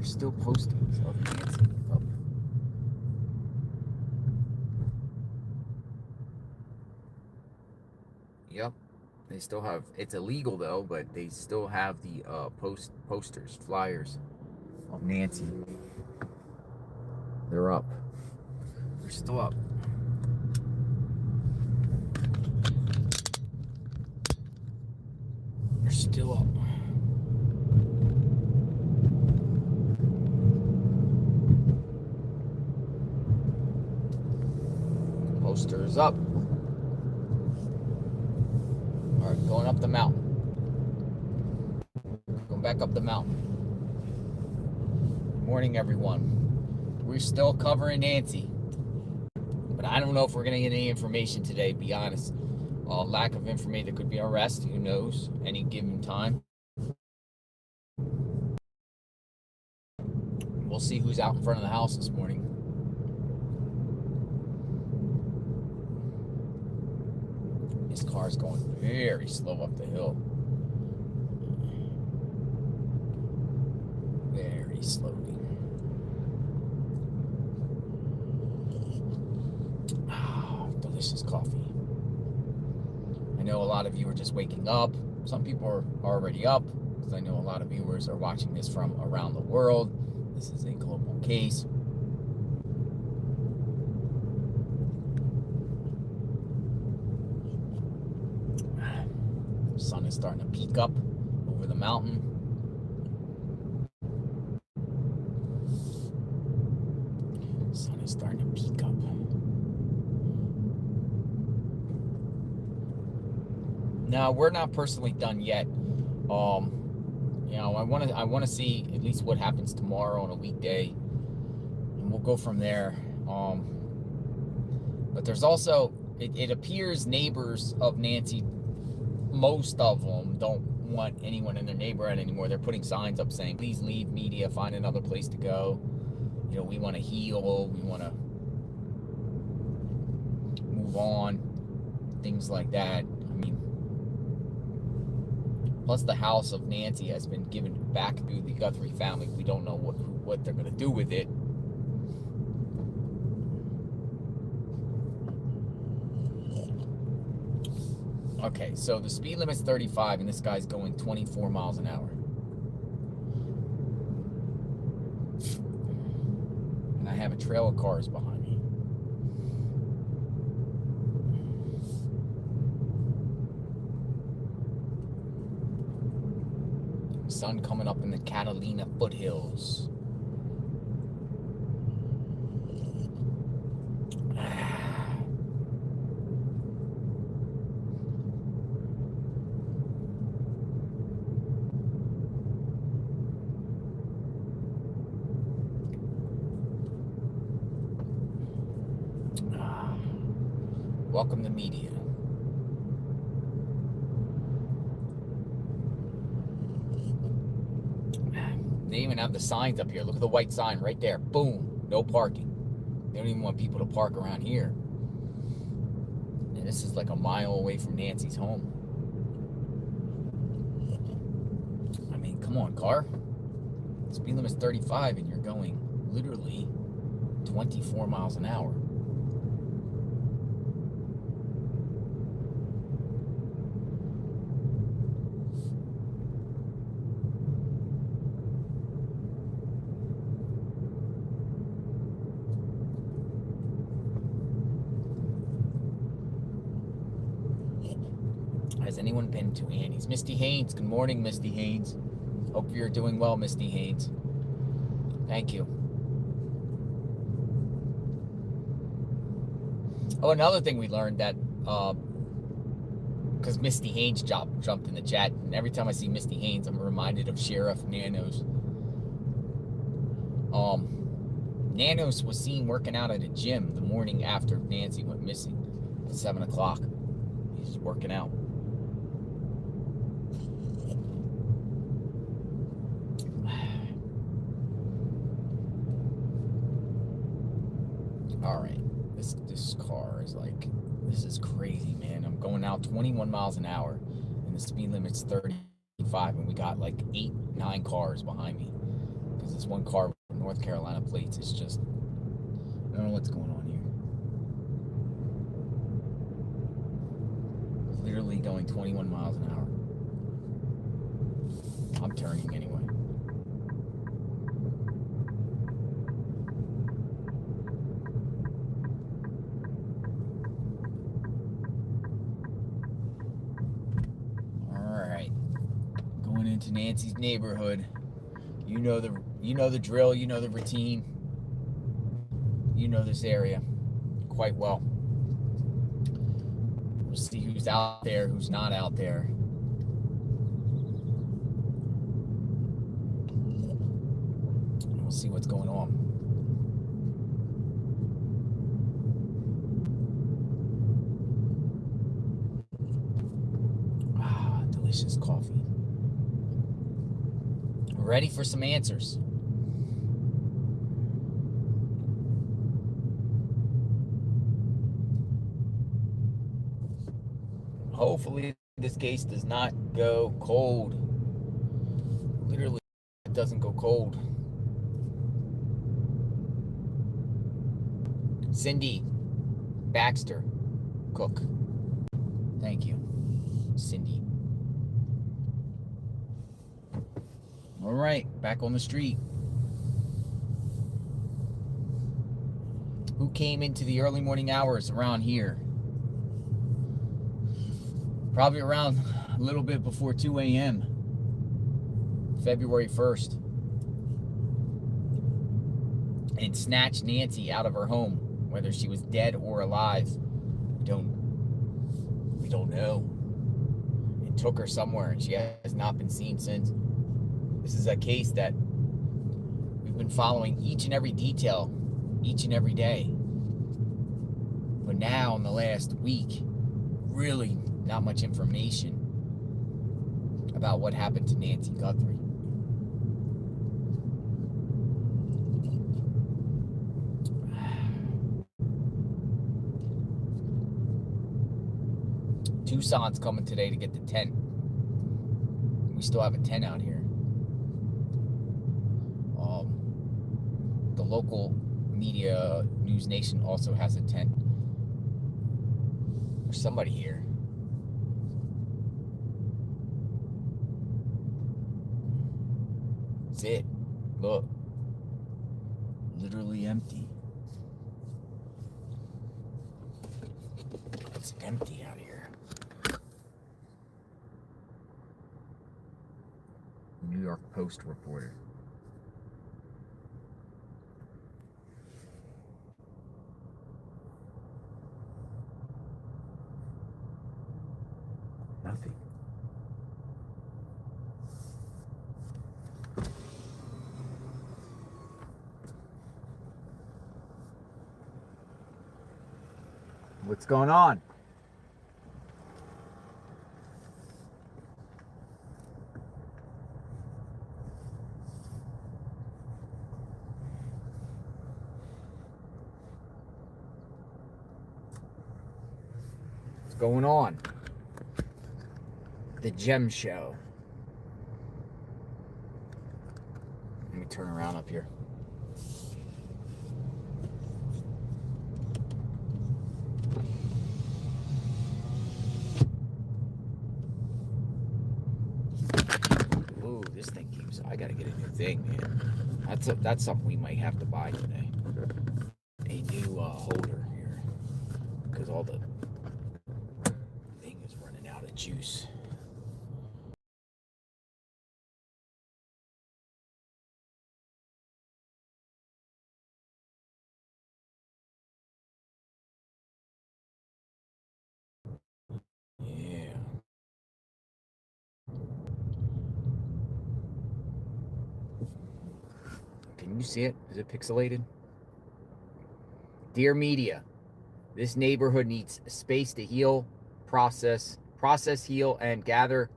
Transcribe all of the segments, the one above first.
They're still postings of Nancy up. Yep. They still have, it's illegal though, but they still have the posters, flyers of Nancy. They're up. They're still up. They're still up. Posters up. All right, going up the mountain. Going back up the mountain. Morning, everyone. We're still covering Nancy, but I don't know if we're going to get any information today, to be honest. Lack of information. There could be arrest. Who knows? Any given time. We'll see who's out in front of the house this morning. This car's going very slow up the hill. Very slowly. Oh, delicious coffee. I know a lot of you are just waking up. Some people are already up, because I know a lot of viewers are watching this from around the world. This is a global case. The sun is starting to peek up over the mountain. Sun is starting to peek up. Now, we're not personally done yet. You know, I want to see at least what happens tomorrow on a weekday, and we'll go from there. But there's also, it appears neighbors of Nancy, most of them don't want anyone in their neighborhood anymore. They're putting signs up saying, please leave media, find another place to go. You know, we want to heal, we want to move on, things like that. I mean, plus the house of Nancy has been given back to the Guthrie family. We don't know what they're going to do with it. Okay, so the speed limit's 35 and this guy's going 24 miles an hour. And I have a trail of cars behind me. Sun coming up in the Catalina foothills. Welcome to media. They even have the signs up here. Look at the white sign right there. Boom. No parking. They don't even want people to park around here. And this is like a mile away from Nancy's home. I mean, come on, car. The speed limit's 35 and you're going literally 24 miles an hour. Has anyone been to Annie's? Misty Haynes. Good morning, Misty Haynes. Hope you're doing well, Misty Haynes. Thank you. Oh, another thing we learned that, because Misty Haynes jumped in the chat, and every time I see Misty Haynes, I'm reminded of Sheriff Nanos. Nanos was seen working out at a gym the morning after Nancy went missing at 7 o'clock. He's working out. All right, this car is like, this is crazy, man. I'm going out 21 miles an hour, and the speed limit's 35, and we got like 8-9 cars behind me. Because this one car with North Carolina plates is just, I don't know what's going on here. Literally going 21 miles an hour. I'm turning anyway. Alright. Going into Nancy's neighborhood. You know the drill, you know the routine. You know this area quite well. We'll see who's out there, who's not out there. We'll see what's going on. Ah, delicious coffee. Ready for some answers. Hopefully this case does not go cold. Literally, it doesn't go cold. Cindy Baxter Cook. Thank you, Cindy. All right, back on the street. Who came into the early morning hours around here? Probably around a little bit before 2 a.m. February 1st. And snatched Nancy out of her home, whether she was dead or alive. We don't know. And took her somewhere, and she has not been seen since. This is a case that we've been following each and every detail, each and every day. But now, in the last week, really not much information about what happened to Nancy Guthrie. Tucson's coming today to get the tent. We still have a tent out here. The local media, News Nation, also has a tent. There's somebody here. That's it. Look. Literally empty. It's empty out here. New York Post reporter. Nothing. What's going on? What's going on? The Gem Show. Let me turn around up here. Ooh, this thing keeps. I gotta get a new thing, man. That's something we might have to buy today. A new holder here, because all the thing is running out of juice. Yeah. Can you see it? Is it pixelated? Dear media, this neighborhood needs space to heal, process, heal, and gather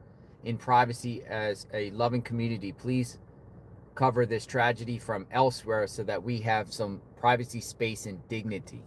in privacy as a loving community. Please cover this tragedy from elsewhere so that we have some privacy, space, and dignity.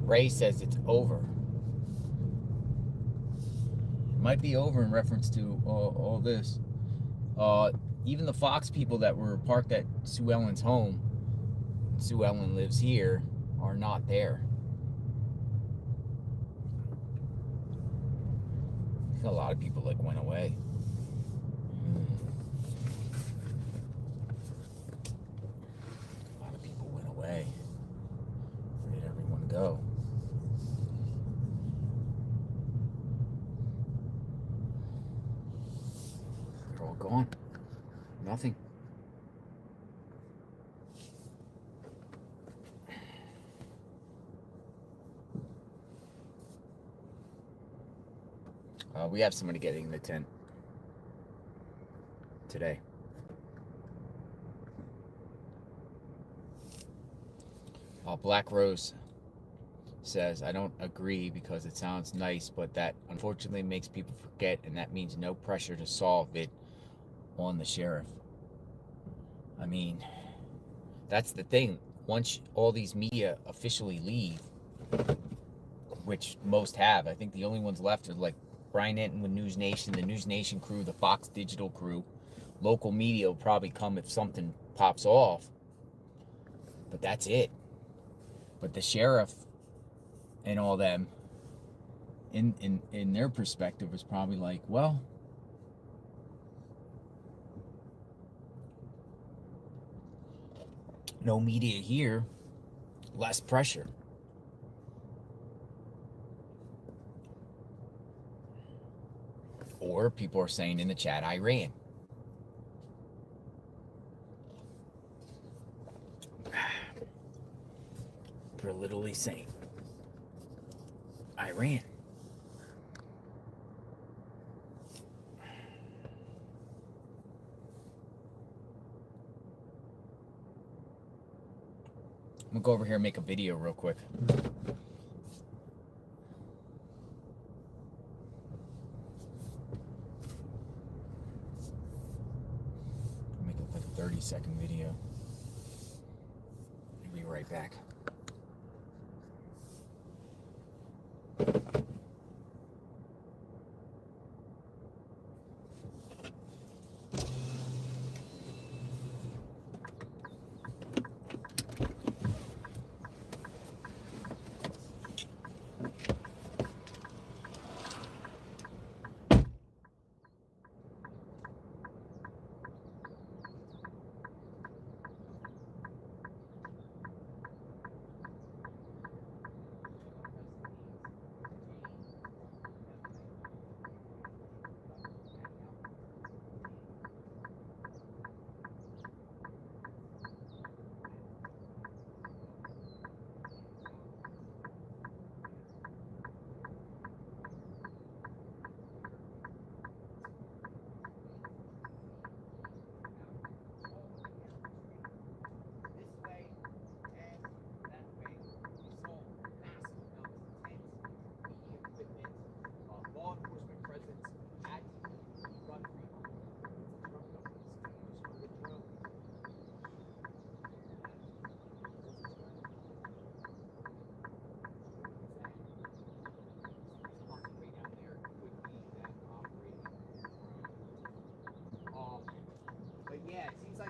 Ray says it's over. It might be over in reference to all this. Even the Fox people that were parked at Sue Ellen's home, Sue Ellen lives here, are not there. I think a lot of people like went away. A lot of people went away. Where did everyone go? They're all gone. Nothing. We have somebody getting in the tent today. Black Rose says, I don't agree because it sounds nice, but that unfortunately makes people forget, and that means no pressure to solve it on the sheriff. I mean, that's the thing. Once all these media officially leave, which most have, I think the only ones left are like Brian Enton with News Nation, the News Nation crew, the Fox Digital crew. Local media will probably come if something pops off, but that's it. But the sheriff and all them, in their perspective, was probably like, well, no media here, less pressure. Or people are saying in the chat, Iran. They're literally saying, Iran. I'm gonna go over here and make a video real quick. Make it like a 30-second video. I'll be right back. Yeah, it seems like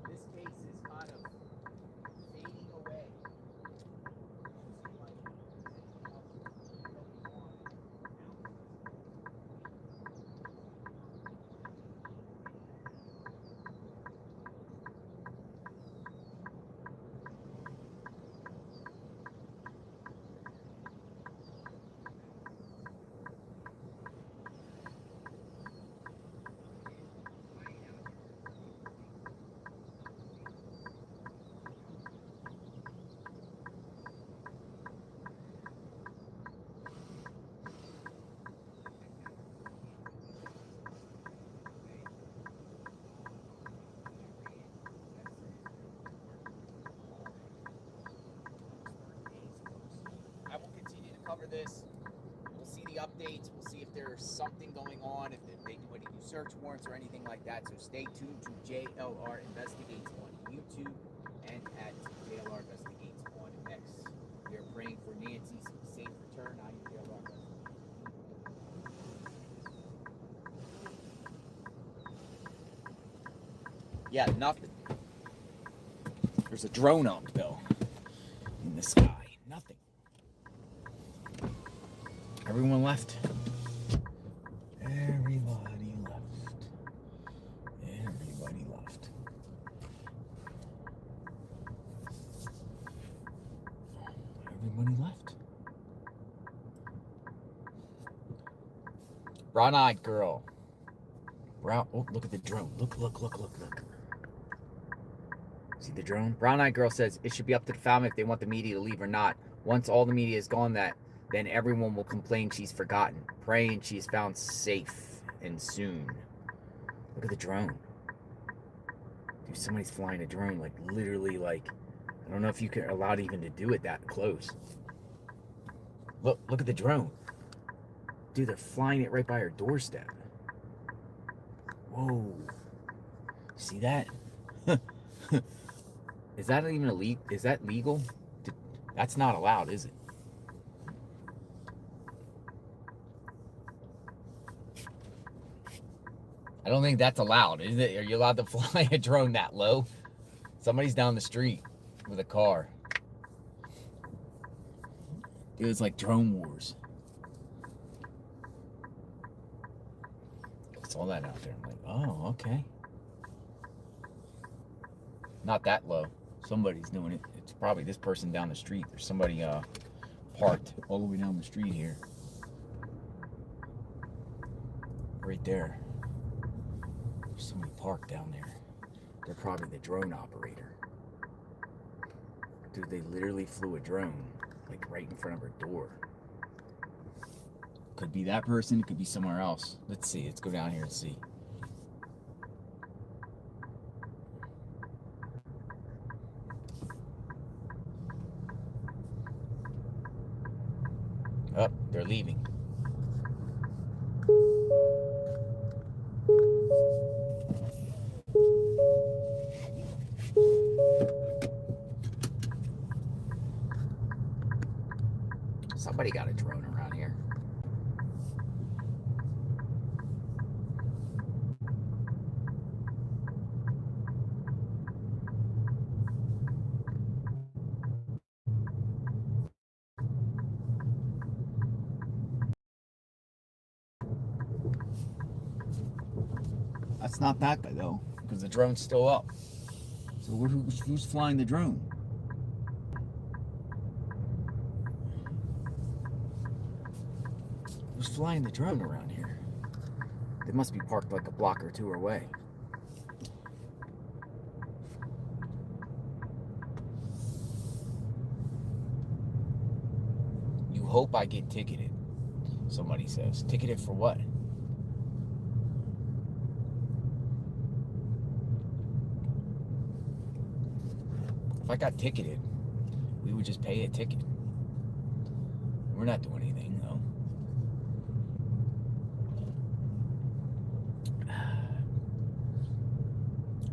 this case is kind of fading away. I will continue to cover this. We'll see the updates. We'll see if there's something going on, if they do any new search warrants or anything like that. So stay tuned to JLR Investigates on YouTube and at JLR Investigates on X. We are Yeah, nothing. There's a drone up, though, in the sky. Nothing. Everyone left. Everybody left. Everybody left. Everybody left. Brown-eyed girl. Oh, look at the drone. Look. See the drone? Brown-eyed girl says it should be up to the family if they want the media to leave or not. Once all the media is gone, then everyone will complain she's forgotten. Praying she's found safe and soon. Look at the drone. Dude, somebody's flying a drone, like literally, like, I don't know if you can allowed even to do it that close. Look at the drone. Dude, they're flying it right by our doorstep. Whoa. See that? Is that even illegal? Is that legal? That's not allowed, is it? I don't think that's allowed, is it? Are you allowed to fly a drone that low? Somebody's down the street with a car. Dude, it's like drone wars. I saw that out there. I'm like, oh, okay. Not that low. Somebody's doing it. It's probably this person down the street. There's somebody parked all the way down the street here. Right there. There's somebody parked down there. They're probably the drone operator. Dude, they literally flew a drone, like right in front of her door. Could be that person, it could be somewhere else. Let's see, let's go down here and see. Oh, they're leaving. Somebody got a drone around here. That's not that guy though, because the drone's still up. So who's flying the drone? Who's flying the drone around here? They must be parked like a block or two away. You hope I get ticketed, somebody says. Ticketed for what? If I got ticketed, we would just pay a ticket. We're not doing anything, though.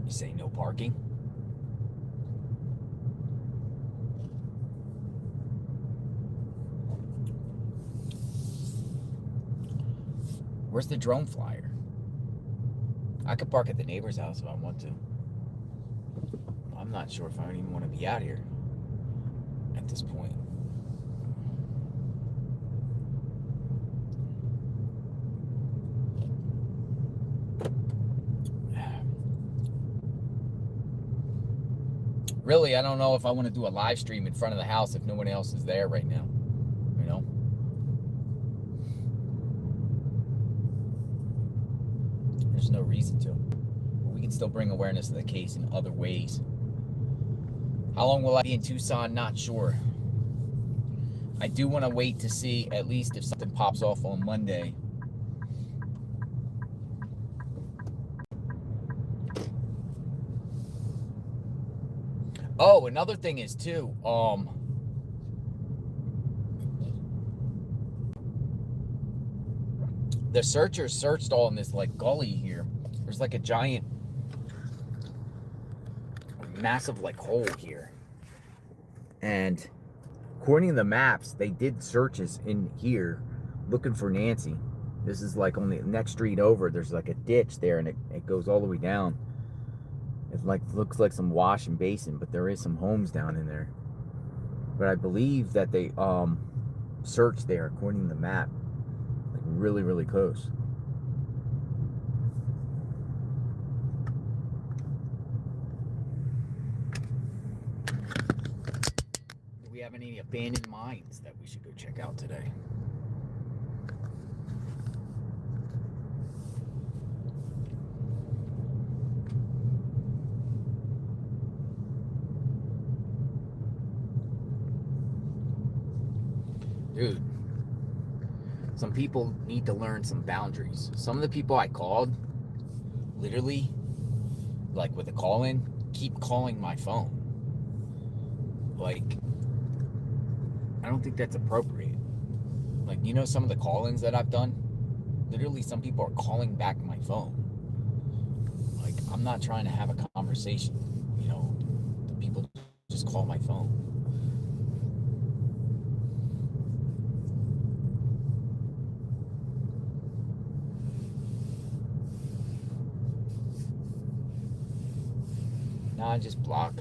You say no parking? Where's the drone flyer? I could park at the neighbor's house if I want to. I'm not sure if I even want to be out here at this point. Really, I don't know if I want to do a live stream in front of the house if no one else is there right now. You know? There's no reason to. But we can still bring awareness to the case in other ways. How long will I be in Tucson? Not sure. I do want to wait to see at least if something pops off on Monday. Oh, another thing is too, the searchers searched all in this like gully here. There's like a giant, massive like hole here. And according to the maps, they did searches in here looking for Nancy. This is like on the next street over. There's like a ditch there and it goes all the way down. It looks like some wash and basin, but there is some homes down in there. But I believe that they searched there according to the map, like really, really close. Do we have any abandoned mines that we should go check out today? Dude, some people need to learn some boundaries. Some of the people I called, literally, like with a call-in, keep calling my phone. Like, I don't think that's appropriate. Like, you know, some of the call-ins that I've done, literally some people are calling back my phone. Like, I'm not trying to have a conversation. You know, the people just call my phone. Nah, just block.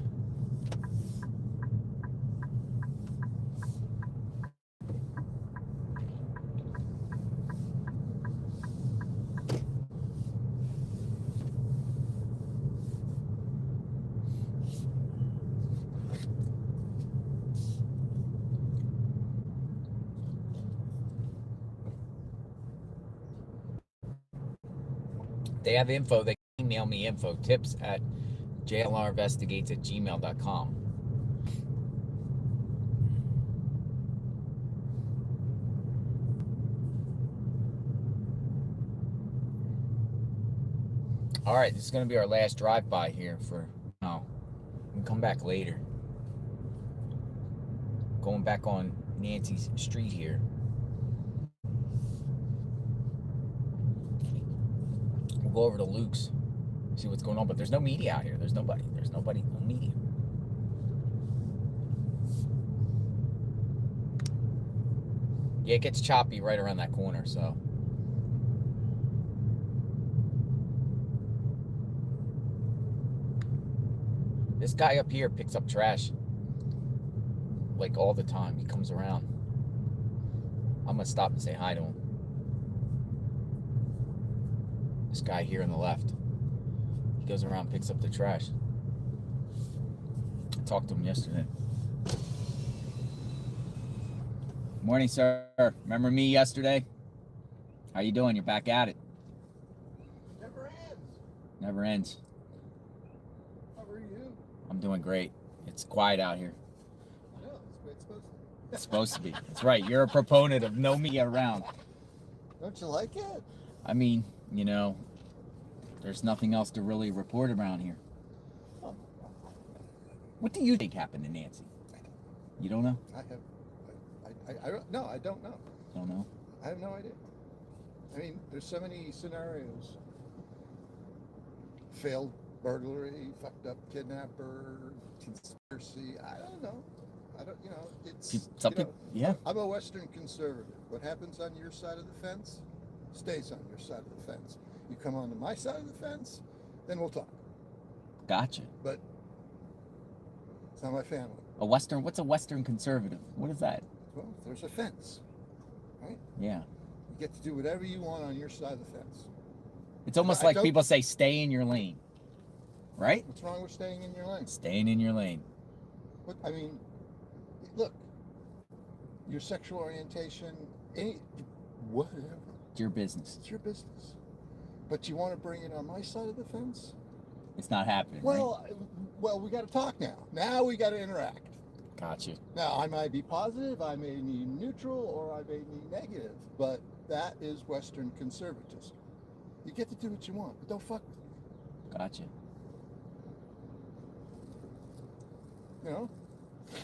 They have info. They can email me info. Tips at JLR Investigates at gmail.com. All right, this is going to be our last drive-by here for now. We can come back later. Going back on Nancy's street here. We'll go over to Luke's, see what's going on. But there's no media out here. There's nobody. No media. Yeah, it gets choppy right around that corner, so. This guy up here picks up trash like all the time. He comes around. I'm gonna stop and say hi to him. This guy here on the left. He goes around, picks up the trash. I talked to him yesterday. Morning, sir. Remember me yesterday? How you doing? You're back at it. Never ends. Never ends. How are you? I'm doing great. It's quiet out here. No, that's the way it's supposed to be. It's supposed to be. That's right. You're a proponent of no media around. Don't you like it? I mean, you know, there's nothing else to really report around here. Oh. What do you think happened to Nancy? You don't know? No, I don't know. Don't know? I have no idea. I mean, there's so many scenarios. Failed burglary, fucked up kidnapper, conspiracy. I don't know. It's something. Yeah. I'm a Western conservative. What happens on your side of the fence stays on your side of the fence. You come onto my side of the fence, then we'll talk. Gotcha. But it's not my family. What's a Western conservative? What is that? Well, there's a fence, right? Yeah. You get to do whatever you want on your side of the fence. It's almost like people say, stay in your lane. Right? What's wrong with staying in your lane? Staying in your lane. I mean, look, your sexual orientation, whatever. It's your business. It's your business. But you want to bring it on my side of the fence? It's not happening. Well, right? Well, we got to talk now. Now we got to interact. Gotcha. Now, I might be positive, I may be neutral, or I may be negative, but that is Western conservatism. You get to do what you want, but don't fuck with me. Gotcha. You know?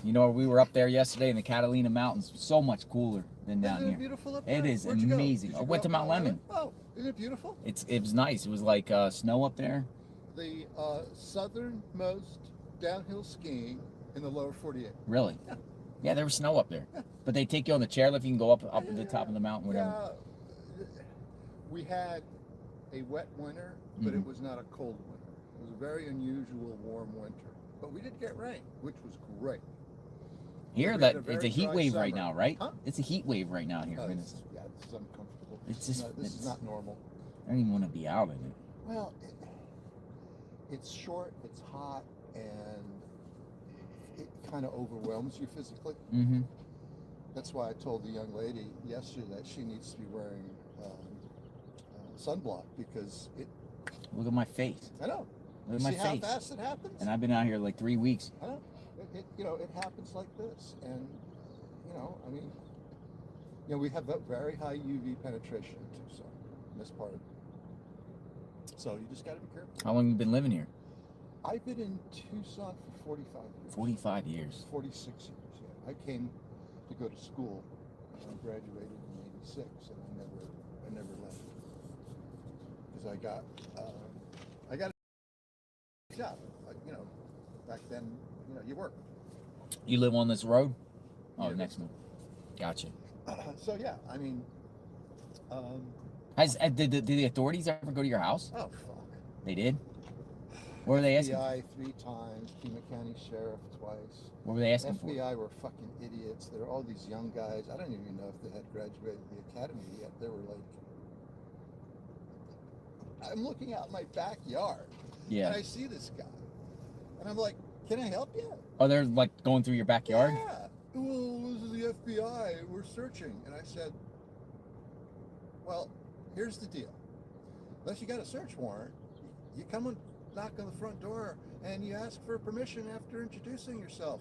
You know, we were up there yesterday in the Catalina Mountains. So much cooler than down Isn't here. it beautiful up there? It is Where'd you go? amazing. I went to Mount Lemon. Oh, isn't it beautiful? It was nice. It was like snow up there. The southernmost downhill skiing in the lower 48. Really? Yeah. Yeah, there was snow up there. Yeah. But they take you on the chairlift. You can go up to the top of the mountain, whatever. Yeah. We had a wet winter, but it was not a cold winter. It was a very unusual warm winter, but we did get rain, which was great. Here, We that had a it's very a heat dry wave right summer. now, right? Huh? It's a heat wave right now here. Oh, in this this- is uncomfortable. It's This is just- not- this is it's- not normal. I don't even want to be out in it. Well, it's short, it's hot, and it kind of overwhelms you physically. Mm-hmm. That's why I told the young lady yesterday that she needs to be wearing sunblock because it. Look at my face. I know. Look at See my how face. fast it happens? And I've been out here like 3 weeks. I know. It happens like this, and I mean, we have a very high UV penetration in Tucson, in this part. So you just got to be careful. How long have you been living here? I've been in Tucson for 45 years. 45 years. 46 years. Yeah. I came to go to school. I graduated in '86, and I never left because I got a job. Back then, you work. You live on this road? Oh, Yeah, next one. Gotcha. So yeah, I mean, Did the authorities ever go to your house? oh fuck. They did? What were they asking? FBI 3 times, Pima County Sheriff twice. What were they asking for? FBI were fucking idiots. There were all these young guys. I don't even know if they had graduated the academy yet. They were like, I'm looking out my backyard, Yeah. and I see this guy, and I'm like, can I help you? Oh, they're like going through your backyard? Yeah. Well, this is the FBI. We're searching. And I said, well, here's the deal. Unless you got a search warrant, you come and knock on the front door and you ask for permission after introducing yourself.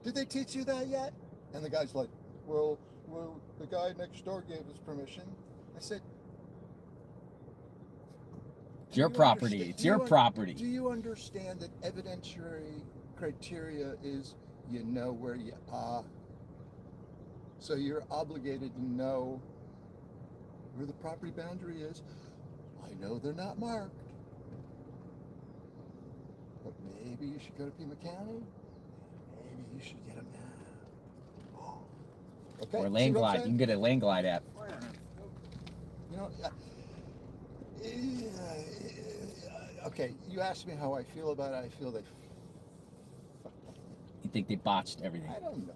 Did they teach you that yet? And the guy's like, well, the guy next door gave us permission. I said, It's your property. It's your property. Do you understand that evidentiary criteria is you know where you are? So you're obligated to know where the property boundary is. I know they're not marked, but maybe you should go to Pima County. Maybe you should get a map. Okay. Or see Land what I'm Glide. You saying? can get a Land Glide app. Okay, you asked me how I feel about it. I feel they fucked up. You think they botched everything? I don't know.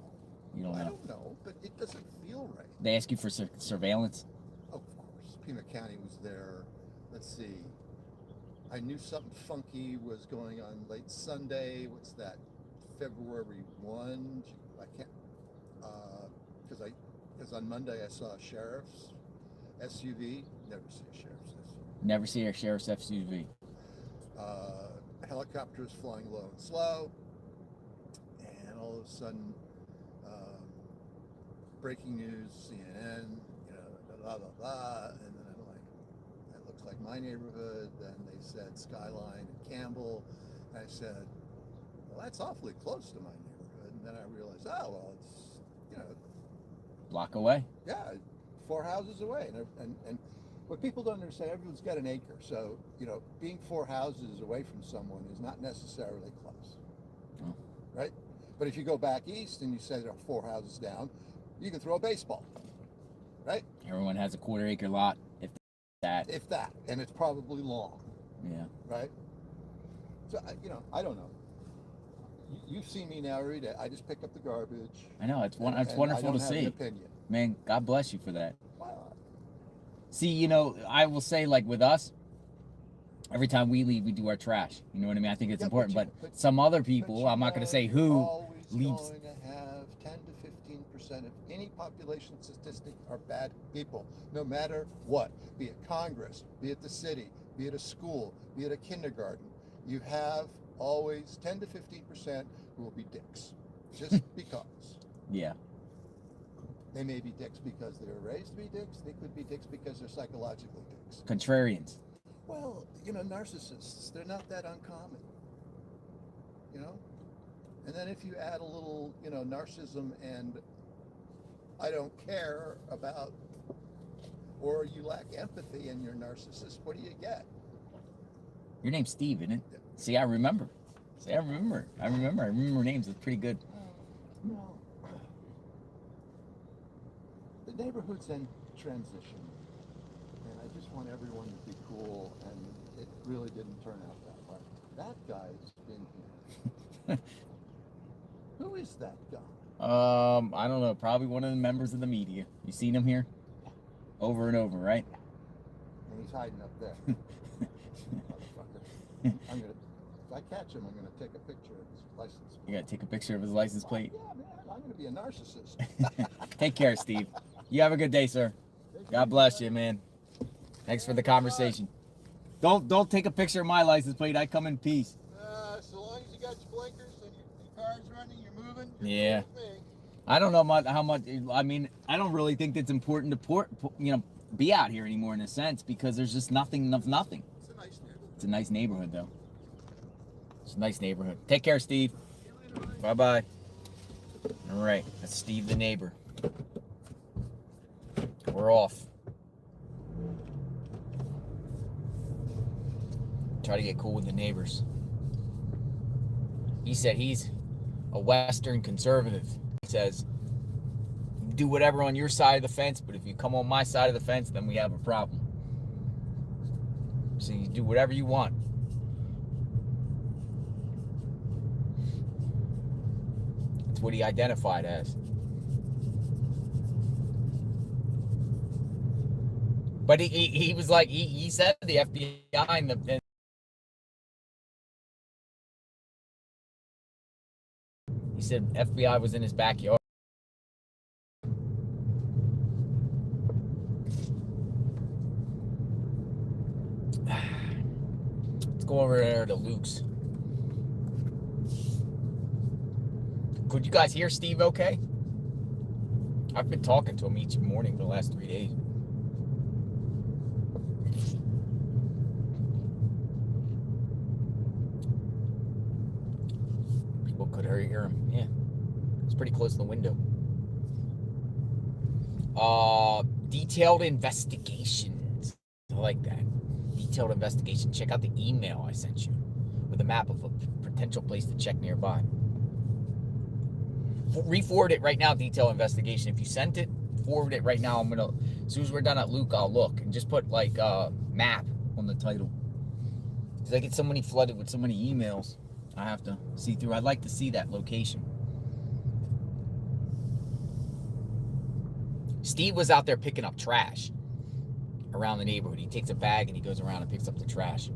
You don't I know. don't know, but it doesn't feel right. They ask you for surveillance? Of course, Pima County was there. Let's see. I knew something funky was going on late Sunday. What's that? February 1. I can't, because on Monday I saw a sheriff's SUV. Never see a sheriff's SUV. Never see a sheriff's SUV. Helicopters flying low and slow, and all of a sudden, breaking news, CNN, blah blah blah, and then I'm like, that looks like my neighborhood. Then they said Skyline and Campbell, and I said, well, that's awfully close to my neighborhood. And then I realized, oh well, it's Block away. yeah, 4 houses away, and what people don't understand, everyone's got an acre, so being 4 houses away from someone is not necessarily close, Oh. right? But if you go back east and you say there are 4 houses down, you can throw a baseball, right? Everyone has a 1/4 acre lot, if that. If that, and it's probably long, Yeah. right? So I don't know. You've seen me now every day. I just pick up the garbage. I know. It's and wonderful I don't to have see. an opinion. Man, God bless you for that. Wow. See, I will say, like with us, every time we leave, we do our trash. You know what I mean? I think it's Yeah, important. but But some other people, I'm not going to say you're who, always leaves. going to have 10 to 15% of any population statistic are bad people, no matter what. Be it Congress, be it the city, be it a school, be it a kindergarten. You have always 10 to 15% who will be dicks, just because. Yeah. They may be dicks because they were raised to be dicks. They could be dicks because they're psychologically dicks. Contrarians. Well, narcissists, they're not that uncommon. And then if you add a little, narcissism and I don't care about, or you lack empathy and you're narcissist, what do you get? Your name's Steve, isn't it? Yeah. See, I remember. I remember names. It's pretty good. The neighborhood's in transition, and I just want everyone to be cool, and it really didn't turn out that way. That guy's been here. Who is that guy? I don't know. Probably one of the members of the media. You seen him here? Over and over, right? And he's hiding up there. Motherfucker. If I catch him, I'm gonna take a picture of his license plate. You gotta take a picture of his license plate? Yeah, man. I'm gonna be a narcissist. Take care, Steve. You have a good day, sir. God bless you, man. Thanks for the conversation. Don't take a picture of my license plate. I come in peace. So long as you got your blinkers and your car's running, you're moving. Yeah. I don't know how much. I mean, I don't really think it's important to be out here anymore in a sense, because there's just nothing of nothing. It's a nice neighborhood. It's a nice neighborhood, though. It's a nice neighborhood. Take care, Steve. Bye-bye. All right, that's Steve the neighbor. We're off. Try to get cool with the neighbors. He said he's a Western conservative. He says, do whatever on your side of the fence, but if you come on my side of the fence, then we have a problem. So you do whatever you want. That's what he identified as. But he was like, he said the FBI and the... He said FBI was in his backyard. Let's go over there to Luke's. Could you guys hear Steve okay? I've been talking to him each morning for the last 3 days. People could hear him. Yeah. It's pretty close to the window. Detailed investigations. I like that. Detailed investigation. Check out the email I sent you with a map of a potential place to check nearby. Re-forward it right now, detailed investigation. If you sent it, forward it right now. As soon as we're done at Luke, I'll look and just put like map on the title. Because I get so many flooded with so many emails, I have to see through. I'd like to see that location. Steve was out there picking up trash around the neighborhood. He takes a bag and he goes around and picks up the trash.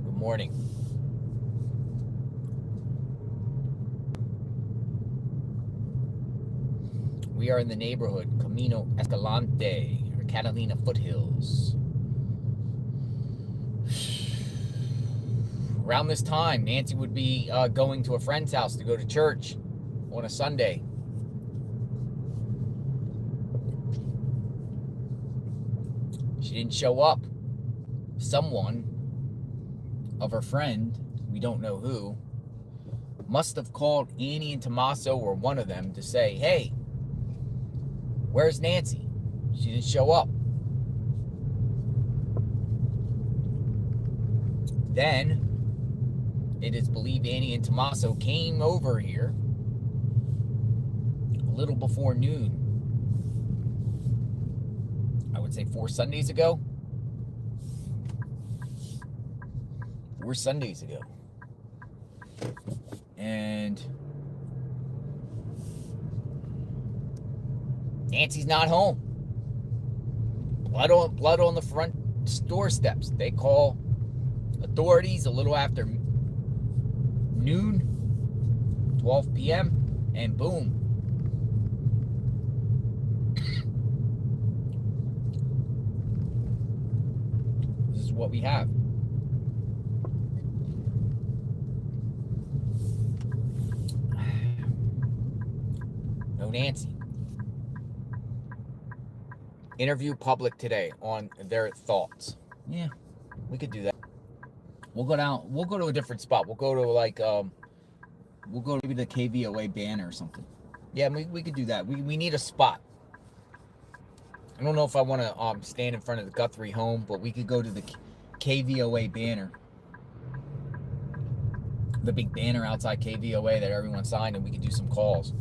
Good morning. We are in the neighborhood Camino Escalante, or Catalina Foothills. Around this time, Nancy would be going to a friend's house to go to church on a Sunday. She didn't show up. Someone of her friend, we don't know who, must have called Annie and Tommaso or one of them to say, hey, where's Nancy? She didn't show up. Then, it is believed Annie and Tommaso came over here a little before noon. I would say 4 Sundays ago. 4 Sundays ago. And Nancy's not home. Blood on the front doorsteps. They call authorities a little after noon, 12 p.m., and boom. This is what we have. No Nancy. Interview public today on their thoughts. Yeah, we could do that. We'll go down. We'll go to a different spot. We'll go to like we'll go to maybe the KVOA banner or something. Yeah, we could do that. We need a spot. I don't know if I want to stand in front of the Guthrie home, but we could go to the KVOA banner. the big banner outside KVOA that everyone signed, and we could do some calls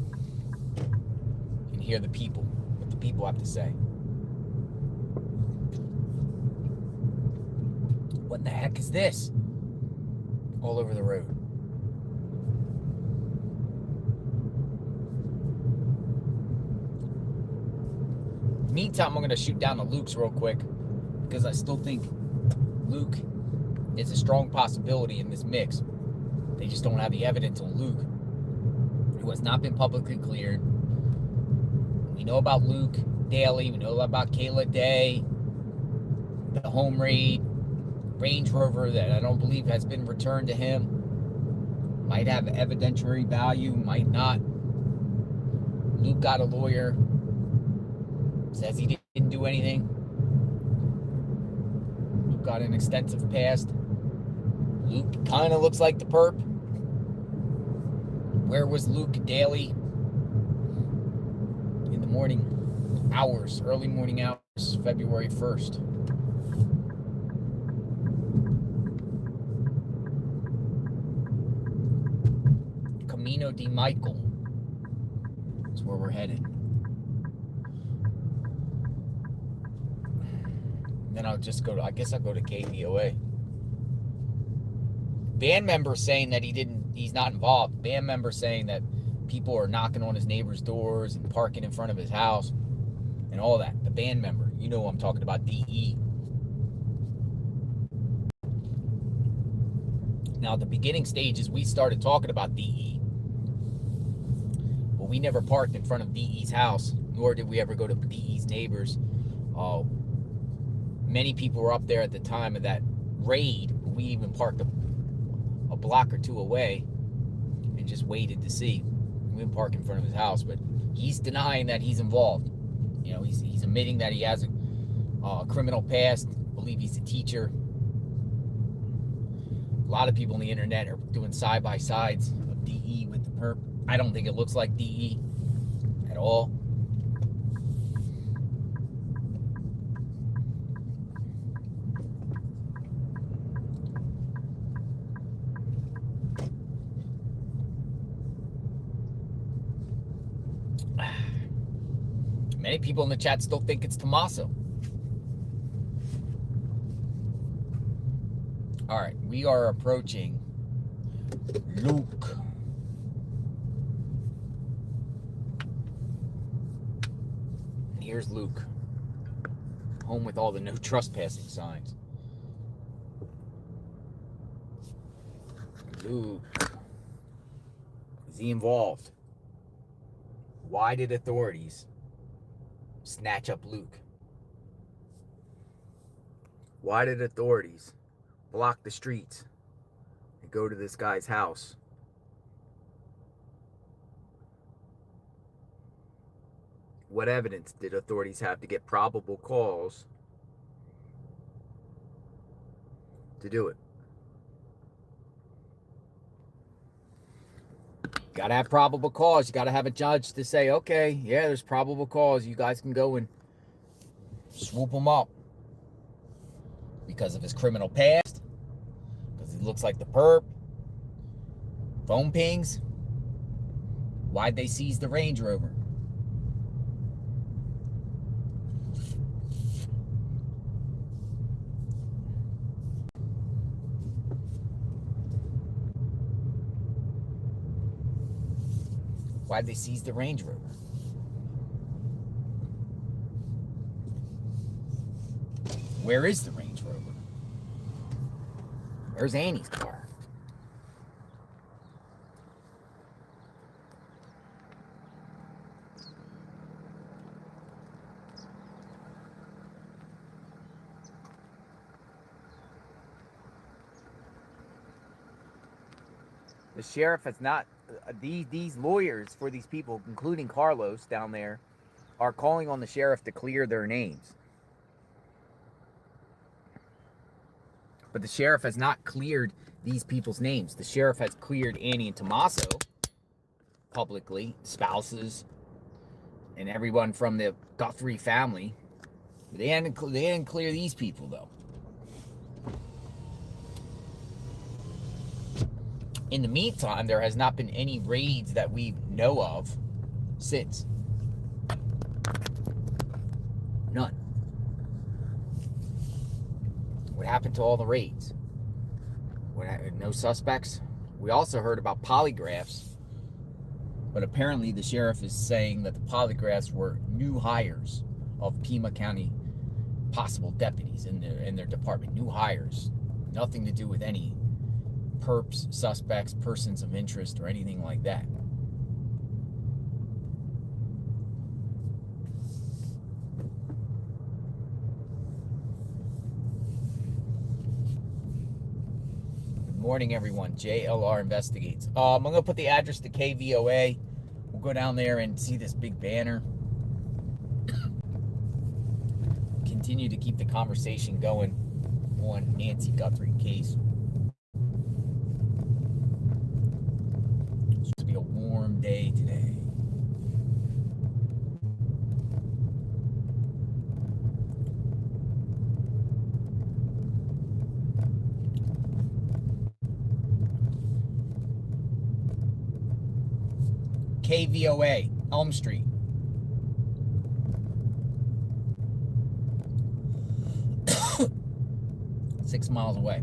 and hear the people, what the people have to say. What the heck is this? All over the road. Meantime, I'm going to shoot down to Luke's real quick because I still think Luke is a strong possibility in this mix. They just don't have the evidence on Luke, who has not been publicly cleared. We know about Luke Daly. We know about Kayla Day, the home raid, Range Rover that I don't believe has been returned to him. Might have evidentiary value, might not. Luke got a lawyer. Says he didn't do anything. Luke got an extensive past. Luke kind of looks like the perp. Where was Luke Daly in the morning hours, early morning hours, February 1st? Camino de Michael is where we're headed. Then I'll just go to, I guess I'll go to KVOA. Band member saying that he's not involved. Band member saying that people are knocking on his neighbor's doors and parking in front of his house and all that. The band member, you know who I'm talking about, DE. Now, at the beginning stages, we started talking about DE. But we never parked in front of DE's house, nor did we ever go to DE's neighbors. Many people were up there at the time of that raid. We even parked a block or two away and just waited to see. We didn't park in front of his house, but he's denying that he's involved. You know, he's admitting that he has a criminal past. I believe he's a teacher. A lot of people on the internet are doing side-by-sides of DE with the perp. I don't think it looks like DE at all. Many people in the chat still think it's Tommaso. All right, we are approaching Luke. Here's Luke. Home with all the no trespassing signs. Luke. Is he involved? Why did authorities snatch up Luke? Why did authorities block the streets and go to this guy's house? What evidence did authorities have to get probable cause to do it? Got to have probable cause. You got to have a judge to say, okay, yeah, there's probable cause. You guys can go and swoop him up because of his criminal past, because he looks like the perp, phone pings. Why'd they seize the Range Rover? Why'd they seize the Range Rover? Where is the Range Rover? Where's Annie's car? The sheriff has not, these lawyers for these people, including Carlos down there, are calling on the sheriff to clear their names. But the sheriff has not cleared these people's names. The sheriff has cleared Annie and Tommaso publicly, spouses, and everyone from the Guthrie family. They didn't clear these people, though. In the meantime, there has not been any raids that we know of since. None. What happened to all the raids? No suspects? We also heard about polygraphs, but apparently the sheriff is saying that the polygraphs were new hires of Pima County possible deputies in their department. New hires. Nothing to do with any perps, suspects, persons of interest, or anything like that. Good morning, everyone. JLR Investigates. I'm going to put the address to KVOA. We'll go down there and see this big banner. Continue to keep the conversation going on Nancy Guthrie case. It's supposed to be a warm day today. KVOA, Elm Street. Six miles away.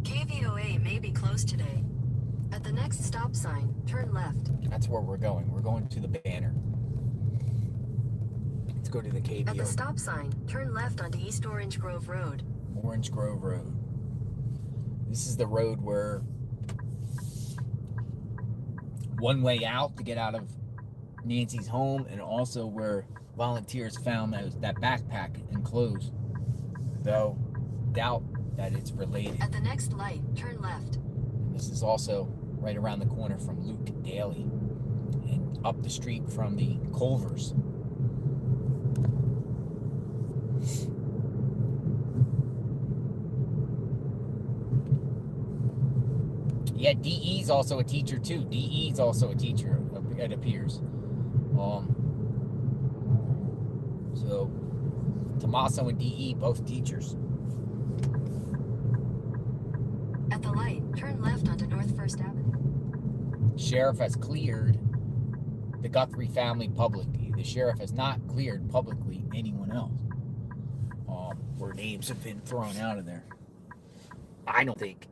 KVOA may be closed today. At the next stop sign, turn left. That's where we're going. We're going to the banner. Let's go to the KVOA. At the stop sign, turn left onto East Orange Grove Road. Orange Grove Road. This is the road where one way out to get out of Nancy's home, and also where volunteers found that backpack and clothes, though doubt that it's related. At the next light, turn left. And this is also right around the corner from Luke Daly and up the street from the Culvers. Yeah, DE's also a teacher too. DE's also a teacher, it appears. So Tommaso and DE, both teachers. At the light, turn left onto North First Avenue. Sheriff has cleared the Guthrie family publicly. The sheriff has not cleared publicly anyone else. Where names have been thrown out of there. I don't think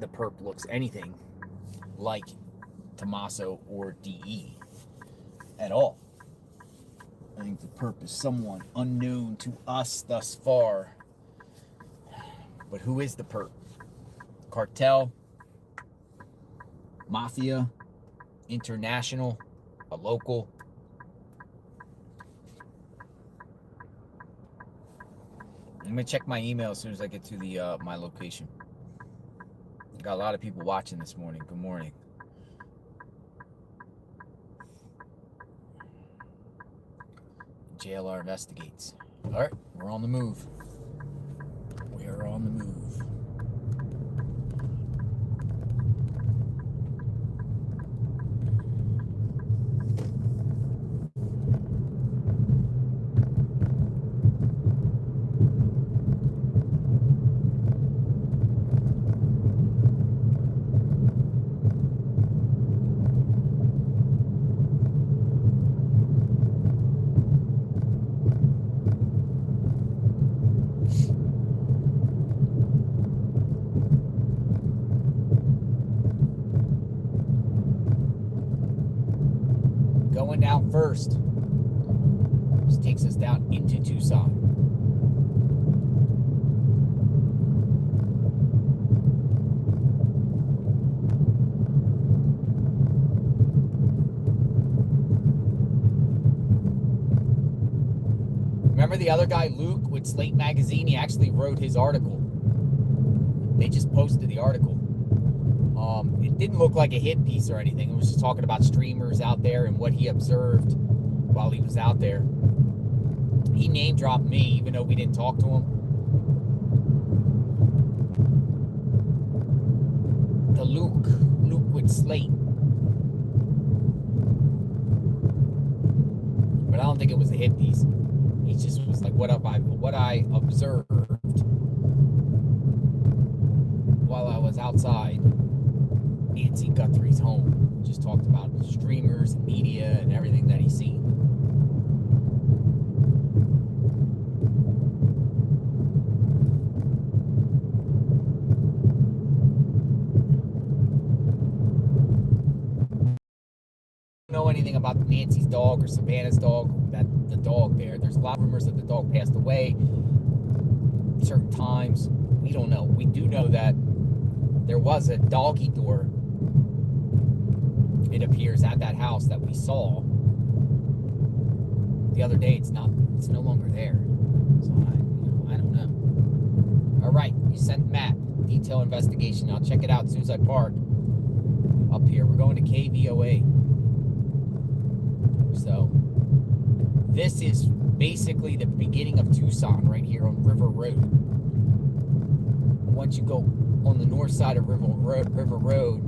the perp looks anything like Tommaso or DE at all. I think the perp is someone unknown to us thus far. But who is the perp? Cartel, mafia, international, a local. I'm gonna check my email as soon as I get to the my location. Got a lot of people watching this morning. Good morning. JLR Investigates. All right, we're on the move. We are on the move. Going down first. This takes us down into Tucson. Remember the other guy, Luke, with Slate Magazine? He actually wrote his article. They just posted the article. It didn't look like a hit piece or anything. It was just talking about streamers out there and what he observed while he was out there. He name dropped me, even though we didn't talk to him. The Luke with Slate. But I don't think it was a hit piece. He just was like, what I observed while I was outside Nancy Guthrie's home. Just talked about streamers and media and everything that he's seen. Know anything about Nancy's dog or Savannah's dog, that the dog there's a lot of rumors that the dog passed away certain times. We don't know. We do know that there was a doggy door, it appears, at that house that we saw the other day. It's no longer there. So I don't know. All right, you sent Matt detail investigation. I'll check it out as soon as I park up here. We're going to KVOA. So this is basically the beginning of Tucson right here on River Road. Once you go on the north side of River Road,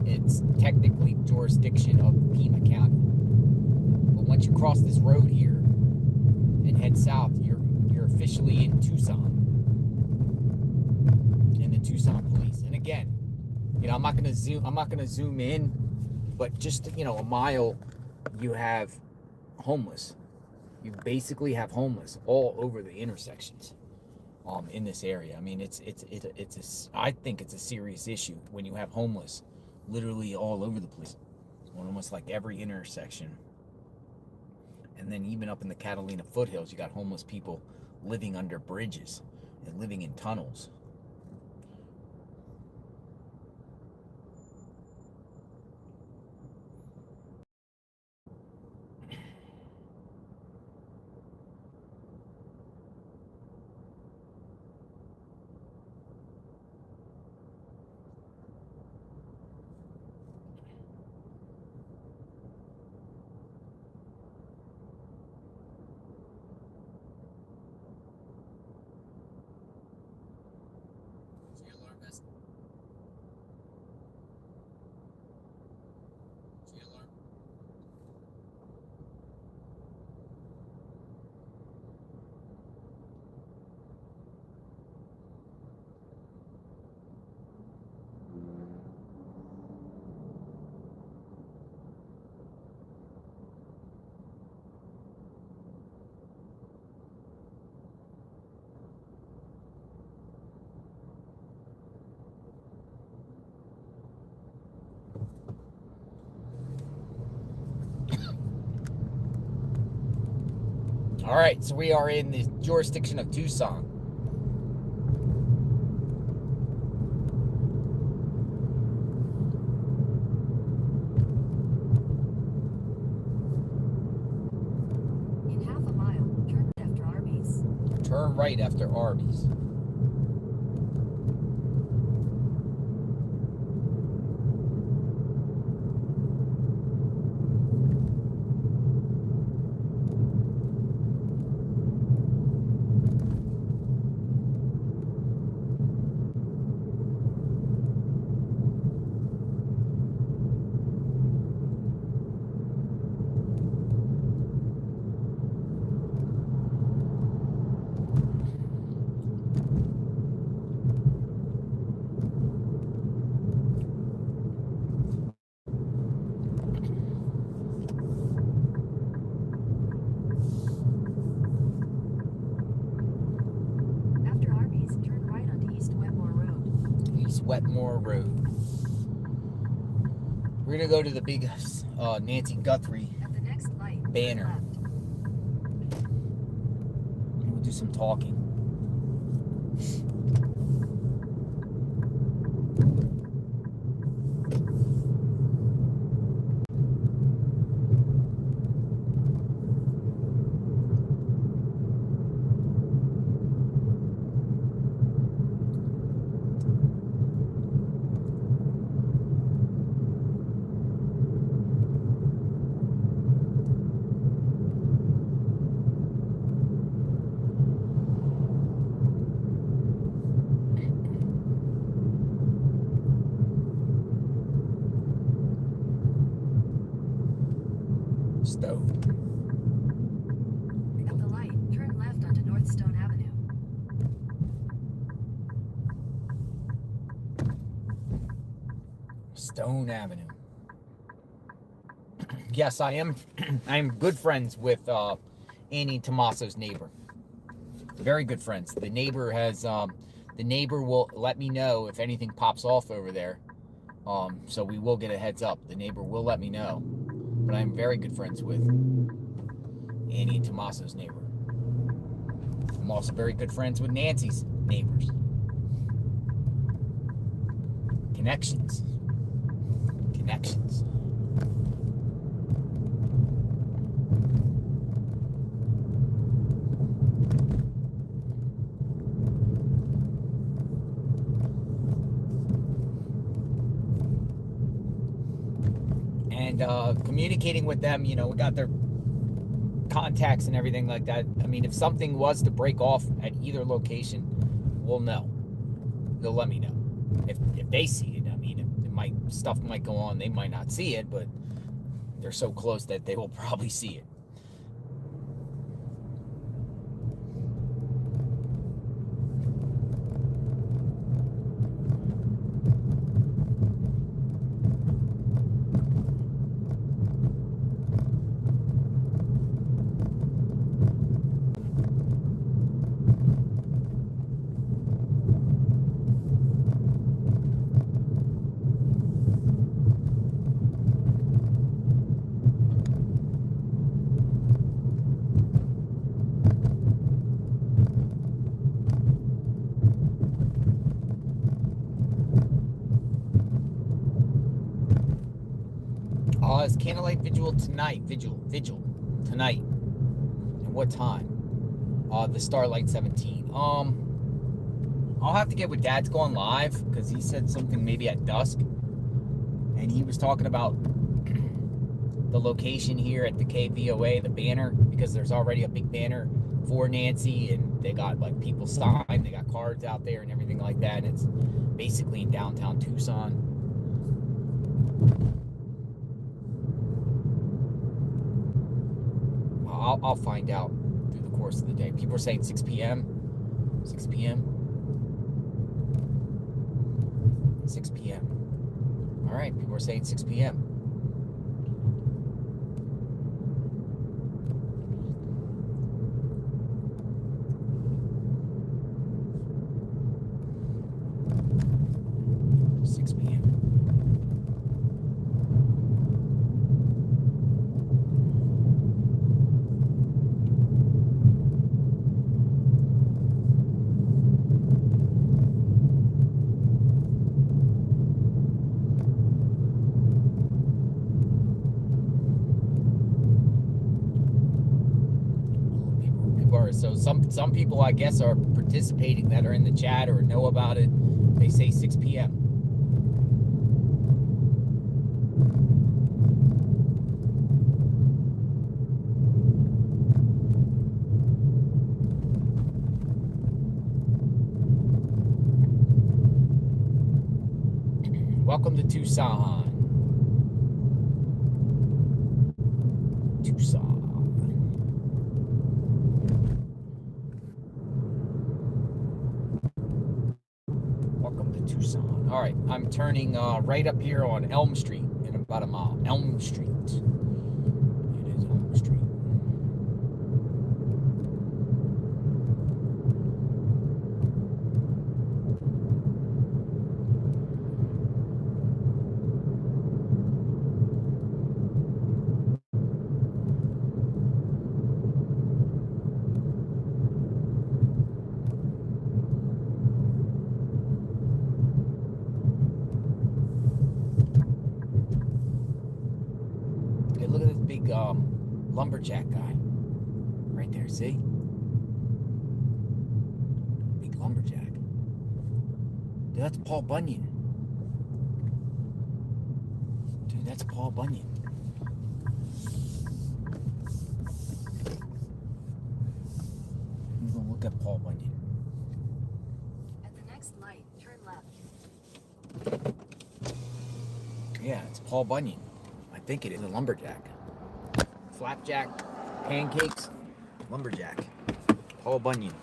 it's technically jurisdiction of Pima County. But once you cross this road here and head south, you're officially in Tucson. In the Tucson police. And again, I'm not gonna zoom in, but just a mile, you have homeless. You basically have homeless all over the intersections in this area. I mean, I think it's a serious issue when you have homeless literally all over the place, on almost like every intersection. And then even up in the Catalina foothills, you got homeless people living under bridges and living in tunnels. All right, so we are in the jurisdiction of Tucson. In half a mile, turn after Arby's. Turn right after Arby's. Wetmore Road. We're gonna go to the big Nancy Guthrie At the next light, banner. left. And we'll do some talking. Stone Avenue. Yes, I am. I am good friends with Annie Tommaso's neighbor. Very good friends. The neighbor has. The neighbor will let me know if anything pops off over there. So we will get a heads up. The neighbor will let me know. But I'm very good friends with Annie Tommaso's neighbor. I'm also very good friends with Nancy's neighbors. Connections. Connections. And communicating with them, we got their contacts and everything like that. I mean, if something was to break off at either location, we'll know. They'll let me know. If they see it, I mean, stuff might go on. They might not see it, but they're so close that they will probably see it. It's Candlelight Vigil tonight. Vigil tonight. And what time? The Starlight 17. I'll have to get with Dad's going live because he said something maybe at dusk, and he was talking about the location here at the KVOA, the banner, because there's already a big banner for Nancy, and they got like people signed, they got cards out there and everything like that, and it's basically in downtown Tucson. I'll find out through the course of the day. People are saying 6 p.m. 6 p.m. 6 p.m. All right, people are saying 6 p.m. So some people, I guess, are participating that are in the chat or know about it. They say 6 p.m. Welcome to Tucson. Tucson. All right, I'm turning right up here on Elm Street in about a mile. Elm Street. It is Elm Street. Lumberjack guy right there, see? Big lumberjack. Dude, that's Paul Bunyan. Dude, that's Paul Bunyan. I'm gonna look at Paul Bunyan. At the next light, turn left. Yeah, it's Paul Bunyan. I think it is a lumberjack. Flapjack, pancakes, lumberjack, Paul Bunyan.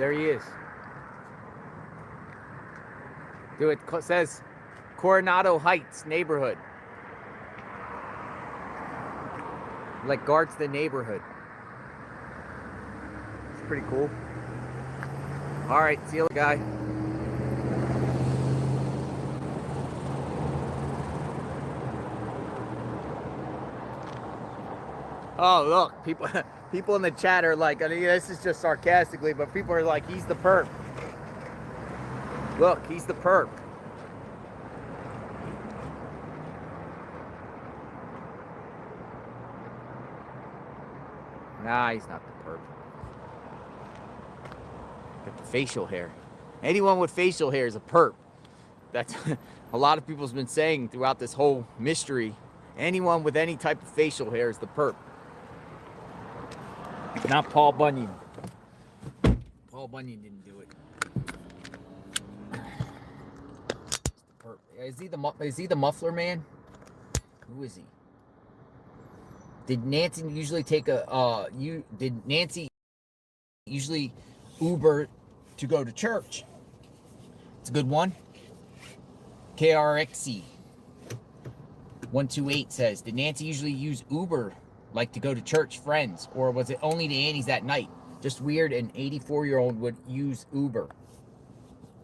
There he is. Dude, it says Coronado Heights neighborhood. Like guards the neighborhood. It's pretty cool. All right, see you later, guy. Oh, look, people in the chat are like, I mean, this is just sarcastically, but people are like, he's the perp. Look, he's the perp. Nah, he's not the perp. Got the facial hair. Anyone with facial hair is a perp. That's a lot of people's been saying throughout this whole mystery. Anyone with any type of facial hair is the perp. Not Paul Bunyan. Paul Bunyan didn't do it. Is he the muffler man? Who is he? Did Nancy usually take did Nancy usually Uber to go to church? It's a good one. KRXC 128 says, did Nancy usually use Uber like to go to church, friends, or was it only the Annies at night? Just weird an 84-year-old would use Uber.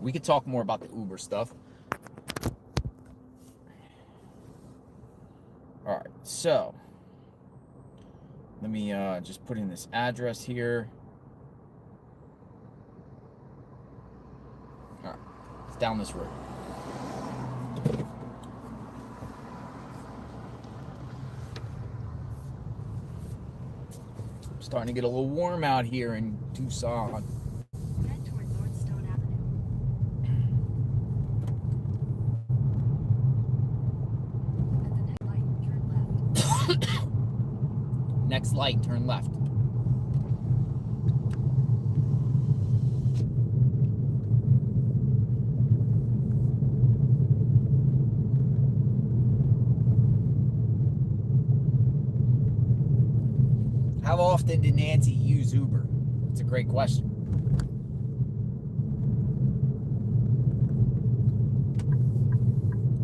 We could talk more about the Uber stuff. All right, so let me just put in this address here. All right, it's down this road. Starting to get a little warm out here in Tucson. Head toward North Stone Avenue. At the next light, turn left. Next light, turn left. How often did Nancy use Uber? It's a great question.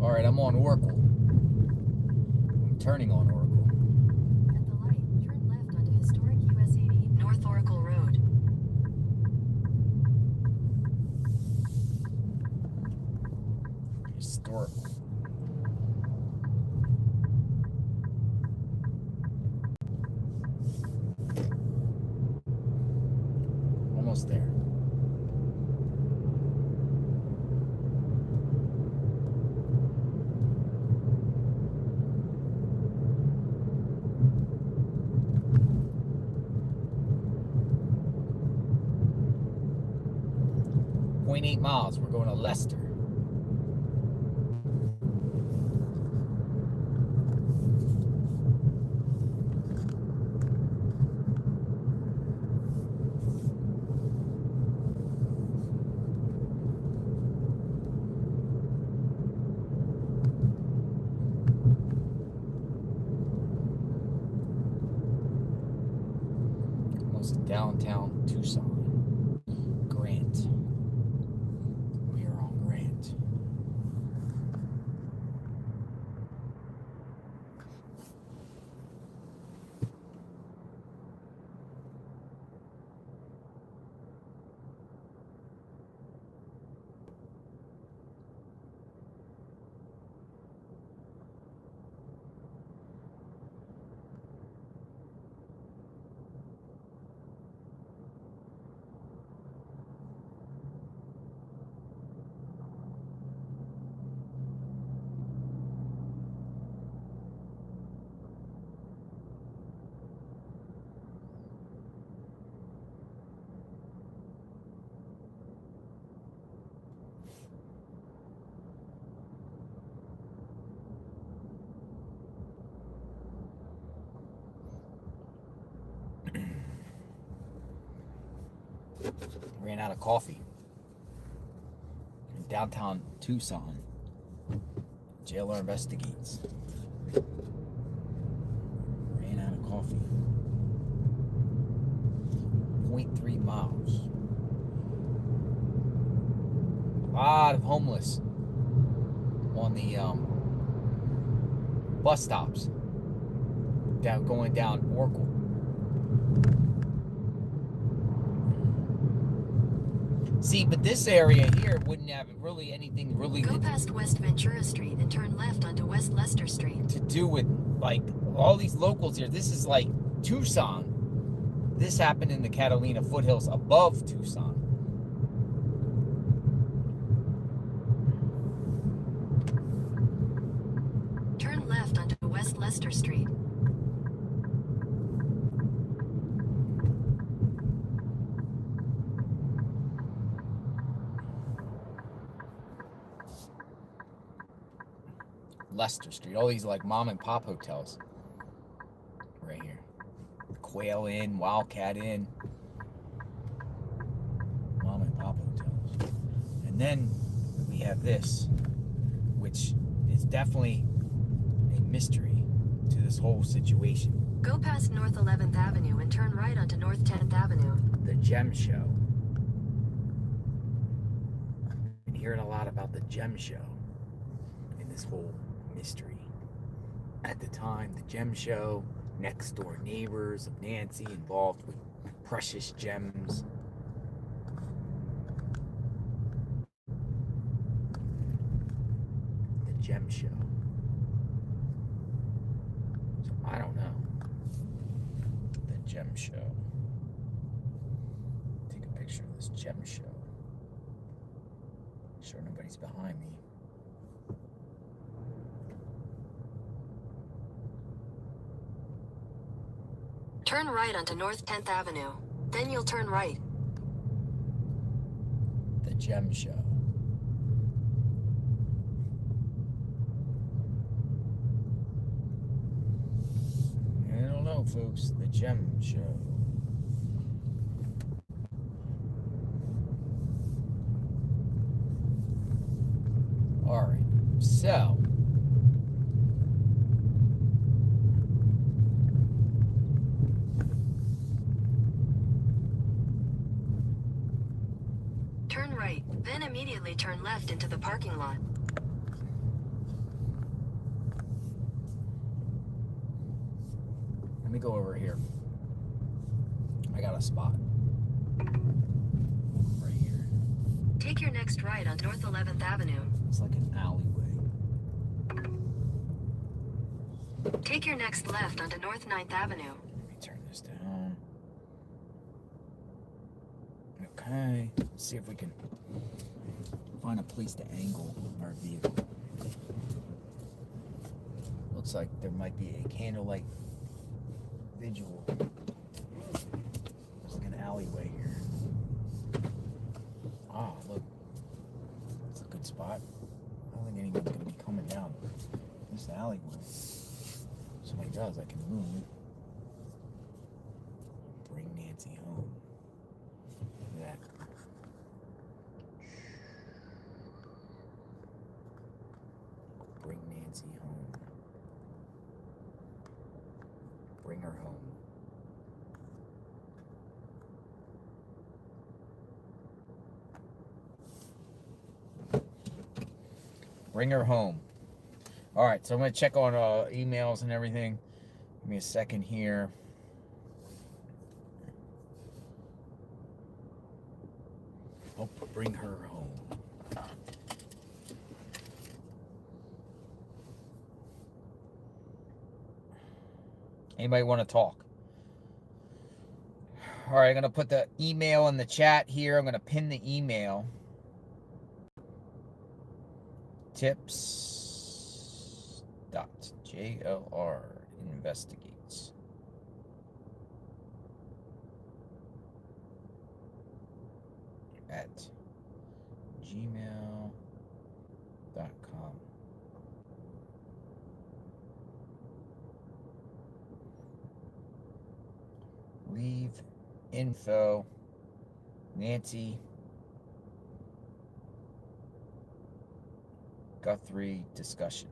All right, I'm on Oracle. I'm turning on Oracle. At the light, turn left onto historic US 80 North Oracle Road. Historical. Almost there. .8 miles. We're going to Leicester. Almost downtown Tucson. Grant. We are on Grant. Ran out of coffee in downtown Tucson. JLR Investigates. Ran out of coffee. 0.3 miles. lot of homeless on the bus stops going down Oracle. See, but this area here wouldn't have really anything Go past West Ventura Street and turn left onto West Leicester Street. to do with, like, all these locals here. This is like Tucson. This happened in the Catalina foothills above Tucson. Turn left onto West Leicester Street. Leicester Street. All these like mom and pop hotels right here. Quail Inn, Wildcat Inn, mom and pop hotels. And then we have this, which is definitely a mystery to this whole situation. Go past North 11th Avenue and turn right onto North 10th Avenue. The Gem Show. Been hearing a lot about the Gem Show in this whole mystery. At the time, the Gem Show, next door neighbors of Nancy involved with precious gems. The Gem Show. So I don't know. The Gem Show. Take a picture of this Gem Show. Make sure nobody's behind me. Turn right onto North 10th Avenue. Then you'll turn right. The Gem Show. I don't know, folks. The Gem Show. All right. So. Turn right, then immediately turn left into the parking lot. Let me go over here. I got a spot. Right here. Take your next right on North 11th Avenue. It's like an alleyway. Take your next left onto North 9th Avenue. Let me turn this down. Okay. Let's see if we can find a place to angle our vehicle. Looks like there might be a candlelight vigil. There's like an alleyway here. Ah, look. It's a good spot. I don't think anyone's going to be coming down this alleyway. If somebody does, I can move. Bring Nancy home. Look at that. Bring Nancy home. Bring her home. Bring her home. All right, so I'm going to check on emails and everything. Give me a second here. Oh, bring her home. Anybody want to talk? All right, I'm going to put the email in the chat here. I'm going to pin the email. Tips.JLR Investigates at gmail.com. Leave info, Nancy Guthrie discussion.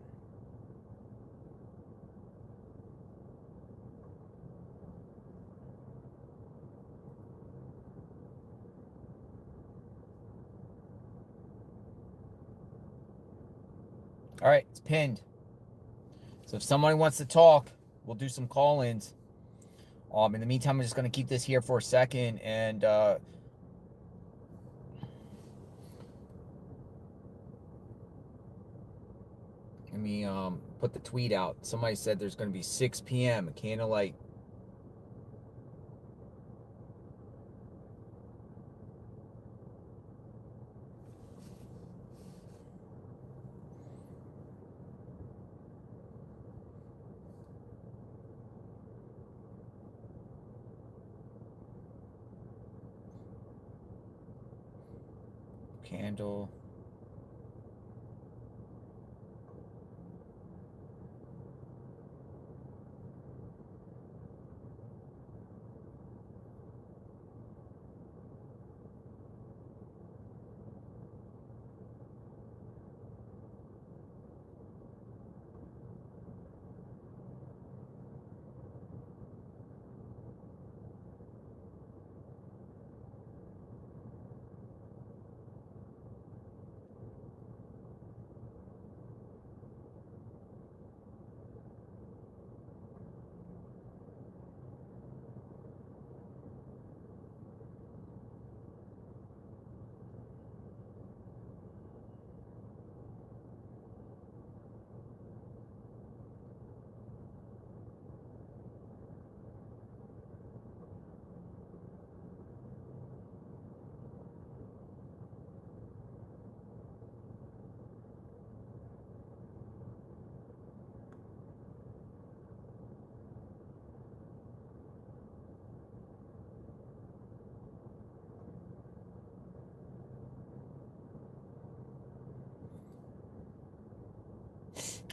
All right, it's pinned. So if somebody wants to talk, we'll do some call-ins. In the meantime, I'm just going to keep this here for a second and let me put the tweet out. Somebody said there's going to be 6 p.m. a candlelight. Candle.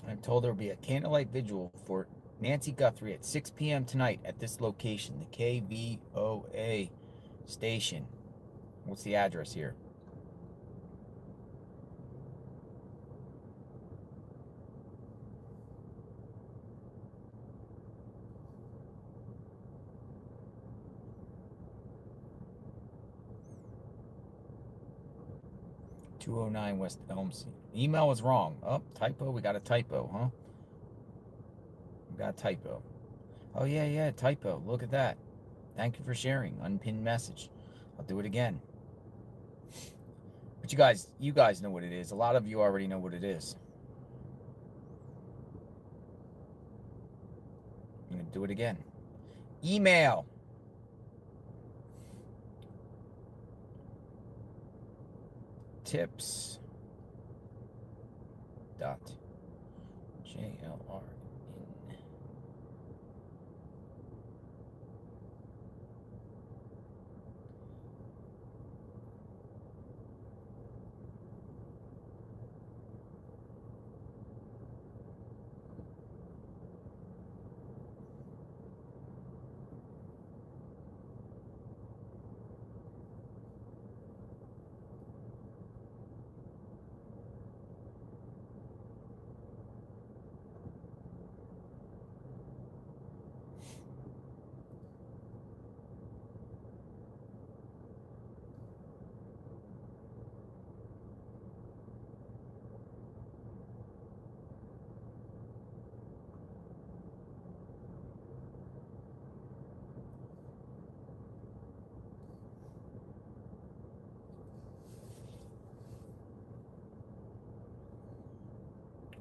I'm told there will be a candlelight vigil for Nancy Guthrie at 6 p.m. tonight at this location, the KVOA station. What's the address here? .209 West Elm Street. Email was wrong. Oh, typo. We got a typo, huh? We got a typo. Oh, yeah, typo. Look at that. Thank you for sharing. Unpinned message. I'll do it again. But you guys know what it is. A lot of you already know what it is. I'm going to do it again. Email. Tips. JLR in.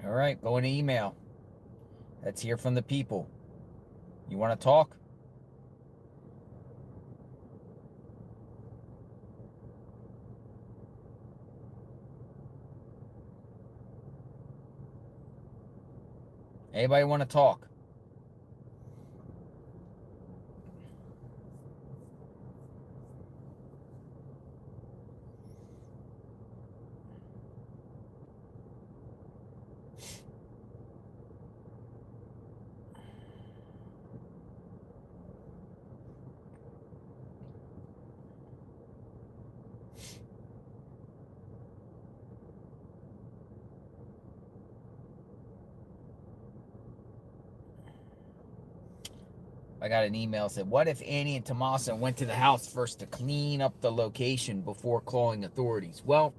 All right, go into email. Let's hear from the people. You want to talk? Anybody want to talk? I got an email that said, what if Annie and Tommaso went to the house first to clean up the location before calling authorities? Well,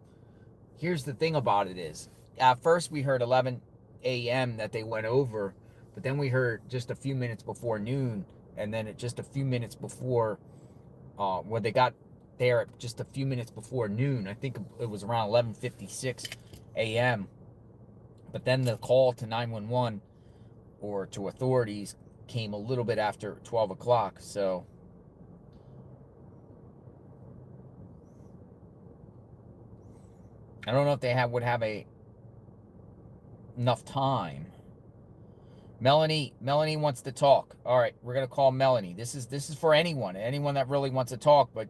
here's the thing about it is, at first we heard 11 a.m. that they went over, but then we heard just a few minutes before noon, and then just a few minutes before, when they got there, just a few minutes before noon. I think it was around 11:56 a.m. But then the call to 911 or to authorities came a little bit after 12 o'clock. So I don't know if they would have enough time. Melanie wants to talk. All right, we're gonna call Melanie. This is for anyone that really wants to talk, but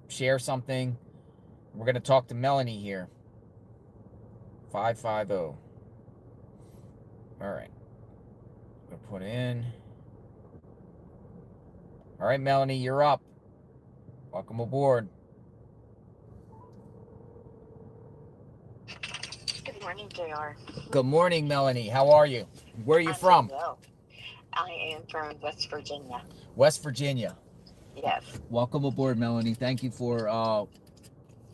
share something. We're gonna talk to Melanie here. 550. All right, I'm gonna put in. All right, Melanie, you're up. Welcome aboard. Good morning, JR. Good morning, Melanie. How are you? Where are you I'm from? doing well. I am from West Virginia. West Virginia. Yes. Welcome aboard, Melanie. Thank you for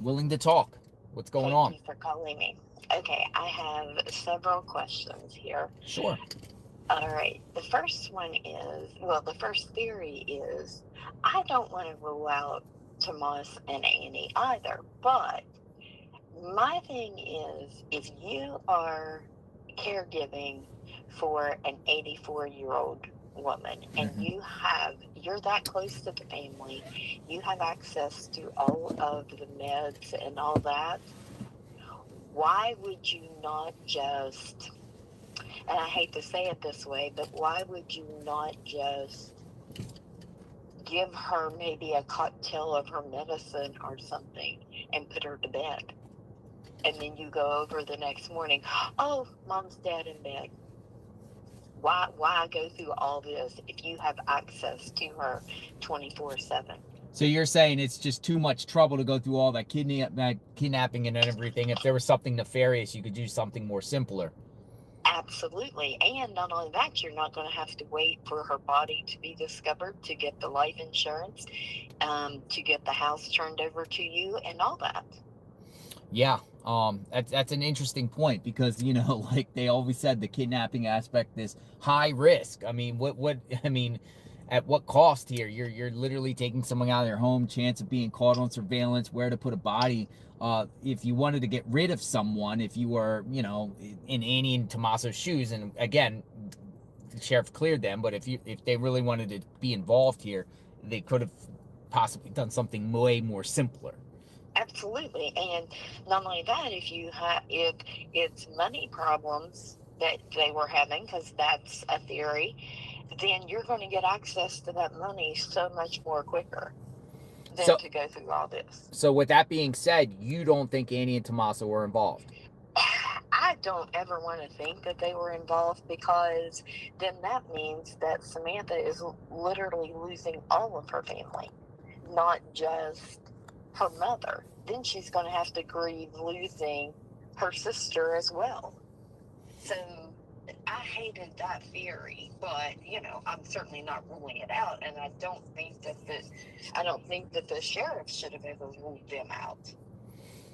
willing to talk. What's going on? Thank you for calling me. Okay, I have several questions here. Sure. All right. The first one is, the first theory is, I don't want to rule out Tomas and Annie either, but my thing is, if you are caregiving for an 84-year-old woman and you're that close to the family, you have access to all of the meds and all that, why would you not just, and I hate to say it this way, but why would you not just give her maybe a cocktail of her medicine or something and put her to bed? And then you go over the next morning, oh, mom's dead in bed. Why go through all this if you have access to her 24/7? So you're saying it's just too much trouble to go through all that kidnapping and everything. If there was something nefarious, you could do something more simpler. Absolutely. And not only that, you're not going to have to wait for her body to be discovered to get the life insurance, to get the house turned over to you and all that. Yeah, that's an interesting point because like they always said, the kidnapping aspect is high risk. I mean, at what cost here? You're literally taking someone out of their home, chance of being caught on surveillance, where to put a body. If you wanted to get rid of someone, if you were in Annie and Tommaso's shoes, and again, the sheriff cleared them, but if they really wanted to be involved here, they could have possibly done something way more simpler. Absolutely. And not only that, if it's money problems that they were having, because that's a theory, then you're going to get access to that money so much more quicker than to go through all this. So with that being said, you don't think Annie and Tommaso were involved? I don't ever want to think that they were involved, because then that means that Samantha is literally losing all of her family, not just her mother. Then she's going to have to grieve losing her sister as well. So I hated that theory, but I'm certainly not ruling it out, and I don't think that the sheriff should have ever ruled them out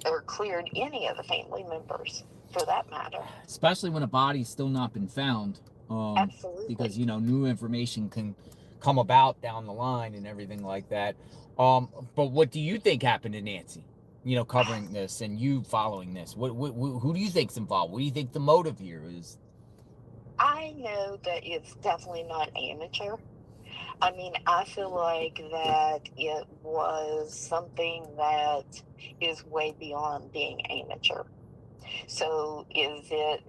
or cleared any of the family members, for that matter. Especially when a body's still not been found. Absolutely. Because new information can come about down the line and everything like that. But what do you think happened to Nancy? Covering this and you following this. Who do you think's involved? What do you think the motive here is? I know that it's definitely not amateur. I mean, I feel like that it was something that is way beyond being amateur. So is it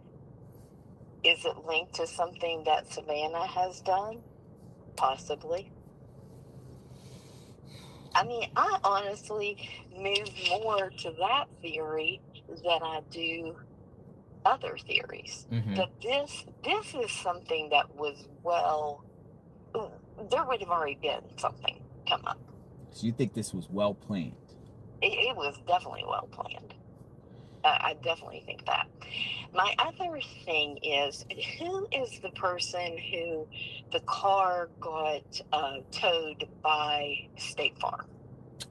linked to something that Savannah has done? Possibly. I mean, I honestly move more to that theory than I do other theories. Mm-hmm. But this is something that was there would have already been something come up. So you think this was well planned? It was definitely well planned. I definitely think that. My other thing is, who is the person who the car got towed by State Farm?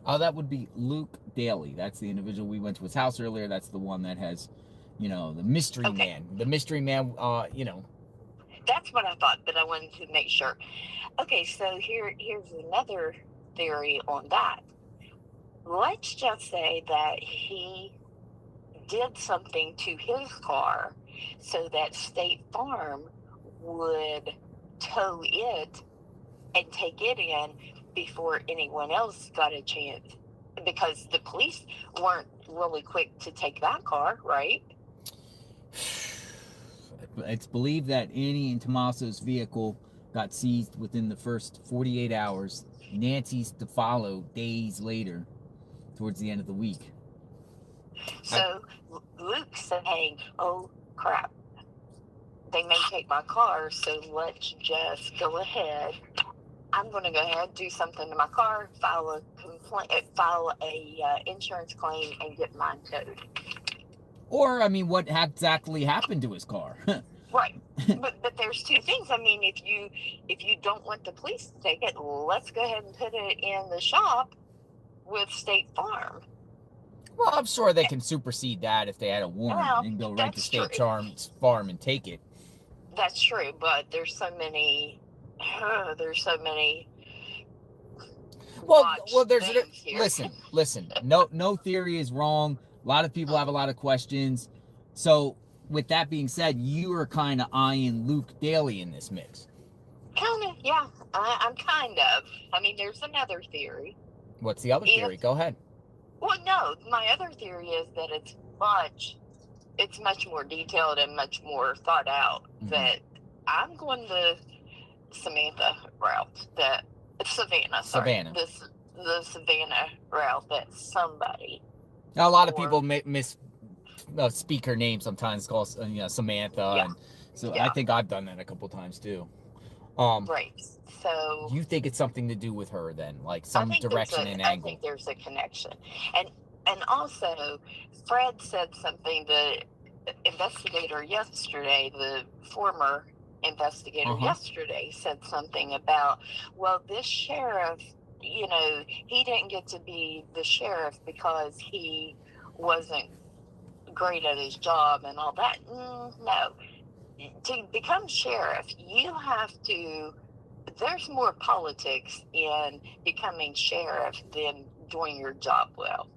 Oh, that would be Luke Daly. That's the individual we went to his house earlier. That's the one that has, the mystery man. The mystery man, That's what I thought, but I wanted to make sure. Okay, so here's another theory on that. Let's just say that he did something to his car so that State Farm would tow it and take it in before anyone else got a chance, because the police weren't really quick to take that car, right? It's believed that Annie and Tommaso's vehicle got seized within the first 48 hours. Nancy's to follow days later, towards the end of the week. So Luke's saying, oh crap, they may take my car, so let's just go ahead. I'm going to go ahead, do something to my car, file a complaint, file a insurance claim, and get mine towed. Or, what exactly happened to his car? Right, but there's two things. If you don't want the police to take it, let's go ahead and put it in the shop with State Farm. Well, I'm sure they can supersede that if they had a warrant and go right to State Farm and take it. That's true, but there's so many. Well, listen. No theory is wrong. A lot of people have a lot of questions. So, with that being said, you are kind of eyeing Luke Daly in this mix. Kind of, yeah. I'm kind of. There's another theory. What's the other theory? Go ahead. Well, no, my other theory is that it's much more detailed and much more thought out. Mm-hmm. That I'm going the Savannah route. The Savannah route. That somebody. Now, a lot of people speak her name sometimes, call Samantha, yeah. And so yeah. I think I've done that a couple times too. Right. So you think it's something to do with her then, like some direction and angle? I think there's a connection, and also Fred said something. The investigator yesterday, the former investigator yesterday, said something about, well, this sheriff, he didn't get to be the sheriff because he wasn't great at his job and all that. No. To become sheriff, you have to, there's more politics in becoming sheriff than doing your job well.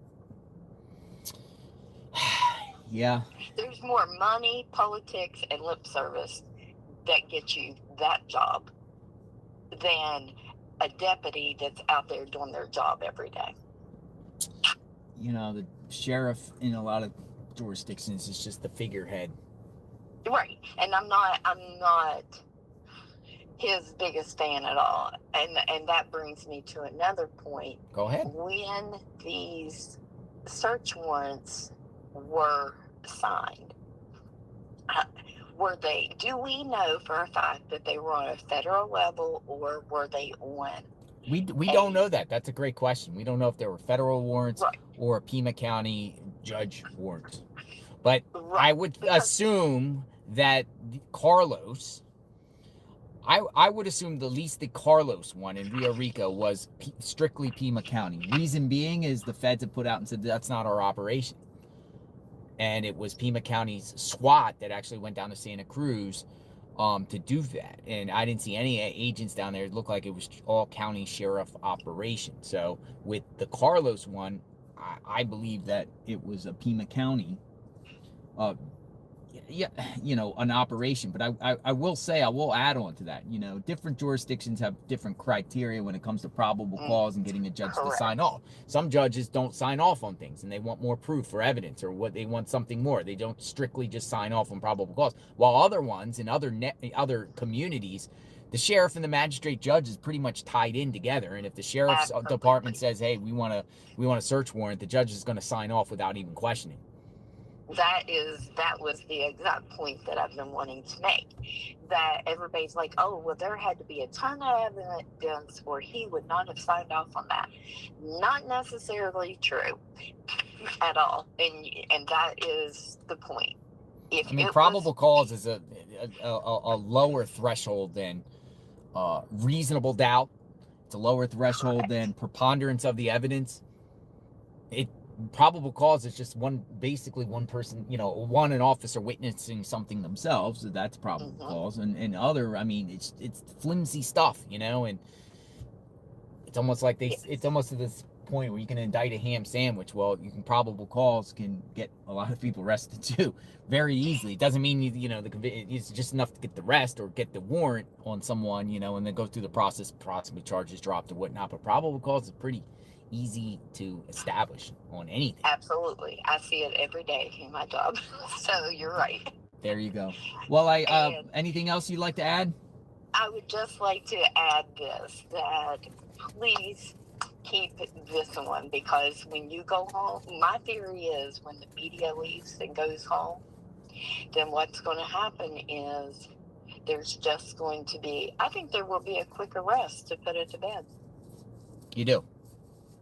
Yeah. There's more money, politics, and lip service that gets you that job than a deputy that's out there doing their job every day. The sheriff in a lot of jurisdictions is just the figurehead. Right. And I'm not his biggest fan at all. And that brings me to another point. Go ahead. When these search warrants were signed, do we know for a fact that they were on a federal level, or were they on? We don't know that. That's a great question. We don't know if there were federal warrants or Pima County judge warrants. But I would assume that Carlos, I would assume at least the Carlos one in Rio Rico was strictly Pima County. Reason being is the feds have put out and said that's not our operation. And it was Pima County's SWAT that actually went down to Santa Cruz to do that. And I didn't see any agents down there. It looked like it was all county sheriff operation. So with the Carlos one, I believe that it was a Pima County an operation. But I will say, I will add on to that, different jurisdictions have different criteria when it comes to probable cause and getting a judge to sign off. Some judges don't sign off on things and they want more proof or evidence, or what they want something more. They don't strictly just sign off on probable cause. While other ones in other communities, the sheriff and the magistrate judge is pretty much tied in together. And if the sheriff's department says, hey, we want a search warrant, the judge is going to sign off without even questioning. That was the exact point that I've been wanting to make. That everybody's like, oh, well, there had to be a ton of evidence or he would not have signed off on that. Not necessarily true at all. And that is the point. Probable cause is a lower threshold than reasonable doubt. It's a lower threshold than preponderance of the evidence. Probable cause is just basically one person, an officer witnessing something themselves, so that's probable cause. And other, I mean, it's flimsy stuff, and it's almost like it's almost to this point where you can indict a ham sandwich. Well, you can probable cause can get a lot of people arrested too, very easily. It doesn't mean it's just enough to get the arrest or get the warrant on someone, and then go through the process, possibly charges dropped or whatnot. But probable cause is pretty easy to establish on anything. Absolutely. I see it every day in my job. So you're right. There you go. Well, anything else you'd like to add? I would just like to add this, that please keep this one, because when you go home, my theory is when the media leaves and goes home, then what's going to happen is there's just going to be, I think there will be a quick arrest to put it to bed. You do?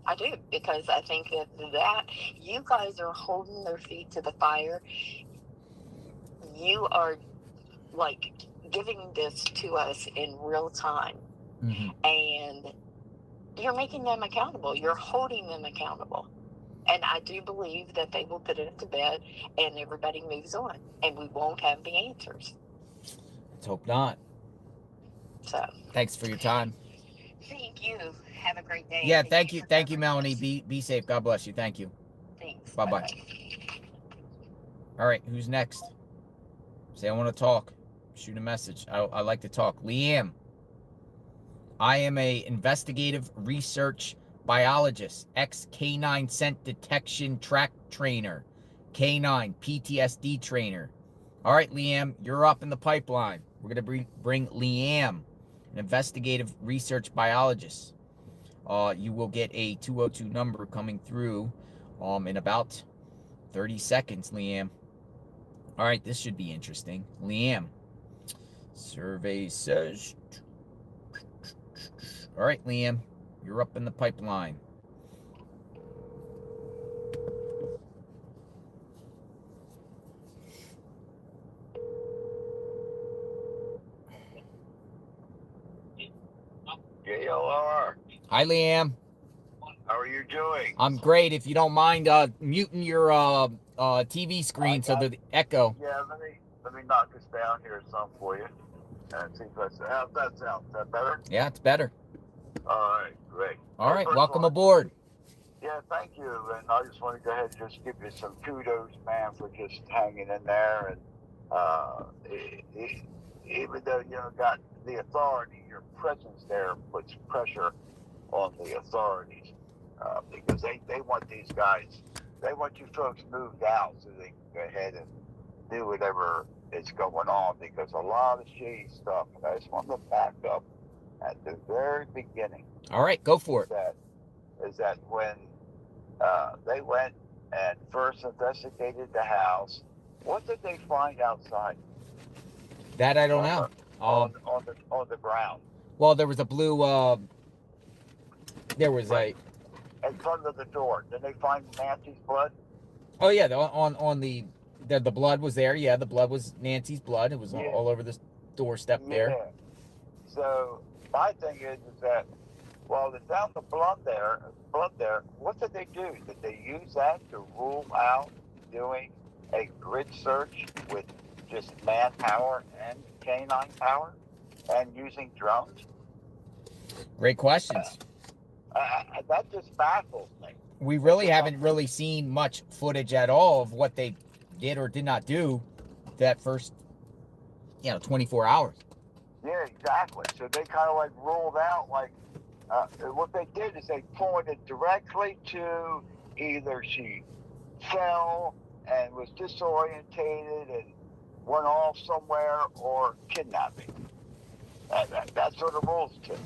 I do, because I think that you guys are holding their feet to the fire. You are like giving this to us in real time, and you're making them accountable. You're holding them accountable. And I do believe that they will put it to bed and everybody moves on, and we won't have the answers. Let's hope not. So thanks for your time. Thank you. Have a great day. Yeah, thank you, Melanie. Be safe. God bless you. Thank you. Thanks. Bye-bye. All right, who's next? Say I want to talk. Shoot a message. I like to talk. Liam. I am a investigative research biologist, ex-canine scent detection track trainer, canine PTSD trainer. All right, Liam, you're up in the pipeline. We're going to bring Liam, an investigative research biologist. You will get a 202 number coming through in about 30 seconds, Liam. All right, this should be interesting. Liam, survey says... All right, Liam, you're up in the pipeline. JLR. Hi, Liam. How are you doing? I'm great. If you don't mind muting your TV screen so the echo. Yeah, let me knock this down here some for you. And see if that's how's that sound. Is that better? Yeah, it's better. All right, great. All right, welcome aboard. Yeah, thank you. And I just want to go ahead and just give you some kudos, man, for just hanging in there. And even though you got the authority, your presence there puts pressure on the authorities because they want these guys, they want you folks moved out so they can go ahead and do whatever is going on, because a lot of shady stuff. And I just want to back up at the very beginning. All right, go for it. Is that when they went and first investigated the house, what did they find outside? That I don't know. On the ground. Well, there was a blue. There was in front of the door. Did they find Nancy's blood? Oh yeah, on the blood was there. Yeah, the blood was Nancy's blood. It was all over the doorstep there. So my thing is that while they found the blood there, what did they do? Did they use that to rule out doing a grid search with just manpower and canine power and using drones? Great questions. That just baffles me. We really haven't really seen much footage at all of what they did or did not do that first, 24 hours. Yeah, exactly. So they kind of like ruled out, what they did is they pointed directly to either she fell and was disorientated and went off somewhere, or kidnapping. That's what the rules to.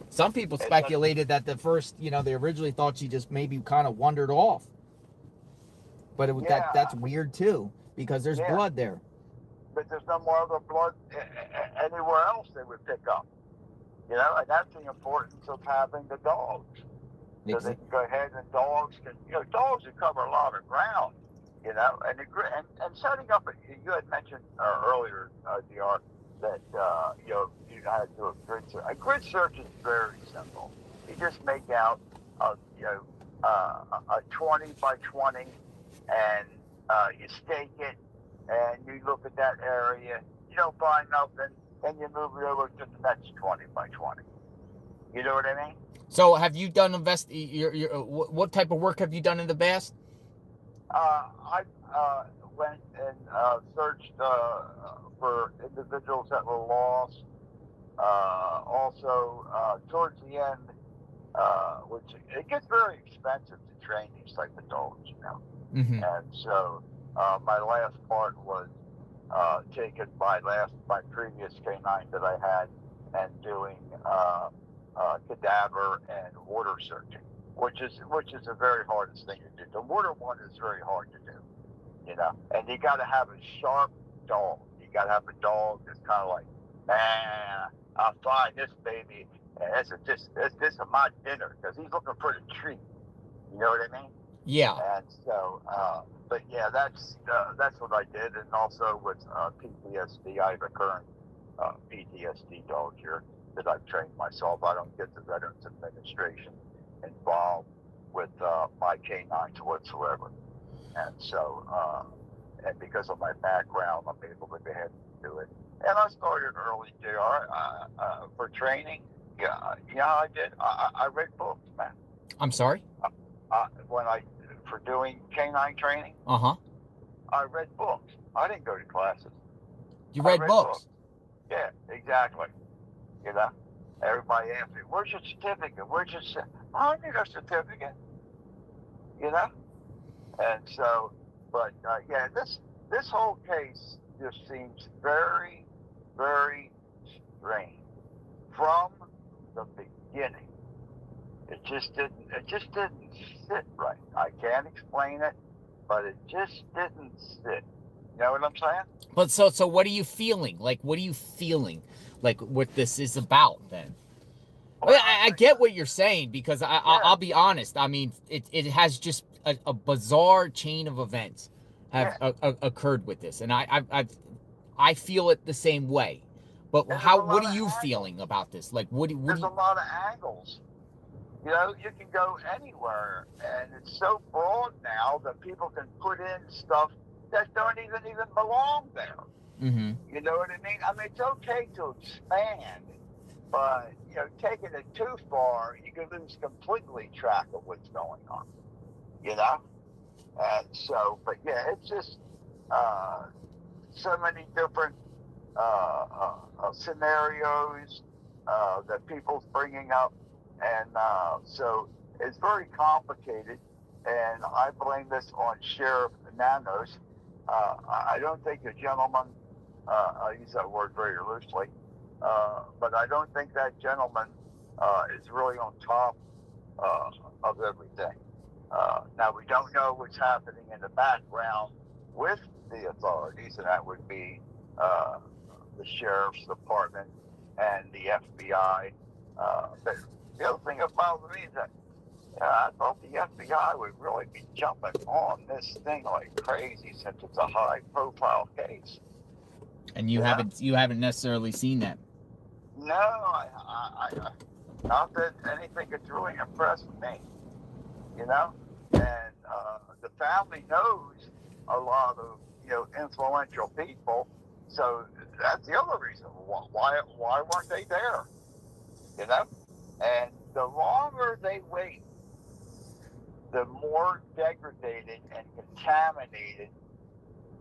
Some people speculated that the first, they originally thought she just maybe kind of wandered off. But that's weird too, because there's blood there. But there's no more other blood anywhere else they would pick up. And that's the importance of having the dogs. So they can go ahead and dogs can cover a lot of ground, and setting up, you had mentioned earlier, DR, that, you know how to do a grid search. A grid search is very simple. You just make out, a 20 by 20, and you stake it, and you look at that area. You don't find nothing, then you move it over to the next 20 by 20. You know what I mean? So have you done what type of work have you done in the past? I went and searched for individuals that were lost. Also, towards the end, which it gets very expensive to train these type of dogs, you know. Mm-hmm. And so my last part was taken my previous canine that I had and doing cadaver and water searching, which is the very hardest thing to do. The water one is very hard to do, you know, and you got to have a sharp dog. You got to have a dog that's kind of like, man, I'll find this baby. And this is my dinner, because he's looking for the treat. You know what I mean? Yeah. And so, but yeah, that's what I did. And also with PTSD, I have a current PTSD dog here that I've trained myself. I don't get the Veterans Administration involved with my canines whatsoever. And so, and because of my background, I'm able to go ahead and do it. And I started early, JR, for training. Yeah, I did. I read books, man. I'm sorry? For doing canine training, Uh-huh. I read books. I didn't go to classes. You read books? Yeah, exactly. You know, everybody asks me, where's your certificate? I don't need a certificate. You know? And so, but yeah, this whole case just seems very, very strange from the beginning. It just didn't sit right. I can't explain it, but it just didn't sit. You know what I'm saying? But so what are you feeling? Like, what are you feeling? Like, what this is about then? Well, I get what you're saying, because I'll be honest. I mean, it has just a bizarre chain of events have occurred with this, and I feel it the same way. But what are you feeling about this? Like, there's a lot of angles. You know, you can go anywhere, and it's so broad now that people can put in stuff that don't even belong there. Mm-hmm. You know what I mean? I mean, it's okay to expand, but, you know, taking it too far, you can lose completely track of what's going on, you know? And so, but yeah, it's just so many different scenarios that people's bringing up. And so it's very complicated, and I blame this on Sheriff Nanos. I don't think the gentleman, I use that word very loosely, but I don't think that gentleman is really on top of everything. Now, we don't know what's happening in the background with the authorities, and that would be the Sheriff's Department and the FBI. But the other thing about me is that I thought the FBI would really be jumping on this thing like crazy, since it's a high-profile case. And you haven't necessarily seen that. No, I not that anything that's really impressed me. You know, and the family knows a lot of influential people, so that's the other reason why weren't they there? You know, and the longer they wait, the more degraded and contaminated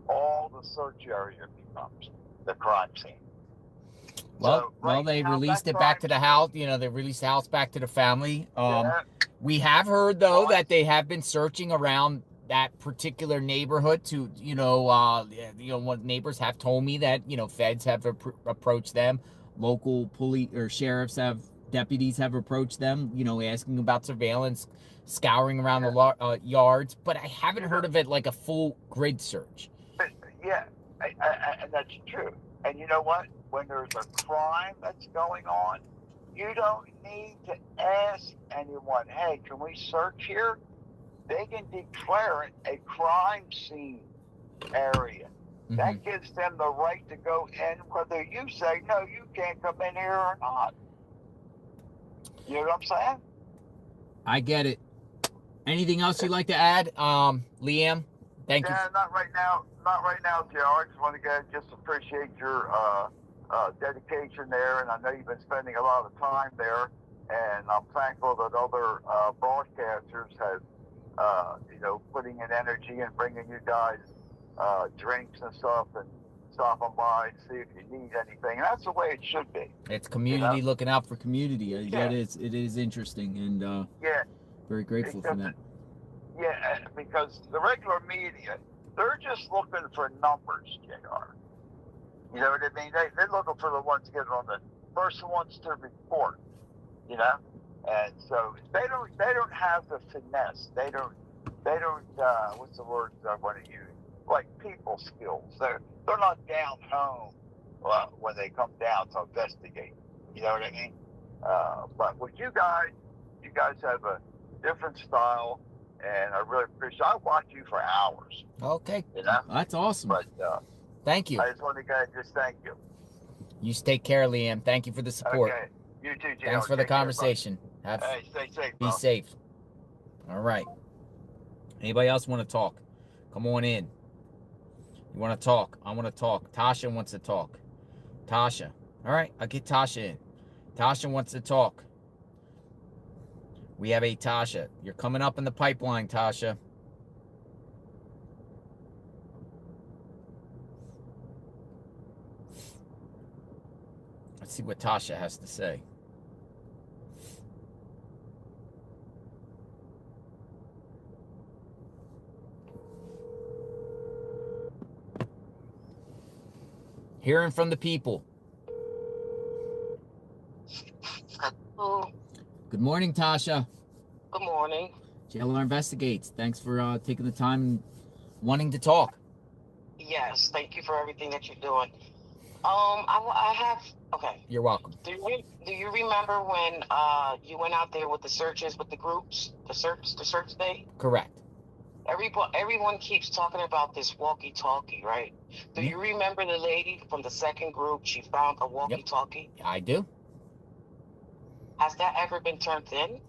all the search area becomes, the crime scene. Well, they released it back to the house. You know, they released the house back to the family. We have heard, though, that they have been searching around that particular neighborhood to, what neighbors have told me that, feds have approached them, local police or deputies have approached them, asking about surveillance, scouring around the yards. But I haven't heard of it like a full grid search. Yeah, and that's true. And you know what? When there's a crime that's going on, you don't need to ask anyone, hey, can we search here? They can declare it a crime scene area. Mm-hmm. That gives them the right to go in, whether you say, no, you can't come in here or not. You know what I'm saying? I get it. Anything else you'd like to add, Liam? Thank you. Yeah, not right now. Not right now, JR. I just want to just appreciate your dedication there, and I know you've been spending a lot of time there, and I'm thankful that other broadcasters have, putting in energy and bringing you guys drinks and stuff, and stopping by and see if you need anything. And that's the way it should be. It's community looking out for community. Yeah. It is interesting, and Yeah. very grateful for that. Yeah, because the regular media, they're just looking for numbers, JR. You know what I mean? They're looking for the ones to get on the first ones to report, And so they don't have the finesse. They don't what's the word I want to use? Like people skills. They're not down home when they come down to investigate. You know what I mean? But with you guys have a different style, and I really appreciate it. I watch you for hours. Okay. That's awesome. But thank you. I just want to just thank you. You take care, Liam. Thank you for the support. Okay. You too, JR. Thanks for the Take care, conversation. bud. Hey, stay safe. Be bro. safe. All right. Anybody else want to talk? Come on in. You want to talk? I want to talk. Tasha wants to talk. Tasha. All right, I'll get Tasha in. Tasha wants to talk. We have a Tasha. You're coming up in the pipeline, Tasha. Let's see what Tasha has to say. Hearing from the people. Hello. Good morning, Tasha. Good morning. JLR Investigates. Thanks for taking the time and wanting to talk. Yes, thank you for everything that you're doing. Okay. You're welcome. Do you remember when you went out there with the searches with the groups, the search day? Correct. Everyone keeps talking about this walkie-talkie, right? Do you remember the lady from the second group? She found a walkie-talkie. Yep. I do. Has that ever been turned in?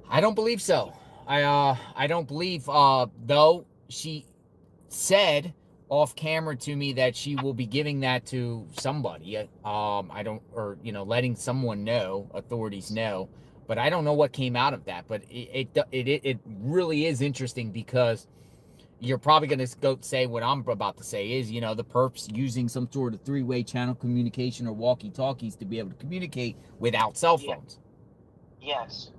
I don't believe so. I don't believe, though she said off camera to me that she will be giving that to somebody. Letting someone know, authorities know, but I don't know what came out of that. But it really is interesting, because you're probably going to go say what I'm about to say is, the perps using some sort of three-way channel communication or walkie-talkies to be able to communicate without cell phones. Yes.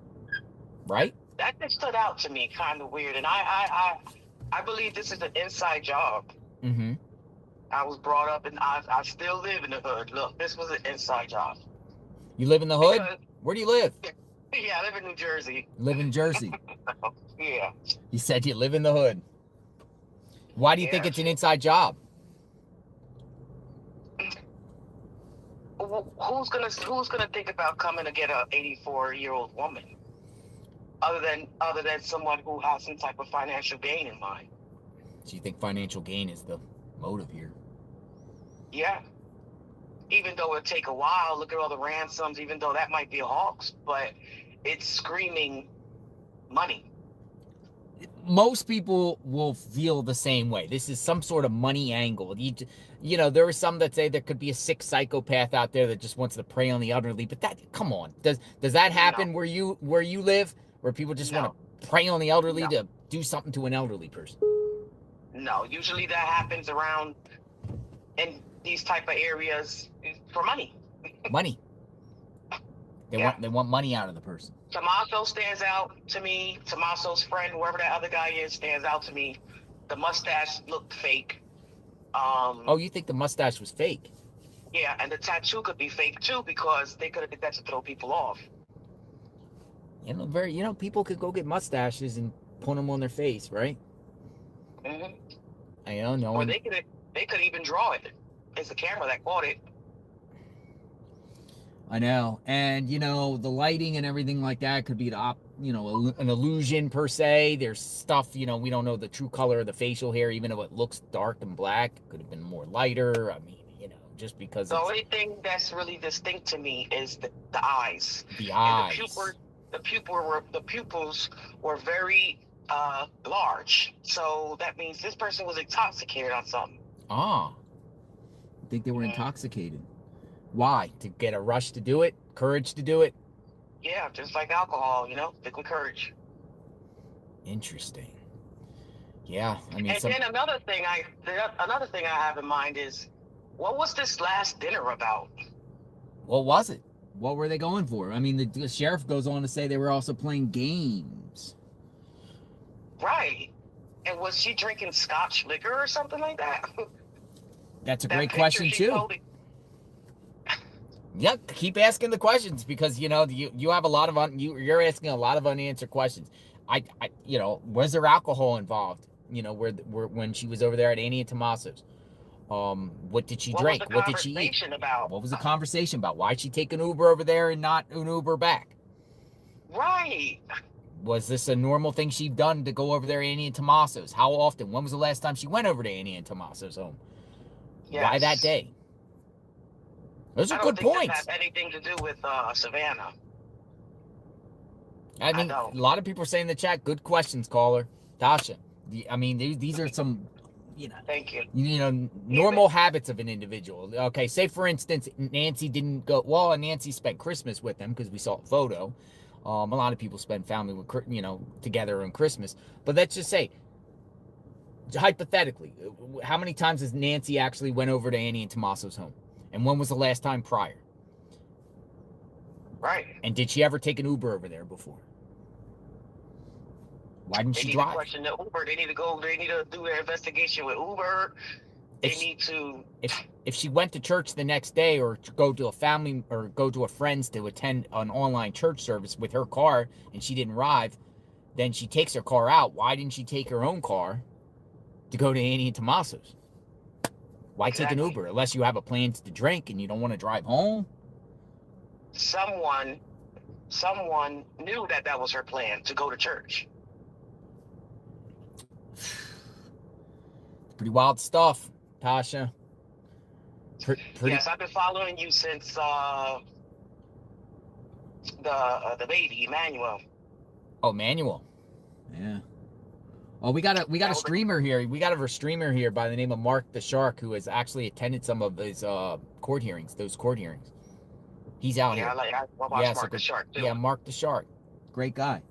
Right? That just stood out to me kind of weird. And I believe this is an inside job. Mm-hmm. I was brought up, and I still live in the hood. Look, this was an inside job. You live in the hood? Because, where do you live? Yeah, I live in New Jersey. Live in Jersey. Yeah. You said you live in the hood. Why do you think it's an inside job? Who's gonna think about coming to get a 84-year-old woman, other than someone who has some type of financial gain in mind? So you think financial gain is the motive here? Yeah. Even though it'll take a while, look at all the ransoms, even though that might be a hoax, but it's screaming money. Most people will feel the same way. This is some sort of money angle. There are some that say there could be a sick psychopath out there that just wants to prey on the elderly. But come on, does that happen where you live, where people just want to prey on the elderly to do something to an elderly person? No, usually that happens around in these type of areas for money. Money. They want money out of the person. Tommaso stands out to me. Tommaso's friend, whoever that other guy is, stands out to me. The mustache looked fake. You think the mustache was fake? Yeah, and the tattoo could be fake too, because they could have did that to throw people off. People could go get mustaches and put them on their face, right? Mm-hmm. I don't know. Or they could even draw it. It's the camera that caught it. I know. And, the lighting and everything like that could be an illusion per se. There's stuff, we don't know the true color of the facial hair, even though it looks dark and black. It could have been more lighter. I mean, just because the only thing that's really distinct to me is the eyes. The eyes. the pupils were very large. So that means this person was intoxicated on something. Ah, I think they were Mhm. intoxicated. Why? To get a rush to do it? Courage to do it? Yeah, just like alcohol, liquid courage. Interesting. Yeah, I mean, And then another thing I have in mind is, what was this last dinner about? what was it? What were they going for? I mean, the sheriff goes on to say they were also playing games. Right. And was she drinking scotch liquor or something like that? That's a That great picture question, she too. posted- Yep, keep asking the questions because you have a lot of you're asking a lot of unanswered questions. I was there alcohol involved? Where when she was over there at Annie and Tommaso's? What did she What was drink? the What did she eat? conversation about? What was the conversation about? Why'd she take an Uber over there and not an Uber back? Right. Was this a normal thing she'd done to go over there to Annie and Tommaso's? How often? When was the last time she went over to Annie and Tommaso's home? Yes. Why that day? Those are I don't good think points. this has anything to do with Savannah. I mean, a lot of people are saying in the chat, good questions, caller. Tasha. I mean, these are some, Thank you. Normal habits of an individual. Okay, say for instance, Nancy didn't go, well, Nancy spent Christmas with them because we saw a photo. A lot of people spend family with, together on Christmas. But let's just say, hypothetically, how many times has Nancy actually went over to Annie and Tommaso's home? And when was the last time prior? Right. And did she ever take an Uber over there before? Why didn't she drive? They need to question the Uber. They need to go. They need to do their investigation with Uber. They need to. If she went to church the next day, or to go to a family, or go to a friend's to attend an online church service with her car, and she didn't arrive, then she takes her car out. Why didn't she take her own car to go to Annie and Tommaso's? Why take an Uber unless you have a plan to drink and you don't want to drive home? Someone knew that was her plan, to go to church. Pretty wild stuff, Tasha. Pretty... Yes, I've been following you since the baby, Emmanuel. Oh, Manuel. Yeah. Oh, we got a streamer here. We got a streamer here by the name of Mark the Shark, who has actually attended some of his court hearings. Those court hearings. He's out here. I watch Mark the Shark too. Yeah, Mark the Shark. Great guy.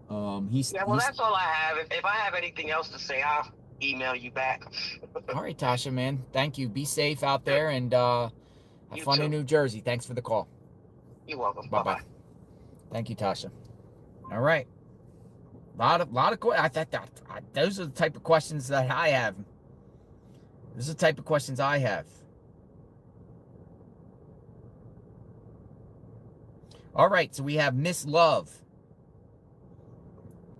That's all I have. If I have anything else to say, I'll email you back. All right, Tasha, man. Thank you. Be safe out there, and have fun in New Jersey. Thanks for the call. You're welcome. Bye-bye. Thank you, Tasha. All right. Lot of questions. Those are the type of questions that I have. Those are the type of questions I have. All right, so we have Miss Love.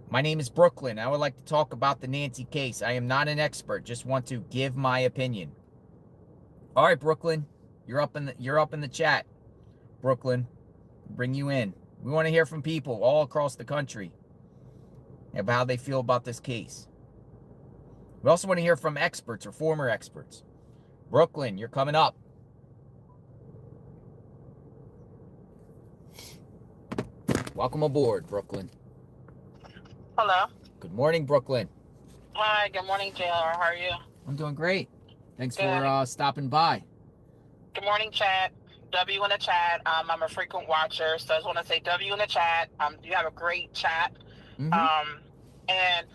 My name is Brooklyn. I would like to talk about the Nancy case. I am not an expert, just want to give my opinion. All right, Brooklyn, you're up in the chat. Brooklyn, bring you in. We want to hear from people all across the country about how they feel about this case. We also want to hear from experts or former experts. Brooklyn, you're coming up. Welcome aboard, Brooklyn. Hello. Good morning, Brooklyn. Hi, good morning, JLR. How are you? I'm doing great. Thanks for stopping by. Good morning, chat. W in the chat. I'm a frequent watcher, so I just want to say W in the chat. You have a great chat. Mm-hmm. And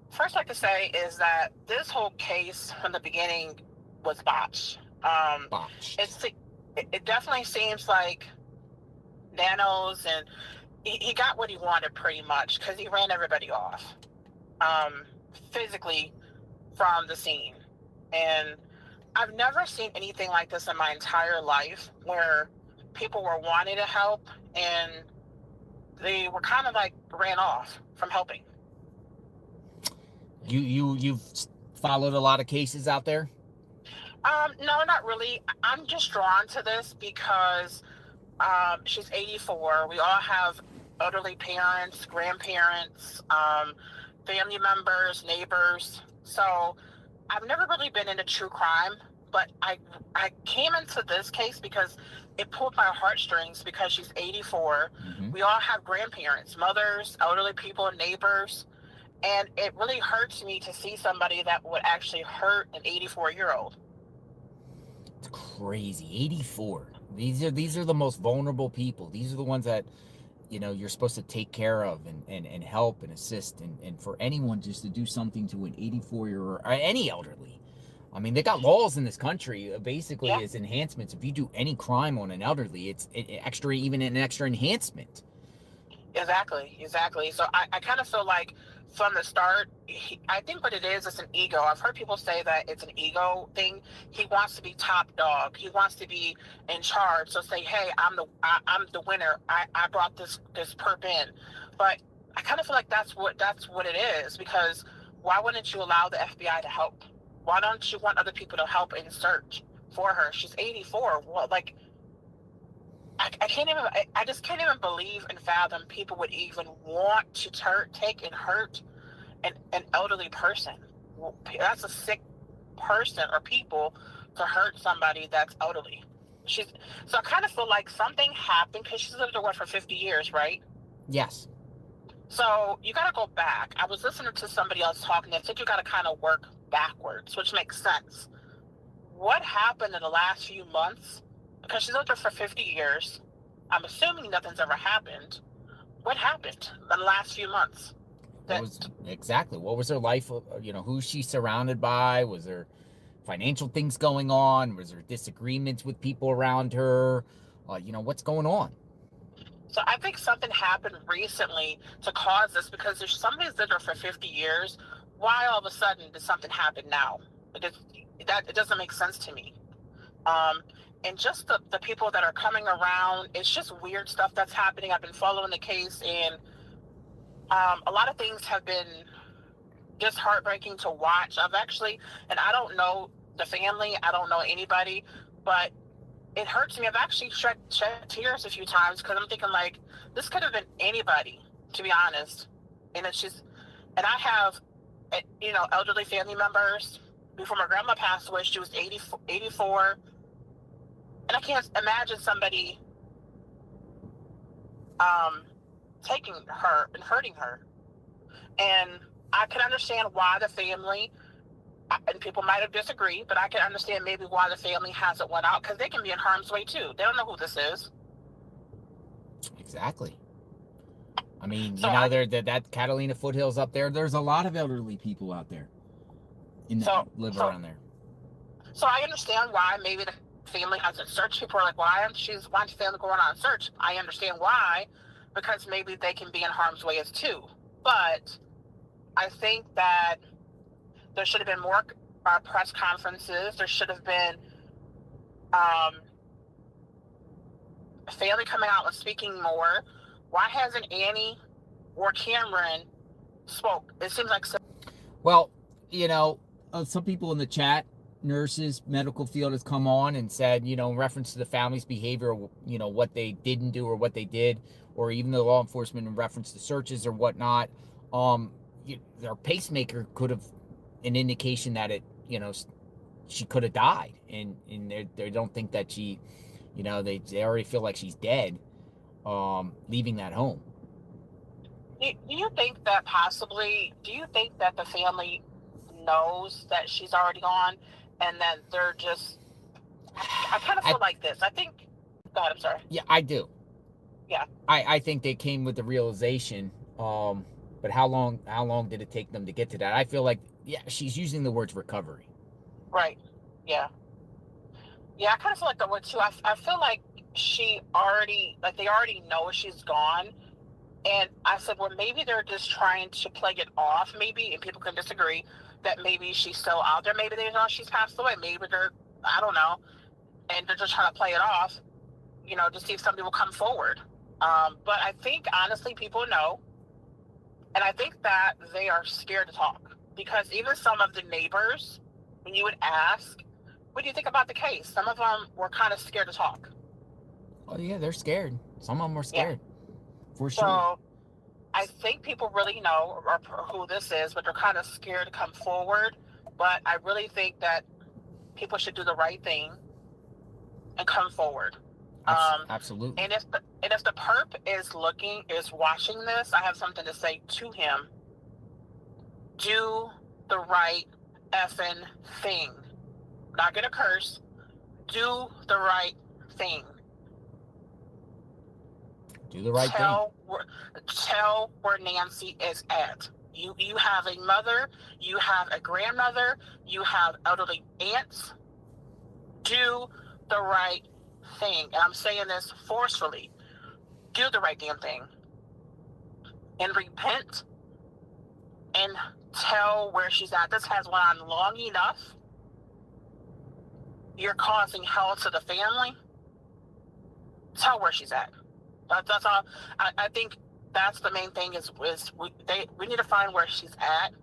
first I'd like to say is that this whole case from the beginning was botched. Botched. It definitely seems like Nanos, and he got what he wanted pretty much, because he ran everybody off physically from the scene. And I've never seen anything like this in my entire life, where people were wanting to help and they were kind of like ran off from helping. You've followed a lot of cases out there? No, not really. I'm just drawn to this because she's 84. We all have elderly parents, grandparents, family members, neighbors. So I've never really been into true crime, But I came into this case because it pulled my heartstrings, because she's 84. Mm-hmm. We all have grandparents, mothers, elderly people, neighbors. And it really hurts me to see somebody that would actually hurt an 84-year-old. It's crazy. 84. These are the most vulnerable people. These are the ones that, you're supposed to take care of and help and assist. And for anyone just to do something to an 84-year-old or any elderly. I mean, they got laws in this country basically as enhancements. If you do any crime on an elderly, it's even an extra enhancement. Exactly. So I kind of feel like from the start, I think what it is an ego. I've heard people say that it's an ego thing. He wants to be top dog. He wants to be in charge. So say, hey, I'm the winner. I brought this perp in. But I kind of feel like that's what it is, because why wouldn't you allow the FBI to help? Why don't you want other people to help and search for her? She's 84. Well, like, I just can't even believe and fathom people would even want to take and hurt an elderly person. That's a sick person or people to hurt somebody that's elderly. So I kind of feel like something happened, because she's lived for 50 years, right? Yes. So you got to go back. I was listening to somebody else talking. They said you got to kind of work backwards, which makes sense. What happened in the last few months? Because she's lived there for 50 years. I'm assuming nothing's ever happened. What happened in the last few months? What was her life? Who's she surrounded by? Was there financial things going on? Was there disagreements with people around her? What's going on? So I think something happened recently to cause this, because there's somebody's lived there for 50 years. Why all of a sudden did something happen now? It doesn't make sense to me. And just the people that are coming around, it's just weird stuff that's happening. I've been following the case, and a lot of things have been just heartbreaking to watch. And I don't know the family, I don't know anybody, but it hurts me. I've actually shed tears a few times, because I'm thinking, like, this could have been anybody, to be honest. And and I have, elderly family members. Before my grandma passed away, she was 84. And I can't imagine somebody taking her and hurting her. And I can understand why the family, and people might have disagreed, but I can understand maybe why the family hasn't went out, because they can be in harm's way too. They don't know who this is. Exactly. I mean, that Catalina foothills up there, there's a lot of elderly people out there live around there. So I understand why maybe the family hasn't searched. People are like, why is the family going on a search? I understand why, because maybe they can be in harm's way as too. But I think that there should have been more press conferences. There should have been family coming out and speaking more. Why hasn't Annie or Cameron spoke? It seems like well, some people in the chat, nurses, medical field, has come on and said, in reference to the family's behavior, what they didn't do or what they did, or even the law enforcement in reference to searches or whatnot, their pacemaker could have an indication that she could have died, and they don't think that she, they already feel like she's dead, leaving that home. Do you think that the family knows that she's already gone, and that they're just, I kind of feel like this. I think, go ahead, I'm sorry. Yeah, I do. Yeah. I think they came with the realization, but how long did it take them to get to that? I feel like, she's using the words recovery. Right. Yeah. Yeah, I kind of feel like the word too. I feel like they already know she's gone. And I said, well, maybe they're just trying to play it off, maybe, and people can disagree, that maybe she's still out there. Maybe they know she's passed away. Maybe I don't know. And they're just trying to play it off, to see if somebody will come forward. But I think, honestly, people know. And I think that they are scared to talk. Because even some of the neighbors, when you would ask, what do you think about the case? Some of them were kind of scared to talk. Oh, yeah, they're scared. Some of them are scared. Yeah. For sure. So I think people really know who this is, but they're kind of scared to come forward. But I really think that people should do the right thing and come forward. Absolutely. And if the perp is watching this, I have something to say to him. Do the right effing thing. Not gonna curse. Do the right thing. Do the right thing. Tell where Nancy is at. You have a mother, you have a grandmother, you have elderly aunts. Do the right thing. And I'm saying this forcefully. Do the right damn thing. And repent and tell where she's at. This has went on long enough. You're causing hell to the family. Tell where she's at. That's all. I think that's the main thing is we need to find where she's at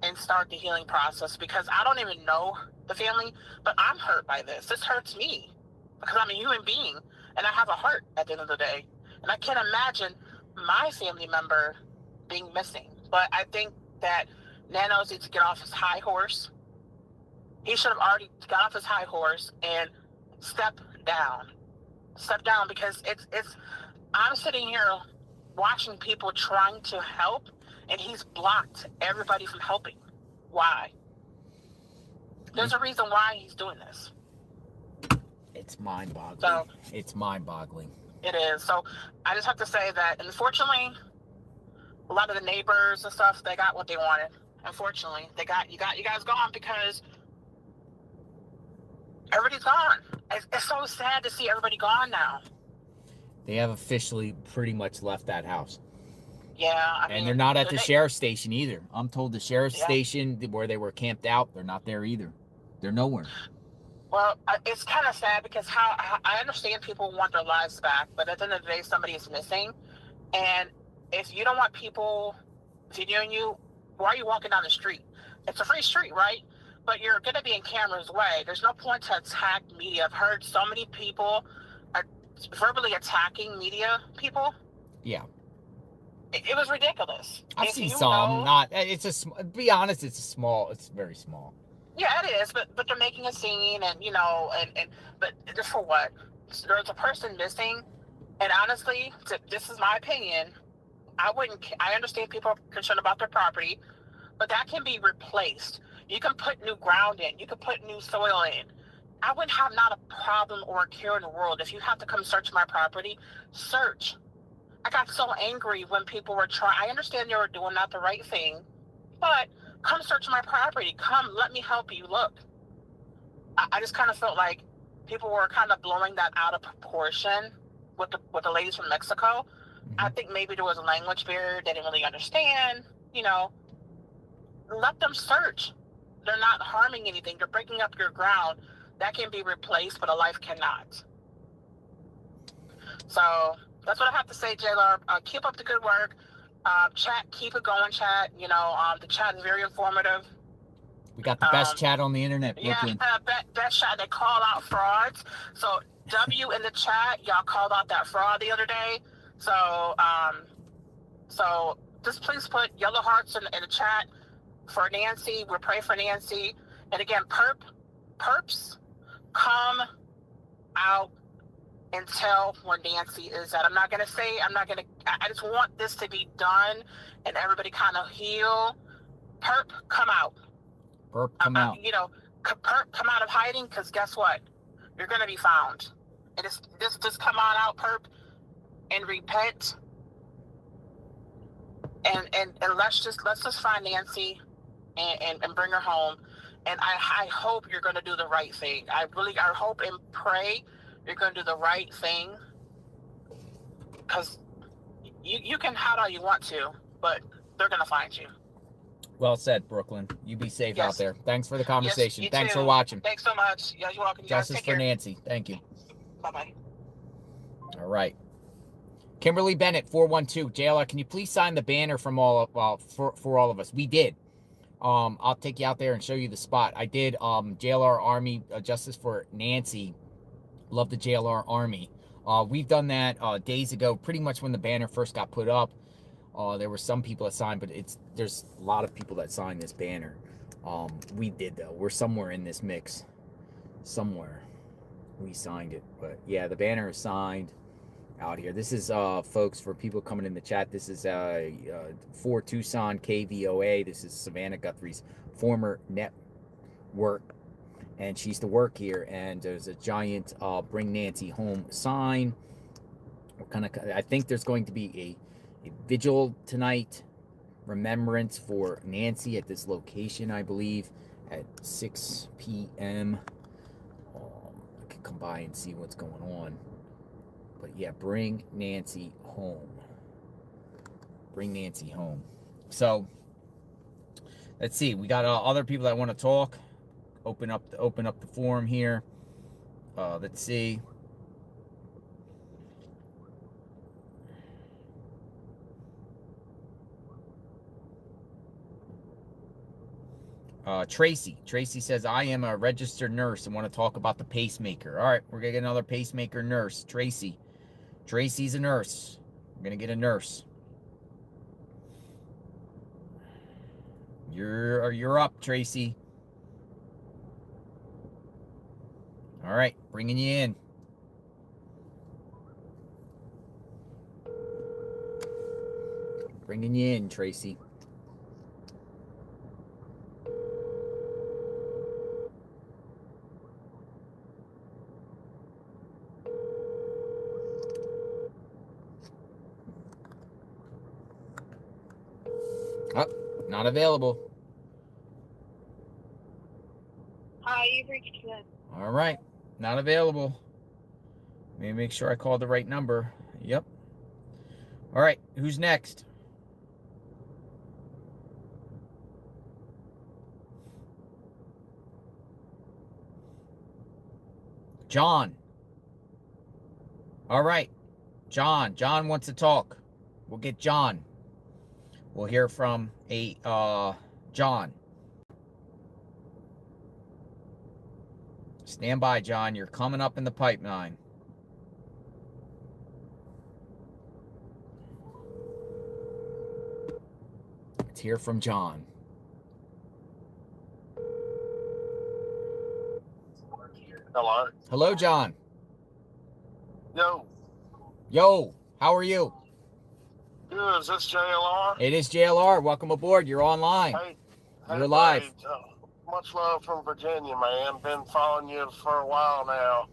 and start the healing process, because I don't even know the family, but I'm hurt by this. This hurts me because I'm a human being and I have a heart at the end of the day. And I can't imagine my family member being missing. But I think that Nanos needs to get off his high horse. He should have already got off his high horse and step down. Step down, because it's I'm sitting here watching people trying to help, and he's blocked everybody from helping. Why? There's a reason why he's doing this. It's mind-boggling. So, it's mind-boggling. It is. So I just have to say that, unfortunately, a lot of the neighbors and stuff, they got what they wanted. Unfortunately, you guys gone because everybody's gone. It's so sad to see everybody gone now. They have officially pretty much left that house. Yeah, I mean, and they're not at the sheriff's station either. I'm told the sheriff's station where they were camped out, they're not there either. They're nowhere. Well, it's kind of sad because how I understand people want their lives back, but at the end of the day, somebody is missing. And if you don't want people videoing you, why are you walking down the street? It's a free street, right? But you're going to be in camera's way. There's no point to attack media. I've heard so many people are verbally attacking media people. Yeah. It was ridiculous. I've seen some. To be honest, it's very small. Yeah, it is, but they're making a scene, and but just for what? There's a person missing, and honestly, this is my opinion. I understand people are concerned about their property, but that can be replaced. You can put new ground in. You can put new soil in. I wouldn't have not a problem or a care in the world if you have to come search my property. Search. I got so angry when people were trying. I understand they were doing not the right thing, but come search my property. Come, let me help you. Look, I just kind of felt like people were kind of blowing that out of proportion with the ladies from Mexico. Mm-hmm. I think maybe there was a language barrier. They didn't really understand. Let them search. They're not harming anything. They're breaking up your ground. That can be replaced, but a life cannot. So that's what I have to say, JLR. Keep up the good work. Chat, keep it going, chat. The chat is very informative. We got the best chat on the internet, Brooklyn. Yeah, best chat. They call out frauds. So W in the chat, y'all called out that fraud the other day. So just please put yellow hearts in the chat for Nancy. We'll pray for Nancy. And again, perps, come out and tell where Nancy is at. I just want this to be done and everybody kind of heal. Perp, come out. Perp, come out. Perp, come out of hiding, because guess what? You're going to be found. And just come on out, perp, and repent. And let's just find Nancy and bring her home. And I hope you're going to do the right thing. I hope and pray you're going to do the right thing, because you can hide all you want to, but they're going to find you. Well said, Brooklyn. You be safe out there. Thanks for the conversation. Yes, Thanks too. for watching. Thanks so much. Yeah, you're welcome. Justice for Nancy. Thank you. Bye-bye. All right. Kimberly Bennett, 412. JLR, can you please sign the banner from for all of us? We did. I'll take you out there and show you the spot. I did JLR Army Justice for Nancy. Love the JLR Army. We've done that days ago, pretty much when the banner first got put up. There were some people that signed, but there's a lot of people that signed this banner. We did, though. We're somewhere in this mix. somewhere we signed it. But yeah, the banner is signed out here. This is folks, for people coming in the chat, this is for Tucson KVOA. This is Savannah Guthrie's former network, and she used to work here. And there's a giant bring Nancy home sign. I think there's going to be a vigil tonight, remembrance for Nancy at this location, I believe, at 6 p.m. I could come by and see what's going on. But yeah, bring Nancy home. Bring Nancy home. So let's see. We got other people that want to talk. Open up the forum here. Let's see. Tracy says, I am a registered nurse and want to talk about the pacemaker. All right, we're going to get another pacemaker nurse. Tracy's a nurse. We're going to get a nurse. You're up, Tracy. All right, bringing you in. Bringing you in, Tracy. Oh, not available. Hi, you've reached me. All right, not available. Let me make sure I called the right number. Yep. All right, who's next? John. All right, John. John wants to talk. We'll get John. We'll hear from John. Stand by, John. You're coming up in the pipeline. Let's hear from John. Hello. Hello, John. Yo, how are you? good. Is this JLR? It is JLR. Welcome aboard. You're online. Hey, You're live. Much love from Virginia, man. Been following you for a while now.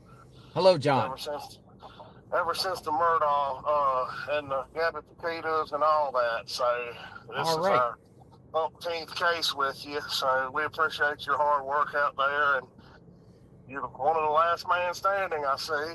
Hello, John. Ever since the Murdaugh and the Gabby Potatoes and all that. So this All is right. our umpteenth case with you. So we appreciate your hard work out there, and you're one of the last man standing, I see.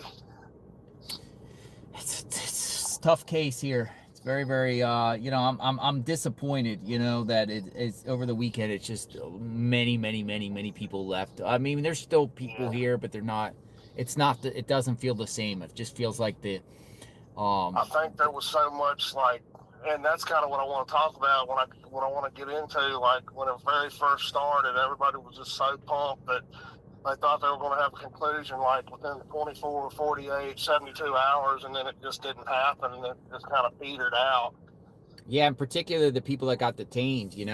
It's a tough case here. It's very, very, I'm disappointed, that it's over the weekend. It's just many people left. I mean, there's still people here, but they're not, it doesn't feel the same. It just feels like I think there was so much and that's kind of what I want to talk about what I want to get into. Like when it very first started, everybody was just so pumped that they thought they were going to have a conclusion within 24, 48, 72 hours, and then it just didn't happen, and it just kind of petered out. Yeah, in particular, the people that got detained, Yeah,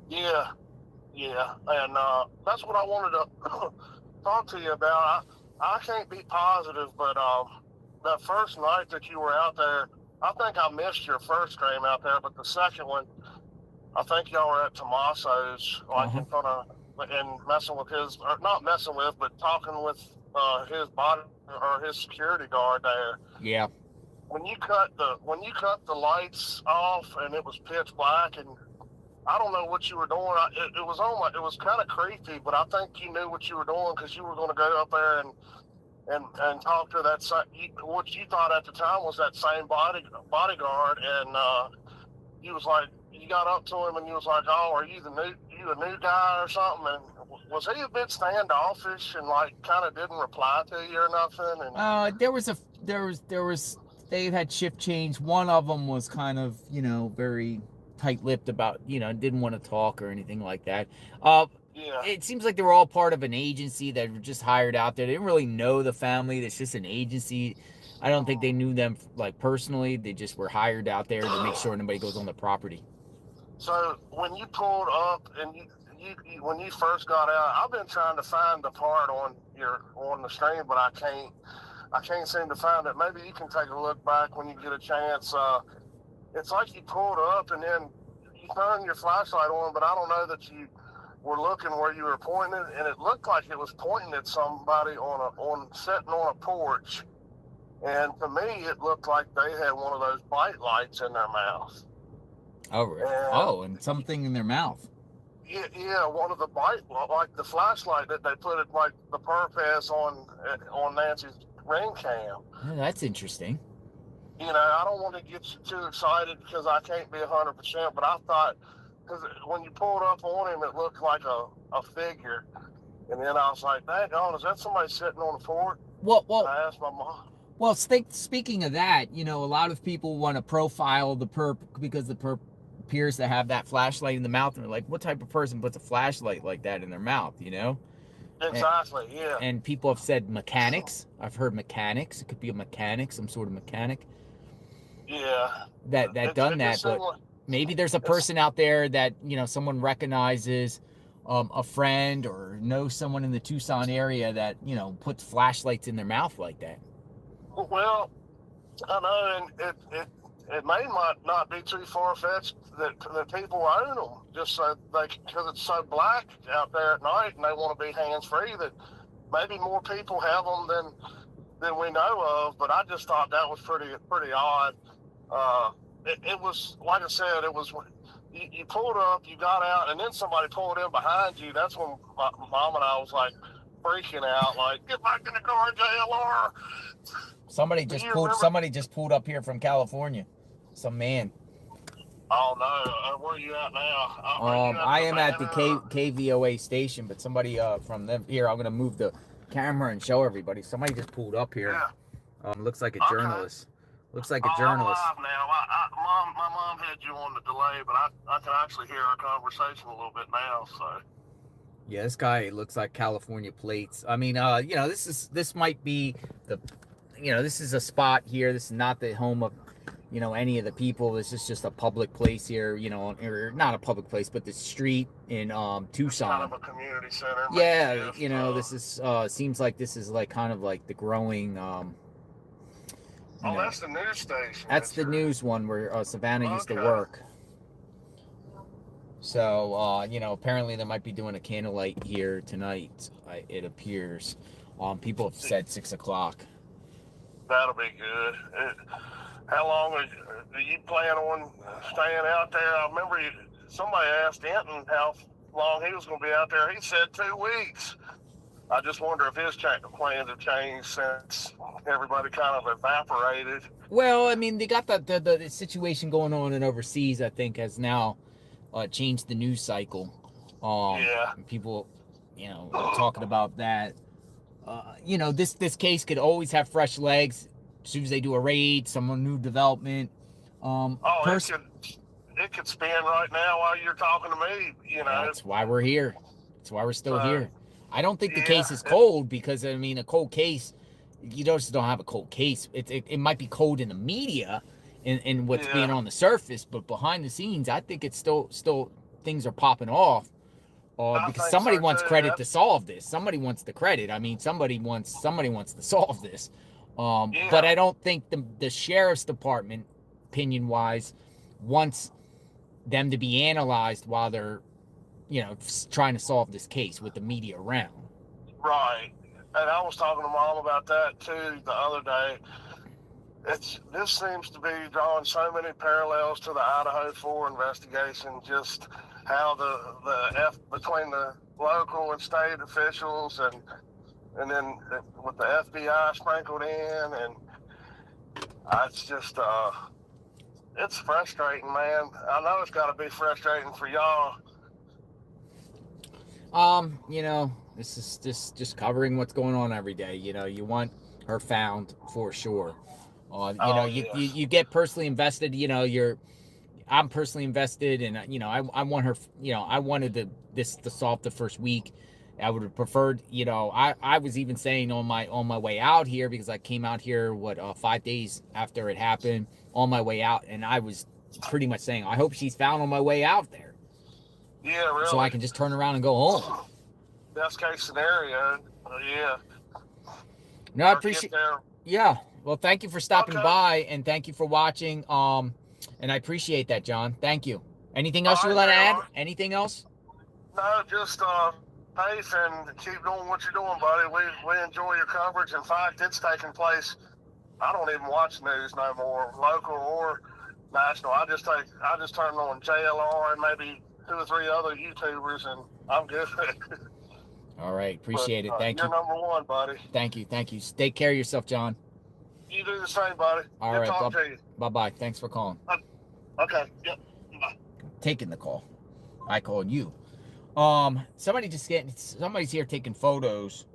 and that's what I wanted to talk to you about. I can't be positive, but that first night that you were out there, I think I missed your first game out there, but the second one, I think y'all were at Tommaso's, in front of, and messing with not messing with, but talking with his body or his security guard there. Yeah. When you cut the lights off and it was pitch black, and I don't know what you were doing. It was kind of creepy, but I think you knew what you were doing because you were going to go up there and talk to what you thought at the time was that same bodyguard, and you was like, you got up to him and you was like, oh, are you a new guy or something? And was he a bit standoffish and kind of didn't reply to you or nothing? And they had shift change. One of them was kind of, very tight-lipped about, didn't want to talk or anything like that. Yeah. It seems like they were all part of an agency that were just hired out there. They didn't really know the family. It's just an agency. I don't think they knew them personally. They just were hired out there to make sure nobody goes on the property. So when you pulled up and when you first got out, I've been trying to find the part on the stream, but I can't seem to find it. Maybe you can take a look back when you get a chance. It's like you pulled up and then you turned your flashlight on, but I don't know that you were looking where you were pointing, and it looked like it was pointing at somebody sitting on a porch. And to me, it looked like they had one of those bite lights in their mouth. Oh, really? And something in their mouth. Yeah, one of the like the flashlight that they put it like the perp has on Nancy's ring cam. Oh, that's interesting. You know, I don't want to get you too excited because I can't be 100%, but I thought, because when you pulled up on him, it looked like a figure. And then I was like, dang on, is that somebody sitting on the porch? Well, I asked my mom. Well, speaking of that, you know, a lot of people want to profile the perp because the perp appears to have that flashlight in the mouth, and they're like, what type of person puts a flashlight like that in their mouth, you know? Exactly, yeah. And people have said mechanics. I've heard mechanics. It could be a mechanic, some sort of mechanic. Yeah. That done that, but maybe there's a person out there that, you know, someone recognizes, a friend or knows someone in the Tucson area that, you know, puts flashlights in their mouth like that. Well, I know, and it may not be too far-fetched that people own them just so because it's so black out there at night and they want to be hands-free, that maybe more people have them than we know of. But I just thought that was pretty odd. It was, like I said, it was, you pulled up, you got out, and then somebody pulled in behind you. That's when my mom and I was like freaking out, like, get back in the car, JLR. Somebody just pulled up here from California. Some man. Oh no, where are you at now? I am at the KVOA station, but somebody from them here. I'm gonna move the camera and show everybody. Somebody just pulled up here. Yeah. Looks like a journalist. Looks like a journalist. I'm live now. My mom had you on the delay, but I can actually hear our conversation a little bit now. So. Yeah, this guy looks like California plates. I mean, you know, this might be this is a spot here. This is not the home of, you know, any of the people. This is just a public place here, you know, or not a public place, but the street in Tucson. It's kind of a community center. Yeah, you know, this is seems like this is like kind of like the growing. That's the news station. That's the news one where Savannah used to work. So, you know, apparently they might be doing a candlelight here tonight. It appears. People have said 6 o'clock. That'll be good. How long do you plan on staying out there? I remember somebody asked Denton how long he was going to be out there. He said 2 weeks. I just wonder if his plans have changed since everybody kind of evaporated. Well, I mean, they got the situation going on in overseas, I think, has now changed the news cycle. Yeah. People, you know, talking about that. You know, this case could always have fresh legs as soon as they do a raid, some new development. It could spin right now while you're talking to me. You know, that's why we're here. That's why we're still here. I don't think the case is cold because, I mean, a cold case, you just don't have a cold case. It might be cold in the media and what's being on the surface, but behind the scenes, I think it's still things are popping off. Because somebody wants credit to solve this. Somebody wants the credit. I mean, somebody wants to solve this. But I don't think the sheriff's department, opinion-wise, wants them to be analyzed while they're, you know, trying to solve this case with the media around. Right. And I was talking to Mom about that too the other day. This seems to be drawing so many parallels to the Idaho 4 investigation, just how between the local and state officials and then with the FBI sprinkled in, and it's just it's frustrating, man. I know it's got to be frustrating for y'all. You know, this is just covering what's going on every day. You know, you want her found for sure. You get personally invested. You know, I'm personally invested, and you know, I want her. You know, I wanted this to solve the first week. I would have preferred. You know, I was even saying on my way out here, because I came out here 5 days after it happened, on my way out, and I was pretty much saying I hope she's found on my way out there. Yeah, really. So I can just turn around and go home. Best case scenario. Yeah. No, I Or appreciate. get there. Yeah. Well, thank you for stopping Okay. by, and thank you for watching. And I appreciate that, John. Thank you. Anything else you would All like to right, add? Anything else? No, just pace and keep doing what you're doing, buddy. We enjoy your coverage. In fact, it's taking place. I don't even watch news no more, local or national. I just turn on JLR and maybe 2 or 3 other YouTubers, and I'm good. All right. Appreciate it. Thank you're you. number one, buddy. Thank you. Thank you. Take care of yourself, John. You do the same, buddy. All Good right. talking to you. Bye-bye. Thanks for calling. Okay. Yep. Bye. Taking the call. I called you. Somebody's here taking photos.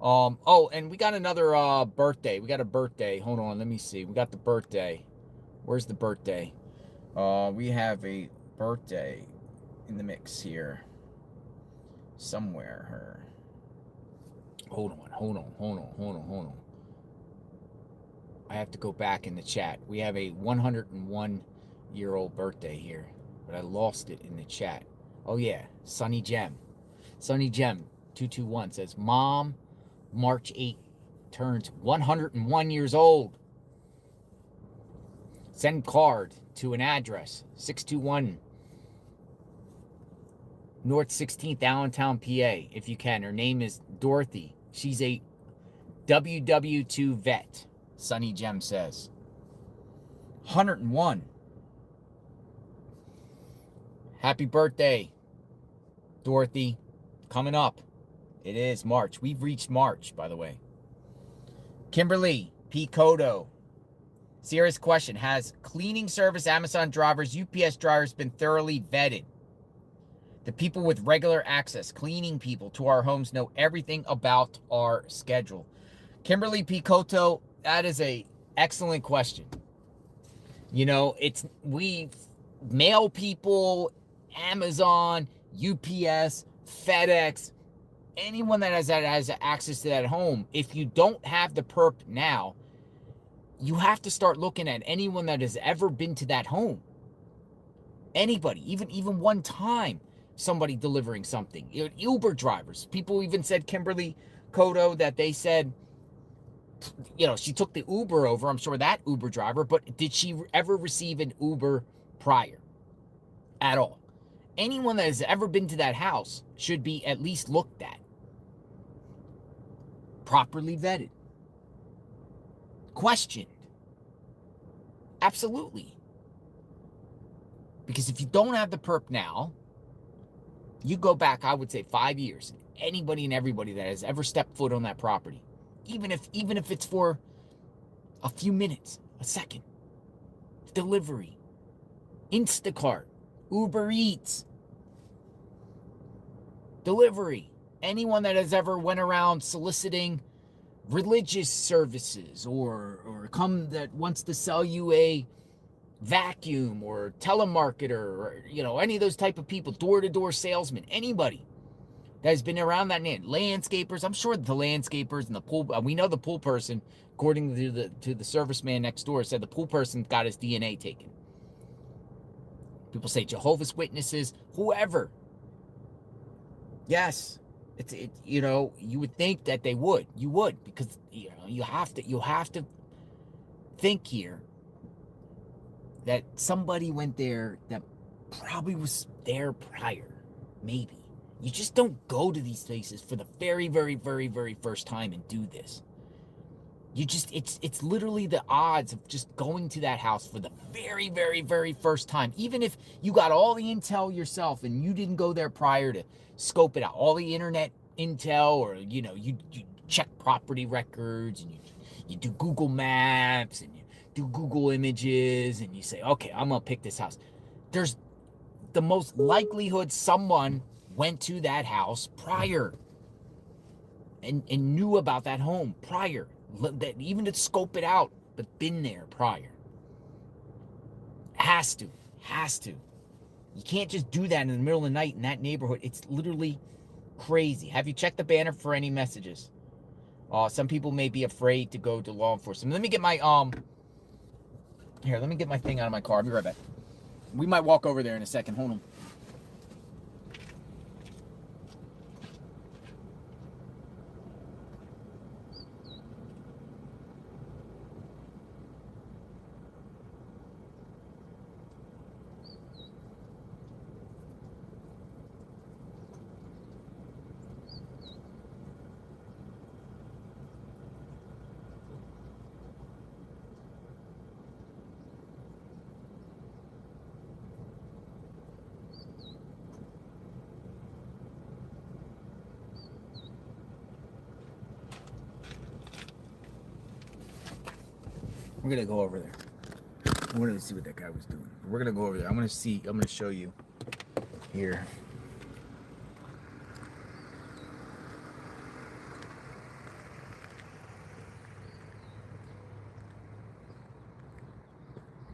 Oh, and we got another birthday. We got a birthday. Hold on, let me see. We got the birthday. Where's the birthday? We have a birthday in the mix here. Somewhere. Hold on. I have to go back in the chat. We have a 101-year-old birthday here, but I lost it in the chat. Oh yeah, Sunny Gem 221 says, Mom, March 8th turns 101 years old. Send card to an address, 621 North 16th, Allentown, PA, if you can. Her name is Dorothy. She's a WW2 vet, Sunny Gem says. 101. Happy birthday, Dorothy. Coming up. It is March. We've reached March, by the way. Kimberly P. Cotto. Serious question. Has cleaning service, Amazon drivers, UPS drivers been thoroughly vetted? The people with regular access, cleaning people to our homes, know everything about our schedule. Kimberly P. Cotto, that is a excellent question. You know, we mail people, Amazon, UPS, FedEx, anyone that has access to that home. If you don't have the perp now, you have to start looking at anyone that has ever been to that home. Anybody, even one time, somebody delivering something. Uber drivers. People even said, Kimberly Cotto, that they said, she took the Uber over. I'm sure that Uber driver, but did she ever receive an Uber prior at all? Anyone that has ever been to that house should be at least looked at. Properly vetted. Questioned. Absolutely. Because if you don't have the perp now, you go back, I would say 5 years. Anybody and everybody that has ever stepped foot on that property, even if it's for a few minutes, a second, delivery, Instacart, Uber Eats, delivery, anyone that has ever went around soliciting religious services or come that wants to sell you a vacuum or telemarketer or any of those type of people, door-to-door salesman, anybody that has been around that name, landscapers. I'm sure the landscapers and the pool, we know the pool person, according to the serviceman next door, said the pool person got his DNA taken. People say Jehovah's Witnesses, whoever. Yes, you would think that they would. You would, because you have to think here that somebody went there that probably was there prior. Maybe. You just don't go to these places for the very, very, very, very first time and do this. It's literally the odds of just going to that house for the very, very, very first time. Even if you got all the intel yourself and you didn't go there prior to scope it out, all the internet intel, or you check property records and you do Google Maps and you do Google Images and you say, okay, I'm gonna pick this house. There's the most likelihood someone went to that house prior and knew about that home prior, that even to scope it out, but been there prior. Has to. You can't just do that in the middle of the night in that neighborhood. It's literally crazy. Have you checked the banner for any messages? Some people may be afraid to go to law enforcement. Let me get my thing out of my car. I'll be right back. We might walk over there in a second. Hold on. We're gonna go over there. I wanted to see what that guy was doing. We're gonna go over there. I'm gonna show you here.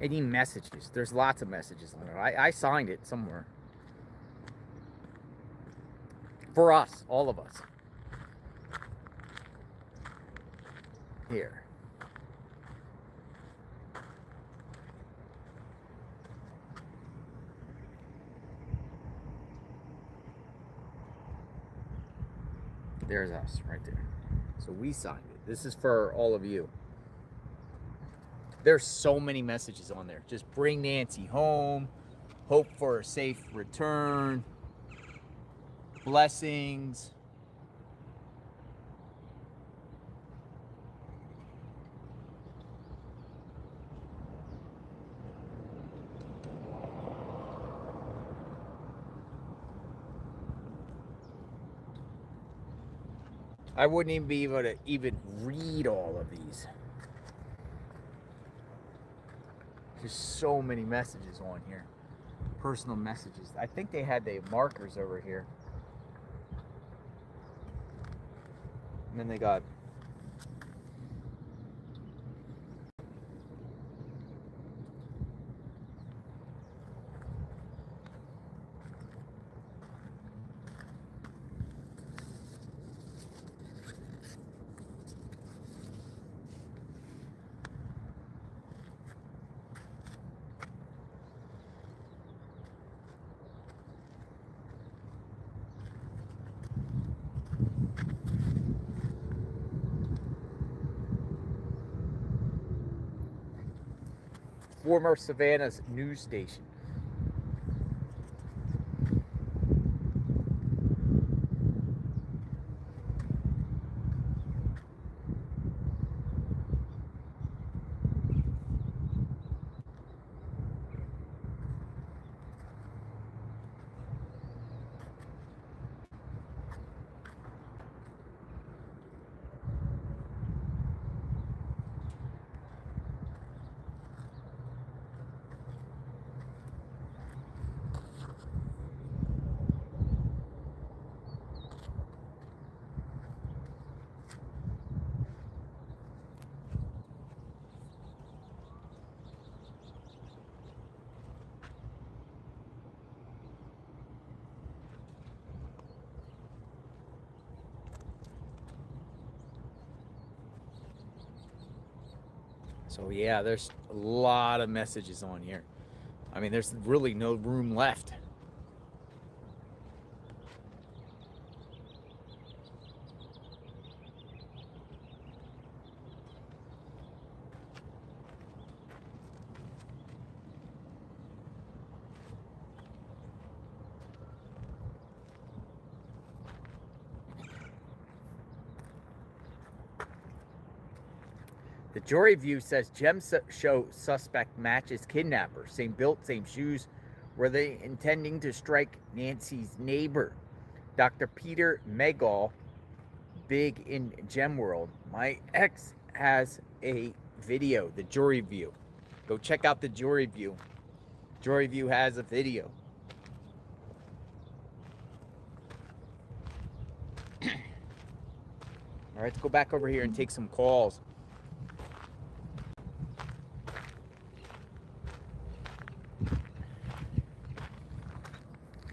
Any messages? There's lots of messages on it. I signed it somewhere. For us, all of us. Here. There's us right there. So we signed it. This is for all of you. There's so many messages on there. Just bring Nancy home. Hope for a safe return. Blessings. I wouldn't even be able to read all of these. Just so many messages on here. Personal messages. I think they had the markers over here. And then they got former Savannah's news station. So yeah, there's a lot of messages on here. I mean, there's really no room left. The jury view says gem show suspect matches kidnapper. Same built, same shoes. Were they intending to strike Nancy's neighbor? Dr. Peter Megal, big in gem world. My ex has a video, the jury view. Go check out the jury view. Jury view has a video. All right, let's go back over here and take some calls.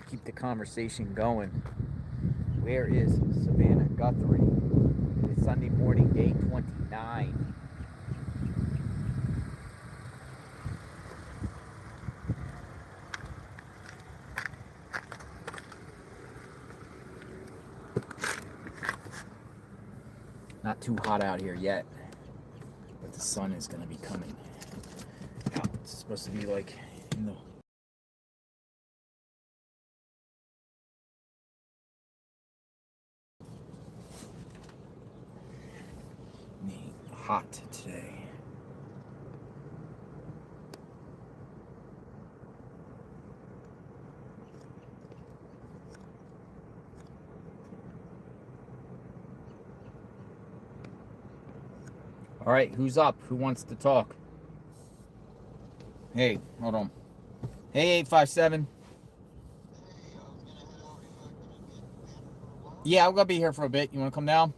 Keep the conversation going. Where is Savannah Guthrie? It's Sunday morning, day 29. Not too hot out here yet, but the sun is going to be coming out. It's supposed to be like in the hot today. All right, who's up? Who wants to talk? Hey, hold on. Hey, 857. Yeah, I'm gonna be here for a bit. You wanna come down?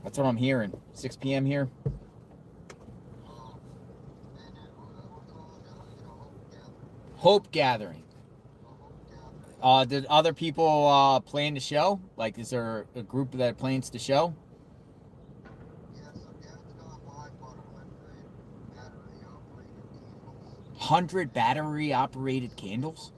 That's what I'm hearing. 6 p.m. here. Hope gathering. Did other people plan the show? Like, is there a group that plans the show? 100 battery operated candles?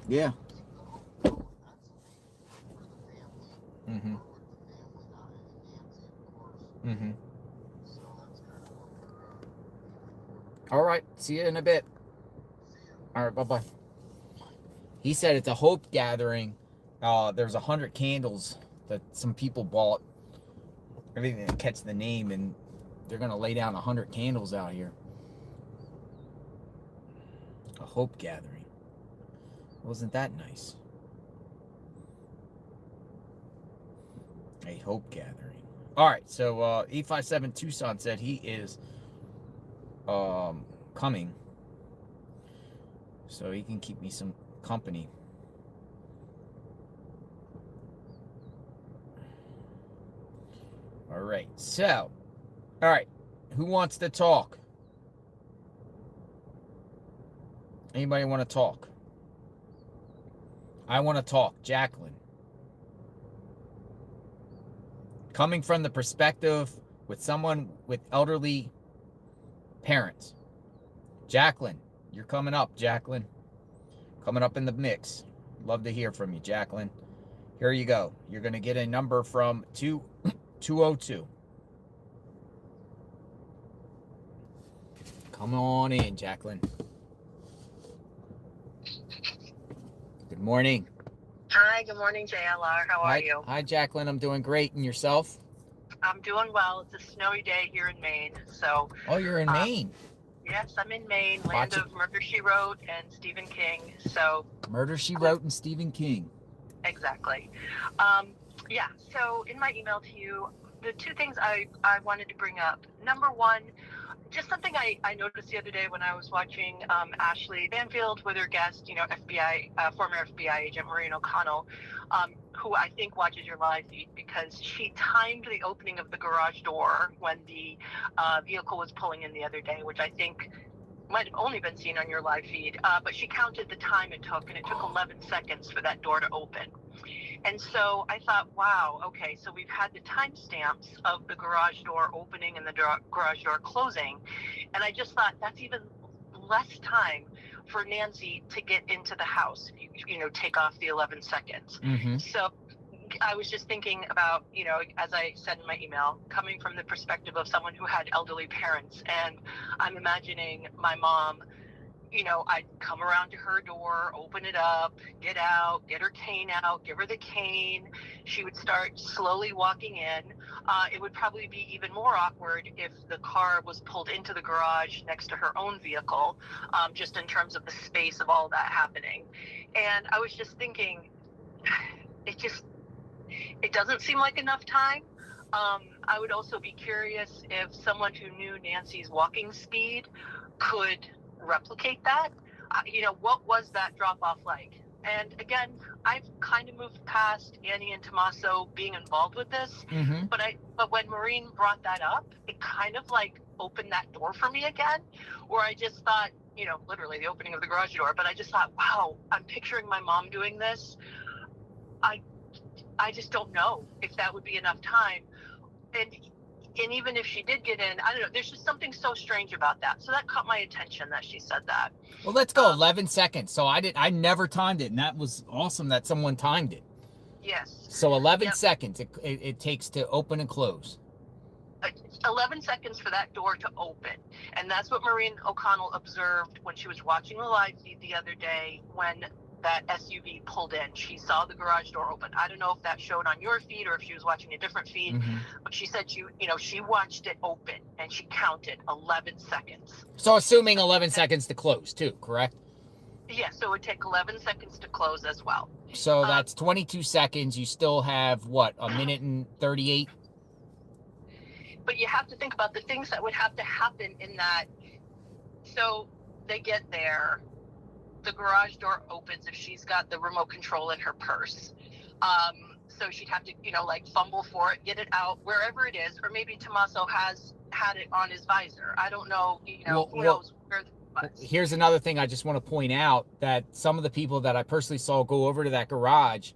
Yeah. Mm-hmm. Mm-hmm. All right. See you in a bit. All right. Bye-bye. He said it's a hope gathering. There's 100 candles that some people bought. Everything to catch the name, and they're going to lay down 100 candles out here. A hope gathering. Wasn't that nice? A hope gathering. All right, so 857 Tucson said he is coming, so he can keep me some company. All right, so, all right, who wants to talk? Anybody want to talk? I want to talk. Jacqueline. Coming from the perspective with someone with elderly parents. Jacqueline, you're coming up, Jacqueline. Coming up in the mix. Love to hear from you, Jacqueline. Here you go. You're going to get a number from 202. Come on in, Jacqueline. Good morning. Hi, good morning, JLR. How are you? Hi, Jacqueline. I'm doing great. And yourself? I'm doing well. It's a snowy day here in Maine. So. Oh, you're in Maine? Yes, I'm in Maine, land of Murder, She Wrote and Stephen King. So. Murder, She Wrote and Stephen King. Exactly. Yeah, so in my email to you, the two things I wanted to bring up. Number one, just something I noticed the other day when I was watching Ashley Banfield with her guest, former FBI agent Maureen O'Connell, who I think watches your live feed because she timed the opening of the garage door when the vehicle was pulling in the other day, which I think might have only been seen on your live feed, but she counted the time it took, and it took 11 seconds for that door to open. And so I thought, wow, okay, so we've had the timestamps of the garage door opening and the garage door closing. And I just thought that's even less time for Nancy to get into the house if you take off the 11 seconds. Mm-hmm. So I was just thinking about, as I said in my email, coming from the perspective of someone who had elderly parents. And I'm imagining my mom, I'd come around to her door, open it up, get out, get her cane out, give her the cane. She would start slowly walking in. It would probably be even more awkward if the car was pulled into the garage next to her own vehicle, just in terms of the space of all that happening. And I was just thinking, it doesn't seem like enough time. I would also be curious if someone who knew Nancy's walking speed could replicate that. What was that drop off like? And again, I've kind of moved past Annie and Tommaso being involved with this, Mm-hmm. but when Maureen brought that up, it kind of like opened that door for me again, where I just thought, literally the opening of the garage door, but I just thought, wow, I'm picturing my mom doing this. I just don't know if that would be enough time. And even if she did get in, I don't know, there's just something so strange about that. So that caught my attention that she said that. Well, let's go 11 seconds. So I never timed it, and that was awesome that someone timed it. Yes. So 11 seconds it takes to open and close. 11 seconds for that door to open. And that's what Maureen O'Connell observed when she was watching the live feed the other day when that SUV pulled in. She saw the garage door open. I don't know if that showed on your feed or if she was watching a different feed, but she said she watched it open and she counted 11 seconds. So assuming 11 seconds to close too, correct? Yeah, so it would take 11 seconds to close as well. So that's 22 seconds. You still have, what, a minute and 38? But you have to think about the things that would have to happen in that. So they get there, the garage door opens if she's got the remote control in her purse. So she'd have to, fumble for it, get it out, wherever it is, or maybe Tommaso has had it on his visor. I don't know, who knows where it was. Here's another thing I just want to point out, that some of the people that I personally saw go over to that garage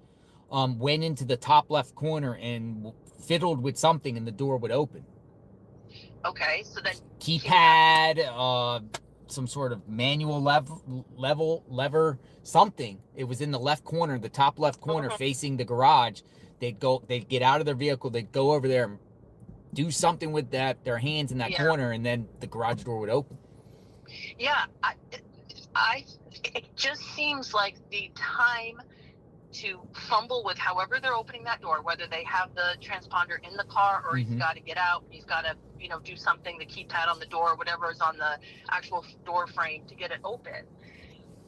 went into the top left corner and fiddled with something and the door would open. Okay, so then keypad, some sort of manual lever, something. It was in the left corner, the top left corner, facing the garage. They'd get out of their vehicle, they'd go over there and do something with their hands in that corner, and then the garage door would open. Yeah, it just seems like the time to fumble with however they're opening that door, whether they have the transponder in the car or he's got to get out, he's got to, do something, the keypad on the door, whatever is on the actual door frame to get it open.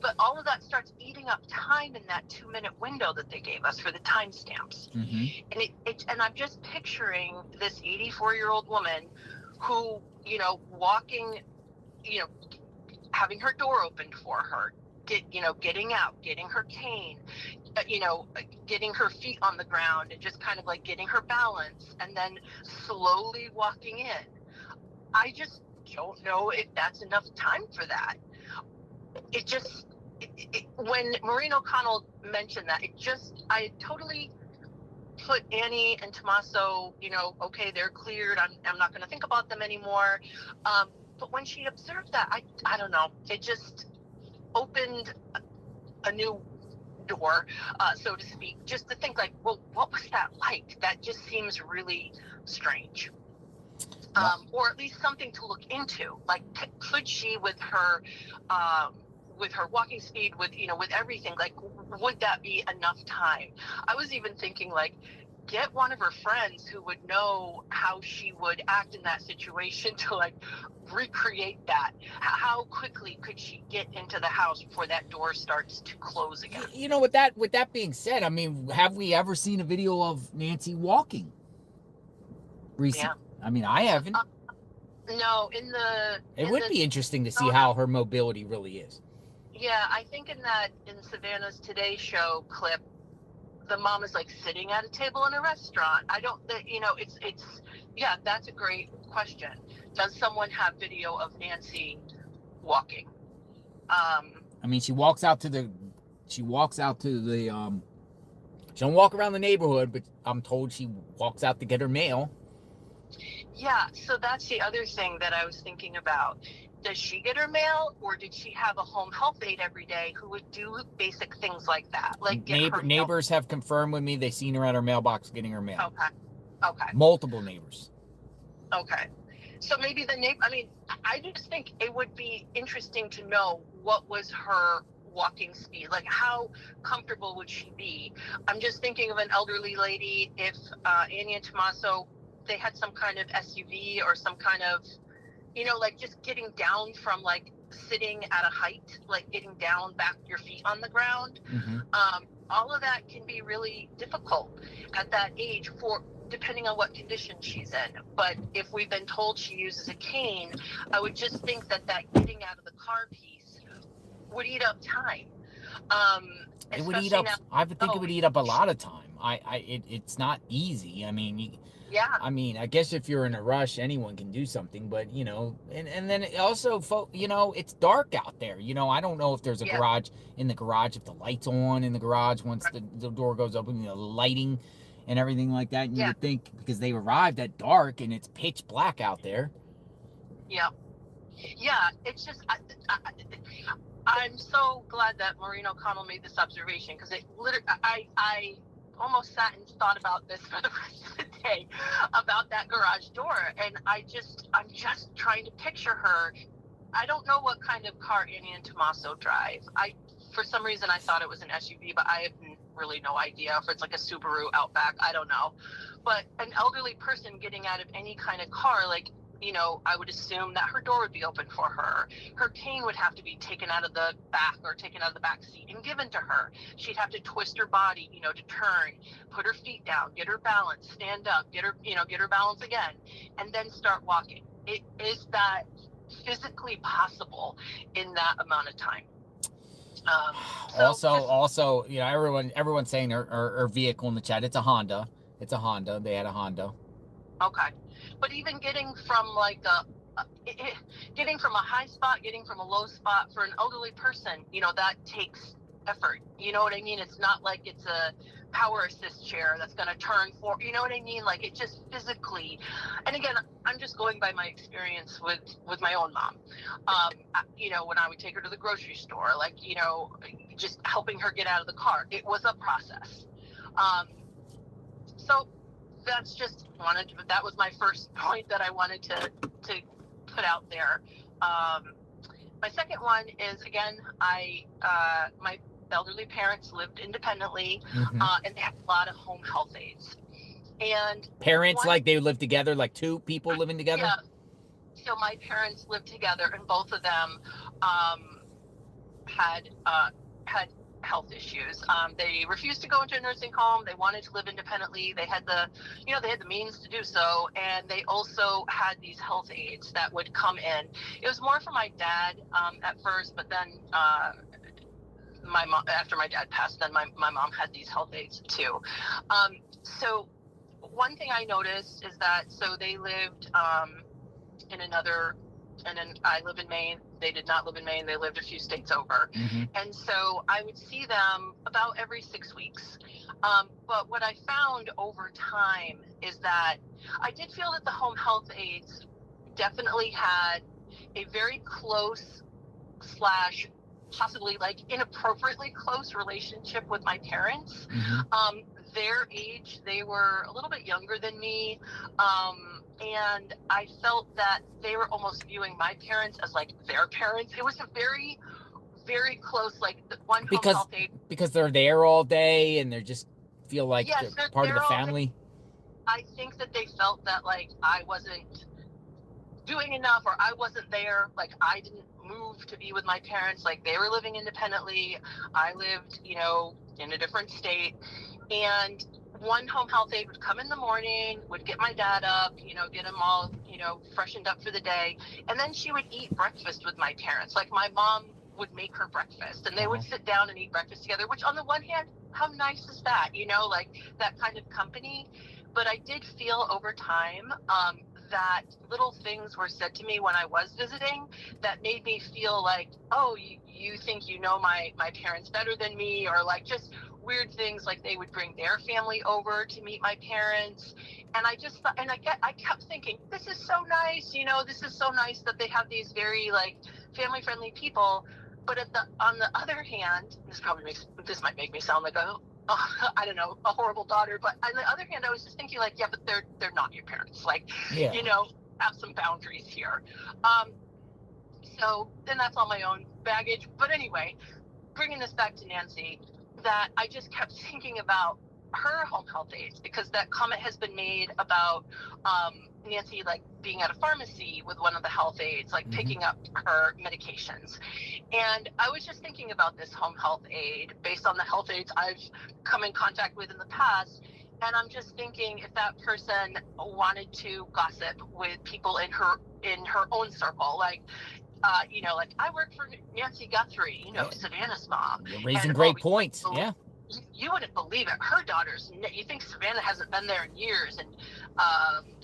But all of that starts eating up time in that 2-minute window that they gave us for the timestamps. And I'm just picturing this 84-year-old woman who, walking, having her door opened for her, getting out, getting her cane, getting her feet on the ground and just kind of like getting her balance and then slowly walking in. I just don't know if that's enough time for that. When Maureen O'Connell mentioned that, I totally put Annie and Tommaso, okay, they're cleared. I'm not going to think about them anymore. But when she observed that, I don't know, it just opened a new door, so to speak, just to think like, well, what was that like? That just seems really strange. Or at least something to look into. Like, could she, with her walking speed, with everything, like, would that be enough time? I was even thinking, like, get one of her friends who would know how she would act in that situation to, like, recreate that. How quickly could she get into the house before that door starts to close again? With that being said, I mean, have we ever seen a video of Nancy walking recently? Yeah. I mean, I haven't. No, it would be interesting to see how her mobility really is. Yeah, I think in Savannah's Today Show clip, the mom is like sitting at a table in a restaurant. That's a great question. Does someone have video of Nancy walking? I mean, she walks out to the, she don't walk around the neighborhood, but I'm told she walks out to get her mail. Yeah, so that's the other thing that I was thinking about. Does she get her mail, or did she have a home health aide every day who would do basic things like that? Like neighbors have confirmed with me they've seen her at her mailbox getting her mail. Okay. Multiple neighbors. Okay. So maybe I just think it would be interesting to know what was her walking speed, like how comfortable would she be? I'm just thinking of an elderly lady. If Annie and Tommaso, they had some kind of SUV or some kind of, like just getting down from like sitting at a height, like getting down back your feet on the ground. All of that can be really difficult at that age depending on what condition she's in. But if we've been told she uses a cane, I would just think that getting out of the car piece would eat up time. It would eat up. I would think it would eat up a lot of time. It's not easy. I mean, I guess if you're in a rush, anyone can do something. But and then also, it's dark out there. I don't know if there's a garage if the light's on in the garage once the door goes open. The lighting and everything like that. And you would think, because they arrived at dark and it's pitch black out there. Yeah, it's just I'm so glad that Maureen O'Connell made this observation, because it literally, I almost sat and thought about this for the rest of the day about that garage door, and I'm just trying to picture her. I don't know what kind of car Annie and Tommaso drive. I for some reason I thought it was an SUV, but I have really no idea if it's like a Subaru Outback. I don't know. But an elderly person getting out of any kind of car, like, you know, I would assume that her door would be open for her. Her cane would have to be taken out of the back or taken out of the back seat and given to her. She'd have to twist her body, you know, to turn, put her feet down, get her balance, stand up, get her balance again, and then start walking. Is that physically possible in that amount of time? Also, you know, everyone's saying her vehicle in the chat. It's a Honda. They had a Honda. Okay, but even getting from like getting from a high spot, getting from a low spot for an elderly person, you know, that takes effort. You know what I mean? It's not like it's a power assist chair that's going to turn for, you know what I mean? Like, it just physically, and again, I'm just going by my experience with my own mom. You know, when I would take her to the grocery store, like, you know, just helping her get out of the car, it was a process. So that's just that was my first point that I wanted to put out there. My second one is, again, my elderly parents lived independently, and they had a lot of home health aides. And parents, like, they live together, like two people living together? Yeah. So my parents lived together, and both of them had health issues. They refused to go into a nursing home. They wanted to live independently. They had the means to do so, and they also had these health aides that would come in. It was more for my dad at first, but then my mom, after my dad passed, then my mom had these health aides too. So one thing I noticed is that, so they lived in another, and then I live in Maine. They did not live in Maine. They lived a few states over. And so I would see them about every 6 weeks. But what I found over time is that I did feel that the home health aides definitely had a very close / possibly like inappropriately close relationship with my parents. Their age, they were a little bit younger than me. And I felt that they were almost viewing my parents as like their parents. It was a very, very close, like the one home health aide. Because they're there all day and they just feel like they're part of the family. I think that they felt that like I wasn't doing enough, or I wasn't there, like I didn't move to be with my parents, like they were living independently. I lived, you know, in a different state. And one home health aide would come in the morning, would get my dad up, you know, get him all, you know, freshened up for the day. And then she would eat breakfast with my parents. Like, my mom would make her breakfast, and they would sit down and eat breakfast together, which on the one hand, how nice is that? You know, like that kind of company. But I did feel over time that little things were said to me when I was visiting that made me feel like, oh, you think you know my parents better than me, or like just weird things, like they would bring their family over to meet my parents. And I just thought, and I kept thinking, this is so nice, you know, this is so nice that they have these very like family friendly people. But on the other hand, this might make me sound like I don't know, a horrible daughter, but on the other hand, I was just thinking like, yeah, but they're not your parents. Like, you know, have some boundaries here. So then that's all my own baggage. But anyway, bringing this back to Nancy, that I just kept thinking about her home health aides, because that comment has been made about Nancy like being at a pharmacy with one of the health aides, like picking up her medications. And I was just thinking about this home health aide based on the health aides I've come in contact with in the past. And I'm just thinking, if that person wanted to gossip with people in her own circle, like, you know, like, I work for Nancy Guthrie, you know, Savannah's mom. You're raising great points. Yeah. You wouldn't believe it. Her daughter's, you think Savannah hasn't been there in years, and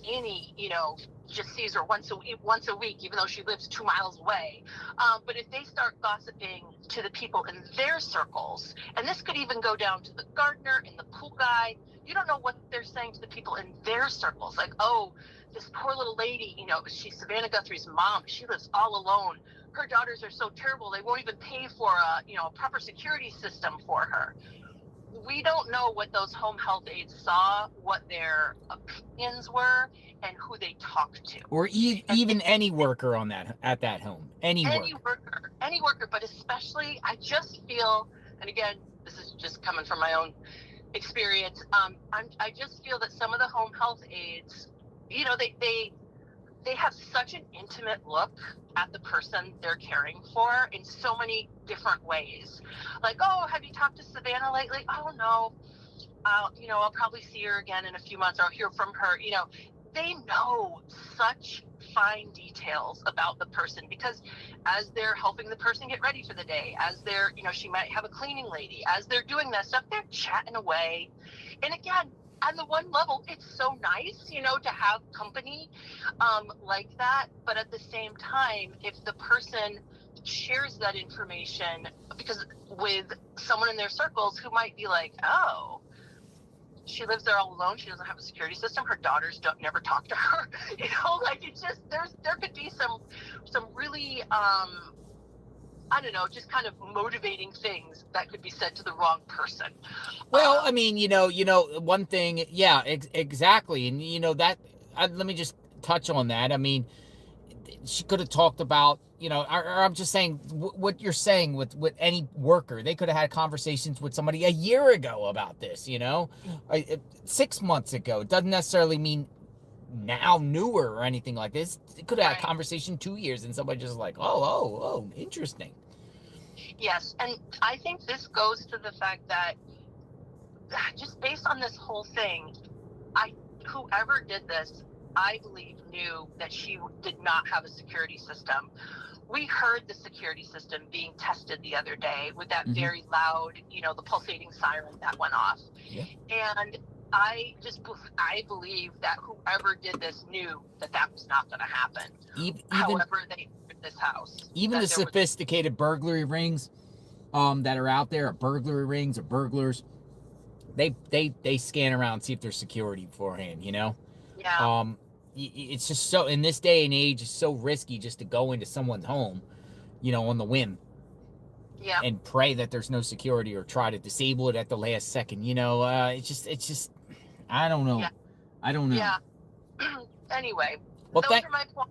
Annie, you know, just sees her once a week, even though she lives 2 miles away. But if they start gossiping to the people in their circles, and this could even go down to the gardener and the pool guy, you don't know what they're saying to the people in their circles. Like, oh, this poor little lady, you know, she's Savannah Guthrie's mom. She lives all alone. Her daughters are so terrible. They won't even pay for a proper security system for her. we don't know what those home health aides saw, what their opinions were, and who they talked to. Or even any worker on at that home. Any worker, but especially, I just feel, and again, this is just coming from my own experience. I just feel that some of the home health aides, you know, they have such an intimate look at the person they're caring for in so many different ways. Like, oh, have you talked to Savannah lately? Oh, no. I'll probably see her again in a few months, or I'll hear from her. You know, they know such fine details about the person, because as they're helping the person get ready for the day, as they're, she might have a cleaning lady, as they're doing that stuff, they're chatting away. And again, on the one level, it's so nice, to have company like that. But at the same time, if the person shares that information because with someone in their circles who might be like, oh, she lives there all alone, she doesn't have a security system, her daughters never talk to her, it's just, there could be some really I don't know, just kind of motivating things that could be said to the wrong person. Well, I mean, one thing, yeah, exactly. And, let me just touch on that. I mean, she could have talked about, or I'm just saying what you're saying with any worker. They could have had conversations with somebody a year ago about this, 6 months ago. It doesn't necessarily mean now newer or anything like this. It could have had a conversation 2 years and somebody just like, oh, interesting. Yes, and I think this goes to the fact that just based on this whole thing, whoever did this, I believe, knew that she did not have a security system. We heard the security system being tested the other day with that very loud, the pulsating siren that went off. Yeah. And I believe that whoever did this knew that was not going to happen. However, they entered this house. Even the sophisticated burglary rings that are out there, or burglary rings or burglars, they scan around and see if there's security beforehand, Yeah. It's just so, in this day and age, it's so risky just to go into someone's home, on the whim. Yeah. And pray that there's no security or try to disable it at the last second. It's just, I don't know. Yeah. I don't know. Yeah. Anyway, well, those are my points.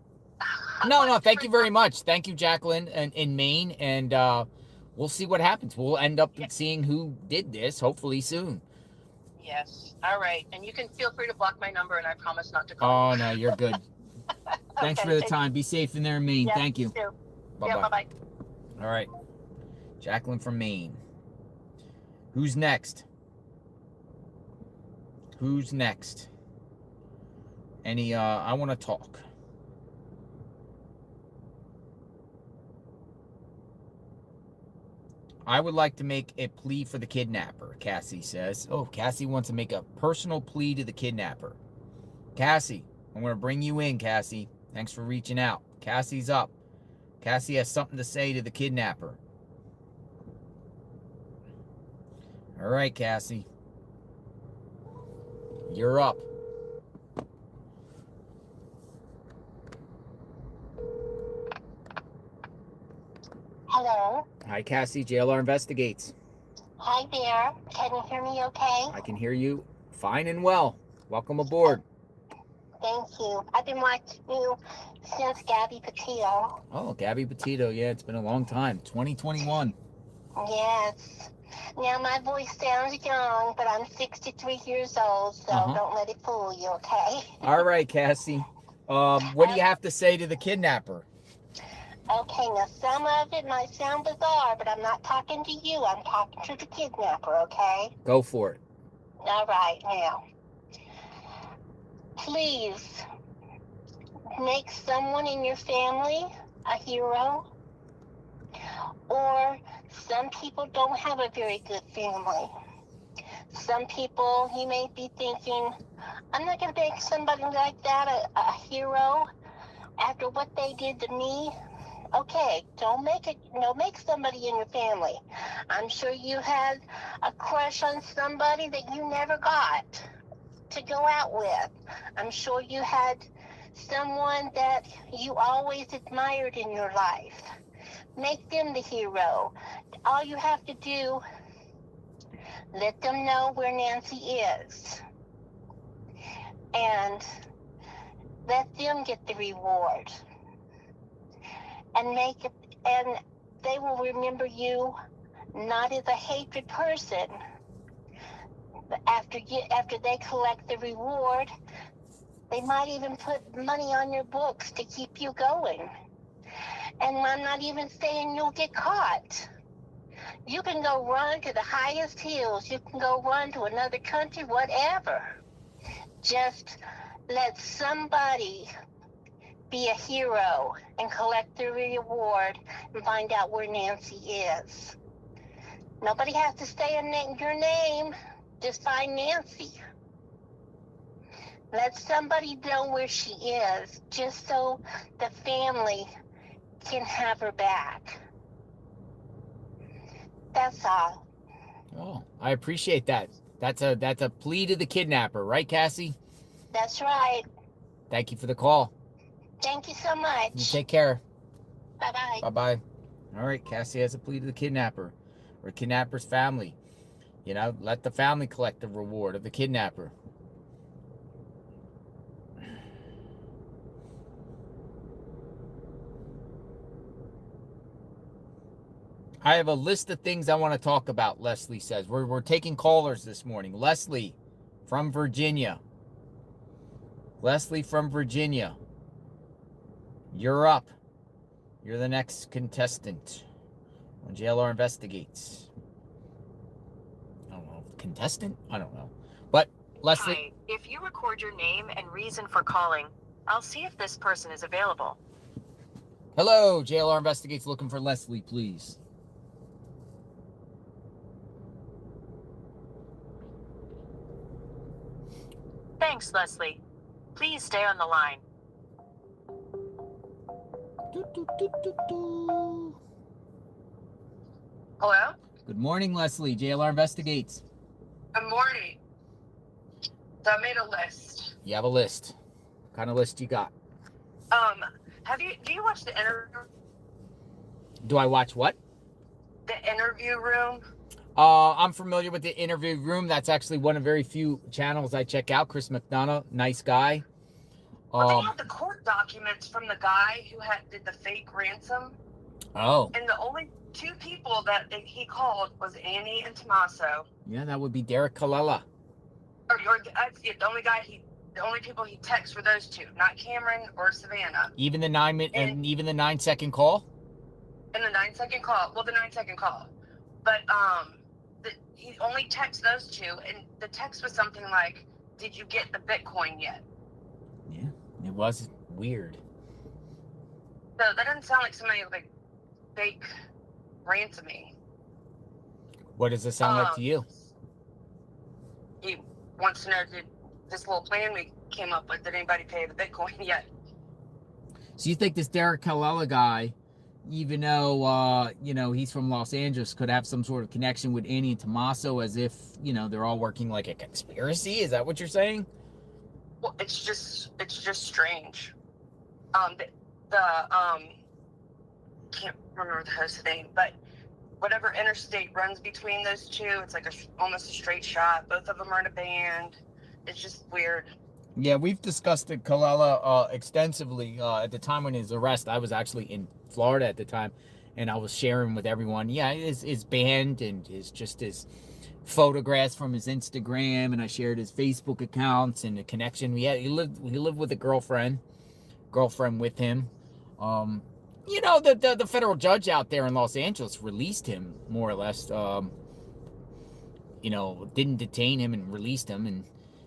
No, thank you very much. Thank you, Jacqueline, in Maine. And we'll see what happens. We'll end up seeing who did this, hopefully soon. Yes. All right. And you can feel free to block my number, and I promise not to call. Oh, no, you're good. Thanks for the time. Be safe in there in Maine. Yeah, Thank you. Bye-bye. Yeah, bye-bye. All right. Jacqueline from Maine. Who's next? I want to talk. I would like to make a plea for the kidnapper, Cassie says. Oh, Cassie wants to make a personal plea to the kidnapper. Cassie, I'm going to bring you in, Cassie. Thanks for reaching out. Cassie's up. Cassie has something to say to the kidnapper. All right, Cassie. You're up. Hello. Hi, Cassie. JLR Investigates. Hi there. Can you hear me okay? I can hear you fine and well. Welcome aboard. Thank you. I've been watching you since Gabby Petito. Oh, Gabby Petito. Yeah, it's been a long time. 2021. Yes. Now, my voice sounds young, but I'm 63 years old, so don't let it fool you, okay? All right, Cassie. What do you have to say to the kidnapper? Okay, now some of it might sound bizarre, but I'm not talking to you. I'm talking to the kidnapper, okay? Go for it. All right, now. Please make someone in your family a hero. Or some people don't have a very good family. Some people, you may be thinking, I'm not going to make somebody like that a hero after what they did to me. Okay, make somebody in your family. I'm sure you had a crush on somebody that you never got to go out with. I'm sure you had someone that you always admired in your life. Make them the hero. All you have to do, Let them know where Nancy is. And let them get the reward. And they will remember you not as a hatred person. But after they collect the reward, they might even put money on your books to keep you going. And I'm not even saying you'll get caught. You can go run to the highest hills. You can go run to another country, whatever. Just let somebody be a hero and collect the reward and find out where Nancy is. Nobody has to say your name. Just find Nancy. Let somebody know where she is, just so the family can have her back. That's all. Oh, I appreciate that. That's a plea to the kidnapper, right, Cassie? That's right. Thank you for the call. Thank you so much. You take care. Bye-bye. Bye-bye. All right, Cassie has a plea to the kidnapper or kidnapper's family. You know, let the family collect the reward of the kidnapper. I have a list of things I want to talk about, Leslie says. We're taking callers this morning. Leslie from Virginia. Leslie from Virginia. You're up. You're the next contestant on JLR Investigates. I don't know. Contestant? I don't know. But, Leslie. Hi. If you record your name and reason for calling, I'll see if this person is available. Hello, JLR Investigates, looking for Leslie, please. Thanks, Leslie. Please stay on the line. Hello? Good morning, Leslie. JLR Investigates. Good morning. So I made a list. You have a list. What kind of list you got? Do you watch the interview? Do I watch what? The interview room? I'm familiar with the interview room. That's actually one of very few channels I check out. Chris McDonough, nice guy. Well, they have the court documents from the guy who did the fake ransom. Oh. And the only two people that he called was Annie and Tommaso. Yeah, that would be Derek Colella. The only people he texts were those two, not Cameron or Savannah. Even the 9 second call? And the 9 second call. Well, the 9 second call. But he only texts those two, and the text was something like, "Did you get the Bitcoin yet?" Yeah, it was weird. So that doesn't sound like somebody like fake ransoming. What does it sound like to you? He wants to know, did this little plan we came up with, did anybody pay the Bitcoin yet? So you think this Derek Colella guy, even though, he's from Los Angeles, could have some sort of connection with Annie and Tommaso, as if, they're all working like a conspiracy? Is that what you're saying? Well, it's just strange. Can't remember the host's name, but whatever interstate runs between those two, it's like almost a straight shot. Both of them are in a band. It's just weird. Yeah, we've discussed it, Colella, extensively. At the time when his arrest, I was actually in Florida at the time, and I was sharing with everyone, his band and his photographs from his Instagram, and I shared his Facebook accounts and the connection we had. He lived with a girlfriend with him. The federal judge out there in Los Angeles released him, more or less. Didn't detain him and released him, and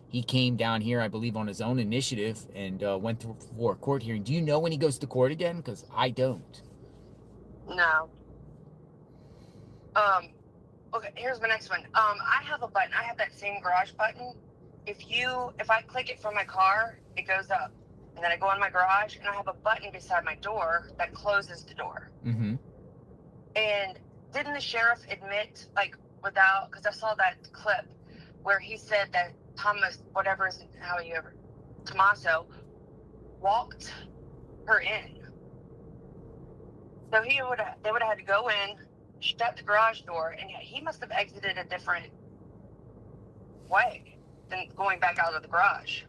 he came down here, I believe, on his own initiative and went through for a court hearing. Do you know when he goes to court again? Because I don't. No. Okay, here's my next one. I have a button. I have that same garage button. If I click it from my car, it goes up. And then I go in my garage, and I have a button beside my door that closes the door. Mm-hmm. And didn't the sheriff admit, because I saw that clip where he said that Tommaso walked her in. So they would have had to go in, shut the garage door, and he must have exited a different way than going back out of the garage.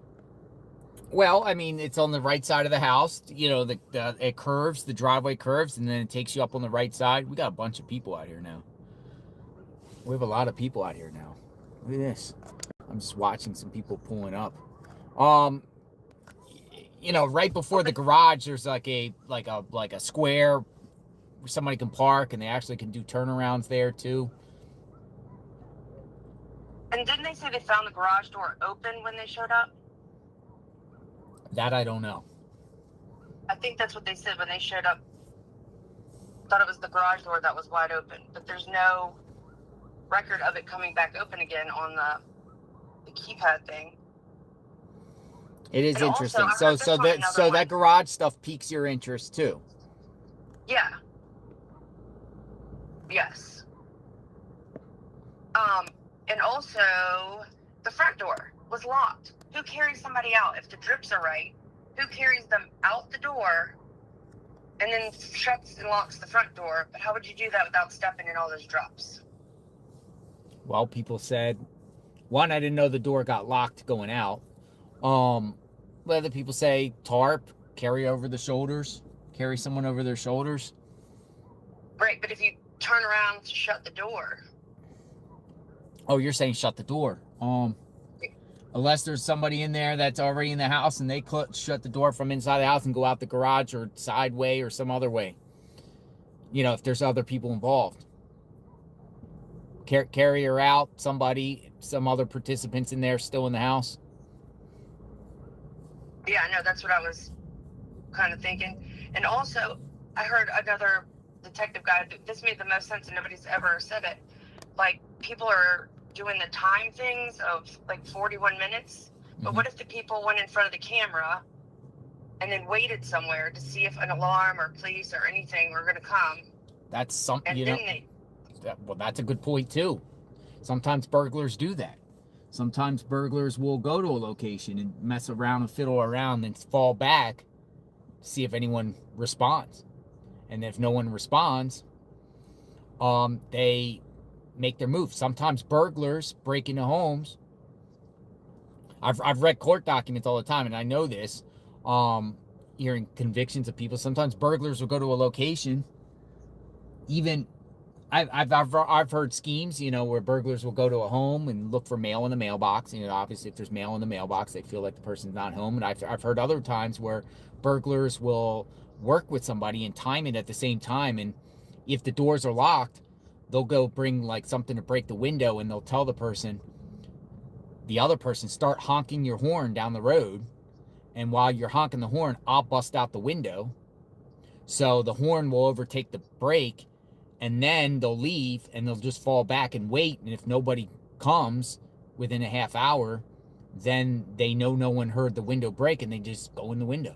Well, I mean, it's on the right side of the house. You know, it curves, the driveway curves, and then it takes you up on the right side. We got a bunch of people out here now. We have a lot of people out here now. Look at this. I'm just watching some people pulling up. You know, right before the garage, there's like a square where somebody can park, and they actually can do turnarounds there too. And didn't they say they found the garage door open when they showed up? That I don't know. I think that's what they said when they showed up. Thought it was the garage door that was wide open, but there's no record of it coming back open again on the keypad thing. It is And interesting. also, So that garage stuff piques your interest too. Yeah. Yes. And also the front door was locked. Who carries somebody out? If the drips are right, who carries them out the door and then shuts and locks the front door? But how would you do that without stepping in all those drops? Well, people said, one, I didn't know the door got locked going out. Other people say tarp, carry over the shoulders, carry someone over their shoulders. Right, but if you turn around to shut the door. Oh, you're saying shut the door. Unless there's somebody in there that's already in the house and they shut the door from inside the house and go out the garage or side way or some other way. You know, if there's other people involved. Carry her out, some other participants in there still in the house. Yeah, I know, that's what I was kind of thinking. And also, I heard another detective guy, this made the most sense and nobody's ever said it. Like, people are doing the time things of like 41 minutes, but what if the people went in front of the camera and then waited somewhere to see if an alarm or police or anything were going to come? That's something, and you know. Well, that's a good point too. Sometimes burglars do that. Sometimes burglars will go to a location and mess around and fiddle around and fall back to see if anyone responds. And if no one responds, they make their move. Sometimes burglars break into homes. I've read court documents all the time, and I know this. Hearing convictions of people. Sometimes burglars will go to a location. Even I've heard schemes, you know, where burglars will go to a home and look for mail in the mailbox. You know, obviously, if there's mail in the mailbox, they feel like the person's not home. And I've heard other times where burglars will work with somebody and time it at the same time. And if the doors are locked, they'll go bring like something to break the window, and they'll tell the other person, start honking your horn down the road. And while you're honking the horn, I'll bust out the window. So the horn will overtake the brake. And then they'll leave and they'll just fall back and wait. And if nobody comes within a half hour, then they know no one heard the window break and they just go in the window.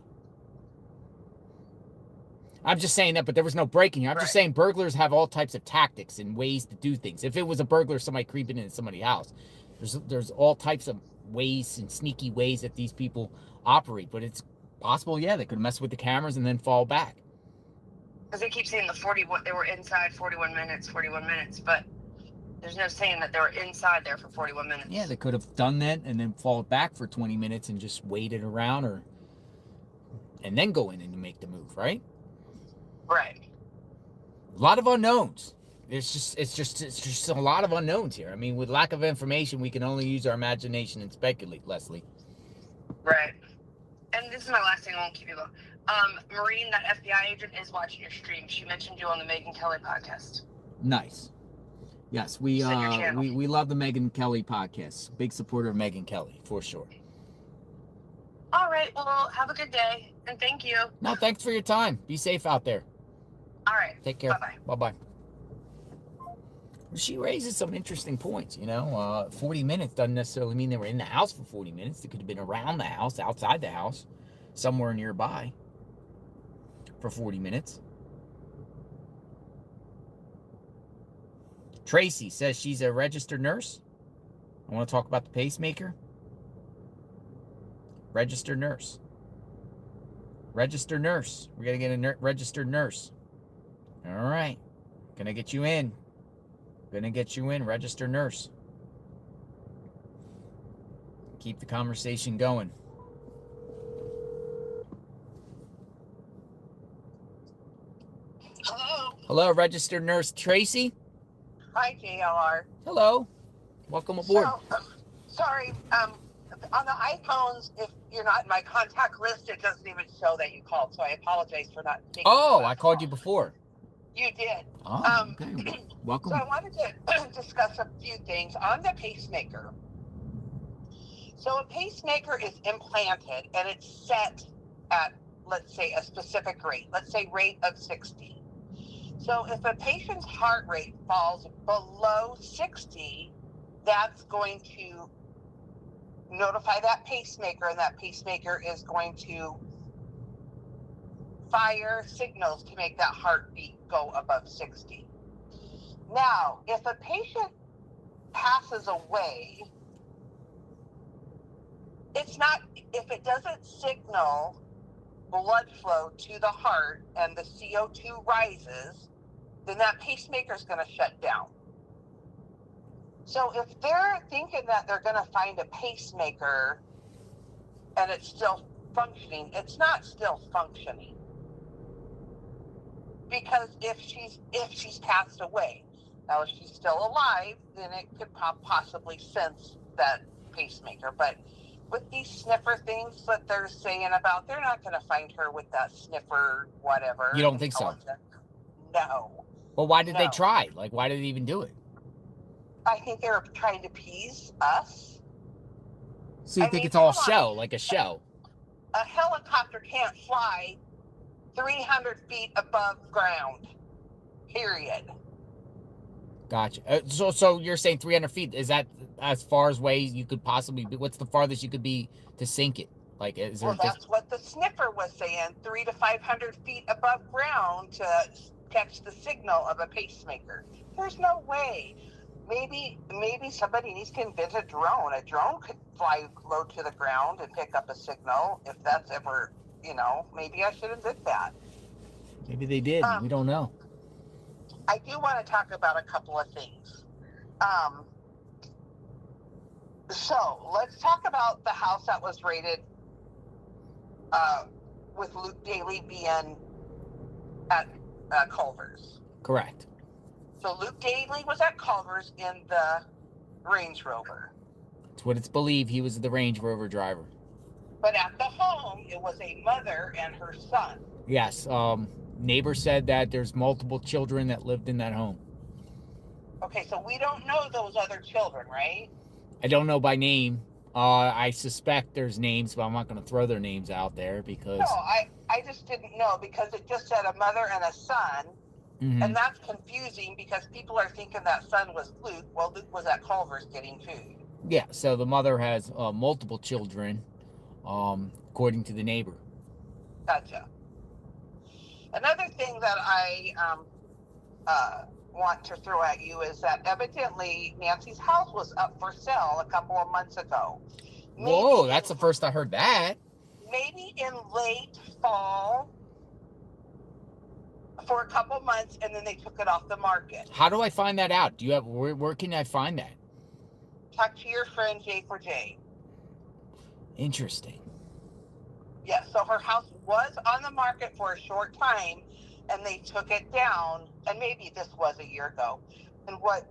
I'm just saying that, but there was no breaking here. I'm just saying burglars have all types of tactics and ways to do things. If it was a burglar, somebody creeping into somebody's house, there's all types of ways and sneaky ways that these people operate. But it's possible, yeah, they could mess with the cameras and then fall back. Because they keep saying they were inside 41 minutes, but there's no saying that they were inside there for 41 minutes. Yeah, they could have done that and then fall back for 20 minutes and just waited around and then go in and make the move, right? Right. A lot of unknowns. It's just a lot of unknowns here. I mean, with lack of information, we can only use our imagination and speculate, Leslie. Right. And this is my last thing, I won't keep you long. Maureen, that FBI agent, is watching your stream. She mentioned you on the Megyn Kelly podcast. Nice. Yes, we love the Megyn Kelly podcast. Big supporter of Megyn Kelly, for sure. All right, well, have a good day, and thank you. No, thanks for your time. Be safe out there. All right. Take care. Bye-bye. Bye-bye. She raises some interesting points, you know. 40 minutes doesn't necessarily mean they were in the house for 40 minutes. They could have been around the house, outside the house, somewhere nearby for 40 minutes. Tracy says she's a registered nurse. I want to talk about the pacemaker. Registered nurse. Registered nurse. We got to get a registered nurse. All right. Gonna get you in. Registered nurse. Keep the conversation going. Hello. Hello, registered nurse Tracy. Hi, JLR. Hello. Welcome aboard. So, sorry, on the iPhones, if you're not in my contact list, it doesn't even show that you called, so I apologize for not taking I called you before. You did. Oh, okay. Welcome. So I wanted to discuss a few things on the pacemaker. So a pacemaker is implanted, and it's set at, let's say, a specific rate. Let's say rate of 60. So if a patient's heart rate falls below 60, that's going to notify that pacemaker, and that pacemaker is going to fire signals to make that heartbeat go above 60. Now, if a patient passes away, it's not, if it doesn't signal blood flow to the heart and the CO2 rises, then that pacemaker is going to shut down. So if they're thinking that they're going to find a pacemaker and it's still functioning, it's not still functioning. Because if she's passed away, now if she's still alive, then it could possibly sense that pacemaker. But with these sniffer things that they're saying about, they're not going to find her with that sniffer whatever. You don't think so? No. Well, why did they try? Like, why did they even do it? I think they were trying to appease us. So you think it's all show, like a show? A helicopter can't fly 300 feet above ground, period. Gotcha. So you're saying 300 feet, is that as far as way you could possibly be? What's the farthest you could be to sink it? Like, is there well, that's what the sniffer was saying, 300 to 500 feet above ground to catch the signal of a pacemaker. There's no way. Maybe somebody needs to invent a drone. A drone could fly low to the ground and pick up a signal if that's ever, maybe I should invent that. Maybe they did. We don't know. I do want to talk about a couple of things. So let's talk about the house that was raided with Luke Daly being at Culver's. Correct. So Luke Daly was at Culver's in the Range Rover. That's what it's believed. He was the Range Rover driver. But at the home, it was a mother and her son. Yes. Neighbor said that there's multiple children that lived in that home. Okay, so we don't know those other children, right? I don't know by name. I suspect there's names, but I'm not going to throw their names out there because... No, I just didn't know because it just said a mother and a son. Mm-hmm. And that's confusing because people are thinking that son was Luke. Well, Luke was at Culver's getting food. Yeah, so the mother has multiple children, according to the neighbor. Gotcha. Another thing that I want to throw at you is that evidently Nancy's house was up for sale a couple of months ago. Whoa, that's the first I heard that. Maybe in late fall for a couple months, and then they took it off the market. How do I find that out? Do you have where can I find that? Talk to your friend J4J. Interesting. Yes, so her house was on the market for a short time, and they took it down, and maybe this was a year ago. And what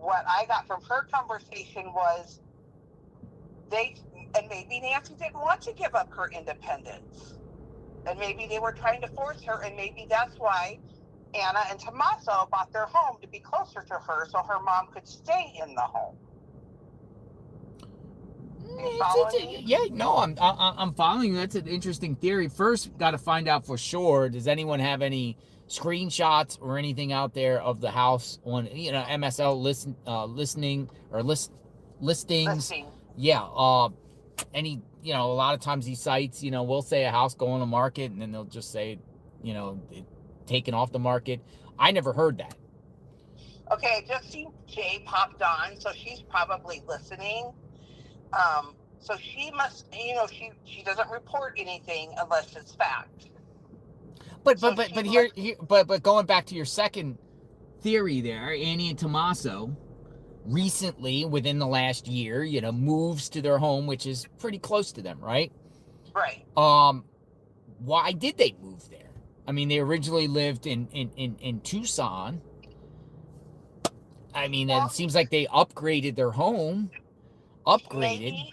I got from her conversation was maybe Nancy didn't want to give up her independence. And maybe they were trying to force her, and maybe that's why Anna and Tommaso bought their home to be closer to her so her mom could stay in the home. Yeah, no, I'm following you. That's an interesting theory. First, got to find out for sure. Does anyone have any screenshots or anything out there of the house on MSL listings? Yeah. Any a lot of times these sites we'll say a house go on the market and then they'll just say taken off the market. I never heard that. Okay, I just seen Jay popped on, so she's probably listening. So she must, she doesn't report anything unless it's fact. But going back to your second theory there, Annie and Tommaso, recently, within the last year, moves to their home, which is pretty close to them, right? Right. Why did they move there? I mean, they originally lived in Tucson. I mean, Well, it seems like they upgraded their home. Maybe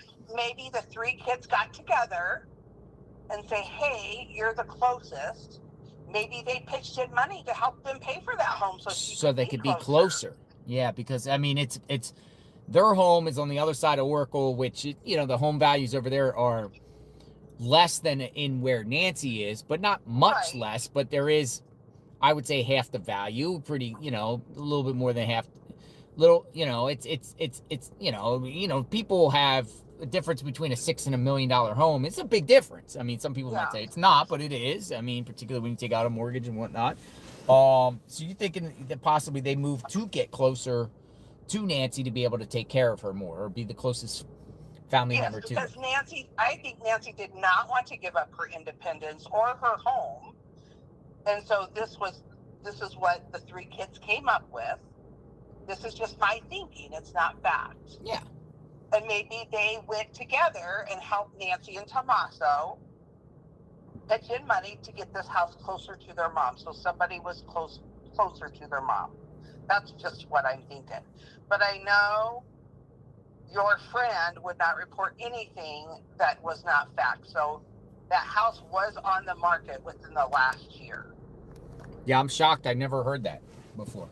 the three kids got together and say, hey, you're the closest. Maybe they pitched in money to help them pay for that home so they could be closer. Yeah, because I mean, it's their home is on the other side of Oracle, which the home values over there are less than in where Nancy is, but not much less. But there is, I would say, half the value. Pretty, a little bit more than half. It's people have a difference between a $6 and $1 million home. It's a big difference. I mean, some people might say it's not, but it is. I mean, particularly when you take out a mortgage and whatnot. So you're thinking that possibly they move to get closer to Nancy to be able to take care of her more, or be the closest family member to her. Because I think Nancy did not want to give up her independence or her home, and so this is what the three kids came up with. This is just my thinking. It's not fact. Yeah. And maybe they went together and helped Nancy and Tommaso pitch in money to get this house closer to their mom. So somebody was closer to their mom. That's just what I'm thinking. But I know your friend would not report anything that was not fact. So that house was on the market within the last year. Yeah, I'm shocked. I never heard that before.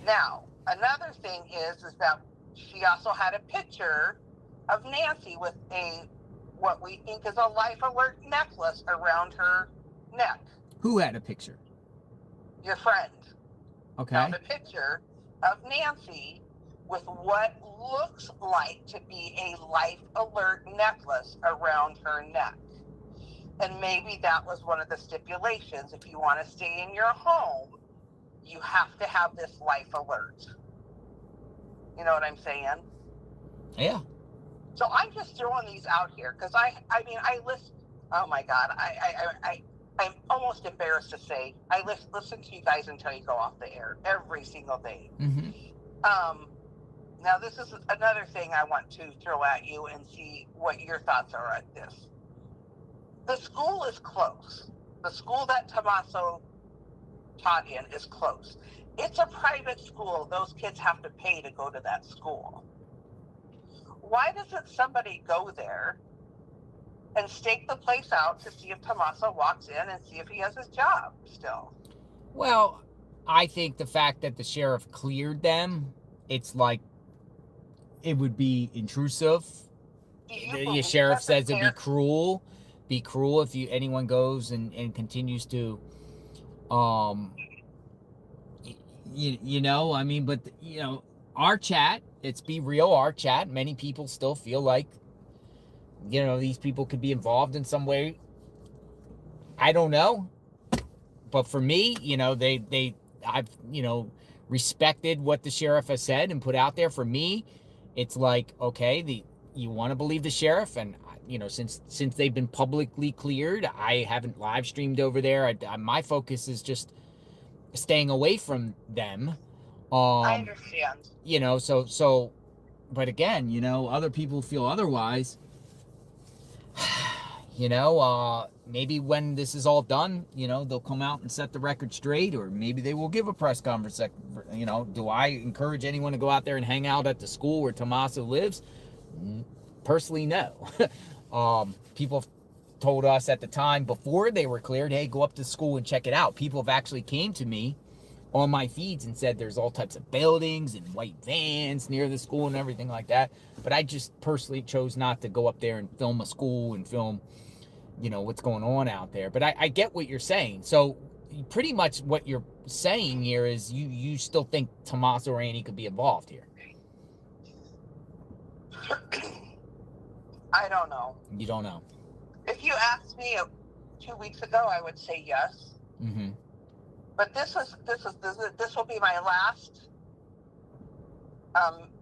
Now, another thing is that she also had a picture of Nancy with what we think is a life alert necklace around her neck. Who had a picture? Your friend. Okay. Found a picture of Nancy with what looks like to be a life alert necklace around her neck. And maybe that was one of the stipulations. If you want to stay in your home, you have to have this life alert. You know what I'm saying? Yeah. So I'm just throwing these out here because I listen. Oh my God, I'm almost embarrassed to say I listen to you guys until you go off the air every single day. Mm-hmm. Now this is another thing I want to throw at you and see what your thoughts are on this. The school is close. The school that Tommaso taught in is close. It's a private school. Those kids have to pay to go to that school. Why doesn't somebody go there and stake the place out to see if Tommaso walks in and see if he has his job still? Well, I think the fact that the sheriff cleared them, it's like it would be intrusive. The sheriff says it'd be cruel. Be cruel if anyone goes and continues to I mean, but our chat, it's Be Real, our chat, many people still feel like these people could be involved in some way. I don't know, but for me, I've respected what the sheriff has said and put out there. For me, it's like, okay, you want to believe the sheriff, and since they've been publicly cleared, I haven't live streamed over there. My focus is just staying away from them. I understand. So, but again, other people feel otherwise. Maybe when this is all done, they'll come out and set the record straight, or maybe they will give a press conference. Do I encourage anyone to go out there and hang out at the school where Tommaso lives? Personally, no. People told us at the time before they were cleared, hey, go up to school and check it out. People have actually came to me on my feeds and said there's all types of buildings and white vans near the school and everything like that. But I just personally chose not to go up there and film a school and film, what's going on out there. But I get what you're saying. So pretty much what you're saying here is you still think Tommaso or Annie could be involved here. I don't know. You don't know. If you asked me 2 weeks ago, I would say yes. Mm-hmm. But this will be my last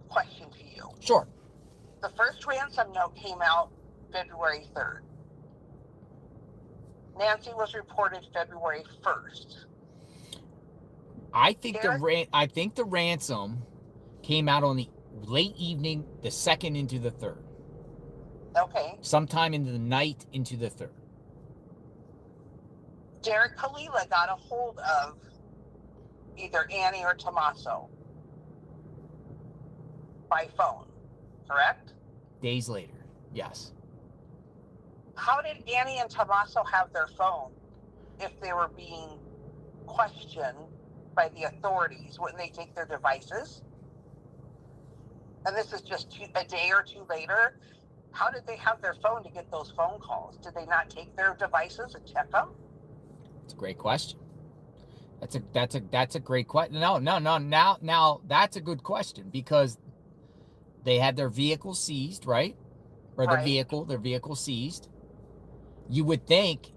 question to you. Sure. The first ransom note came out February 3rd. Nancy was reported February 1st. I think the ransom came out on the late evening, the 2nd into the 3rd. Okay. Sometime into the night into the 3rd. Derek Kalila got a hold of either Annie or Tommaso by phone, correct? Days later, yes. How did Annie and Tommaso have their phone if they were being questioned by the authorities? Wouldn't they take their devices? And this is just a day or two later. How did they have their phone to get those phone calls? Did they not take their devices and check them? It's a great question. That's a great question. No. Now that's a good question, because they had their vehicle seized, right? Or their vehicle seized. You would think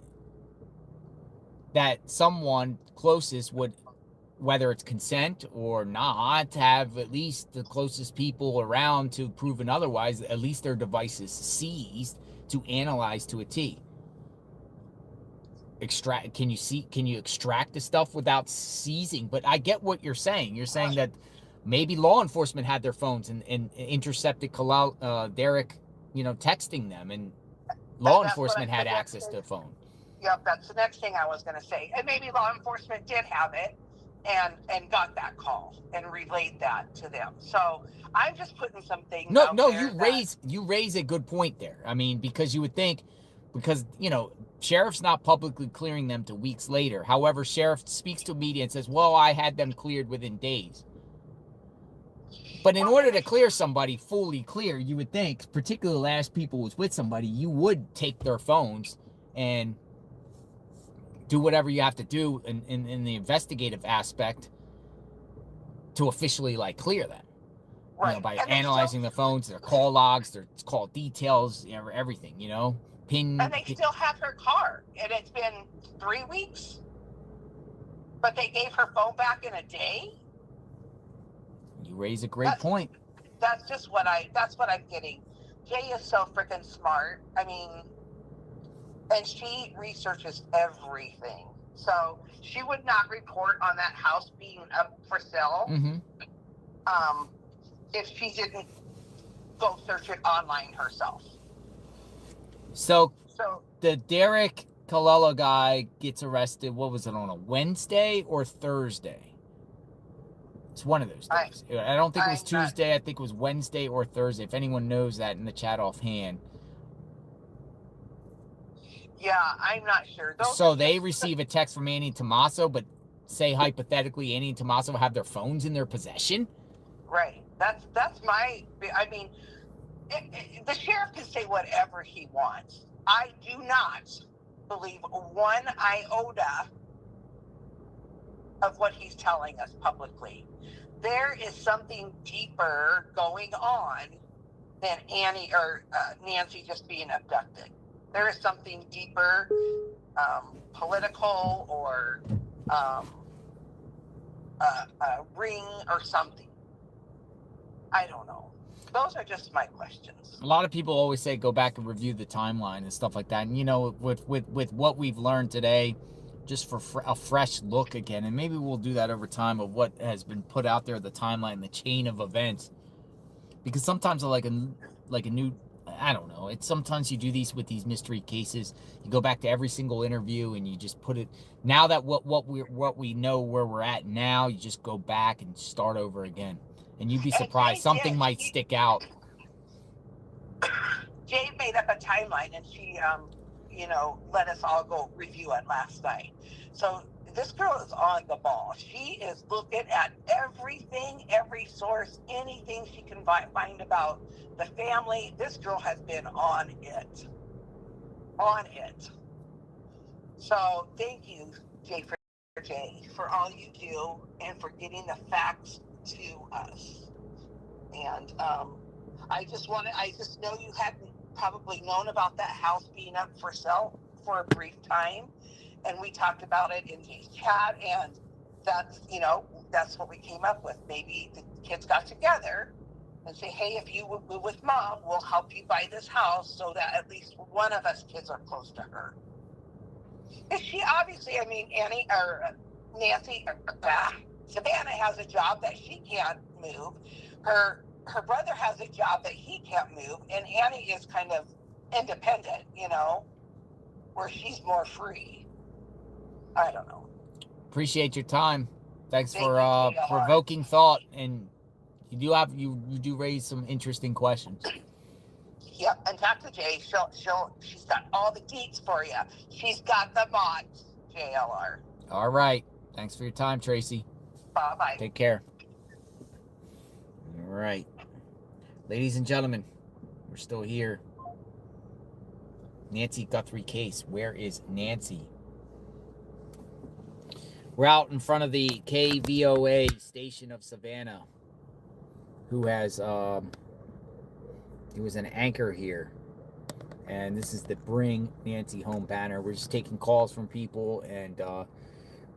that someone closest would, whether it's consent or not, have at least the closest people around to proven otherwise, at least their devices seized to analyze to a T. Can you extract the stuff without seizing? But I get what you're saying. You're saying that maybe law enforcement had their phones and intercepted Derek, texting them, and law enforcement had access to the phone. Yep, that's the next thing I was going to say. And maybe law enforcement did have it and got that call and relayed that to them. So I'm just putting some things out there. You raise a good point there. I mean, because you would think, because, sheriff's not publicly clearing them to weeks later. However, sheriff speaks to media and says, well, I had them cleared within days. But in order to clear somebody fully clear, you would think, particularly the last people was with somebody, you would take their phones and do whatever you have to do in the investigative aspect to officially clear them. Right. By analyzing the phones, their call logs, their call details, everything, pin. And they still have her car, and it's been 3 weeks, but they gave her phone back in a day. You raise a great point. That's what I'm getting. Jay is so freaking smart. I mean, and she researches everything. So she would not report on that house being up for sale if she didn't go search it online herself. So the Derek Kalila guy gets arrested, what was it, on a Wednesday or Thursday? It's one of those days. I don't think it was Tuesday. I think it was Wednesday or Thursday. If anyone knows that in the chat offhand. Yeah, I'm not sure. So they receive a text from Annie and Tommaso, but say hypothetically Annie and Tommaso have their phones in their possession? Right. That's my, I mean, the sheriff can say whatever he wants. I do not believe one iota of what he's telling us publicly. There is something deeper going on than Annie or Nancy just being abducted. There is something deeper, political or a ring or something. I don't know. Those are just my questions. A lot of people always say go back and review the timeline and stuff like that. And, with what we've learned today, just for a fresh look again, and maybe we'll do that over time of what has been put out there, the timeline, the chain of events. Because sometimes like a new, I don't know. It's sometimes you do these with these mystery cases. You go back to every single interview and you just put it. Now that what we know where we're at now, you just go back and start over again. And you'd be surprised. Something might stick out. Jay made up a timeline, and she, let us all go review it last night. So this girl is on the ball. She is looking at everything, every source, anything she can find about the family. This girl has been on it. So thank you, Jay, for all you do and for getting the facts to us. And I just know you hadn't probably known about that house being up for sale for a brief time, and we talked about it in Jay's chat, and that's what we came up with. Maybe the kids got together and say, hey, if you will with mom, we'll help you buy this house so that at least one of us kids are close to her. And she obviously, Annie or Nancy, Savannah has a job that she can't move. Her brother has a job that he can't move, and Annie is kind of independent, you know, where she's more free. I don't know. Appreciate your time. Thanks Thank for you, JLR. provoking thought, and you do raise some interesting questions. Yep, and talk to Jay. She's got all the deets for you. She's got the mods, JLR. All right. Thanks for your time, Tracy. Bye-bye. Take care. All right. Ladies and gentlemen, we're still here. Nancy Guthrie case. Where is Nancy? We're out in front of the KVOA station of Savannah, who has, he was an anchor here. And this is the Bring Nancy Home banner. We're just taking calls from people and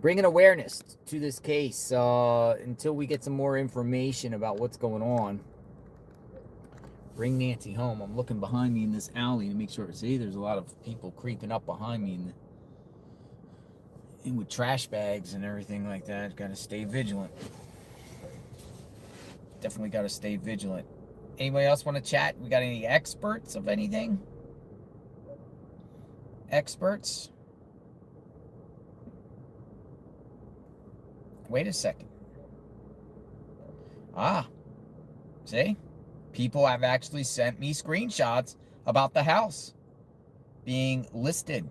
bringing awareness to this case until we get some more information about what's going on. Bring Nancy Home. I'm looking behind me in this alley to make sure. See, there's a lot of people creeping up behind me and with trash bags and everything like that. Got to stay vigilant. Definitely got to stay vigilant. Anybody else want to chat? We got any experts of anything? Experts? Wait a second. See? People have actually sent me screenshots about the house being listed.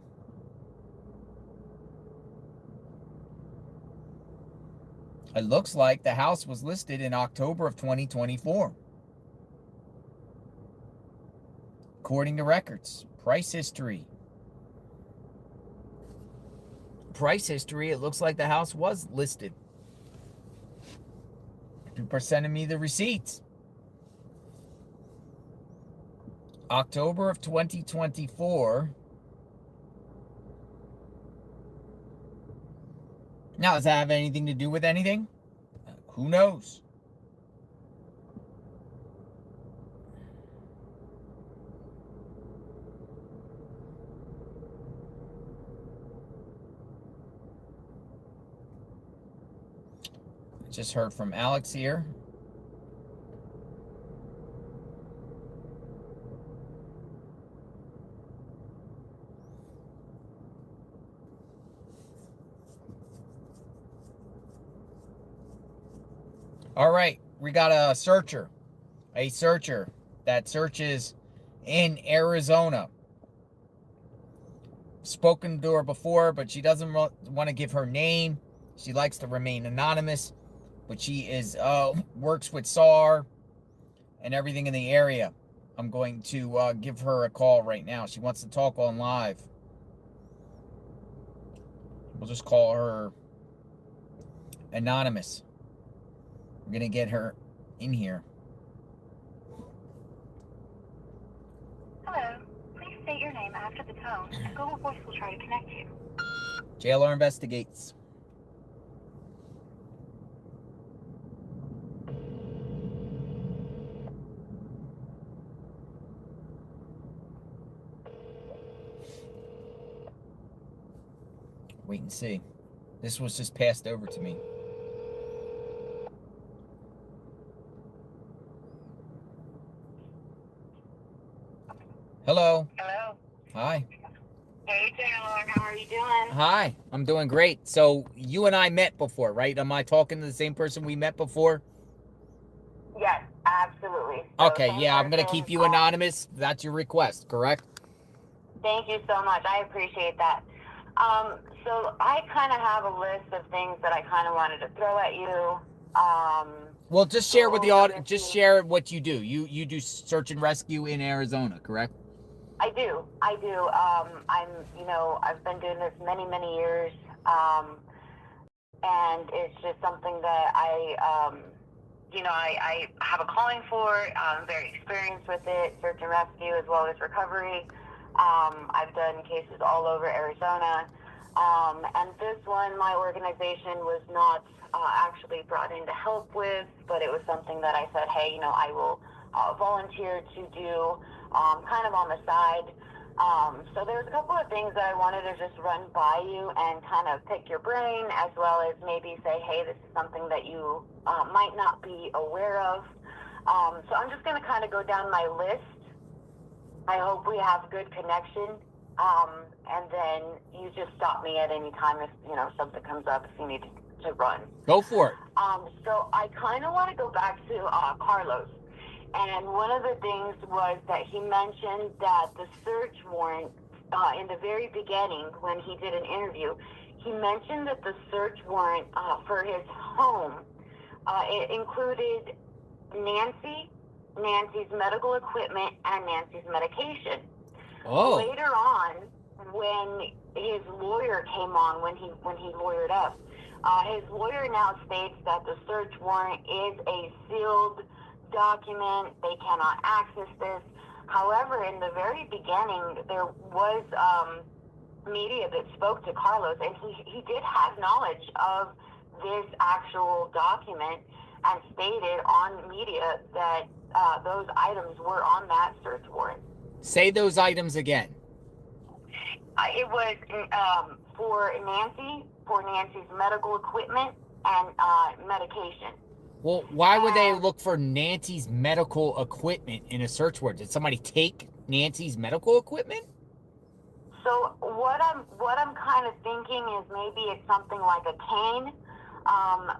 It looks like the house was listed in October of 2024. According to records, price history. It looks like the house was listed. People are sending me the receipts. October of 2024. Now, does that have anything to do with anything? Who knows? I just heard from Alex here. All right, we got a searcher that searches in Arizona. Spoken to her before, but she doesn't want to give her name. She likes to remain anonymous, but she is works with SAR and everything in the area. I'm going to give her a call right now. She wants to talk on live. We'll just call her anonymous. We're going to get her in here. Hello. Please state your name after the tone, and Google Voice will try to connect you. JLR Investigates. Wait and see. This was just passed over to me. Hello. Hello. Hi. Hey, JLR. How are you doing? Hi. I'm doing great. So you and I met before, right? Am I talking to the same person we met before? Yes, absolutely. So Okay, yeah, I'm going to keep you anonymous. That's your request, correct? Thank you so much. I appreciate that. So I kind of have a list of things that I kind of wanted to throw at you. Well, just share with the audience. Just share what you do. You do search and rescue in Arizona, correct? I do. I've been doing this many, many years. And it's just something that I have a calling for. I'm very experienced with it, search and rescue as well as recovery. I've done cases all over Arizona. And this one, my organization was not actually brought in to help with, but it was something that I said, hey, I will volunteer to do kind of on the side. So there's a couple of things that I wanted to just run by you and kind of pick your brain, as well as maybe say, hey, this is something that you might not be aware of. So I'm just going to kind of go down my list. I hope we have good connection. And then you just stop me at any time if, something comes up, if you need to run. Go for it. So I kind of want to go back to Carlos. And one of the things was that he mentioned that the search warrant, in the very beginning when he did an interview, he mentioned that the search warrant for his home, it included Nancy's medical equipment, and Nancy's medication. Oh. Later on, when his lawyer came on, when he lawyered up, his lawyer now states that the search warrant is a sealed document. They cannot access this. However, in the very beginning, there was media that spoke to Carlos, and he did have knowledge of this actual document and stated on media that those items were on that search warrant. Say those items again. It was for Nancy's medical equipment and medication. Well, why would they look for Nancy's medical equipment in a search warrant? Did somebody take Nancy's medical equipment? So what I'm kind of thinking is maybe it's something like a cane.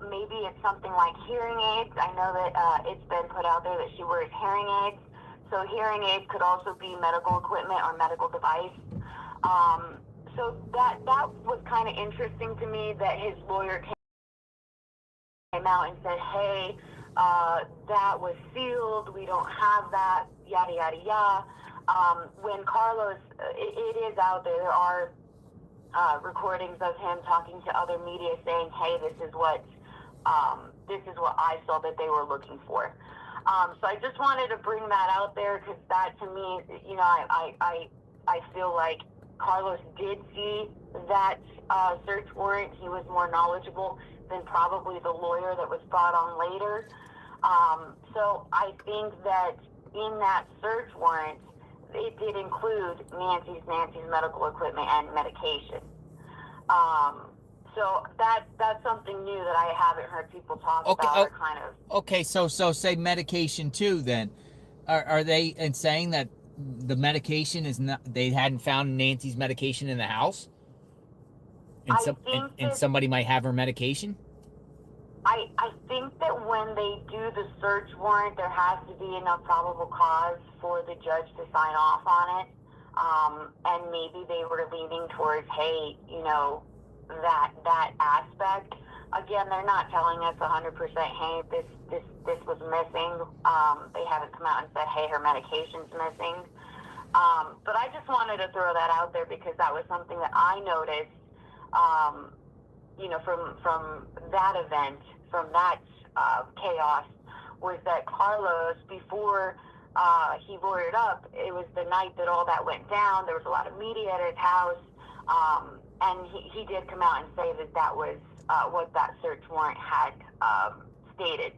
Maybe it's something like hearing aids. I know that it's been put out there that she wears hearing aids. So hearing aids could also be medical equipment or medical device. So that was kind of interesting to me that his lawyer came out and said, hey, that was sealed. We don't have that, yada, yada, yada. When Carlos, it is out there. There are recordings of him talking to other media saying, hey, this is what I saw that they were looking for. So I just wanted to bring that out there because that to me, I feel like Carlos did see that search warrant. He was more knowledgeable than probably the lawyer that was brought on later. So I think that in that search warrant, it did include Nancy's medical equipment and medication. So that's something new that I haven't heard people talk about. Or kind of. Okay, so say medication too. Then, are they saying that the medication is not? They hadn't found Nancy's medication in the house, and somebody might have her medication. I think that when they do the search warrant, there has to be enough probable cause for the judge to sign off on it. And maybe they were leaning towards, hey, that aspect. Again, they're not telling us 100%, hey, this was missing. They haven't come out and said, hey, her medication's missing. But I just wanted to throw that out there because that was something that I noticed, from that event, from that chaos, was that Carlos, before he lawyered up, it was the night that all that went down. There was a lot of media at his house, and he did come out and say that was what that search warrant had stated.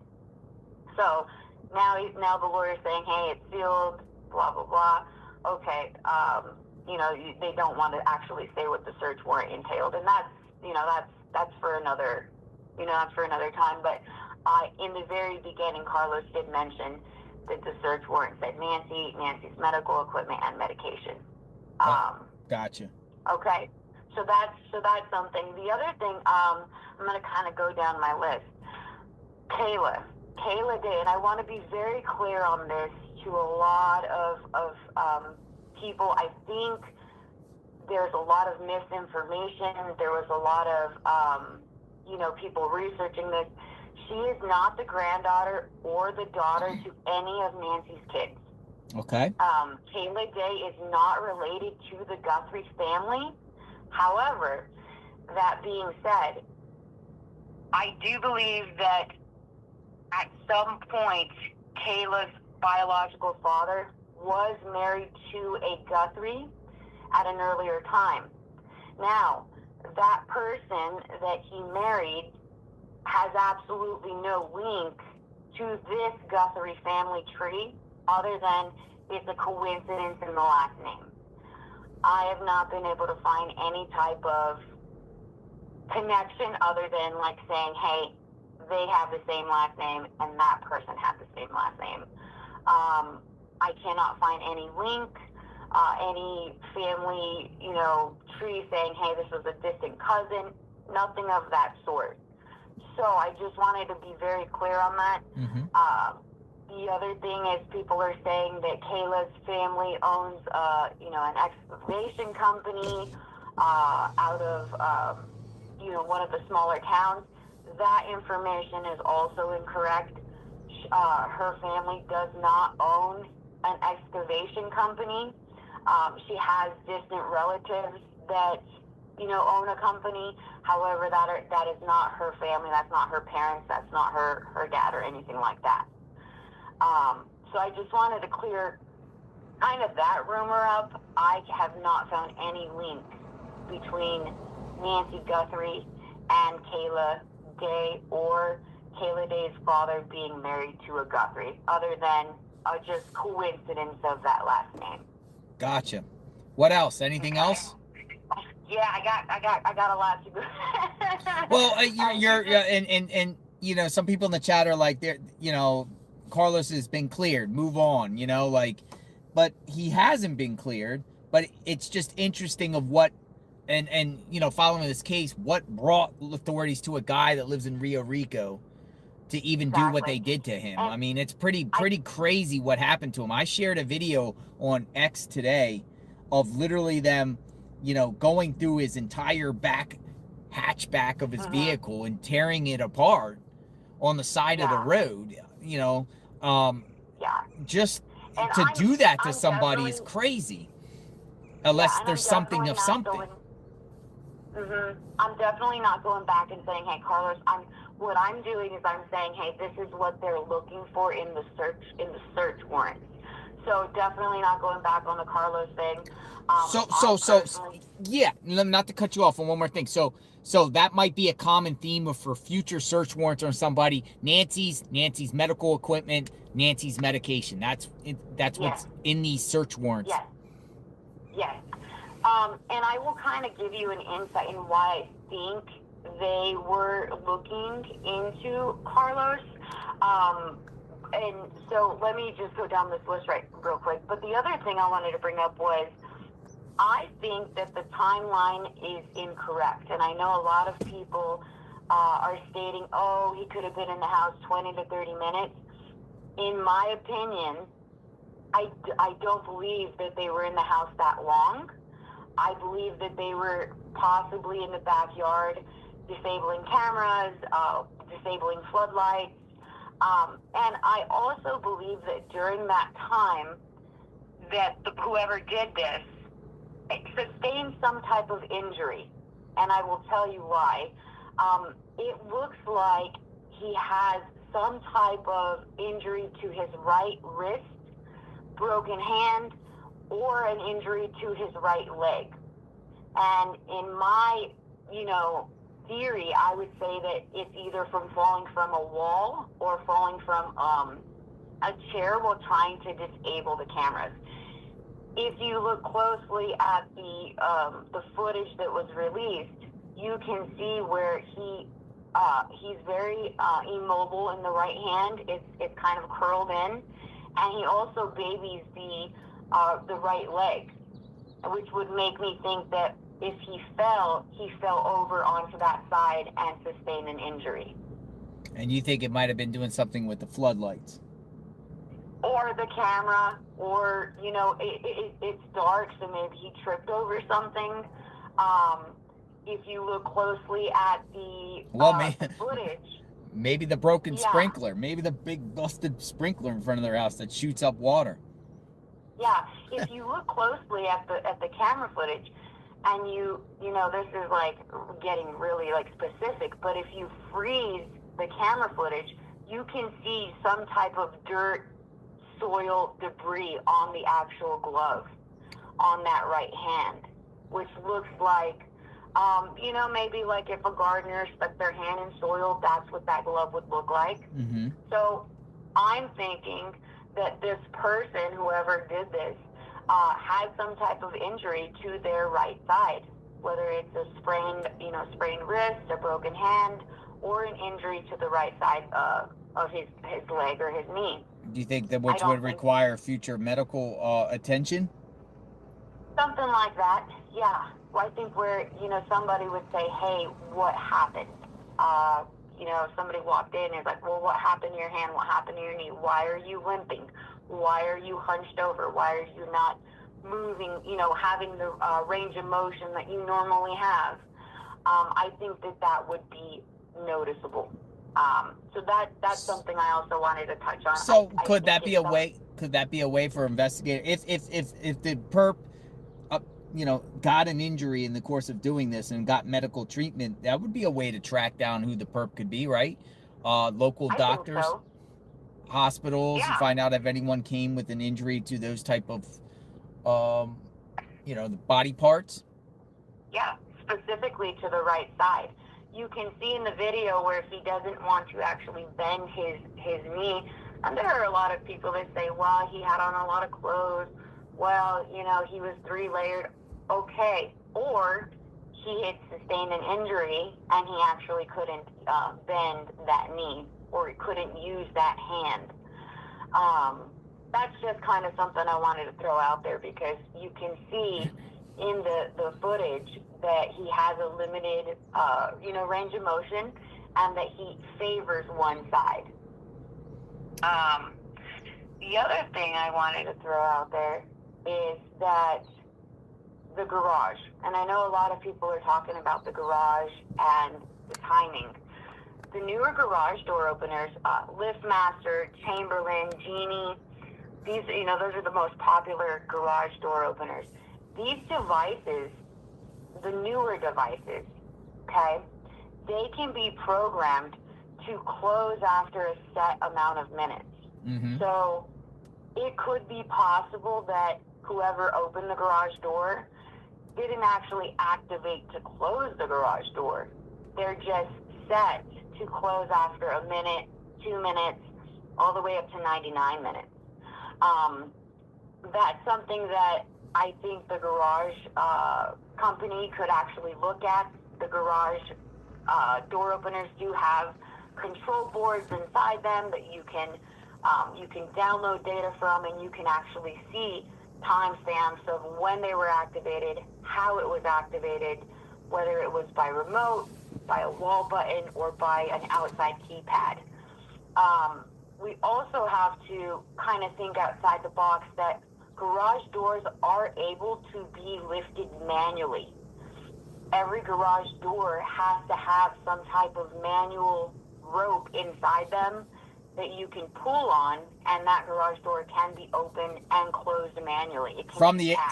So now the lawyer's saying, hey, it's sealed, blah, blah, blah. Okay, they don't want to actually say what the search warrant entailed, and that's for another, that's for another time. But in the very beginning, Carlos did mention that the search warrant said Nancy's medical equipment and medication. Gotcha. Okay, so that's something. The other thing, I'm going to kind of go down my list. Kayla did, and I want to be very clear on this to a lot of people. I think there's a lot of misinformation. There was a lot of, people researching this. She is not the granddaughter or the daughter to any of Nancy's kids. Okay. Kayla Day is not related to the Guthrie family. However, that being said, I do believe that at some point, Kayla's biological father was married to a Guthrie at an earlier time. Now, that person that he married has absolutely no link to this Guthrie family tree other than it's a coincidence in the last name. I have not been able to find any type of connection other than like saying, hey, they have the same last name and that person has the same last name. I cannot find any link, any family, tree saying, hey, this was a distant cousin, nothing of that sort. So I just wanted to be very clear on that. The other thing is people are saying that Kayla's family owns, an excavation company out of, one of the smaller towns. That information is also incorrect. Her family does not own an excavation company. She has distant relatives that, own a company. However, that is not her family. That's not her parents. That's not her dad or anything like that. So I just wanted to clear kind of that rumor up. I have not found any link between Nancy Guthrie and Kayla Day or Kayla Day's father being married to a Guthrie, other than just coincidence of that last name. Gotcha. What else? Anything else? Yeah, I got a lot to go. Well, some people in the chat are like, Carlos has been cleared. Move on, but he hasn't been cleared. But it's just interesting of what, and following this case, what brought authorities to a guy that lives in Rio Rico to even do what they did to him. I mean, it's pretty crazy what happened to him. I shared a video on X today of literally them, going through his entire hatchback of his vehicle and tearing it apart on the side of the road, just to do that to somebody is crazy, unless there's something of something. I'm definitely not going back and saying, hey, Carlos, what I'm doing is I'm saying, hey, this is what they're looking for in the search warrant. So definitely not going back on the Carlos thing. Yeah, not to cut you off on one more thing. So that might be a common theme for future search warrants on somebody. Nancy's medical equipment, Nancy's medication. That's what's in these search warrants. Yes. And I will kind of give you an insight in why I think they were looking into Carlos. And so let me just go down this list real quick. But the other thing I wanted to bring up was I think that the timeline is incorrect. And I know a lot of people are stating, oh, he could have been in the house 20 to 30 minutes. In my opinion, I don't believe that they were in the house that long. I believe that they were possibly in the backyard disabling cameras, disabling floodlights. And I also believe that during that time that whoever did this sustained some type of injury. And I will tell you why. It looks like he has some type of injury to his right wrist, broken hand, or an injury to his right leg. And in my, theory, I would say that it's either from falling from a wall or falling from a chair while trying to disable the cameras. If you look closely at the footage that was released, you can see where he's very immobile in the right hand. It's kind of curled in, and he also babies the right leg, which would make me think that if he fell over onto that side and sustained an injury. And you think it might have been doing something with the floodlights? Or the camera, or, it's dark, so maybe he tripped over something. If you look closely at the footage. Maybe the broken sprinkler. Maybe the big busted sprinkler in front of their house that shoots up water. Yeah, if you look closely at the camera footage, and this is like getting really like specific, but if you freeze the camera footage, you can see some type of dirt, soil, debris on the actual glove on that right hand, which looks like, maybe like if a gardener stuck their hand in soil, that's what that glove would look like. So I'm thinking that this person, whoever did this, had some type of injury to their right side, whether it's a sprained wrist, a broken hand, or an injury to the right side of his leg or his knee. Do you think that which would require future medical attention? Something like that, yeah. Well, I think where, somebody would say, hey, what happened? Somebody walked in and is like, well, what happened to your hand? What happened to your knee? Why are you limping? Why are you hunched over? Why are you not moving, having the range of motion that you normally have? I think that would be noticeable. So that's something I also wanted to touch on. So could that be a way? Could that be a way for investigators if the perp, got an injury in the course of doing this and got medical treatment? That would be a way to track down who the perp could be, right? Local doctors, hospitals, and find out if anyone came with an injury to those type of, the body parts. Yeah, specifically to the right side. You can see in the video where he doesn't want to actually bend his knee. And there are a lot of people that say, well, he had on a lot of clothes. Well, he was 3-layered. Okay. Or he had sustained an injury and he actually couldn't bend that knee or couldn't use that hand. That's just kind of something I wanted to throw out there because you can see in the footage that he has a limited, range of motion and that he favors one side. The other thing I wanted to throw out there is that the garage, and I know a lot of people are talking about the garage and the timing. The newer garage door openers, LiftMaster, Chamberlain, Genie, these, those are the most popular garage door openers. These devices, the newer devices, okay, they can be programmed to close after a set amount of minutes. Mm-hmm. So it could be possible that whoever opened the garage door didn't actually activate to close the garage door. They're just set to close after a minute, 2 minutes, all the way up to 99 minutes. That's something that I think the garage company could actually look at. The garage door openers do have control boards inside them that you can download data from, and you can actually see timestamps of when they were activated, how it was activated, whether it was by remote, by a wall button, or by an outside keypad. We also have to kind of think outside the box that garage doors are able to be lifted manually. Every garage door has to have some type of manual rope inside them that you can pull on, and that garage door can be opened and closed manually. It can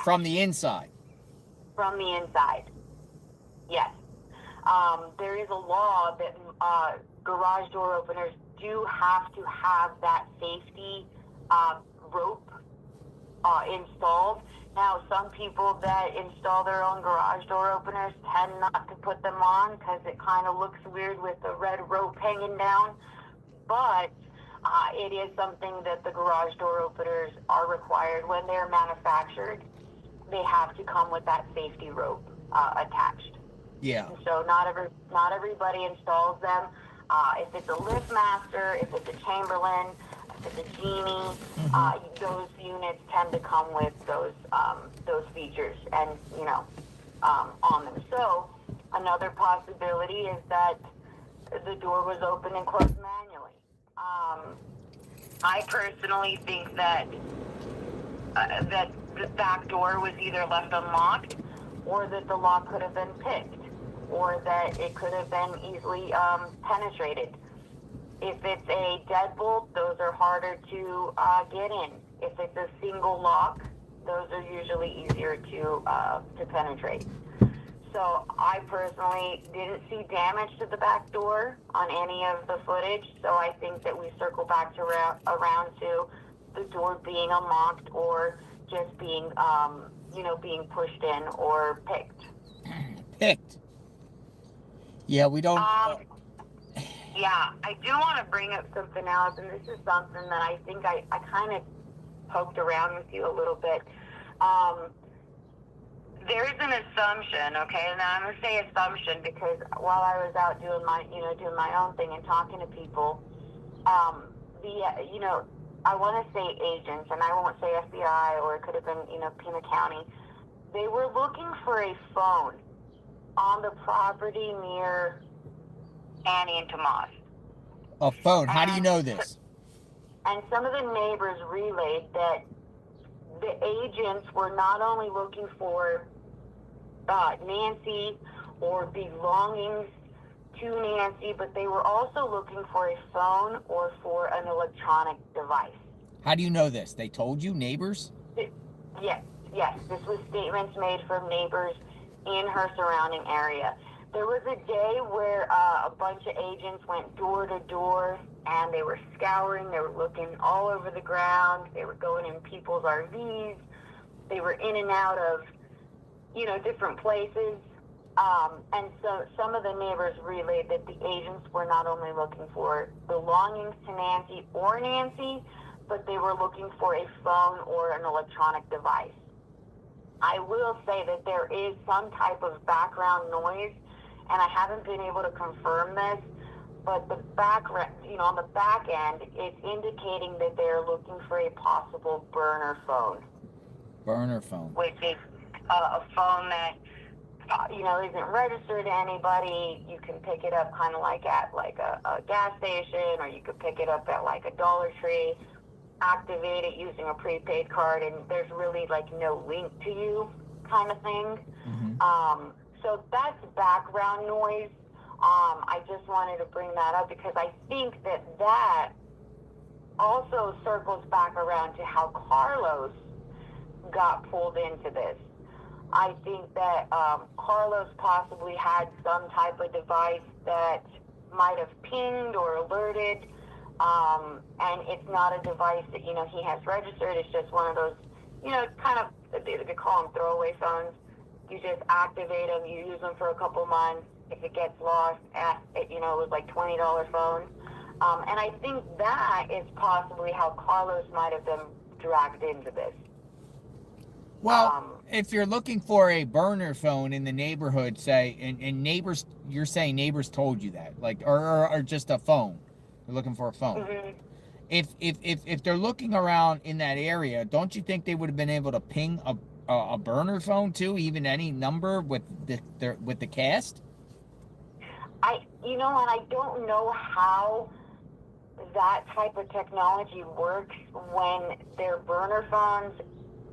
from the inside. From the inside, yes. There is a law that garage door openers do have to have that safety rope installed. Now, some people that install their own garage door openers tend not to put them on because it kind of looks weird with the red rope hanging down, but it is something that the garage door openers are required when they're manufactured. They have to come with that safety rope attached. Yeah. So not everybody installs them. If it's a LiftMaster, if it's a Chamberlain, if it's a Genie, those units tend to come with those features and on them. So another possibility is that the door was open and closed manually. I personally think that that the back door was either left unlocked, or that the lock could have been picked, or that it could have been easily penetrated. If it's a deadbolt, those are harder to get in. If it's a single lock, those are usually easier to penetrate. So I personally didn't see damage to the back door on any of the footage, so I think that we circle back to around to the door being unlocked or just being, being pushed in or picked. Picked. Yeah, we don't... Yeah, I do want to bring up something else, and this is something that I think I kind of poked around with you a little bit. There's an assumption, okay, and I'm gonna say assumption because while I was out doing my own thing and talking to people, I want to say agents, and I won't say FBI, or it could have been, Pima County. They were looking for a phone on the property near Annie and Tomas. A phone. How do you know this? And some of the neighbors relayed that the agents were not only looking for Nancy or belongings to Nancy, but they were also looking for a phone or for an electronic device. How do you know this? They told you, neighbors? Yes. This was statements made from neighbors in her surrounding area. There was a day where a bunch of agents went door to door, and they were scouring. They were looking all over the ground. They were going in people's RVs. They were in and out of, different places. And so some of the neighbors relayed that the agents were not only looking for belongings to Nancy or Nancy, but they were looking for a phone or an electronic device. I will say that there is some type of background noise, and I haven't been able to confirm this, but the background, on the back end, it's indicating that they're looking for a possible burner phone. Burner phone. Which is a phone that, isn't registered to anybody. You can pick it up kind of like at a gas station, or you could pick it up at like a Dollar Tree, activate it using a prepaid card, and there's really no link to you kind of thing. Mm-hmm. So that's background noise. I just wanted to bring that up because I think that also circles back around to how Carlos got pulled into this. I think that Carlos possibly had some type of device that might have pinged or alerted, and it's not a device that, he has registered. It's just one of those, kind of, they call them throwaway phones. You just activate them, you use them for a couple months. If it gets lost, it was like $20 phone. And I think that is possibly how Carlos might have been dragged into this. Well, if you're looking for a burner phone in the neighborhood, say, and neighbors, you're saying neighbors told you that, or just a phone. They're looking for a phone. Mm-hmm. If they're looking around in that area, don't you think they would have been able to ping a burner phone too, even any number with the cast? And I don't know how that type of technology works when they're burner phones.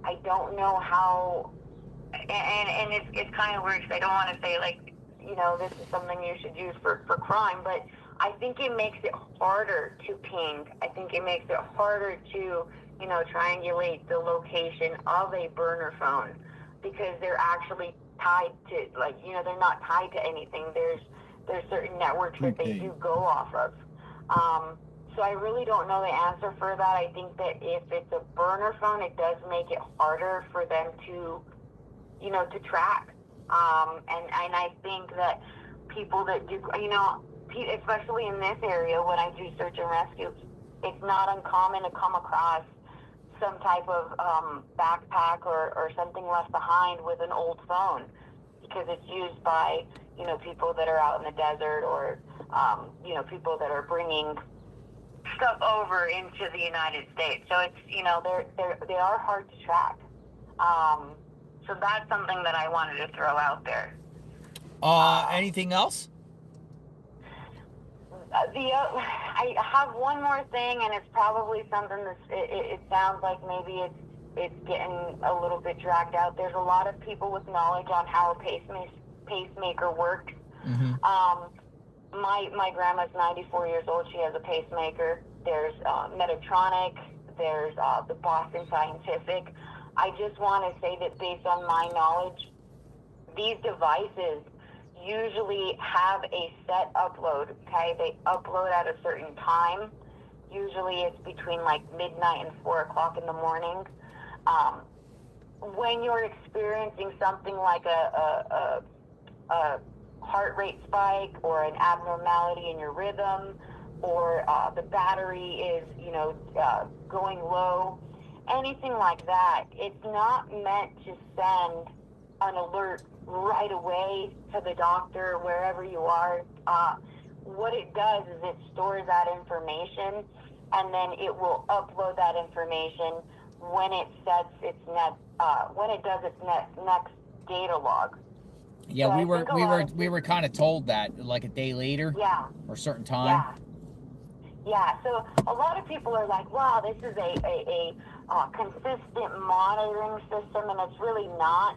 I don't know how, and it's kind of weird because I don't want to say this is something you should use for crime, but I think it makes it harder to ping. I think it makes it harder to, triangulate the location of a burner phone because they're actually tied to, they're not tied to anything. There's certain networks that they do go off of. So I really don't know the answer for that. I think that if it's a burner phone, it does make it harder for them to, to track. And I think that people that do, especially in this area, when I do search and rescue, it's not uncommon to come across some type of backpack or something left behind with an old phone because it's used by, people that are out in the desert or, people that are bringing stuff over into the United States. So it's, they are hard to track. So that's something that I wanted to throw out there. Anything else? I have one more thing, and it's probably something that it sounds like maybe it's getting a little bit dragged out. There's a lot of people with knowledge on how a pacemaker works. Mm-hmm. My grandma's 94 years old. She has a pacemaker. There's Medtronic. There's the Boston Scientific. I just want to say that based on my knowledge, these devices usually have a set upload, okay? They upload at a certain time. Usually it's between midnight and 4 o'clock in the morning. When you're experiencing something like a heart rate spike or an abnormality in your rhythm, or the battery is, going low, anything like that, it's not meant to send an alert right away to the doctor wherever you are. What it does is it stores that information, and then it will upload that information when it sets its next data log. Yeah, So we were kind of told that like a day later. Yeah. Or a certain time. Yeah. So a lot of people are like, wow, this is a consistent monitoring system, and it's really not.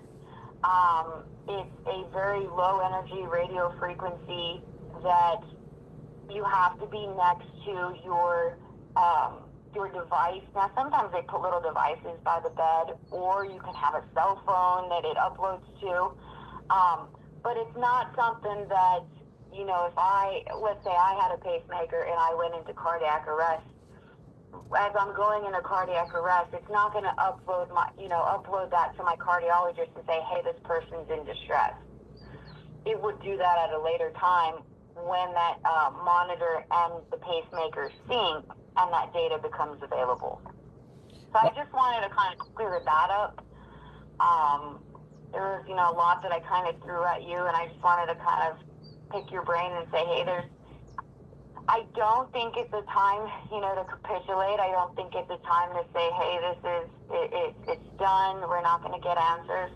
It's a very low energy radio frequency that you have to be next to your device. Now, sometimes they put little devices by the bed, or you can have a cell phone that it uploads to. But it's not something that, let's say I had a pacemaker and I went into cardiac arrest. As I'm going into cardiac arrest, it's not going to upload that to my cardiologist and say, hey, this person's in distress. It would do that at a later time when that monitor and the pacemaker sync and that data becomes available. So I just wanted to kind of clear that up. There was, a lot that I kind of threw at you, and I just wanted to kind of pick your brain and say, hey, I don't think it's a time, to capitulate. I don't think it's a time to say, hey, it's done. We're not going to get answers.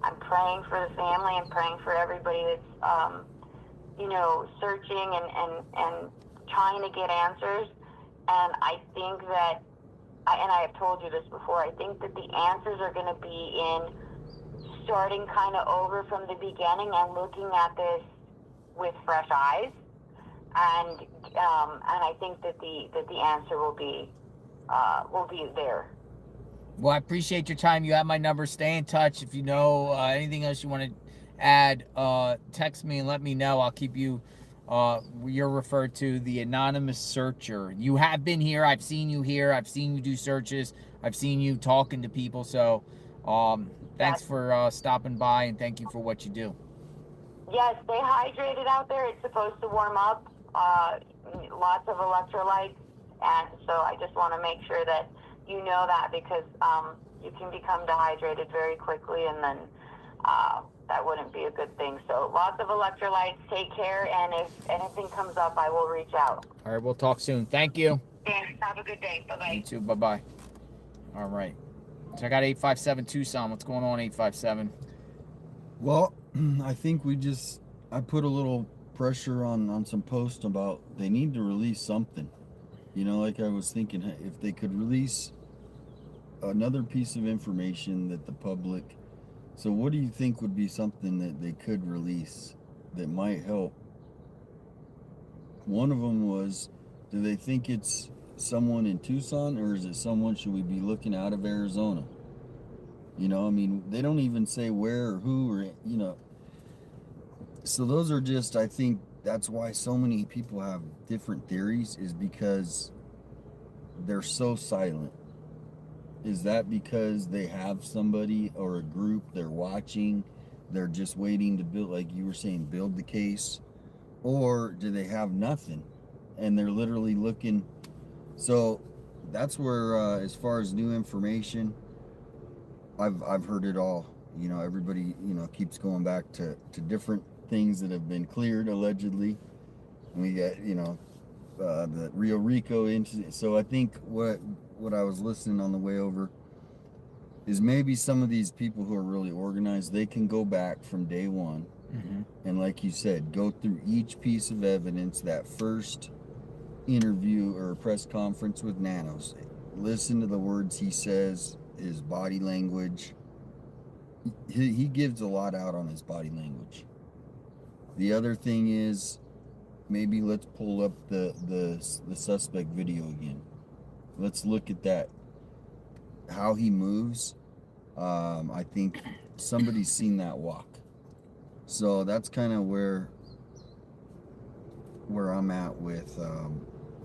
I'm praying for the family and praying for everybody that's, searching and trying to get answers. And I think that, and I have told you this before, I think that the answers are going to be in starting kind of over from the beginning and looking at this with fresh eyes. And I think that the answer will be there. Well, I appreciate your time. You have my number. Stay in touch. If you know anything else you want to add, text me and let me know. I'll keep you. You're referred to the anonymous searcher. You have been here. I've seen you here. I've seen you do searches. I've seen you talking to people. So, thanks for stopping by, and thank you for what you do. Yes, stay hydrated out there. It's supposed to warm up. Lots of electrolytes, and so I just want to make sure that you know that, because you can become dehydrated very quickly, and then that wouldn't be a good thing. So lots of electrolytes. Take care, and if anything comes up, I will reach out. All right, we'll talk soon. Thank you. Thanks. Have a good day. Bye-bye. You too. Bye-bye. All right. So I got 857 Tucson. What's going on, 857? Well, I think I put a little pressure on some posts about they need to release something. Like I was thinking, if they could release another piece of information that the public... So what do you think would be something that they could release that might help? One of them was, do they think it's someone in Tucson, or is it someone should we be looking out of Arizona? They don't even say where or who, or, So those are just, I think that's why so many people have different theories, is because they're so silent. Is that because they have somebody or a group they're watching, they're just waiting to build, like you were saying, build the case? Or do they have nothing and they're literally looking? So that's where, as far as new information, I've heard it all. Everybody, keeps going back to different things that have been cleared, allegedly. And we got, the Rio Rico incident. So I think what I was listening on the way over is maybe some of these people who are really organized, they can go back from day one. Mm-hmm. And like you said, go through each piece of evidence, that first interview or press conference with Nanos. Listen to the words he says, his body language. He gives a lot out on his body language. The other thing is, maybe let's pull up the suspect video again. Let's look at that. How he moves. I think somebody's seen that walk. So that's kind of where I'm at with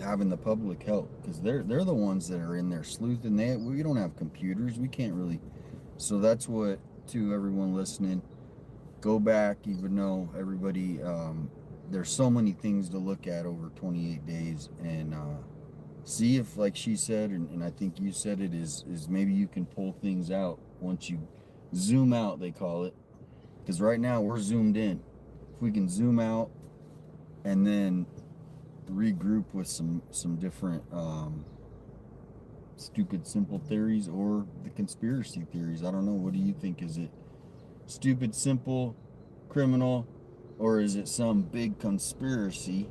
having the public help, because they're the ones that are in there sleuthing. We don't have computers. We can't really. So that's what, to everyone listening, go back, even though everybody, there's so many things to look at over 28 days, and see if, like she said, and I think you said it, is maybe you can pull things out once you zoom out, they call it. Because right now we're zoomed in. If we can zoom out and then regroup with some different stupid simple theories or the conspiracy theories. I don't know. What do you think? Is it stupid, simple, criminal, or is it some big conspiracy?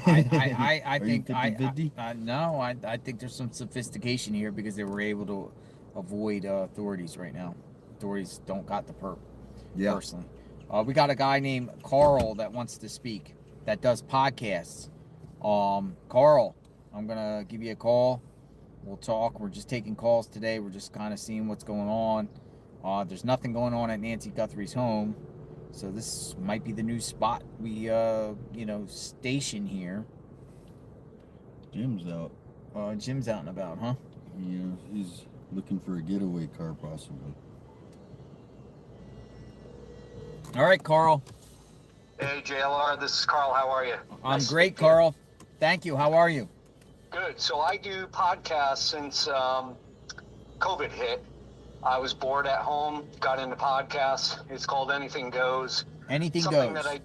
I Are think you 50-50? no, I think there's some sophistication here because they were able to avoid authorities right now. Authorities don't got the perp. Yeah. Personally, we got a guy named Carl that wants to speak, that does podcasts. Carl, I'm gonna give you a call. We'll talk. We're just taking calls today. We're just kind of seeing what's going on. There's nothing going on at Nancy Guthrie's home, so this might be the new spot we station here. Jim's out. Jim's out and about, huh? Yeah, he's looking for a getaway car, possibly. All right, Carl. Hey, JLR, this is Carl. How are you? I'm great, Carl. Thank you. How are you? Good. So I do podcasts since COVID hit. I was bored at home, got into podcasts. It's called Anything Goes. Anything something goes.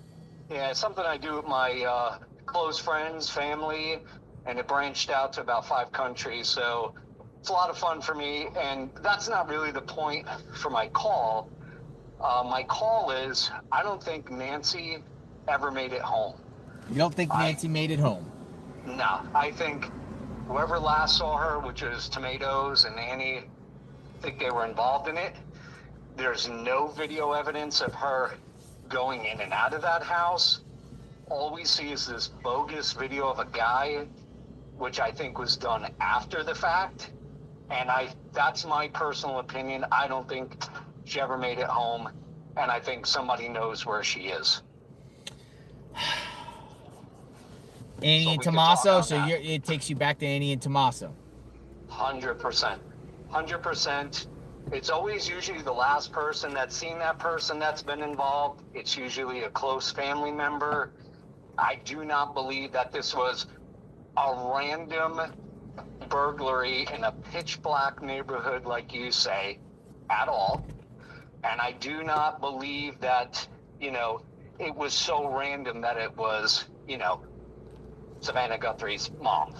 Something I do with my close friends, family, and it branched out to about 5 countries. So it's a lot of fun for me, and that's not really the point for my call. My call is, I don't think Nancy ever made it home. You don't think Nancy made it home? No, I think whoever last saw her, which is Tomatoes and Annie, I think they were involved in it. There's no video evidence of her going in and out of that house. All we see is this bogus video of a guy, which I think was done after the fact. And that's my personal opinion. I don't think she ever made it home, and I think somebody knows where she is. Annie and Tommaso, so it takes you back to Annie and Tommaso. 100%. 100%. It's always usually the last person that's seen that person that's been involved. It's usually a close family member. I do not believe that this was a random burglary in a pitch black neighborhood like you say at all. And I do not believe that, it was so random that it was, Savannah Guthrie's mom.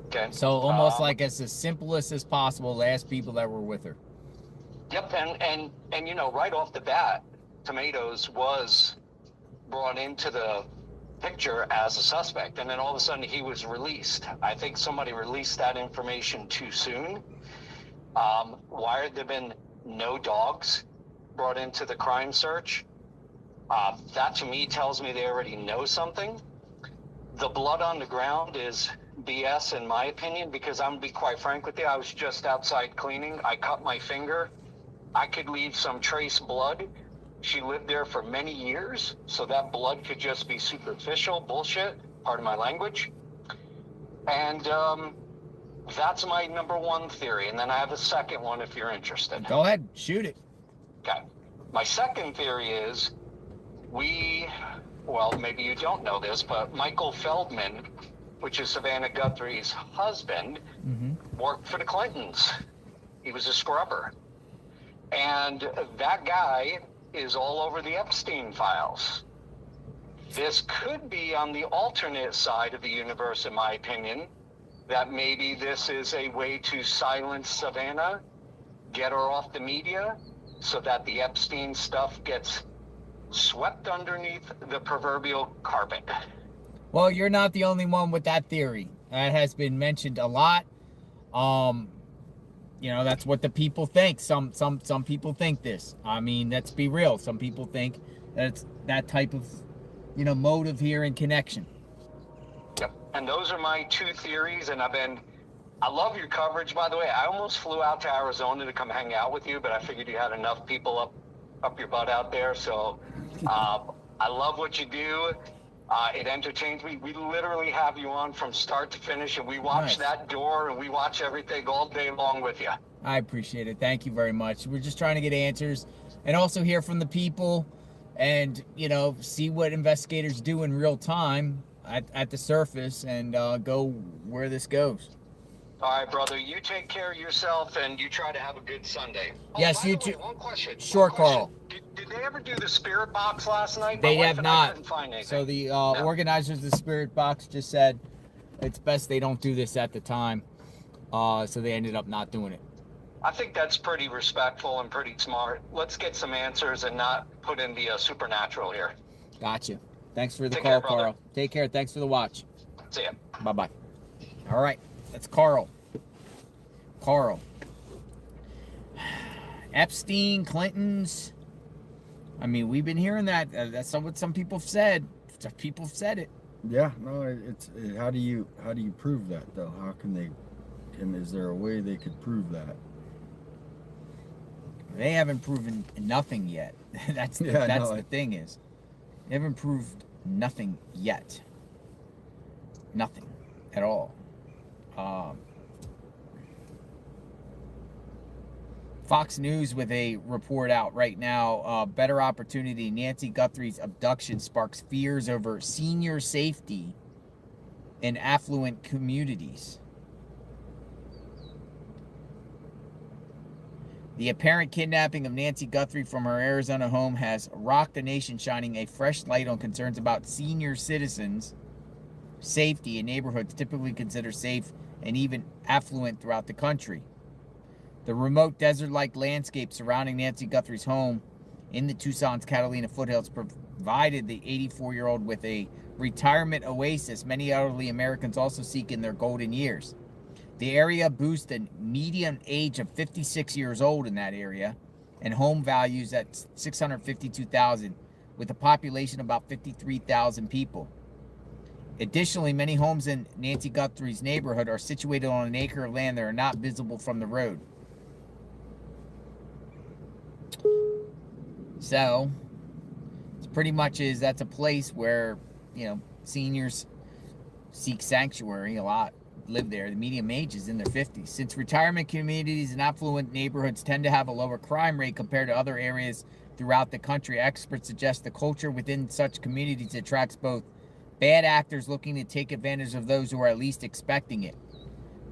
Okay. So almost like it's as simplest as possible, last people that were with her. Yep, and right off the bat, Tomatoes was brought into the picture as a suspect, and then all of a sudden he was released. I think somebody released that information too soon. Why had there been no dogs brought into the crime search? That to me tells me they already know something. The blood on the ground is BS in my opinion, because I'm gonna be quite frank with you. I was just outside cleaning. I cut my finger. I could leave some trace blood. She lived there for many years, so that blood could just be superficial bullshit, pardon my language. And that's my number one theory. And then I have a second one if you're interested. Go ahead, shoot it. Okay. My second theory is maybe you don't know this, but Michael Feldman, which is Savannah Guthrie's husband, worked for the Clintons. He was a scrubber. And that guy is all over the Epstein files. This could be on the alternate side of the universe, in my opinion, that maybe this is a way to silence Savannah, get her off the media, so that the Epstein stuff gets swept underneath the proverbial carpet. Well, you're not the only one with that theory. That has been mentioned a lot. That's what the people think. Some people think this. I mean, let's be real. Some people think that it's that type of, motive here and connection. Yep. And those are my 2 theories. And I love your coverage, by the way. I almost flew out to Arizona to come hang out with you, but I figured you had enough people up your butt out there. So I love what you do. It entertains me. We literally have you on from start to finish, and we watch that door, and we watch everything all day long with you. I appreciate it. Thank you very much. We're just trying to get answers and also hear from the people and, see what investigators do in real time. at the surface and go where this goes. All right, brother. You take care of yourself, and you try to have a good Sunday. Oh, Yes, by you the way, too. one question. Sure, One question. Carl. Did they ever do the spirit box last night? They My wife have and I not. couldn't find anything. So the No. organizers of the Spirit Box just said it's best they don't do this at the time. So they ended up not doing it. I think that's pretty respectful and pretty smart. Let's get some answers and not put in the supernatural here. Gotcha. Thanks for the Take call, care, brother. Carl. Take care. Thanks for the watch. See ya. Bye-bye. All right. That's Carl. Carl. Epstein, Clintons. I mean, we've been hearing that. That's what some people have said. Some people have said it. Yeah, no, how do you prove that though? How can they? And is there a way they could prove that? They haven't proven nothing yet. That's the thing is, they haven't proved nothing yet. Nothing at all. Fox News with a report out right now. Better opportunity. Nancy Guthrie's abduction sparks fears over senior safety in affluent communities. The apparent kidnapping of Nancy Guthrie from her Arizona home has rocked the nation, shining a fresh light on concerns about senior citizens' safety in neighborhoods typically considered safe and even affluent throughout the country. The remote desert-like landscape surrounding Nancy Guthrie's home in the Tucson's Catalina foothills provided the 84-year-old with a retirement oasis many elderly Americans also seek in their golden years. The area boasts a median age of 56 years old in that area, and home values at $652,000, with a population of about 53,000 people. Additionally, many homes in Nancy Guthrie's neighborhood are situated on an acre of land that are not visible from the road. So, it's pretty much that's a place where, seniors seek sanctuary. A lot live there. The median age is in their 50s. Since retirement communities and affluent neighborhoods tend to have a lower crime rate compared to other areas throughout the country, experts suggest the culture within such communities attracts both bad actors looking to take advantage of those who are at least expecting it.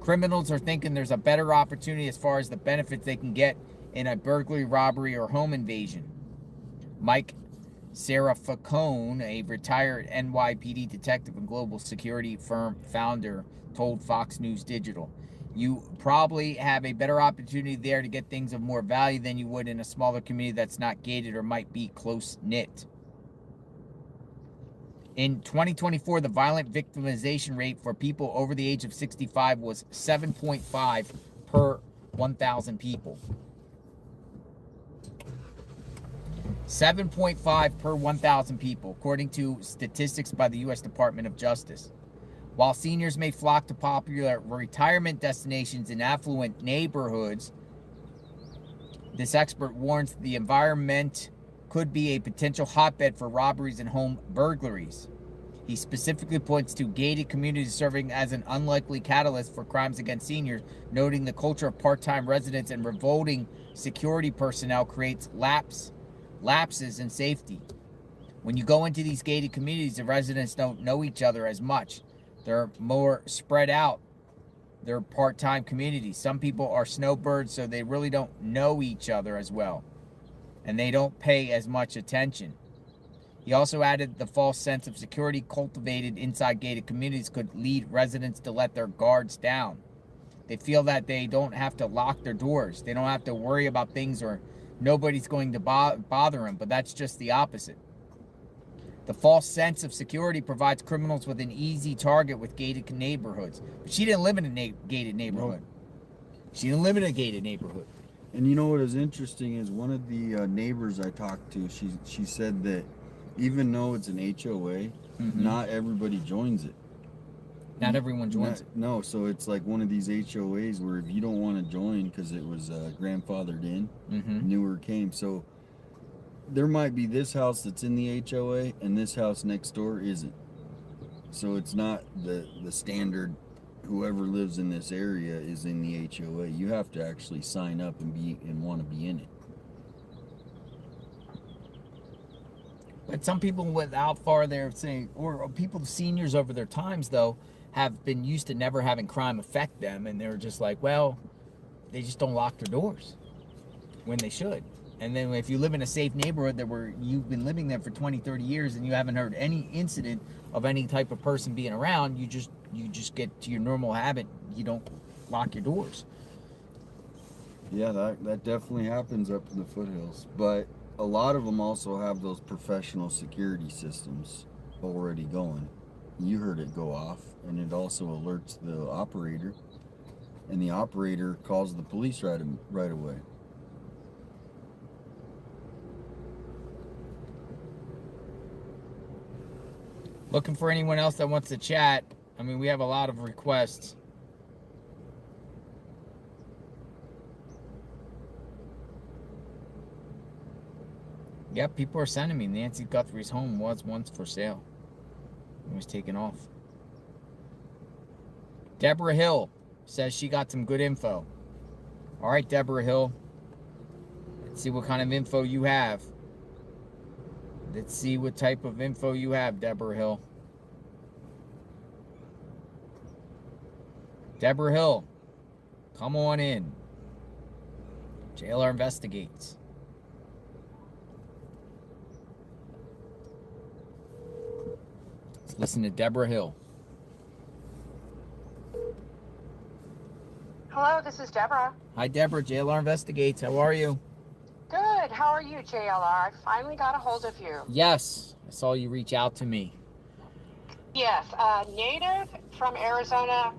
Criminals are thinking there's a better opportunity as far as the benefits they can get in a burglary, robbery, or home invasion. Mike Serafacone, a retired NYPD detective and global security firm founder, told Fox News Digital, "You probably have a better opportunity there to get things of more value than you would in a smaller community that's not gated or might be close-knit." In 2024, the violent victimization rate for people over the age of 65 was 7.5 per 1,000 people. 7.5 per 1,000 people, according to statistics by the U.S. Department of Justice. While seniors may flock to popular retirement destinations in affluent neighborhoods, this expert warns the environment could be a potential hotbed for robberies and home burglaries. He specifically points to gated communities serving as an unlikely catalyst for crimes against seniors, noting the culture of part-time residents and revolting security personnel creates lapses in safety. When you go into these gated communities, the residents don't know each other as much. They're more spread out. They're part-time communities. Some people are snowbirds, so they really don't know each other as well, and they don't pay as much attention. He also added the false sense of security cultivated inside gated communities could lead residents to let their guards down. They feel that they don't have to lock their doors. They don't have to worry about things or nobody's going to bother them, but that's just the opposite. The false sense of security provides criminals with an easy target with gated neighborhoods. But she didn't live in a gated neighborhood. She didn't live in a gated neighborhood. And you know what is interesting is one of the neighbors I talked to, she said that even though it's an HOA, not everybody joins it. Not everyone joins it. No, so it's like one of these HOAs where if you don't want to join because it was grandfathered in, newer came. So there might be this house that's in the HOA and this house next door isn't. So it's not the standard whoever lives in this area is in the HOA. You have to actually sign up and want to be in it. But some people with how far they're saying, or people, seniors over their times though, have been used to never having crime affect them, and they're just like, well, they just don't lock their doors when they should. And then if you live in a safe neighborhood that where you've been living there for 20, 30 years and you haven't heard any incident of any type of person being around, you just get to your normal habit. You don't lock your doors. Yeah, that definitely happens up in the foothills. But a lot of them also have those professional security systems already going. You heard it go off, and it also alerts the operator, and the operator calls the police right away. Looking for anyone else that wants to chat. I mean, we have a lot of requests. Yep, people are sending me. Nancy Guthrie's home was once for sale. It was taken off. Deborah Hill says she got some good info. All right, Deborah Hill. Let's see what kind of info you have. Let's see what type of info you have, Deborah Hill. Deborah Hill, come on in. JLR Investigates. Let's listen to Deborah Hill. Hello, this is Deborah. Hi, Deborah. JLR Investigates. How are you? Good. How are you, JLR? I finally got a hold of you. Yes, I saw you reach out to me. Yes, native from Arizona.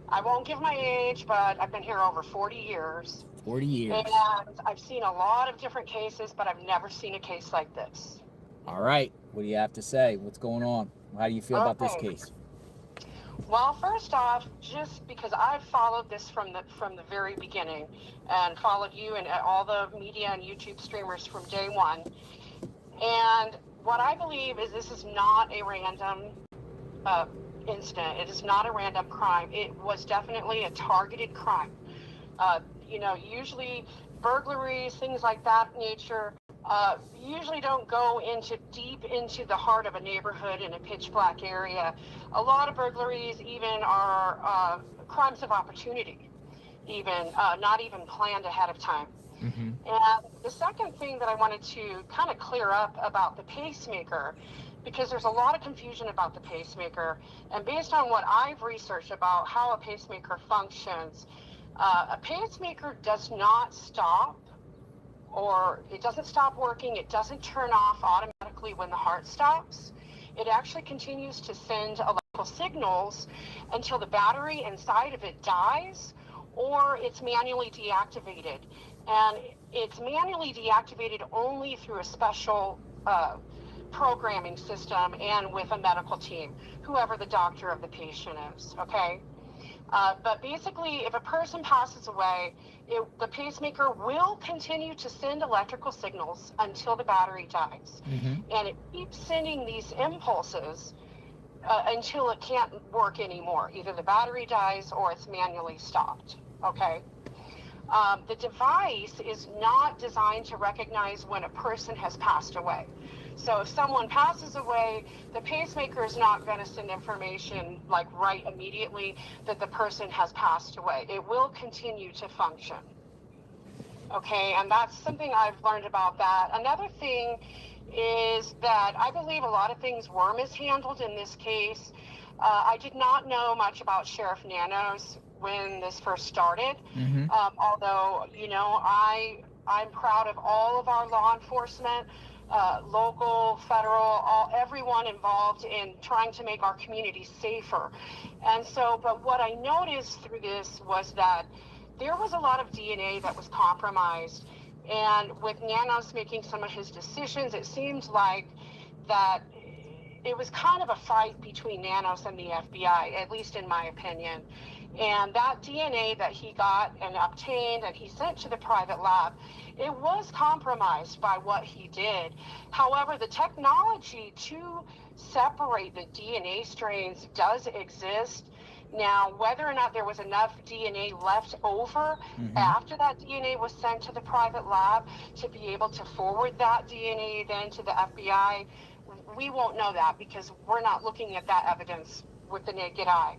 I won't give my age, but I've been here over 40 years. 40 years. And I've seen a lot of different cases, but I've never seen a case like this. All right. What do you have to say? What's going on? How do you feel about this case? Well, first off, just because I've followed this from the very beginning and followed you and all the media and YouTube streamers from day one. And what I believe is this is not a random incident. It is not a random crime. It was definitely a targeted crime. Usually burglaries, things like that nature, usually don't go deep into the heart of a neighborhood in a pitch black area. A lot of burglaries even are crimes of opportunity, not even planned ahead of time. Mm-hmm. And the second thing that I wanted to kind of clear up about the pacemaker, because there's a lot of confusion about the pacemaker, and based on what I've researched about how a pacemaker functions, a pacemaker does not stop, or it doesn't stop working. It doesn't turn off automatically when the heart stops. It actually continues to send electrical signals until the battery inside of it dies, or it's manually deactivated. And it's manually deactivated only through a special programming system and with a medical team, whoever the doctor of the patient is, okay? But basically, if a person passes away, the pacemaker will continue to send electrical signals until the battery dies. Mm-hmm. And it keeps sending these impulses until it can't work anymore. Either the battery dies or it's manually stopped, okay? The device is not designed to recognize when a person has passed away. So if someone passes away, the pacemaker is not going to send information like right immediately that the person has passed away. It will continue to function. Okay, and that's something I've learned about that. Another thing is that I believe a lot of things were mishandled in this case. I did not know much about Sheriff Nanos when this first started. Mm-hmm. Although, I'm proud of all of our law enforcement, local, federal, everyone involved in trying to make our community safer. And so, but what I noticed through this was that there was a lot of DNA that was compromised. And with Nanos making some of his decisions, it seemed like that it was kind of a fight between Nanos and the FBI, at least in my opinion. And that DNA that he got and obtained and he sent to the private lab, it was compromised by what he did. However, the technology to separate the DNA strains does exist. Now, whether or not there was enough DNA left over after that DNA was sent to the private lab to be able to forward that DNA then to the FBI, we won't know that because we're not looking at that evidence with the naked eye.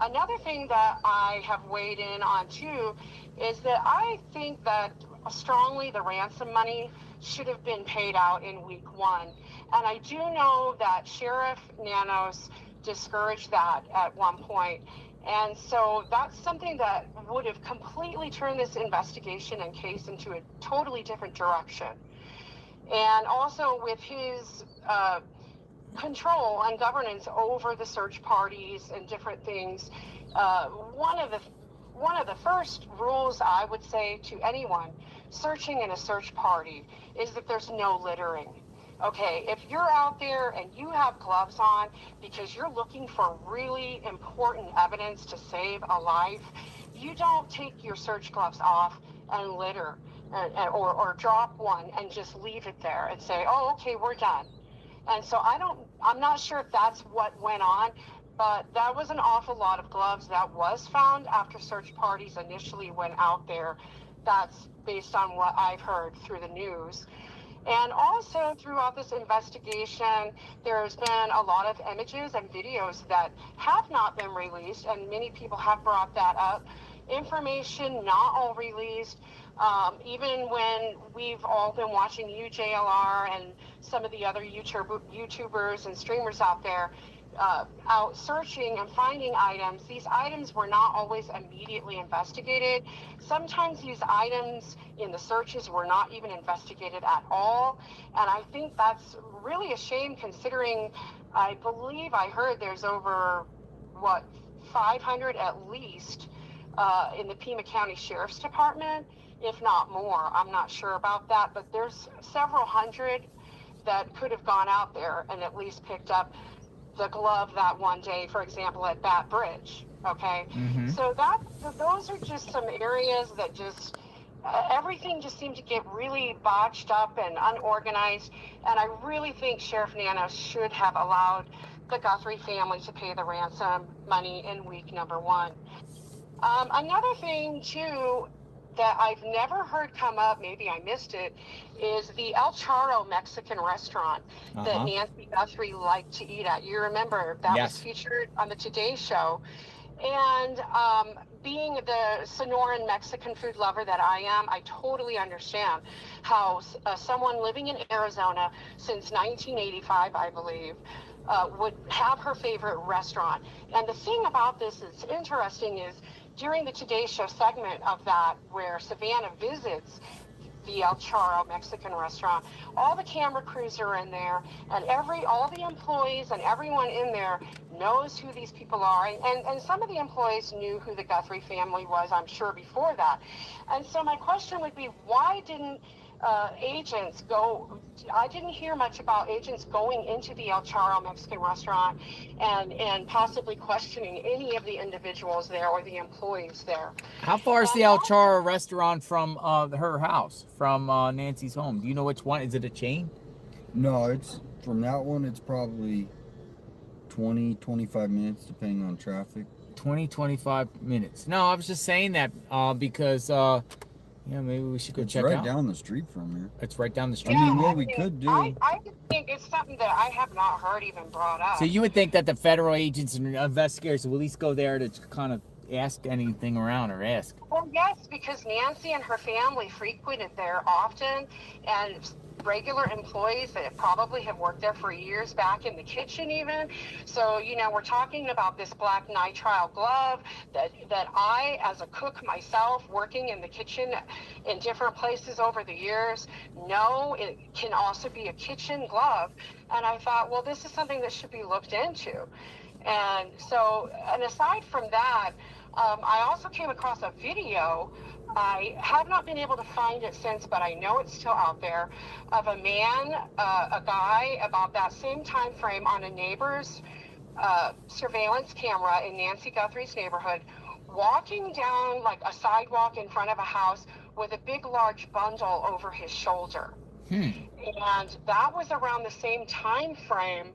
Another thing that I have weighed in on too is that I think that strongly the ransom money should have been paid out in week 1. And I do know that Sheriff Nanos discouraged that at one point. And so that's something that would have completely turned this investigation and case into a totally different direction. And also with his control and governance over the search parties and different things, one of the first rules I would say to anyone searching in a search party is that there's no littering. Okay, if you're out there and you have gloves on because you're looking for really important evidence to save a life, you don't take your search gloves off and litter or drop one and just leave it there and say, oh, okay, we're done. And so I'm not sure if that's what went on, but that was an awful lot of gloves that was found after search parties initially went out there. That's based on what I've heard through the news. And also throughout this investigation, there's been a lot of images and videos that have not been released, and many people have brought that up. Information not all released. Even when we've all been watching JLR and some of the other YouTubers and streamers out there out searching and finding items, these items were not always immediately investigated. Sometimes these items in the searches were not even investigated at all. And I think that's really a shame considering I believe I heard there's over, 500 at least in the Pima County Sheriff's Department, if not more. I'm not sure about that, but there's several hundred that could have gone out there and at least picked up the glove that one day, for example, at Bat Bridge. Okay, so those are just some areas that just everything just seemed to get really botched up and unorganized. And I really think Sheriff Nanos should have allowed the Guthrie family to pay the ransom money in week number 1. Another thing too that I've never heard come up, maybe I missed it, is the El Charro Mexican restaurant that Nancy Guthrie liked to eat at. You remember that was featured on the Today Show. And being the Sonoran Mexican food lover that I am, I totally understand how someone living in Arizona since 1985, I believe, would have her favorite restaurant. And the thing about this that's interesting is during the Today Show segment of that, where Savannah visits the El Charro Mexican restaurant, all the camera crews are in there, and all the employees and everyone in there knows who these people are. And some of the employees knew who the Guthrie family was, I'm sure, before that. And so my question would be, why didn't agents go? I didn't hear much about agents going into the El Charro Mexican restaurant and possibly questioning any of the individuals there or the employees there. How far is the El Charro restaurant from her house, from Nancy's home? Do you know which one? Is it a chain? No, it's from that one. It's probably 20-25 minutes depending on traffic. 20-25 minutes. No, I was just saying that because maybe we should go check right out. Down the street from here. It's right down the street. I mean, what we could do. I just think it's something that I have not heard even brought up. So you would think that the federal agents and investigators will at least go there to kind of ask anything around or ask. Well, yes, because Nancy and her family frequented there often, and regular employees that probably have worked there for years back in the kitchen even. So, we're talking about this black nitrile glove that I, as a cook myself, working in the kitchen in different places over the years, know it can also be a kitchen glove. And I thought, well, this is something that should be looked into. And so, and aside from that, I also came across a video. I have not been able to find it since, but I know it's still out there, of a man, a guy about that same time frame on a neighbor's surveillance camera in Nancy Guthrie's neighborhood, walking down like a sidewalk in front of a house with a big, large bundle over his shoulder. And that was around the same time frame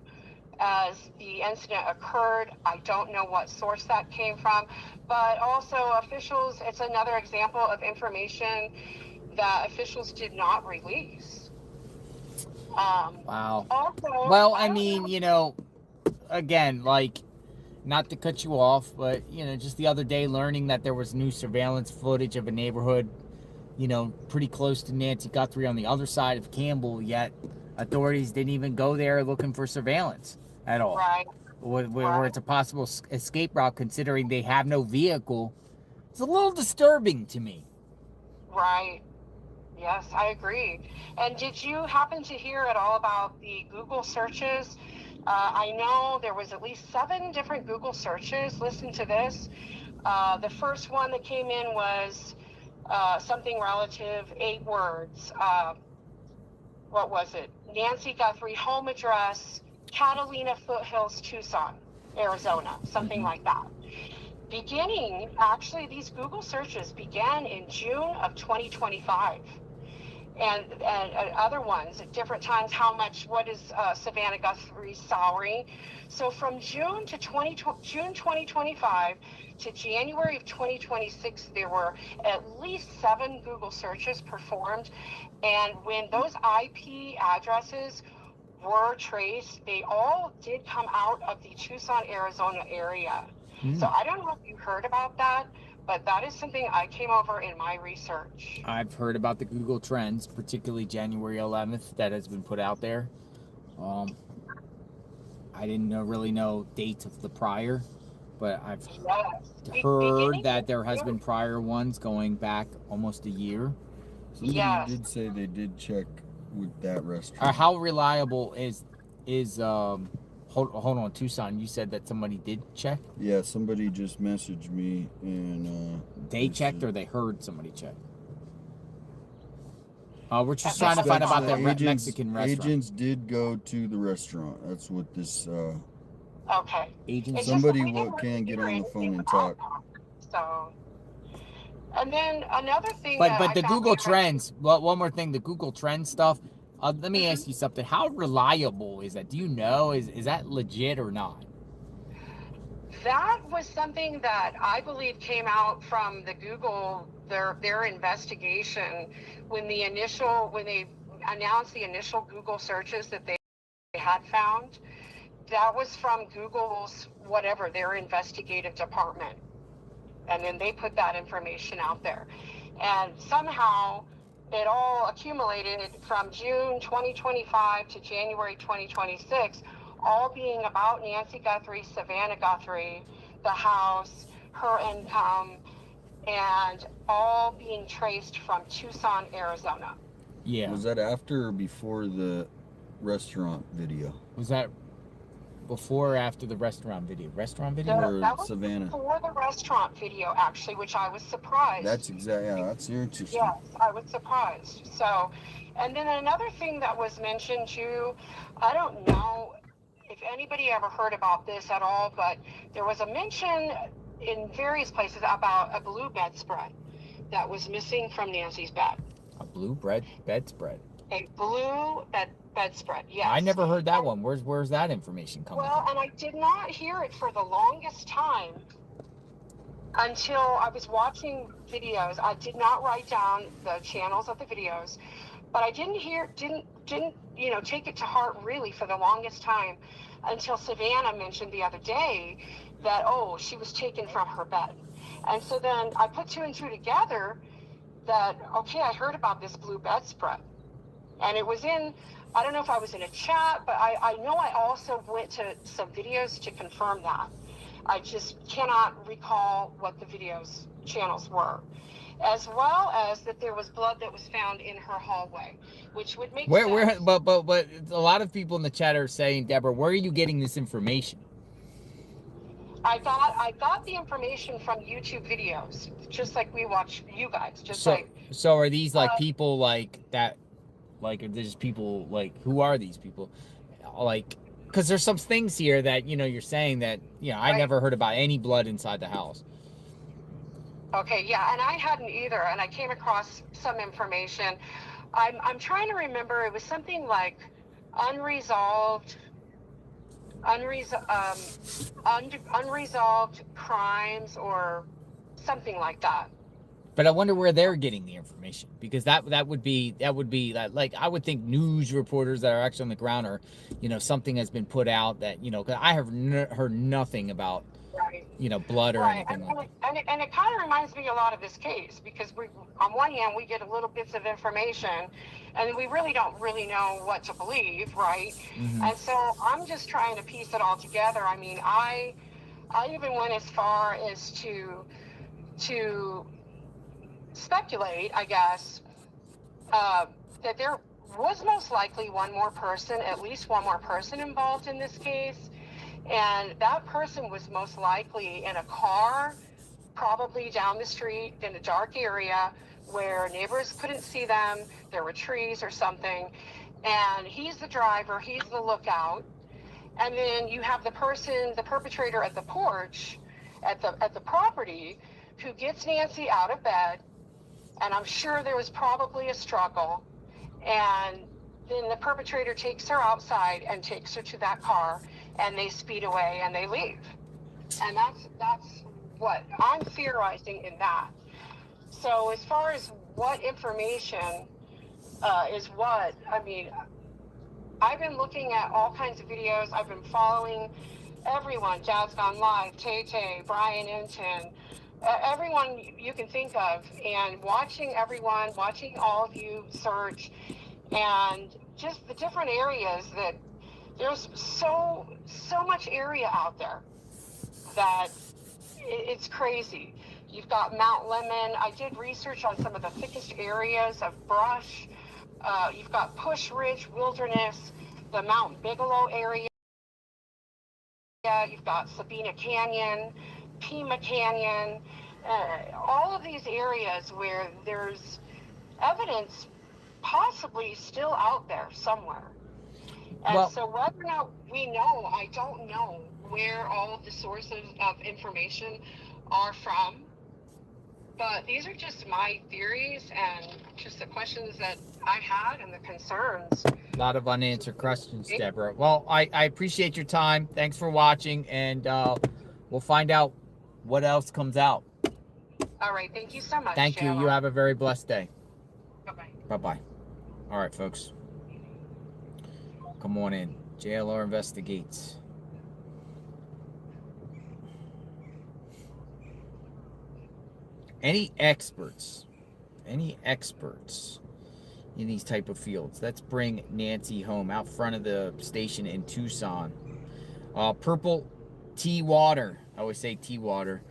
as the incident occurred. I don't know what source that came from, but also officials, it's another example of information that officials did not release. Wow. Also, Well, I mean, again, like, not to cut you off, but, just the other day learning that there was new surveillance footage of a neighborhood, pretty close to Nancy Guthrie on the other side of Campbell, yet authorities didn't even go there looking for surveillance at all. Right. Where it's a possible escape route, considering they have no vehicle. It's a little disturbing to me. Right. Yes, I agree. And did you happen to hear at all about the Google searches? I know there was at least 7 different Google searches. Listen to this. The first one that came in was something relative, 8 words. What was it? Nancy Guthrie, home address, Catalina Foothills, Tucson, Arizona, something like that. Actually, these Google searches began in June of 2025. And other ones at different times, what is Savannah Guthrie's salary? So from June 2025 to January of 2026, there were at least 7 Google searches performed. And when those IP addresses were traced, they all did come out of the Tucson, Arizona area. So I don't know if you heard about that, but that is something I came over in my research. I've heard about the Google Trends, particularly January 11th, that has been put out there. I didn't really know dates of the prior, but I've heard that there has been prior ones going back almost a year. Somebody did say they did check with that restaurant. How reliable is hold on, Tucson, you said that somebody did check? Yeah, somebody just messaged me and they checked or they heard somebody check? We're just trying to find out about the Mexican restaurant. Agents did go to the restaurant. That's what this okay. Agents. Somebody can get on the phone and talk. So, and then another thing. But the Google Trends. Well, one more thing, the Google Trends stuff. Let me ask you something. How reliable is that? Do you know? Is that legit or not? That was something that I believe came out from the Google, their investigation when they announced the initial Google searches that they had found. That was from Google's their investigative department. And then they put that information out there. And somehow it all accumulated from June 2025 to January 2026, all being about Nancy Guthrie, Savannah Guthrie, the house, her income, and all being traced from Tucson, Arizona. Yeah. Was that after or before the restaurant video? Was that before or after the restaurant video? That was Savannah? before the restaurant video, actually, which I was surprised. That's that's interesting. Yes, I was surprised. So, and then another thing that was mentioned too, I don't know if anybody ever heard about this at all, but there was a mention in various places about a blue bedspread that was missing from Nancy's bed. A blue bedspread? A blue bedspread, yes. I never heard that one. Where's that information coming from? Well, and I did not hear it for the longest time until I was watching videos. I did not write down the channels of the videos, but I didn't take it to heart really for the longest time until Savannah mentioned the other day that, she was taken from her bed. And so then I put 2 and 2 together that, I heard about this blue bedspread. And it was I don't know if I was in a chat, but I know I also went to some videos to confirm that. I just cannot recall what the videos channels were. As well as that there was blood that was found in her hallway, which would make sense. But a lot of people in the chat are saying, Deborah, where are you getting this information? I got the information from YouTube videos, just like we watch you guys. So are these like people like that? Like, there's people like, who are these people? Like, because there's some things here that you're saying that I never heard about any blood inside the house. Okay, yeah, and I hadn't either, and I came across some information. I'm trying to remember. It was something like unresolved crimes or something like that. But I wonder where they're getting the information, because that would be like, I would think news reporters that are actually on the ground, or something has been put out that 'cause I have heard nothing about Right. blood or Right, anything like that. and it kind of reminds me a lot of this case, because we, on one hand, we get a little bits of information, and we really don't really know what to believe, right? And so I'm just trying to piece it all together. I mean, I even went as far as to speculate, I guess, that there was most likely at least one more person involved in this case. And that person was most likely in a car, probably down the street in a dark area where neighbors couldn't see them. There were trees or something. And he's the driver, he's the lookout. And then you have the perpetrator at the porch, at the property, who gets Nancy out of bed. And I'm sure there was probably a struggle. And then the perpetrator takes her outside and takes her to that car, and they speed away and they leave. And that's what I'm theorizing in that. So as far as what information is what, I mean, I've been looking at all kinds of videos. I've been following everyone, Jazz Gone Live, Tay, Brian Inton, everyone you can think of, and watching all of you search, and just the different areas that there's so much area out there that it's crazy. You've got Mount Lemon. I did research on some of the thickest areas of brush. You've got Push Ridge Wilderness, the Mount Bigelow area. You've got Sabina Canyon, Pima Canyon, all of these areas where there's evidence possibly still out there somewhere. And so whether or not we know, I don't know where all of the sources of information are from. But these are just my theories and just the questions that I had and the concerns. A lot of unanswered questions, Deborah. Well, I appreciate your time. Thanks for watching, and we'll find out what else comes out. All right. Thank you so much. Thank you. You have a very blessed day. Bye-bye. Bye-bye. All right, folks. Come on in. JLR Investigates. Any experts in these type of fields? Let's bring Nancy home out front of the station in Tucson. Purple tea water. I always say tea water.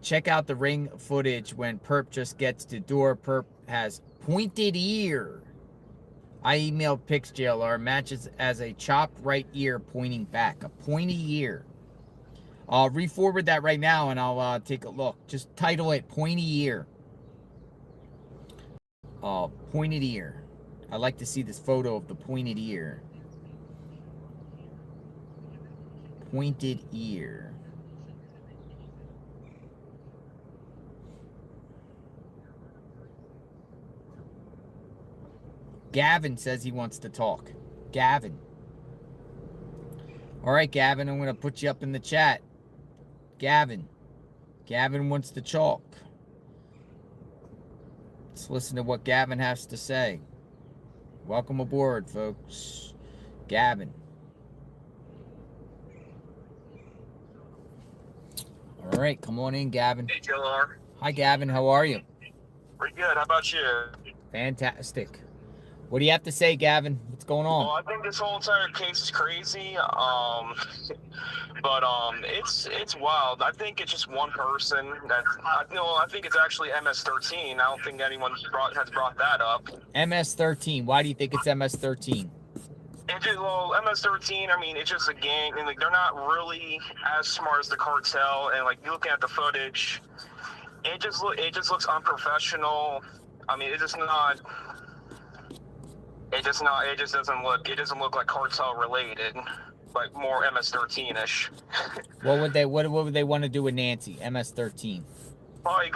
Check out the ring footage when Perp just gets to door. Perp has pointed ear. I emailed pics, JLR. Matches as a chopped right ear pointing back. A pointy ear. I'll re-forward that right now and I'll take a look. Just title it Pointy Ear. Pointed ear. I'd like to see this photo of the pointed ear. Pointed ear. Gavin says he wants to talk. Gavin. All right, Gavin, I'm going to put you up in the chat. Gavin wants to talk. Let's listen to what Gavin has to say. Welcome aboard, folks. Gavin. All right, come on in, Gavin. Hey, JLR. Hi, Gavin. How are you? Pretty good. How about you? Fantastic. What do you have to say, Gavin? What's going on? Well, I think this whole entire case is crazy. But it's wild. I think it's just one person. I think it's actually MS-13. I don't think anyone has brought that up. MS-13. Why do you think it's MS-13? MS-13. I mean, it's just a gang, and like they're not really as smart as the cartel. And like looking at the footage, it just looks unprofessional. I mean, it just doesn't look like cartel related, like more MS-13-ish. What would they want to do with Nancy? MS-13. Probably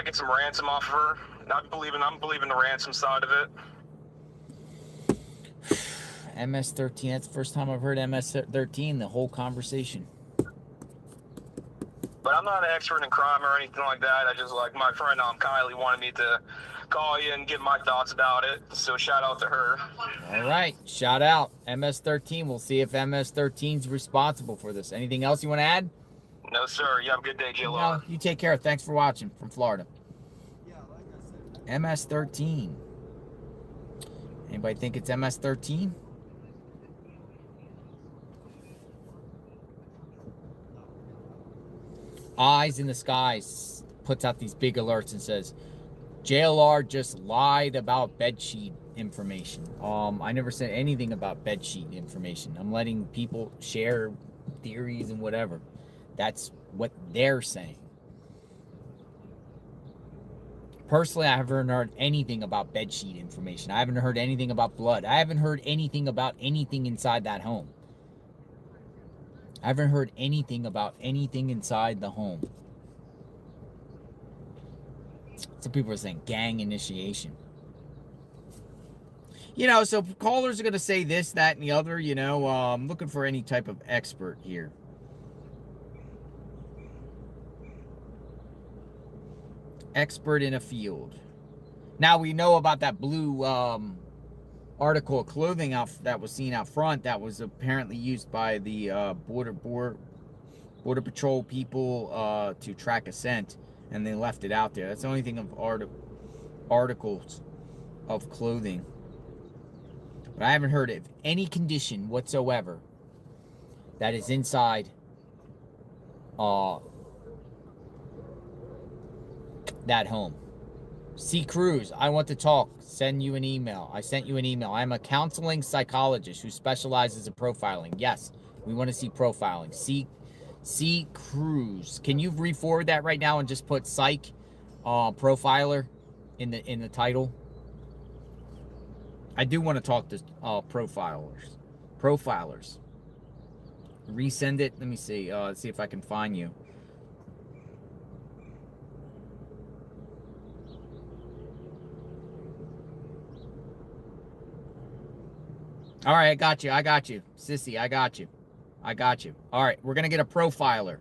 get some ransom off of her. I'm believing the ransom side of it. MS-13. That's the first time I've heard MS-13. The whole conversation. But I'm not an expert in crime or anything like that. I just, like, my friend Kylie wanted me to call you and give my thoughts about it. So shout out to her. All right, shout out MS-13. We'll see if MS-13 is responsible for this. Anything else you want to add? No, sir. You have a good day, JLR. No, you take care. Thanks for watching from Florida. MS-13. Anybody think it's MS-13? Eyes in the Skies puts out these big alerts and says, JLR just lied about bedsheet information. I never said anything about bedsheet information. I'm letting people share theories and whatever. That's what they're saying. Personally, I haven't heard anything about bedsheet information. I haven't heard anything about blood. I haven't heard anything about anything inside that home. I haven't heard anything about anything inside the home. Some people are saying gang initiation. You know, so callers are going to say this, that, and the other. You know, I'm looking for any type of expert here. Expert in a field. Now, we know about that blue article of clothing that was seen out front that was apparently used by the Border Patrol people to track a scent, and they left it out there. That's the only thing of articles of clothing. But I haven't heard of any condition whatsoever that is inside that home. C. Cruz, I want to talk. Send you an email. I sent you an email. I'm a counseling psychologist who specializes in profiling. Yes, we want to see profiling. C. Cruz. Can you re-forward that right now and just put psych profiler in the title? I do want to talk to profilers. Resend it. Let me see. Let's see if I can find you. All right, I got you. Sissy, I got you. All right, we're going to get a profiler.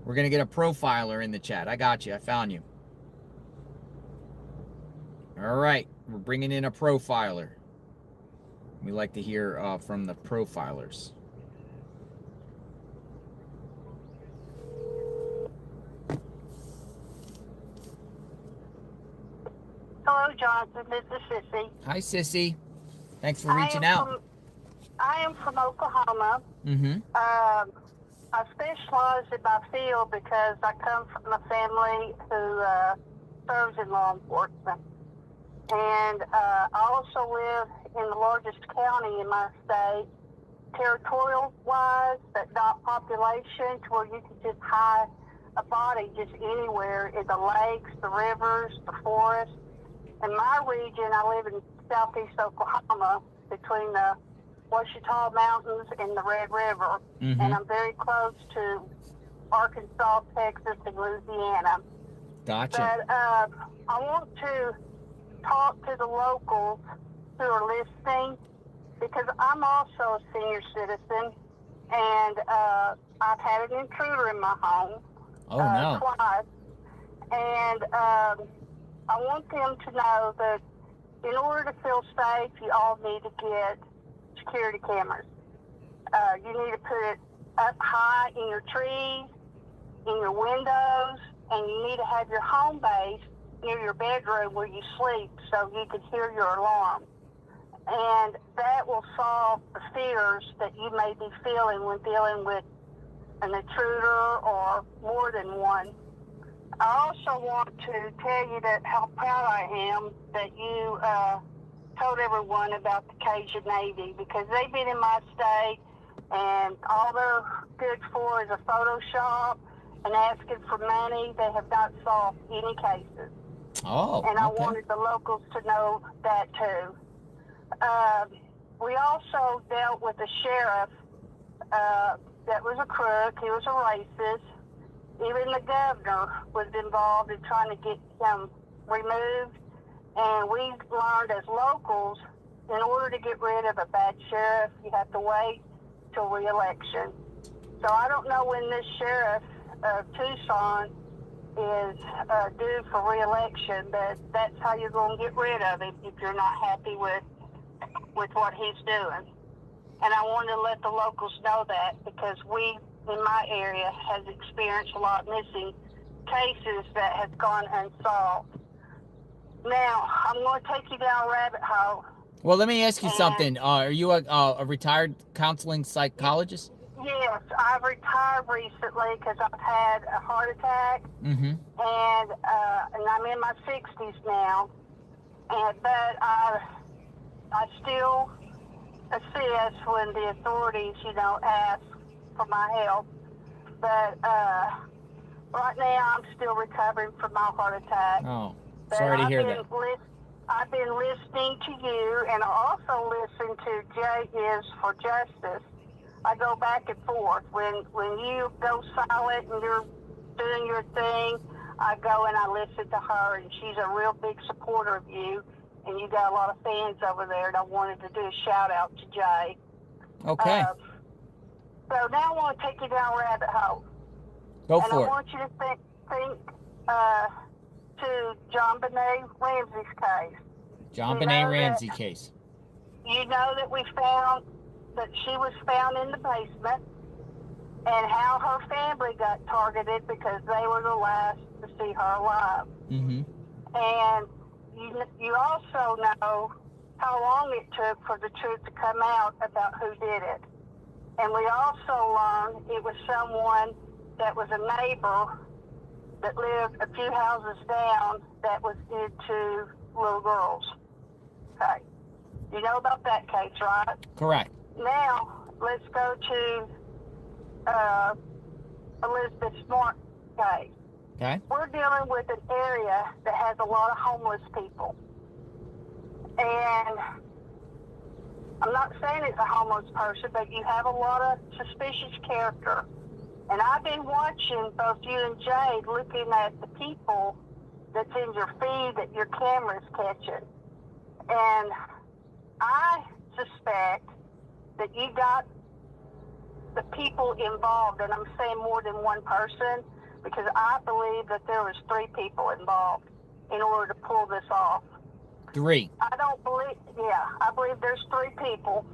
We're going to get a profiler in the chat. I got you. I found you. All right, we're bringing in a profiler. We like to hear from the profilers. Hello, Jonathan. This is Sissy. Hi, Sissy. Thanks for reaching out. I am from Oklahoma. Mm-hmm. I specialize in my field because I come from a family who serves in law enforcement. And I also live in the largest county in my state, territorial-wise, but not population, to where you can just hide a body just anywhere in the lakes, the rivers, the forests. In my region, I live in southeast Oklahoma, between the Ouachita Mountains and the Red River. Mm-hmm. And I'm very close to Arkansas, Texas, and Louisiana. Gotcha. But I want to talk to the locals who are listening, because I'm also a senior citizen, and I've had an intruder in my home twice. And I want them to know that in order to feel safe, you all need to get security cameras. You need to put it up high in your trees, in your windows, and you need to have your home base near your bedroom where you sleep so you can hear your alarm. And that will solve the fears that you may be feeling when dealing with an intruder or more than one. I also want to tell you that how proud I am that you told everyone about the Cajun Navy, because they've been in my state and all they're good for is a Photoshop and asking for money. They have not solved any cases. Oh, and I wanted the locals to know that too. We also dealt with a sheriff that was a crook. He was a racist. Even the governor was involved in trying to get him removed. And we learned as locals, in order to get rid of a bad sheriff, you have to wait till re-election. So I don't know when this sheriff of Tucson is due for re-election, that's how you're going to get rid of him if you're not happy with what he's doing. And I wanted to let the locals know that, because we, in my area, has experienced a lot of missing cases that have gone unsolved. Now, I'm going to take you down a rabbit hole. Well, let me ask you something. Are you a retired counseling psychologist? Yes, I've retired recently because I've had a heart attack, Mm-hmm. and I'm in my 60s now. But I still assist when the authorities, ask for my help. But right now, I'm still recovering from my heart attack. Oh, sorry to hear that. I've been listening to you, and I also listen to J is for Justice. I go back and forth. When you go silent and you're doing your thing, I go and I listen to her, and she's a real big supporter of you, and you got a lot of fans over there, and I wanted to do a shout out to Jay. Okay. So now I want to take you down a rabbit hole. Go and for I it. want you to think to John Benet Ramsey's case. John Benet Ramsey case. You know that we found that she was found in the basement, and how her family got targeted because they were the last to see her alive. Mm-hmm. And you also know how long it took for the truth to come out about who did it. And we also learned it was someone that was a neighbor that lived a few houses down that was into little girls. Okay. You know about that case, right? Correct. Now, let's go to Elizabeth Smart case. Okay. We're dealing with an area that has a lot of homeless people. And I'm not saying it's a homeless person, but you have a lot of suspicious character. And I've been watching both you and Jade looking at the people that's in your feed that your camera's catching. And I suspect that you got the people involved, and I'm saying more than one person, because I believe that there was 3 people involved in order to pull this off. 3. I believe there's 3 people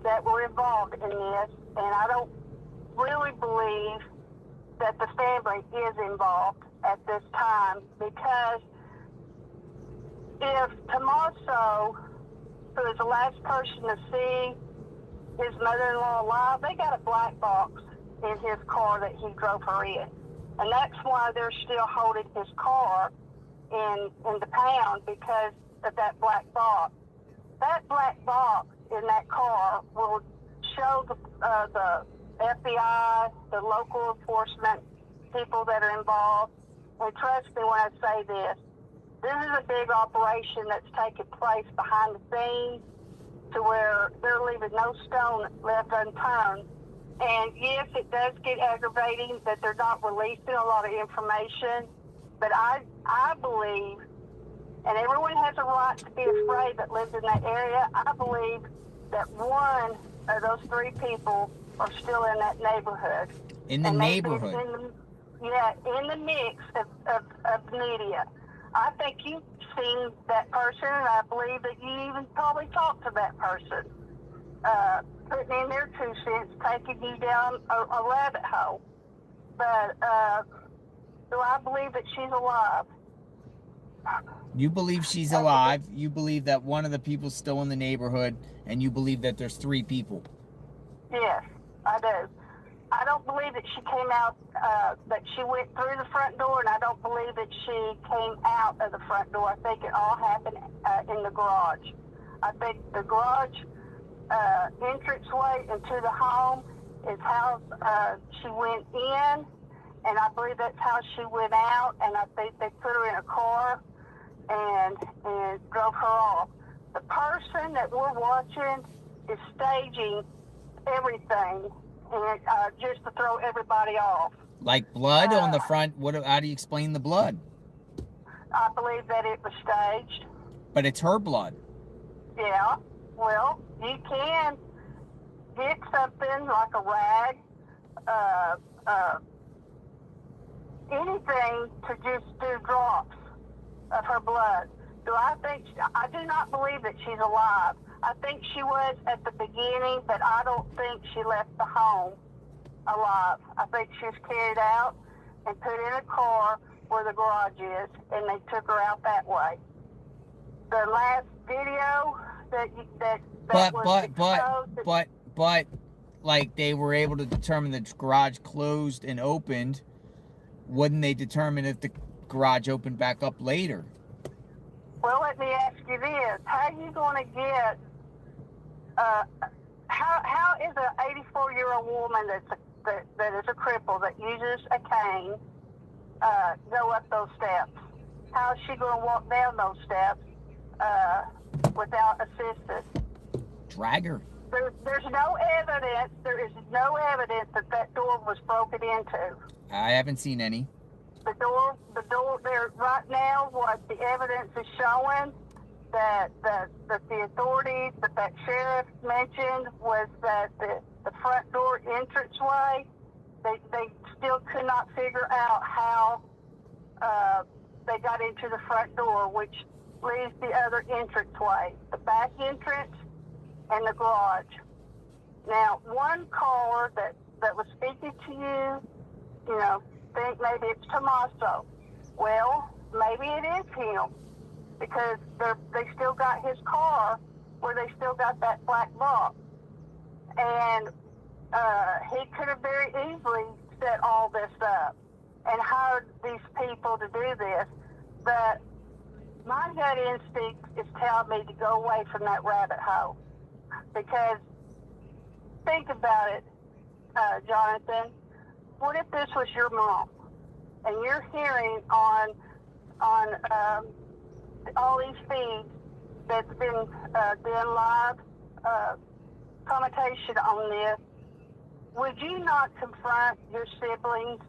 that were involved in this, and I don't really believe that the family is involved at this time, because if Tommaso, who is the last person to see his mother-in-law alive, they got a black box in his car that he drove her in. And that's why they're still holding his car in the pound, because of that black box. That black box in that car will show the FBI, the local enforcement people that are involved. And trust me when I say this is a big operation that's taking place behind the scenes, to where they're leaving no stone left unturned. And yes, it does get aggravating that they're not releasing a lot of information, but I believe, and everyone has a right to be afraid that lives in that area, I believe that one of those 3 people are still in that neighborhood. In the neighborhood? In the mix of media. I think you've seen that person, and I believe that you even probably talked to that person, putting in their 2 cents, taking you down a rabbit hole. But do I believe that she's alive? You believe she's alive, you believe that one of the people's still in the neighborhood, and you believe that there's 3 people. Yes, I do. I don't believe that she came out, that she went through the front door, and I don't believe that she came out of the front door. I think it all happened in the garage. I think the garage entranceway into the home is how she went in, and I believe that's how she went out, and I think they put her in a car and drove her off. The person that we're watching is staging everything, and just to throw everybody off. Like blood on the front. How do you explain the blood? I believe that it was staged. But it's her blood. Yeah. Well, you can get something like a rag, anything to just do drops of her blood. I do not believe that she's alive. I think she was at the beginning, but I don't think she left the home alive. I think she was carried out and put in a car where the garage is, and they took her out that way. The last video but like they were able to determine the garage closed and opened. Wouldn't they determine if the garage opened back up later? Well, let me ask you this: how are you going to get? How is an 84-year-old woman that is a cripple that uses a cane go up those steps? How is she going to walk down those steps without assistance? Drag her. There's no evidence. There is no evidence that door was broken into. I haven't seen any. The door there right now, what the evidence is showing that the authorities, that sheriff mentioned was that the front door entranceway, they still could not figure out how they got into the front door, which leaves the other entranceway, the back entrance and the garage. Now, one caller that was speaking to you, think maybe it's Tommaso. Well, maybe it is him, because they still got his car where they still got that black box. And he could have very easily set all this up and hired these people to do this. But my gut instinct is telling me to go away from that rabbit hole. Because think about it, Jonathan, what if this was your mom and you're hearing on all these feeds that's been doing live commentation on this? Would you not confront your siblings,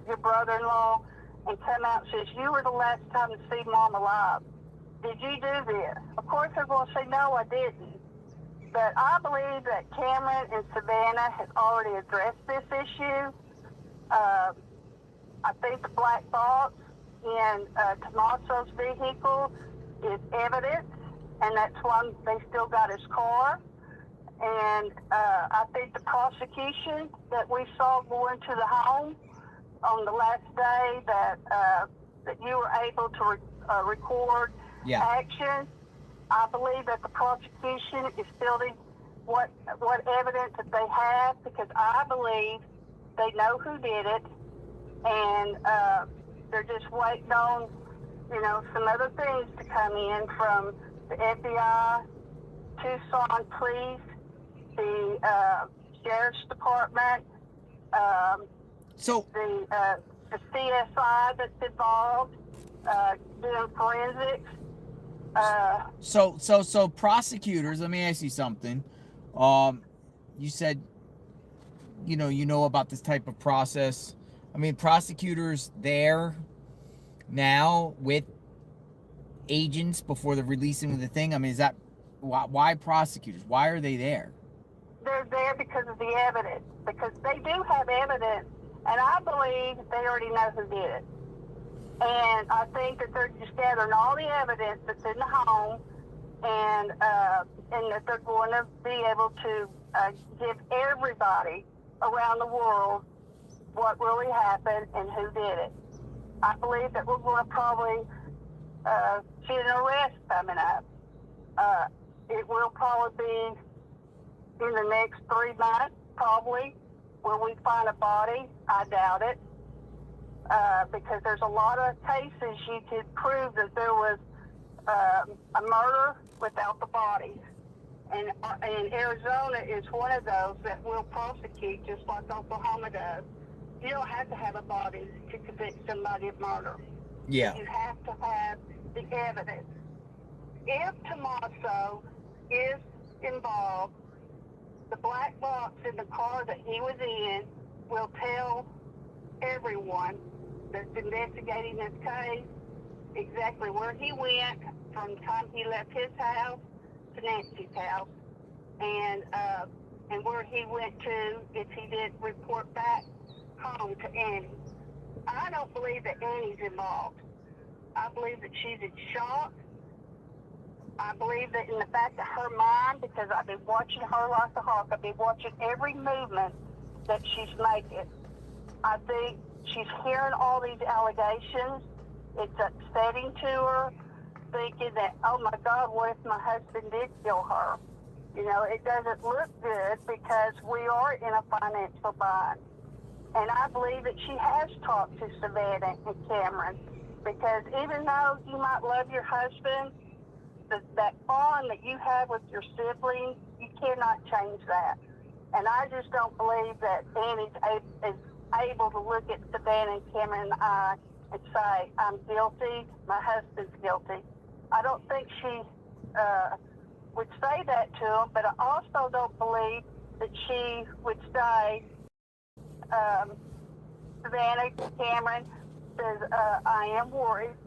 your brother-in-law, and come out and say, you were the last time to see mom alive? Did you do this? Of course they're going to say, no, I didn't. But I believe that Cameron and Savannah has already addressed this issue. I think the black box in Tommaso's vehicle is evidence, and that's why they still got his car. And I think the prosecution that we saw going to the home on the last day that you were able to record action, I believe that the prosecution is building what evidence that they have, because I believe they know who did it, and they're just waiting on, some other things to come in from the FBI, Tucson Police, the Sheriff's Department, the CSI that's involved, doing forensics. So prosecutors, let me ask you something. You said, you know about this type of process. I mean, prosecutors there now with agents before the releasing of the thing. I mean, is that why prosecutors? Why are they there? They're there because of the evidence, because they do have evidence, and I believe they already know who did it. And I think that they're just gathering all the evidence that's in the home, and that they're going to be able to give everybody around the world what really happened and who did it. I believe that we're going to probably see an arrest coming up. It will probably be in the next 3 months, probably. Will we find a body? I doubt it. Because there's a lot of cases you could prove that there was a murder without the bodies. And Arizona is one of those that will prosecute just like Oklahoma does. You don't have to have a body to convict somebody of murder. Yeah. You have to have the evidence. If Tommaso is involved, the black box in the car that he was in will tell everyone that's investigating this case exactly where he went from the time he left his house to Nancy's house, and where he went to if he did report back home to Annie. I don't believe that Annie's involved. I believe that she's in shock. I believe that in the back of her mind, because I've been watching her like a hawk, I've been watching every movement that she's making. I think she's hearing all these allegations. It's upsetting to her, thinking that, oh my God, what if my husband did kill her? You know, it doesn't look good because we are in a financial bind. And I believe that she has talked to Savannah and Cameron, because even though you might love your husband, that bond that you have with your siblings, you cannot change that. And I just don't believe that Annie's is able to look at Savannah and Cameron in the eye and say, I'm guilty, my husband's guilty. I don't think she would say that to him, but I also don't believe that she would say, Savannah, Cameron says, I am worried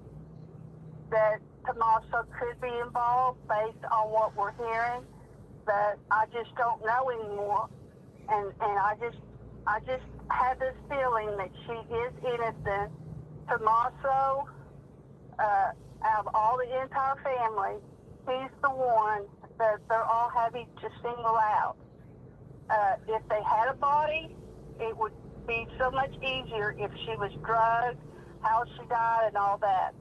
that Tommaso could be involved based on what we're hearing, but I just don't know anymore. And I just have this feeling that she is innocent. Tommaso, out of all the entire family, he's the one that they're all having to single out. If they had a body, it would be so much easier if she was drugged, how she died, and all that.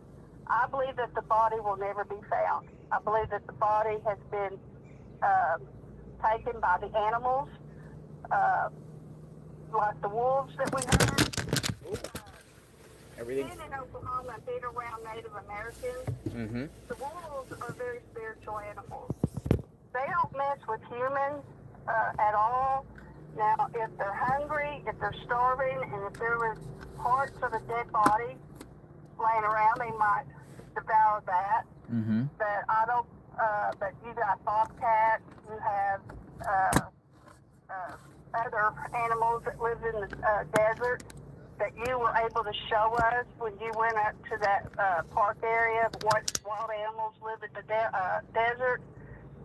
I believe that the body will never be found. I believe that the body has been taken by the animals, like the wolves that we heard. Everything. Being in Oklahoma and being around Native Americans, the wolves are very spiritual animals. They don't mess with humans at all. Now, if they're hungry, if they're starving, and if there was parts of a dead body laying around, they might devour that. But I don't. But you got bobcats. You have other animals that live in the desert that you were able to show us when you went up to that park area of what wild animals live in the desert.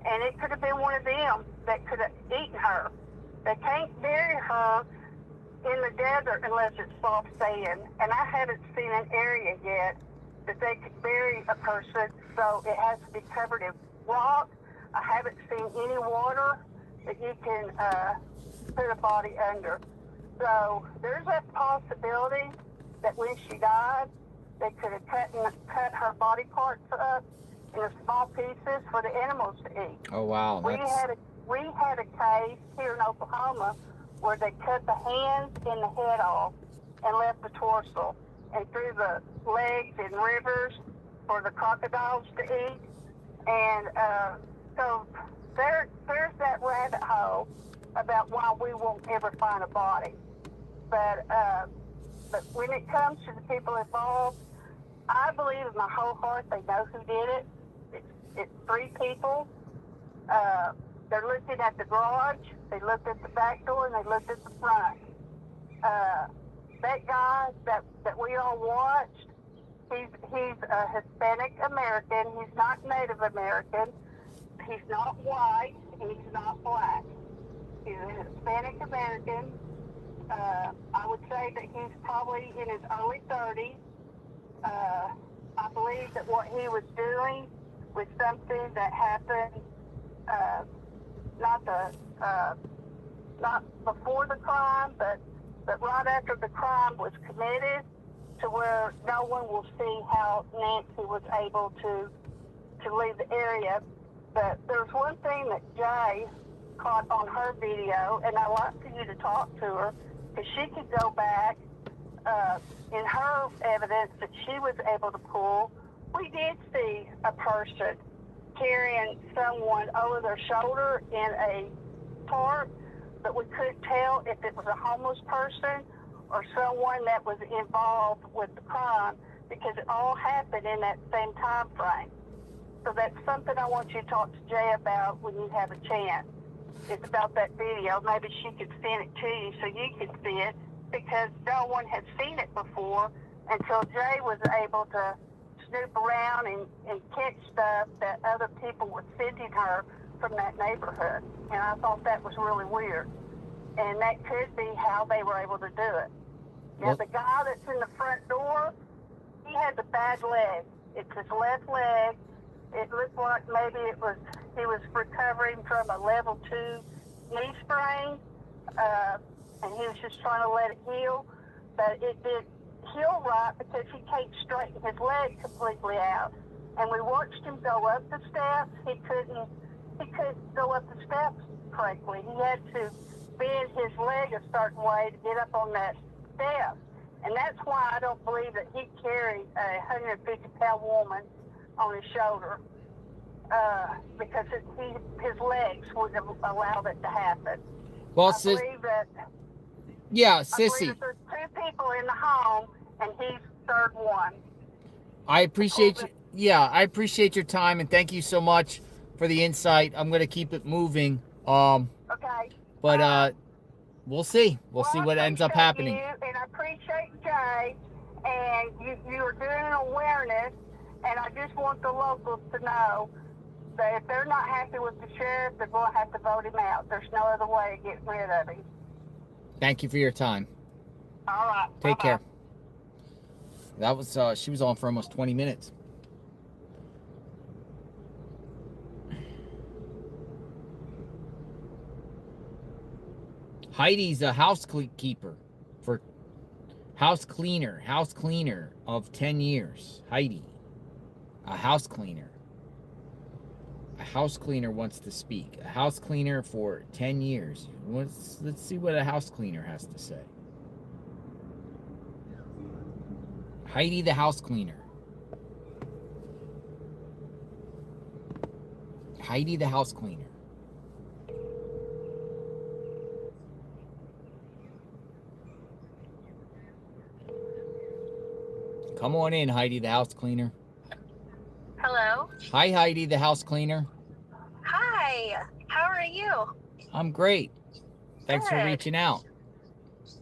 And it could have been one of them that could have eaten her. They can't bury her in the desert unless it's soft sand. And I haven't seen an area yet that they could bury a person, so it has to be covered in rock. I haven't seen any water that you can put a body under. So there's a possibility that when she died, they could have cut her body parts up into small pieces for the animals to eat. Oh wow! We had a case here in Oklahoma where they cut the hands and the head off and left the torso and threw the legs in rivers for the crocodiles to eat. And so there's that rabbit hole about why we won't ever find a body. But when it comes to the people involved, I believe in my whole heart they know who did it. It's 3 people. They're looking at the garage, they looked at the back door, and they looked at the front. That guy that we all watched, he's a Hispanic American. He's not Native American. He's not white, and he's not black. He's a Hispanic American. I would say that he's probably in his early 30s. I believe that what he was doing was something that happened not before the crime, but right after the crime was committed, to where no one will see how Nancy was able to leave the area. But there's one thing that Jay caught on her video, and I'd like for you to talk to her, because she could go back in her evidence that she was able to pull. We did see a person carrying someone over their shoulder in a park, but we couldn't tell if it was a homeless person or someone that was involved with the crime, because it all happened in that same time frame. So that's something I want you to talk to Jay about when you have a chance. It's about that video. Maybe she could send it to you so you could see it, because no one had seen it before until Jay was able to snoop around and catch stuff that other people were sending her from that neighborhood. And I thought that was really weird. And that could be how they were able to do it. Now, the guy that's in the front door, he has a bad leg. It's his left leg. It looked like maybe he was recovering from a level 2 knee sprain, and he was just trying to let it heal. But it did heal right because he can't straighten his leg completely out. And we watched him go up the steps. He couldn't go up the steps correctly. He had to bend his leg a certain way to get up on that step. And that's why I don't believe that he carried a 150-pound woman on his shoulder, because his legs wouldn't have allowed it to happen. Well, I believe that. Yeah, I Sissy. believe that there's 2 people in the home, and he's third one. I appreciate you. Yeah, I appreciate your time, and thank you so much for the insight. I'm going to keep it moving. Okay. But we'll see. We'll see what ends up happening. You, and I appreciate Jay, and you are doing an awareness, and I just want the locals to know that if they're not happy with the sheriff, they're going to have to vote him out. There's no other way of getting rid of him. Thank you for your time. All right. Take care. That was she was on for almost 20 minutes. Heidi's a housekeeper for house cleaner of 10 years. Heidi, a house cleaner. A house cleaner wants to speak. A house cleaner for 10 years. Let's see what a house cleaner has to say. Heidi the house cleaner. Heidi the house cleaner. Come on in, Heidi the house cleaner. Hello. Hi, Heidi the house cleaner. Hi. How are you? I'm great. Thanks for Good. reaching out.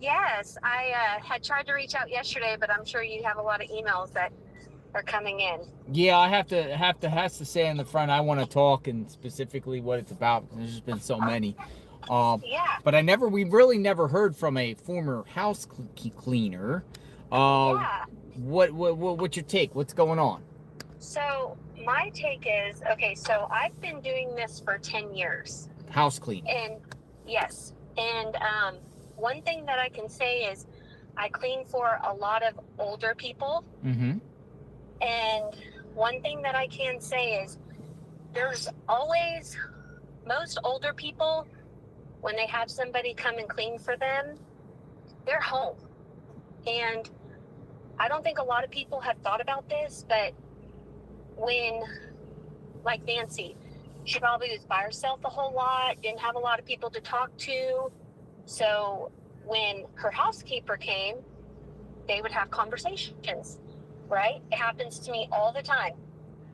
Yes, I had tried to reach out yesterday, but I'm sure you have a lot of emails that are coming in. Yeah, I have to say in the front I want to talk and specifically what it's about because there's just been so many. Yeah. But we really never heard from a former house cleaner. Yeah. What's your take? What's going on? So my take is, okay, so I've been doing this for 10 years. House cleaning. And yes. And one thing that I can say is I clean for a lot of older people. Mm-hmm. And one thing that I can say is there's always, most older people, when they have somebody come and clean for them, they're home. And I don't think a lot of people have thought about this, but when, like Nancy, she probably was by herself a whole lot, didn't have a lot of people to talk to. So when her housekeeper came, they would have conversations, right? It happens to me all the time.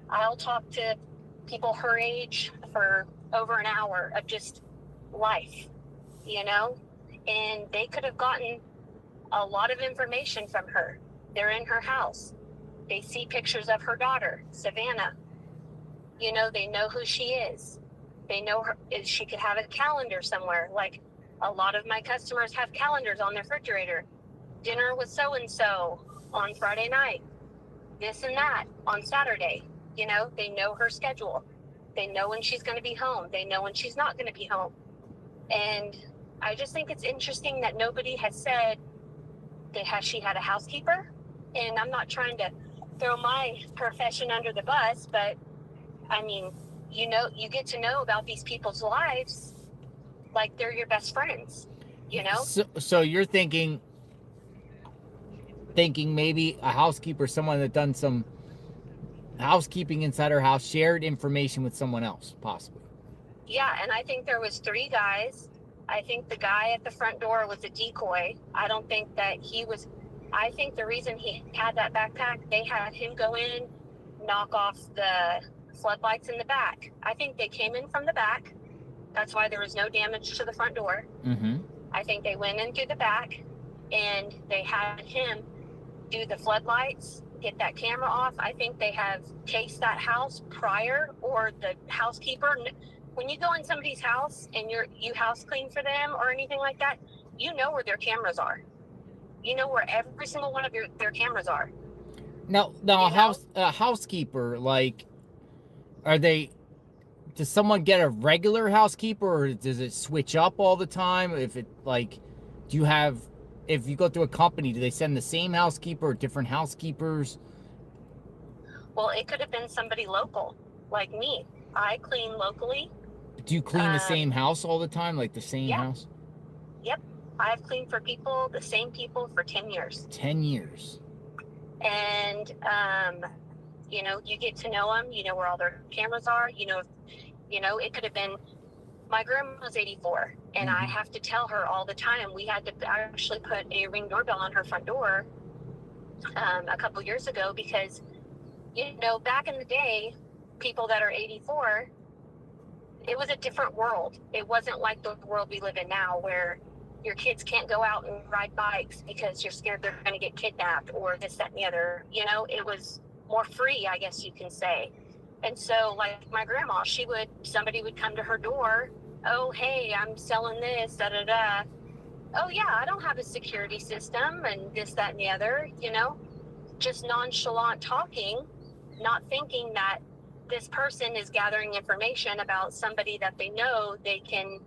I'll talk to people her age for over an hour of just life, you know? And they could have gotten a lot of information from her. They're in her house. They see pictures of her daughter, Savannah. You know, they know who she is. They know her. She could have a calendar somewhere. Like a lot of my customers have calendars on their refrigerator. Dinner with so-and-so on Friday night. This and that on Saturday. You know, they know her schedule. They know when she's going to be home. They know when she's not going to be home. And I just think it's interesting that nobody has said that she had a housekeeper. And I'm not trying to throw my profession under the bus, but I mean, you know, you get to know about these people's lives like they're your best friends, you know? So you're thinking maybe a housekeeper, someone that done some housekeeping inside her house, shared information with someone else, possibly. Yeah, and I think there was 3 guys. I think the guy at the front door was a decoy. I don't think that he was... I think the reason he had that backpack, they had him go in, knock off the floodlights in the back. I think they came in from the back. That's why there was no damage to the front door. Mm-hmm. I think they went in through the back, and they had him do the floodlights, get that camera off. I think they have cased that house prior, or the housekeeper. When you go in somebody's house and you house clean for them or anything like that, you know where their cameras are. You know where every single one of their cameras are. Now, a housekeeper, like, does someone get a regular housekeeper, or does it switch up all the time? If you go through a company, do they send the same housekeeper or different housekeepers? Well, it could have been somebody local, like me. I clean locally. Do you clean the same house all the time, like the same house? Yep. I've cleaned for the same people for 10 years. 10 years. And, you know, you get to know them. You know where all their cameras are. You know, it could have been, my grandma's 84, and I have to tell her all the time. We had to actually put a Ring doorbell on her front door a couple years ago because, you know, back in the day, people that are 84, it was a different world. It wasn't like the world we live in now where your kids can't go out and ride bikes because you're scared they're going to get kidnapped or this, that, and the other. You know, it was more free, I guess you can say. And so, like my grandma, somebody would come to her door. Oh, hey, I'm selling this, da-da-da. Oh, yeah, I don't have a security system and this, that, and the other, you know. Just nonchalant talking, not thinking that this person is gathering information about somebody that they know they can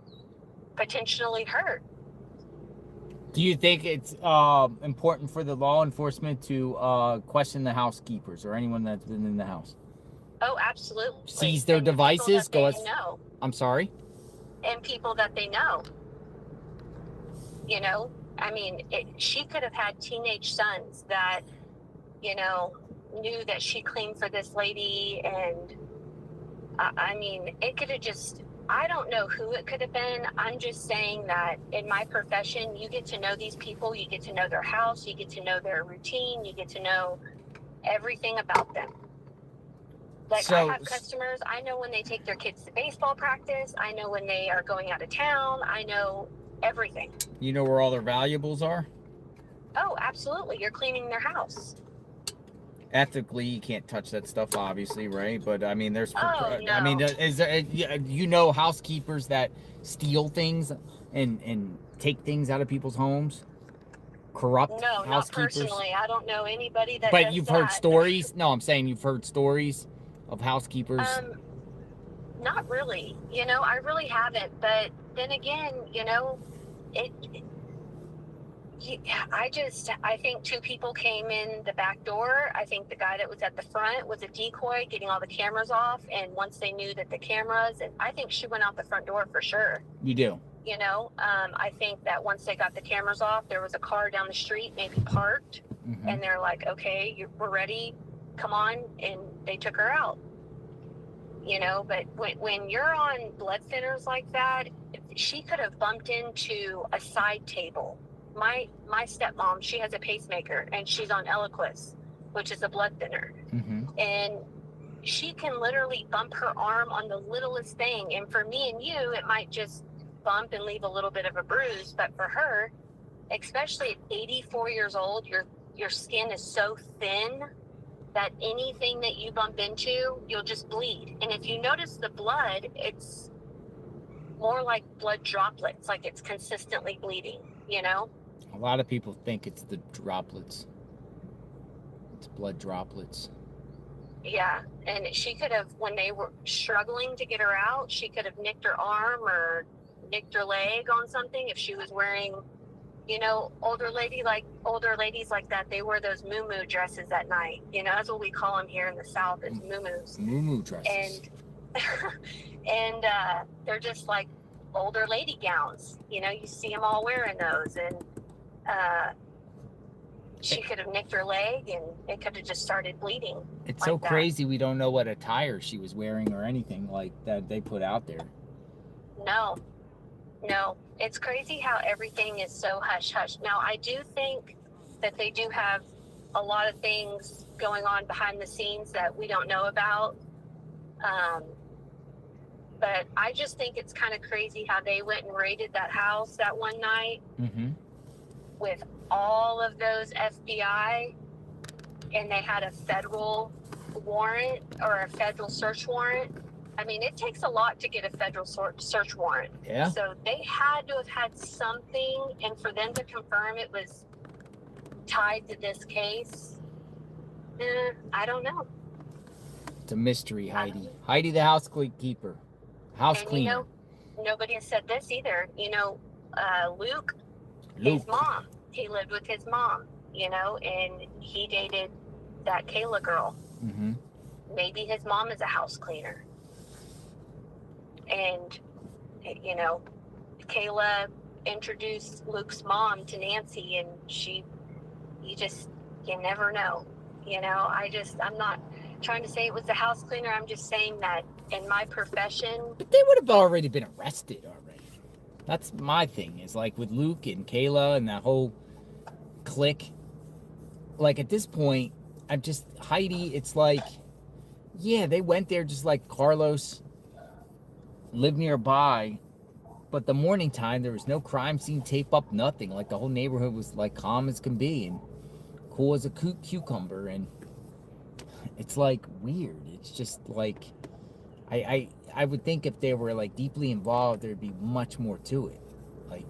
potentially hurt. Do you think it's important for the law enforcement to question the housekeepers or anyone that's been in the house? Oh, absolutely. Seize their devices? I'm sorry? And people that they know. You know, I mean, she could have had teenage sons that, you know, knew that she cleaned for this lady. And I mean, it could have I don't know who it could have been. I'm just saying that in my profession, you get to know these people, you get to know their house, you get to know their routine, you get to know everything about them. Like, I have customers, I know when they take their kids to baseball practice, I know when they are going out of town, I know everything. You know where all their valuables are? Oh, absolutely. You're cleaning their house. Ethically, you can't touch that stuff, obviously, right? But I mean, there's. Oh, no. I mean, is there? You know, housekeepers that steal things and take things out of people's homes, corrupt No, housekeepers. not personally. I don't know anybody that. But does you've that. heard stories. No, I'm saying you've heard stories of housekeepers. Not really. You know, I really haven't. But then again, you know, I think two people came in the back door. I think the guy that was at the front was a decoy, getting all the cameras off. And once they knew that the cameras, and I think she went out the front door for sure. You do. You know, I think that once they got the cameras off, there was a car down the street, maybe parked, and they're like, okay, we're ready, come on, and they took her out. You know, but when you're on blood thinners like that, she could have bumped into a side table. My stepmom, she has a pacemaker, and she's on Eliquis, which is a blood thinner. And she can literally bump her arm on the littlest thing. And for me and you, it might just bump and leave a little bit of a bruise. But for her, especially at 84 years old, your skin is so thin that anything that you bump into, you'll just bleed. And if you notice the blood, it's more like blood droplets, like it's consistently bleeding, you know? A lot of people think it's the droplets. It's blood droplets. Yeah, and she could have, when they were struggling to get her out, she could have nicked her arm or nicked her leg on something if she was wearing, you know, older ladies like that, they wear those moo-moo dresses at night. You know, that's what we call them here in the South, is moo-moos. Moo-moo dresses. And they're just like older lady gowns. You know, you see them all wearing those. And she could have nicked her leg, and it could have just started bleeding. It's like so that. crazy we don't know what attire she was wearing or anything like that they put out there. No. It's crazy how everything is so hush-hush. Now, I do think that they do have a lot of things going on behind the scenes that we don't know about. But I just think it's kind of crazy how they went and raided that house that one night with all of those FBI, and they had a federal warrant or a federal search warrant. I mean, it takes a lot to get a federal search warrant. Yeah. So they had to have had something, and for them to confirm it was tied to this case, I don't know. It's a mystery, Heidi. Heidi, the house keeper. House And cleaner. you know, nobody has said this either. You know, Luke, his mom, he lived with his mom, you know, and he dated that Kayla girl. Mm-hmm. Maybe his mom is a house cleaner. And, you know, Kayla introduced Luke's mom to Nancy, and you never know. You know, I'm not trying to say it was the house cleaner. I'm just saying that in my profession. But they would have already been arrested already. That's my thing, is like with Luke and Kayla and that whole clique. Like at this point, Heidi, it's like, yeah, they went there just like Carlos lived nearby. But the morning time, there was no crime scene tape up, nothing. Like the whole neighborhood was like calm as can be and cool as a cucumber. And it's like weird. It's just like, I would think if they were like deeply involved, there'd be much more to it. Like,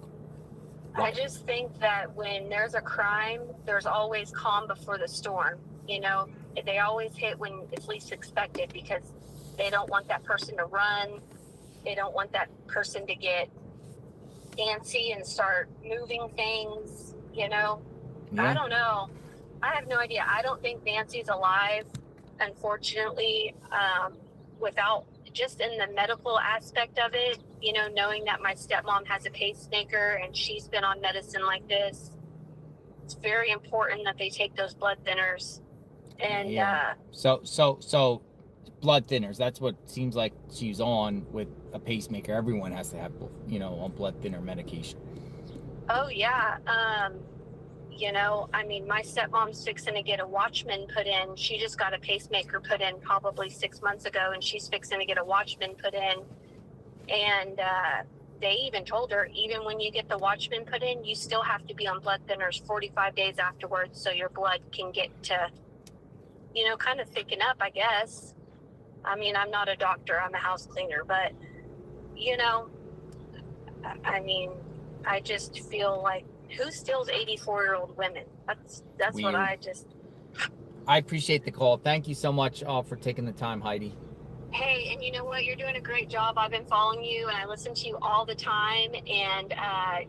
I just think that when there's a crime, there's always calm before the storm. You know, they always hit when it's least expected because they don't want that person to run. They don't want that person to get antsy and start moving things, you know. yeah. I don't know. I have no idea. I don't think Nancy's alive, unfortunately, without just in the medical aspect of it, you know, knowing that my stepmom has a pacemaker and she's been on medicine like this. It's very important that they take those blood thinners. And So blood thinners, that's what seems like she's on with a pacemaker. Everyone has to have, you know, on blood thinner medication. oh yeah. You know, I mean, my stepmom's fixing to get a Watchman put in. She just got a pacemaker put in probably 6 months ago, and she's fixing to get a Watchman put in. And they even told her, even when you get the Watchman put in, you still have to be on blood thinners 45 days afterwards so your blood can get to, you know, kind of thicken up, I guess. I mean, I'm not a doctor, I'm a house cleaner, but, you know, I mean, I just feel like, who steals 84-year-old women? That's what Weird. I appreciate the call. Thank you so much for taking the time, Heidi. Hey, and you know what? You're doing a great job. I've been following you, and I listen to you all the time, and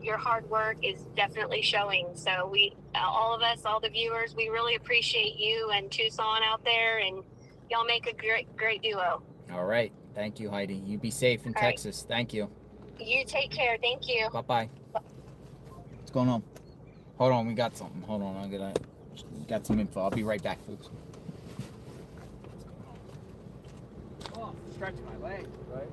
your hard work is definitely showing. So we, all of us, all the viewers, we really appreciate you and Tucson out there, and y'all make a great duo. All right. Thank you, Heidi. You be safe in Texas. Right. Thank you. You take care. Thank you. Bye-bye. What's going on? Hold on. We got something. Hold on. Got some info. I'll be right back, folks. Oh, stretching my legs, right?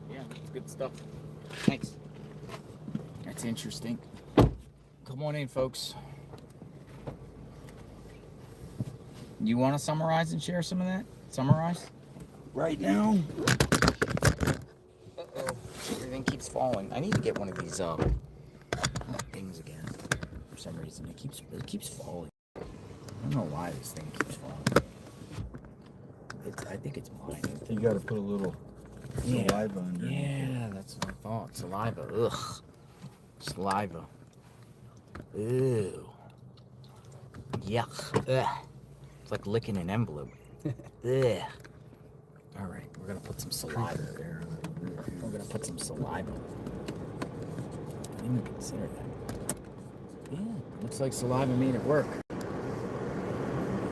Yeah, that's good stuff. Thanks. That's interesting. Come on in, folks. You want to summarize and share some of that? Summarize? Right now. Uh-oh. Everything keeps falling. I need to get one of these things again. For some reason, it keeps falling. I don't know why this thing keeps falling. I think it's mine. You got to put a little saliva under. Yeah, that's what I thought. Saliva. Ugh. Saliva. Ew. Yuck. Ugh. It's like licking an envelope. Ugh. All right, we're gonna put some saliva there. We're gonna put some saliva. I didn't even consider that. Yeah, looks like saliva made it work.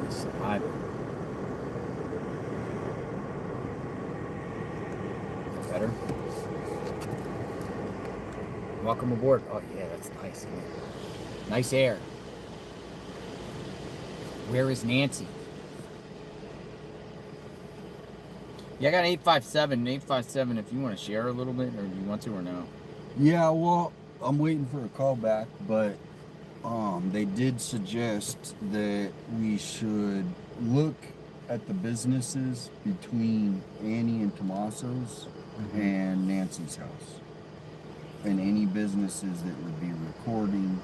Saliva. Better. Welcome aboard. Oh yeah, that's nice. Nice air. Where is Nancy? Yeah, I got 857. 857 if you want to share a little bit, or do you want to or no? Yeah, well, I'm waiting for a call back, but they did suggest that we should look at the businesses between Annie and Tommaso's and Nancy's house, and any businesses that would be recording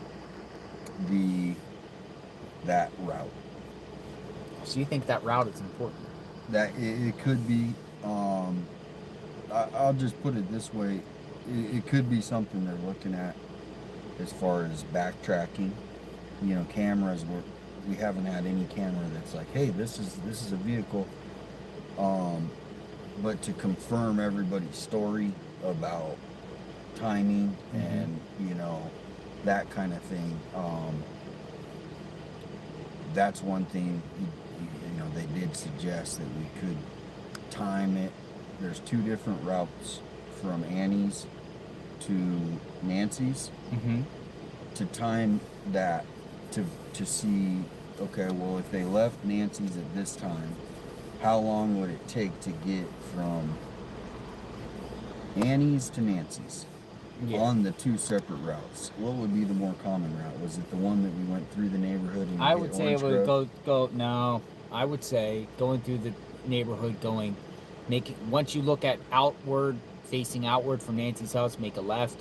that route. So you think that route is important? That it could be. I'll just put it this way: it could be something they're looking at as far as backtracking. You know, cameras. We haven't had any camera that's like, hey, this is a vehicle. But to confirm everybody's story about timing and that kind of thing. That's one thing. They did suggest that we could time it. There's 2 different routes from Annie's to Nancy's. To time that to see, okay, well, if they left Nancy's at this time, how long would it take to get from Annie's to Nancy's on the 2 separate routes? What would be the more common route? Was it the one that we went through the neighborhood and I would say it would go. No, I would say going through the neighborhood, once you look at facing outward from Nancy's house, make a left,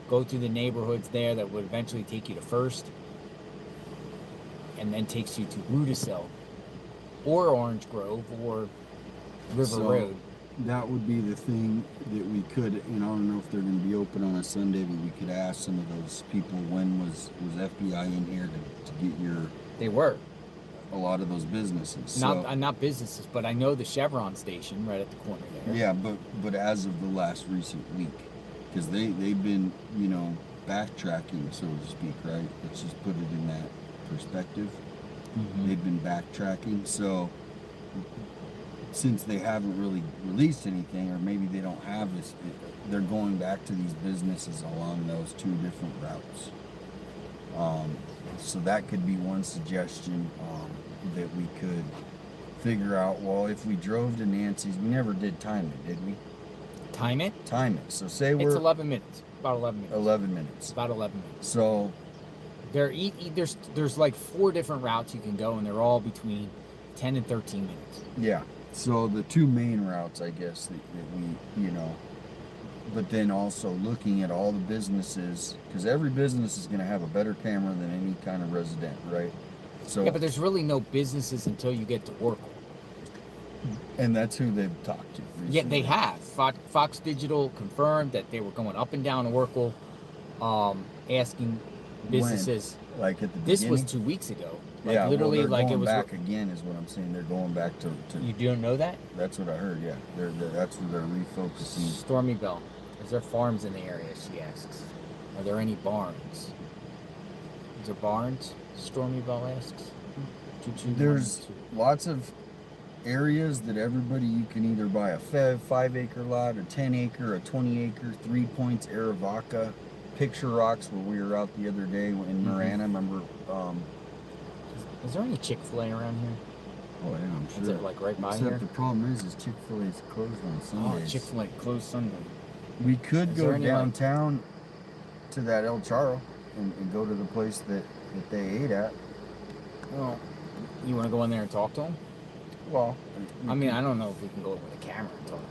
go through the neighborhoods there that would eventually take you to First, and then takes you to Rudisill, or Orange Grove, or River Road. That would be the thing that we could, I don't know if they're going to be open on a Sunday, but we could ask some of those people, when was FBI in here to get your... They were. A lot of those businesses. Not businesses, but I know the Chevron station right at the corner there. Yeah, but as of the last recent week, because they've been, backtracking, so to speak, right? Let's just put it in that perspective. They've been backtracking, so since they haven't really released anything, or maybe they don't have this, they're going back to these businesses along those 2 different routes. So that could be one suggestion that we could figure out. Well, if we drove to Nancy's, we never did time it, did we? Time it? Time it. So say it's 11 minutes. About 11 minutes. 11 minutes. About 11 minutes. So there's like 4 different routes you can go, and they're all between 10 and 13 minutes. Yeah. So the 2 main routes, I guess, that we, but then also looking at all the businesses, because every business is going to have a better camera than any kind of resident, right? So yeah, but there's really no businesses until you get to Oracle. And that's who they've talked to recently. Yeah, they have. Fox Digital confirmed that they were going up and down Oracle, asking businesses. When? Like at the This beginning? was 2 weeks ago. Like Yeah, literally, well, they're like going it was back again, is what I'm saying. They're going back to. You don't know that? That's what I heard. Yeah, that's where they're refocusing. Stormy Bell. Is there farms in the area? She asks. Are there any barns? Is there barns? Stormy Bell asks. There's lots of areas that you can either buy a 5-acre lot, a 10-acre, a 20-acre, 3 Points, Arivaca, Picture Rocks, where we were out the other day in Marana. Remember? Is there any Chick-fil-A around here? Oh yeah, I'm sure. Is it like right by Except here? the problem is Chick-fil-A is closed on Sundays. Oh, Chick-fil-A closed Sunday. We could Is go there any, downtown to that El Charro and go to the place that they ate at. Well, You want to go in there and talk to him? Well, I mean, I don't know if we can go with a camera and talk to him.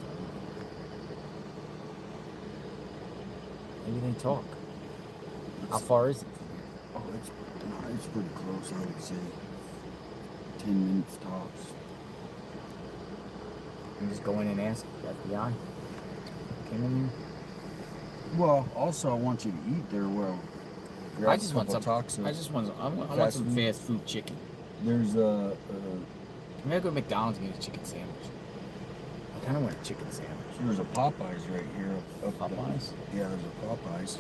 Maybe they talk. How far is it? Oh, it's pretty close, I would say. 10 minutes tops. And just go in and ask the FBI. Came in. Well, also I want you to eat there. Well, I just want some fast food chicken. There's Maybe I'll go to McDonald's and get a chicken sandwich. I kind of want a chicken sandwich. There's a Popeyes right here. Popeyes? Yeah, there's a Popeyes.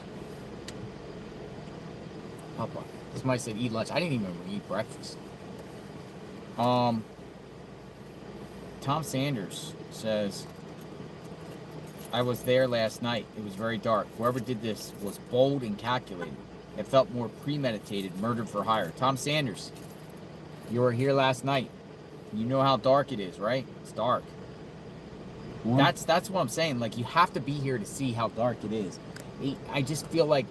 Popeye. Somebody said eat lunch. I didn't even eat breakfast. Tom Sanders says, I was there last night. It was very dark. Whoever did this was bold and calculated. It felt more premeditated, murdered for hire. Tom Sanders, you were here last night. You know how dark it is, right? It's dark. That's what I'm saying. Like, you have to be here to see how dark it is. I just feel like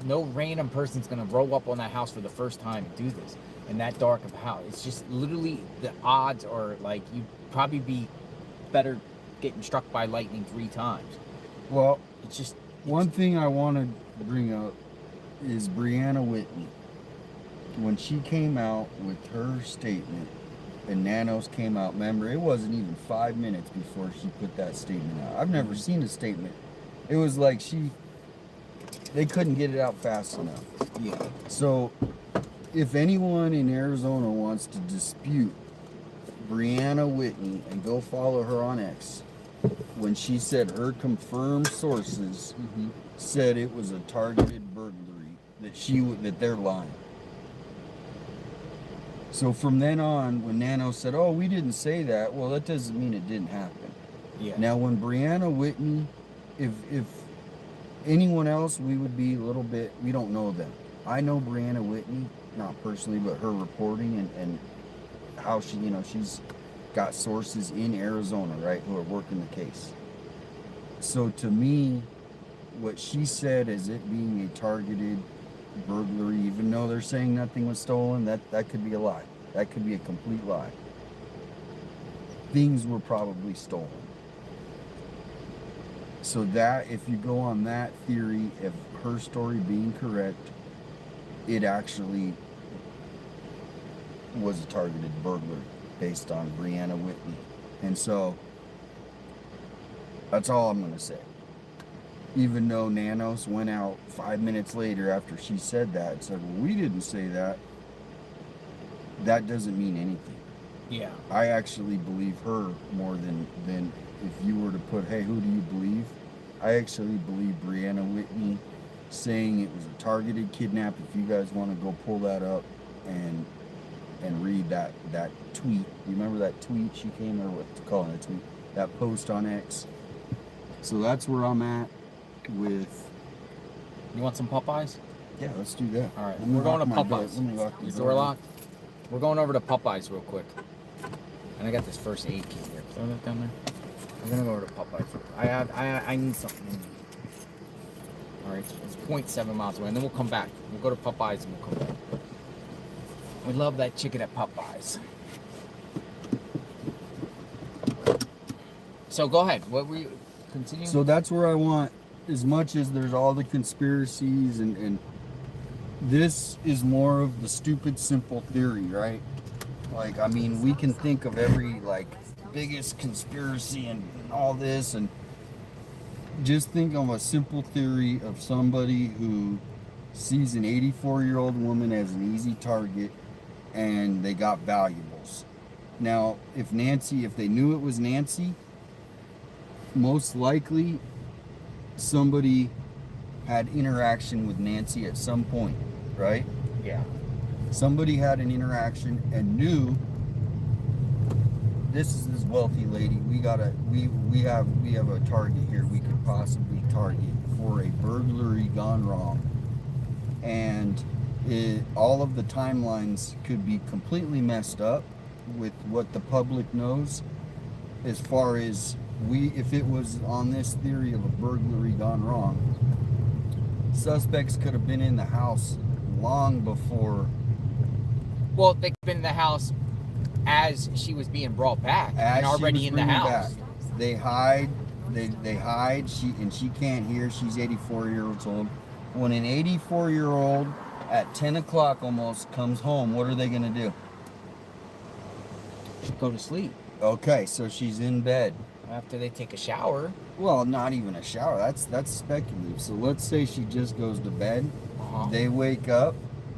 no random person's going to roll up on that house for the first time and do this in that dark of a house. It's just literally the odds are like you'd probably be better getting struck by lightning 3 times. Well, it's just one thing I want to bring up is Brianna Whitney. When she came out with her statement and Nanos came out, remember, it wasn't even 5 minutes before she put that statement out. I've never seen a statement. It was like they couldn't get it out fast enough. Yeah. So if anyone in Arizona wants to dispute Brianna Whitney and go follow her on X, when she said her confirmed sources said it was a targeted burglary, that they're lying. So from then on, when Nano said, oh, we didn't say that, well, that doesn't mean it didn't happen. Yeah. Now, when Brianna Whitney, if anyone else, we would be a little bit, we don't know them. I know Brianna Whitney, not personally, but her reporting and how she, she's got sources in Arizona, right, who are working the case. So to me, what she said is it being a targeted burglary, even though they're saying nothing was stolen, that could be a lie. That could be a complete lie. Things were probably stolen. So that, if you go on that theory, if her story being correct, it actually was a targeted burglary based on Brianna Whitney. And so that's all I'm going to say. Even though Nanos went out 5 minutes later after she said that and said, well, we didn't say that, that doesn't mean anything. Yeah. I actually believe her more than if you were to put, hey, who do you believe? I actually believe Brianna Whitney saying it was a targeted kidnap. If you guys want to go pull that up and read that tweet. You remember that tweet she came, or what to call it, a tweet? That post on X. So that's where I'm at with... You want some Popeyes? Yeah, let's do that. All right, we're going to Popeyes. Let me lock the Is the door locked? We're going over to Popeyes real quick. And I got this first aid kit here. Throw that down there. We're gonna go over to Popeyes. I need something in me. All right, it's 0.7 miles away, and then we'll come back. We'll go to Popeyes and we'll come back. We love that chicken at Popeyes. So go ahead. What were you continuing? So that's where I want, as much as there's all the conspiracies and this is more of the stupid simple theory, right? Like, I mean, we can think of every biggest conspiracy and all this, and just think of a simple theory of somebody who sees an 84-year-old woman as an easy target and they got valuables. Now, if they knew it was Nancy, most likely somebody had interaction with Nancy at some point, right? Yeah. Somebody had an interaction and knew this is this wealthy lady. We have a target here we could possibly target for a burglary gone wrong. And all of the timelines could be completely messed up with what the public knows, as far as if it was on this theory of a burglary gone wrong, suspects could have been in the house long before. Well, they've been in the house as she was being brought back As and she already was in the bringing house. back. They hide. They hide. She can't hear. She's 84 years old. When an 84-year-old at 10 o'clock almost comes home, what are they gonna do? Go to sleep. Okay, so she's in bed. After they take a shower. Well, not even a shower. That's speculative. So let's say she just goes to bed. They wake up,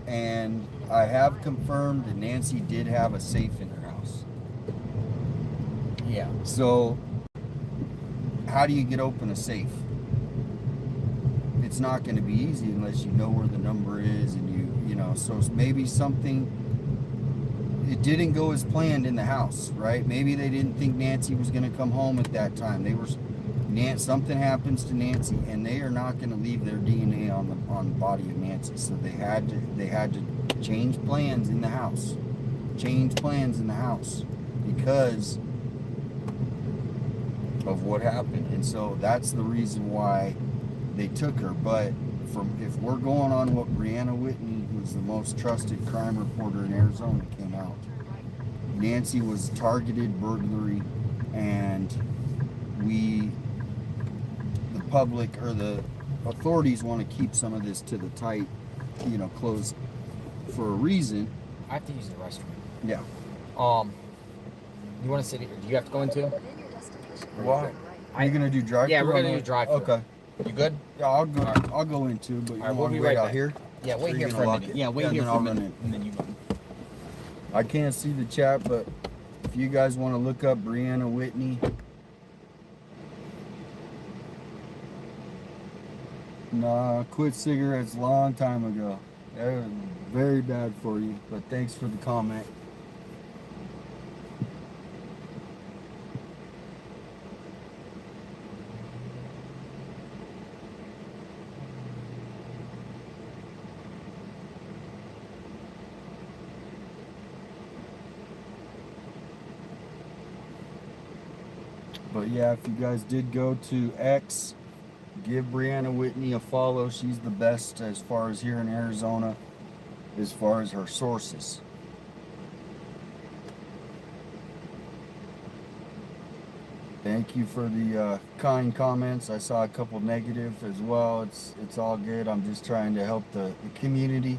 and I have confirmed that Nancy did have a safe in her house. Yeah. So how do you get open a safe? It's not going to be easy unless you know where the number is, and you know. So maybe something. It didn't go as planned in the house, right? Maybe they didn't think Nancy was going to come home at that time. Something happens to Nancy, and they are not going to leave their DNA on the body of Nancy. So they had to change plans in the house. Because of what happened. And so that's the reason why they took her. But if we're going on what Brianna Whitney, who's the most trusted crime reporter in Arizona, came out, Nancy was targeted burglary, and the public or the authorities want to keep some of this to the tight, close for a reason. I have to use the restroom. Yeah. You want to sit here? Do you have to go into? Why? Are you gonna do drive-through? Yeah, we're gonna do drive-through. Okay. You good? Yeah, I'll go in too, but you we'll want be to wait right out back. here? Yeah, wait Or here you for a gonna lock minute. it? Yeah, wait here then for a I'll run minute, in. and then you go. I can't see the chat, but if you guys want to look up Brianna Whitney, nah, quit cigarettes long time ago. That was very bad for you, but thanks for the comment. But yeah, if you guys did go to X, give Brianna Whitney a follow. She's the best as far as here in Arizona, as far as her sources. Thank you for the kind comments. I saw a couple negative as well. It's all good. I'm just trying to help the community.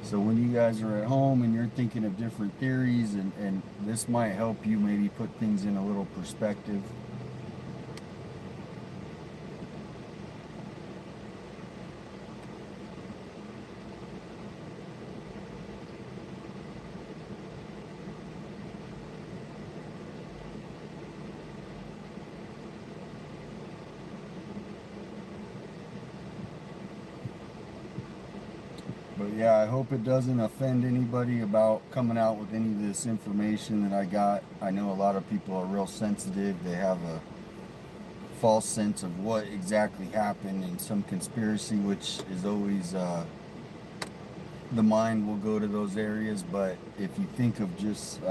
So when you guys are at home and you're thinking of different theories, and this might help you maybe put things in a little perspective. But yeah, I hope it doesn't offend anybody about coming out with any of this information that I got. I know a lot of people are real sensitive. They have a false sense of what exactly happened, and some conspiracy, which is always, the mind will go to those areas. But if you think of just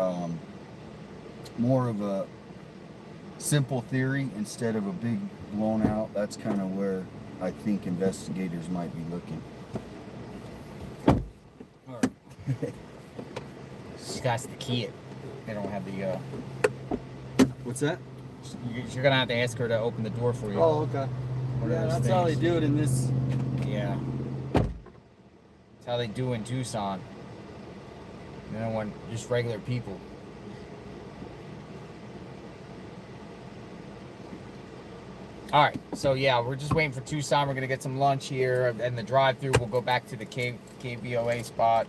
more of a simple theory instead of a big blown out, that's kind of where I think investigators might be looking. She has to key it. They don't have the. What's that? You're gonna have to ask her to open the door for you. Oh, okay. Yeah, that's how they do it in this. Yeah. That's how they do in Tucson. They don't want just regular people. All right, so yeah, we're just waiting for Tucson. We're gonna get some lunch here, and the drive-through. We'll go back to the KVOA spot,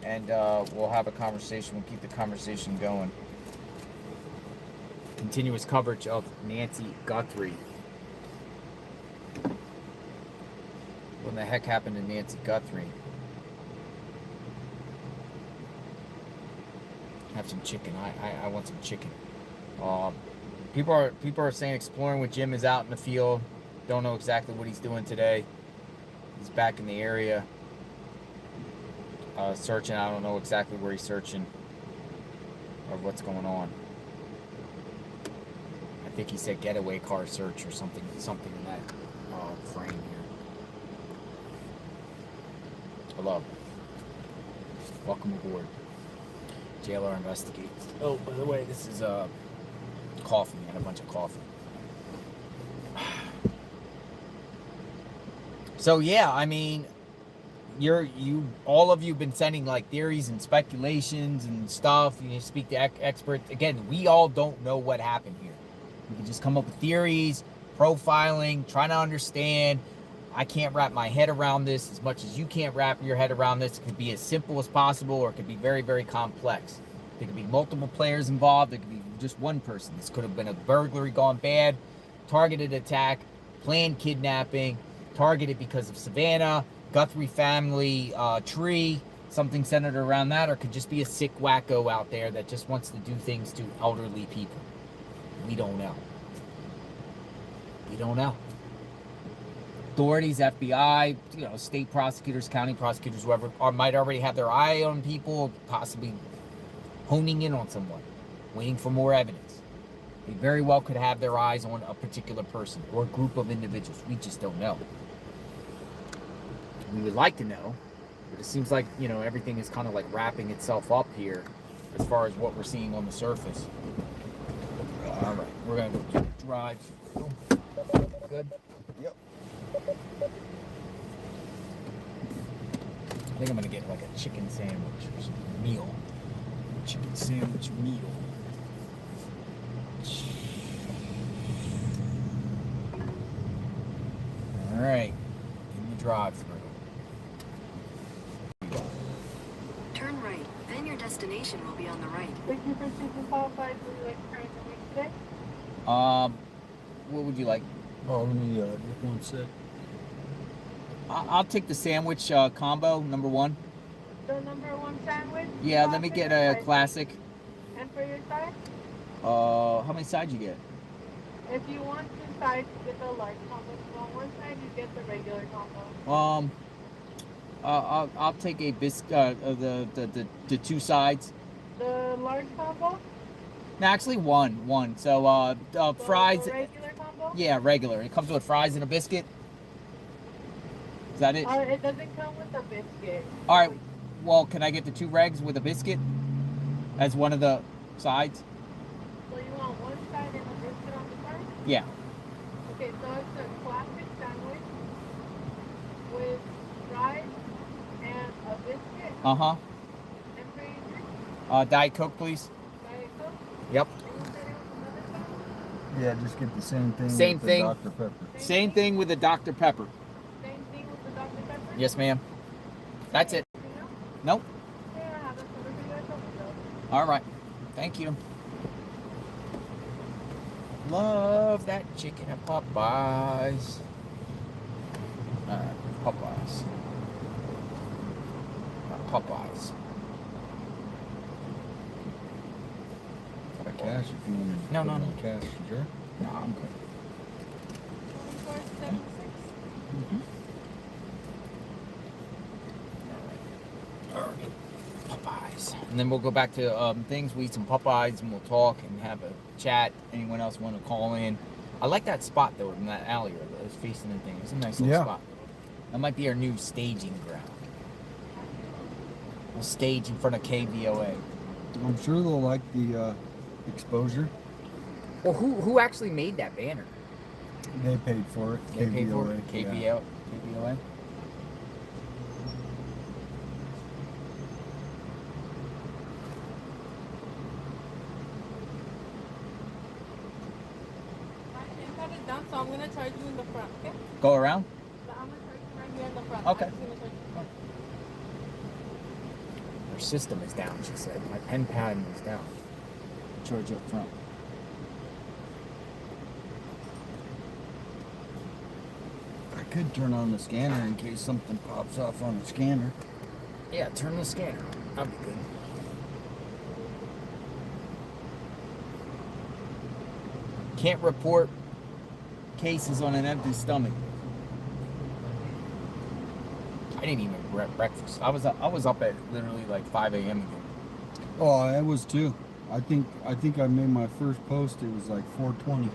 and we'll have a conversation. We'll keep the conversation going. Continuous coverage of Nancy Guthrie. What the heck happened to Nancy Guthrie? Have some chicken. I want some chicken. People are saying exploring with Jim is out in the field. Don't know exactly what he's doing today. He's back in the area searching. I don't know exactly where he's searching or what's going on. I think he said getaway car search or something in that frame here. Hello. Welcome aboard. JLR Investigates. Oh, by the way, this is coffee. I had a bunch of coffee. So yeah, I mean, all of you've been sending like theories and speculations and stuff. You speak to experts. Again, we all don't know what happened here. We can just come up with theories, profiling, trying to understand. I can't wrap my head around this as much as you can't wrap your head around this. It could be as simple as possible, or it could be very, very complex. There could be multiple players involved. There could be just one person. This could have been a burglary gone bad, targeted attack, planned kidnapping, targeted because of Savannah, Guthrie family tree, something centered around that, or it could just be a sick wacko out there that just wants to do things to elderly people. We don't know. We don't know. Authorities, FBI, state prosecutors, county prosecutors, whoever, might already have their eye on people, possibly honing in on someone, waiting for more evidence. They very well could have their eyes on a particular person or a group of individuals. We just don't know. We would like to know, but it seems like, everything is kind of like wrapping itself up here as far as what we're seeing on the surface. All right, we're going to go drive. Good? Yep. I think I'm going to get like a chicken sandwich or some meal. Chicken sandwich meal. All right, in the drive-thru. Turn right, then your destination will be on the right. Thank you for choosing qualified. Would you like to try something today? What would you like? Oh, let me look one sec. I'll take the sandwich combo, number one. The number one sandwich? Yeah, let me get a classic. And for your side? How many sides you get? If you want two sides, you get the large combo. If you want one side, you get the regular combo. I'll take a the two sides. The large combo? No, actually one. So fries. The regular combo? Yeah, regular. It comes with fries and a biscuit. Is that it? It doesn't come with a biscuit. All right. Well, can I get the two regs with a biscuit as one of the sides? So you want one side and a biscuit on the side? Yeah. Okay, so it's a classic sandwich with fries and a biscuit. Uh-huh. And for your drink? Diet Coke, please. Diet Coke? Yep. Yeah, just get the same thing. Same with thing. The Dr. Pepper. Same thing with the Dr. Pepper. Same thing with the Dr. Pepper? Yes, ma'am. That's it. Nope. All right. Thank you. Love that chicken at Popeyes. All right, Popeyes. Popeyes. Got cash if you want to. No. Cash, sure. No, I'm good. Mm-hmm. All right. Popeyes. And then we'll go back to things. We eat some Popeyes and we'll talk and have a chat. Anyone else want to call in? I like that spot though in that alley that was facing the thing. It's a nice little spot. That might be our new staging ground. We'll stage in front of KVOA. I'm sure they'll like the exposure. Well, who actually made that banner? They paid for it. They paid for it. Yeah. KVOA. Down, so I'm gonna charge you in the front, okay? Go around? So I'm gonna charge you right here in the front. Okay. I'm just gonna charge you. Her system is down, she said. My pen pad is down. Charge up front. I could turn on the scanner in case something pops off on the scanner. Yeah, turn the scanner on. That'd be good. Can't report cases on an empty stomach. I didn't even eat breakfast. I was up at literally like 5 a.m. again. Oh, I was too. I think I made my first post. It was like 4:20.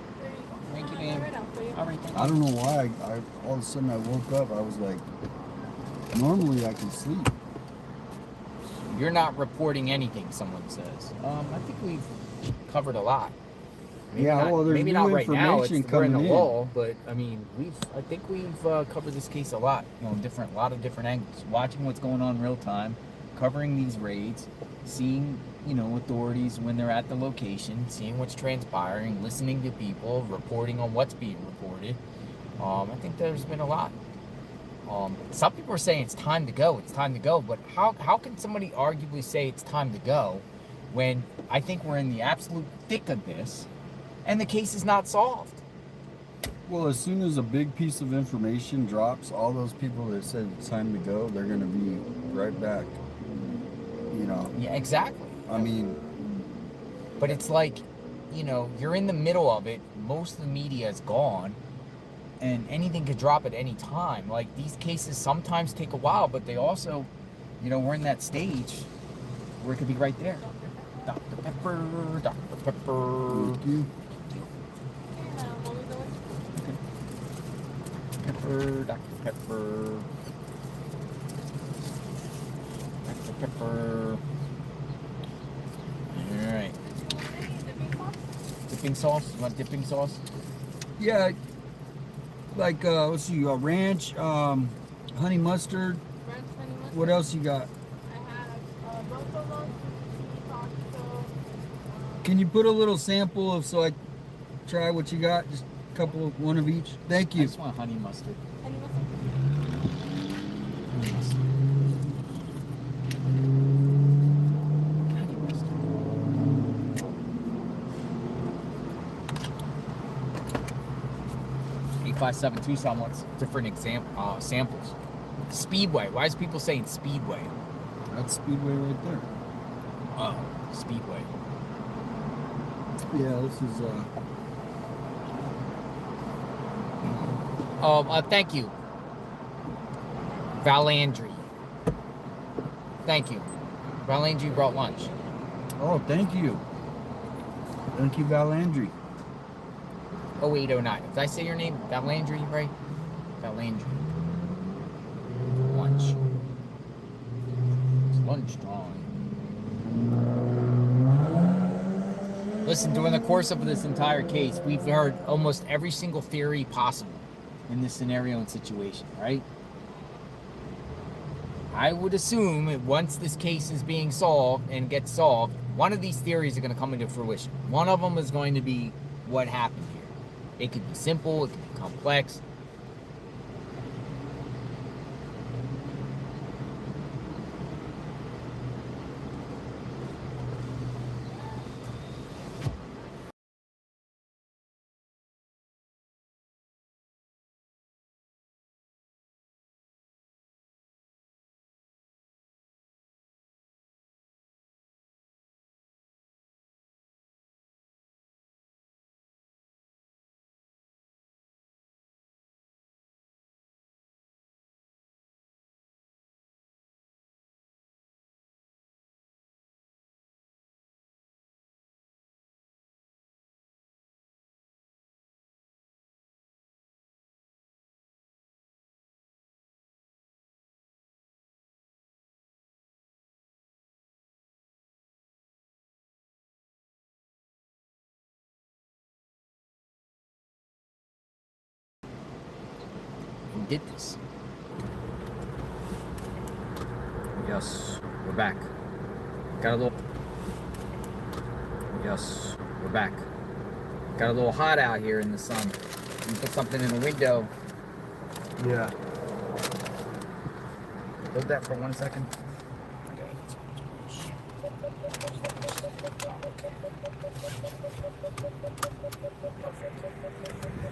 Thank you, man. All right, thank you. I don't know why. I all of a sudden I woke up. I was like, normally I can sleep. You're not reporting anything, someone says. I think we've covered a lot. Maybe yeah, not, well, there's maybe new not right now. information We're in coming the in. lull, but I mean, I think we've covered this case a lot. You know, a lot of different angles. Watching what's going on in real time, covering these raids, seeing, you know, authorities when they're at the location, seeing what's transpiring, listening to people, reporting on what's being reported. I think there's been a lot. Some people are saying it's time to go, but how can somebody arguably say it's time to go when I think we're in the absolute thick of this and the case is not solved? Well, as soon as a big piece of information drops, all those people that said it's time to go, they're going to be right back. You know? Yeah, exactly. I mean, but it's like, you know, you're in the middle of it. Most of the media is gone. And anything could drop at any time. Like, these cases sometimes take a while, but they also, you know, we're in that stage where it could be right there. Dr. Pepper, Dr. Pepper. Thank you. Pepper, Dr. Pepper. Dr. Pepper. Alright. Dipping sauce? You want dipping sauce? Yeah. Like, let's see, ranch, honey mustard. Ranch, honey mustard. What else you got? I have buffalo, taco. Can you put a little sample of, so I try what you got? Just a couple of, one of each. Thank you. I just want honey mustard. Honey mustard. Honey mustard. 857 Tucson wants different samples. Speedway. Why is people saying Speedway? That's Speedway right there. Oh, Speedway. Yeah, this is thank you. Valandry. Thank you. Valandry brought lunch. Oh, thank you. Thank you, Valandry. 0809. Did I say your name? Valandry, right? Valandry. Lunch. It's lunchtime. Listen, during the course of this entire case, we've heard almost every single theory possible in this scenario and situation, right? I would assume that once this case is being solved and gets solved, one of these theories are going to come into fruition. One of them is going to be what happened here. It could be simple, it could be complex. Who did this? Yes, we're back. Got a little... Yes, we're back. Got a little hot out here in the sun. You put something in the window. Yeah. Hold that for 1 second.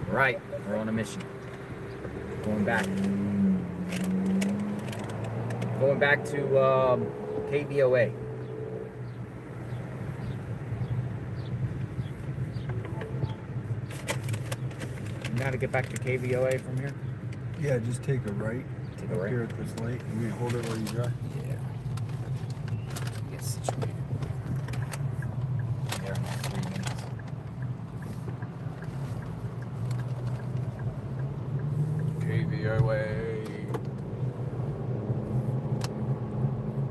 Right, we're on a mission. Going back. Going back to KVOA. You know how to get back to KVOA from here? Yeah, just take a right. Take a up right. here at this light. You mean hold it where you drive? Yeah. Get situated. There in about 3 minutes. KVOA.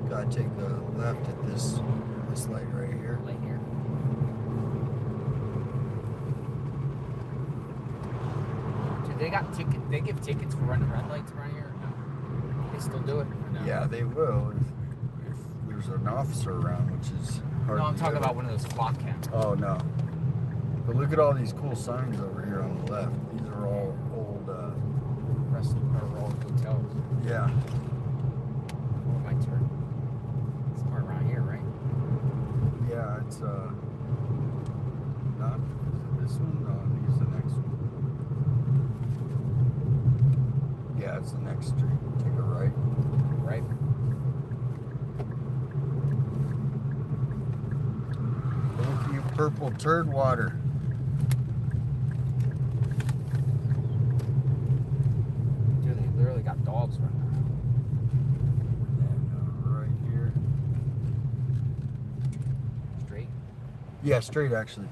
Gotcha. gotta take a left at this light right here. Right here. Dude, they got ticket. They give tickets for running red lights around here. Or no? They still do it. Or no? Yeah, they will if there's an officer around, which is hard. No, I'm to talking get. about one of those clock cams. Oh no. But look at all these cool signs over here on the left. These are all old. Or old hotels. Yeah. Oh, my turn. Somewhere around here, right? Yeah, it's not. Is it this one? No, I think it's the next one. Yeah, it's the next street. Take a right. Right. Look at you, purple turd water. Dude, they literally got dogs running around. And right here. Straight? Yeah, straight actually.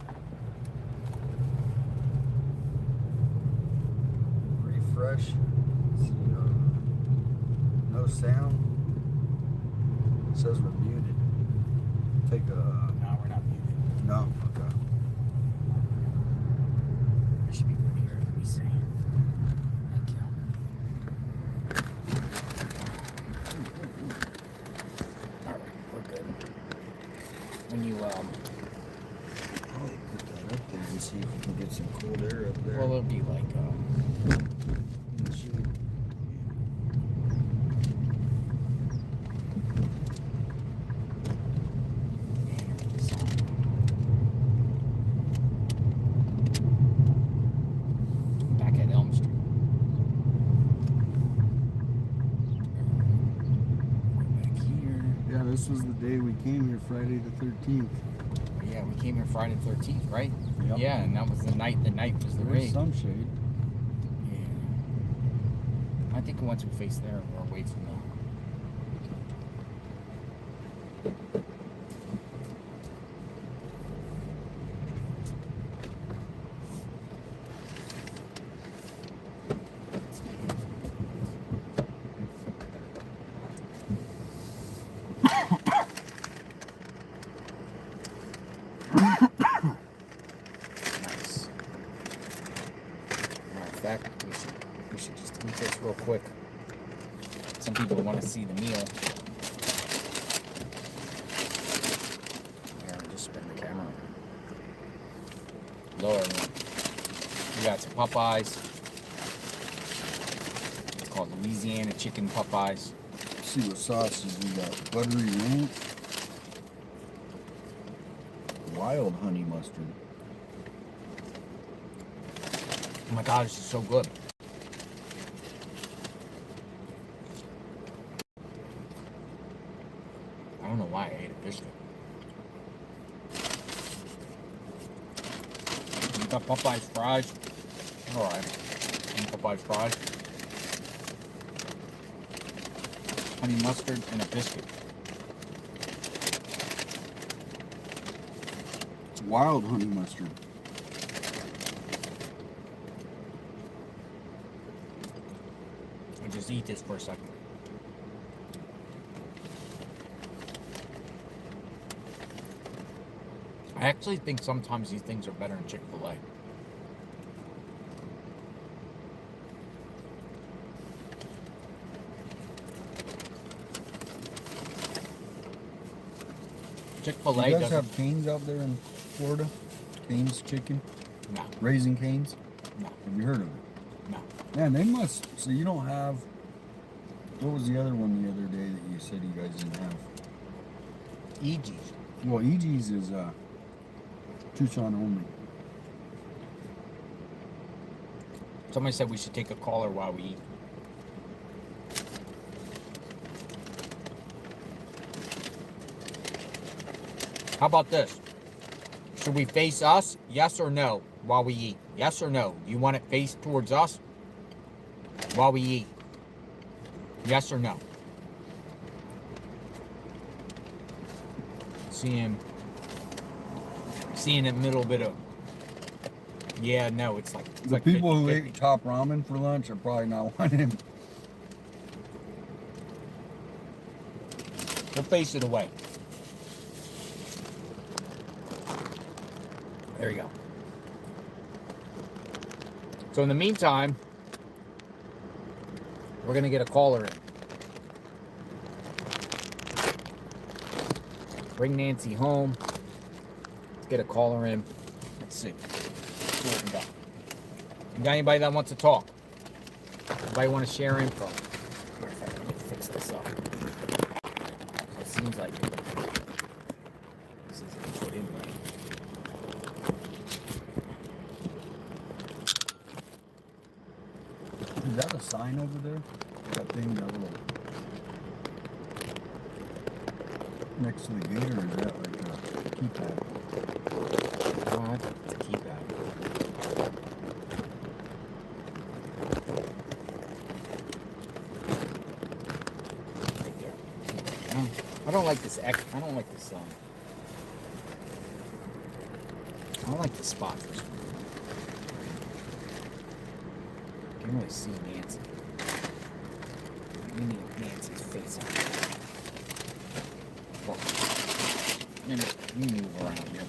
Refresh. See, no sound. It says we're muted. Take a. No, we're not muted. No. Okay. There should be one here. Let me see. Thank you. Alright, we're good. When you, I'll put that up there and see if we can get some cold air up there. well, it'll be like, back at Elm Street. Back here. Yeah, this was the day we came here, Friday the 13th. Yeah, we came here Friday the 13th, right? Yep. Yeah, and that was the night. The night was the There's raid. some shade. Yeah. I think once we face there, we're away from them. Nice. Matter of fact, we should just eat this real quick. Some people want to see the meal. Here, I'll just spin the camera. Lower one. We got some Popeyes. It's called Louisiana Chicken Popeyes. Let's see what sauces we got. Buttery ranch. Wild honey mustard. Oh my god, this is so good. I don't know why I ate a biscuit. You got Popeye's fries? Alright. Popeye's fries. Honey mustard and a biscuit. It's wild honey mustard. I'll just eat this for a second. I actually think sometimes these things are better in Chick-fil-A. Chick-fil-A Do you guys doesn't... have Cane's out there in Florida? Cane's chicken? No. Raising Cane's? No. Have you heard of it? No. Man, they must. So you don't have. What was the other one the other day that you said you guys didn't have? EG's. Well, EG's is Tucson only. Somebody said we should take a caller while we eat. How about this? Should we face us? Yes or no while we eat? Yes or no? Do you want it faced towards us while we eat? Yes or no? Seeing a little bit of, yeah, no, it's like The people who ate top ramen for lunch are probably not wanting him. We'll face it away. There you go. So in the meantime, we're going to get a caller in. Bring Nancy home. Let's get a caller in. Let's see. See what we got. You got anybody that wants to talk? Anybody want to share info? Here, let me fix this up. So it seems like this isn't put in right. Is that a sign over there? That thing, that little next to the gate, or is that like a keypad? Oh, I think it's a keypad. Right there. I don't like this. I don't like this. I don't like the spot for some reason. I can't really see Nancy. We need Nancy's face on. Let me move around here.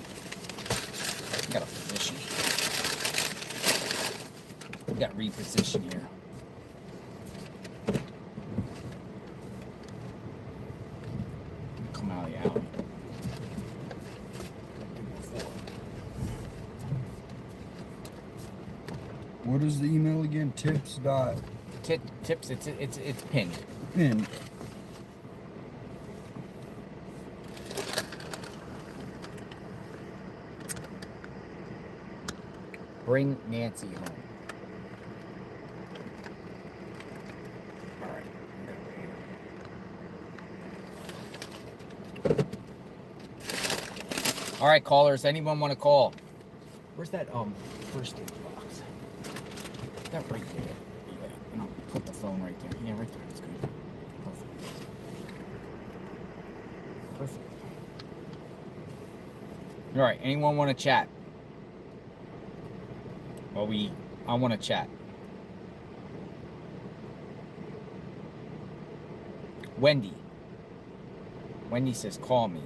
We got a position. We got reposition here. Come out of the alley. What is the email again? Tips. Tips. It's pinned. Pinned. Bring Nancy home. All right. All right, callers. Anyone want to call? Where's that first aid box? That right there. Yeah. And I'll put the phone right there. Yeah, right there. That's good. Perfect. All right. Anyone want to chat? Well, I want to chat. Wendy. Wendy says, call me.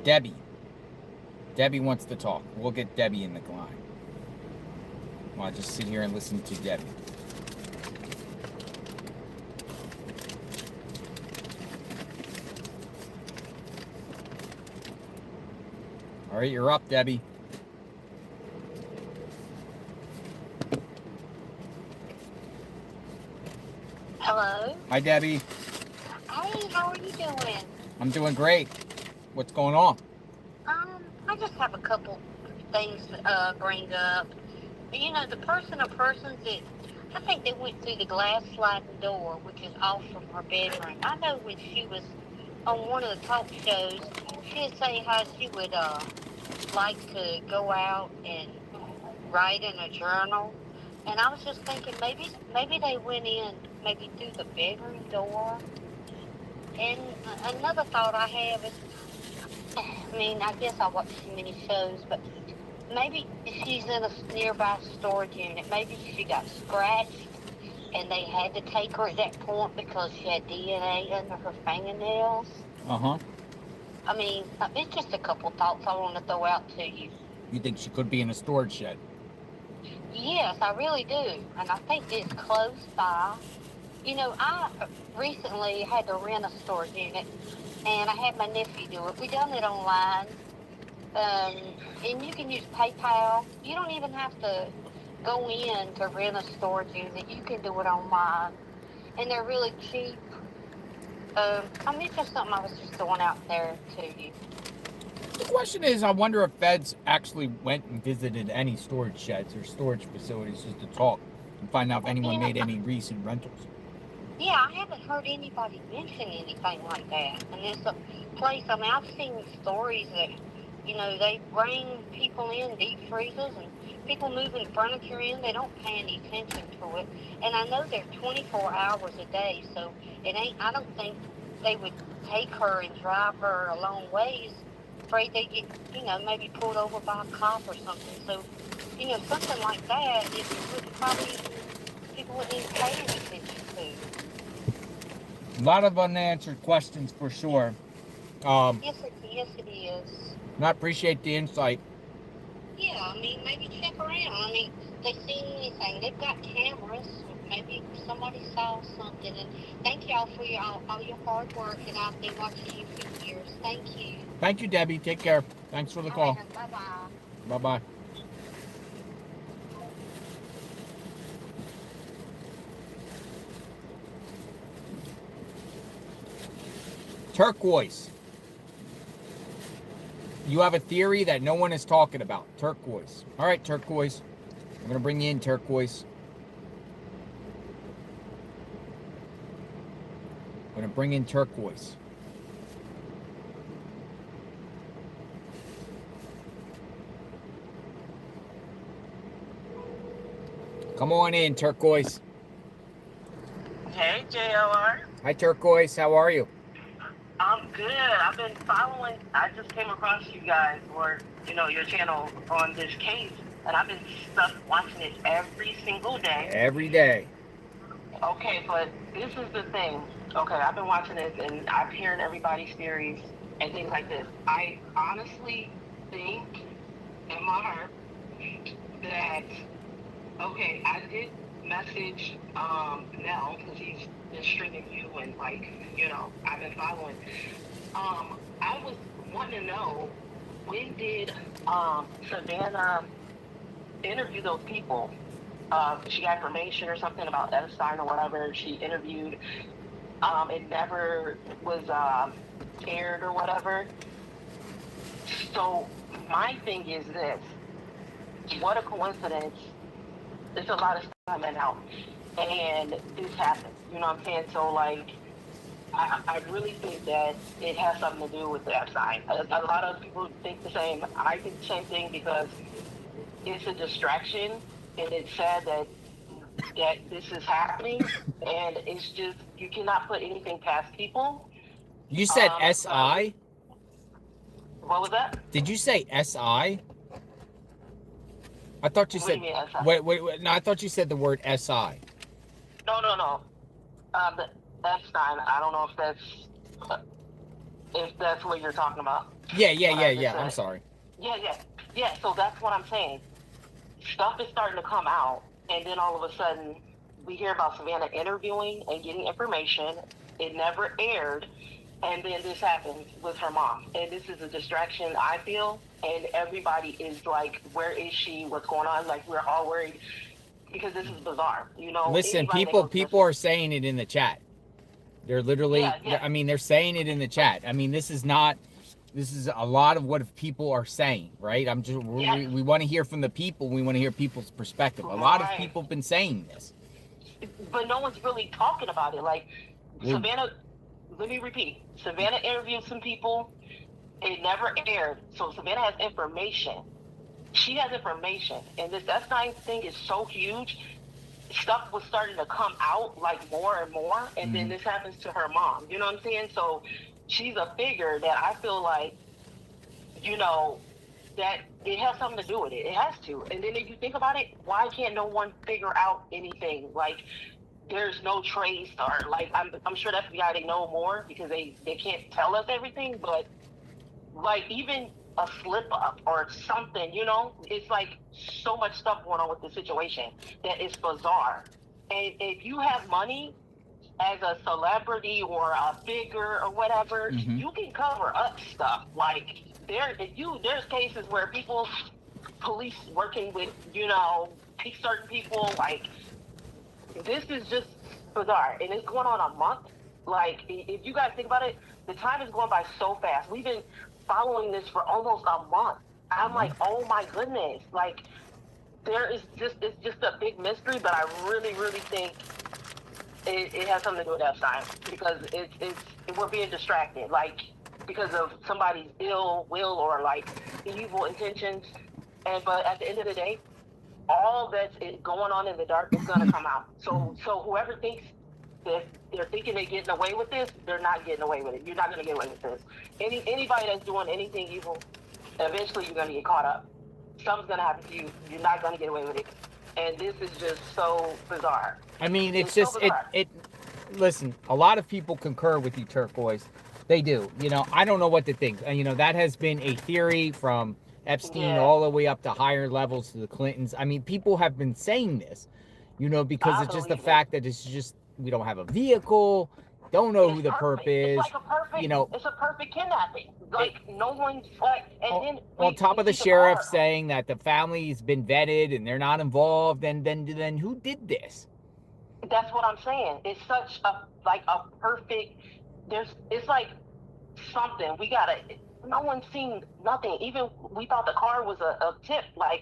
Debbie. Debbie wants to talk. We'll get Debbie in the line. Well, I'll just sit here and listen to Debbie. All right, you're up, Debbie. Hello. Hi, Debbie. Hey, how are you doing? I'm doing great. What's going on? I just have a couple things to bring up. You know, the person or persons that I think they went through the glass sliding door, which is off from her bedroom. I know when she was on one of the talk shows, she'd say how she would like to go out and write in a journal. And I was just thinking maybe they went in maybe through the bedroom door. And another thought I have is, I mean, I guess I watch too many shows, but maybe she's in a nearby storage unit. Maybe she got scratched and they had to take her at that point because she had DNA under her fingernails. Uh-huh. I mean, it's just a couple thoughts I want to throw out to you. You think she could be in a storage shed? Yes, I really do. And I think it's close by. You know, I recently had to rent a storage unit, and I had my nephew do it. We done it online, and you can use PayPal. You don't even have to go in to rent a storage unit. You can do it online, and they're really cheap. I mean, it's just something I was just throwing out there to you. The question is, I wonder if feds actually went and visited any storage sheds or storage facilities just to talk and find out if anyone made any recent rentals. Yeah, I haven't heard anybody mention anything like that. And it's a place, I mean, I've seen stories that, you know, they bring people in, deep freezers, and people moving furniture in, they don't pay any attention to it. And I know they're 24 hours a day, so I don't think they would take her and drive her a long ways, afraid they get, you know, maybe pulled over by a cop or something. So, you know, something like that, people wouldn't even pay any attention to. A lot of unanswered questions for sure. Yes, it is. I appreciate the insight. Yeah, I mean, maybe check around. I mean, they see anything. They've got cameras. Maybe somebody saw something. And thank y'all for all your hard work, and I've been watching you for years. Thank you. Thank you, Debbie. Take care. Thanks for the call. Right, bye-bye. Bye-bye. Turquoise. You have a theory that no one is talking about. Turquoise. All right, Turquoise. I'm going to bring you in, Turquoise. I'm going to bring in Turquoise. Come on in, Turquoise. Hey, JLR. Hi, Turquoise. How are you? I'm good. I've been following. I just came across you guys, or your channel on this case, and I've been stuck watching it every single day. Every day. Okay, but this is the thing. Okay, I've been watching this, and I'm hearing everybody's theories and things like this. I honestly think in my heart that, okay, I did message Nell, because he's been streaming you, and I've been following. I was wanting to know, when did Savannah interview those people? She got information or something about Epstein or whatever. She interviewed. It never was aired or whatever. So my thing is this: what a coincidence! There's a lot of stuff coming out, and this happened. You know what I'm saying? So I really think that it has something to do with the Epstein. A lot of people think the same. I think the same thing, because it's a distraction, and it's sad that this is happening, and it's just, you cannot put anything past people. You said SI? What was that? Did you say SI? I thought you What said. do you mean, SI? Wait. No, I thought you said the word SI. No. The Epstein. I don't know if that's what you're talking about. Yeah. I'm sorry. Yeah. So that's what I'm saying. Stuff is starting to come out, and then all of a sudden, we hear about Savannah interviewing and getting information. It never aired, and then this happens with her mom. And this is a distraction, I feel, and everybody is like, where is she? What's going on? Like, we're all worried, because this is bizarre, Listen, Anybody people are saying it in the chat. They're literally, I mean, they're saying it in the chat. I mean, this is a lot of what people are saying, right? We want to hear from the people. We want to hear people's perspective. A lot of people have been saying this. But no one's really talking about it. Like, Savannah, let me repeat. Savannah interviewed some people. It never aired. So Savannah has information. She has information. And this S9 thing is so huge. Stuff was starting to come out, like, more and more. And then this happens to her mom. You know what I'm saying? So she's a figure that I feel like, that it has something to do with it. It has to. And then if you think about it, why can't no one figure out anything? Like, there's no trace, or like, I'm sure the FBI, they know more, because they can't tell us everything, but like, even a slip up or something, it's like so much stuff going on with the situation that is bizarre. And if you have money as a celebrity or a figure or whatever, you can cover up stuff. Like, there's cases where police working with, certain people, like, this is just bizarre, and it's going on a month. Like, if you guys think about it, the time is going by so fast. We've been following this for almost a month. I'm like, oh my goodness. Like, it's just a big mystery, but I really, really think it has something to do with Epstein, because we're being distracted, like, because of somebody's ill will or like evil intentions. But at the end of the day, all that's going on in the dark is going to come out. So whoever thinks that they're thinking they're getting away with this, they're not getting away with it. You're not going to get away with this. Anybody that's doing anything evil, eventually you're going to get caught up. Something's going to happen to you. You're not going to get away with it. And this is just so bizarre. I mean, it's so just, bizarre. listen, a lot of people concur with you, Turquoise. They do. You know, I don't know what to think. You know, that has been a theory from Epstein all the way up to higher levels to the Clintons. I mean, people have been saying this, you know, because it's just the fact that it's just, we don't have a vehicle, don't know who the perp is. It's like a perfect, you know, it's a perfect kidnapping. Like, no one's like, and then on top of the sheriff saying that the family's been vetted and they're not involved, and then who did this? That's what I'm saying. It's such a, like, a perfect, it's like something. We gotta, no one's seen nothing. Even we thought the car was a tip, like,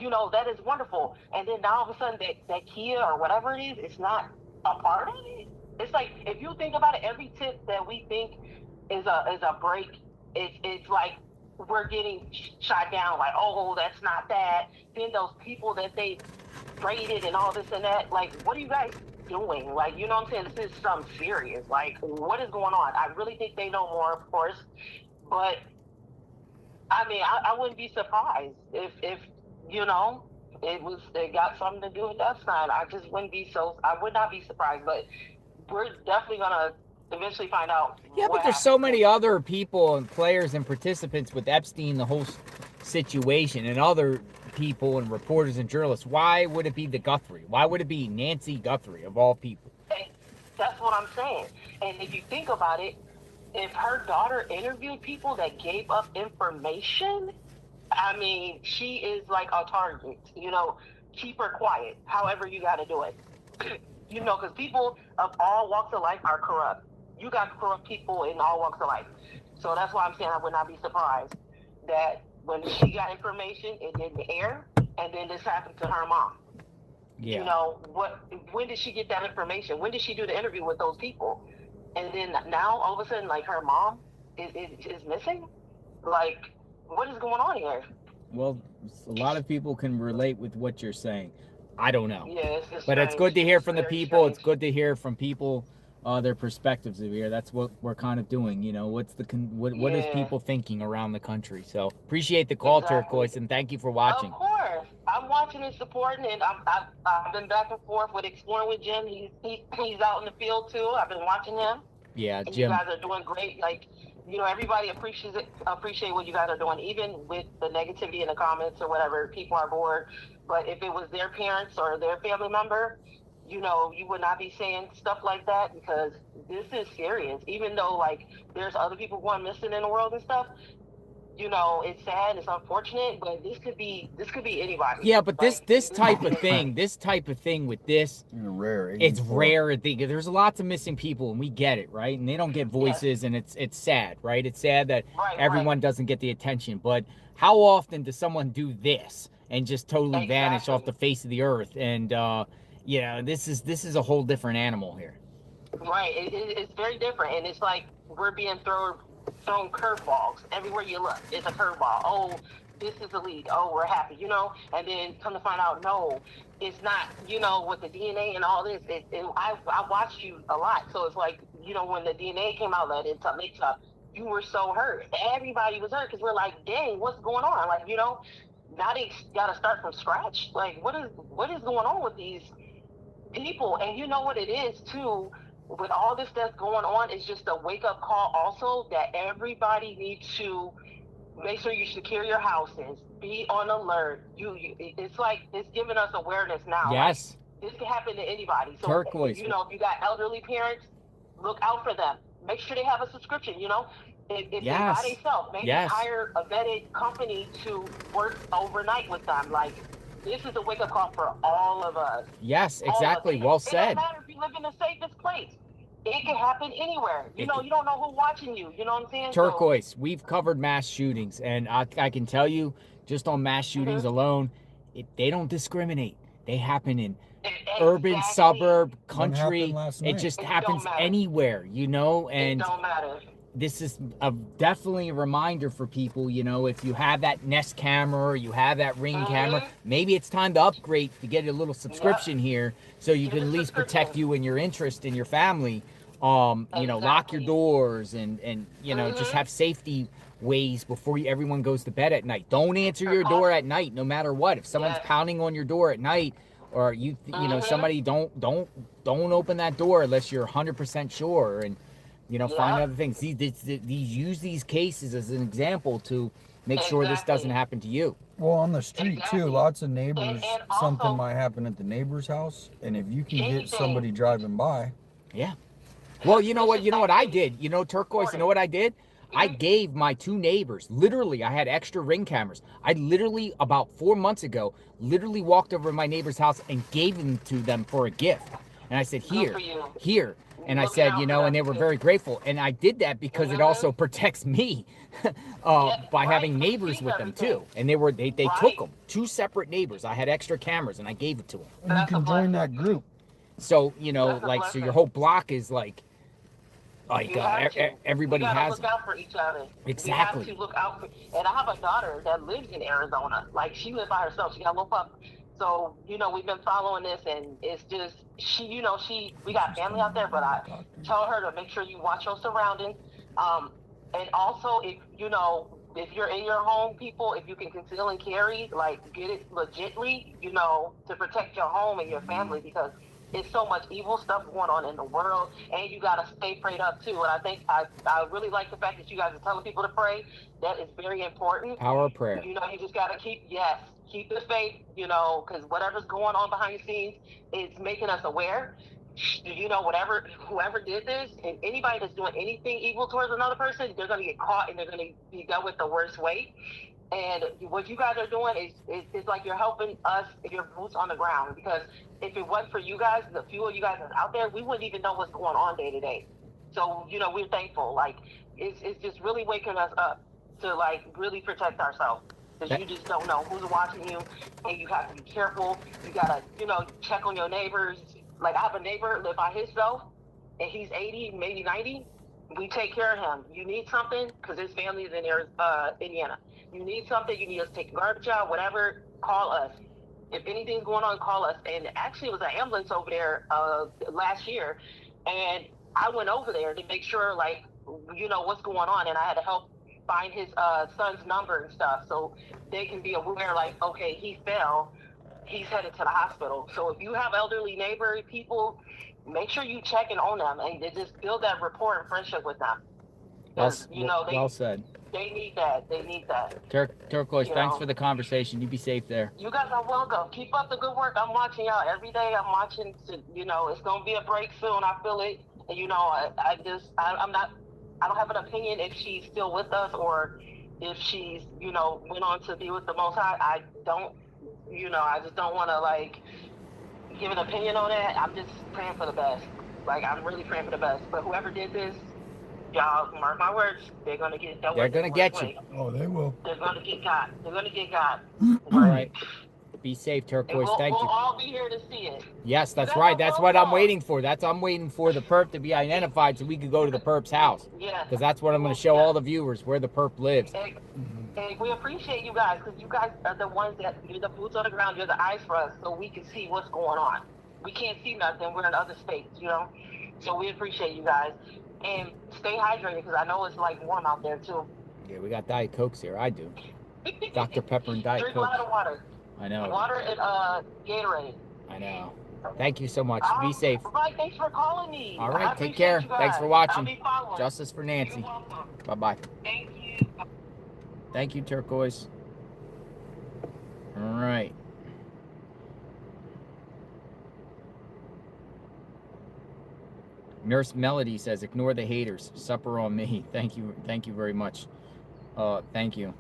you know, that is wonderful. And then now all of a sudden that Kia or whatever it is, it's not a part of it. It's like, if you think about it, every tip that we think is a break, it's like we're getting shot down, like, oh, that's not that. Then those people that they raided and all this and that, like, what are you guys doing? Like, you know what I'm saying? This is something serious. Like, what is going on? I really think they know more, of course, but I mean, I wouldn't be surprised if you know, it got something to do with Epstein. I would not be surprised, but we're definitely gonna eventually find out. Yeah, but there's so many other people and players and participants with Epstein, the whole situation, and other people and reporters and journalists. Why would it be the Guthrie? Why would it be Nancy Guthrie, of all people? That's what I'm saying. And if you think about it, if her daughter interviewed people that gave up information, I mean, she is like a target. You know, keep her quiet, however you got to do it. You know, because people of all walks of life are corrupt. You got corrupt people in all walks of life. So that's why I'm saying I would not be surprised that when she got information, it didn't air, and then this happened to her mom. Yeah. You know, when did she get that information? When did she do the interview with those people? And then now, all of a sudden, like, her mom is missing? Like, what is going on here? Well, a lot of people can relate with what you're saying. I don't know. Yeah, but it's good to hear from the people. It's good to hear from people, their perspectives of here. That's what we're kind of doing. You know, what is people thinking around the country? So appreciate the call, Turquoise, and thank you for watching. Of course, I'm watching and supporting, and I've been back and forth with Exploring with Jim. He's out in the field too. I've been watching him. Yeah, and Jim. You guys are doing great. Like, you know, everybody appreciate what you guys are doing, even with the negativity in the comments or whatever. People are bored. But if it was their parents or their family member, you know, you would not be saying stuff like that, because this is serious. Even though, like, there's other people going missing in the world and stuff, you know, it's sad, it's unfortunate, but this could be anybody. Yeah, but this type of thing with this, it's rare. There's lots of missing people, and we get it, right? And they don't get voices, and it's sad, right? It's sad that everyone doesn't get the attention. But how often does someone do this and just totally vanish off the face of the earth? And you know, this is a whole different animal here. Right, it's very different, and it's like we're being thrown curveballs everywhere you look. It's a curveball. Oh, this is the lead. Oh, we're happy, you know. And then come to find out, no, it's not. You know, with the DNA and all this, I watched you a lot, so it's like, you know, when the DNA came out that it's up, you were so hurt. Everybody was hurt, because we're like, dang, what's going on? Like, you know, now they got to start from scratch. Like, what is going on with these people? And you know what it is too, with all this that's going on, is just a wake-up call also, that everybody needs to make sure you secure your houses, be on alert. It's like, it's giving us awareness now. Yes. Like, this can happen to anybody. So, Turquoise. you know, if you got elderly parents, look out for them. Make sure they have a subscription, you know. If they by themselves, maybe hire a vetted company to work overnight with them. Like, this is a wake-up call for all of us. Yes, exactly. Well said. It doesn't matter if you live in the safest place. It can happen anywhere. You know, you don't know who's watching you. You know what I'm saying? Turquoise, we've covered mass shootings, and I can tell you, just on mass shootings alone, they don't discriminate. They happen in urban, suburb, country. It just happens anywhere, you know? And it don't matter. This is definitely a reminder for people, you know, if you have that Nest camera or you have that Ring camera, maybe it's time to upgrade to get a little subscription here, so you can at least protect you and your interest in your family. You know, lock your doors and you know, just have safety ways before everyone goes to bed at night. Don't answer your door at night, no matter what. If someone's pounding on your door at night, or you know, somebody don't open that door unless you're 100% sure, and you know, find other things. These use these cases as an example to make sure this doesn't happen to you. Well, on the street too, lots of neighbors, something might happen at the neighbor's house, and if you can get somebody driving by. Yeah. Well, you know what I did? You know, Turquoise, you know what I did? I gave my 2 neighbors, literally, I had extra Ring cameras. I literally, about 4 months ago, literally walked over to my neighbor's house and gave them to them for a gift. And I said, here. And I said, you know, and they were very grateful. And I did that because it also protects me by having neighbors with them too. And they took them, 2 separate neighbors. I had extra cameras and I gave it to them. And you can join that group. So, you know, like, so your whole block is like everybody has. Look out for each other. Exactly. You have to look out for. And I have a daughter that lives in Arizona. Like, she lives by herself. She got a little pup. So, you know, we've been following this, and it's just, we got family out there, but I tell her to make sure you watch your surroundings. And also, if you're in your home, people, if you can conceal and carry, like, get it legitly, you know, to protect your home and your family, because it's so much evil stuff going on in the world, and you got to stay prayed up too. And I think I really like the fact that you guys are telling people to pray. That is very important. Power of prayer. You know, you just got to keep the faith, you know, because whatever's going on behind the scenes is making us aware. You know, whoever did this, and anybody that's doing anything evil towards another person, they're going to get caught and they're going to be dealt with the worst way. And what you guys are doing is like you're helping us, your boots on the ground, because if it wasn't for you guys, the few of you guys that's out there, we wouldn't even know what's going on day to day. So, you know, we're thankful. Like, it's just really waking us up to, like, really protect ourselves. Because you just don't know who's watching you, and you have to be careful. You got to, you know, check on your neighbors. Like, I have a neighbor live by himself, and he's 80, maybe 90. We take care of him. You need something, because his family is in Indiana. You need something, you need us to take the garbage out, whatever, call us. If anything's going on, call us. And actually, it was an ambulance over there last year, and I went over there to make sure, like, you know, what's going on, and I had to help find his son's number and stuff, so they can be aware, like, okay, he fell, he's headed to the hospital. So if you have elderly neighbor people, make sure you check in on them and just build that rapport and friendship with them. Well said. They need that. Turquoise, thanks for the conversation. You be safe there. You guys are welcome. Keep up the good work. I'm watching y'all every day. I'm watching. You know, it's gonna be a break soon. I feel it. And, you know, I don't have an opinion if she's still with us or if she's, you know, went on to be with the Most High. I just don't want to, like, give an opinion on that. I'm just praying for the best. Like, I'm really praying for the best. But whoever did this, y'all, mark my words, they're going to get dealt with. They're going to get you. Oh, they will. They're going to get got. They're going to get got. All right. Be safe, Turquoise. Thank you. We'll all be here to see it. Yes, that's right. That's what I'm waiting for. I'm waiting for the perp to be identified so we could go to the perp's house. Yeah. Because that's what I'm going to show all the viewers, where the perp lives. And we appreciate you guys, because you guys are the ones that, you're the boots on the ground, you're the eyes for us, so we can see what's going on. We can't see nothing. We're in other states, you know? So we appreciate you guys. And stay hydrated, because I know it's, like, warm out there, too. Yeah, we got Diet Cokes here. I do. Dr. Pepper and Diet Drink Coke. a lot of water. I know. Water and Gatorade. I know. Thank you so much. Be safe. Bye. Thanks for calling me. All right. Take care. Thanks for watching. Justice for Nancy. Bye-bye. Thank you. Thank you, Turquoise. All right. Nurse Melody says, ignore the haters. Supper on me. Thank you. Thank you very much. Thank you.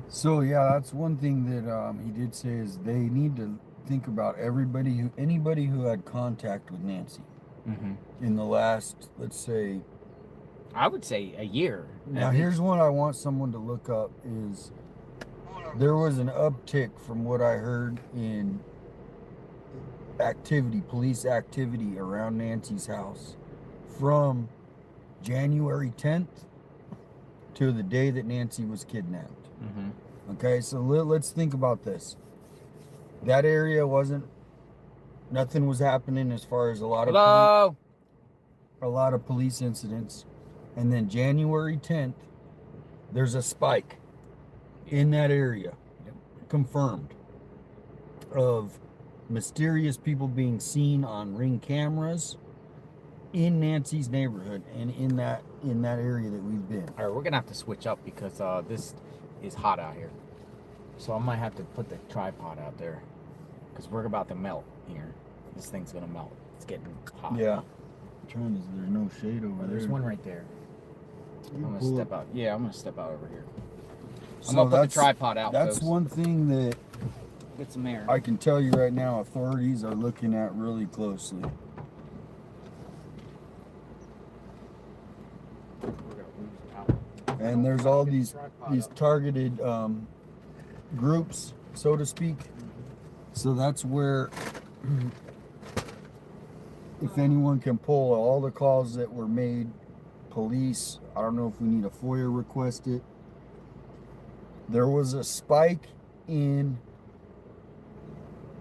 So yeah, that's one thing that he did say, is they need to think about anybody who had contact with Nancy in the last, let's say, I would say a year. Now here's what I want someone to look up is there was an uptick from what I heard in police activity around Nancy's house from January 10th to the day that Nancy was kidnapped. Okay, so let's think about this. That area nothing was happening as far as a lot of police incidents. And then January 10th, there's a spike in that area. Confirmed. of mysterious people being seen on Ring cameras in Nancy's neighborhood and in that area that we've been. All right, we're gonna have to switch up because this is hot out here. So I might have to put the tripod out there because we're about to melt here. This thing's gonna melt. It's getting hot. Yeah. There's no shade over there. There's one right there. I'm gonna step out. Yeah, I'm gonna step out over here. So I'm gonna put the tripod out. That's folks. one thing that Get some air. I can tell you right now, authorities are looking at really closely. And there's all these targeted groups, so to speak. So that's where, if anyone can pull all the calls that were made, police, I don't know if we need a FOIA request it. There was a spike in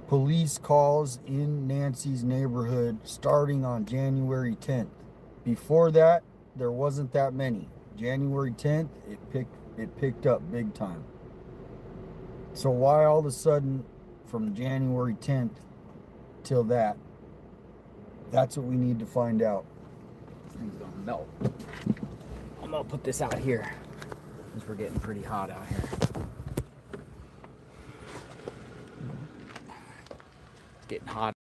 police calls in Nancy's neighborhood starting on January 10th. Before that, there wasn't that many. January 10th, it picked up big time. So why all of a sudden from January 10th till that? That's what we need to find out. This thing's gonna melt. I'm gonna put this out here since we're getting pretty hot out here. It's getting hot.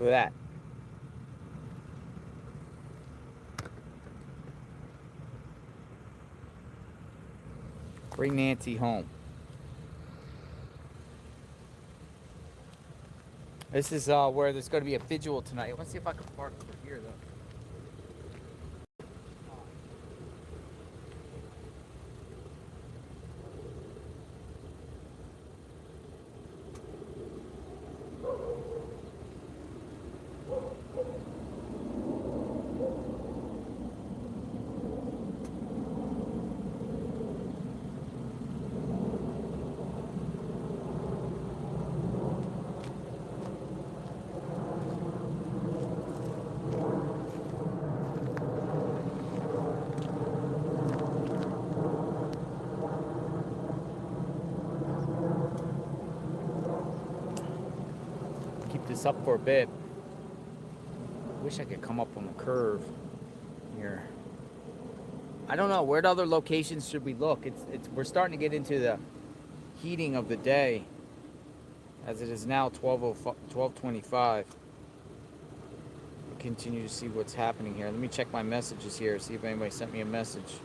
Look at that. Bring Nancy home. This is where there's going to be a vigil tonight. Let's see if I can park over here, though. This up for a bit. Wish I could come up on the curve here. I don't know, where other locations should we look? We're starting to get into the heating of the day, as it is now 12:25. Continue to see what's happening here. Let me check my messages here, see if anybody sent me a message.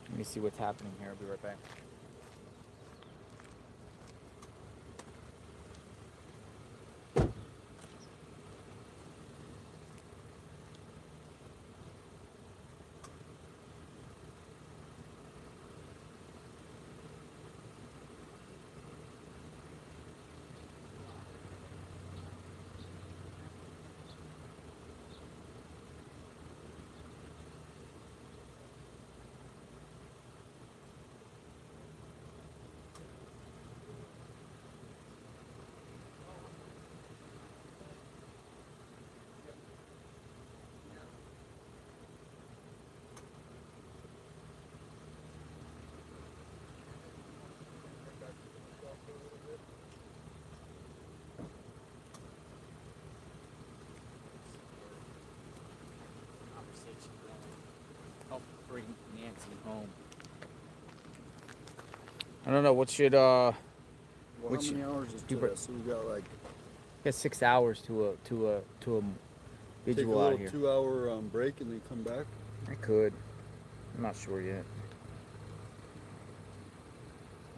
Let me see what's happening here. I'll be right back. Help bring Nancy home. I don't know what should Well, how many hours is today? So we got like 6 hours to a take a visual out little here. 2-hour break and then come back. I could. I'm not sure yet.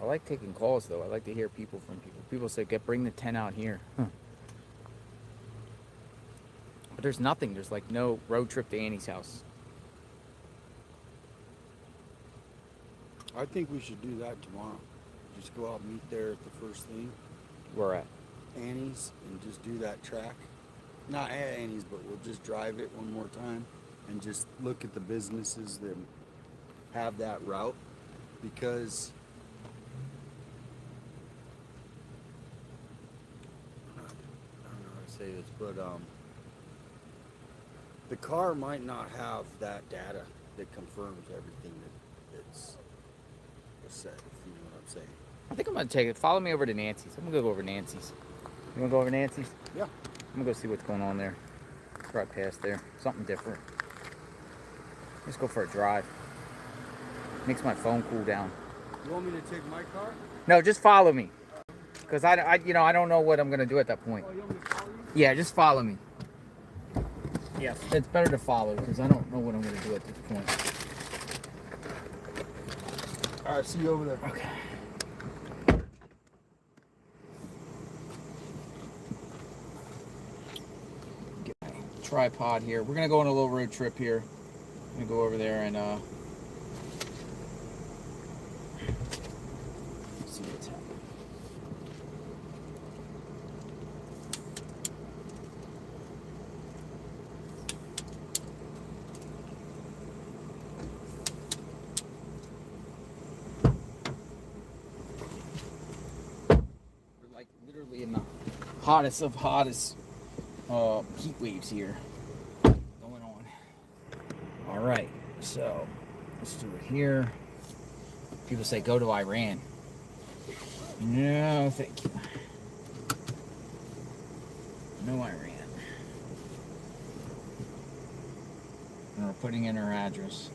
I like taking calls though. I like to hear people from people. People say, bring the 10 out here." Huh. there's nothing. There's like no road trip to Annie's house. I think we should do that tomorrow. Just go out and meet there at the first thing. Where at? Annie's, and just do that track. Not at Annie's, but we'll just drive it one more time and just look at the businesses that have that route, because I don't know how to say this, but the car might not have that data that confirms everything that's said, if you know what I'm saying. I think I'm gonna take it. Follow me over to Nancy's. I'm gonna go over Nancy's. You wanna go over Nancy's? Yeah. I'm gonna go see what's going on there. Drive past there. Something different. Let's go for a drive. Makes my phone cool down. You want me to take my car? No, just follow me. Cause I don't know what I'm gonna do at that point. Oh, you want me to follow you? Yeah, just follow me. Yeah, it's better to follow because I don't know what I'm gonna do at this point. All right, see you over there. Okay. Get my tripod here. We're gonna go on a little road trip here. I'm gonna go over there and see what's happening. Like literally in the hottest of hottest heat waves here going on. All right, so let's do it here. People say go to Iran. No, thank you. No Iran. And we're putting in our address.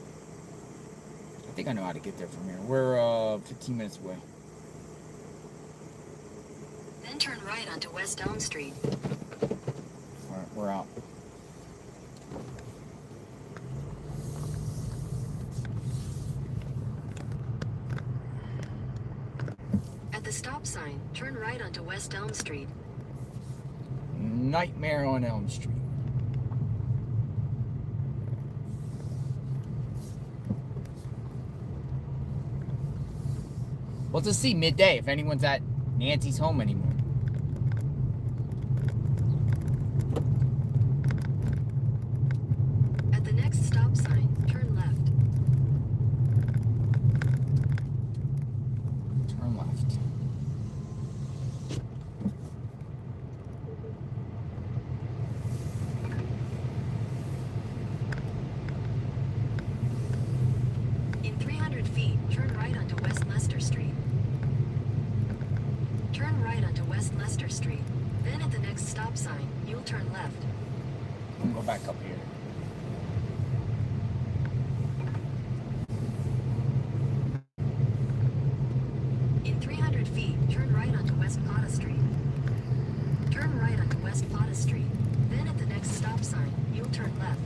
I think I know how to get there from here. We're 15 minutes away. Then turn right onto West Elm Street. All right, we're out. At the stop sign, turn right onto West Elm Street. Nightmare on Elm Street. We'll just see midday if anyone's at Nancy's home anymore. At the next stop sign, turn left. Turn left. In 300 feet, turn right onto West Leicester Street. Turn right onto West Leicester Street. Then at the next stop sign, you'll turn left. I'm gonna go back up here. In 300 feet, turn right onto West Plata Street. Turn right onto West Plata Street. Then at the next stop sign, you'll turn left.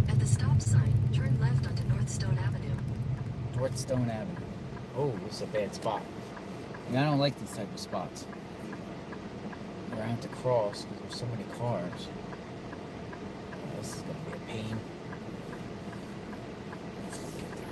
At the stop sign, turn left onto North Stone Avenue. North Stone Avenue. Oh, this is a bad spot. And I don't like these type of spots. Where I have to cross because there's so many cars. This is gonna be a pain. Let's get there.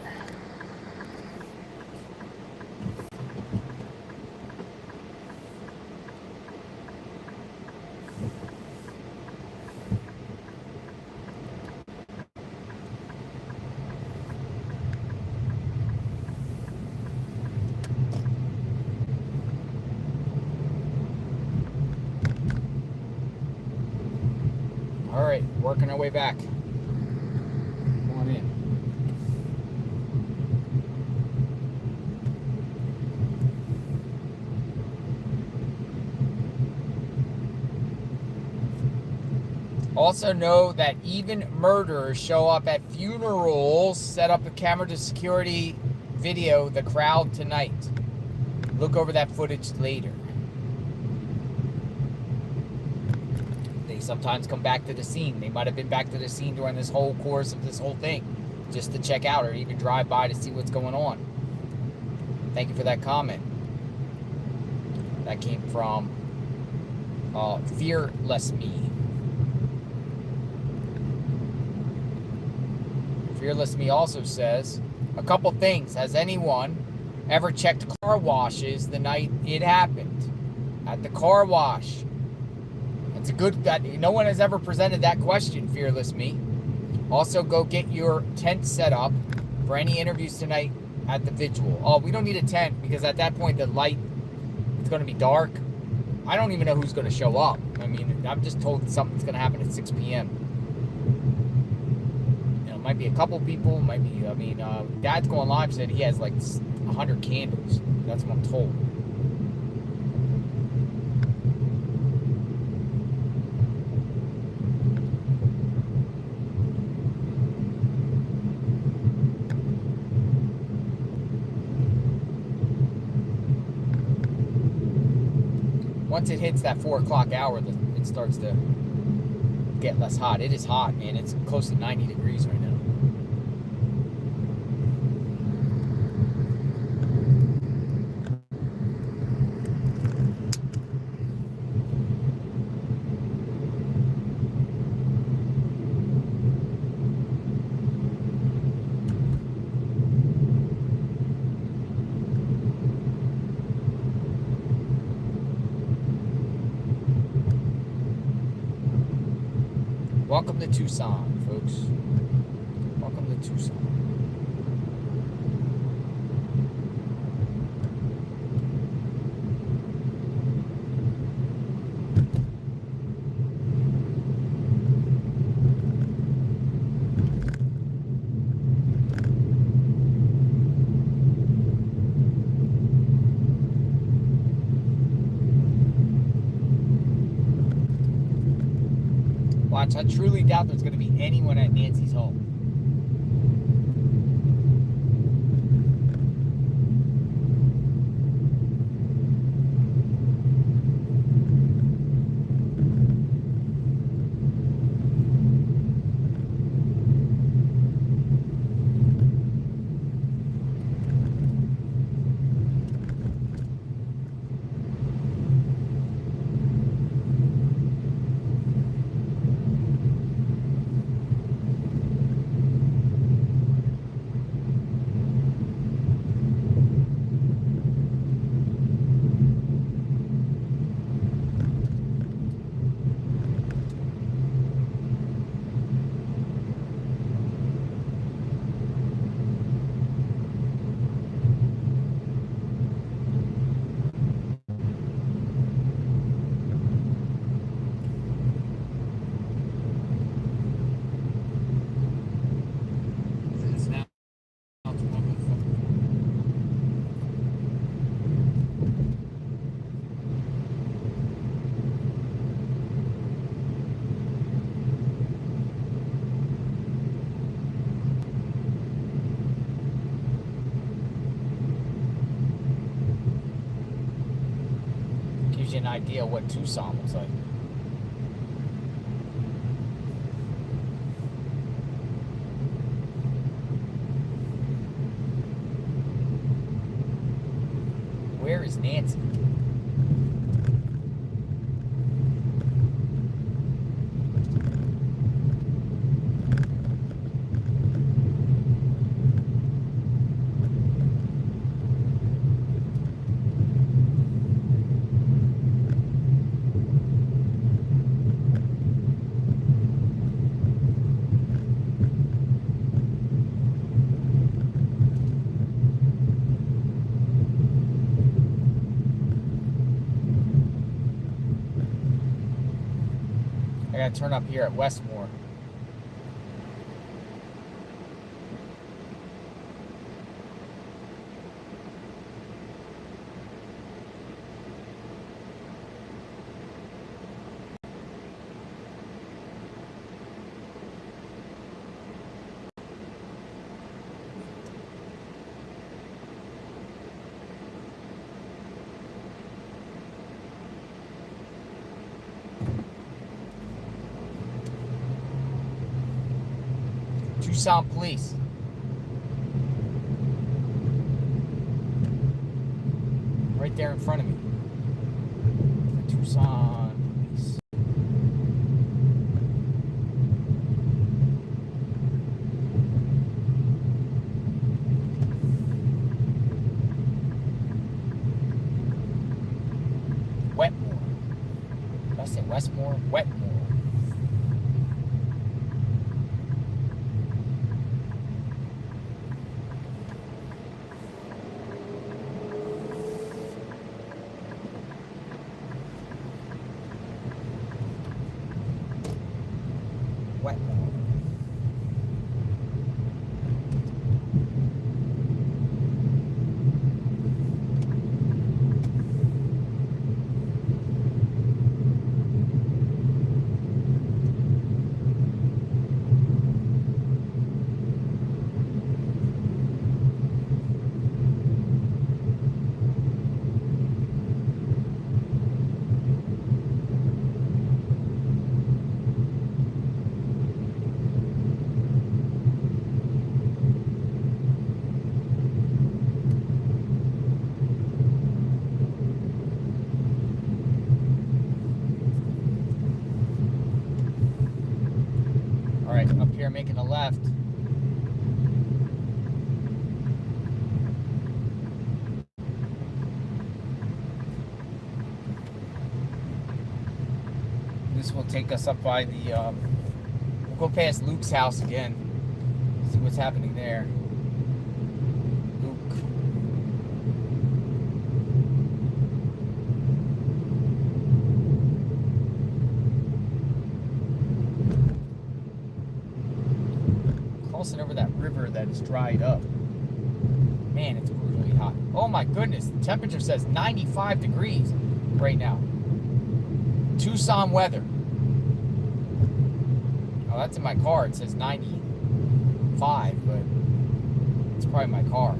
All right, working our way back. Come on in. Also know that even murderers show up at funerals. Set up a camera to security video the crowd tonight. Look over that footage later. They sometimes come back to the scene. They might have been back to the scene during this whole course of this whole thing. just to check out or even drive by to see what's going on. Thank you for that comment. That came from Fearless Me. Fearless Me also says, a couple things. Has anyone ever checked car washes the night it happened? At the car wash. It's a good, that no one has ever presented that question, Fearless Me. Also, go get your tent set up for any interviews tonight at the vigil. Oh, we don't need a tent because at that point the light, it's going to be dark. I don't even know who's going to show up. I mean, I'm just told something's going to happen at 6 p.m. It might be a couple people, might be, I mean, Dad's going live said he has like 100 candles. That's what I'm told. Once it hits that 4 o'clock hour, it starts to get less hot. It is hot, man. It's close to 90 degrees right now. Welcome to Tucson, folks. Welcome to Tucson. Watch, I truly doubt there's going to be anyone at Nancy's home. Gives you an idea what Tucson looks like. Where is Nancy? I gotta turn up here at Westmore. Tucson Police. right there in front of me. The Tucson police. Wetmore. Did I say Westmore? Wetmore. Wetmore. All right, up here making a left. This will take us up by the, we'll go past Luke's house again, see what's happening there. Luke. Crossing over that river that is dried up. Man, it's brutally hot. Oh my goodness, the temperature says 95 degrees right now. Tucson weather. Oh, that's in my car. It says 95, but it's probably my car.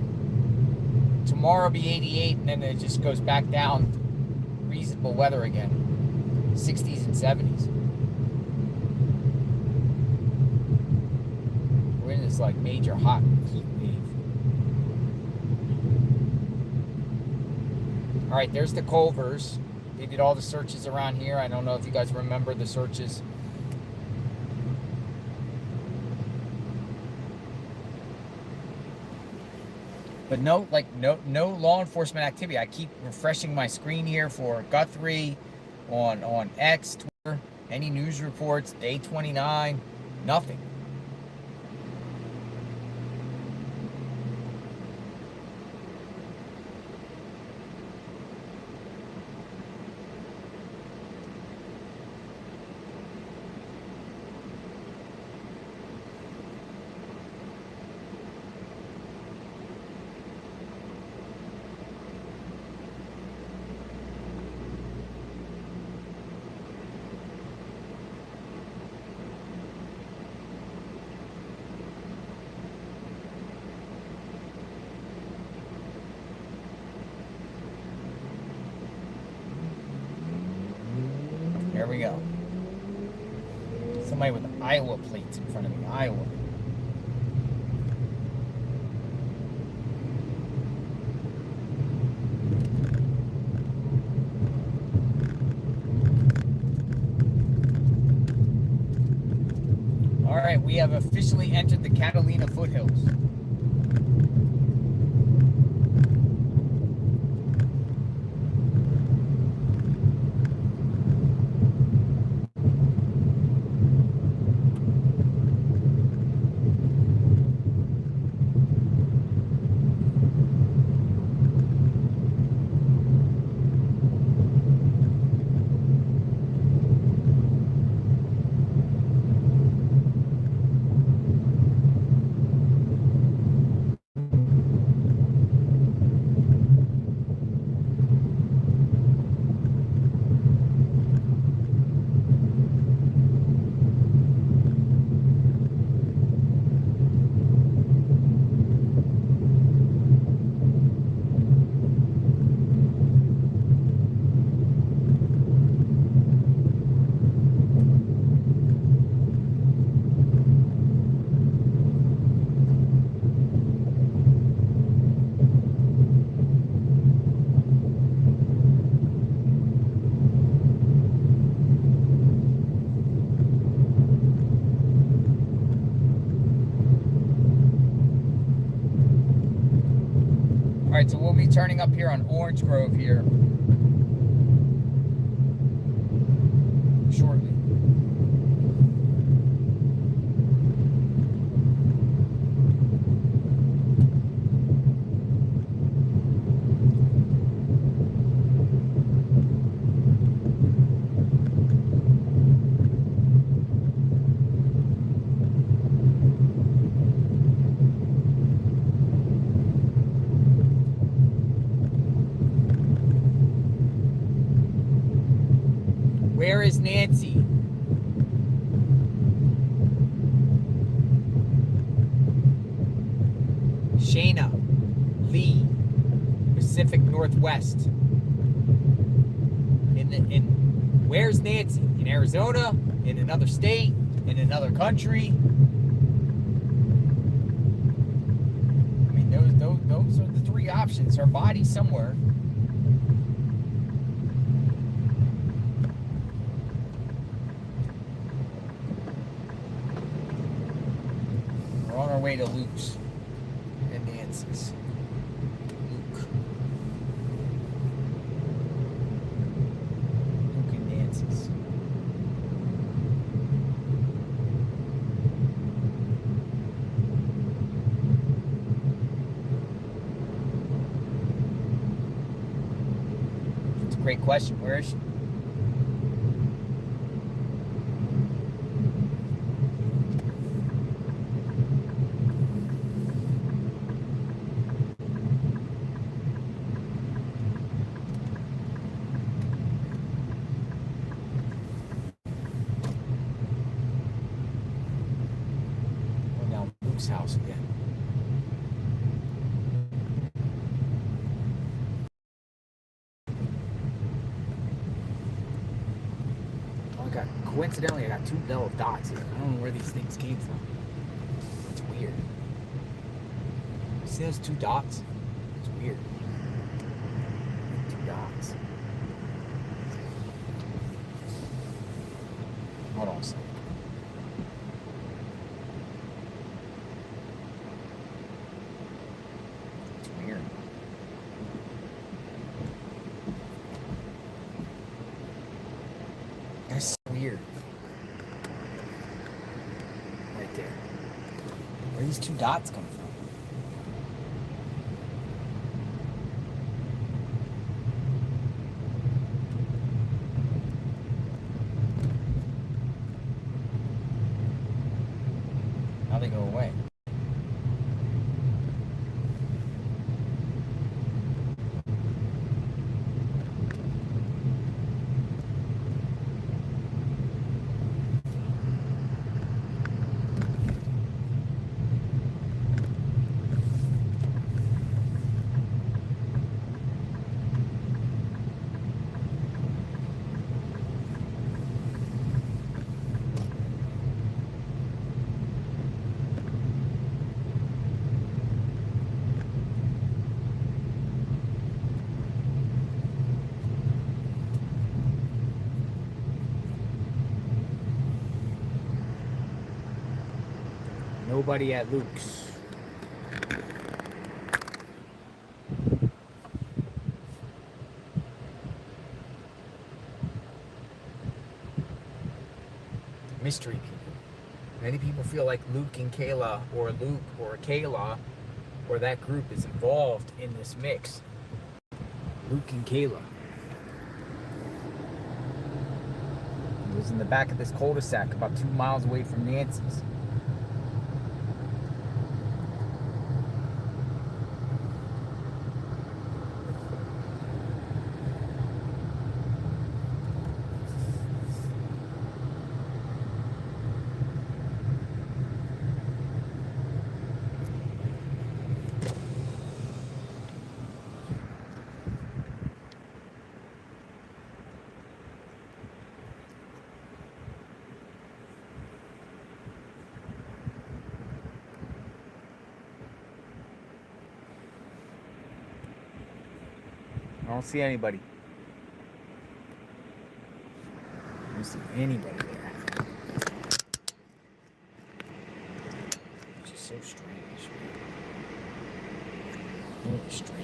Tomorrow will be 88, and then it just goes back down. Reasonable weather again. 60s and 70s. We're in this like major hot heat wave. All right, there's the Culvers. They did all the searches around here. I don't know if you guys remember the searches. But no law enforcement activity. I keep refreshing my screen here for Guthrie on X, Twitter, any news reports, day 29, nothing. There we go. Somebody with Iowa plates in front of me. Iowa. All right, we have officially entered the Catalina foothills. All right, so we'll be turning up here on Orange Grove here shortly. Where is Nancy? Shayna, Lee, Pacific Northwest. Where's Nancy? In Arizona? In another state? In another country? I mean, those are the three options. Her body's somewhere. We're on our way to Luke's and Nancy's. Luke and Nancy's. It's a great question. Where is she? House again. Coincidentally, I got two little dots here. I don't know where these things came from. It's weird. See those two dots? It's weird. Two dots. Hold on a second. That's weird. Right there. Where these two dots come from? How they go away? Nobody at Luke's. Mystery people. Many people feel like Luke and Kayla, or Luke or Kayla, or that group is involved in this mix. Luke and Kayla. It was in the back of this cul-de-sac about 2 miles away from Nancy's. I don't see anybody. I don't see anybody there. Which is so strange. Really strange.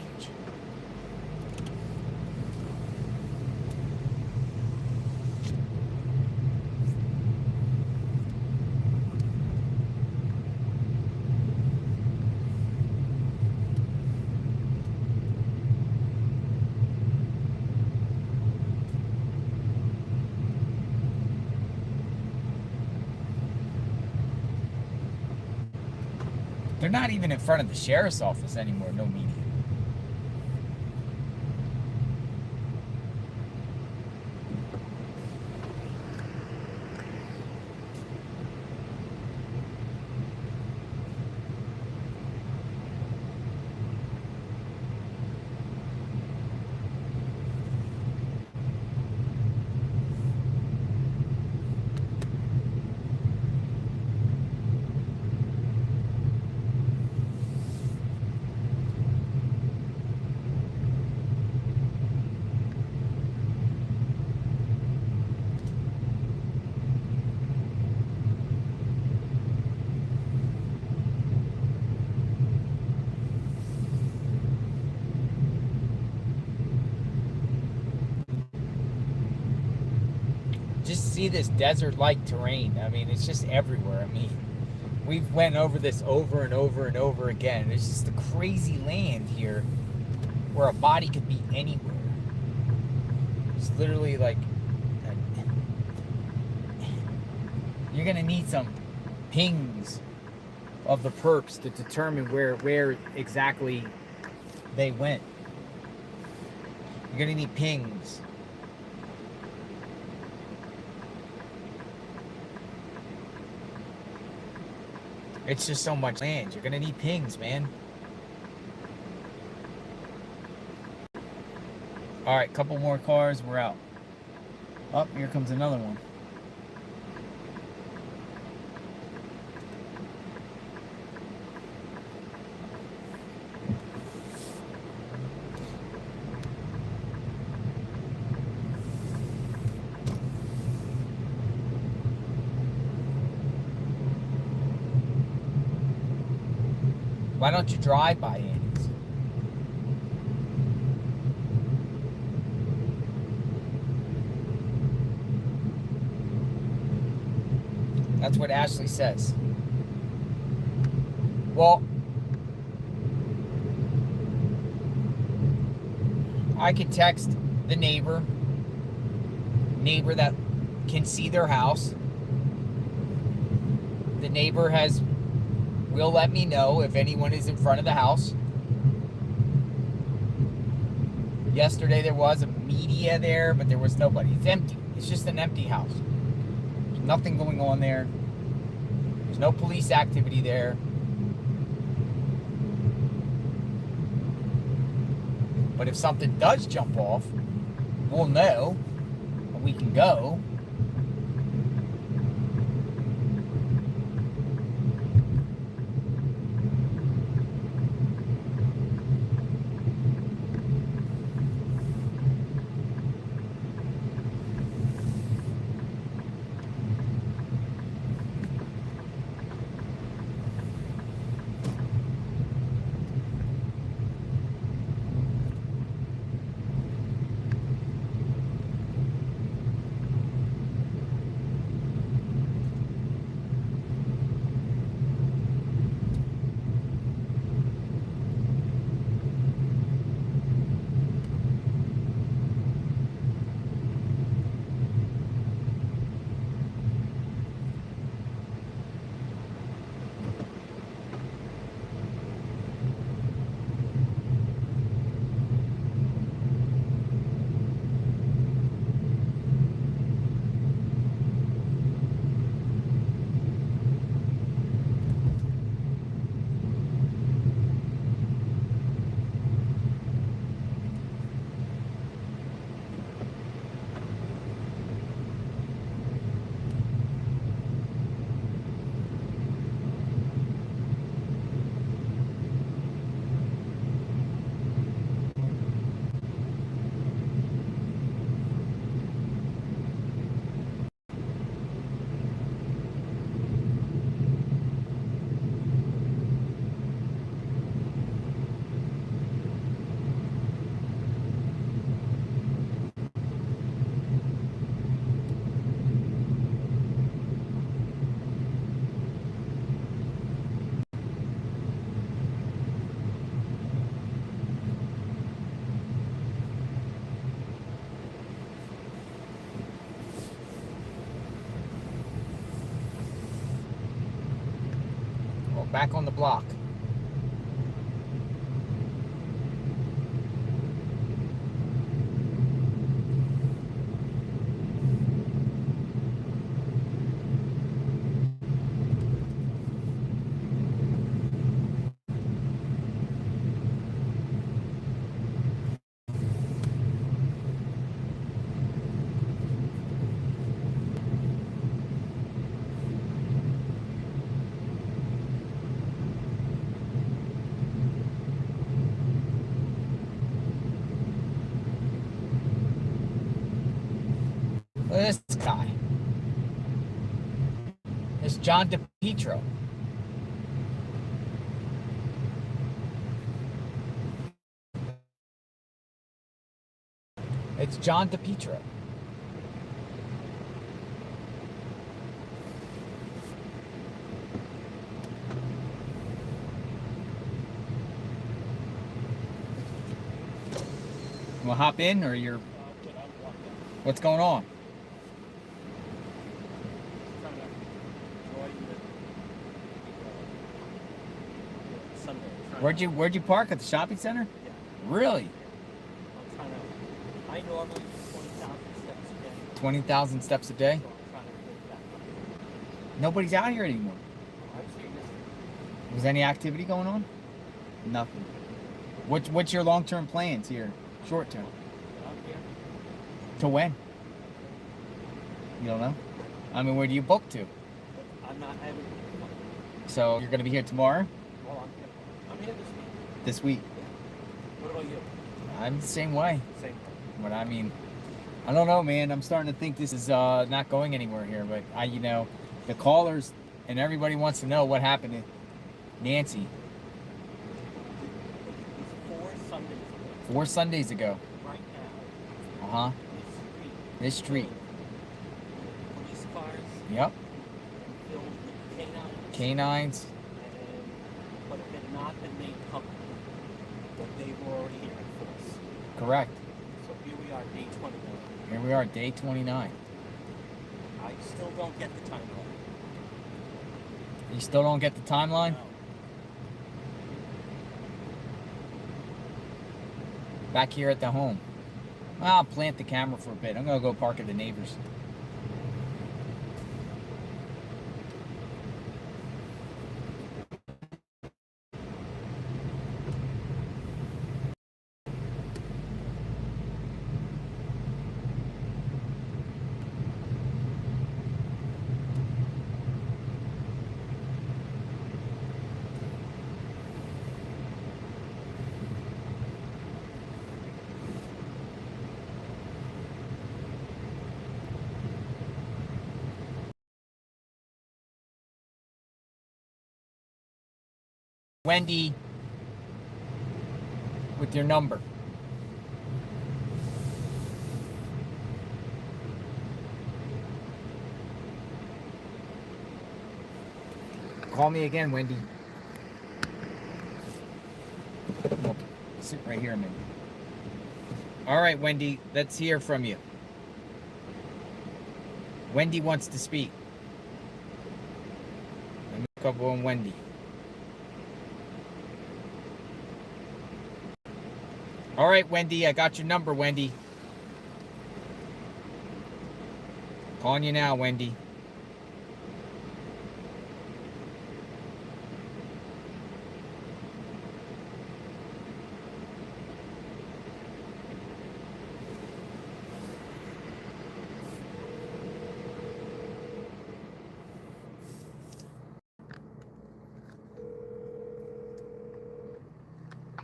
They're not even in front of the sheriff's office anymore, no media. Just see this desert-like terrain. I mean, it's just everywhere. I mean, we've went over this over and over and over again. It's just a crazy land here where a body could be anywhere. It's literally like, you're gonna need some pings of the perps to determine where exactly they went. You're gonna need pings. It's just so much land. You're gonna need pings, man. All right, couple more cars, we're out. Oh, here comes another one. Why don't you drive by Annie's? That's what Ashley says. Well, I could text the neighbor that can see their house. The neighbor will let me know if anyone is in front of the house. Yesterday there was a media there, but there was nobody. It's empty. It's just an empty house. There's nothing going on there. There's no police activity there. But if something does jump off, we'll know and we can go. back on the block. Look at this guy. It's John DePietro. It's John DePietro. You want to hop in, or you're... What's going on? Where'd you park at the shopping center? Yeah. Really? I normally do 20,000 steps a day. 20,000 steps a day? So I'm trying to get back. Nobody's out here anymore. I was here yesterday. Was any activity going on? Nothing. What's your long-term plans here? Short term? But I'm here. To when? You don't know? I mean, where do you book to? But I'm not having fun. So you're gonna be here tomorrow? Well, I'm here this week. This week? What about you? I'm the same way. Same. But I mean, I don't know, man. I'm starting to think this is not going anywhere here. But the callers and everybody wants to know what happened to Nancy. It's 4 Sundays ago. 4 Sundays ago. Right now. Uh-huh. This street. Police cars. Yep. Filled with canines. Canines. But it had not been made public. But they were already here in force. Correct. So here we are, day 29. Here we are, day 29. I still don't get the timeline. You still don't get the timeline? No. Back here at the home. Well, I'll plant the camera for a bit. I'm gonna go park at the neighbors. Wendy, with your number. Call me again, Wendy. Well, sit right here a minute. All right, Wendy, let's hear from you. Wendy wants to speak. Let me couple on Wendy. All right, Wendy, I got your number, Wendy. Calling you now, Wendy.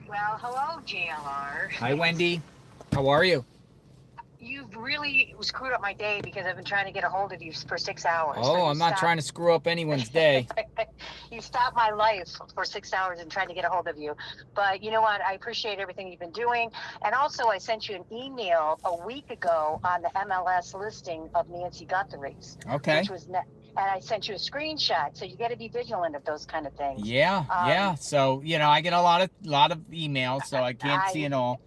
Well, hello, JLR. Hi, Wendy. How are you? You've really screwed up my day because I've been trying to get a hold of you for 6 hours. Oh, I'm not trying to screw up anyone's day. You stopped my life for 6 hours and trying to get a hold of you. But you know what? I appreciate everything you've been doing. And also, I sent you an email a week ago on the MLS listing of Nancy Guthrie's. Okay. Which was and I sent you a screenshot, so you got to be vigilant of those kind of things. Yeah, yeah. So, I get a lot of emails, so I can't see it all.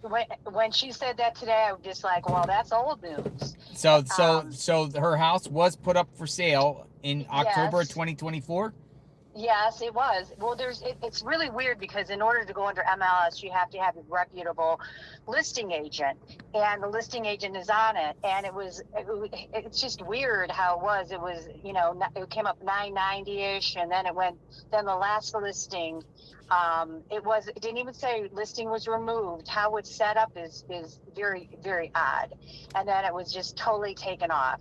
When she said that today, I was just like, well, that's old news. So her house was put up for sale in October of 2024? Yes, it was. Well, it's really weird because in order to go under MLS, you have to have a reputable listing agent, and the listing agent is on it. And it's just weird how it was. It was, it came up 990-ish, and then then the last listing, it didn't even say listing was removed. How it's set up is very, very odd. And then it was just totally taken off.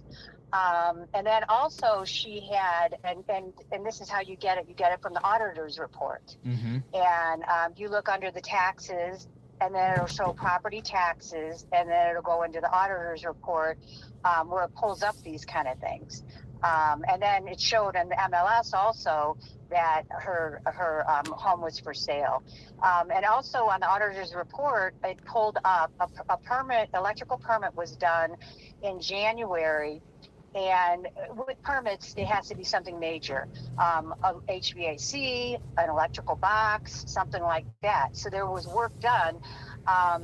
And then also she had, and this is how you get it from the auditor's report. Mm-hmm. And you look under the taxes, and then it'll show property taxes, and then it'll go into the auditor's report, where it pulls up these kind of things. And then it showed in the MLS also that her home was for sale. And also on the auditor's report, it pulled up electrical permit was done in January. And with permits, it has to be something major, a HVAC, an electrical box, something like that. So there was work done. I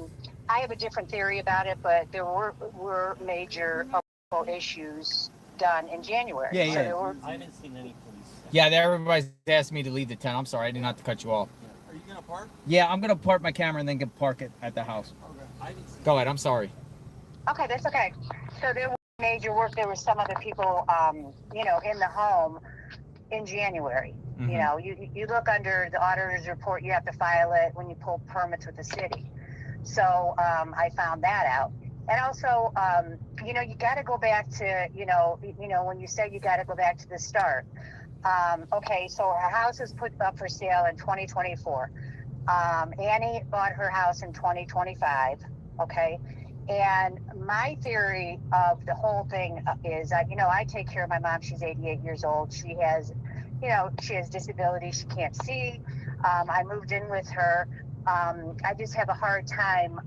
have a different theory about it, but there were major electrical issues done in January. Yeah. So I haven't seen any police. Yeah, everybody's asked me to leave the town. I'm sorry, I did not to cut you off. Are you gonna park? Yeah, I'm gonna park my camera and then park it at the house. Okay. Go ahead. I'm sorry. Okay, that's okay. So there was major work. There were some other people, in the home in January. Mm-hmm. You look under the auditor's report, you have to file it when you pull permits with the city. So I found that out. And also, you got to go back to, when you say you got to go back to the start. Okay, so her house was put up for sale in 2024. Annie bought her house in 2025. Okay. And my theory of the whole thing is, I take care of my mom. She's 88 years old. She has, she has disability. She can't see. I moved in with her. I just have a hard time,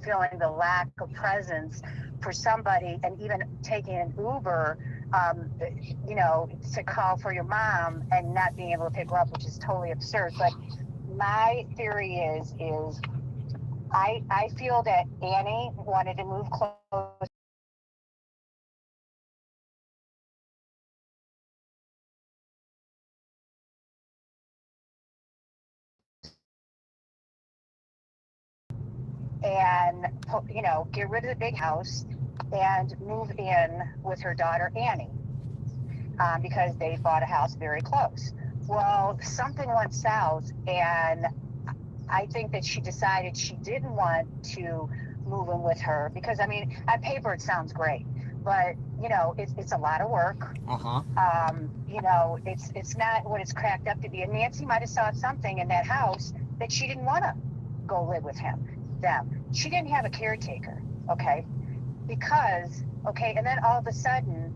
feeling the lack of presence for somebody, and even taking an Uber, to call for your mom and not being able to pick her up, which is totally absurd. But my theory is I feel that Annie wanted to move close. And, get rid of the big house and move in with her daughter, Annie, because they bought a house very close. Well, something went south, and I think that she decided she didn't want to move in with her because, on paper it sounds great, but it's a lot of work. It's not what it's cracked up to be. And Nancy might have saw something in that house that she didn't want to go live with them. She didn't have a caretaker, okay? And then all of a sudden,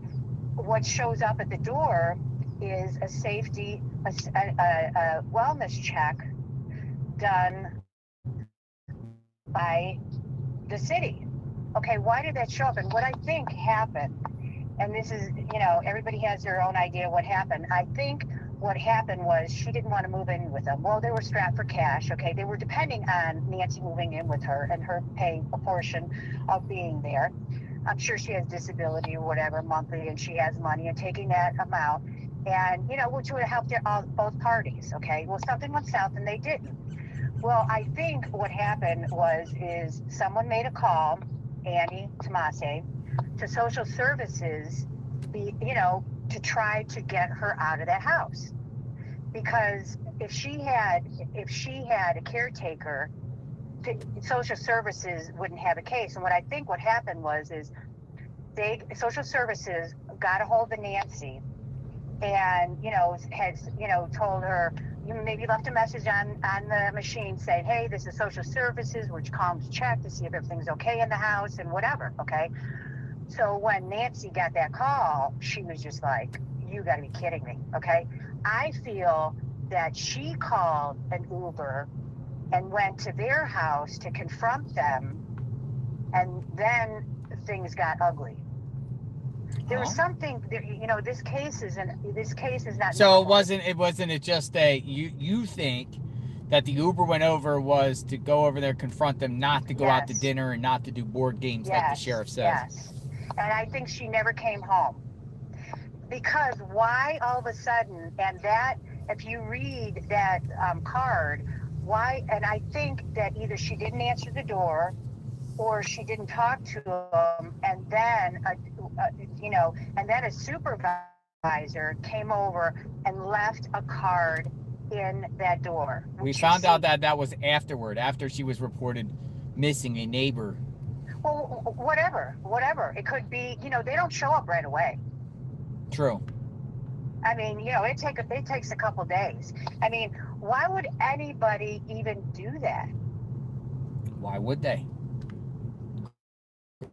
what shows up at the door is a wellness check done by the city. Okay, why did that show up? And what I think happened, and this is, everybody has their own idea what happened. I think what happened was she didn't want to move in with them. Well, they were strapped for cash, okay? They were depending on Nancy moving in with her and her paying a portion of being there. I'm sure she has disability or whatever monthly, and she has money, and taking that amount, and, which would have helped both parties, okay? Well, something went south and they didn't. Well, I think what happened is someone made a call, Annie Tomase, to social services, to try to get her out of that house. Because if she had a caretaker, social services wouldn't have a case. And what I think what happened was social services got a hold of Nancy, and had told her, maybe left a message on the machine saying, hey, this is social services, which comes check to see if everything's okay in the house and whatever, okay? So when Nancy got that call, she was just like, you got to be kidding me, okay? I feel that she called an Uber and went to their house to confront them, and then things got ugly. There was something, this case is not. So it wasn't just you think that the Uber went over was to go over there, confront them, not to go out to dinner and not to do board games like the sheriff says. Yes, and I think she never came home. Because why all of a sudden, and that if you read that card, why? And I think that either she didn't answer the door, or she didn't talk to him, and then and then a supervisor came over and left a card in that door. We found out that was after she was reported missing. A neighbor. Well, whatever. It could be, they don't show up right away. True. I mean, it takes a couple days. I mean, why would anybody even do that? Why would they?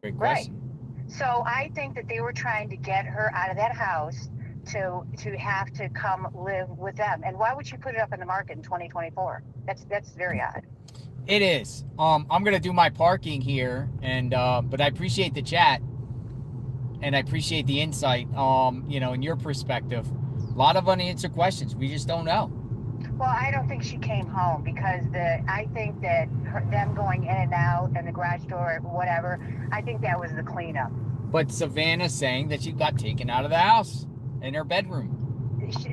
Great question. Right. So I think that they were trying to get her out of that house to have to come live with them. And why would she put it up in the market in 2024? That's very odd. It is. I'm gonna do my parking here, and but I appreciate the chat, and I appreciate the insight. In your perspective, a lot of unanswered questions. We just don't know. Well, I don't think she came home because I think that them going in and out and the garage door, whatever, I think that was the cleanup. But Savannah's saying that she got taken out of the house in her bedroom.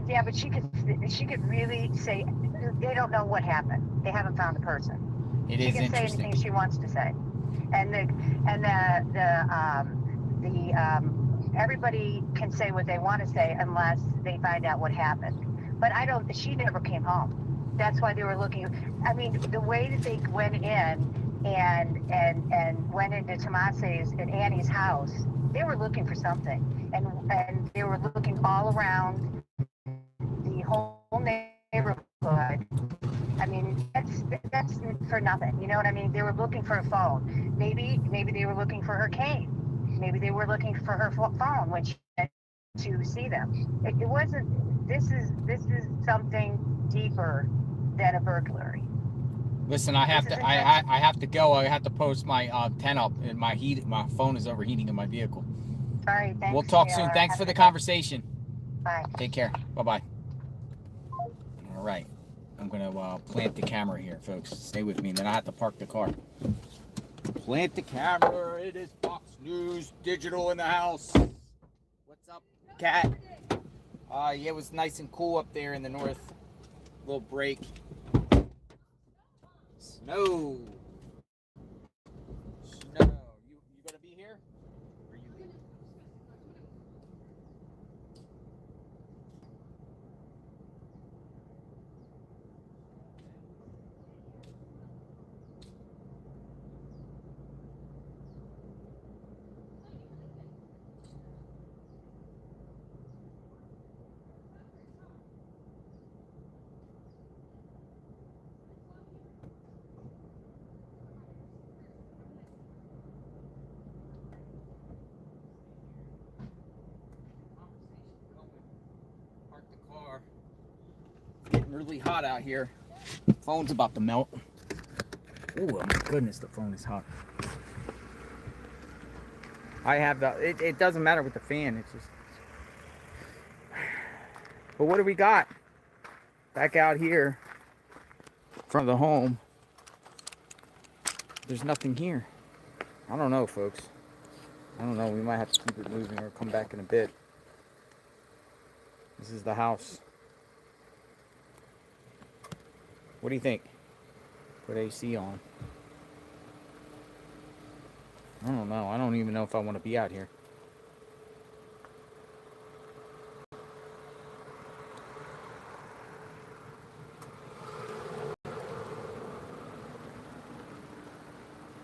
Yeah, but she could really say they don't know what happened. They haven't found the person. It is interesting. She can say anything she wants to say, and everybody can say what they want to say unless they find out what happened. But she never came home. That's why they were looking. I mean, the way that they went in and went into Tomase's and Annie's house, they were looking for something. And they were looking all around the whole neighborhood. I mean, that's for nothing. You know what I mean? They were looking for a phone. Maybe they were looking for her cane. Maybe they were looking for her phone when she went to see them. It wasn't. This is something deeper than a burglary. Listen, I have to go. I have to post my tent up, and my phone is overheating in my vehicle. All right, thanks. We'll talk soon. Thanks for the conversation. Bye. Take care. Bye-bye. All right. I'm going to plant the camera here, folks. Stay with me, and then I have to park the car. Plant the camera. It is Fox News Digital in the house. What's up, Cat? Yeah, it was nice and cool up there in the north. Little break. Snow. You gonna be here? Or you leaving? Park the car. It's getting really hot out here. Phone's about to melt. Oh my goodness, the phone is hot. I have it doesn't matter with the fan, it's just. But what do we got? Back out here from the home. There's nothing here. I don't know, folks. I don't know. We might have to keep it moving or come back in a bit. This is the house. What do you think? Put AC on. I don't know. I don't even know if I want to be out here.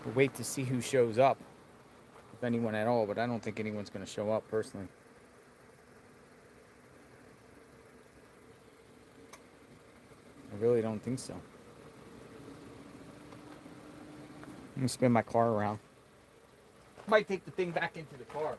We'll wait to see who shows up. If anyone at all, but I don't think anyone's going to show up personally. I really don't think so. I'm going to spin my car around. Might take the thing back into the car.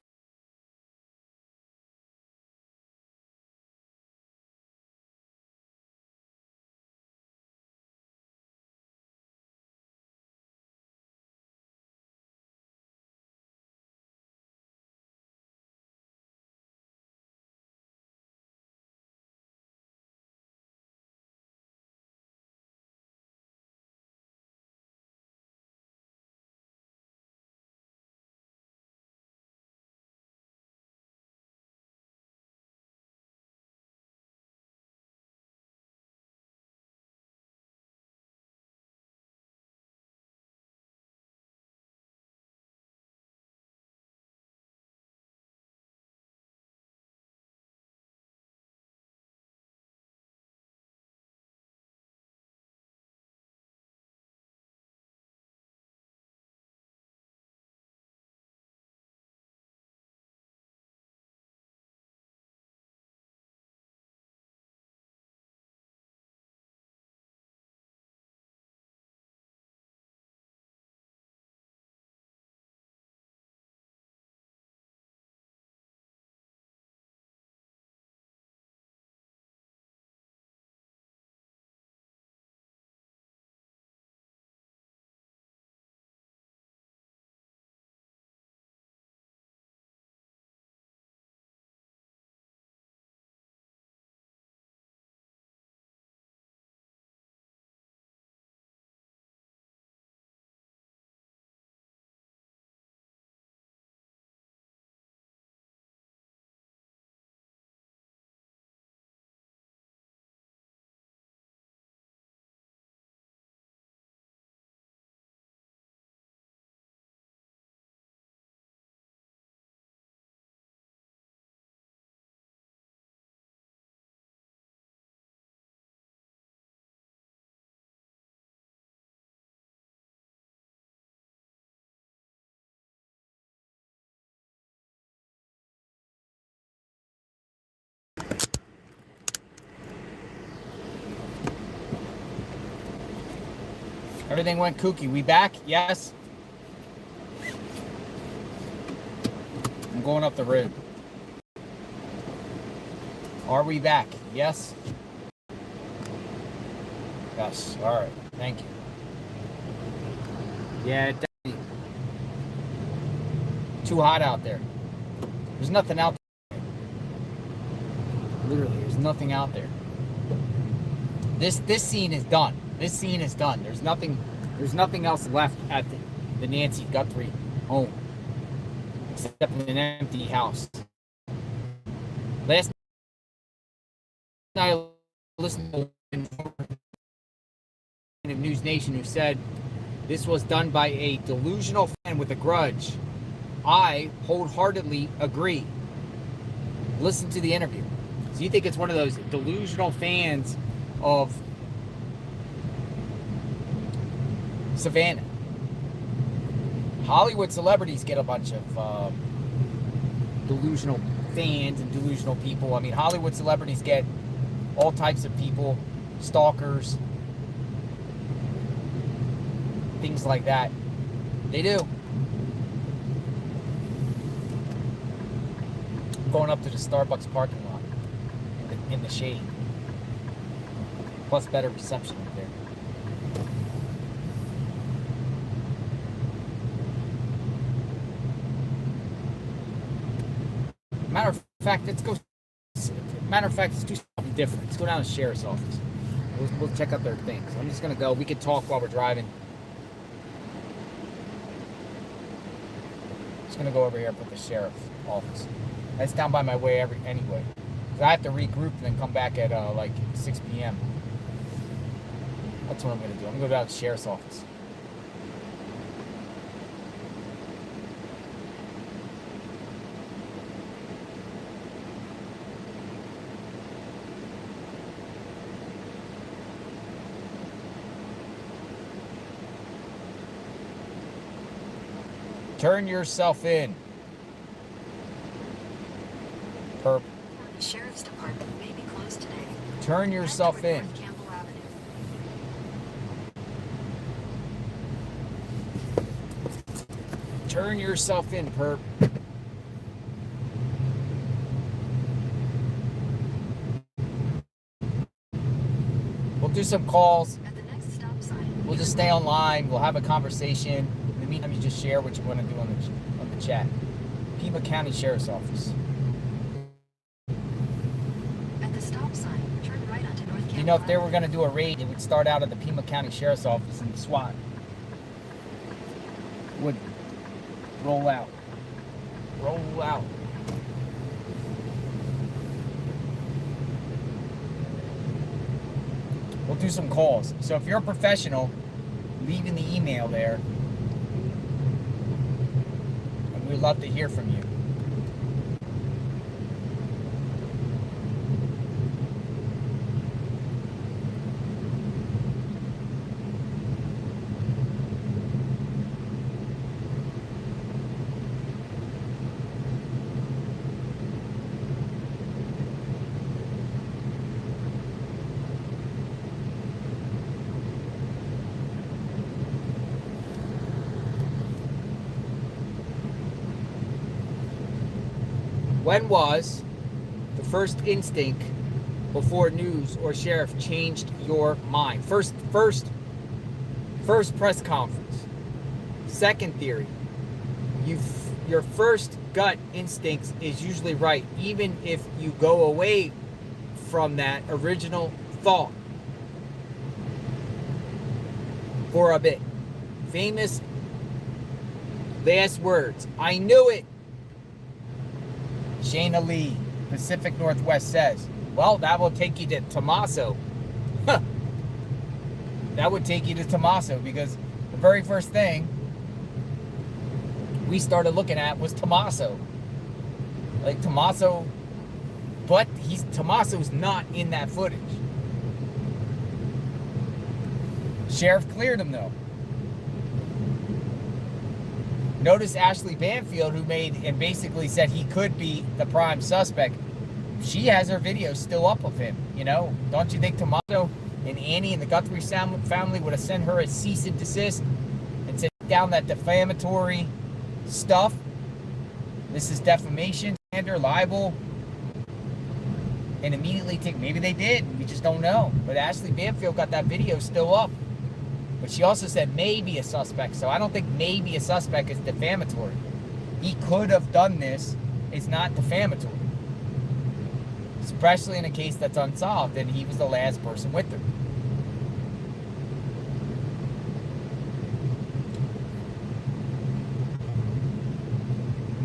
Everything went kooky. We back? Yes? I'm going up the road. Are we back? Yes? Yes. All right. Thank you. Yeah, definitely. Too hot out there. There's nothing out there. Literally, there's nothing out there. This scene is done. This scene is done. There's nothing else left at the Nancy Guthrie home. Except an empty house. Last night I listened to News Nation who said this was done by a delusional fan with a grudge. I wholeheartedly agree. Listen to the interview. So you think it's one of those delusional fans of Savannah? Hollywood celebrities get a bunch of delusional fans and delusional people. I mean, Hollywood celebrities get all types of people, stalkers, things like that. They do. I'm going up to the Starbucks parking lot in the shade. Plus better reception up there. Matter of fact, let's go. Matter of fact, let's do something different. Let's go down to the sheriff's office. We'll check out their things. I'm just gonna go. We can talk while we're driving. Just gonna go over here and put the sheriff's office. That's down by my way anyway. Cause I have to regroup and then come back at like 6 p.m. That's what I'm gonna do. I'm gonna go down to the sheriff's office. Turn yourself in. Perp. The sheriff's department may be closed today. Turn yourself in. North Campbell Avenue. Turn yourself in, perp. We'll do some calls. At the next stop sign. We'll just stay online. We'll have a conversation. In the meantime, you just share what you want to do on the chat. Pima County Sheriff's Office. At the stop sign, turn right onto North Campbell. You know, if they were going to do a raid, it would start out at the Pima County Sheriff's Office and the SWAT would roll out. Roll out. We'll do some calls. So if you're a professional, leave in the email there. And we'd love to hear from you. When was the first instinct before news or sheriff changed your mind? First press conference. Second theory, your first gut instinct is usually right, even if you go away from that original thought for a bit. Famous last words. I knew it. Shayna Lee, Pacific Northwest says, well, that will take you to Tommaso. Huh. That would take you to Tommaso because the very first thing we started looking at was Tommaso. Like Tommaso, but Tommaso's not in that footage. Sheriff cleared him though. Notice Ashley Banfield, who made and basically said he could be the prime suspect. She has her video still up of him. You know, don't you think Tommaso and Annie and the Guthrie family would have sent her a cease and desist and said down that defamatory stuff. This is defamation, slander, libel, and immediately take. Maybe they did. We just don't know. But Ashley Banfield got that video still up. But she also said maybe a suspect. So I don't think maybe a suspect is defamatory. He could have done this. It's not defamatory. Especially in a case that's unsolved and he was the last person with her.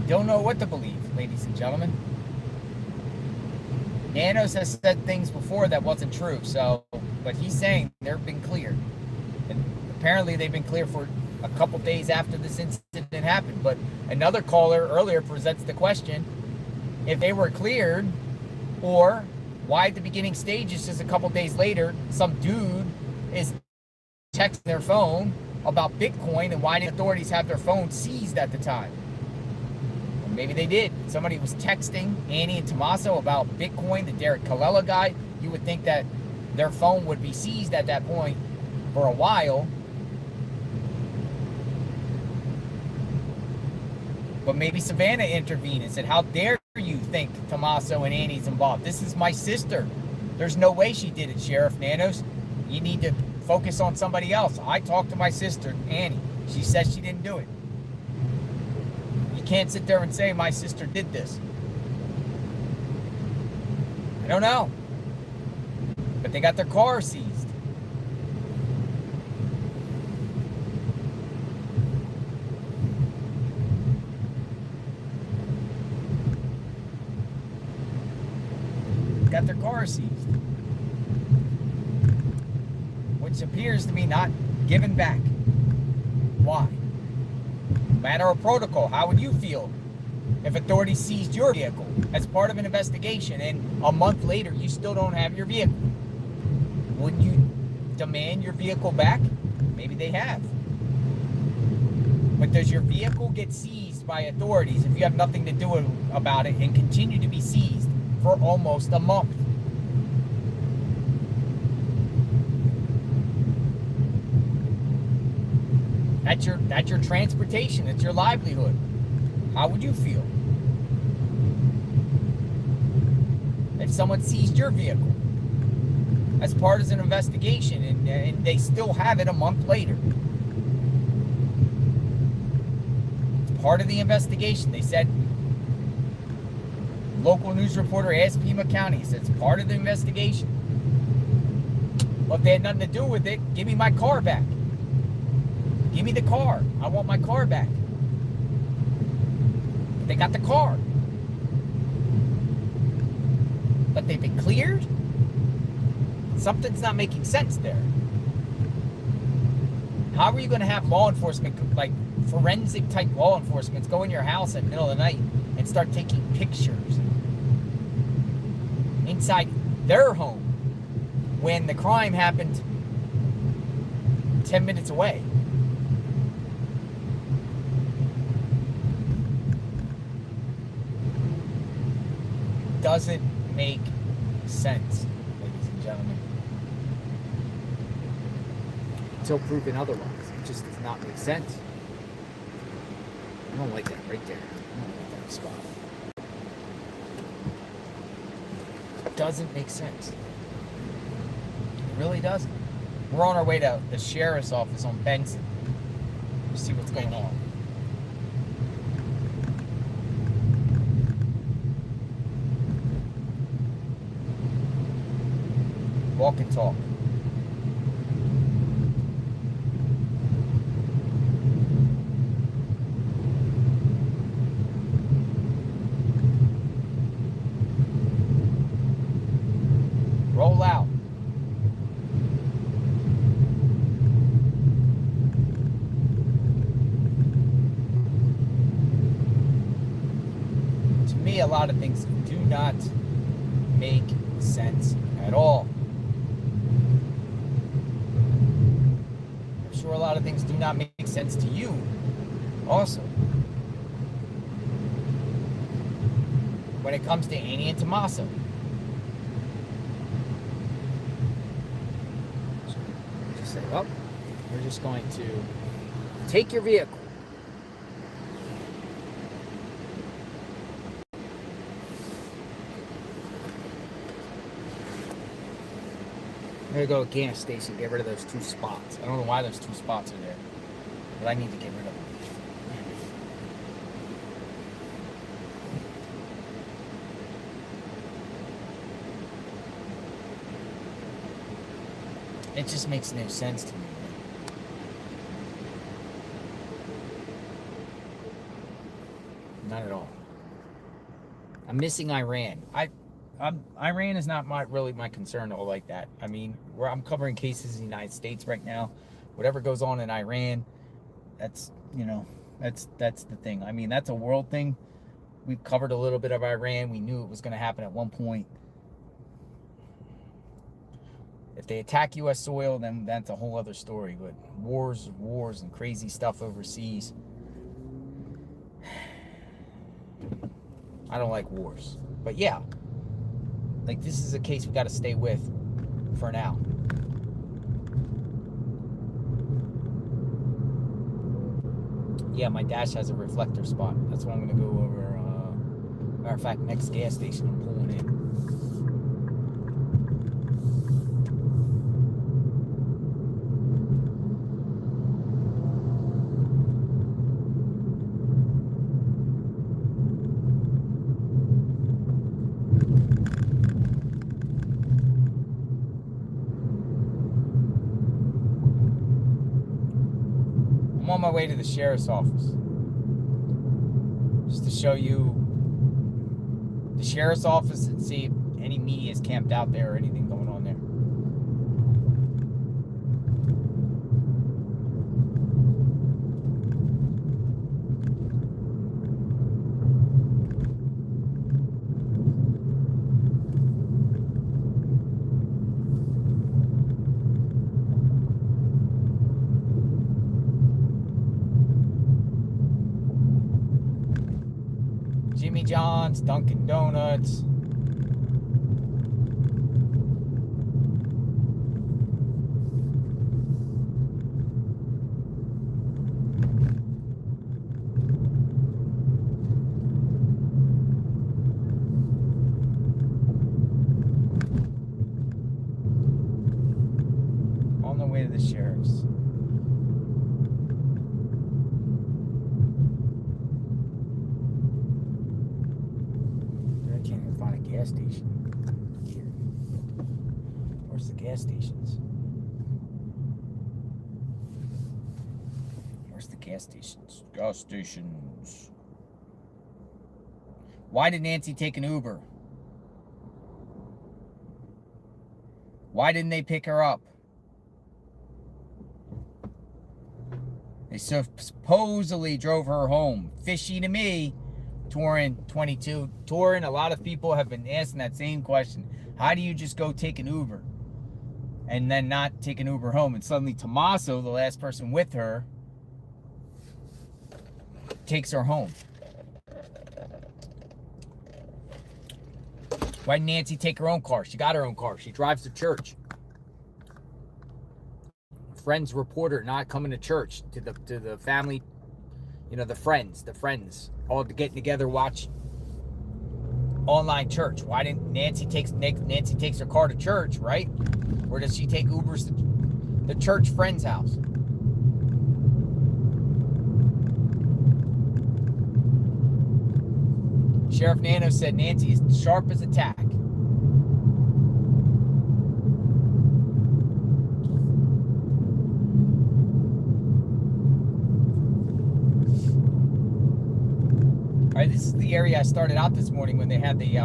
Don't know what to believe, ladies and gentlemen. Nanos has said things before that wasn't true, so, but he's saying they've been cleared. And apparently they've been cleared for a couple days after this incident happened. But another caller earlier presents the question, if they were cleared, or why at the beginning stages, just a couple days later, some dude is texting their phone about Bitcoin, and why did authorities have their phone seized at the time? Well, maybe they did. Somebody was texting Annie and Tommaso about Bitcoin, the Derek Colella guy. You would think that their phone would be seized at that point for a while. But maybe Savannah intervened and said, how dare you think Tommaso and Annie's involved? This is my sister. There's no way she did it, Sheriff Nanos. You need to focus on somebody else. I talked to my sister, Annie. She says she didn't do it. You can't sit there and say my sister did this. I don't know. But they got their car seized. Got their car seized, which appears to be not given back. Why? Matter of protocol. How would you feel if authorities seized your vehicle as part of an investigation and a month later you still don't have your vehicle? Wouldn't you demand your vehicle back? Maybe they have. But does your vehicle get seized by authorities if you have nothing to do about it and continue to be seized for almost a month? That's your transportation, it's your livelihood. How would you feel if someone seized your vehicle as part of an investigation and they still have it a month later? It's part of the investigation. They said, local news reporter asked Pima County, he said, it's part of the investigation. Well, if they had nothing to do with it, give me my car back. Give me the car. I want my car back. But they got the car. But they've been cleared? Something's not making sense there. How are you going to have law enforcement, like forensic type law enforcement, go in your house at the middle of the night and start taking pictures inside their home when the crime happened 10 minutes away? Doesn't make sense, ladies and gentlemen. Until proven otherwise, it just does not make sense. I don't like that right there. I don't like that spot. It doesn't make sense. It really doesn't. We're on our way to the sheriff's office on Benson to see what's going on. Walk and talk. Roll out. To me, a lot of things do not make sense at all. I'm sure a lot of things do not make sense to you also. When it comes to Annie and Tommaso. just going to take your vehicle. I'm going to go to a gas station, get rid of those 2 spots. I don't know why those 2 spots are there, but I need to get rid of them. It just makes no sense to me. Not at all. I'm missing Iran. Iran is not really my concern all like that. I mean, I'm covering cases in the United States right now. Whatever goes on in Iran, that's the thing. I mean, that's a world thing. We've covered a little bit of Iran. We knew it was going to happen at one point. If they attack U.S. soil, then that's a whole other story. But wars and crazy stuff overseas. I don't like wars. But yeah, like this is a case we got to stay with for now. Yeah, my dash has a reflector spot. That's what I'm going to go over. Matter of fact, next gas station I'm pulling in. I'm on my way to the sheriff's office. Just to show you the sheriff's office and see if any media is camped out there or anything going on there. Jimmy John's, Dunkin' Donuts. On the way to the sheriff's. Gas station. Here. Where's the gas stations? Where's the gas stations? Gas stations. Why did Nancy take an Uber? Why didn't they pick her up? They supposedly drove her home. Fishy to me. Touring 22. Touring, a lot of people have been asking that same question. How do you just go take an Uber and then not take an Uber home? And suddenly Tommaso, the last person with her, takes her home. Why didn't Nancy take her own car? She got her own car. She drives to church. Friends report her not coming to church, to the family, the friends all getting together, watch online church. Why didn't Nancy takes her car to church, right? Or does she take Ubers to the church friend's house? Sheriff Nano said Nancy is sharp as a tack. This is the area I started out this morning when they had the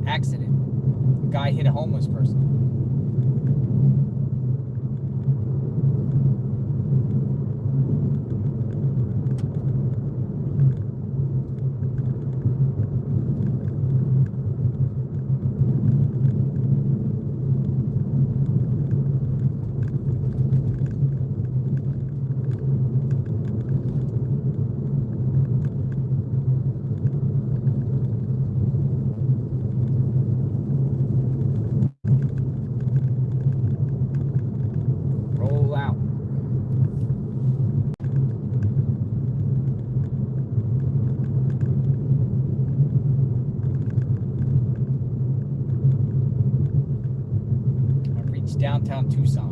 accident. The guy hit a homeless person. downtown Tucson.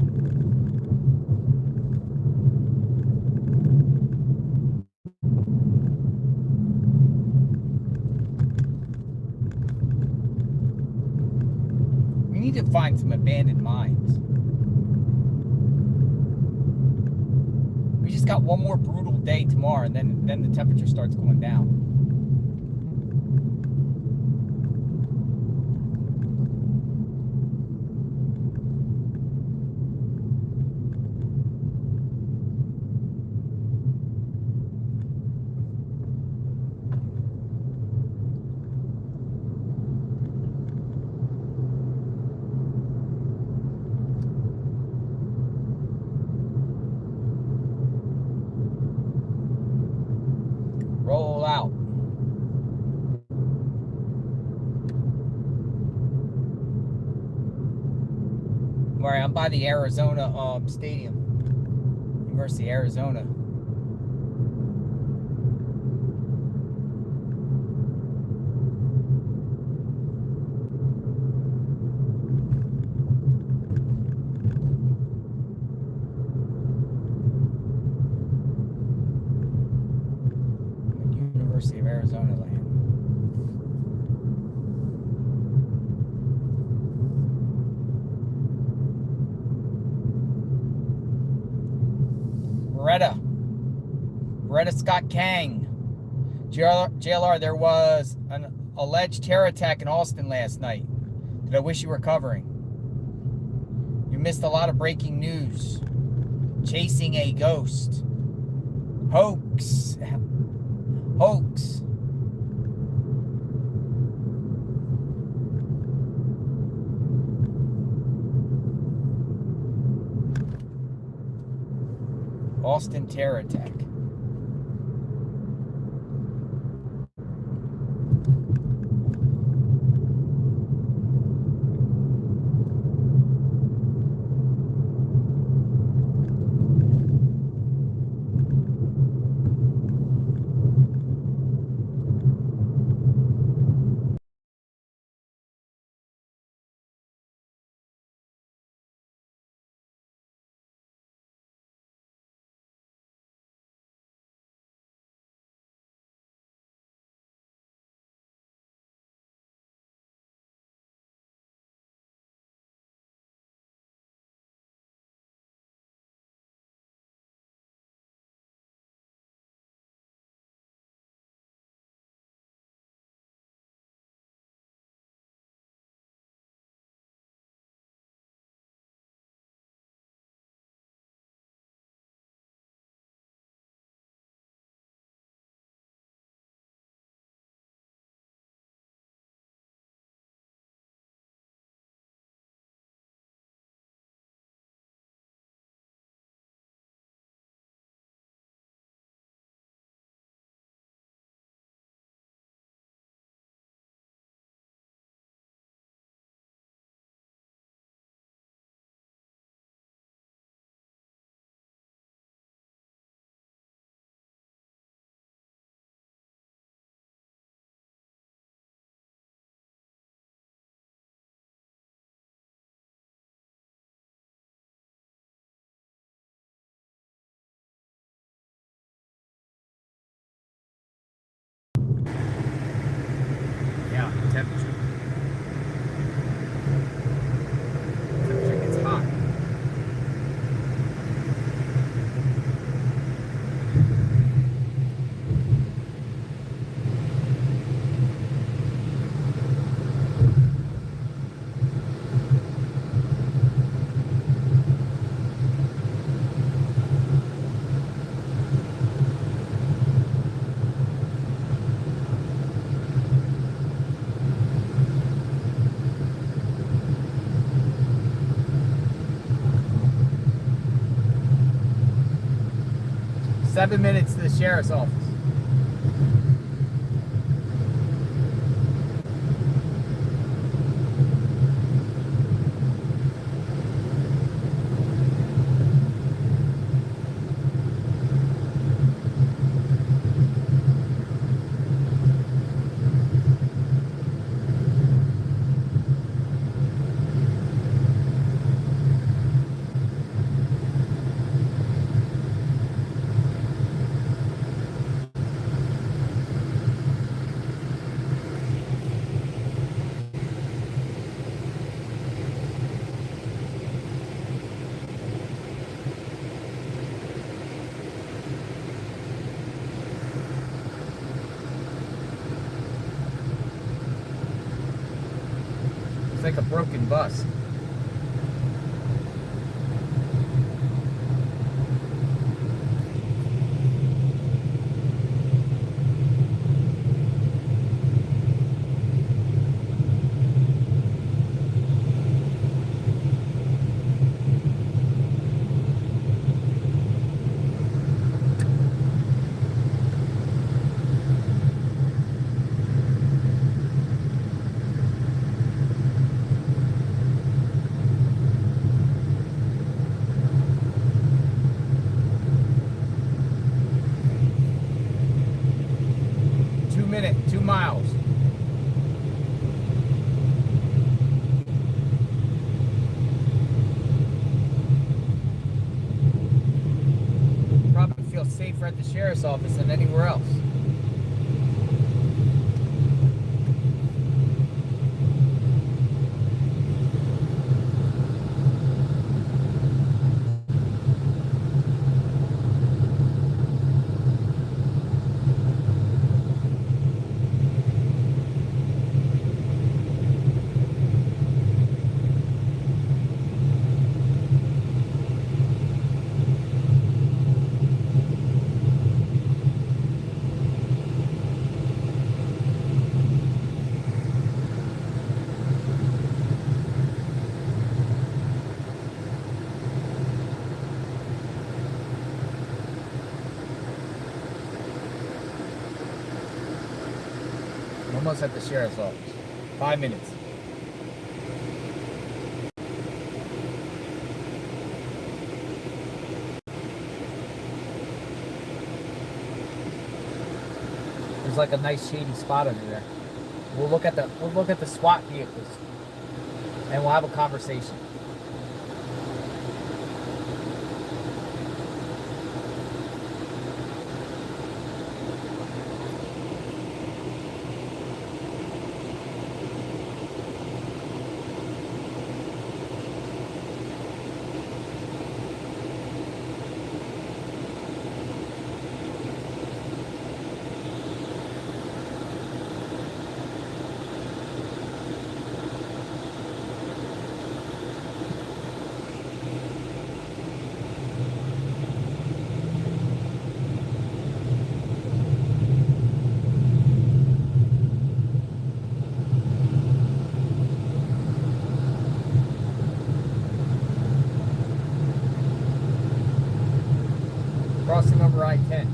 We need to find some abandoned mines. We just got one more brutal day tomorrow, and then the temperature starts going down. Roll out. Where I'm by the Arizona stadium, University of Arizona. University of Arizona land. Beretta Scott Kang. JLR, there was an alleged terror attack in Austin last night that I wish you were covering. You missed a lot of breaking news. Chasing a ghost. Hoax. Hoax. Austin terror attack. Yeah, temperature. Temperature gets hot. Seven minutes to the sheriff's office. It's like a broken bus. Two miles. Probably feel safer at the sheriff's office than anywhere else. Almost at the sheriff's office. 5 minutes. There's like a nice shady spot under there. We'll look at the SWAT vehicles and we'll have a conversation. Crossing over I-10.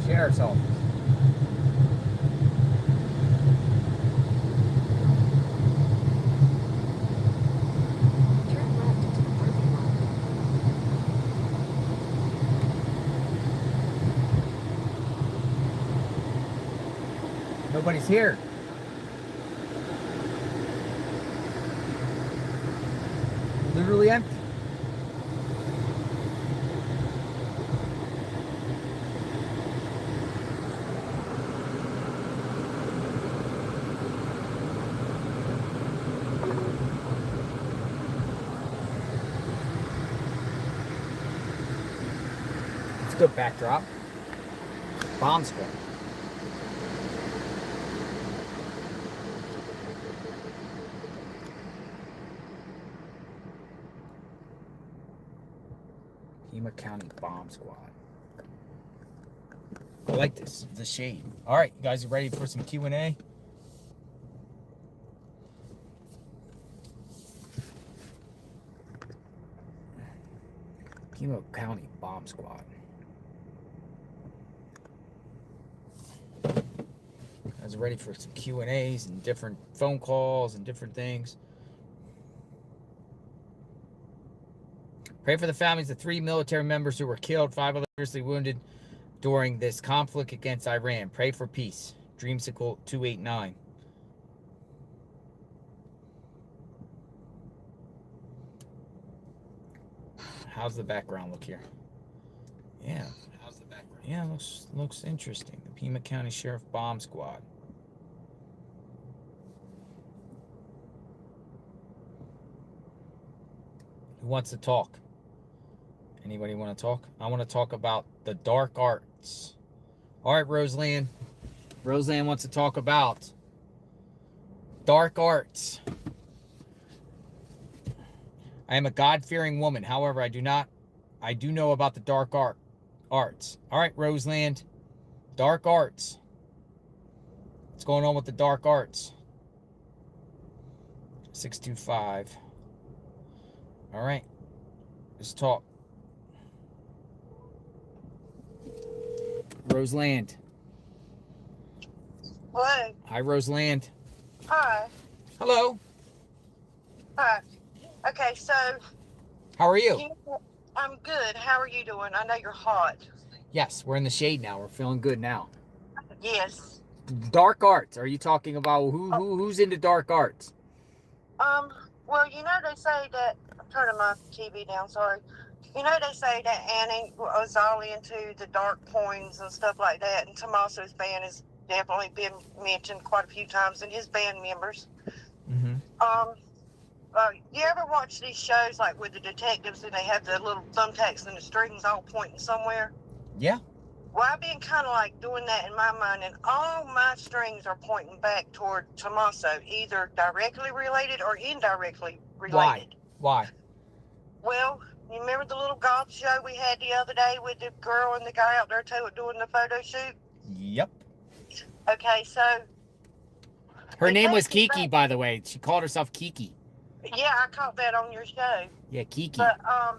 Sheriff's office. Nobody's here. totally empty. It's a good backdrop. Bomb squad. Pima County Bomb Squad. I like this. The shade. All right, you guys are ready for some Q&A? Pima County Bomb Squad. You guys are ready for some Q&As and different phone calls and different things. Pray for the families of 3 military members who were killed, 5 others seriously wounded during this conflict against Iran. Pray for peace. Dreamsicle 289. How's the background look here? Yeah. How's the background? Yeah, looks interesting. The Pima County Sheriff Bomb Squad. Who wants to talk? Anybody want to talk? I want to talk about the dark arts. All right, Roseland. Roseland wants to talk about dark arts. I am a God-fearing woman. However, I do know about the dark arts. All right, Roseland. Dark arts. What's going on with the dark arts? 625. All right. Let's talk. Roseland. Hello. Hi, Roseland. Hi. Hello. Hi. Okay, so. How are you? I'm good. How are you doing? I know you're hot. Yes, we're in the shade now. We're feeling good now. Yes. Dark arts. Are you talking about who's into dark arts? Well, you know they say that. I'm turning my TV down. Sorry. You know they say that Annie was all into the dark poems and stuff like that, and Tommaso's band has definitely been mentioned quite a few times, and his band members. Mm-hmm. You ever watch these shows like with the detectives and they have the little thumbtacks and the strings all pointing somewhere? Yeah. Well, I've been kind of like doing that in my mind, and all my strings are pointing back toward Tommaso, either directly related or indirectly related. Why? Well, you remember the little golf show we had the other day with the girl and the guy out there doing the photo shoot? Yep. Okay, so... Her name was Kiki, by the way. She called herself Kiki. Yeah, I caught that on your show. Yeah, Kiki. But, I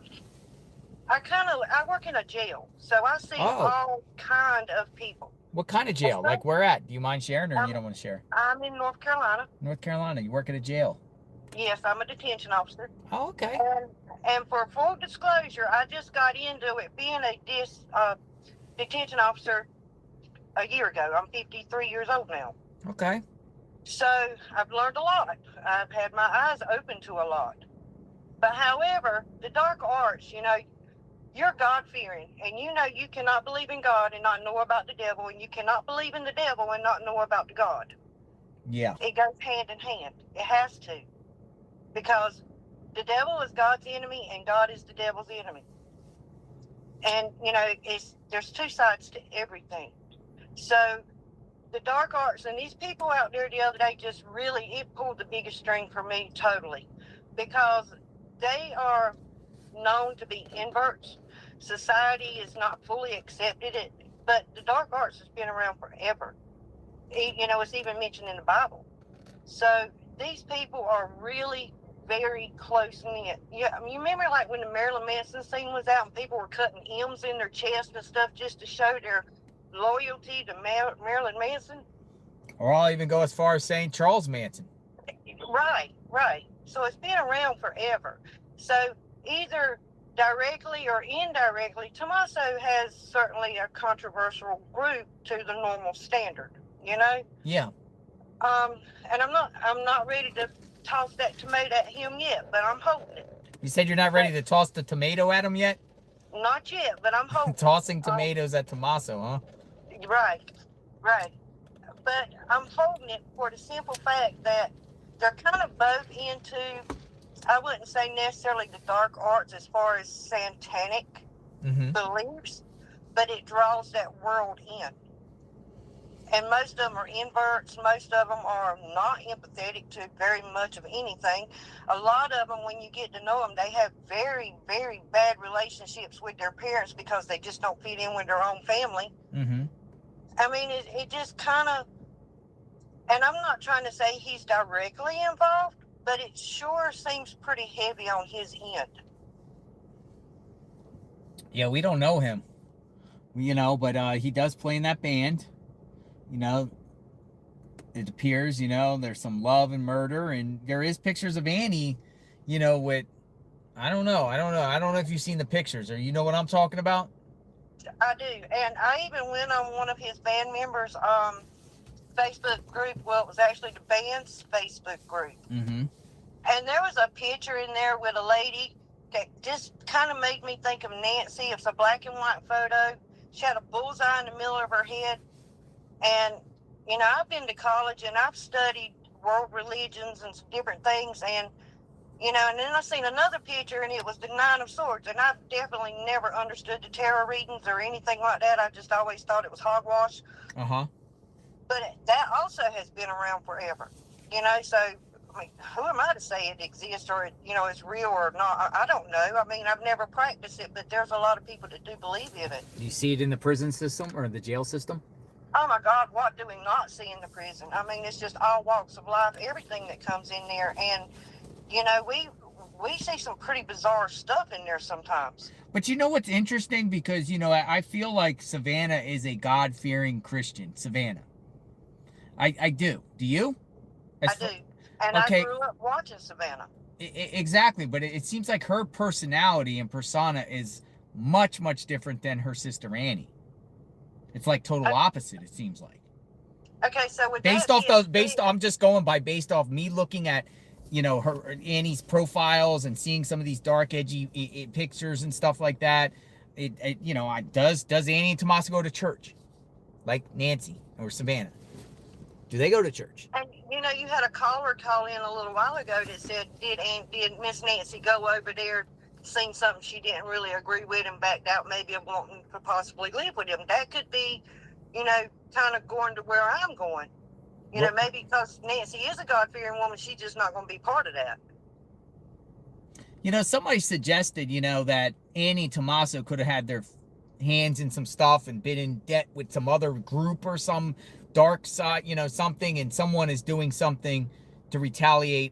work in a jail, so I see all kind of people. What kind of jail? Like where at? Do you mind sharing or you don't want to share? I'm in North Carolina. North Carolina. You work at a jail? Yes, I'm a detention officer. Oh, okay. And for full disclosure, I just got into it being a detention officer a year ago. I'm 53 years old now. Okay. So I've learned a lot. I've had my eyes open to a lot. But however, the dark arts, you're God-fearing, and you cannot believe in God and not know about the devil, and you cannot believe in the devil and not know about the God. Yeah. It goes hand in hand. It has to. Because the devil is God's enemy, and God is the devil's enemy. And, there's two sides to everything. So the dark arts, and these people out there the other day it pulled the biggest string for me totally. Because they are known to be inverts. Society is not fully accepted it, but the dark arts has been around forever. It's even mentioned in the Bible. So these people are really very close knit. Yeah, you remember like when the Marilyn Manson scene was out and people were cutting M's in their chest and stuff just to show their loyalty to Marilyn Manson? Or I'll even go as far as saying Charles Manson. Right. So it's been around forever. So either directly or indirectly, Tommaso has certainly a controversial group to the normal standard, Yeah. And I'm not ready to toss that tomato at him yet, but I'm hoping it. You said you're not ready to toss the tomato at him yet? Not yet, but I'm hoping. Tossing tomatoes at Tommaso, huh? Right, right. But I'm holding it for the simple fact that they're kind of both into, I wouldn't say necessarily the dark arts as far as satanic beliefs, but it draws that world in. And most of them are inverts. Most of them are not empathetic to very much of anything. A lot of them, when you get to know them, they have very, very bad relationships with their parents because they just don't fit in with their own family. I mean, it just kind of, and I'm not trying to say he's directly involved, but it sure seems pretty heavy on his end. Yeah, we don't know him, but he does play in that band. It appears, there's some love and murder, and there is pictures of Annie, with, I don't know if you've seen the pictures, or you know what I'm talking about? I do, and I even went on one of his band members' Facebook group. Well, it was actually the band's Facebook group. And there was a picture in there with a lady that just kind of made me think of Nancy. It's a black and white photo. She had a bullseye in the middle of her head. And, I've been to college and I've studied world religions and some different things. And, and then I seen another picture and it was the Nine of Swords. And I've definitely never understood the tarot readings or anything like that. I just always thought it was hogwash. But that also has been around forever, so, I mean, who am I to say it exists or, it's real or not? I don't know. I mean, I've never practiced it, but there's a lot of people that do believe in it. Do you see it in the prison system or the jail system? Oh my God, what do we not see in the prison? I mean, it's just all walks of life, everything that comes in there. And, we see some pretty bizarre stuff in there sometimes. But you know what's interesting? Because, I feel like Savannah is a God-fearing Christian. Savannah. I do. Do you? I do. And okay. I grew up watching Savannah. Exactly. But it seems like her personality and persona is much, much different than her sister Annie. It's like total opposite, it seems like. Okay, so with I'm just going by based off me looking at, her Annie's profiles and seeing some of these dark, edgy pictures and stuff like that. Does Annie and Tommaso go to church, like Nancy or Savannah? Do they go to church? And you had a caller call in a little while ago that said, did Miss Nancy go over there, seen something she didn't really agree with, and backed out, maybe of wanting to possibly live with him? That could be, kind of going to where I'm going. Maybe because Nancy is a God-fearing woman, she's just not going to be part of that. Somebody suggested, that Annie and Tommaso could have had their hands in some stuff and been in debt with some other group or some dark side, something, and someone is doing something to retaliate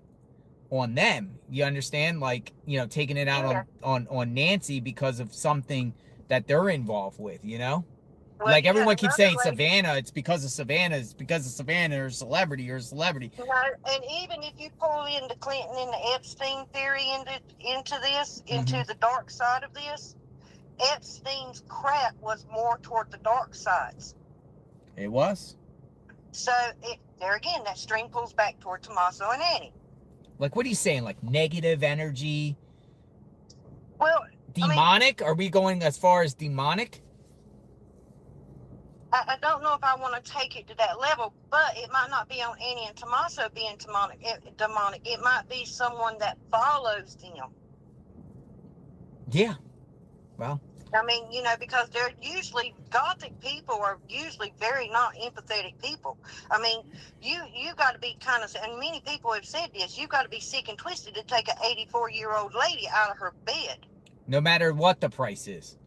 on them. You understand? Like, taking it out on Nancy because of something that they're involved with, Well, like everyone keeps saying Savannah, it's because of Savannah, or celebrity. And even if you pull in the Clinton and the Epstein theory into this, into the dark side of this, Epstein's crap was more toward the dark sides. It was. So, there again, that string pulls back toward Tommaso and Annie. Like, what are you saying? Like, negative energy? Well, demonic? Are we going as far as demonic? I don't know if I want to take it to that level, but it might not be on Annie and Tommaso being demonic. It might be someone that follows them. Yeah. Well. I mean, because they're usually, Gothic people are usually very not empathetic people. I mean, you got to be kind of, and many people have said this, you got to be sick and twisted to take an 84-year-old lady out of her bed. No matter what the price is.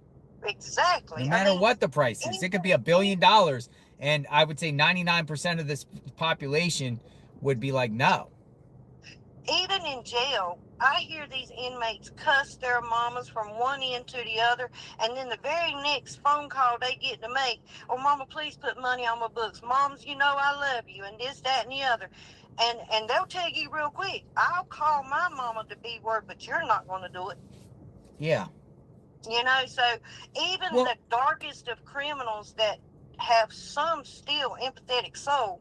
Exactly. No matter what the price is. It could be $1 billion, and I would say 99% of this population would be like, no. Even in jail, I hear these inmates cuss their mamas from one end to the other, and then the very next phone call they get to make, oh, mama, please put money on my books. Moms, I love you, and this, that, and the other. And they'll tell you real quick, I'll call my mama the B word, but you're not going to do it. Yeah. So even the darkest of criminals that have some still empathetic soul,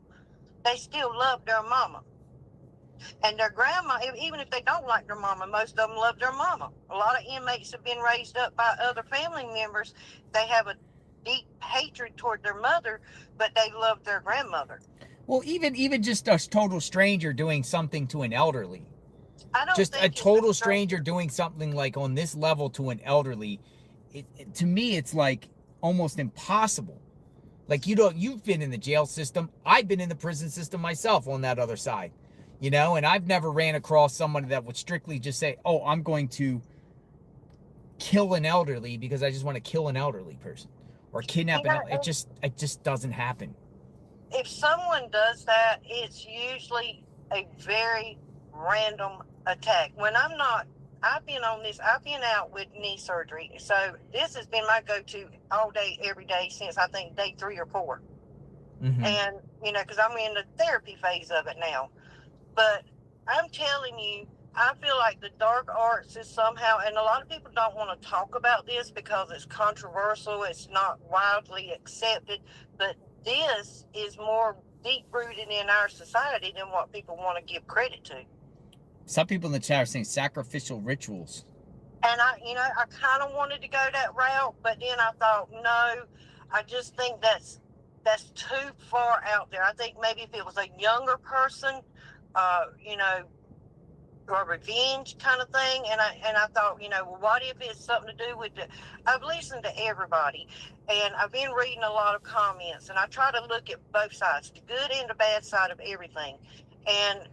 they still love their mama. And their grandma, even if they don't like their mama, most of them love their mama. A lot of inmates have been raised up by other family members. They have a deep hatred toward their mother, but they love their grandmother. Well, even just a total stranger doing something to an elderly. I don't Just think a it's total stranger doing something like on this level to an elderly, to me, it's like almost impossible. Like, you've been in the jail system. I've been in the prison system myself on that other side, and I've never ran across someone that would strictly just say, oh, I'm going to kill an elderly because I just want to kill an elderly person or kidnap an elderly. It just doesn't happen. If someone does that, it's usually a very random attack. When I've been out with knee surgery. So this has been my go-to all day, every day since I think day 3 or 4. Mm-hmm. And, because I'm in the therapy phase of it now. But I'm telling you, I feel like the dark arts is somehow, and a lot of people don't want to talk about this because it's controversial, it's not widely accepted, but this is more deep-rooted in our society than what people want to give credit to. Some people in the chat are saying sacrificial rituals. And I kind of wanted to go that route, but then I thought, no, I just think that's too far out there. I think maybe if it was a younger person, or revenge kind of thing, and I thought, well, what if it's something to do with I've listened to everybody, and I've been reading a lot of comments, and I try to look at both sides, the good and the bad side of everything. And,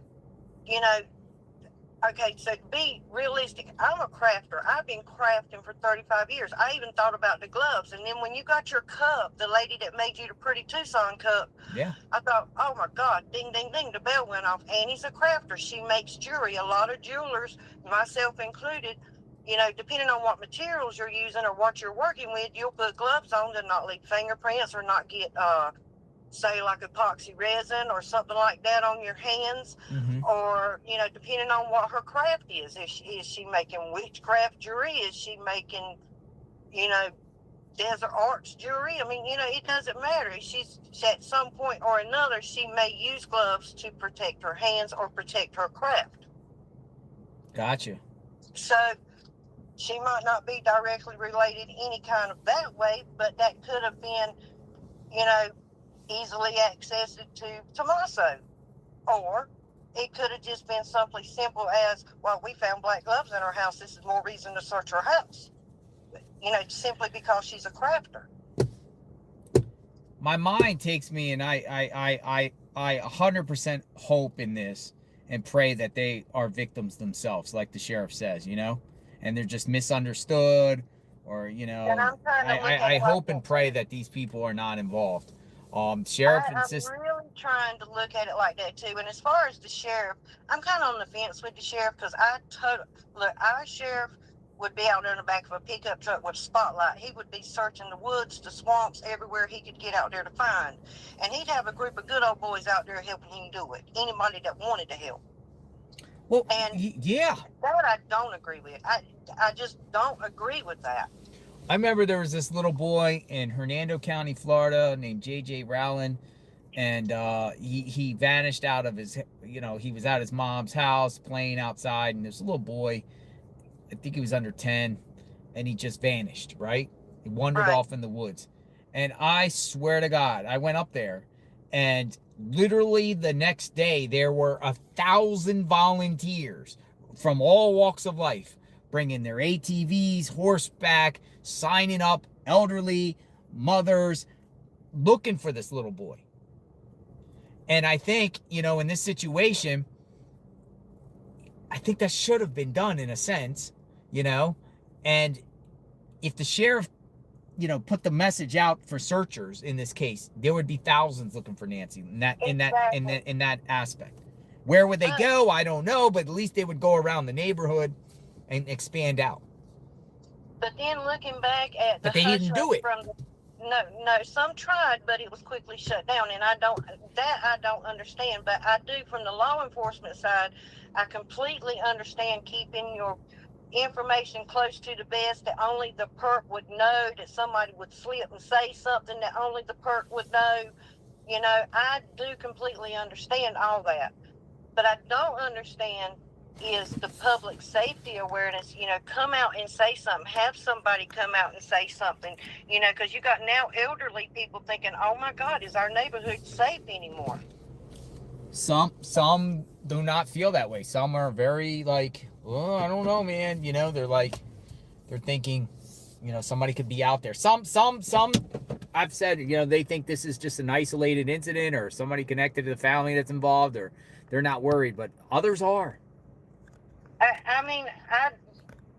okay, so to be realistic, I'm a crafter. I've been crafting for 35 years. I even thought about the gloves. And then when you got your cup, the lady that made you the pretty Tucson cup, yeah, I thought, oh my God, ding, ding, ding, the bell went off. Annie's a crafter. She makes jewelry. A lot of jewelers, myself included, depending on what materials you're using or what you're working with, you'll put gloves on to not leave fingerprints or not get, say, like epoxy resin or something like that on your hands. Mm-hmm. Or, depending on what her craft is. Is she making witchcraft jewelry? Is she making, desert arts jewelry? I mean, it doesn't matter. She's at some point or another, she may use gloves to protect her hands or protect her craft. Gotcha. So she might not be directly related any kind of that way, but that could have been, easily accessed to Tommaso. Or it could have just been simply simple as, well, we found black gloves in her house. This is more reason to search her house. Simply because she's a crafter. My mind takes me, and I 100% hope in this and pray that they are victims themselves, like the sheriff says, and they're just misunderstood, or I hope and pray that these people are not involved. Sheriff insists. I'm really trying to look at it like that too. And as far as the sheriff, I'm kind of on the fence with the sheriff because our sheriff would be out there in the back of a pickup truck with a spotlight. He would be searching the woods, the swamps, everywhere he could get out there to find. And he'd have a group of good old boys out there helping him do it. Anybody that wanted to help. Well, and yeah. That I don't agree with. I just don't agree with that. I remember there was this little boy in Hernando County, Florida, named J.J. Rowland, and he vanished out of his, he was at his mom's house playing outside, and there's a little boy, I think he was under 10, and he just vanished, right? He wandered off in the woods. And I swear to God, I went up there, and literally the next day, there were 1,000 volunteers from all walks of life, bringing their ATVs, horseback, signing up, elderly, mothers, looking for this little boy. And I think, in this situation, I think that should have been done in a sense, and if the sheriff, put the message out for searchers in this case, there would be thousands looking for Nancy in that aspect. Where would they go? I don't know, but at least they would go around the neighborhood and expand out. But then looking back at but they didn't do it. No, some tried, but it was quickly shut down, and I don't understand. But I do, from the law enforcement side, I completely understand keeping your information close to the vest, that only the perp would know, that somebody would slip and say something that only the perp would know. I do completely understand all that. But I don't understand is the public safety awareness, come out and say something, have somebody come out and say something, because you got now elderly people thinking, oh my God, is our neighborhood safe anymore? Some do not feel that way. Some are very like, oh, I don't know, man. They're thinking, somebody could be out there. Some I've said, they think this is just an isolated incident or somebody connected to the family that's involved, or they're not worried, but others are.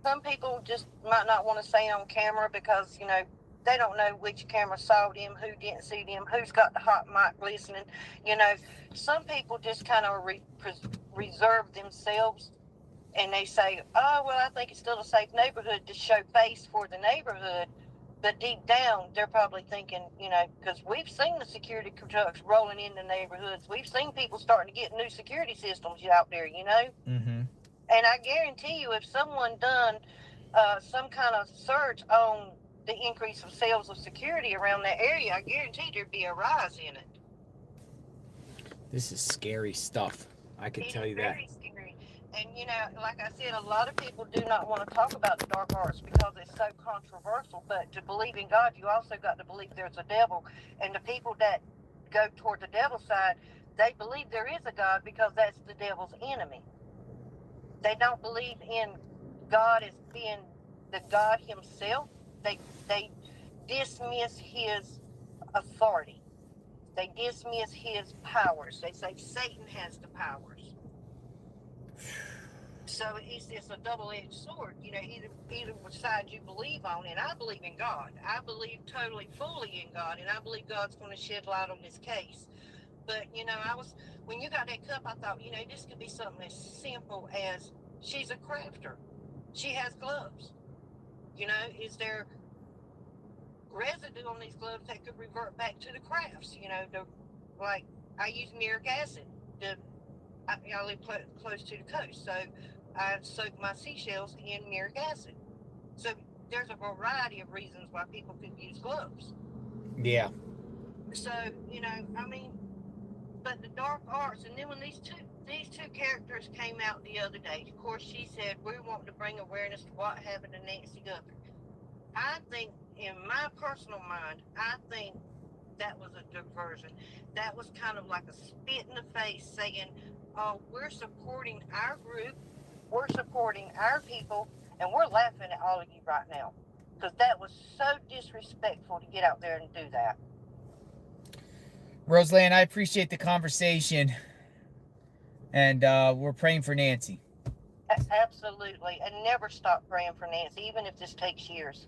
Some people just might not want to say on camera because, they don't know which camera saw them, who didn't see them, who's got the hot mic listening. Some people just kind of reserve themselves, and they say, oh, well, I think it's still a safe neighborhood to show face for the neighborhood. But deep down, they're probably thinking, because we've seen the security trucks rolling into neighborhoods. We've seen people starting to get new security systems out there, Mm-hmm. And I guarantee you, if someone done some kind of search on the increase of sales of security around that area, I guarantee there'd be a rise in it. This is scary stuff. I can tell you that. Very scary. And, like I said, a lot of people do not want to talk about the dark arts because it's so controversial. But to believe in God, you also got to believe there's a devil. And the people that go toward the devil's side, they believe there is a God because that's the devil's enemy. They don't believe in God as being the God himself. They dismiss his authority. They dismiss his powers. They say Satan has the powers. So it's a double-edged sword. Either which side you believe on. And I believe in God. I believe totally, fully in God. And I believe God's going to shed light on this case. But, when you got that cup, I thought, this could be something as simple as she's a crafter. She has gloves. Is there residue on these gloves that could revert back to the crafts? Like I use muric acid. I live close to the coast, so I soak my seashells in muric acid. So there's a variety of reasons why people could use gloves. Yeah. So, but the dark arts, and then when these two characters came out the other day, of course, she said, we want to bring awareness to what happened to Nancy Guthrie. I think, in my personal mind, I think that was a diversion. That was kind of like a spit in the face saying, oh, we're supporting our group, we're supporting our people, and we're laughing at all of you right now. Because that was so disrespectful to get out there and do that. Roseland, I appreciate the conversation, and we're praying for Nancy. Absolutely, and never stop praying for Nancy, even if this takes years.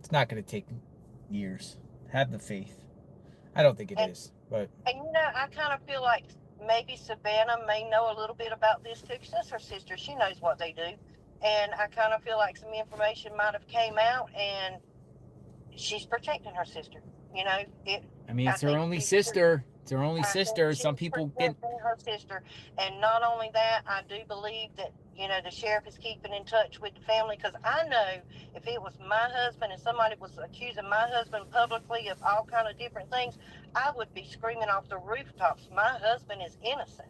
It's not going to take years. Have the faith. I don't think it is, but... And, I kind of feel like maybe Savannah may know a little bit about this, too, because that's her sister. She knows what they do. And I kind of feel like some information might have came out, and she's protecting her sister. It's her only sister. It's her only sister. Some people get her sister, and not only that, I do believe that the sheriff is keeping in touch with the family, because I know if it was my husband and somebody was accusing my husband publicly of all kind of different things, I would be screaming off the rooftops, my husband is innocent.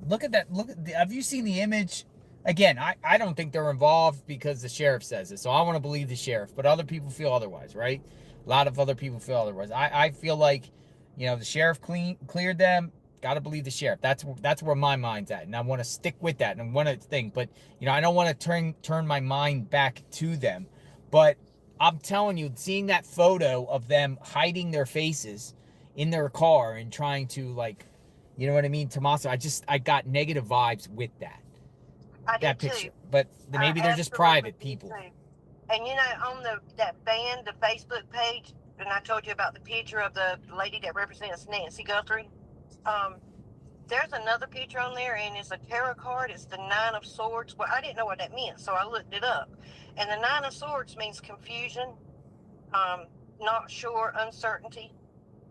Look at that. Have you seen the image? Again, I don't think they're involved because the sheriff says it. So I want to believe the sheriff, but other people feel otherwise, right? A lot of other people feel otherwise. I feel like, the sheriff cleared them. Got to believe the sheriff. That's where my mind's at. And I want to stick with that. And I want to think, but, I don't want to turn my mind back to them. But I'm telling you, seeing that photo of them hiding their faces in their car and trying to, you know what I mean, Tommaso, I got negative vibes with that. That picture. Too. But maybe they're just private people. Too. And on that band, the Facebook page, and I told you about the picture of the lady that represents Nancy Guthrie. There's another picture on there, and it's a tarot card. It's the Nine of Swords. Well, I didn't know what that meant, so I looked it up. And the Nine of Swords means confusion, not sure, uncertainty.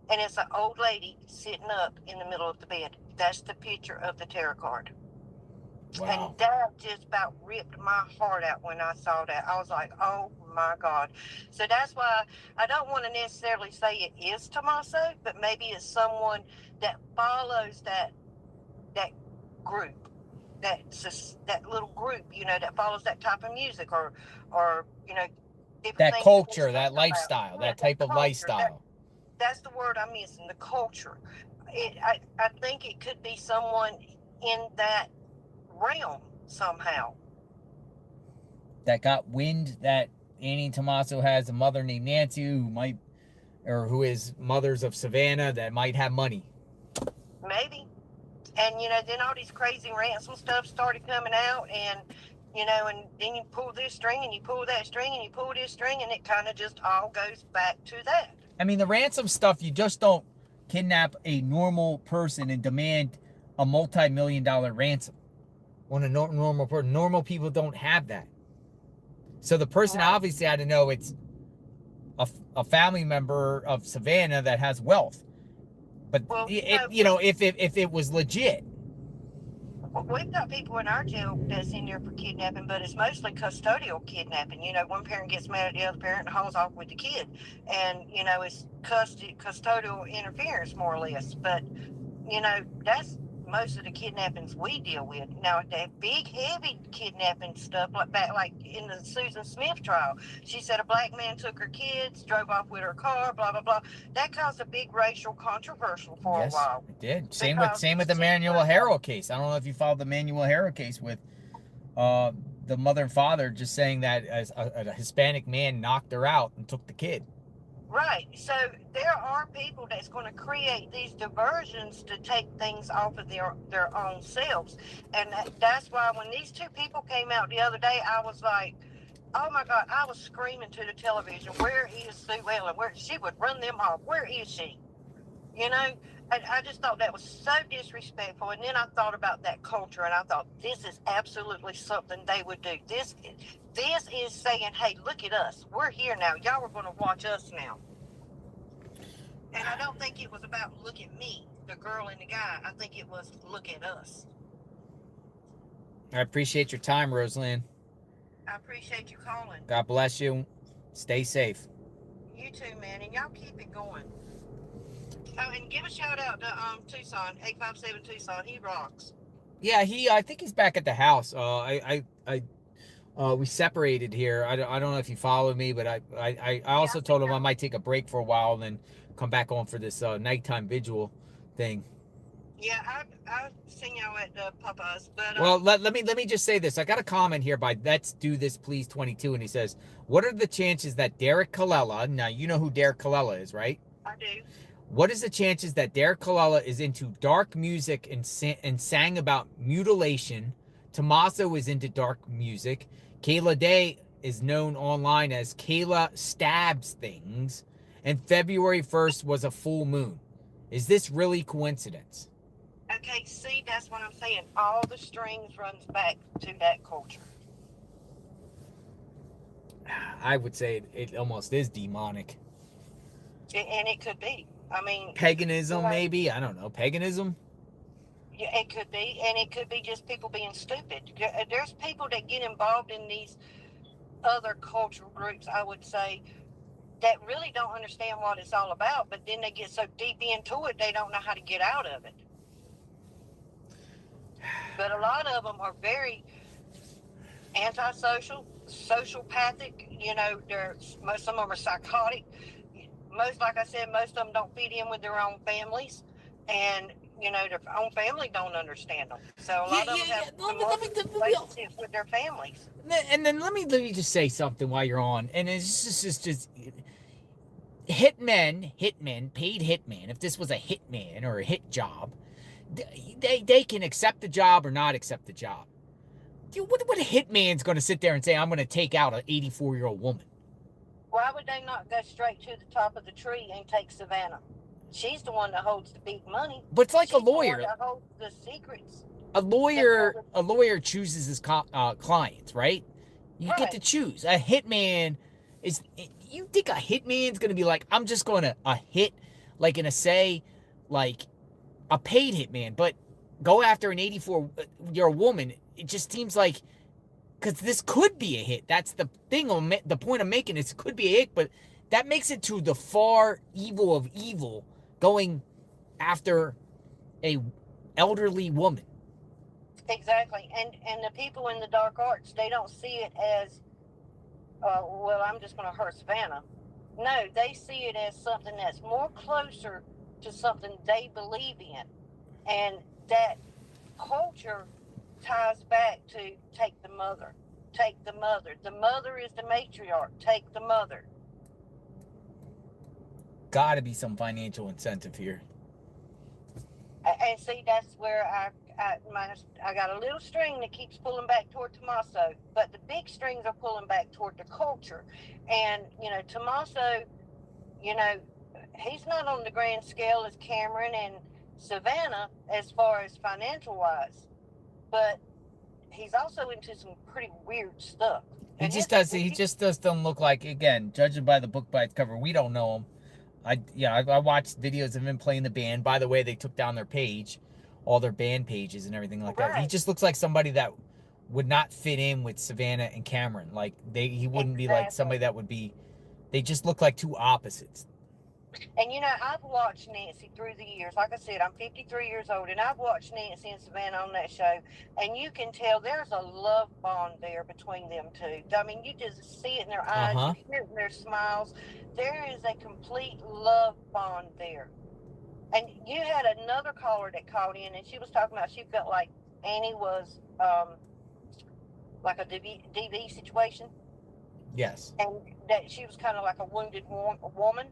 And it's an old lady sitting up in the middle of the bed. That's the picture of the tarot card. And that just about ripped my heart out when I saw that. I was like, oh my God. So that's why I don't want to necessarily say it is Tommaso, but maybe it's someone that follows that group, that little group, that follows that type of music or different That things culture, that that lifestyle, that type of lifestyle. That's the word I'm missing, the culture. I think it could be someone in that realm somehow. That got wind that Annie Tommaso has a mother named Nancy who is mothers of Savannah that might have money. Maybe. And, then all these crazy ransom stuff started coming out and then you pull this string and you pull that string and you pull this string and it kind of just all goes back to that. I mean, the ransom stuff, you just don't kidnap a normal person and demand a multi-million-dollar ransom on a normal person. Normal people don't have that. So the person obviously had to know it's a family member of Savannah that has wealth. But if it was legit. We've got people in our jail that's in there for kidnapping, but it's mostly custodial kidnapping. One parent gets mad at the other parent and hauls off with the kid. And, it's custodial interference, more or less. But, that's most of the kidnappings we deal with. Now, that big, heavy kidnapping stuff, like in the Susan Smith trial, she said a black man took her kids, drove off with her car, blah, blah, blah. That caused a big racial controversial for a while. It did. Same with the Manuel Harrell case. I don't know if you followed the Manuel Harrell case with the mother and father just saying that as a Hispanic man knocked her out and took the kid. Right. So there are people that's going to create these diversions to take things off of their own selves. And that's why when these two people came out the other day, I was like, oh my God, I was screaming to the television, where is Sue Ellen? Where she would run them off. Where is she? And I just thought that was so disrespectful. And then I thought about that culture and I thought, this is absolutely something they would do. This is saying, hey, look at us. We're here now. Y'all are going to watch us now. And I don't think it was about look at me, the girl and the guy. I think it was look at us. I appreciate your time, Rosalind. I appreciate you calling. God bless you. Stay safe. You too, man. And y'all keep it going. Oh, and give a shout out to Tucson, 857 Tucson. He rocks. Yeah, I think he's back at the house. We separated here. I don't know if you followed me, but I also told him I might take a break for a while and then come back on for this nighttime vigil thing. Yeah, I've seen y'all at Popeyes, but well, let me just say this. I got a comment here by Let's Do This Please 22, and he says, "What are the chances that Derek Colella?" Now you know who Derek Colella is, right? I do. What is the chances that Derek Colella is into dark music and sang about mutilation? Tommaso is into dark music. Kayla Day is known online as Kayla Stabs Things. And February 1st was a full moon. Is this really coincidence? Okay, see, that's what I'm saying. All the strings runs back to that culture. I would say it almost is demonic. And it could be. I mean, paganism, maybe. I don't know. Paganism? Yeah, it could be. And it could be just people being stupid. There's people that get involved in these other cultural groups, I would say, that really don't understand what it's all about. But then they get so deep into it, they don't know how to get out of it. But a lot of them are very antisocial, sociopathic. Most of them are psychotic. Like I said, most of them don't fit in with their own families, and their own family don't understand them. So a lot of them have relationships with their families. And then let me just say something while you're on, and it's just hitmen, paid hitmen. If this was a hitman or a hit job, they can accept the job or not accept the job. Dude, what a hitman's going to sit there and say, I'm going to take out an 84-year-old woman? Why would they not go straight to the top of the tree and take Savannah? She's the one that holds the big money. But it's like She's a lawyer. The one that holds the secrets. A lawyer chooses his clients, right? You get to choose. A hitman is. You think a hitman's going to be like, I'm just going to hit, like in a say, like a paid hitman, but go after an 84-year-old woman it just seems like, because this could be a hit. That's the thing. The point I'm making is it could be a hit, but that makes it to the far evil of evil, going after a elderly woman. Exactly. And the people in the dark arts, they don't see it as, well, I'm just going to hurt Savannah. No, they see it as something that's more closer to something they believe in. And that culture ties back to take the mother. Take the mother. The mother is the matriarch. Take the mother. Gotta be some financial incentive here. And see, that's where I got a little string that keeps pulling back toward Tommaso, but the big strings are pulling back toward the culture. And, you know, Tommaso, you know, he's not on the grand scale as Cameron and Savannah as far as financial wise, but he's also into some pretty weird stuff. He just doesn't look like, again, judging by the book by its cover, we don't know him. I watched videos of him playing the band. By the way, they took down their page, all their band pages and everything like that. He just looks like somebody that would not fit in with Savannah and Cameron. Like he wouldn't be like somebody that would be. They just look like two opposites. And you know, I've watched Nancy through the years. Like I said, I'm 53 years old, and I've watched Nancy and Savannah on that show, and you can tell there's a love bond there between them two. I mean, you just see it in their eyes, you hear it in their smiles. There is a complete love bond there. And you had another caller that called in, and she was talking about she felt like Annie was like a DV situation. Yes. And that she was kind of like a wounded woman.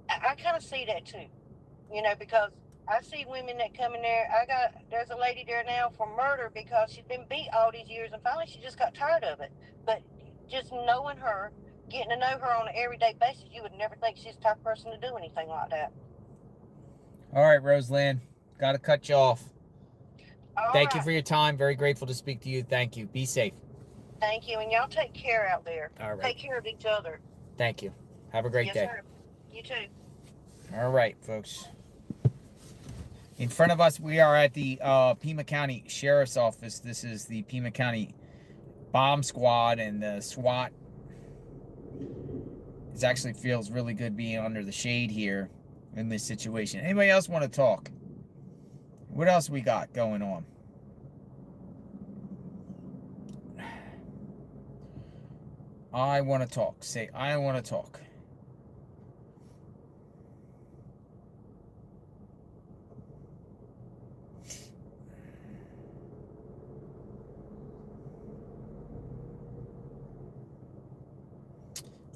I kind of see that too, you know, because I see women that come in there. There's a lady there now for murder because she's been beat all these years, and finally she just got tired of it. But just knowing her, getting to know her on an everyday basis, you would never think she's the type of person to do anything like that. All right, Roseland, got to cut you off. Thank you right. for your time. Very grateful to speak to you. Thank you. Be safe. Thank you, and y'all take care out there. All right. Take care of each other. Thank you. Have a great day. Sir. You too. All right, folks. In front of us, we are at the Pima County Sheriff's Office. This is the Pima County Bomb Squad, and the SWAT. It actually feels really good being under the shade here in this situation. Anybody else want to talk? What else we got going on? I want to talk. Say, I want to talk.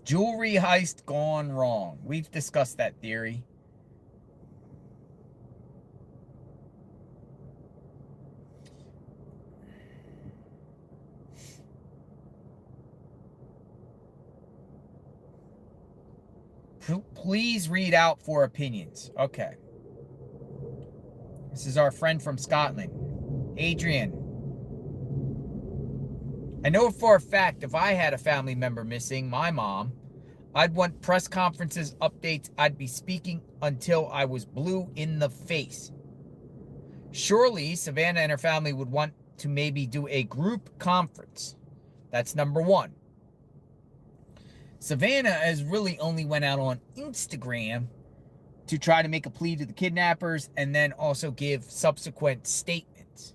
Jewelry heist gone wrong. We've discussed that theory. Please read out for opinions. Okay. This is our friend from Scotland, Adrian. I know for a fact if I had a family member missing, my mom, I'd want press conferences, updates. I'd be speaking until I was blue in the face. Surely Savannah and her family would want to maybe do a group conference. That's number one. Savannah has really only went out on Instagram to try to make a plea to the kidnappers and then also give subsequent statements.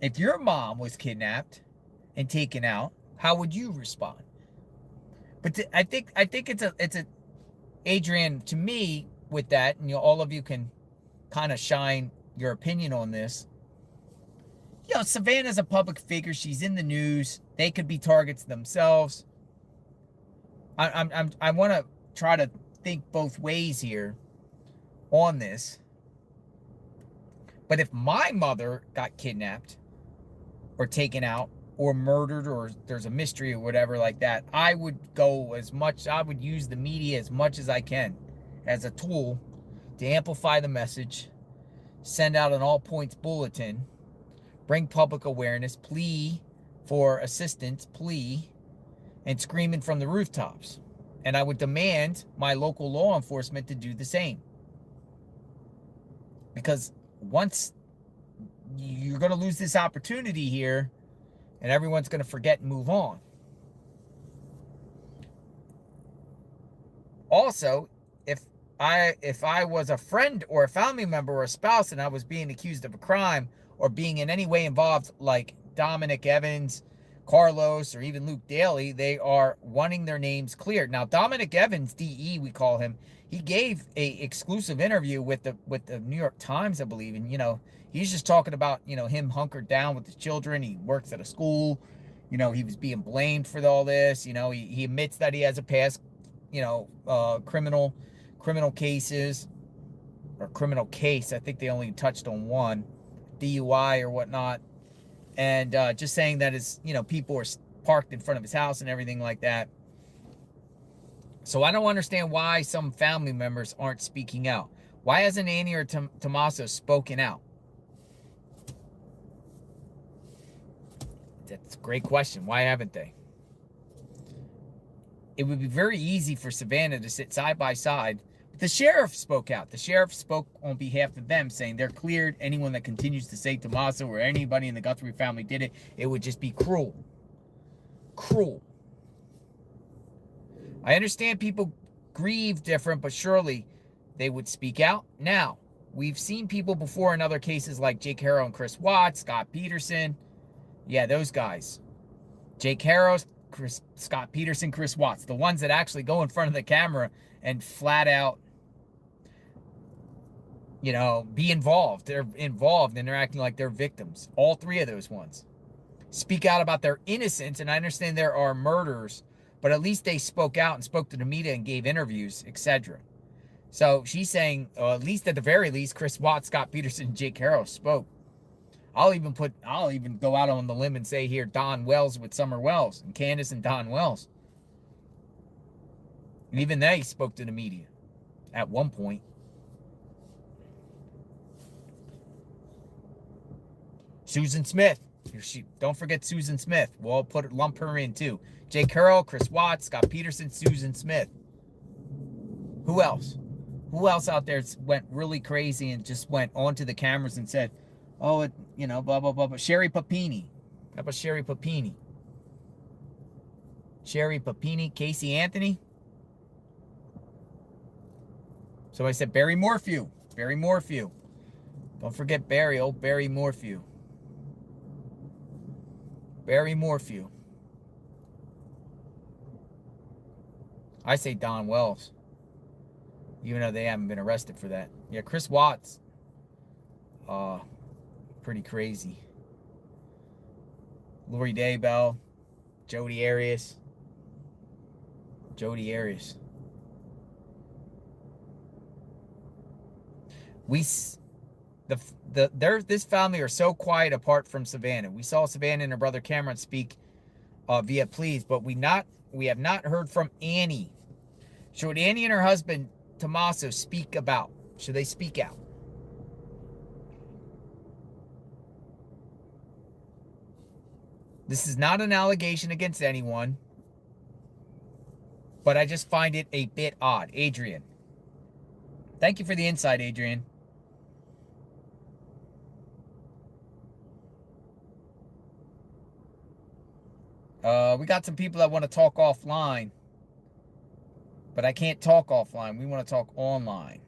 If your mom was kidnapped and taken out, how would you respond? But I think it's a Adrian, to me, with that, and all of you can kind of shine your opinion on this. Savannah's a public figure. She's in the news. They could be targets themselves. I want to try to think both ways here on this. But if my mother got kidnapped or taken out or murdered, or there's a mystery or whatever like that, I would use the media as much as I can as a tool to amplify the message, send out an all points bulletin, bring public awareness, plea for assistance, and screaming from the rooftops. And I would demand my local law enforcement to do the same. Because once you're going to lose this opportunity here, and everyone's going to forget and move on. Also, if I was a friend or a family member or a spouse and I was being accused of a crime or being in any way involved, like Dominic Evans, Carlos, or even Luke Daly, they are wanting their names cleared. Now, Dominic Evans, DE, we call him, he gave a exclusive interview with the New York Times, I believe, and he's just talking about him hunkered down with his children. He works at a school. He was being blamed for all this. He admits that he has a past, criminal cases or criminal case. I think they only touched on one, DUI or whatnot. And just saying that his, people are parked in front of his house and everything like that. So I don't understand why some family members aren't speaking out. Why hasn't Annie or Tommaso spoken out? That's a great question. Why haven't they? It would be very easy for Savannah to sit side by side. But the sheriff spoke out. The sheriff spoke on behalf of them, saying they're cleared. Anyone that continues to say Tommaso or anybody in the Guthrie family did it, it would just be cruel. Cruel. I understand people grieve different, but surely they would speak out. Now, we've seen people before in other cases like Jake Harrow and Chris Watts, Scott Peterson. Yeah, those guys. Jake Harrow, Scott Peterson, Chris Watts. The ones that actually go in front of the camera and flat out, be involved. They're involved and they're acting like they're victims. All three of those ones speak out about their innocence. And I understand there are murders, but at least they spoke out and spoke to the media and gave interviews, etc. So she's saying, at least at the very least, Chris Watts, Scott Peterson, and Jake Harrow spoke. I'll even go out on the limb and say here, Don Wells with Summer Wells, and Candace and Don Wells. And even they spoke to the media at one point. Susan Smith. Don't forget Susan Smith. We'll lump her in too. Jake Harrell, Chris Watts, Scott Peterson, Susan Smith. Who else? Who else out there went really crazy and just went onto the cameras and said, oh, blah, blah, blah, blah. Sherry Papini. How about Sherry Papini? Sherry Papini, Casey Anthony. So I said Barry Morphew. Barry Morphew. Don't forget Barry, old Barry Morphew. Barry Morphew. I say Don Wells. Even though they haven't been arrested for that. Yeah, Chris Watts. Pretty crazy. Lori Daybell. Jodi Arias. Jodi Arias. This family are so quiet apart from Savannah. We saw Savannah and her brother Cameron speak via pleas, but we have not heard from Annie. Should Annie and her husband Tommaso speak about? Should they speak out? This is not an allegation against anyone, but I just find it a bit odd. Adrian. Thank you for the insight, Adrian. We got some people that want to talk offline, but I can't talk offline. We want to talk online.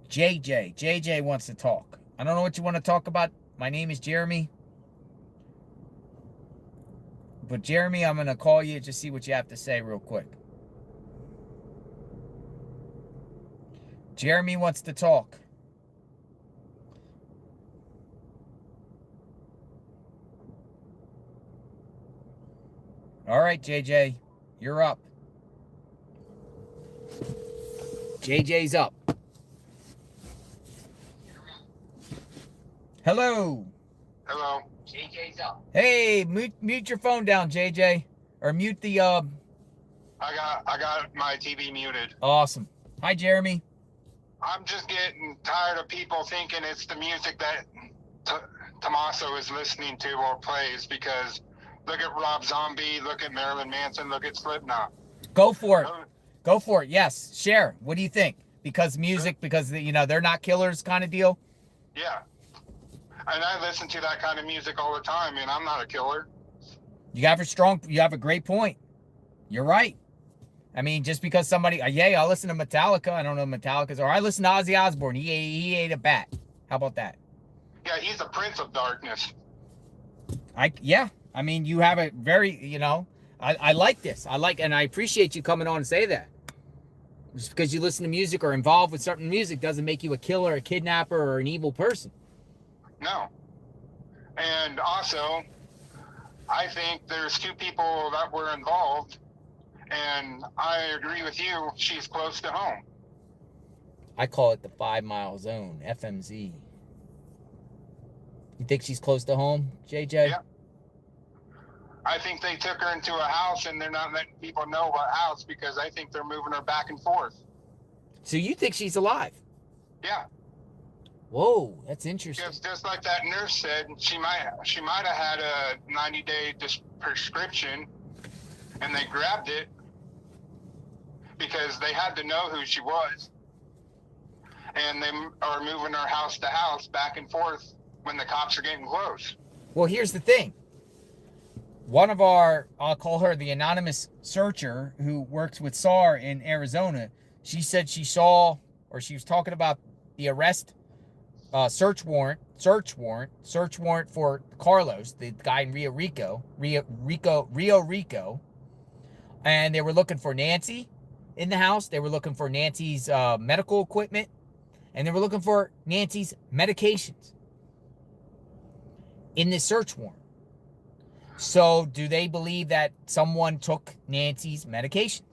JJ wants to talk. I don't know what you want to talk about. My name is Jeremy. But Jeremy, I'm going to call you to see what you have to say real quick. Jeremy wants to talk. All right, JJ, you're up. JJ's up. Hello. Hello. JJ's up. Hey, mute your phone down, JJ. Or mute the I got my TV muted. Awesome. Hi, Jeremy. I'm just getting tired of people thinking it's the music that Tommaso is listening to or plays, because look at Rob Zombie, look at Marilyn Manson, look at Slipknot. Go for it. Go for it. Yes. Share. What do you think? Because music, because they're not killers kind of deal. Yeah. And I listen to that kind of music all the time, and I'm not a killer. You have a great point. You're right. I mean, just because somebody, I listen to Metallica. I don't know Metallica's, or I listen to Ozzy Osbourne. He ate a bat. How about that? Yeah, he's the Prince of Darkness. I mean, you have a very, I like this. And I appreciate you coming on and say that. Just because you listen to music or involved with certain music doesn't make you a killer, a kidnapper, or an evil person. No. And also, I think there's two people that were involved, and I agree with you. She's close to home. I call it the 5 Mile Zone, FMZ. You think she's close to home, JJ? Yeah. I think they took her into a house, and they're not letting people know what house because I think they're moving her back and forth. So you think she's alive? Yeah. Whoa, that's interesting. Just like that nurse said, she might have had a 90-day prescription, and they grabbed it because they had to know who she was, and they are moving her house to house back and forth when the cops are getting close. Well, here's the thing. One of I'll call her the anonymous searcher who works with SAR in Arizona, she said she saw, or she was talking about the arrest, search warrant for Carlos, the guy in Rio Rico, and they were looking for Nancy in the house. They were looking for Nancy's medical equipment, and they were looking for Nancy's medications in this search warrant. So, do they believe that someone took Nancy's medication?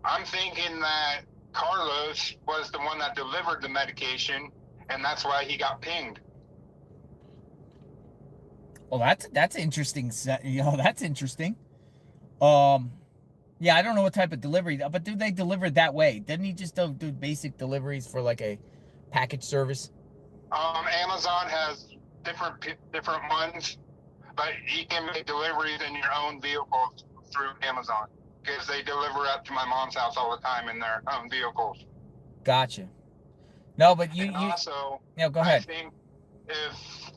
I'm thinking that Carlos was the one that delivered the medication, and that's why he got pinged. Well, that's interesting. That's interesting. Yeah, I don't know what type of delivery, but do they deliver it that way? Didn't he just do basic deliveries for like a package service? Amazon has different ones. But you can make deliveries in your own vehicles through Amazon because they deliver up to my mom's house all the time in their own vehicles. Gotcha. No, but you also, go ahead. I think if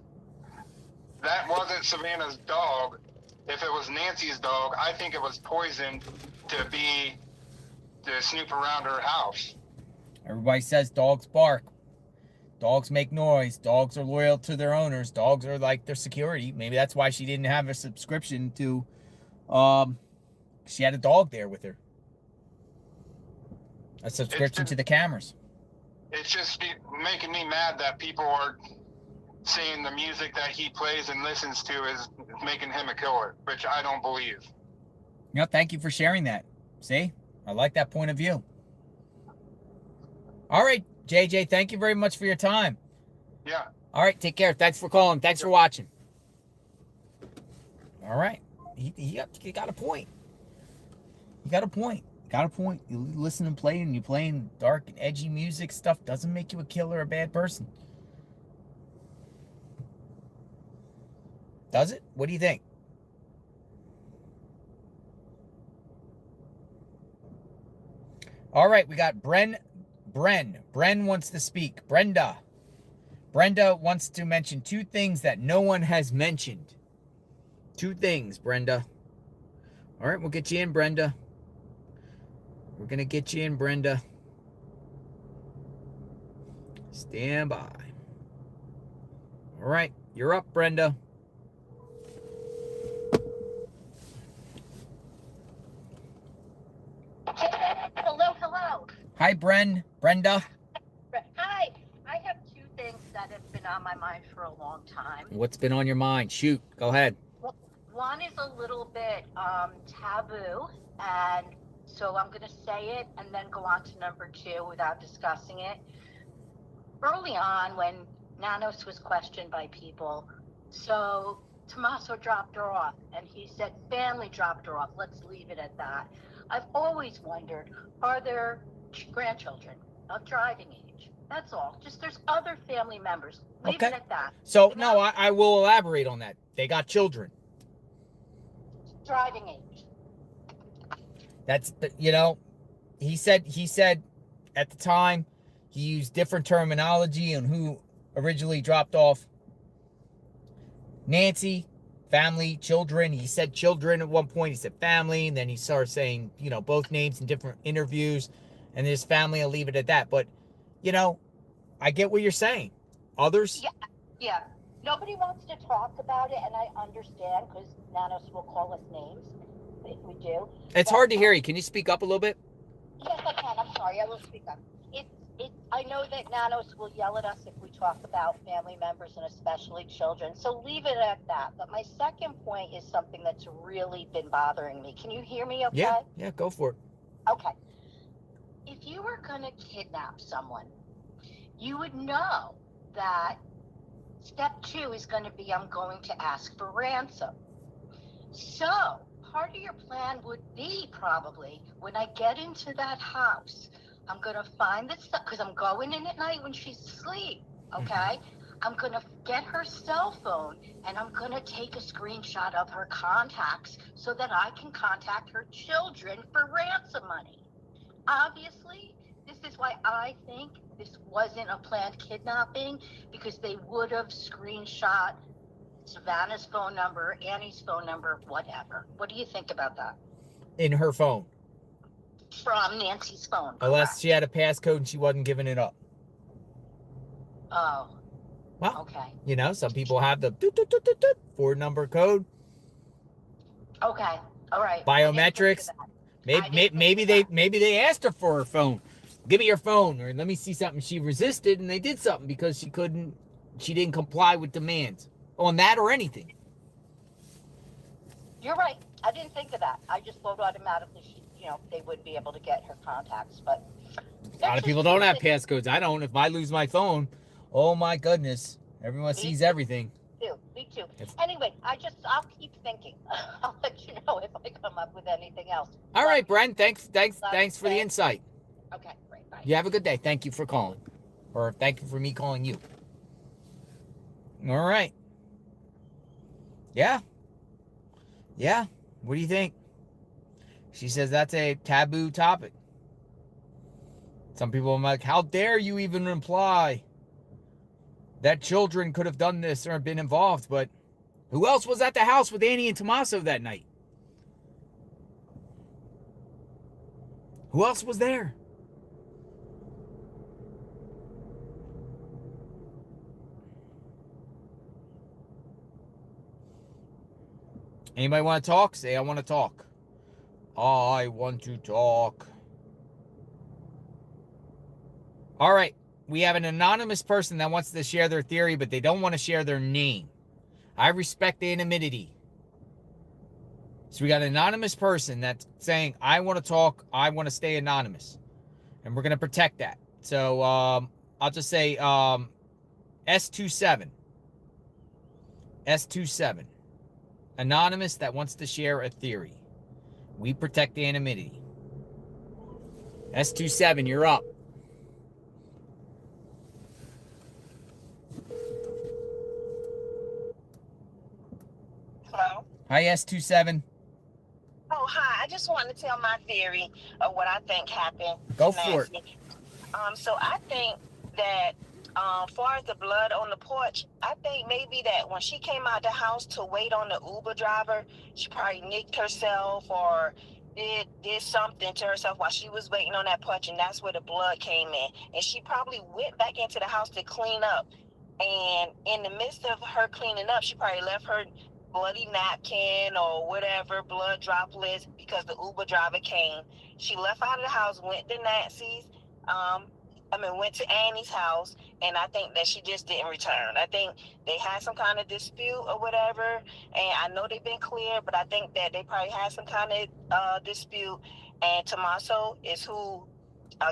that wasn't Savannah's dog, if it was Nancy's dog, I think it was poisoned to snoop around her house. Everybody says dogs bark. Dogs make noise. Dogs are loyal to their owners. Dogs are like their security. Maybe that's why she didn't have a subscription to, she had a dog there with her. A subscription to the cameras. It's just making me mad that people are saying the music that he plays and listens to is making him a killer, which I don't believe. Thank you for sharing that. See? I like that point of view. All right. JJ, thank you very much for your time. Yeah. All right, take care. Thanks for calling. Thanks for watching. All right. He got a point. You got a point. You listen and play, and you playing dark and edgy music stuff doesn't make you a killer or a bad person. Does it? What do you think? All right, we got Bren wants to speak. Brenda wants to mention 2 things that no one has mentioned. 2 things, Brenda. All right, we'll get you in, Brenda. We're going to get you in, Brenda. Stand by. All right, you're up, Brenda. Hello. Hi, Brenda. Hi. I have 2 things that have been on my mind for a long time. What's been on your mind? Shoot, go ahead. One is a little bit taboo, and so I'm going to say it and then go on to number 2 without discussing it. Early on, when Nanos was questioned by people, so Tommaso dropped her off, and he said family dropped her off. Let's leave it at that. I've always wondered, are there grandchildren of driving age? That's all. Just there's other family members. Leave it at that. So, no, I will elaborate on that. They got children. Driving age. That's, he said, at the time, he used different terminology on who originally dropped off Nancy, family, children. He said children at one point. He said family, and then he started saying, both names in different interviews. And his family, I'll leave it at that. But, I get what you're saying. Others? Yeah. Nobody wants to talk about it, and I understand because Nanos will call us names if we do. It's hard to hear you. Can you speak up a little bit? Yes, I can. I'm sorry. I will speak up. I know that Nanos will yell at us if we talk about family members and especially children, so leave it at that. But my second point is something that's really been bothering me. Can you hear me okay? Yeah, go for it. Okay. If you were going to kidnap someone, you would know that step 2 is going to be, I'm going to ask for ransom. So part of your plan would be probably when I get into that house, I'm going to find the stuff because I'm going in at night when she's asleep. Okay. I'm going to get her cell phone and I'm going to take a screenshot of her contacts so that I can contact her children for ransom money. Obviously, this is why I think this wasn't a planned kidnapping, because they would have screenshot Savannah's phone number, Annie's phone number, whatever. What do you think about that? In her phone. From Nancy's phone. Unless she had a passcode and she wasn't giving it up. Oh. Well, okay. Some people have the 4-number code. Okay. All right. Biometrics. Maybe they asked her for her phone. Give me your phone, or let me see something. She resisted, and they did something because she didn't comply with demands on that or anything. You're right. I didn't think of that. I just thought automatically they would be able to get her contacts, but a lot of people don't have passcodes. I don't. If I lose my phone, oh my goodness, everyone sees everything. Me too. Anyway, I'll keep thinking. I'll let you know if I come up with anything else. All right, Brent. Thanks for the insight. Okay, great. Bye. You have a good day. Thank you for calling, or thank you for me calling you. All right. Yeah. What do you think? She says that's a taboo topic. Some people are like, how dare you even imply that children could have done this or been involved? But who else was at the house with Annie and Tommaso that night? Who else was there? Anybody want to talk? Say, I want to talk. I want to talk. All right. We have an anonymous person that wants to share their theory, but they don't want to share their name. I respect the anonymity. So we got an anonymous person that's saying, I want to talk. I want to stay anonymous. And we're going to protect that. So I'll just say S27. S27. Anonymous that wants to share a theory. We protect the anonymity. S27, you're up. Hello? Hi, S27. Oh, hi. I just wanted to tell my theory of what I think happened. Go for it. So I think that far as the blood on the porch, I think maybe that when she came out the house to wait on the Uber driver, she probably nicked herself or did something to herself while she was waiting on that porch, and that's where the blood came in. And she probably went back into the house to clean up. And in the midst of her cleaning up, she probably left her bloody napkin or whatever, blood droplets, because the Uber driver came. She left out of the house, went to Nancy's, went to Annie's house, and I think that she just didn't return. I think they had some kind of dispute or whatever, and I know they've been clear, but I think that they probably had some kind of dispute, and Tommaso is who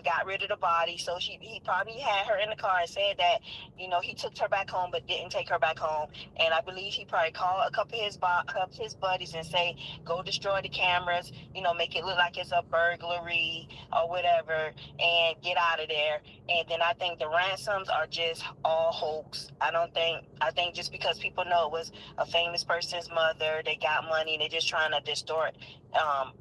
got rid of the body. So he probably had her in the car and said that, he took her back home but didn't take her back home. And I believe he probably called a couple of his buddies and say, go destroy the cameras, make it look like it's a burglary or whatever, and get out of there. And then I think the ransoms are just all hoax. I think just because people know it was a famous person's mother, they got money, and they're just trying to distort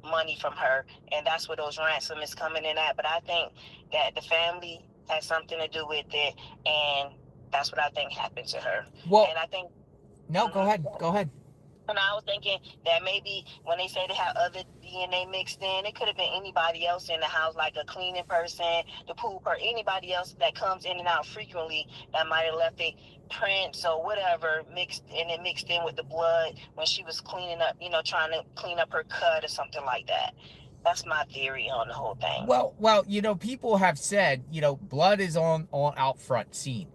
money from her, and that's where those ransom is coming in at. But I think that the family has something to do with it, and that's what I think happened to her. Well, and I think no, go ahead. And I was thinking that maybe when they say they have other DNA mixed in, it could have been anybody else in the house, like a cleaning person, the pool person, anybody else that comes in and out frequently that might have left a prints or whatever mixed in with the blood when she was cleaning up, trying to clean up her cut or something like that. That's my theory on the whole thing. Well, people have said, blood is on out front scene.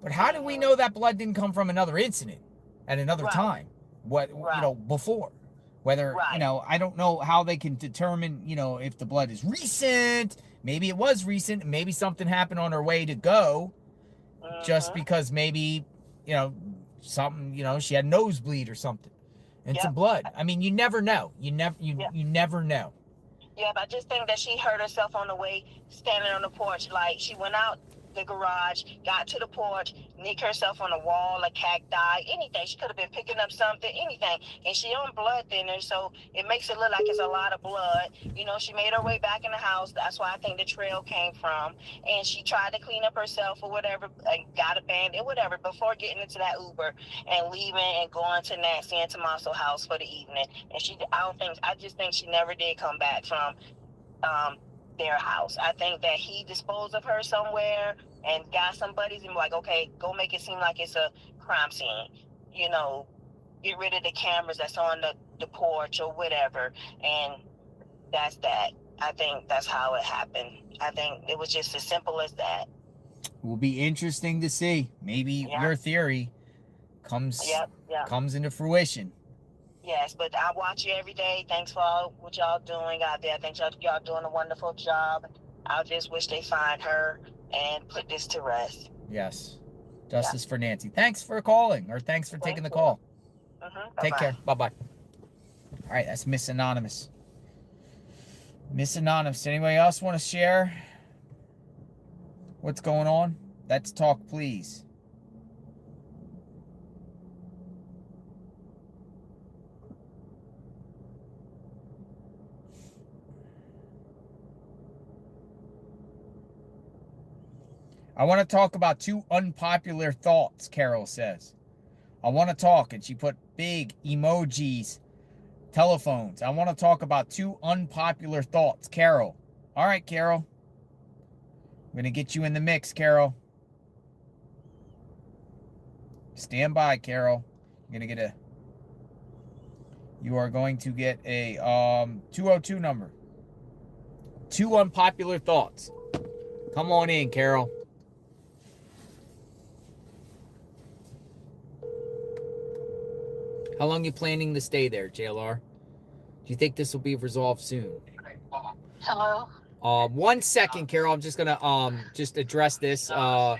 But how do we know that blood didn't come from another incident at another time? Before, whether, I don't know how they can determine, if the blood is recent, maybe it was recent, maybe something happened on her way to go, just because maybe, something, she had nosebleed or something, and some blood. I mean, you never know. You never know. Yeah, but I just think that she hurt herself on the way, standing on the porch. Like, she went out the garage, got to the porch, nicked herself on a wall, a cacti, anything. She could have been picking up something, anything. And she on blood thinner, so it makes it look like it's a lot of blood. She made her way back in the house. That's why I think the trail came from. And she tried to clean up herself or whatever, got abandoned, whatever, before getting into that Uber and leaving and going to Nancy and Tommaso's house for the evening. And I just think she never did come back from their house. I think that he disposed of her somewhere and got some buddies and like, okay, go make it seem like it's a crime scene. Get rid of the cameras that's on the porch or whatever. And that's that. I think that's how it happened. I think it was just as simple as that. It will be interesting to see. Maybe your theory comes into fruition. Yes, but I watch you every day. Thanks for all what y'all doing out there. I think y'all doing a wonderful job. I just wish they find her and put this to rest. Yes. Justice for Nancy. Thanks for calling, or thanks for taking the call. Take care. Bye-bye. All right, that's Miss Anonymous. Miss Anonymous, anybody else want to share what's going on? Let's talk, please. I want to talk about 2 unpopular thoughts, Carol says. I want to talk, and she put big emojis, telephones. I want to talk about 2 unpopular thoughts, Carol. All right, Carol. I'm going to get you in the mix, Carol. Stand by, Carol. You are going to get a 202 number. 2 unpopular thoughts. Come on in, Carol. How long are you planning to stay there, JLR? Do you think this will be resolved soon? Hello? 1 second, Carol. I'm just gonna just address this. I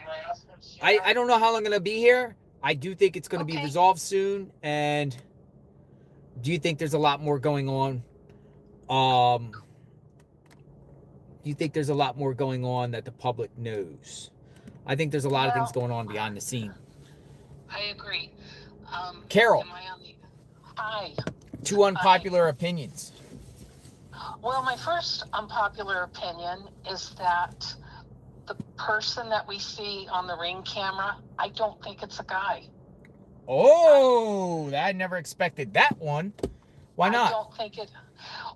don't know how long I'm gonna be here. I do think it's gonna be resolved soon. And do you think there's a lot more going on? Do you think there's a lot more going on that the public knows? I think there's a lot of things going on behind the scene. I agree. Carol. Hi. 2 unpopular opinions. Well, my first unpopular opinion is that the person that we see on the Ring camera, I don't think it's a guy. Oh, I never expected that one. Why not? I don't think it.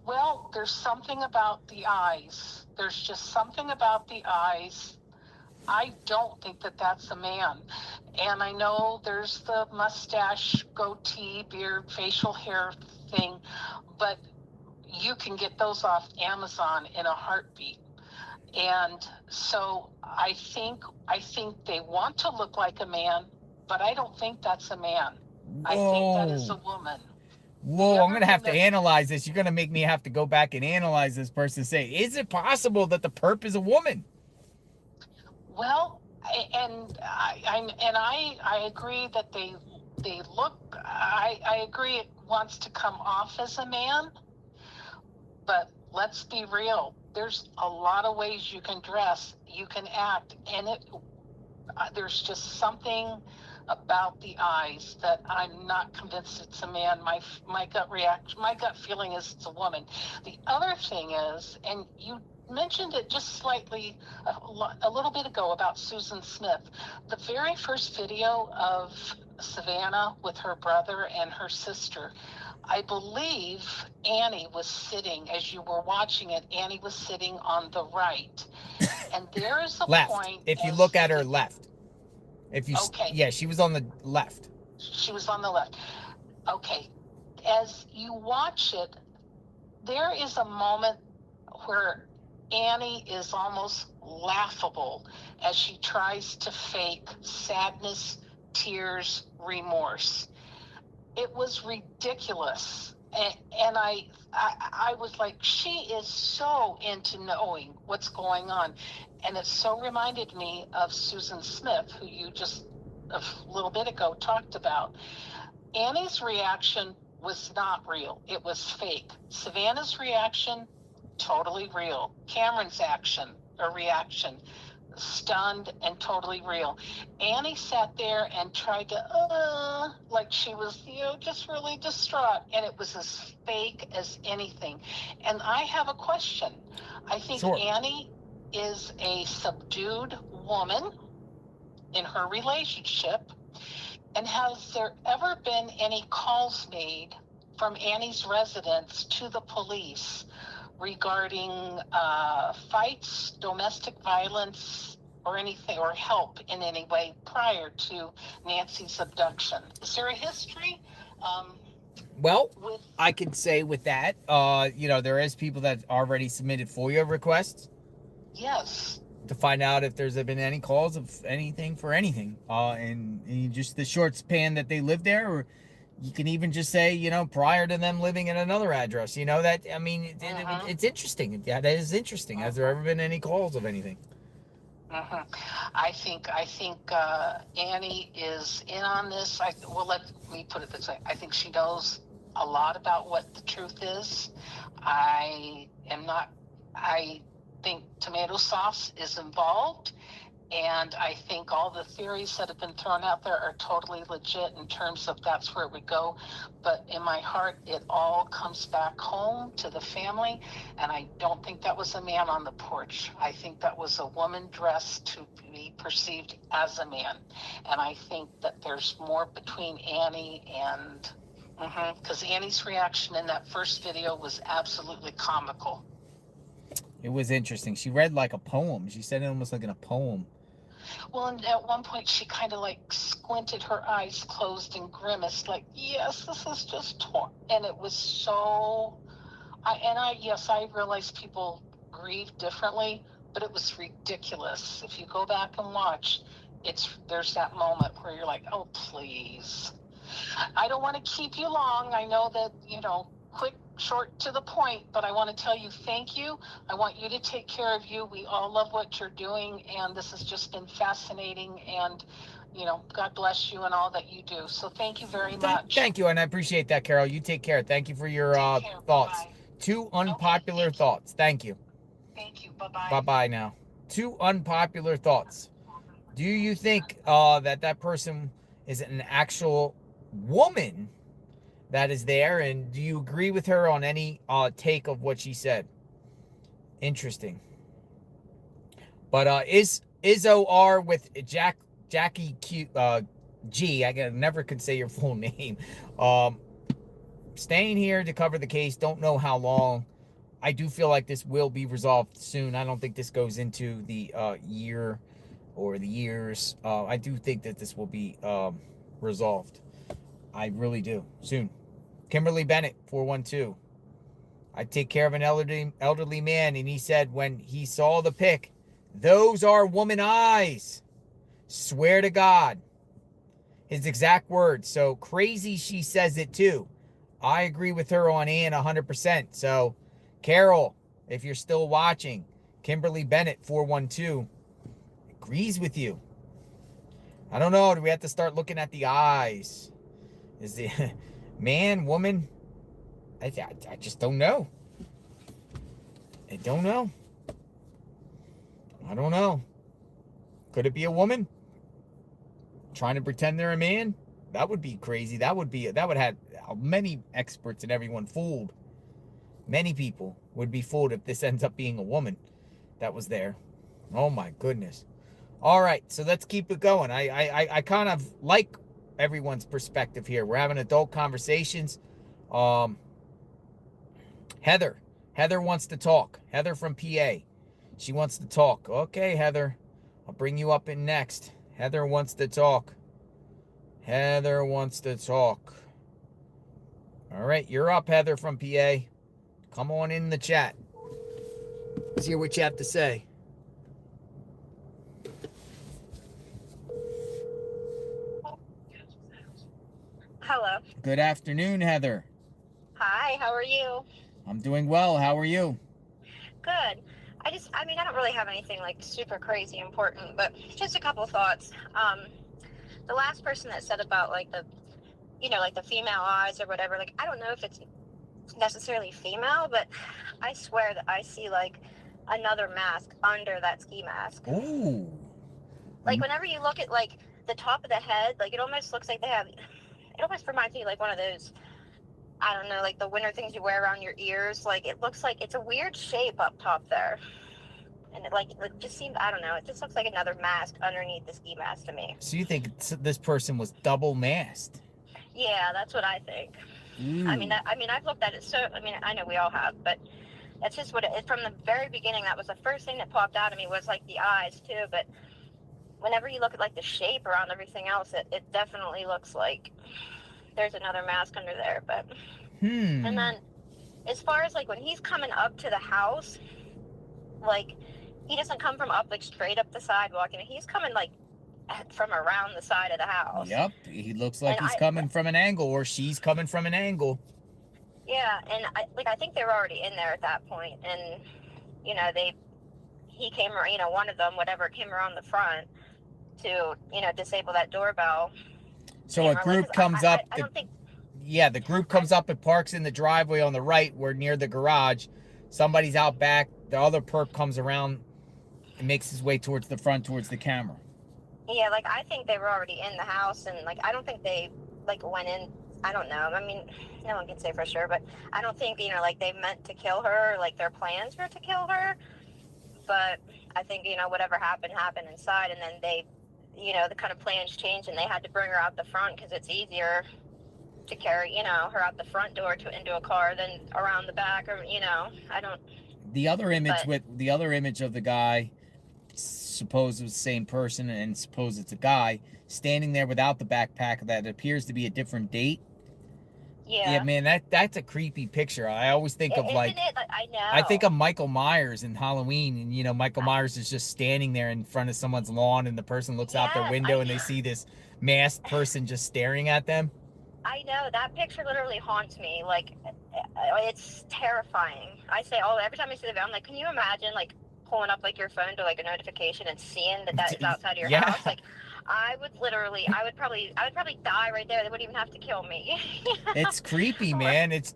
Well, there's something about the eyes. There's just something about the eyes. I don't think that that's a man. And I know there's the mustache, goatee, beard, facial hair thing, but you can get those off Amazon in a heartbeat. And so I think they want to look like a man, but I don't think that's a man. I think that is a woman. Whoa, I'm going to have to analyze this. You're going to make me have to go back and analyze this person and say, is it possible that the perp is a woman? Well, I agree that they look, I agree it wants to come off as a man, but let's be real. There's a lot of ways you can dress, you can act, and there's just something about the eyes that I'm not convinced it's a man. My gut feeling is it's a woman. The other thing is, and you mentioned it just slightly a little bit ago about Susan Smith. The very first video of Savannah with her brother and her sister, I believe Annie was sitting, as you were watching it, Annie was sitting on the right. And there is a Left. point. If you look at her left. If you, okay. Yeah, she was on the left. She was on the left. Okay. As you watch it, there is a moment where Annie is almost laughable as she tries to fake sadness, tears, remorse. It was ridiculous. And I was like, she is so into knowing what's going on. And it so reminded me of Susan Smith, who you just a little bit ago talked about. Annie's reaction was not real. It was fake. Savannah's reaction, totally real. Cameron's reaction, stunned and totally real. Annie sat there and tried to, like she was, just really distraught. And it was as fake as anything. And I have a question. I think Sure. Annie is a subdued woman in her relationship. And has there ever been any calls made from Annie's residence to the police regarding fights, domestic violence, or anything, or help in any way prior to Nancy's abduction? Is there a history? Well, I could say with that, there is people that already submitted FOIA requests. Yes. To find out if there's been any calls of anything for anything. And just the short span that they lived there, or you can even just say, prior to them living in another address, it's interesting. That is interesting. Has there ever been any calls of anything? I think Annie is in on this. Let me put it this way. I think she knows a lot about what the truth is. I think tomato sauce is involved, and I think all the theories that have been thrown out there are totally legit in terms of that's where it would go. But in my heart, it all comes back home to the family, and I don't think that was a man on the porch. I think that was a woman dressed to be perceived as a man. And I think that there's more between Annie and, because Annie's reaction in that first video was absolutely comical. It was interesting. She read like a poem. She said it almost like in a poem. Well, and at one point she kind of like squinted, her eyes closed and grimaced like, yes, this is just torn. And it was so, I realize people grieve differently, but it was ridiculous. If you go back and watch, there's that moment where you're like, oh, please. I don't want to keep you long. I know that, quick, short, to the point, but I want to tell you thank you. I want you to take care of you. We all love what you're doing, and this has just been fascinating, and God bless you and all that you do. So thank you very much. Thank you, and I appreciate that, Carol. You take care. Thank you for your thoughts. Bye-bye. 2 unpopular thoughts. Thank you. Thank you. Bye-bye. Bye-bye now. 2 unpopular thoughts. Do you think that person is an actual woman that is there, and do you agree with her on any take of what she said? Interesting. But Izzo R with Jackie Q G, never could say your full name. Staying here to cover the case, don't know how long. I do feel like this will be resolved soon. I don't think this goes into the year or the years. I do think that this will be resolved. I really do. Soon. Kimberly Bennett, 412. I take care of an elderly man, and he said when he saw the pic, those are woman eyes. Swear to God. His exact words. So crazy she says it too. I agree with her on Ann 100%. So, Carol, if you're still watching, Kimberly Bennett, 412, agrees with you. I don't know. Do we have to start looking at the eyes? Is the man, woman? I just don't know. I don't know. I don't know. Could it be a woman? trying to pretend they're a man. That would be crazy. That would have many experts and everyone fooled. Many people would be fooled if this ends up being a woman that was there. Oh my goodness. All right, so let's keep it going. I kind of like everyone's perspective here. We're having adult conversations. Heather wants to talk. Heather from PA. She wants to talk. Okay, Heather. I'll bring you up in next. Heather wants to talk. Heather wants to talk. All right, you're up, Heather from PA. Come on in the chat. Let's hear what you have to say. Hello. Good afternoon, Heather. Hi, how are you? I'm doing well. How are you? Good. I don't really have anything like super crazy important, but just a couple of thoughts. The last person that said about like the, like the female eyes or whatever, like, I don't know if it's necessarily female, but I swear that I see like another mask under that ski mask. Ooh. Like whenever you look at like the top of the head, like it almost looks like it almost reminds me like one of those, I don't know, like the winter things you wear around your ears. Like it looks like it's a weird shape up top there. And it just seems, I don't know, it just looks like another mask underneath the ski mask to me. So you think this person was double masked? Yeah, that's what I think. Ooh. I've looked at it I know we all have, but that's just from the very beginning, that was the first thing that popped out of me was like the eyes too. But whenever you look at like the shape around everything else, it definitely looks like there's another mask under there. But and then as far as like when he's coming up to the house, like he doesn't come from up like straight up the sidewalk, and he's coming like from around the side of the house. Yep, he looks like he's coming from an angle, or she's coming from an angle. Yeah, and I think they were already in there at that point, and he came, one of them, whatever, came around the front to disable that doorbell. So a group comes up. The group comes up and parks in the driveway on the right, where near the garage. Somebody's out back. The other perp comes around and makes his way towards the front, towards the camera. Yeah, like I think they were already in the house, and like I don't think they like went in. I don't know. I mean, no one can say for sure, but I don't think like they meant to kill her. Like their plans were to kill her, but I think whatever happened inside, and then they, the kind of plans changed, and they had to bring her out the front because it's easier to carry her out the front door into a car than around the back, or I don't. The other image of the guy, suppose it was the same person, and suppose it's a guy standing there without the backpack that appears to be a different date. Yeah, man, that's a creepy picture. I always think of I know. I think of Michael Myers in Halloween, and Michael Myers is just standing there in front of someone's lawn, and the person looks out their window and they see this masked person just staring at them. I know, that picture literally haunts me. Like, it's terrifying. I say, every time I see the video, I'm like, can you imagine like pulling up like your phone to like a notification and seeing that it's outside of your house? Like, I would probably die right there. They wouldn't even have to kill me. It's creepy, man. It's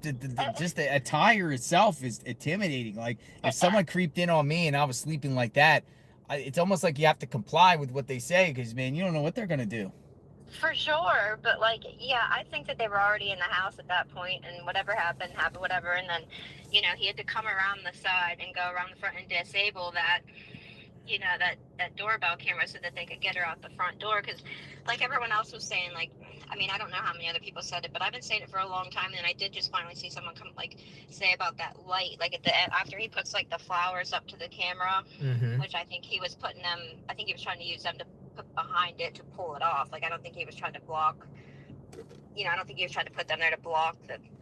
just the attire itself is intimidating. Like, if someone creeped in on me and I was sleeping like that, it's almost like you have to comply with what they say, because, man, you don't know what they're gonna do. For sure, but like, yeah, I think that they were already in the house at that point, and whatever happened, whatever, and then, he had to come around the side and go around the front and disable that, that doorbell camera so that they could get her out the front door, because, like everyone else was saying, like, I don't know how many other people said it, but I've been saying it for a long time, and I did just finally see someone come, like, say about that light, like, after he puts, like, the flowers up to the camera, which I think he was putting them, I think he was trying to use them to put behind it to pull it off. Like, I don't think he was trying to block, I don't think he was trying to put them there to block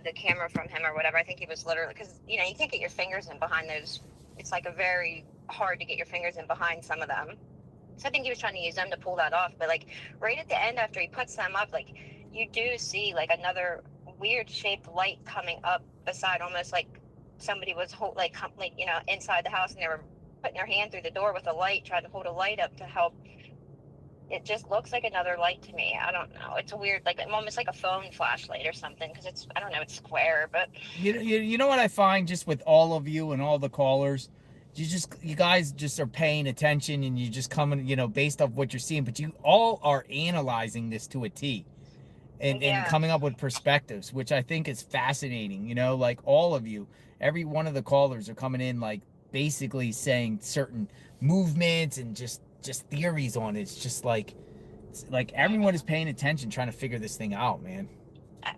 the camera from him or whatever. I think he was literally, because, you can't get your fingers in behind those. It's like a very hard to get your fingers in behind some of them. So I think he was trying to use them to pull that off. But like right at the end, after he puts them up, like you do see like another weird shaped light coming up beside, almost like somebody was inside the house, and they were putting their hand through the door with a light, trying to hold a light up to help. It just looks like another light to me. I don't know. It's a weird, like almost like a phone flashlight or something, because it's square, but you know what I find just with all of you and all the callers you guys just are paying attention, and you just coming, based off what you're seeing, but you all are analyzing this to a T. And coming up with perspectives, which I think is fascinating. Like all of you, every one of the callers are coming in like basically saying certain movements and just theories on it. It's just like everyone is paying attention, trying to figure this thing out, man.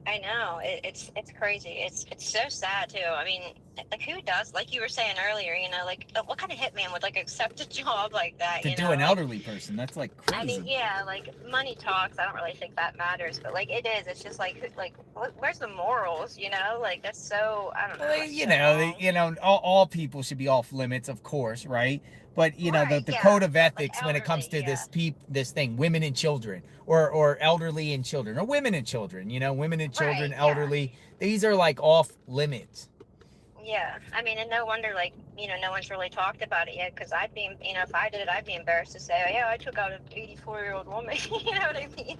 I know it's crazy. It's so sad too. I mean, like who does, like you were saying earlier, like what kind of hitman would like accept a job like that? To do an elderly person, that's like crazy. I mean, yeah, like money talks. I don't really think that matters, but like it is. It's just like where's the morals? Like that's so, I don't know. Well, all people should be off limits, of course, right? But the yeah, code of ethics when it comes to this thing, women and children, or elderly and children, or women and children, women and children, elderly, these are like off limits. Yeah, I mean, and no wonder, like, no one's really talked about it yet, because I'd be, if I did it, I'd be embarrassed to say, oh, yeah, I took out an 84-year-old woman. You know what I mean?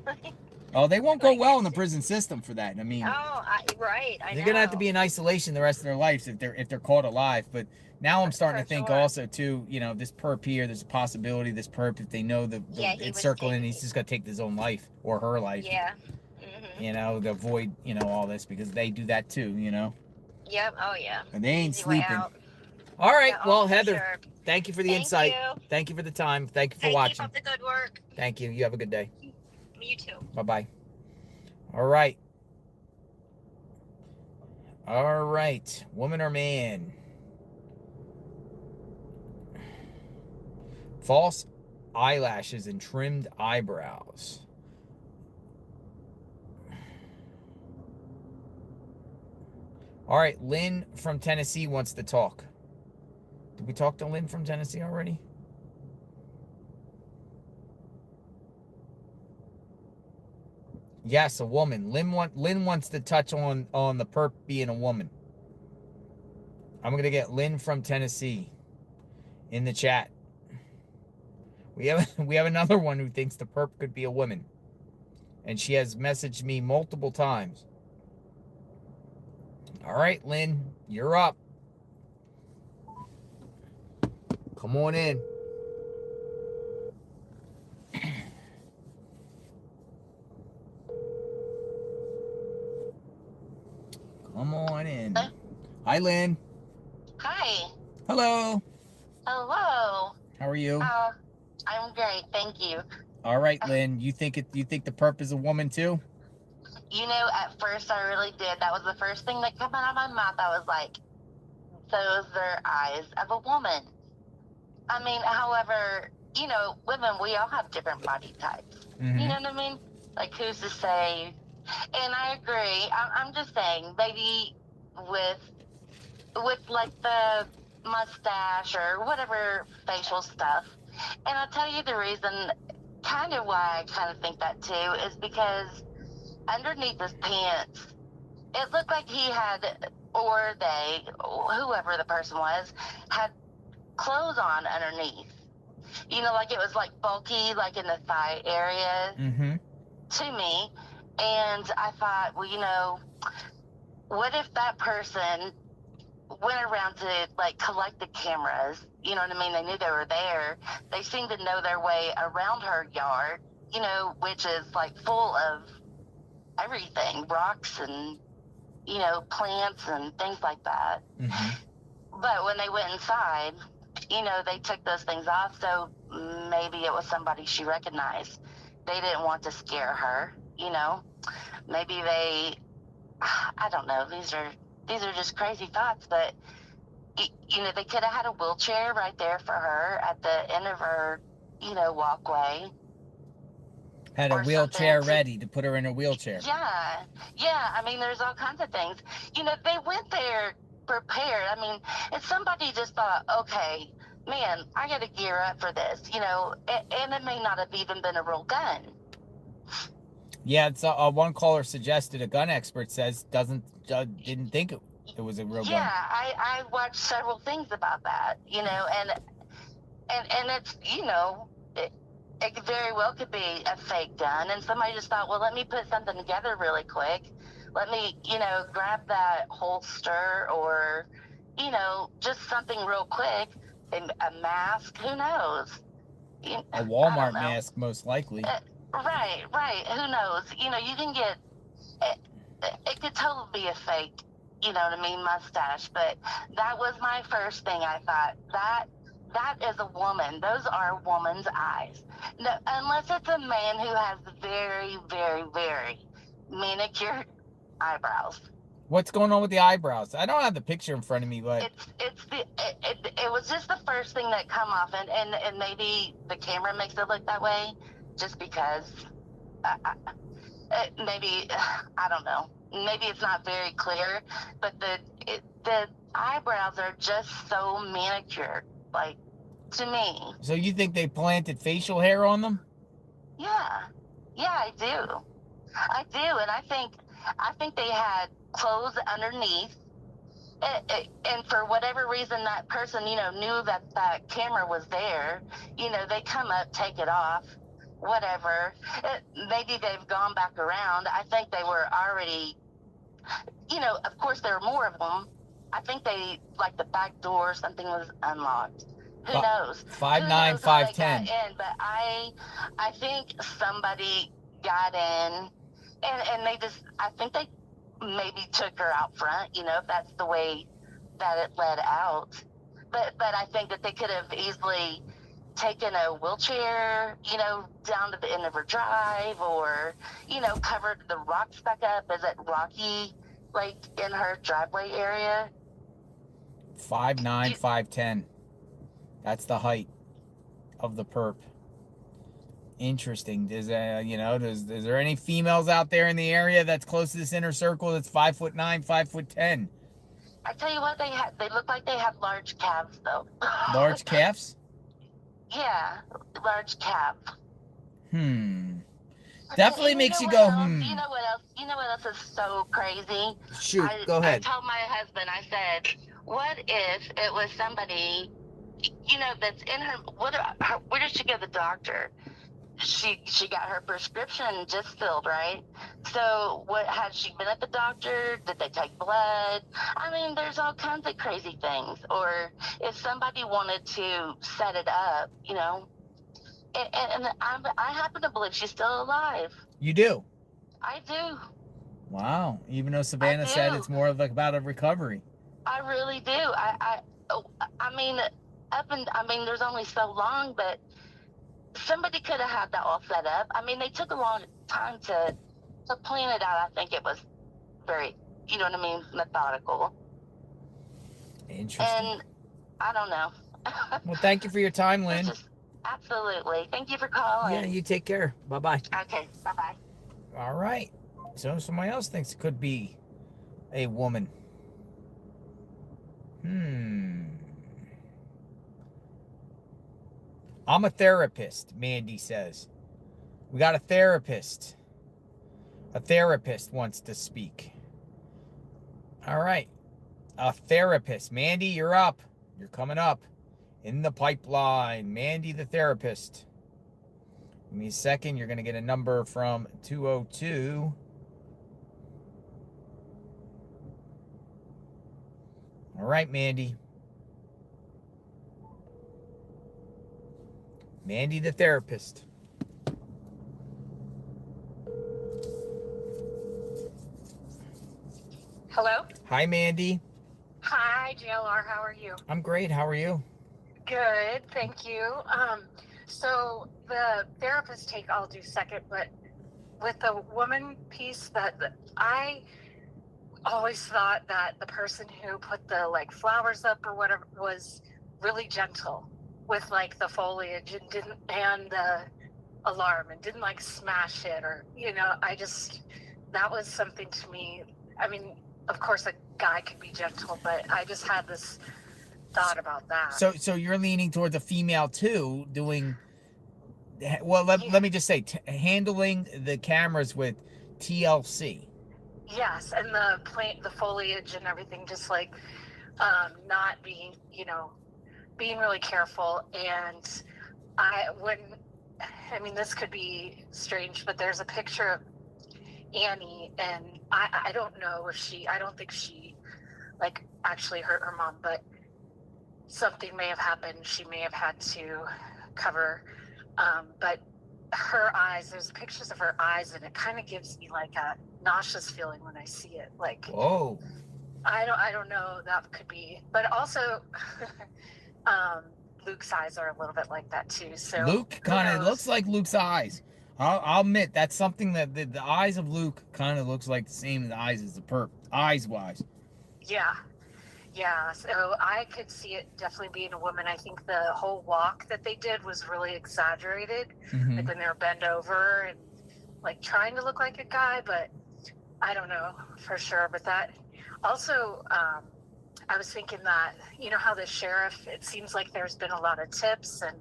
Oh, they won't go well in the prison system for that. I mean, right. They're gonna have to be in isolation the rest of their lives if they're caught alive. But now I'm starting to think also too, this perp here, there's a possibility this perp, if they know it's circling, he's just gonna take his own life or her life. Yeah. To avoid all this, because they do that too. Yep. Oh yeah. And they ain't sleeping. All right. Yeah, well, Heather, sure. Thank you for the insight. Thank you for the time. Thank you for watching. Keep up the good work. Thank you. You have a good day. You too. Bye-bye. All right. Woman or man? False eyelashes and trimmed eyebrows. All right, Lynn from Tennessee wants to talk. Did we talk to Lynn from Tennessee already? Yes, a woman. Lynn wants to touch on the perp being a woman. I'm going to get Lynn from Tennessee in the chat. We have another one who thinks the perp could be a woman. And she has messaged me multiple times. All right, Lynn, you're up. Come on in. Come on in. Hi, Lynn. Hi. Hello. Hello. How are you? I'm great, thank you. All right, Lynn. You think the perp is a woman too? At first I really did. That was the first thing that came out of my mouth. I was like, those are eyes of a woman. I mean, however, women, we all have different body types. Mm-hmm. You know what I mean? Like, who's to say? And I agree. I'm just saying, maybe with like the mustache or whatever facial stuff. And I'll tell you the reason, kind of why I kind of think that too, is because underneath his pants, it looked like he had, or they, whoever the person was, had clothes on underneath. Like it was like bulky, like in the thigh area to me. And I thought, well, what if that person went around to like collect the cameras? You know what I mean? They knew they were there. They seemed to know their way around her yard, which is like full of everything, rocks and, plants and things like that. But when they went inside, they took those things off. So maybe it was somebody she recognized. They didn't want to scare her, maybe I don't know. These are just crazy thoughts, but they could have had a wheelchair right there for her at the end of her, walkway. Had a wheelchair ready to put her in a wheelchair. Yeah. I mean, there's all kinds of things. They went there prepared. I mean, if somebody just thought, okay, man, I got to gear up for this, and it may not have even been a real gun. Yeah, it's one caller suggested, a gun expert says didn't think it was a real gun. Yeah, I watched several things about that, and it's, it very well could be a fake gun, and somebody just thought, well, let me put something together really quick. Let me, grab that holster or, just something real quick, a mask. Who knows? A Walmart mask, most likely. Right. Who knows? You can get it could totally be a fake, you know what I mean, mustache. But that was my first thing. I thought that is a woman. Those are a woman's eyes. No, unless it's a man who has very, very, very manicured eyebrows. What's going on with the eyebrows? I don't have the picture in front of me, but it was just the first thing that come off, and maybe the camera makes it look that way, just because. Maybe I don't know. Maybe it's not very clear, but the eyebrows are just so manicured, like, to me. So you think they planted facial hair on them? Yeah, I do, and I think they had clothes underneath. And for whatever reason, that person, knew that camera was there. They come up, take it off, whatever. Maybe they've gone back around. I think they were already, of course there were more of them. I think like the back door or something was unlocked. Who knows? 5'9", 5'10". But I think somebody got in, and I think they maybe took her out front, if that's the way that it led out. But I think that they could have easily taken a wheelchair, down to the end of her drive, or, covered the rocks back up. Is it rocky, like, in her driveway area? 5'9", 5'10". That's the height of the perp. Interesting. Is there any females out there in the area that's close to this inner circle that's 5'9", 5'10"? I tell you what, they look like they have large calves, though. Large calves? Yeah, large calf. Definitely makes you go, You know what else is so crazy? Shoot, go ahead. I told my husband, I said, what if it was somebody, that's in her, where did she go to the doctor? She got her prescription just filled, right? So had she been at the doctor? Did they take blood? I mean, there's all kinds of crazy things. Or if somebody wanted to set it up, and I happen to believe she's still alive. You do? I do. Wow. Even though Savannah said it's more of about a recovery. I really do. I mean, there's only so long, but somebody could have had that all set up. I mean, they took a long time to plan it out. I think it was very, methodical. Interesting. And I don't know. Well, thank you for your time, Lynn. Absolutely. Thank you for calling. Yeah, you take care. Bye-bye. Okay, bye-bye. All right. So somebody else thinks it could be a woman. I'm a therapist, Mandy says. We got a therapist. A therapist wants to speak. All right. A therapist. Mandy, you're up. You're coming up in the pipeline. Mandy, the therapist. Give me a second. You're going to get a number from 202. All right, Mandy. Mandy, the therapist. Hello? Hi, Mandy. Hi, JLR. How are you? I'm great. How are you? Good, thank you. So the therapist take I'll do second, but with the woman piece, that I always thought that the person who put the flowers up or whatever was really gentle with the foliage and the alarm and didn't smash it, or that was something to me. I mean, of course a guy could be gentle, but I just had this thought about that. So you're leaning towards a female too, doing well. Let me just say, handling the cameras with TLC. Yes, and the foliage and everything, just not being being really careful. And this could be strange, but there's a picture of Annie, and I don't know if I don't think she actually hurt her mom, but something may have happened. She may have had to cover, but her eyes, there's pictures of her eyes, and it kind of gives me like a nauseous feeling when I see it. Like, Whoa. I don't know, that could be, but also Luke's eyes are a little bit like that too. So Luke kind of looks like Luke's eyes. I'll admit that's something that the eyes of Luke kind of looks like the same eyes as the perp, eyes wise. Yeah. So I could see it definitely being a woman. I think the whole walk that they did was really exaggerated. Mhm. Like when they were bent over and like trying to look like a guy, but I don't know for sure. But that also, I was thinking that, you know how the sheriff, it seems like there's been a lot of tips and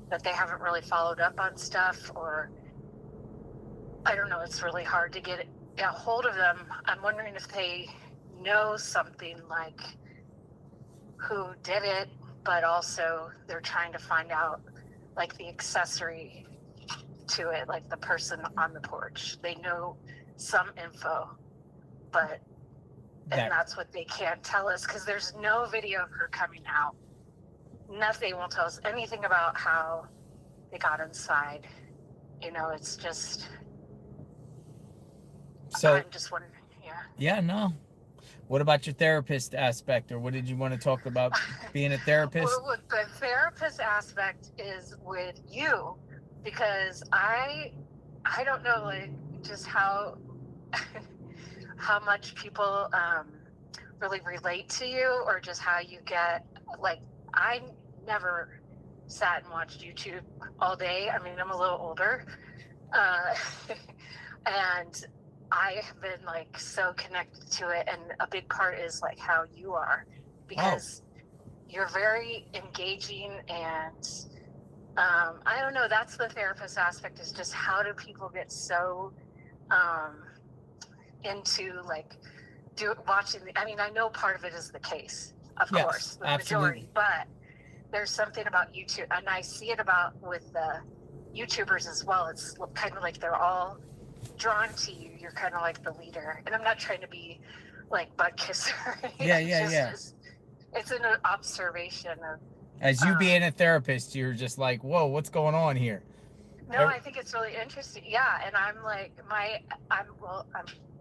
that they haven't really followed up on stuff, or I don't know, it's really hard to get a hold of them. I'm wondering if they know something, like who did it, but also they're trying to find out like the accessory to it, like the person on the porch. They know some info, but and that's what they can't tell us, because there's no video of her coming out. Nothing will tell us anything about how they got inside. You know, it's just, So I'm just wondering. yeah, no. What about your therapist aspect, or what did you want to talk about being a therapist? Well, the therapist aspect is with you, because I don't know, like, just how how much people really relate to you, or just how you get, like, I never sat and watched YouTube all day. I mean, I'm a little older, and I have been like so connected to it, and a big part is like how you are, because you're very engaging, and I don't know, that's the therapist aspect, is just how do people get so into like watching I mean, I know part of it is the case, of course, the majority, but there's something about YouTube, and I see it about with the YouTubers as well. It's kind of like they're all drawn to you. You're kind of like the leader, and I'm not trying to be like butt kisser. It's an observation of, as you being a therapist, you're just like, whoa, what's going on here? no, I think it's really interesting. Yeah, and I'm like, I'm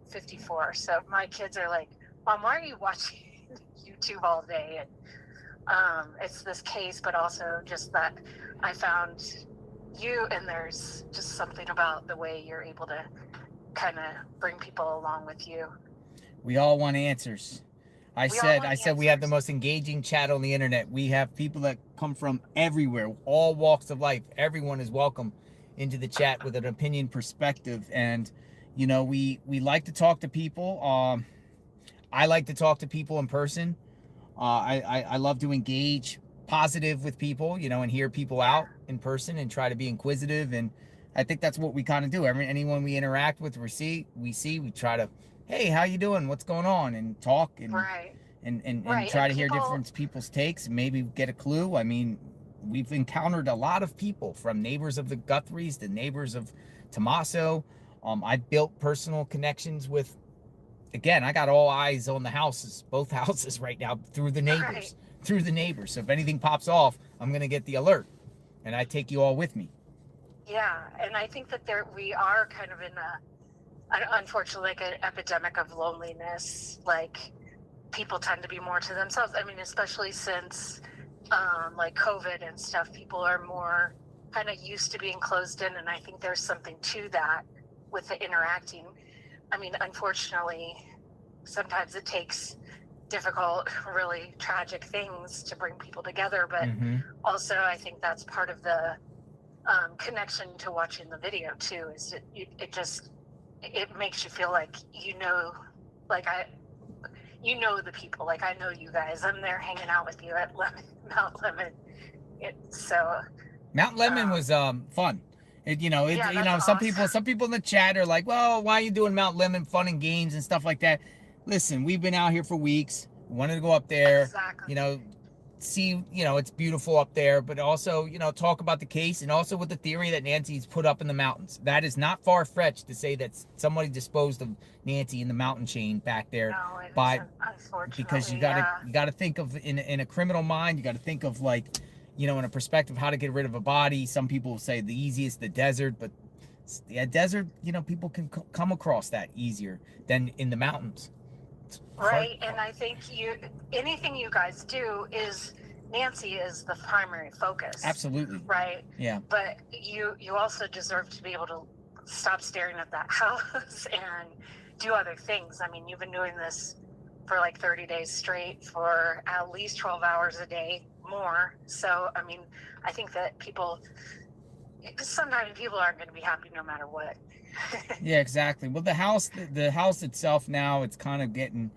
54, so my kids are like, Mom, why are you watching YouTube all day? And it's this case, but also just that I found you, and there's just something about the way you're able to kind of bring people along with you. We all want answers. I said we have the most engaging chat on the internet. We have people that come from everywhere, all walks of life. Everyone is welcome into the chat with an opinion, perspective, and you know, we like to talk to people. I like to talk to people in person. I love to engage positive with people, you know, and hear people out in person and try to be inquisitive, and I think that's what we kind of do. Anyone we interact with, we try to, hey, how you doing? What's going on? And talk and try to hear different people's takes, maybe get a clue. I mean, we've encountered a lot of people, from neighbors of the Guthries to neighbors of Tommaso. I built personal connections with, again, I got all eyes on the houses, both houses right now, through the neighbors, So if anything pops off, I'm going to get the alert, and I take you all with me. Yeah, and I think that we are kind of in unfortunately, like an epidemic of loneliness. Like, people tend to be more to themselves. I mean, especially since like COVID and stuff, people are more kind of used to being closed in, and I think there's something to that with the interacting. I mean, unfortunately, sometimes it takes difficult, really tragic things to bring people together, but also I think that's part of the connection to watching the video too, is it makes you feel like, you know, like the people, like I know you guys, I'm there hanging out with you at Mount Lemon. Mount Lemon was fun. Some people in the chat are like, well, why are you doing Mount Lemon, fun and games and stuff like that? Listen, we've been out here for weeks. We wanted to go up there. You know, see, you know, it's beautiful up there, but also, you know, talk about the case and also with the theory that Nancy's put up in the mountains. That is not far-fetched to say that somebody disposed of Nancy in the mountain chain back there. No, it by isn't, unfortunately. Because you gotta think of in a criminal mind, you gotta think of, like, you know, in a perspective how to get rid of a body. Some people say the easiest, the desert, but yeah, desert, you know, people can come across that easier than in the mountains. Right, and I think anything you guys do is, Nancy is the primary focus. Absolutely. Right. Yeah. But you also deserve to be able to stop staring at that house and do other things. I mean, you've been doing this for like 30 days straight for at least 12 hours a day more. So, I mean, I think that sometimes people aren't going to be happy no matter what. Yeah, exactly. Well, the house itself now, it's kind of getting,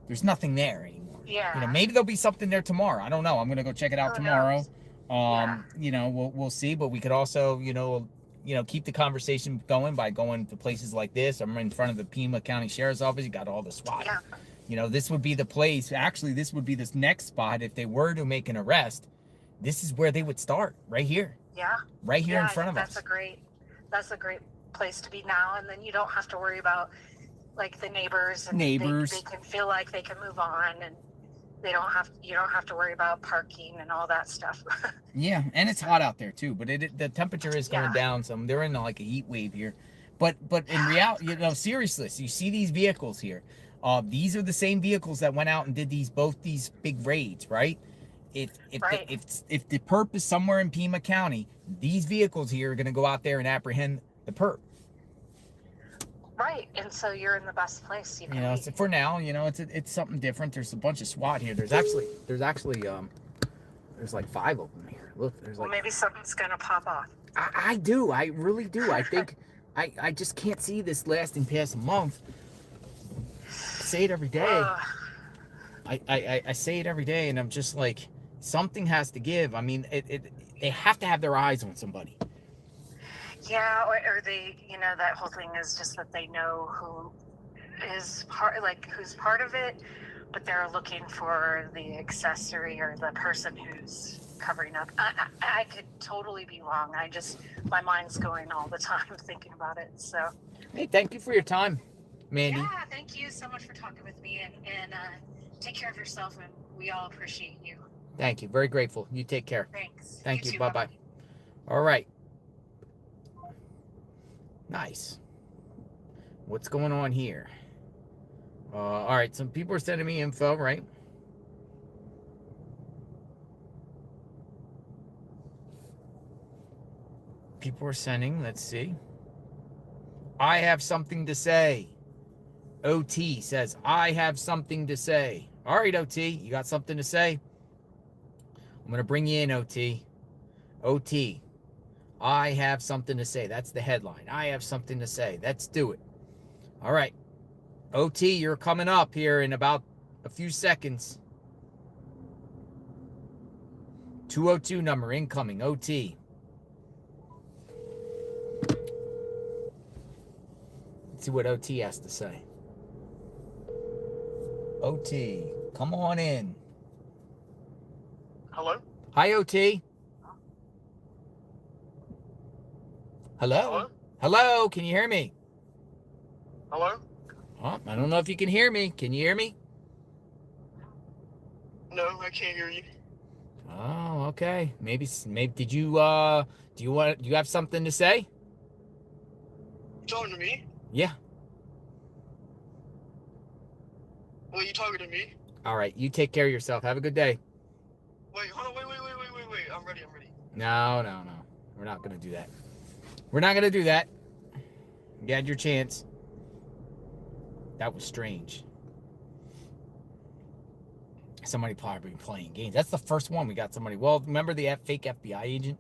there's nothing there anymore. Yeah. You know, maybe there'll be something there tomorrow. I don't know. I'm going to go check it out tomorrow. You know, we'll see, but we could also, you know, keep the conversation going by going to places like this. I'm in front of the Pima County Sheriff's Office. You got all the SWAT. Yeah. You know, this would be the place. Actually, this would be this next spot. If they were to make an arrest, this is where they would start, right here. Yeah. Right here in front of us. That's a great place to be now. And then you don't have to worry about, like, the neighbors. And they can feel like they can move on, and you don't have to worry about parking and all that stuff. Yeah, and it's hot out there too, but the temperature is going down some. They're in like a heat wave here. But in reality, you know, seriously, so you see these vehicles here. These are the same vehicles that went out and did both these big raids, right? If the perp is somewhere in Pima County, these vehicles here are going to go out there and apprehend the perp. Right, and so you're in the best place you can. You know, so for now, you know, it's something different. There's a bunch of SWAT here. There's actually there's like 5 of them here. Look, there's like. Well, maybe something's gonna pop off. I do. I really do. I think I just can't see this lasting past a month. I say it every day. I say it every day, and I'm just like, something has to give. I mean, they have to have their eyes on somebody. Yeah, or they, you know, that whole thing is just that they know who is who's part of it, but they're looking for the accessory or the person who's covering up. I could totally be wrong. My mind's going all the time thinking about it. So. Hey, thank you for your time, Mandy. Yeah, thank you so much for talking with me, and take care of yourself, and we all appreciate you. Thank you. Very grateful. You take care. Thanks. Thank you. Too. Bye-bye. All right. Nice. What's going on here? All right. Some people are sending me info, right? People are sending. Let's see. I have something to say. OT says, I have something to say. All right, OT. You got something to say? I'm going to bring you in, OT. OT. I have something to say. That's the headline. I have something to say. Let's do it. All right. OT, you're coming up here in about a few seconds. 202 number incoming. OT. Let's see what OT has to say. OT, come on in. Hello? Hi, OT. Hello? Hello? Can you hear me? Hello? Oh, I don't know if you can hear me. Can you hear me? No, I can't hear you. Oh, okay. Maybe did you do you have something to say? Talking to me? Yeah. Well, you talking to me? All right, you take care of yourself. Have a good day. Wait, hold on, wait. I'm ready. No. We're not gonna do that. We're not gonna do that. You had your chance. That was strange. Somebody probably playing games. That's the first one we got somebody. Well, remember the fake FBI agent?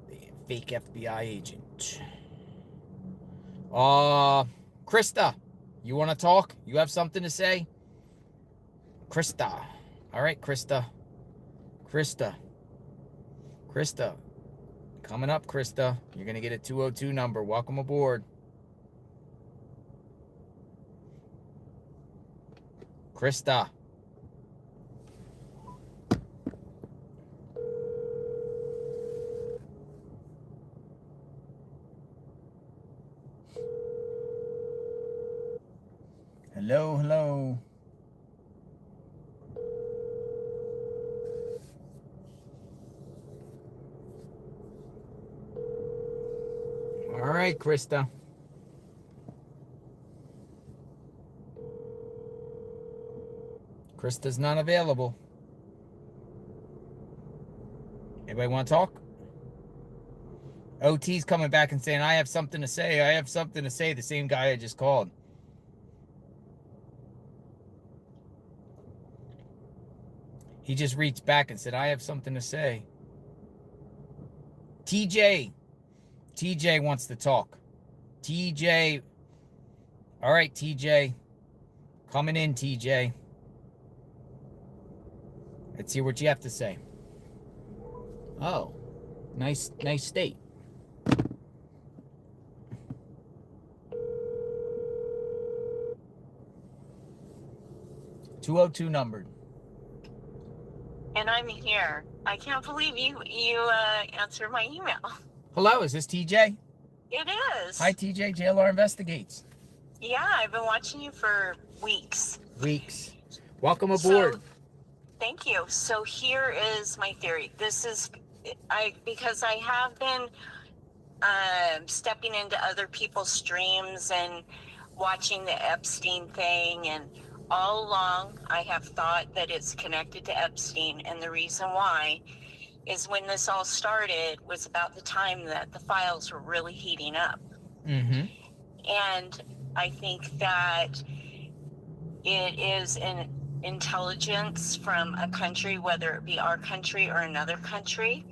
The fake FBI agent. Krista, you want to talk? You have something to say? Krista. All right, Krista. Coming up, Krista. You're going to get a 202 number. Welcome aboard. Krista. Hello, hello. All right, Krista. Krista's not available. Anybody want to talk? OT's coming back and saying, I have something to say. I have something to say. The same guy I just called. He just reached back and said, I have something to say. TJ wants to talk. TJ. All right, TJ. Coming in, TJ. Let's hear what you have to say. Oh, nice state. 202 numbered. And I'm here. I can't believe you answered my email. Hello, is this TJ? It is. Hi, TJ. JLR Investigates. Yeah, I've been watching you for weeks. Welcome aboard. So, thank you. So here is my theory. Because I have been stepping into other people's streams and watching the Epstein thing, and all along I have thought that it's connected to Epstein, and the reason why is when this all started was about the time that the files were really heating up. Mm-hmm. And I think that it is an intelligence from a country, whether it be our country or another country,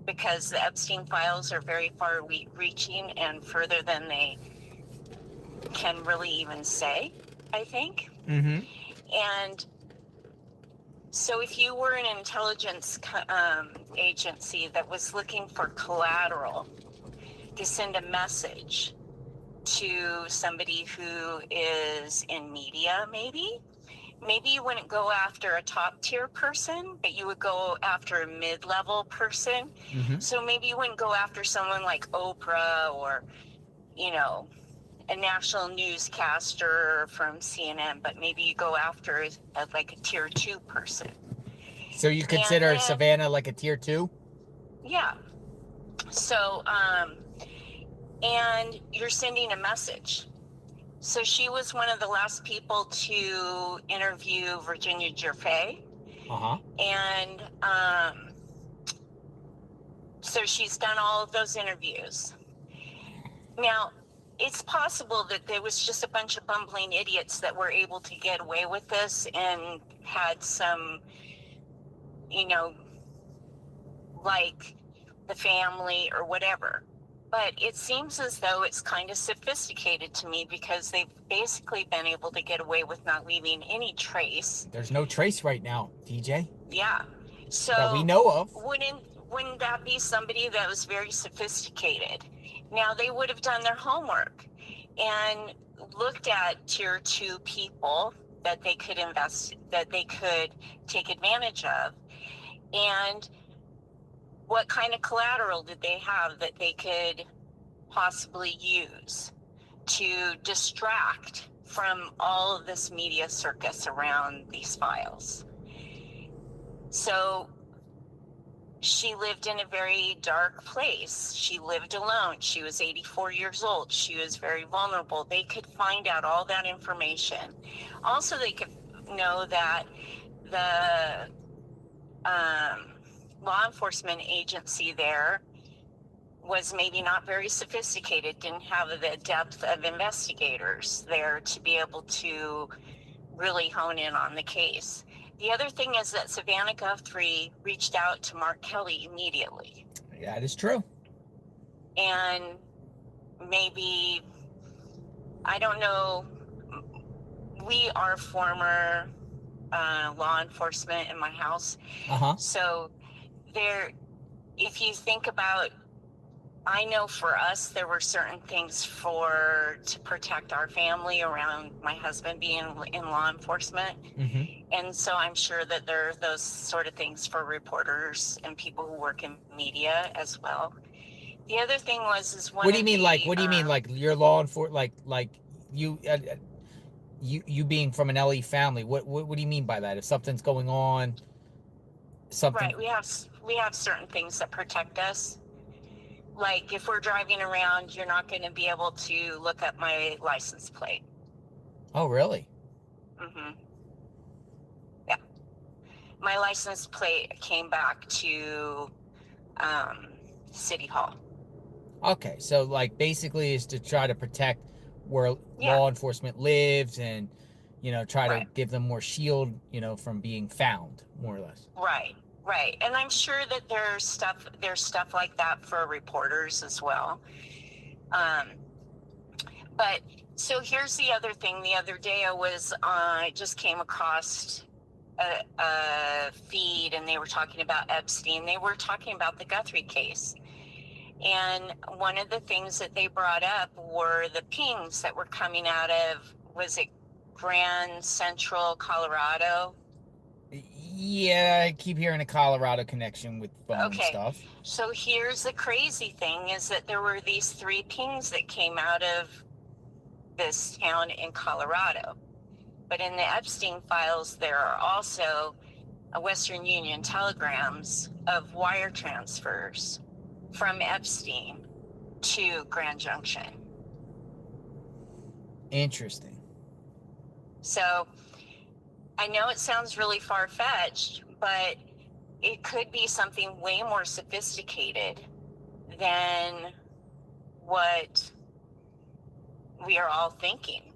because the Epstein files are very far reaching and further than they can really even say, I think. Mm-hmm. And so if you were an intelligence agency that was looking for collateral to send a message to somebody who is in media, maybe you wouldn't go after a top tier person, but you would go after a mid-level person. Mm-hmm. So maybe you wouldn't go after someone like Oprah or, a national newscaster from CNN, but maybe you go after like a tier 2 person. So you consider Savannah like a tier 2? Yeah. So, and you're sending a message. So she was one of the last people to interview Virginia Giuffre. Uh-huh. And so she's done all of those interviews. Now, it's possible that there was just a bunch of bumbling idiots that were able to get away with this and had some, like the family or whatever. But it seems as though it's kind of sophisticated to me because they've basically been able to get away with not leaving any trace. There's no trace right now, TJ. Yeah. So that we know of. Wouldn't that be somebody that was very sophisticated? Now they would have done their homework and looked at tier 2 people that they could take advantage of. And what kind of collateral did they have that they could possibly use to distract from all of this media circus around these files? So she lived in a very dark place. She lived alone. She was 84 years old. She was very vulnerable. They could find out all that information. Also, they could know that the law enforcement agency there was maybe not very sophisticated, didn't have the depth of investigators there to be able to really hone in on the case. The other thing is that Savannah Guthrie reached out to Mark Kelly immediately. Yeah, that is true. And maybe, I don't know, we are former law enforcement in my house. Uh-huh. So if you think about I know for us, there were certain things to protect our family around my husband being in law enforcement. And so I'm sure that there are those sort of things for reporters and people who work in media as well. The other thing is What do you mean, like, what do you mean, like, your law enforcement, like, you being from an LE family, what do you mean by that? If something's going on, something... Right, we have certain things that protect us. Like, if we're driving around, you're not going to be able to look up my license plate. Oh, really? Yeah. My license plate came back to City Hall. Okay, so, like, basically is to try to protect where law enforcement lives and, you know, try to give them more shield, you know, from being found, more or less. Right. And I'm sure that there's stuff like that for reporters as well. But so here's the other thing. The other day I just came across a feed, and they were talking about Epstein. They were talking about the Guthrie case. And one of the things that they brought up were the pings that were coming out of, was it Grand Central, Colorado? Yeah, I keep hearing a Colorado connection with phone stuff. So here's the crazy thing, is that there were these 3 pings that came out of this town in Colorado. But in the Epstein files, there are also Western Union telegrams of wire transfers from Epstein to Grand Junction. Interesting. So I know it sounds really far-fetched, but it could be something way more sophisticated than what we are all thinking.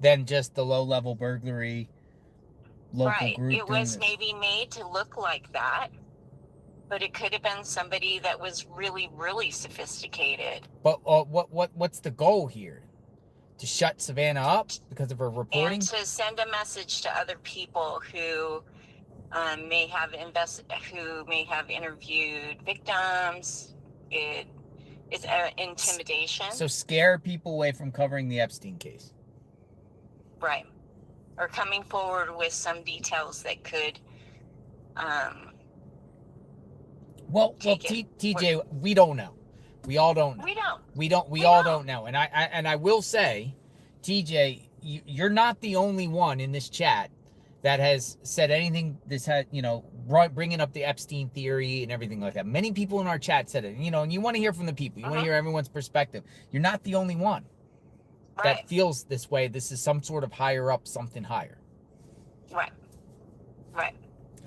Than just the low-level burglary, local group. It was maybe made to look like that, but it could have been somebody that was really, really sophisticated. But what's the goal here? To shut Savannah up because of her reporting? And to send a message to other people who may have interviewed victims. It's intimidation. So scare people away from covering the Epstein case. Right. Or coming forward with some details that could Well, TJ, we don't know. We all don't know. We all don't know. And I will say, TJ, you're not the only one in this chat that has said anything. This had, you know, bringing up the Epstein theory and everything like that. Many people in our chat said it. You know, and you want to hear from the people. You want to hear everyone's perspective. You're not the only one that feels this way. This is some sort of higher up, something higher. Right.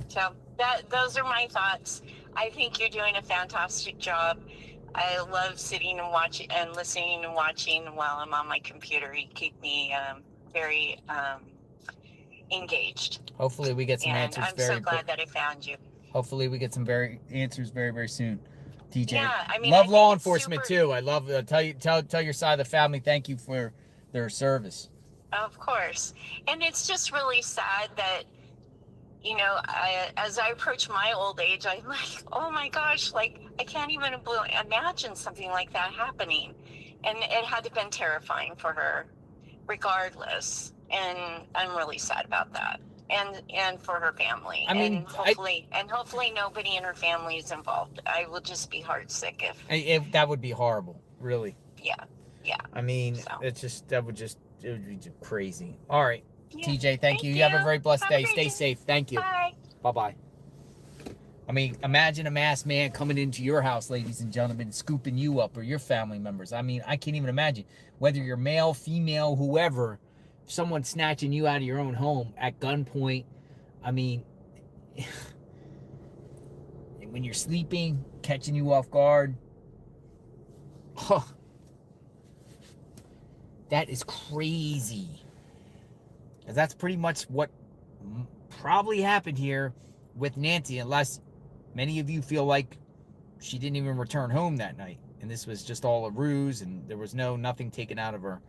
So those are my thoughts. I think you're doing a fantastic job. I love sitting and watching and listening and watching while I'm on my computer. You keep me very engaged. Hopefully we get some answers very I'm so glad that I found you. Hopefully we get some answers very, very soon. TJ, yeah, I mean, love law enforcement too. I love tell your side of the family thank you for their service. Of course. And it's just really sad that, you know, as I approach my old age, I'm like, oh my gosh, like I can't even imagine something like that happening. And it had to have been terrifying for her regardless. And I'm really sad about that. And for her family. I mean, hopefully nobody in her family is involved. I will just be heartsick if that would be horrible, really. Yeah. I mean, it would be crazy. All right, yeah. TJ, thank you. You have a very blessed day. Stay safe. Thank you. Bye. I mean, imagine a masked man coming into your house, ladies and gentlemen, scooping you up or your family members. I mean, I can't even imagine whether you're male, female, whoever. Someone snatching you out of your own home at gunpoint. I mean, when you're sleeping, catching you off guard. Huh. That is crazy. That's pretty much what probably happened here with Nancy, unless many of you feel like she didn't even return home that night. And this was just all a ruse, and there was nothing taken out of her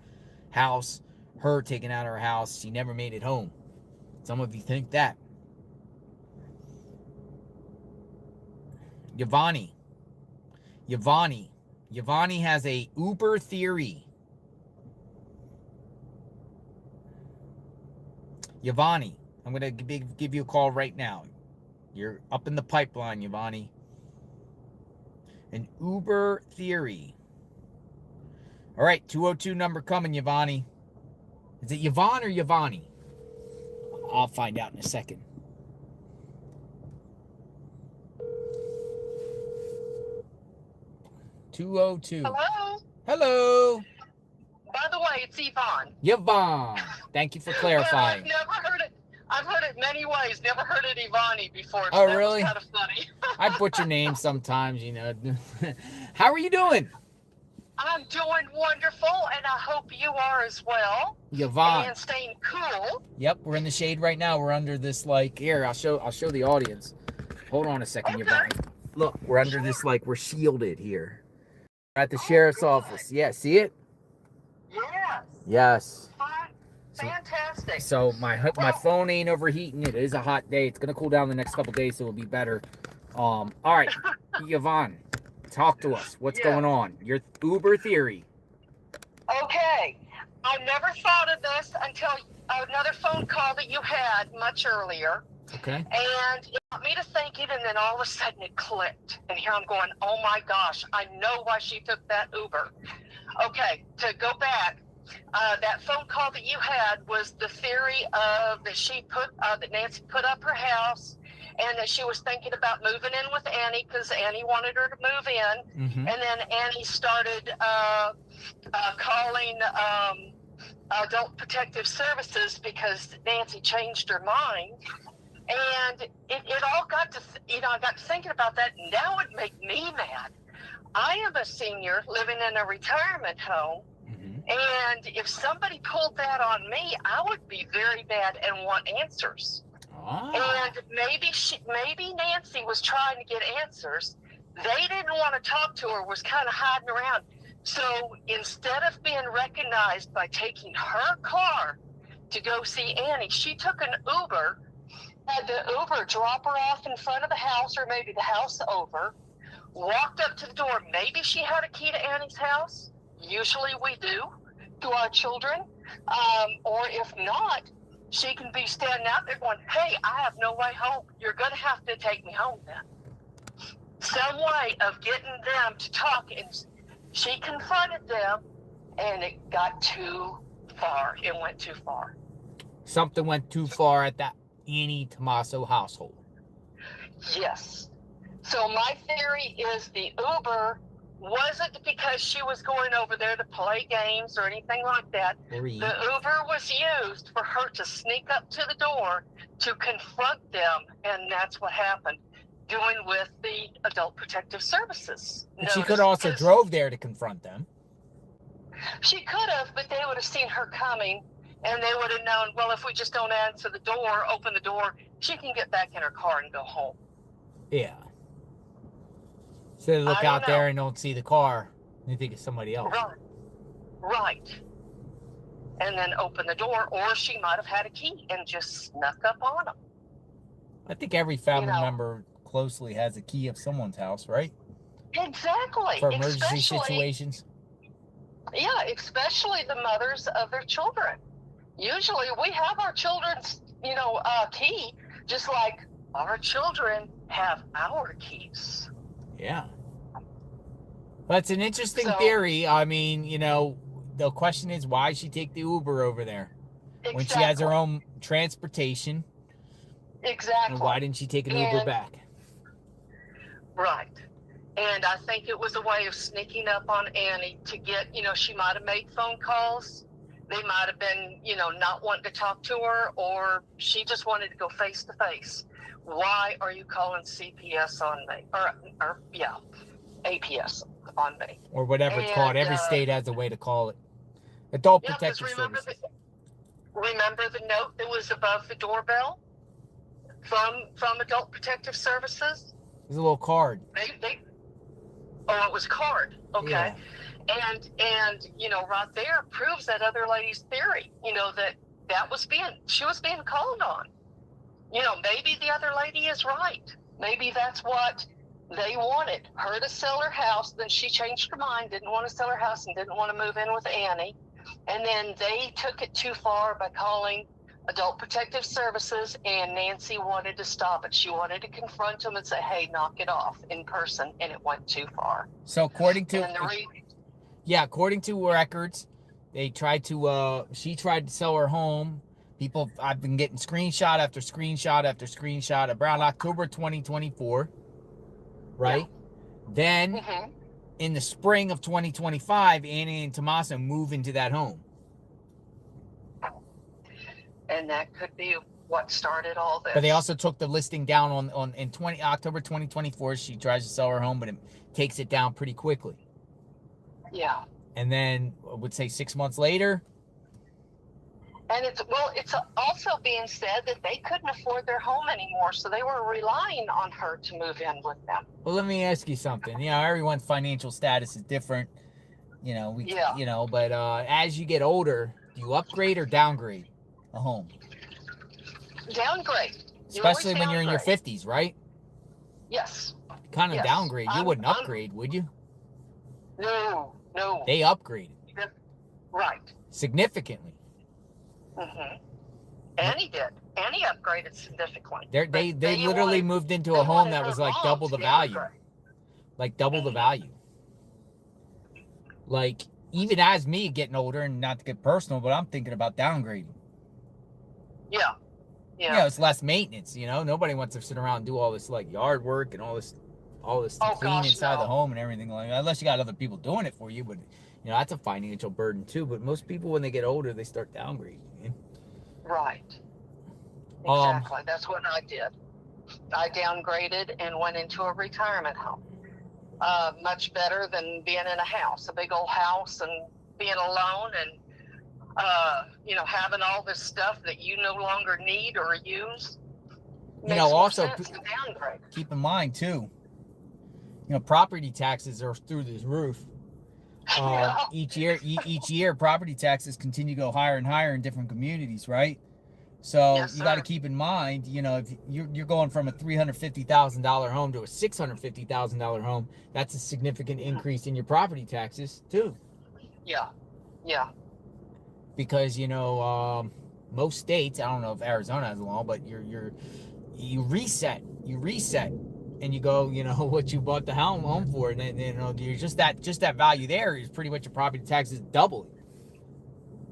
house. Her taken out of her house. She never made it home. Some of you think that. Yvonne Yvonne has a Uber theory. Yvonne, I'm going to give you a call right now. You're up in the pipeline, Yvonne. An Uber theory. All right, 202 number coming, Yvonne. Is it Yvonne or Yvonne? I'll find out in a second. Hello. Hello. By the way, it's Yvonne. Yvonne. Thank you for clarifying. Well, I've never heard it. I've heard it many ways. Never heard it Yvonne before. So Oh, that really? was kind of funny. I butcher names sometimes, you know. How are you doing? I'm doing wonderful, and I hope you are as well. Yvonne. And staying cool. Yep, we're in the shade right now. We're under this, like, here, I'll show the audience. Hold on a second, Yvonne. Look, we're under this, like, we're shielded here. We're at the sheriff's office. Yeah, see it? Yes. Yes. Fantastic. So my phone ain't overheating. It is a hot day. It's gonna cool down the next couple days, so it'll be better. All right, Yvonne, talk to us. What's going on? Your Uber theory. Okay. I never thought of this until another phone call that you had much earlier. Okay. And it got me to thinking, and then all of a sudden it clicked. And here I'm going, oh my gosh, I know why she took that Uber. Okay, to go back, that phone call that you had was the theory of that Nancy put up her house, and that she was thinking about moving in with Annie because Annie wanted her to move in. Mm-hmm. And then Annie started calling Adult Protective Services because Nancy changed her mind. And it all got to, I got to thinking about that. Now it made me mad. I am a senior living in a retirement home. And if somebody pulled that on me, I would be very bad and want answers. And maybe Nancy was trying to get answers. They didn't want to talk to her, was kind of hiding around. So instead of being recognized by taking her car to go see Annie, she took an Uber, had the Uber drop her off in front of the house or maybe the house over, walked up to the door. Maybe she had a key to Annie's house. Usually we do to our children. Or if not, she can be standing out there going, hey, I have no way home. You're going to have to take me home then. Some way of getting them to talk. And she confronted them, and it got too far. It went too far. Something went too far at that Annie Tommaso household. Yes. So my theory is the Uber wasn't because she was going over there to play games or anything like that. The Uber was used for her to sneak up to the door to confront them, and that's what happened, doing with the Adult Protective Services. But she could also drove there to confront them. She could have, but they would have seen her coming, and they would have known, well, if we just don't answer the door, open the door, she can get back in her car and go home. Yeah. So they look out there and don't see the car. They think it's somebody else. Right. And then open the door, or she might have had a key and just snuck up on them. I think every family member closely has a key of someone's house, right? Exactly. For emergency situations. Yeah, especially the mothers of their children. Usually we have our children's, key, just like our children have our keys. Yeah. That's an interesting theory. I mean, the question is, why she take the Uber over there when she has her own transportation? Exactly. And why didn't she take an Uber back? Right. And I think it was a way of sneaking up on Annie to get, she might have made phone calls. They might have been, not wanting to talk to her, or she just wanted to go face to face. Why are you calling CPS on me? Or APS on me. Or whatever it's called. Every state has a way to call it. Adult Protective Services. Remember the note that was above the doorbell from Adult Protective Services? There's a little card. It was card. Okay. Yeah. And right there proves that other lady's theory, she was being called on. Maybe the other lady is right. Maybe that's what they wanted her to sell her house. Then she changed her mind, didn't want to sell her house and didn't want to move in with Annie. And then they took it too far by calling Adult Protective Services, and Nancy wanted to stop it. She wanted to confront them and say, hey, knock it off in person, and it went too far. So according to according to records, they tried to she tried to sell her home. People, I've been getting screenshot after screenshot after screenshot around October 2024, right? Yeah. Then in the spring of 2025, Annie and Tommaso move into that home. And that could be what started all this. But they also took the listing down on in October 2024. She tries to sell her home, but it takes it down pretty quickly. Yeah. And then I would say 6 months later. And it's also being said that they couldn't afford their home anymore, so they were relying on her to move in with them. Well, let me ask you something. You know, everyone's financial status is different. You know, but as you get older, do you upgrade or downgrade a home? Downgrade. Especially when you're in your 50s, right? Yes. Kind of downgrade. You wouldn't upgrade, would you? No. They upgraded. Right. Significantly. Annie did. Annie upgraded significantly. They literally moved into a home that was like double the value. Like double the value. Like, even as me getting older, and not to get personal, but I'm thinking about downgrading. Yeah. Yeah, it's less maintenance, you know? Nobody wants to sit around and do all this, like, yard work and all this to clean inside the home and everything like that. Unless you got other people doing it for you, but, you know, that's a financial burden, too. But most people, when they get older, they start downgrading. Man. Right. Exactly. That's what I did. I downgraded and went into a retirement home. Much better than being in a house, a big old house, and being alone and you know, having all this stuff that you no longer need or use. You know, also keep in mind too, you know, property taxes are through this roof. Each year, property taxes continue to go higher and higher in different communities, right? So you got to keep in mind, you know, if you're going from a $350,000 home to a $650,000 home, that's a significant increase in your property taxes too. Yeah. Because, you know, most states, I don't know if Arizona has a law, but you reset, and you go, you know, what you bought the home for, and then, you know, you're just that value there is pretty much your property taxes doubling.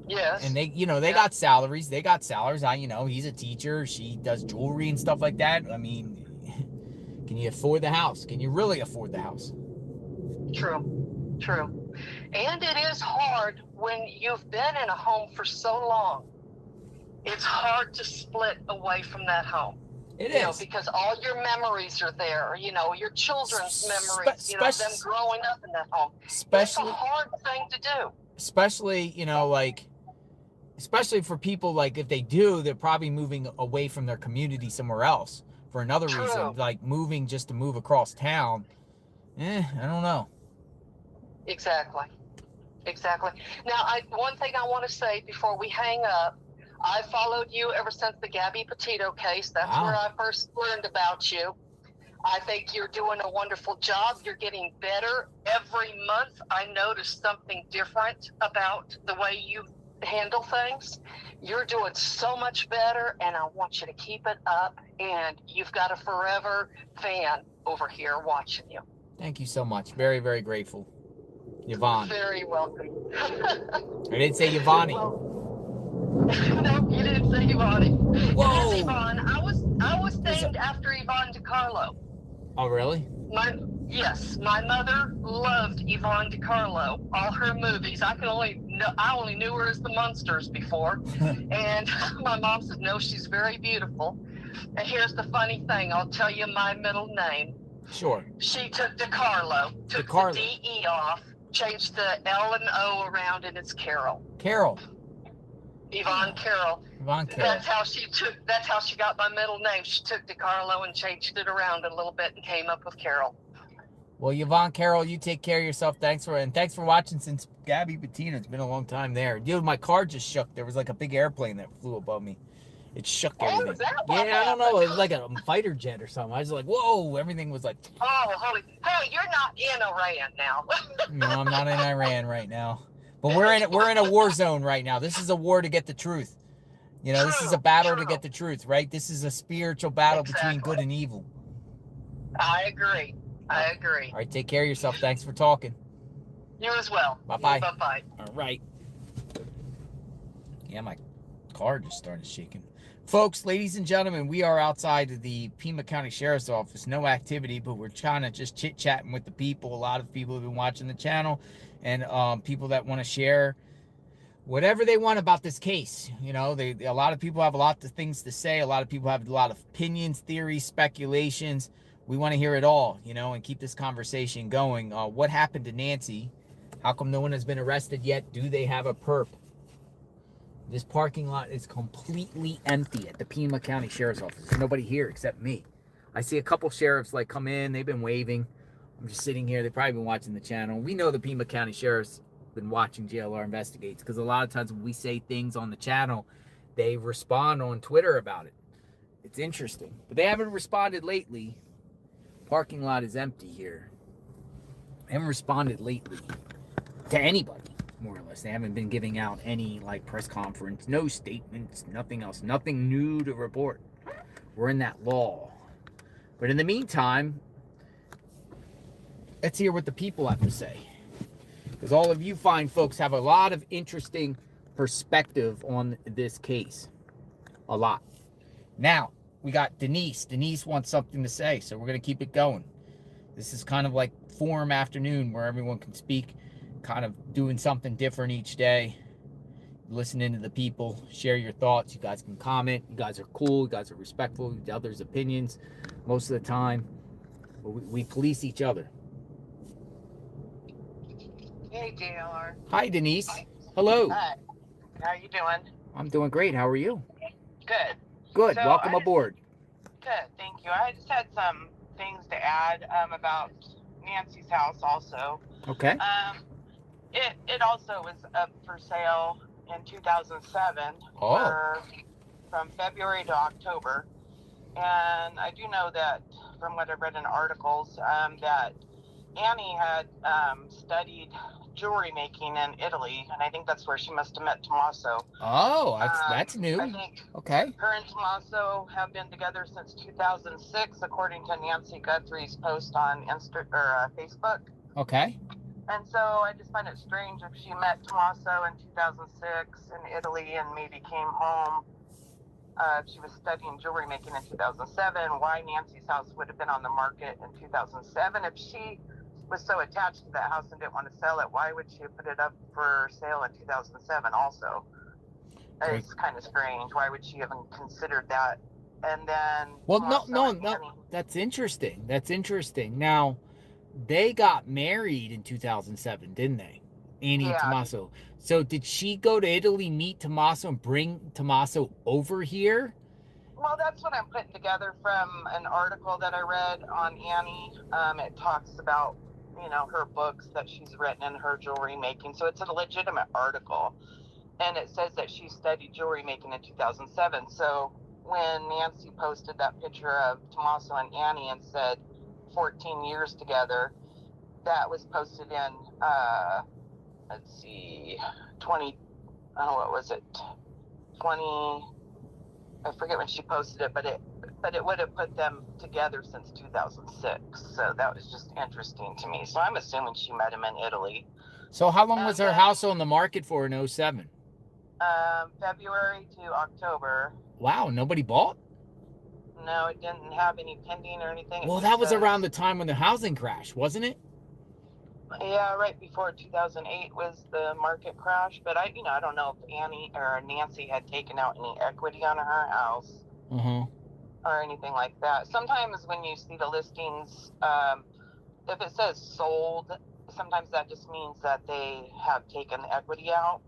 Yes. And they, you know, they got salaries. You know, he's a teacher. She does jewelry and stuff like that. I mean, can you afford the house? Can you really afford the house? True. And it is hard when you've been in a home for so long. It's hard to split away from that home. It is. You know, because all your memories are there. You know, your children's memories, you know, them growing up in that home. It's a hard thing to do. Especially, you know, like, especially for people, like, if they do, they're probably moving away from their community somewhere else for another reason, like moving just to move across town. I don't know. Exactly. Now, one thing I want to say before we hang up, I followed you ever since the Gabby Petito case. That's where I first learned about you. I think you're doing a wonderful job. You're getting better. Every month I notice something different about the way you handle things. You're doing so much better, and I want you to keep it up. And you've got a forever fan over here watching you. Thank you so much. Very, very grateful. Yvonne. Very welcome. I didn't say Yvonne. No, you didn't say Yvonne. Whoa. It is Yvonne. I was named after Yvonne DiCarlo. Oh, really? Yes, my mother loved Yvonne DiCarlo. All her movies. I only knew her as the Munsters before, and my mom said, "No, she's very beautiful." And here's the funny thing. I'll tell you my middle name. Sure. She took DiCarlo, took the D-E off, changed the L and O around, and it's Carol. Yvonne Carroll. That's how she got my middle name. She took DiCarlo and changed it around a little bit and came up with Carol. Well, Yvonne Carroll, you take care of yourself. Thanks for watching since Gabby Petito. It's been a long time there. Dude, my car just shook. There was like a big airplane that flew above me. It shook Oh, everything. is that what Yeah, I don't know. It was happened? like a fighter jet or something. I was like, whoa, everything was like, Oh, holy. Hey, you're not in Iran now. no, I'm not in Iran right now. But we're in a war zone right now. This is a war to get the truth. You know, this is a battle to get the truth, right? This is a spiritual battle between good and evil. I agree. I agree. All right, take care of yourself. Thanks for talking. You as well. Bye-bye. Bye-bye. All right. Yeah, my car just started shaking. Folks, ladies and gentlemen, we are outside of the Pima County Sheriff's Office. No activity, but we're trying to just chit-chatting with the people. A lot of people have been watching the channel, and people that want to share whatever they want about this case. You know, a lot of people have a lot of things to say. A lot of people have a lot of opinions, theories, speculations. We want to hear it all, you know, and keep this conversation going. What happened to Nancy? How come no one has been arrested yet? Do they have a perp? This parking lot is completely empty at the Pima County Sheriff's Office. There's nobody here except me. I see a couple sheriffs like come in. They've been waving. I'm just sitting here. They've probably been watching the channel. We know the Pima County Sheriff's been watching JLR Investigates, because a lot of times when we say things on the channel, they respond on Twitter about it. It's interesting. But they haven't responded lately. Parking lot is empty here. They haven't responded lately to anybody. More or less. They haven't been giving out any like press conference, no statements, nothing else, nothing new to report. We're in that lull. But in the meantime, let's hear what the people have to say. Because all of you fine folks have a lot of interesting perspective on this case. A lot. Now, we got Denise. Denise wants something to say, so we're going to keep it going. This is kind of like forum afternoon where everyone can speak. Kind of doing something different each day, listening to the people, share your thoughts. You guys can comment. You guys are cool. You guys are respectful to others' opinions most of the time. But we police each other. Hey, JLR. Hi, Denise. Hello. Hi. How you doing? I'm doing great. How are you? Good. Good. So Welcome aboard. Good. Thank you. I just had some things to add about Nancy's house also. Okay. It also was up for sale in 2007 from February to October. And I do know that from what I've read in articles that Annie had studied jewelry making in Italy, and I think that's where she must have met Tommaso. Oh, that's new. I think okay. Her and Tommaso have been together since 2006, according to Nancy Guthrie's post on Facebook. Okay. And so I just find it strange if she met Tommaso in 2006 in Italy and maybe came home. She was studying jewelry making in 2007. Why Nancy's house would have been on the market in 2007 if she was so attached to that house and didn't want to sell it? Why would she have put it up for sale in 2007 also? It's kind of strange. Why would she even considered that? And then well, no. That's interesting. That's interesting. Now, they got married in 2007, didn't they? Annie and Tommaso. So did she go to Italy, meet Tommaso, and bring Tommaso over here? Well, that's what I'm putting together from an article that I read on Annie. It talks about, you know, her books that she's written and her jewelry making. So it's a legitimate article. And it says that she studied jewelry making in 2007. So when Nancy posted that picture of Tommaso and Annie and said 14 years together, that was posted in, let's see, 20, what was it? 20, I forget when she posted it, but it would have put them together since 2006. So that was just interesting to me. So I'm assuming she met him in Italy. So how long was her house on the market for in 2007? February to October. Wow, nobody bought? No, it didn't have any pending or anything. Well, that was around the time when the housing crash, wasn't it? Yeah, right before 2008 was the market crash. But I don't know if Annie or Nancy had taken out any equity on her house or anything like that. Sometimes when you see the listings, if it says sold, sometimes that just means that they have taken the equity out.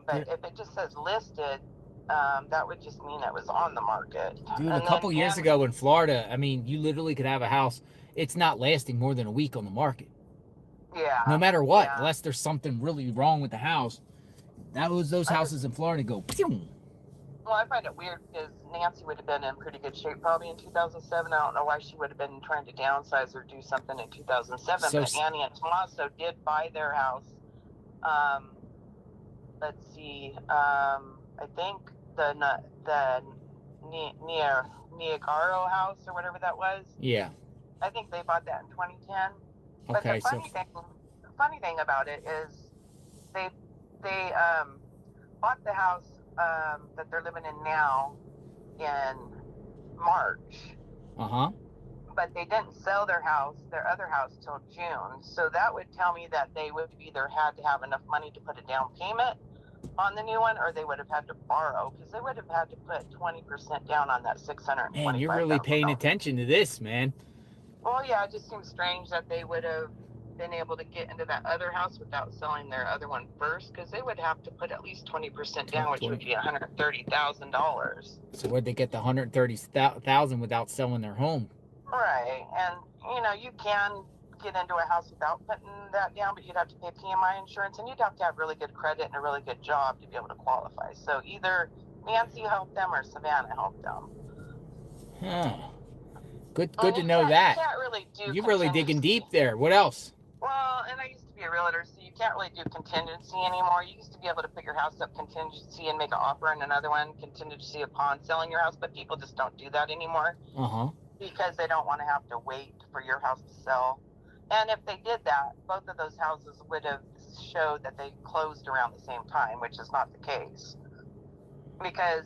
But if it just says listed, that would just mean it was on the market. Dude, a couple years ago in Florida, I mean, you literally could have a house. It's not lasting more than a week on the market. Yeah. No matter what, unless there's something really wrong with the house. Those houses in Florida go, pew. Well, I find it weird because Nancy would have been in pretty good shape probably in 2007. I don't know why she would have been trying to downsize or do something in 2007. So But Annie and Tommaso did buy their house. Let's see. I think the Niagara house or whatever that was. Yeah. I think they bought that in 2010. But Okay, the funny thing about it is they bought the house that they're living in now in March. But they didn't sell their other house till June. So that would tell me that they would have either had to have enough money to put a down payment on the new one, or they would have had to borrow, because they would have had to put 20% down on that $625,000. Man, you're really paying attention to this, man. Well, yeah, it just seems strange that they would have been able to get into that other house without selling their other one first, because they would have to put at least 20% down, which would be $130,000. So where'd they get the $130,000 without selling their home? Right, and you can get into a house without putting that down, but you'd have to pay PMI insurance, and you'd have to have really good credit and a really good job to be able to qualify. So either Nancy helped them or Savannah helped them. Huh. Good to know that. You can't really do You're really digging deep there. What else? Well, and I used to be a realtor, so you can't really do contingency anymore. You used to be able to put your house up contingency and make an offer on another one contingency upon selling your house, but people just don't do that anymore. Because they don't want to have to wait for your house to sell. And if they did that, both of those houses would have showed that they closed around the same time, which is not the case. Because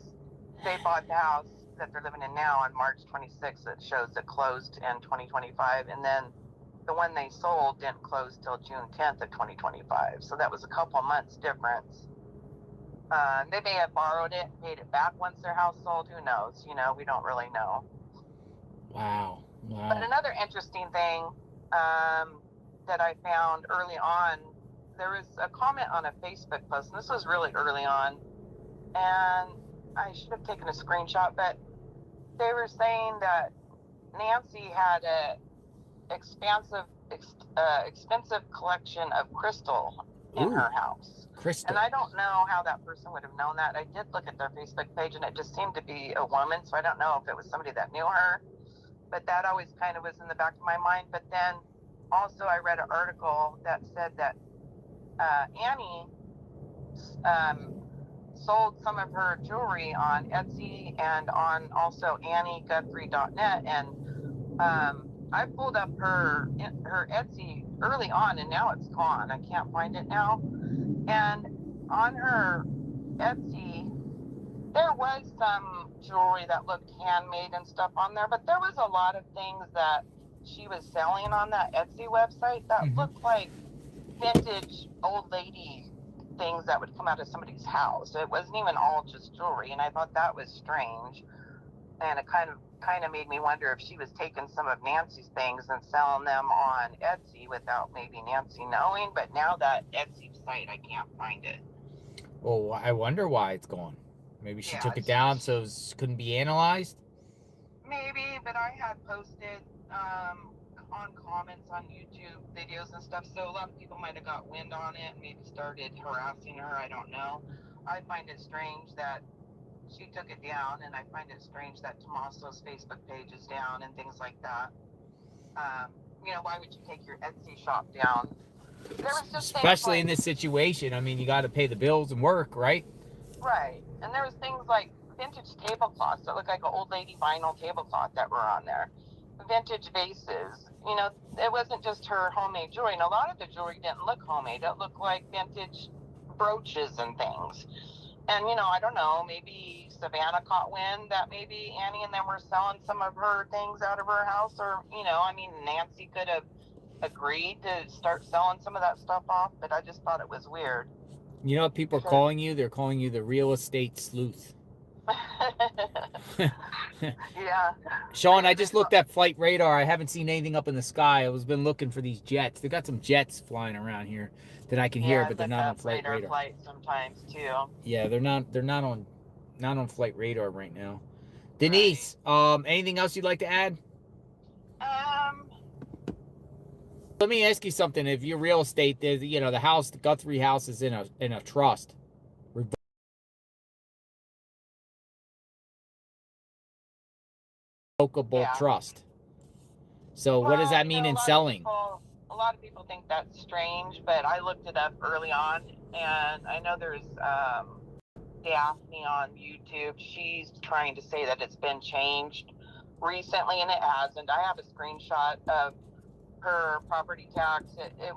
they bought the house that they're living in now on March 26th. It shows it closed in 2025. And then the one they sold didn't close till June 10th of 2025. So that was a couple of months difference. They may have borrowed it, paid it back once their house sold. Who knows? We don't really know. Wow. But another interesting thing that I found early on, there was a comment on a Facebook post, and this was really early on, and I should have taken a screenshot, but they were saying that Nancy had a expensive collection of crystal in her house. Crystal. And I don't know how that person would have known that. I did look at their Facebook page, and it just seemed to be a woman, so I don't know if it was somebody that knew her. But that always kind of was in the back of my mind. But then also I read an article that said that Annie sold some of her jewelry on Etsy and on also AnnieGuthrie.net. And I pulled up her Etsy early on, and now it's gone. I can't find it now. And on her Etsy, there was some jewelry that looked handmade and stuff on there, but there was a lot of things that she was selling on that Etsy website that looked like vintage old lady things that would come out of somebody's house. It wasn't even all just jewelry, and I thought that was strange. And it kind of made me wonder if she was taking some of Nancy's things and selling them on Etsy without maybe Nancy knowing. But now that Etsy site, I can't find it. Well, I wonder why it's gone. Maybe she took it down so it couldn't be analyzed? Maybe, but I had posted on comments on YouTube videos and stuff, so a lot of people might have got wind on it and maybe started harassing her. I don't know. I find it strange that she took it down, and I find it strange that Tommaso's Facebook page is down and things like that. Why would you take your Etsy shop down? There was just especially in this situation. I mean, you got to pay the bills and work, right? Right. And there was things like vintage tablecloths that look like an old lady vinyl tablecloth that were on there. Vintage vases. It wasn't just her homemade jewelry. And a lot of the jewelry didn't look homemade. It looked like vintage brooches and things. And, I don't know, maybe Savannah caught wind that maybe Annie and them were selling some of her things out of her house. Or, Nancy could have agreed to start selling some of that stuff off. But I just thought it was weird. You know what people are calling you? They're calling you the real estate sleuth. Yeah. Sean, I just looked at flight radar. I haven't seen anything up in the sky. I've been looking for these jets. They got some jets flying around here that I can hear, but they're not on flight radar. Flight sometimes too. Yeah, they're not on flight radar right now. Denise, anything else you'd like to add? Let me ask you something. If you're real estate, there's the house, the Guthrie house is in a trust. irrevocable trust. So what does that mean in selling? A lot of people think that's strange, but I looked it up early on, and I know there's Daphne on YouTube. She's trying to say that it's been changed recently, and it hasn't. I have a screenshot of her property tax. It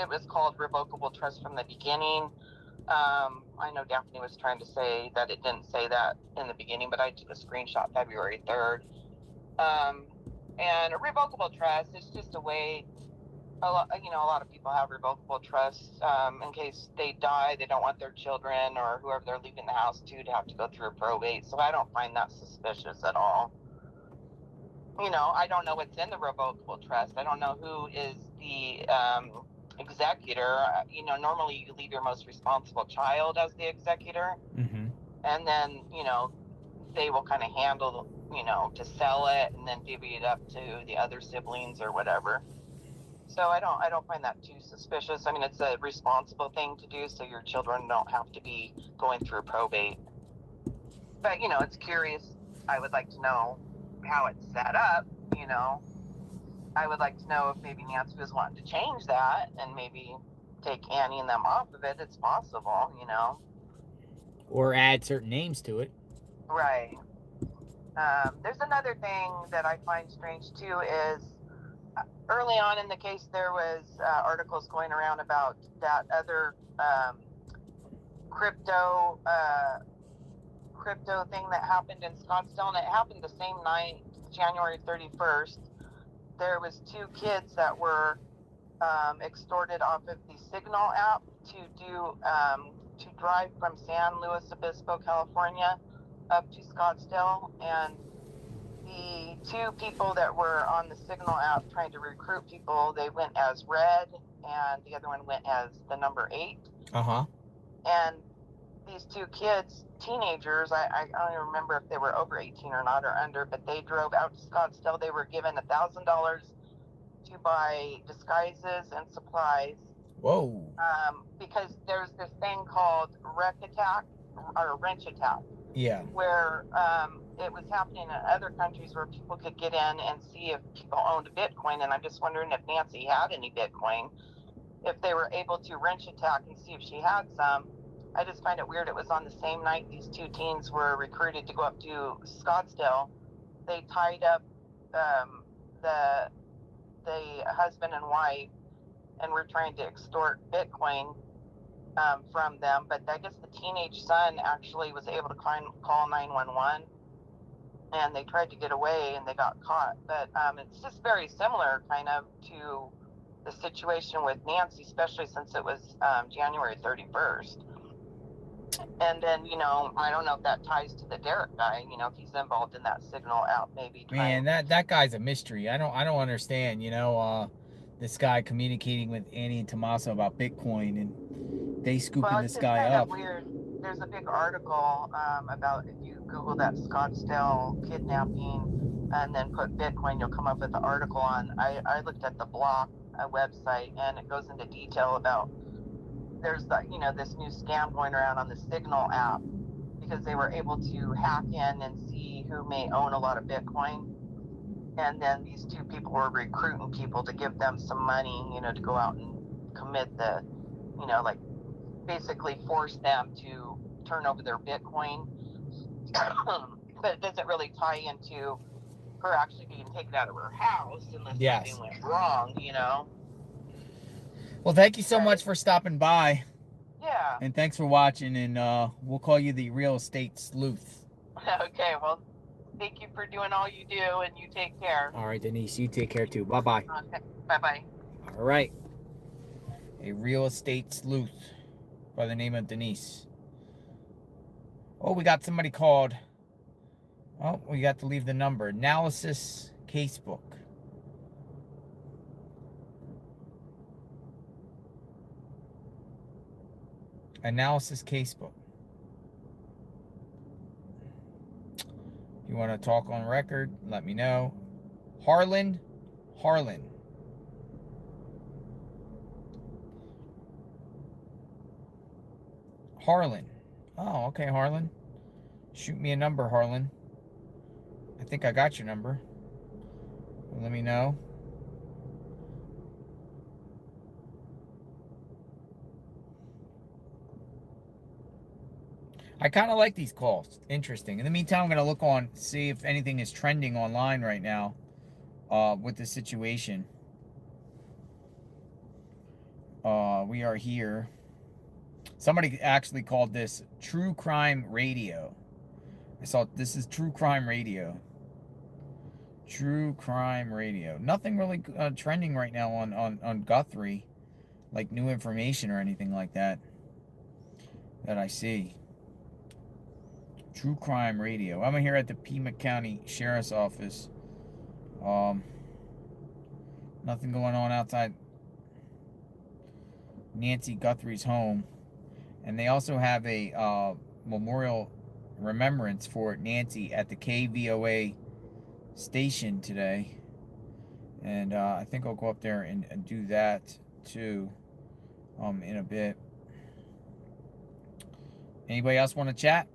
was called revocable trust from the beginning. I know Daphne was trying to say that it didn't say that in the beginning, but I took a screenshot February 3rd. And a revocable trust is just a way. A lot of people have revocable trusts in case they die. They don't want their children or whoever they're leaving the house to have to go through a probate. So I don't find that suspicious at all. I don't know what's in the revocable trust. I don't know who is the executor. Normally you leave your most responsible child as the executor, and then they will kind of handle to sell it and then divvy it up to the other siblings or whatever. So I don't find that too suspicious. I mean, it's a responsible thing to do, so your children don't have to be going through probate. But it's curious. I would like to know how it's set up. I would like to know if maybe Nancy was wanting to change that and maybe take Annie and them off of it. It's possible, Or add certain names to it. Right. There's another thing that I find strange too is early on in the case there was articles going around about that other crypto thing that happened in Scottsdale, and it happened the same night, January 31st. There was 2 kids that were extorted off of the Signal app to drive from San Luis Obispo, California, up to Scottsdale, and the 2 people that were on the Signal app trying to recruit people, they went as red, and the other one went as the number 8. And these 2 kids, teenagers, I don't even remember if they were over 18 or not or under, but they drove out to Scottsdale. They were given $1,000 to buy disguises and supplies. Whoa. Because there's this thing called wrench attack. Yeah. Where it was happening in other countries where people could get in and see if people owned Bitcoin. And I'm just wondering if Nancy had any Bitcoin, if they were able to wrench attack and see if she had some. I just find it weird. It was on the same night these 2 teens were recruited to go up to Scottsdale. They tied up the husband and wife and were trying to extort Bitcoin from them. But I guess the teenage son actually was able to call 911, and they tried to get away and they got caught. But it's just very similar kind of to the situation with Nancy, especially since it was January 31st. And then, I don't know if that ties to the Derek guy, if he's involved in that Signal app, maybe. Man, that guy's a mystery. I don't understand, this guy communicating with Annie and Tommaso about Bitcoin, and they scooping this guy up. It's kind of weird. There's a big article about, if you Google that Scottsdale kidnapping and then put Bitcoin, you'll come up with the article on. I looked at the Block website, and it goes into detail about there's this new scam going around on the Signal app because they were able to hack in and see who may own a lot of Bitcoin. And then these 2 people were recruiting people to give them some money, to go out and commit the, basically force them to turn over their Bitcoin. But it doesn't really tie into her actually being taken out of her house unless something went wrong, Well, thank you so much for stopping by. Yeah. And thanks for watching, and we'll call you the real estate sleuth. Okay, well, thank you for doing all you do, and you take care. All right, Denise, you take care too. Bye-bye. Okay, bye-bye. All right. A real estate sleuth by the name of Denise. Oh, we got somebody called. Oh, we got to leave the number. Analysis Casebook. Analysis Casebook. If you want to talk on record, let me know. Harlan. Harlan. Oh, okay, Harlan. Shoot me a number, Harlan. I think I got your number. Let me know. I kind of like these calls. Interesting. In the meantime, I'm going to look on, see if anything is trending online right now with the situation. We are here. Somebody actually called this True Crime Radio. I saw this is True Crime Radio. True Crime Radio. Nothing really trending right now on Guthrie, like new information or anything like that I see. True Crime Radio. I'm here at the Pima County Sheriff's Office. Nothing going on outside Nancy Guthrie's home. And they also have a memorial remembrance for Nancy at the KVOA station today. And I think I'll go up there and do that too in a bit. Anybody else want to chat?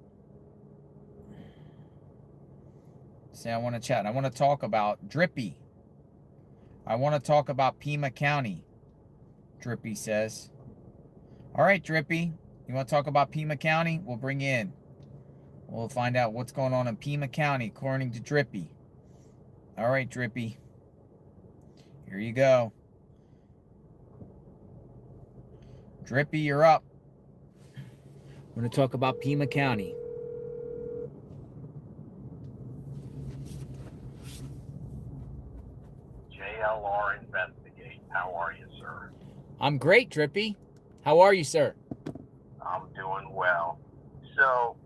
Say I want to chat. I want to talk about Drippy. I want to talk about Pima County, Drippy says. All right, Drippy. You want to talk about Pima County? We'll bring you in. We'll find out what's going on in Pima County, according to Drippy. All right, Drippy. Here you go. Drippy, you're up. We're going to talk about Pima County. JLR Investigates. How are you, sir? I'm great, Drippy. How are you, sir? I'm doing well. So,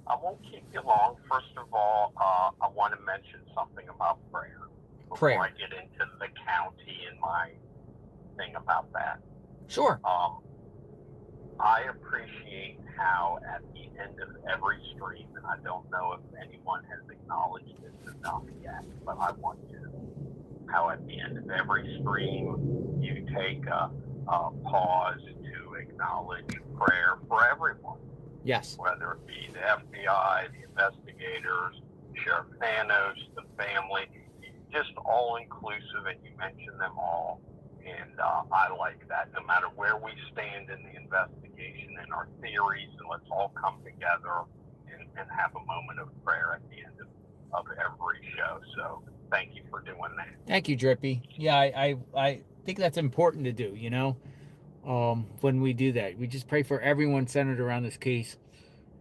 I won't keep you long. First of all, I want to mention something about prayer. Before I get into the county and my thing about that. Sure. I appreciate how at the end of every stream, and I don't know if anyone has acknowledged this enough yet, but I want to. How at the end of every stream, you take a pause to acknowledge prayer for everyone. Yes. Whether it be the FBI, the investigators, Sheriff Nanos, the family, just all inclusive, and you mention them all. And I like that. No matter where we stand in the investigation and our theories, and let's all come together and have a moment of prayer at the end of every show. So thank you for doing that. Thank you, Drippy. Yeah, I think that's important to do, you know, when we do that. We just pray for everyone centered around this case.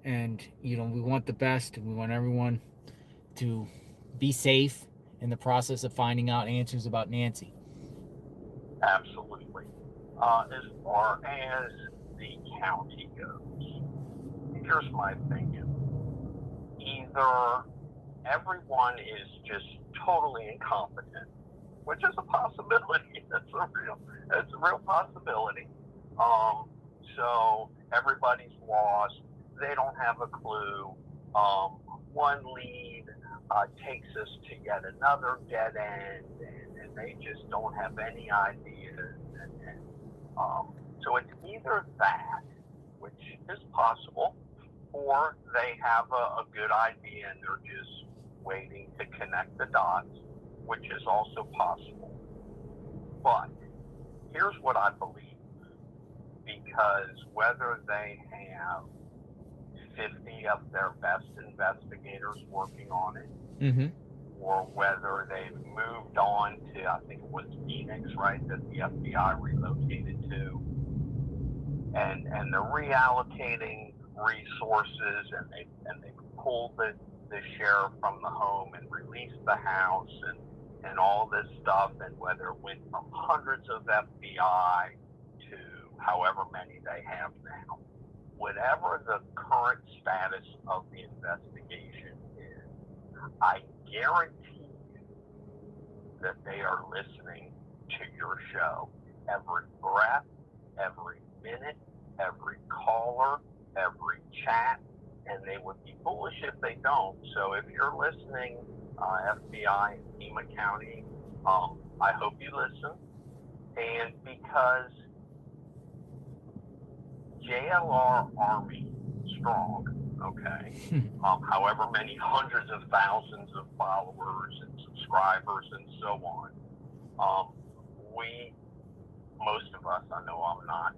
And, you know, we want the best. We want everyone to be safe in the process of finding out answers about Nancy. Absolutely. As far as the county goes, here's my thinking. Either everyone is just totally incompetent, which is a possibility. That's a real possibility. So everybody's lost. They don't have a clue. One lead takes us to yet another dead end, and they just don't have any ideas. So it's either that, which is possible, or they have a good idea and they're just waiting to connect the dots, which is also possible. But here's what I believe, because whether they have 50 of their best investigators working on it, or whether they've moved on to, I think it was Phoenix, right, that the FBI relocated to, and they're reallocating resources, and they pulled the sheriff from the home and released the house and all this stuff, and whether it went from hundreds of FBI to however many they have now. Whatever the current status of the investigation is, I guarantee you that they are listening to your show. Every breath, every minute, every caller, every chat, and they would be foolish if they don't. So if you're listening, FBI in Pima County, I hope you listen. And because JLR Army strong, okay? However many hundreds of thousands of followers and subscribers and so on. Most of us, I know I'm not,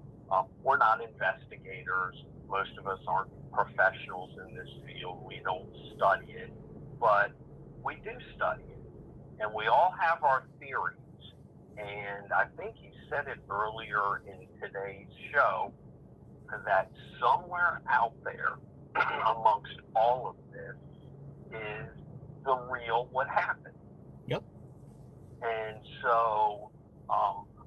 we're not investigators. Most of us aren't professionals in this field. We don't study it, but we do study it. And we all have our theories. And I think you said it earlier in today's show that somewhere out there amongst all of this is the real what happened. Yep. And so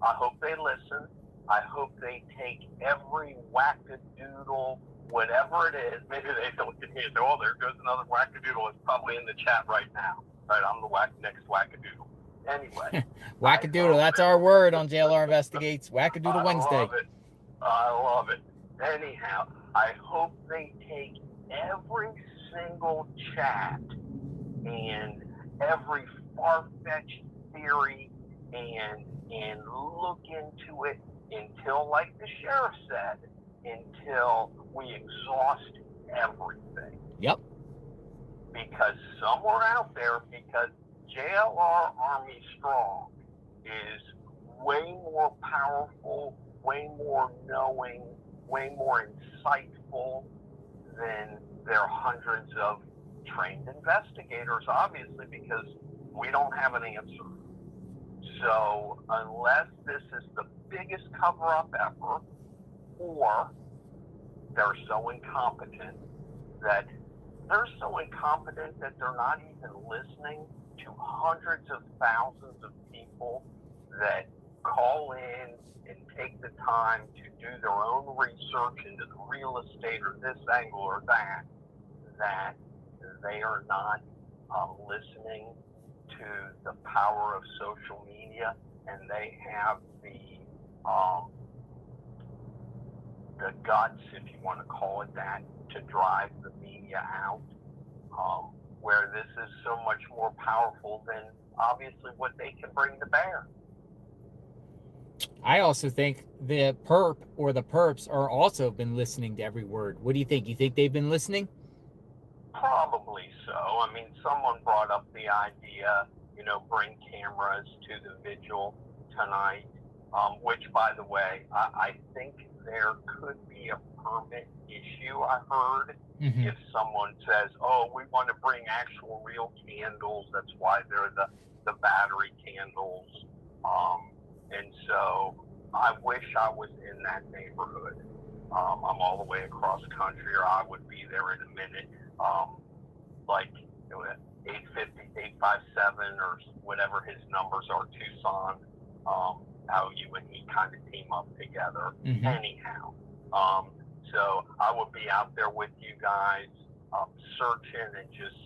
I hope they listen. I hope they take every wackadoodle, whatever it is. Maybe they don't get here. Oh, there goes another wackadoodle. It's probably in the chat right now. All right, I'm the next wackadoodle. Anyway. Wackadoodle, that's our word on JLR Investigates. Wackadoodle Wednesday. I love it. Anyhow, I hope they take every single chat and every far-fetched theory and look into it until, like the sheriff said, until we exhaust everything. Yep. Because somewhere out there, because JLR Army Strong is way more powerful, way more knowing, way more insightful than their hundreds of trained investigators, obviously, because we don't have an answer. So unless this is the biggest cover-up ever, or they're so incompetent that they're not even listening to hundreds of thousands of people that call in and take the time to do their own research into the real estate or this angle or that they are not listening to the power of social media, and they have the guts, if you want to call it that, to drive the media out, where this is so much more powerful than obviously what they can bring to bear. I also think the perp or the perps are also been listening to every word. What do you think? You think they've been listening? Probably so. I mean, someone brought up the idea, bring cameras to the vigil tonight, which, by the way, I think there could be a permit issue, I heard. Mm-hmm. If someone says, oh, we want to bring actual real candles, that's why they're the battery candles. And so I wish I was in that neighborhood. I'm all the way across country, or I would be there in a minute. Like 850, 857, or whatever his numbers are, Tucson, how you and he kind of team up together. Mm-hmm. Anyhow, so I would be out there with you guys, searching and just,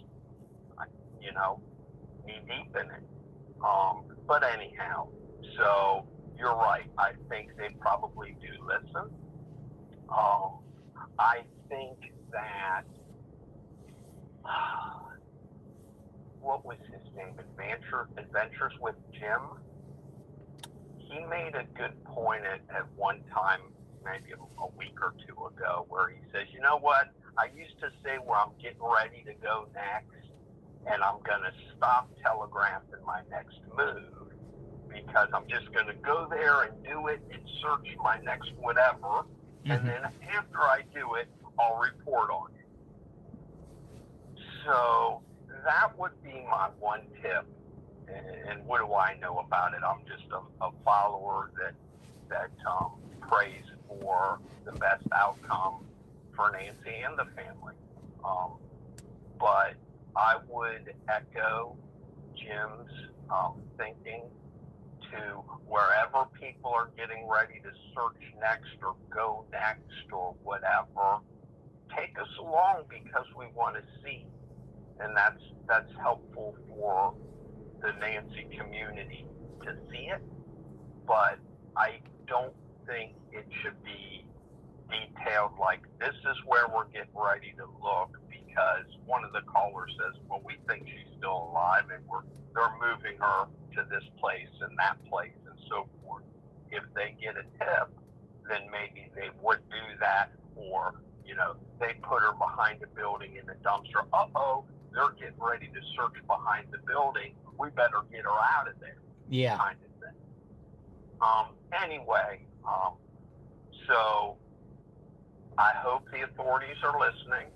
knee deep in it. But anyhow, so you're right. I think they probably do listen. I think that, what was his name? Adventures with Jim. He made a good point at one time, maybe a week or two ago, where he says, you know what? I used to say where I'm getting ready to go next, and I'm going to stop telegraphing my next move, because I'm just going to go there and do it and search my next whatever, Mm-hmm. and then after I do it, I'll report on it. So that would be my one tip. And what do I know about it? I'm just a follower that prays for the best outcome for Nancy and the family. But I would echo Jim's thinking to wherever people are getting ready to search next or go next or whatever, take us along, because we want to see. And that's helpful for the Nancy community to see it, but I don't think it should be detailed like this is where we're getting ready to look, because one of the callers says, well, we think she's still alive and they're moving her to this place and that place and so forth. If they get a tip, then maybe they would do that, or they put her behind a building in a dumpster. Uh-oh, they're getting ready to search behind the building. We better get her out of there. Yeah. Kind of thing. Anyway, so I hope the authorities are listening.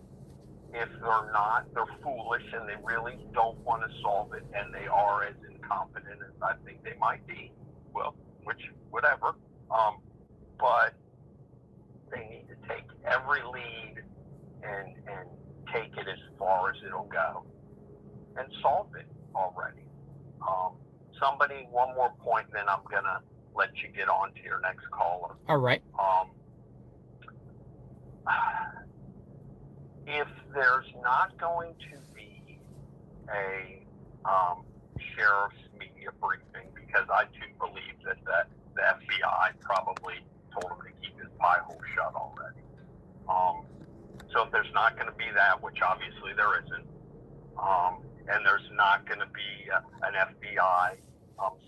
If they're not, they're foolish and they really don't want to solve it, and they are as incompetent as I think they might be. Well, whatever. But they need to take every lead and take it as far as it'll go and solve it already. Somebody, one more point, then I'm gonna let you get on to your next caller. All right. If there's not going to be a sheriff's media briefing, because I too believe that the FBI probably told him to keep his pie hole shut already. So if there's not going to be that, which obviously there isn't, and there's not going to be an FBI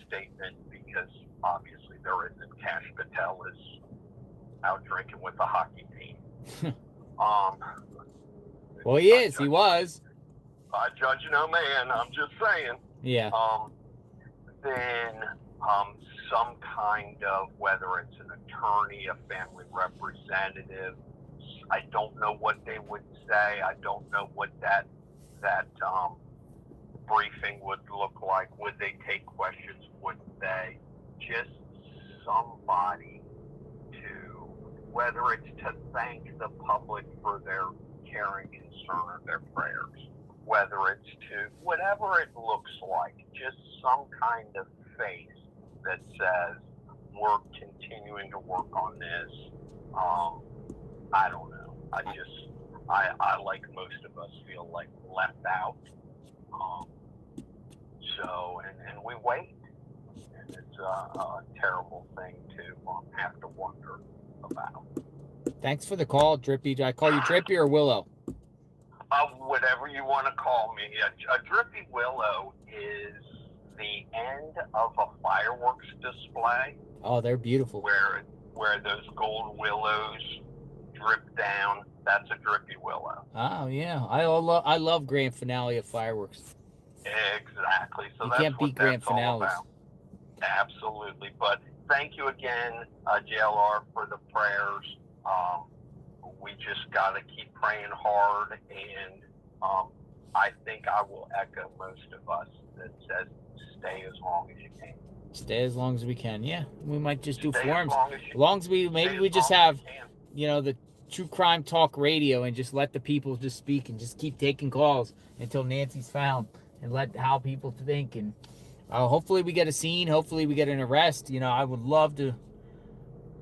statement, because obviously there isn't. Cash Patel is out drinking with the hockey team. Well, he is. He was. I judge no man. I'm just saying. Yeah. Then some kind of, whether it's an attorney, a family representative, I don't know what they would say. I don't know what that briefing would look like. Would they take questions? Wouldn't they? Just somebody to, whether it's to thank the public for their care and concern or their prayers, whether it's to, whatever it looks like, just some kind of face that says, we're continuing to work on this. I don't know. I like most of us, feel like left out. And we wait. And it's a terrible thing to have to wonder about. Thanks for the call, Drippy. Do I call you Drippy or Willow? Whatever you want to call me. A Drippy Willow is the end of a fireworks display. Oh, they're beautiful. Where those gold willows drip down. That's a Drippy Willow. Oh, yeah. I love grand finale of fireworks. Exactly. So You that's can't what beat grand that's all finales. about. Absolutely. But thank you again, JLR, for the prayers. We just got to keep praying hard, and I think I will echo most of us that says stay as long as you can. Stay as long as we can. Yeah, we might just do forums. As long as we just have, the true crime talk radio and just let the people just speak and just keep taking calls until Nancy's found, and let how people think. And hopefully we get a scene. Hopefully we get an arrest. I would love to,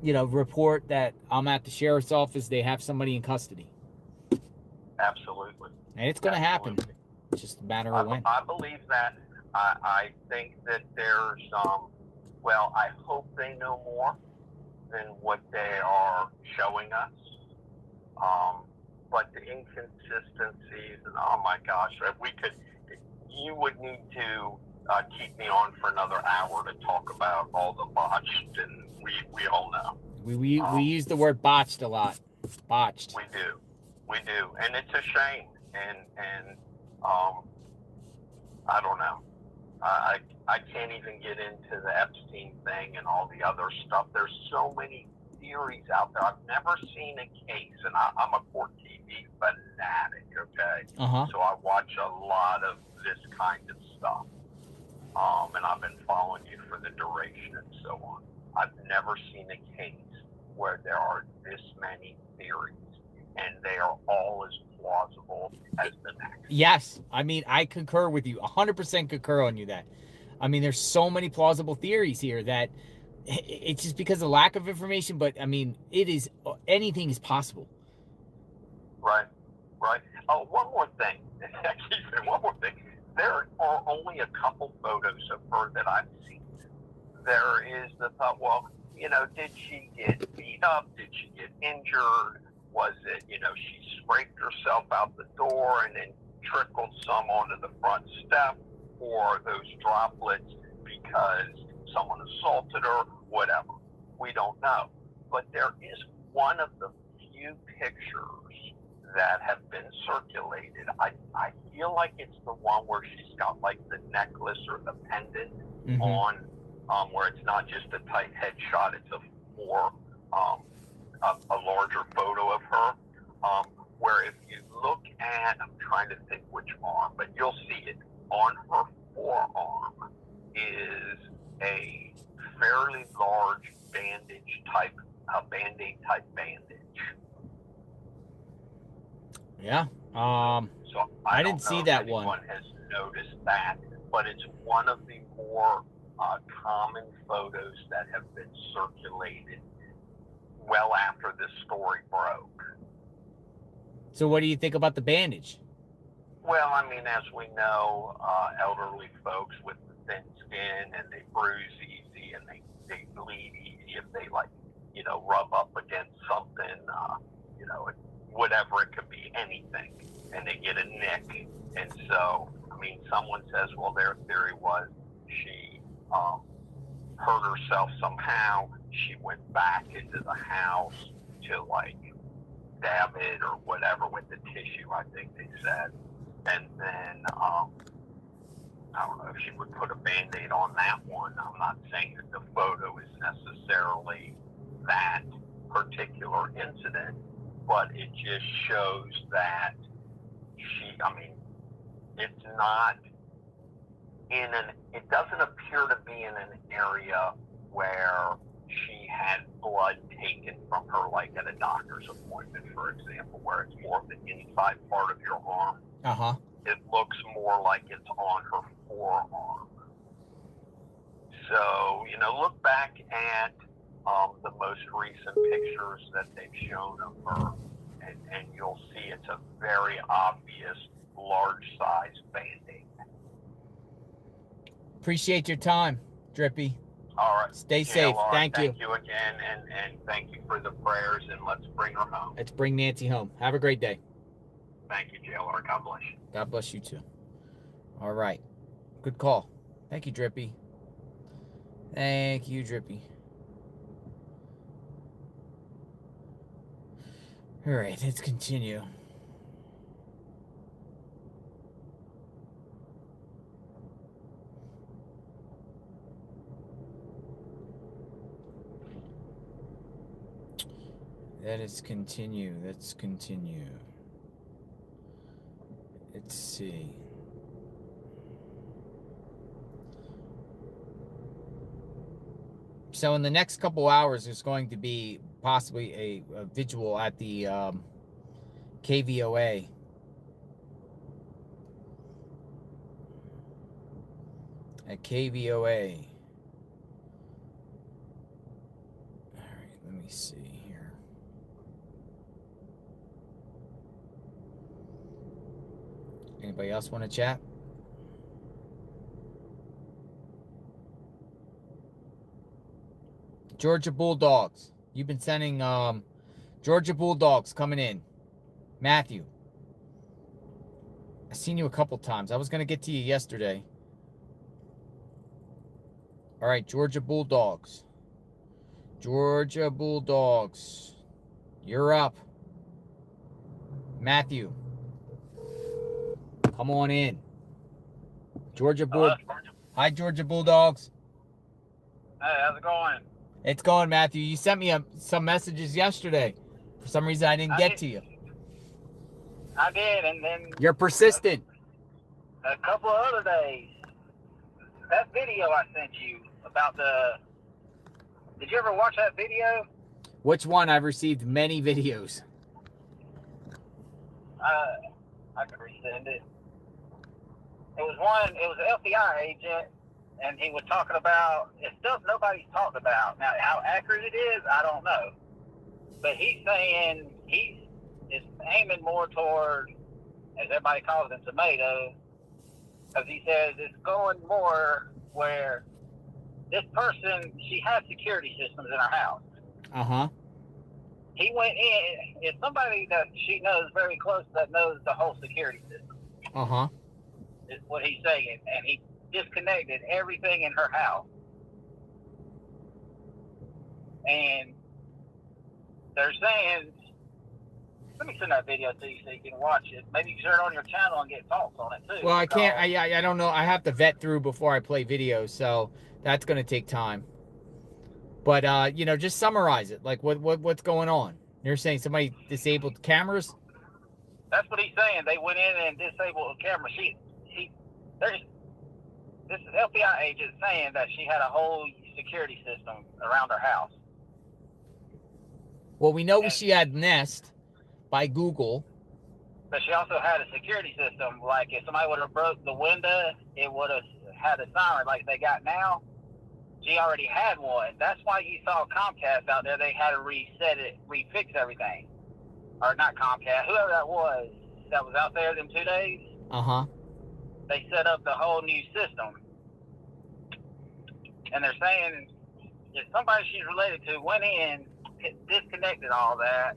report that I'm at the sheriff's office. They have somebody in custody. Absolutely. And it's going to happen. It's just a matter of when. I believe that. I think that there's, I hope they know more than what they are showing us. But the inconsistencies, and oh my gosh, you would need to keep me on for another hour to talk about all the botched, and we all know. We use the word botched a lot. Botched. We do, and it's a shame. And I don't know. I can't even get into the Epstein thing and all the other stuff. There's so many theories out there. I've never seen a case, and I'm a court TV fanatic, okay? Uh-huh. So I watch a lot of this kind of stuff. And I've been following you for the duration and so on. I've never seen a case where there are this many theories, and they are all as plausible as the next. Yes. I concur with you. 100% concur on you that. There's so many plausible theories here that it's just because of lack of information, but anything is possible. Right. Oh, one more thing. Actually, one more thing. There are only a couple photos of her that I've seen. There is the thought, did she get beat up? Did she get injured? Was it, she scraped herself out the door and then trickled some onto the front step, or those droplets because someone assaulted her, whatever. We don't know. But there is one of the few few pictures that have been circulated. I feel like it's the one where she's got like the necklace or the pendant on, where it's not just a tight headshot, it's a larger photo of her. Where if you look at, I'm trying to think which arm, but you'll see it on her forearm is a fairly large bandage type, Band-Aid type bandage. Yeah. So I didn't see that one. Anyone has noticed that, but it's one of the more common photos that have been circulated well after this story broke. So what do you think about the bandage? Well, I mean, as we know, elderly folks with thin skin, and they bruise easy, and they bleed easy if they, like, you know, rub up against something, you know, whatever, it could be anything, and they get a nick. And so, I mean, someone says, well, their theory was she hurt herself somehow. She went back into the house to, like, dab it or whatever with the tissue, I think they said. And then, I don't know if she would put a Band-Aid on that one. I'm not saying that the photo is necessarily that particular incident, but it just shows that it's not it doesn't appear to be in an area where she had blood taken from her, like at a doctor's appointment, for example, where it's more of the inside part of your arm. It looks more like it's on her forearm. So, you know, look back at the most recent pictures that they've shown of her, and you'll see it's a very obvious large-sized Band-Aid. Appreciate your time, Drippy. All right. Stay safe. JLR, Thank you. Thank you again, and thank you for the prayers, and let's bring her home. Let's bring Nancy home. Have a great day. Thank you, JLR. God bless you. God bless you too. All right. Good call. Thank you, Drippy. Thank you, Drippy. All right, let's continue. Let's continue. Let's see. So in the next couple hours, there's going to be possibly a vigil at the KVOA. At KVOA. All right, let me see here. Anybody else want to chat? Georgia Bulldogs. You've been sending Georgia Bulldogs coming in. Matthew. I've seen you a couple times. I was going to get to you yesterday. All right, Georgia Bulldogs. Georgia Bulldogs. You're up. Matthew. Come on in. Georgia Bulldogs. Hi, Georgia Bulldogs. Hey, how's it going? It's going, Matthew. You sent me some messages yesterday. For some reason, I didn't get to you. I did, and then... You're persistent. A couple of other days. That video I sent you about the... Did you ever watch that video? Which one? I've received many videos. I could resend it. It was an FBI agent, and he was talking about stuff nobody's talked about. Now, how accurate it is, I don't know. But he's saying he is aiming more toward, as everybody calls them, tomatoes, because he says it's going more where this person, she has security systems in her house. Uh-huh. He went in, it's somebody that she knows very close that knows the whole security system. Uh-huh. Is what he's saying. And he disconnected everything in her house. And they're saying Let me send that video to you so you can watch it. Maybe you can share it on your channel and get thoughts on it too. Well, I can't. I don't know. I have to vet through before I play videos, so that's going to take time. But you know, just summarize it. Like what's going on? You're saying somebody disabled cameras? That's what he's saying. They went in and disabled the camera. This FBI agent saying that she had a whole security system around her house. Well, we know she had Nest by Google. But she also had a security system. Like if somebody would have broke the window, it would have had a siren like they got now. She already had one. That's why you saw Comcast out there. They had to reset it, refix everything. Or not Comcast, whoever that was out there them 2 days. Uh-huh. They set up the whole new system. And they're saying if somebody she's related to went in, disconnected all that.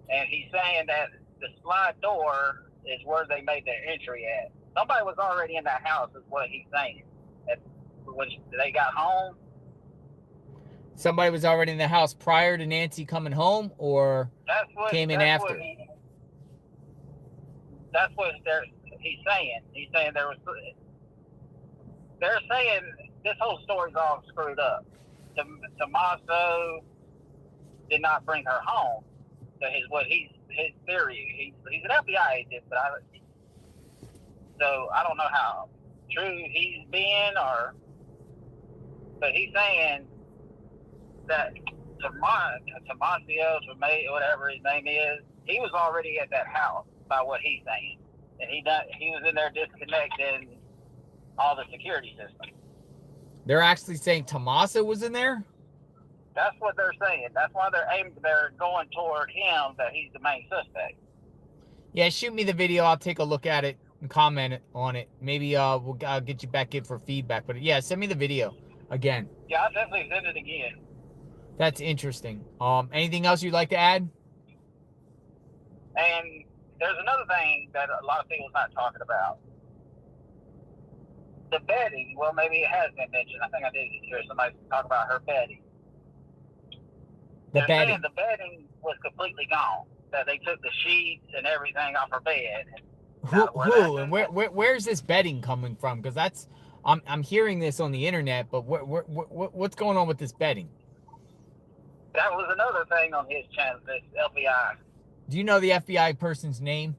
And he's saying that the slide door is where they made their entry at. Somebody was already in that house, is what he's saying. When they got home. Somebody was already in the house prior to Nancy coming home, or came in after? That's what he's saying. He's saying they're saying this whole story's all screwed up. Tommaso did not bring her home. So his theory. He's an FBI agent, but I don't know how true he's being, but he's saying that Tommaso, whatever his name is, he was already at that house by what he's saying, and he was in there disconnecting all the security systems. They're actually saying Tommaso was in there? That's what they're saying. That's why they're going toward him, that he's the main suspect. Yeah, shoot me the video. I'll take a look at it and comment on it. Maybe I'll get you back in for feedback. But yeah, send me the video again. Yeah, I'll definitely send it again. That's interesting. Anything else you'd like to add? And there's another thing that a lot of people's not talking about. The bedding. Well, maybe it has been mentioned. I think I did hear somebody talk about her bedding. The bedding was completely gone. That they took the sheets and everything off her bed. Who and where's this bedding coming from? Because I'm hearing this on the internet, but what's going on with this bedding? That was another thing on his channel. This FBI. Do you know the FBI person's name?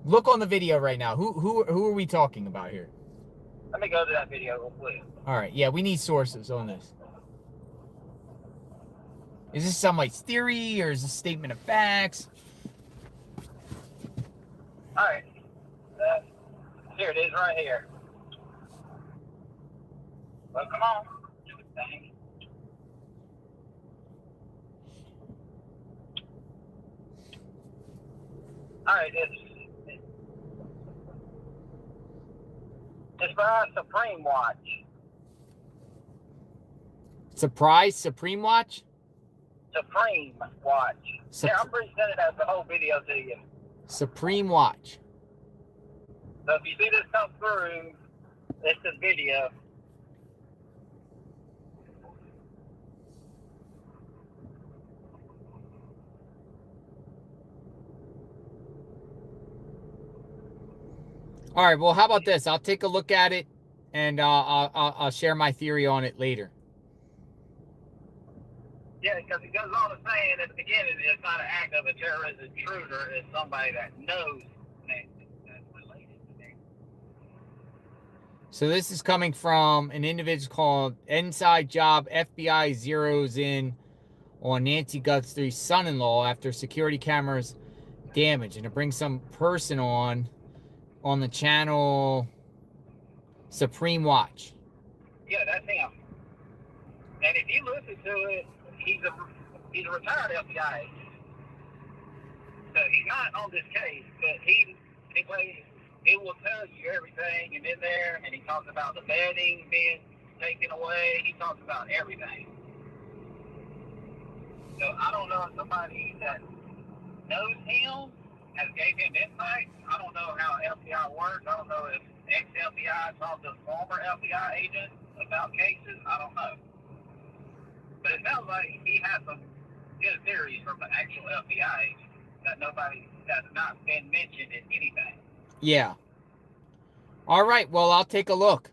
Look on the video right now. Who are we talking about here? Let me go to that video real quick. All right. Yeah, we need sources on this. Is this somebody's theory, or is this a statement of facts? All right. Here it is right here. Well, come on. Thing. All right. It's by Supreme Watch. Surprise Supreme Watch? Supreme Watch. Yeah, I'm presenting as the whole video to you. Supreme Watch. So if you see this come through, it's the video. All right. Well, how about this? I'll take a look at it, and I'll share my theory on it later. Yeah, because it goes on to saying at the beginning, it's not an act of a terrorist intruder. It's somebody that knows Nancy, that's related to Nancy. So this is coming from an individual called Inside Job. FBI zeroes in on Nancy Guthrie's son-in-law after security cameras damaged, and it brings some person on the channel Supreme Watch. Yeah, that's him. And if you listen to it, he's a retired FBI agent. So he's not on this case, but it will tell you everything and in there, and he talks about the bedding being taken away. He talks about everything. So I don't know if somebody that knows him has gave him insight. I don't know how FBI works. I don't know if ex-FBI talked to former FBI agents about cases. I don't know. it sounds like he has some good theories from the actual FBI agent that's not been mentioned in anything. Yeah. All right. Well, I'll take a look.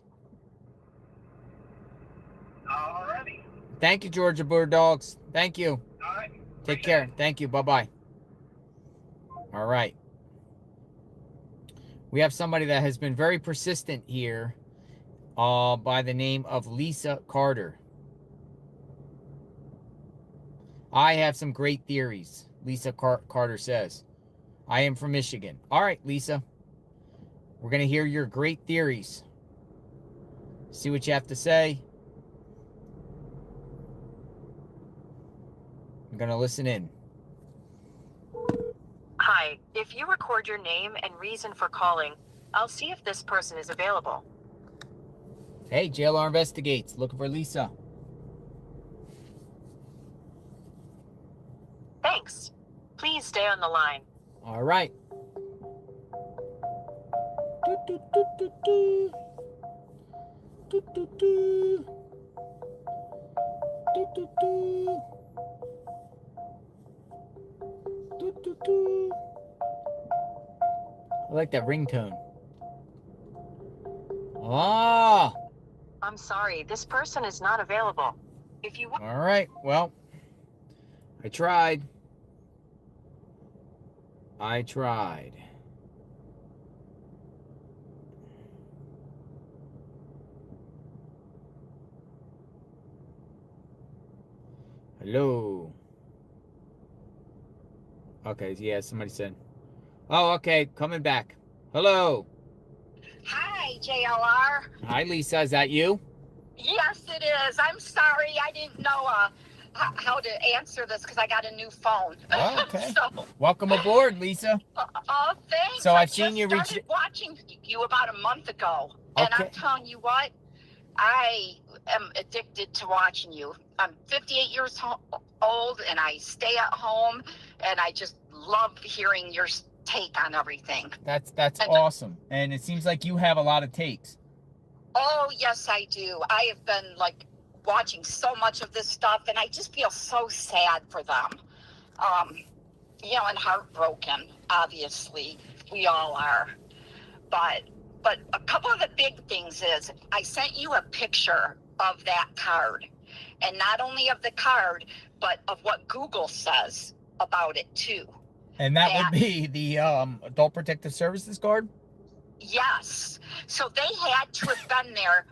Alrighty. Thank you, Georgia Bulldogs. Thank you. All right. Take care. Thank you. Bye-bye. All right. We have somebody that has been very persistent here by the name of Lisa Carter. I have some great theories, Lisa Carter says. I am from Michigan. All right, Lisa. We're going to hear your great theories. See what you have to say. I'm going to listen in. Hi, if you record your name and reason for calling, I'll see if this person is available. Hey, JLR Investigates. Looking for Lisa. Thanks. Please stay on the line. All right. I like that ringtone. Ah. I'm sorry, this person is not available. If you All right. Well, I tried. Hello. Okay, yeah, somebody said. Oh, okay, coming back. Hello. Hi, JLR. Hi, Lisa. Is that you? Yes, it is. I'm sorry. I didn't know how to answer this because I got a new phone. Oh, okay. So, Welcome aboard, Lisa. oh, thanks. So I I've seen just you reach. started watching you about a month ago, and I'm Okay. telling you what, I am addicted to watching you. I'm 58 years old, and I stay at home, and I just love hearing your take on everything. That's awesome. And it seems like you have a lot of takes. Oh, yes, I do. I have been watching so much of this stuff, and I just feel so sad for them. And heartbroken, obviously. We all are. But a couple of the big things is I sent you a picture of that card. And not only of the card, but of what Google says about it, too. And that would be the Adult Protective Services card? Yes. So they had to have been there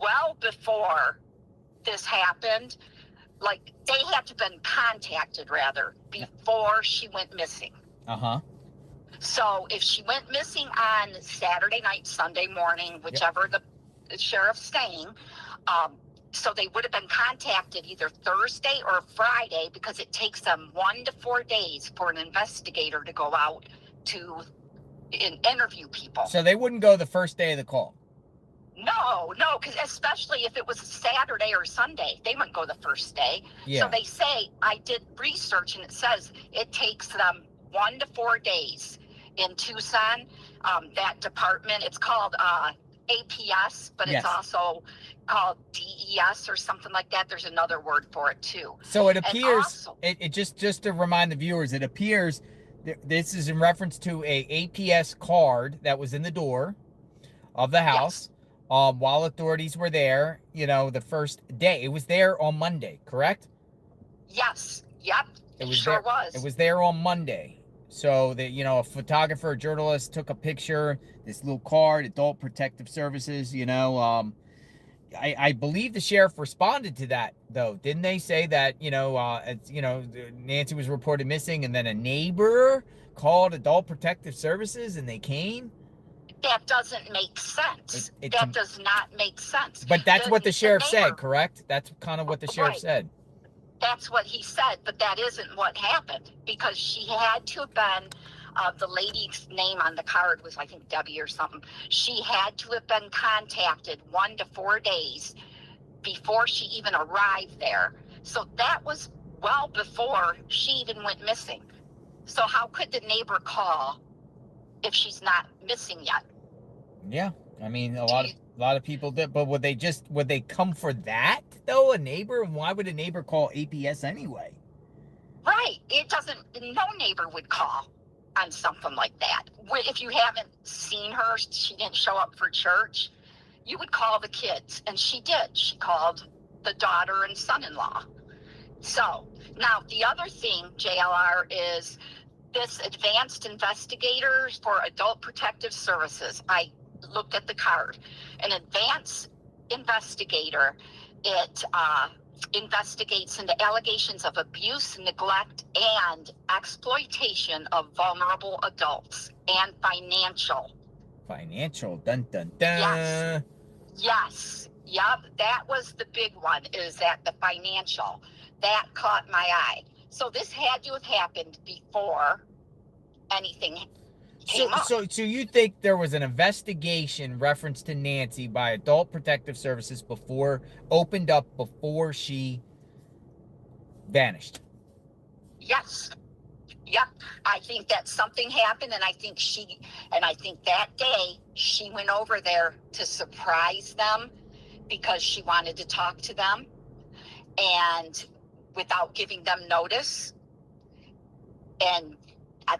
well before this happened. They had to have been contacted, rather, before she went missing. Uh-huh. So if she went missing on Saturday night, Sunday morning, whichever the sheriff's saying, so they would have been contacted either Thursday or Friday because it takes them 1 to 4 days for an investigator to go out to interview people. So they wouldn't go the first day of the call? No, because especially if it was Saturday or Sunday, they wouldn't go the first day. Yeah. So they say, I did research, and it says it takes them 1 to 4 days in Tucson. That department, it's called APS, but Yes. it's also called DES or something like that. There's another word for it too. So it appears, it just to remind the viewers, it appears this is in reference to a APS card that was in the door of the house while authorities were there, the first day. It was there on Monday, correct? Yes. Yep. It was sure there, was. It was there on Monday. So that, a photographer, a journalist took a picture, this little card, Adult Protective Services, I believe the sheriff responded to that, though. Didn't they say that, Nancy was reported missing and then a neighbor called Adult Protective Services and they came? That doesn't make sense. That does not make sense. But that's what the sheriff said, correct? That's kind of what the sheriff said. That's what he said, but that isn't what happened because she had to have been, the lady's name on the card was, I think, Debbie or something. She had to have been contacted 1 to 4 days before she even arrived there. So that was well before she even went missing. So how could the neighbor call if she's not missing yet? Yeah, I mean, a lot A lot of people did, but would they come for that though? A neighbor? And why would a neighbor call APS anyway? Right. No neighbor would call on something like that. If you haven't seen her, she didn't show up for church, you would call the kids. And she did. She called the daughter and son-in-law. So now the other thing, JLR, is this advanced investigator for adult protective services. I looked at the card. An advanced investigator, it investigates into allegations of abuse, neglect, and exploitation of vulnerable adults and financial. Financial, dun dun dun. Yes. Yep. That was the big one, is that the financial. That caught my eye. So this had to have happened before anything came up. So you think there was an investigation reference to Nancy by Adult Protective Services opened up before she vanished? Yes. Yep. I think that something happened, and I think that day she went over there to surprise them because she wanted to talk to them, and without giving them notice. And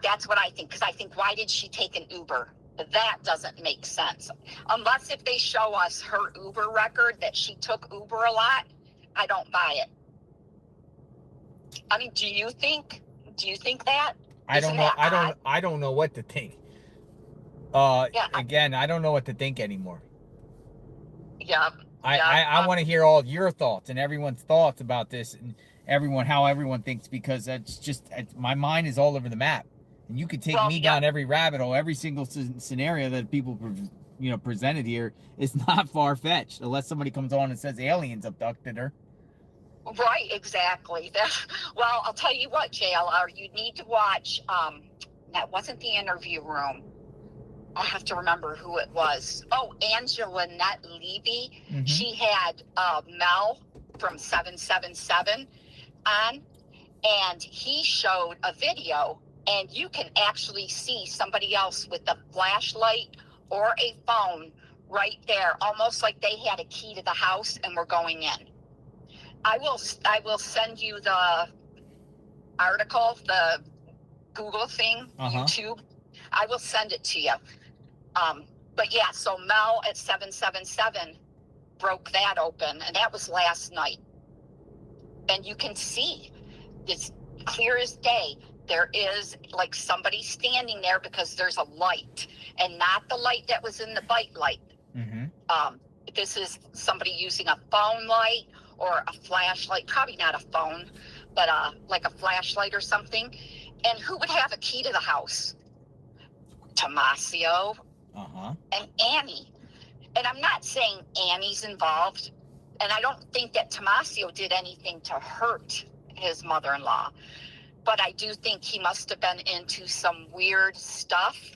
that's what I think, because I think, why did she take an Uber? That doesn't make sense. Unless if they show us her Uber record that she took Uber a lot, I don't buy it. I mean, do you think that? I don't know. I don't know what to think. Again, I don't know what to think anymore. Yeah. I want to hear all your thoughts and everyone's thoughts about this, and how everyone thinks, because my mind is all over the map, and you could take me down every rabbit hole. Every single scenario that people presented here is not far-fetched, unless somebody comes on and says aliens abducted her. Right, exactly. Well, I'll tell you what, JLR, you need to watch. That wasn't The Interview Room. I have to remember who it was. Oh, Angelette Levy. Mm-hmm. She had Mel from 777 on, and he showed a video, and you can actually see somebody else with a flashlight or a phone right there, almost like they had a key to the house and were going in. I will send you the article, the Google thing, YouTube. I will send it to you. But yeah, so Mel at 777 broke that open, and that was last night. And you can see, it's clear as day, there is like somebody standing there because there's a light, and not the light that was in the bike light. Mm-hmm. This is somebody using a phone light or a flashlight, probably not a phone, but like a flashlight or something. And who would have a key to the house? Tomasio and Annie. And I'm not saying Annie's involved, and I don't think that Tomasio did anything to hurt his mother-in-law, but I do think he must have been into some weird stuff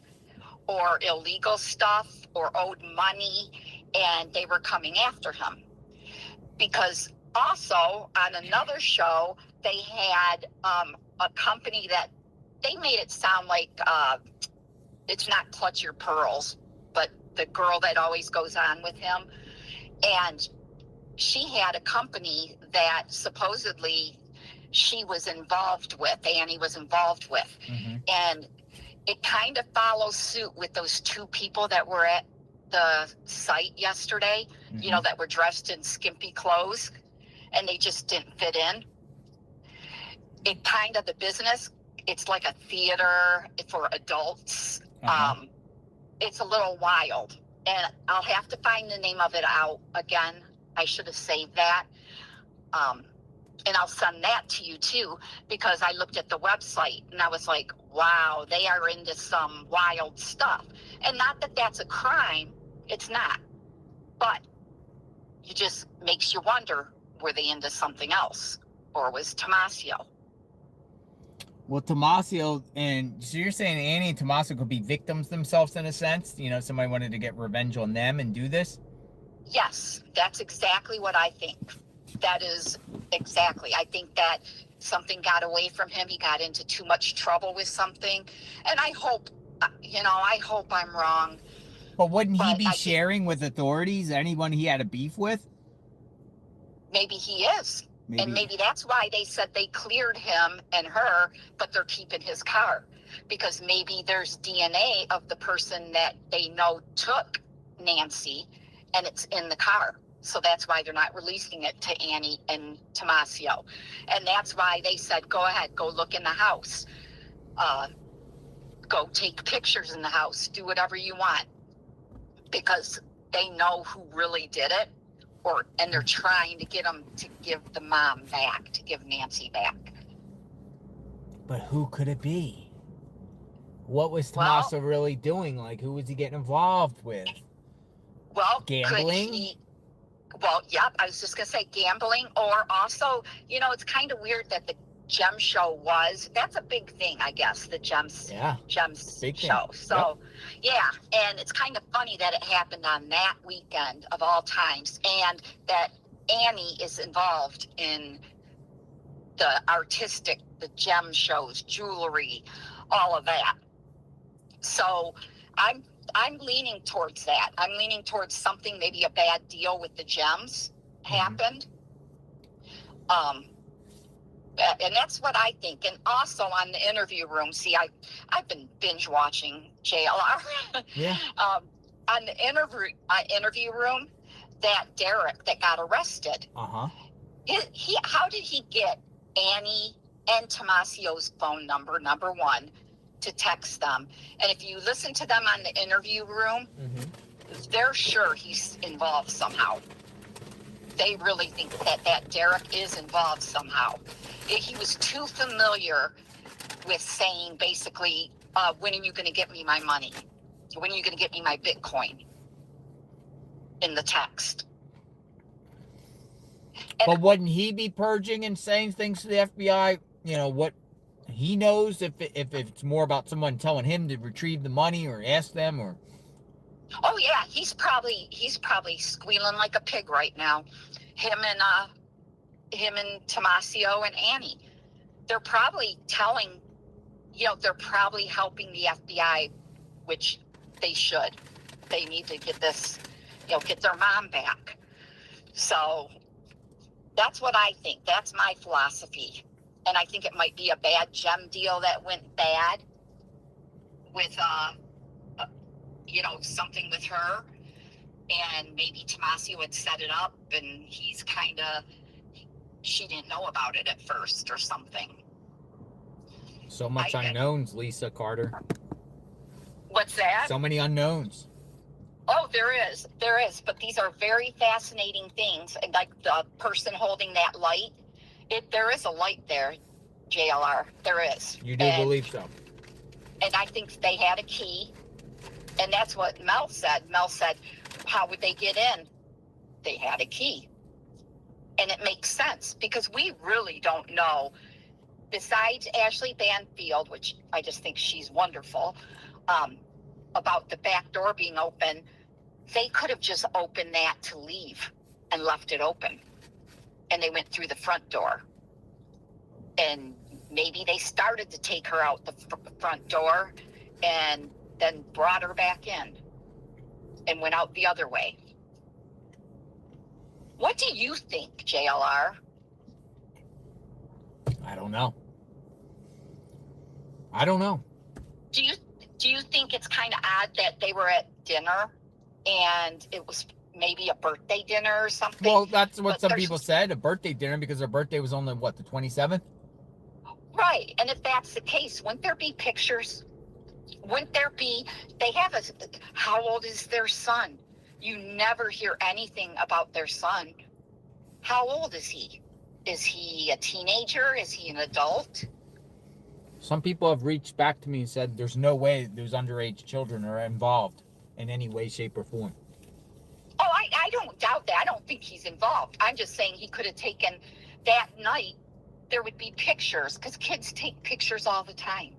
or illegal stuff or owed money, and they were coming after him. Because also on another show, they had a company that they made it sound like it's not Clutch Your Pearls, but the girl that always goes on with him. And she had a company that supposedly she was involved with, Annie was involved with. Mm-hmm. And it kind of follows suit with those two people that were at the site yesterday, Mm-hmm. That were dressed in skimpy clothes, and they just didn't fit in. It kind of, the business, it's like a theater for adults. It's a little wild, and I'll have to find the name of it out again. I should have saved that. And I'll send that to you too, because I looked at the website and I was like, wow, they are into some wild stuff. And not that that's a crime, it's not. But it just makes you wonder, were they into something else? Or was Tomasio? Well, Tomasio, and so you're saying Annie and Tomasio could be victims themselves in a sense? Somebody wanted to get revenge on them and do this? Yes, that's exactly what I think. That is exactly. I think that something got away from him. He got into too much trouble with something. And I hope I'm wrong. But wouldn't he But be I sharing with authorities, anyone he had a beef with? Maybe he is. And maybe that's why they said they cleared him and her, but they're keeping his car. Because maybe there's DNA of the person that they know took Nancy, and it's in the car. So that's why they're not releasing it to Annie and Tomasio. And that's why they said, go ahead, go look in the house. Go take pictures in the house. Do whatever you want. Because they know who really did it. And they're trying to get them to give the mom back, to give Nancy back. But who could it be? What was Tommaso really doing? Like, who was he getting involved with? Well, gambling? Yep, I was just going to say gambling, or also, it's kind of weird that the Gem show that's a big thing, I guess, the Gems big show. Thing. So, yeah, and it's kind of funny that it happened on that weekend of all times, and that Annie is involved in the Gem shows, jewelry, all of that. So I'm leaning towards that. I'm leaning towards something, maybe a bad deal with the Gems happened. And that's what I think. And also on the interview room, see, I've been binge watching JLR. Yeah. On the interview room, that Derek that got arrested. Uh-huh. How did he get Annie and Tomasio's phone number one, to text them? And if you listen to them on the interview room, they're sure he's involved somehow. They really think that Derek is involved somehow. He was too familiar with saying, basically, when are you going to get me my money? When are you going to get me my Bitcoin? In the text. But wouldn't he be purging and saying things to the FBI? What he knows, if it's more about someone telling him to retrieve the money or ask them, or... Oh yeah, he's probably squealing like a pig right now. Him and Tomasio and Annie. They're probably they're probably helping the FBI, which they should. They need to get this, get their mom back. So that's what I think. That's my philosophy. And I think it might be a bad Gem deal that went bad with something with her, and maybe Tomasio had set it up, and she didn't know about it at first or something. So much unknowns, Lisa Carter. What's that? So many unknowns. Oh, there is. But these are very fascinating things. And like the person holding that light, there is a light there, JLR. There is. You do believe so? And I think they had a key. And that's what Mel said. Mel said, how would they get in? They had a key. And it makes sense because we really don't know. Besides Ashley Banfield, which I just think she's wonderful, about the back door being open, they could have just opened that to leave and left it open. And they went through the front door. And maybe they started to take her out the front door and then brought her back in and went out the other way. What do you think, JLR? I don't know. Do you think it's kind of odd that they were at dinner and it was maybe a birthday dinner or something? Well, that's what some people said, a birthday dinner, because her birthday was on the 27th? Right. And if that's the case, wouldn't there be pictures? How old is their son? You never hear anything about their son. How old is he? Is he a teenager? Is he an adult? Some people have reached back to me and said there's no way those underage children are involved in any way, shape, or form. Oh, I don't doubt that. I don't think he's involved. I'm just saying he could have taken that night. There would be pictures, because kids take pictures all the time.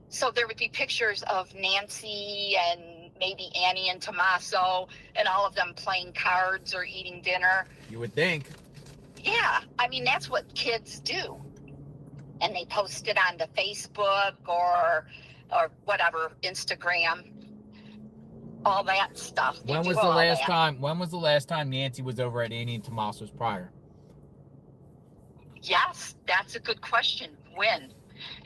So there would be pictures of Nancy and maybe Annie and Tommaso and all of them playing cards or eating dinner. You would think. Yeah, I mean, that's what kids do. And they post it onto Facebook or whatever, Instagram. all that stuff. They When do was the all last that. time? When was the last time Nancy was over at Annie and Tommaso's prior? Yes, that's a good question. When?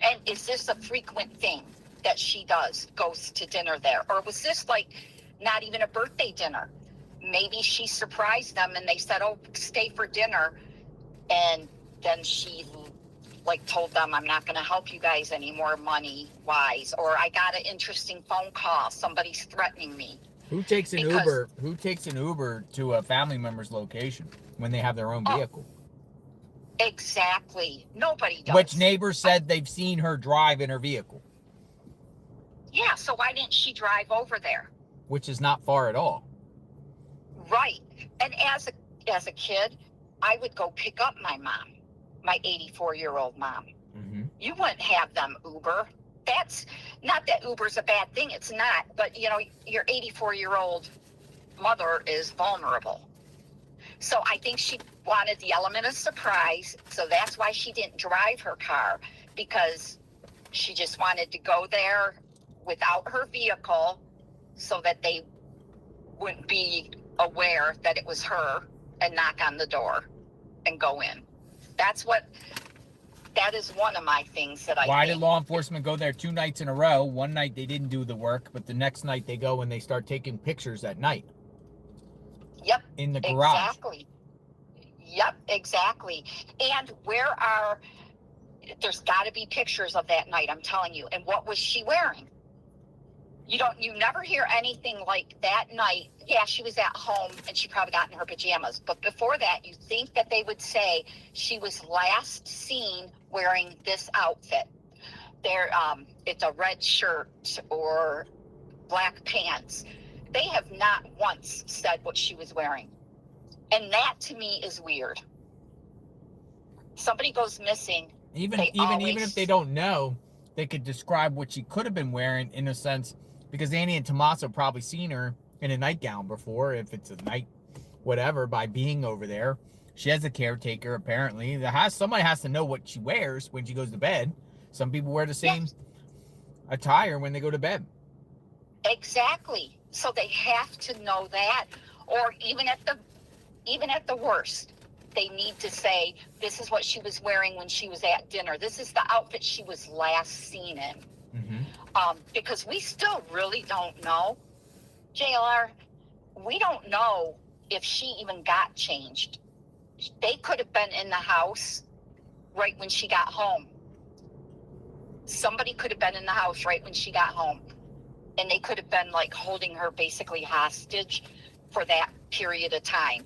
And is this a frequent thing that she does, goes to dinner there? Or was this like not even a birthday dinner? Maybe she surprised them and they said, oh, stay for dinner. And then she like told them, I'm not going to help you guys anymore money wise. Or I got an interesting phone call. Somebody's threatening me. Who takes an Because- Uber? Who takes an Uber to a family member's location when they have their own vehicle? Exactly. Nobody does. Which neighbors said they've seen her drive in her vehicle, Yeah, so why didn't she drive over there? which is not far at all. Right. And as a kid, I would go pick up my mom, my 84-year-old mom. Mm-hmm. You wouldn't have them Uber. That's not that Uber's a bad thing. It's not. But, you know, your 84-year-old mother is vulnerable. So I think she wanted the element of surprise. So that's why she didn't drive her car, because she just wanted to go there without her vehicle so that they wouldn't be aware that it was her and knock on the door and go in. That is one of my things that I Why think. did law enforcement go there 2 nights in a row? One night they didn't do the work, but the next night they go and they start taking pictures at night. Yep. In the garage. Exactly. Yep, exactly. And there's got to be pictures of that night, I'm telling you. And what was she wearing? You never hear anything like that night. Yeah, she was at home and she probably got in her pajamas. But before that, you think that they would say she was last seen wearing this outfit. It's a red shirt or black pants. They have not once said what she was wearing. And that to me is weird. Somebody goes missing. Even if they don't know, they could describe what she could have been wearing in a sense, because Annie and Tommaso probably seen her in a nightgown before, if it's a night, whatever, by being over there. She has a caretaker, apparently. Somebody has to know what she wears when she goes to bed. Some people wear the same attire when they go to bed. Exactly. So they have to know that. Or even at the worst, they need to say, this is what she was wearing when she was at dinner. This is the outfit she was last seen in. Mm-hmm. Because we still really don't know. JLR, we don't know if she even got changed. They could have been in the house right when she got home. Somebody could have been in the house right when she got home. And they could have been like holding her basically hostage for that period of time.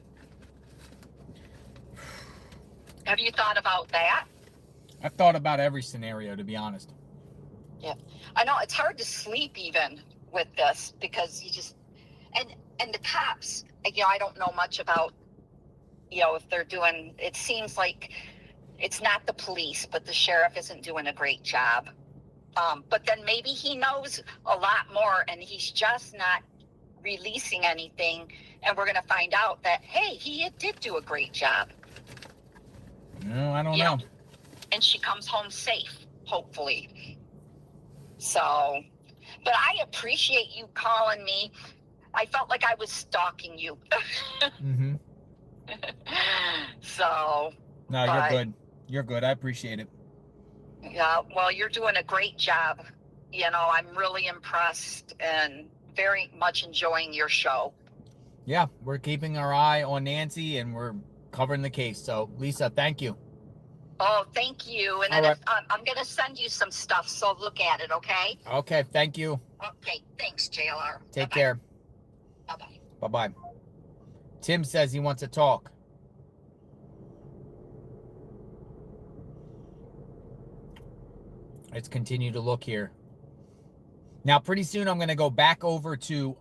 Have you thought about that? I've thought about every scenario, to be honest. Yeah. I know it's hard to sleep even with this, because you just, and the cops, I don't know much about, if they're doing, it seems like it's not the police, but the sheriff isn't doing a great job. But then maybe he knows a lot more and he's just not releasing anything, and we're going to find out that, hey, he did do a great job. No, I don't know. And she comes home safe, hopefully. So, but I appreciate you calling me. I felt like I was stalking you. Mm-hmm. So. No, you're good. You're good. I appreciate it. Yeah, well, you're doing a great job. I'm really impressed and very much enjoying your show. Yeah, we're keeping our eye on Nancy and we're covering the case. So, Lisa, thank you. Oh, thank you. And then I'm going to send you some stuff, so look at it, okay? Okay, thank you. Okay, thanks, JLR. Take care. Bye-bye. Bye-bye. Tim says he wants to talk. Let's continue to look here. Now, pretty soon I'm going to go back over to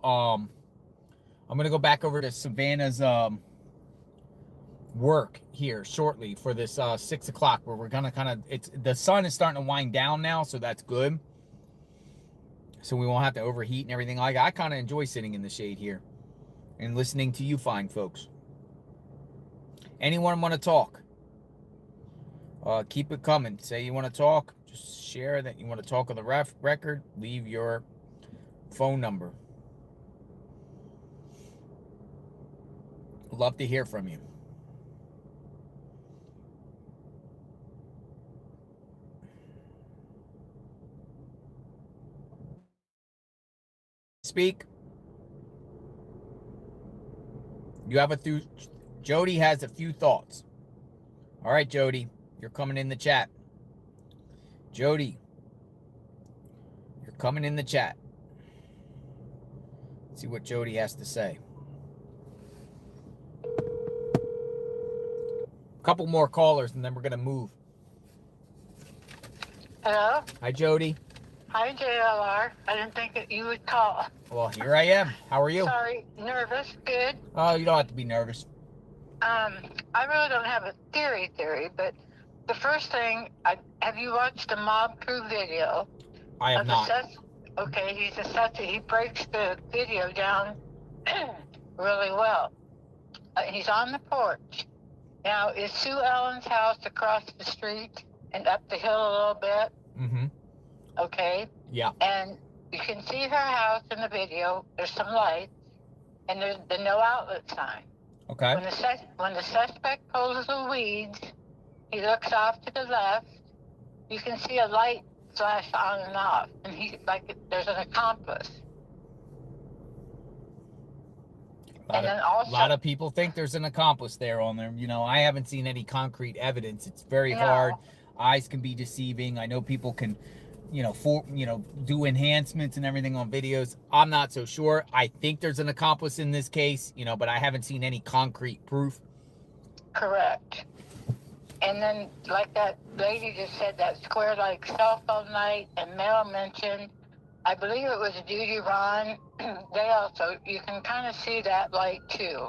Savannah's work here shortly for this 6 o'clock, where we're going to the sun is starting to wind down now, so that's good. So we won't have to overheat and everything. I kind of enjoy sitting in the shade here and listening to you fine folks. Anyone want to talk? Keep it coming. Say you want to talk. Just share that you want to talk on the record. Leave your phone number. love to hear from you. Speak. You have Jody has a few thoughts. All right, Jody, you're coming in the chat. Jody, you're coming in the chat. Let's see what Jody has to say. A couple more callers and then we're going to move. Hello? Hi, Jody. Hi, JLR. I didn't think that you would call. Well, here I am. How are you? Sorry, nervous. Good. Oh, you don't have to be nervous. I really don't have a theory, but the first thing, have you watched the mob crew video? I have not. Okay, he breaks the video down really well. He's on the porch. Now, is Sue Ellen's house across the street and up the hill a little bit? Mm-hmm. Okay. Yeah. And you can see her house in the video. There's some lights, and there's the no outlet sign. Okay. When the suspect pulls the weeds, he looks off to the left. You can see a light flash on and off, and there's an accomplice. A lot of people think there's an accomplice there on there. You know, I haven't seen any concrete evidence. It's very hard. Eyes can be deceiving. I know people can, do enhancements and everything on videos. I'm not so sure. I think there's an accomplice in this case, but I haven't seen any concrete proof. Correct. And then, like that lady just said, that square-like cell phone light and mail mentioned, I believe it was Judy Ron. You can kind of see that light too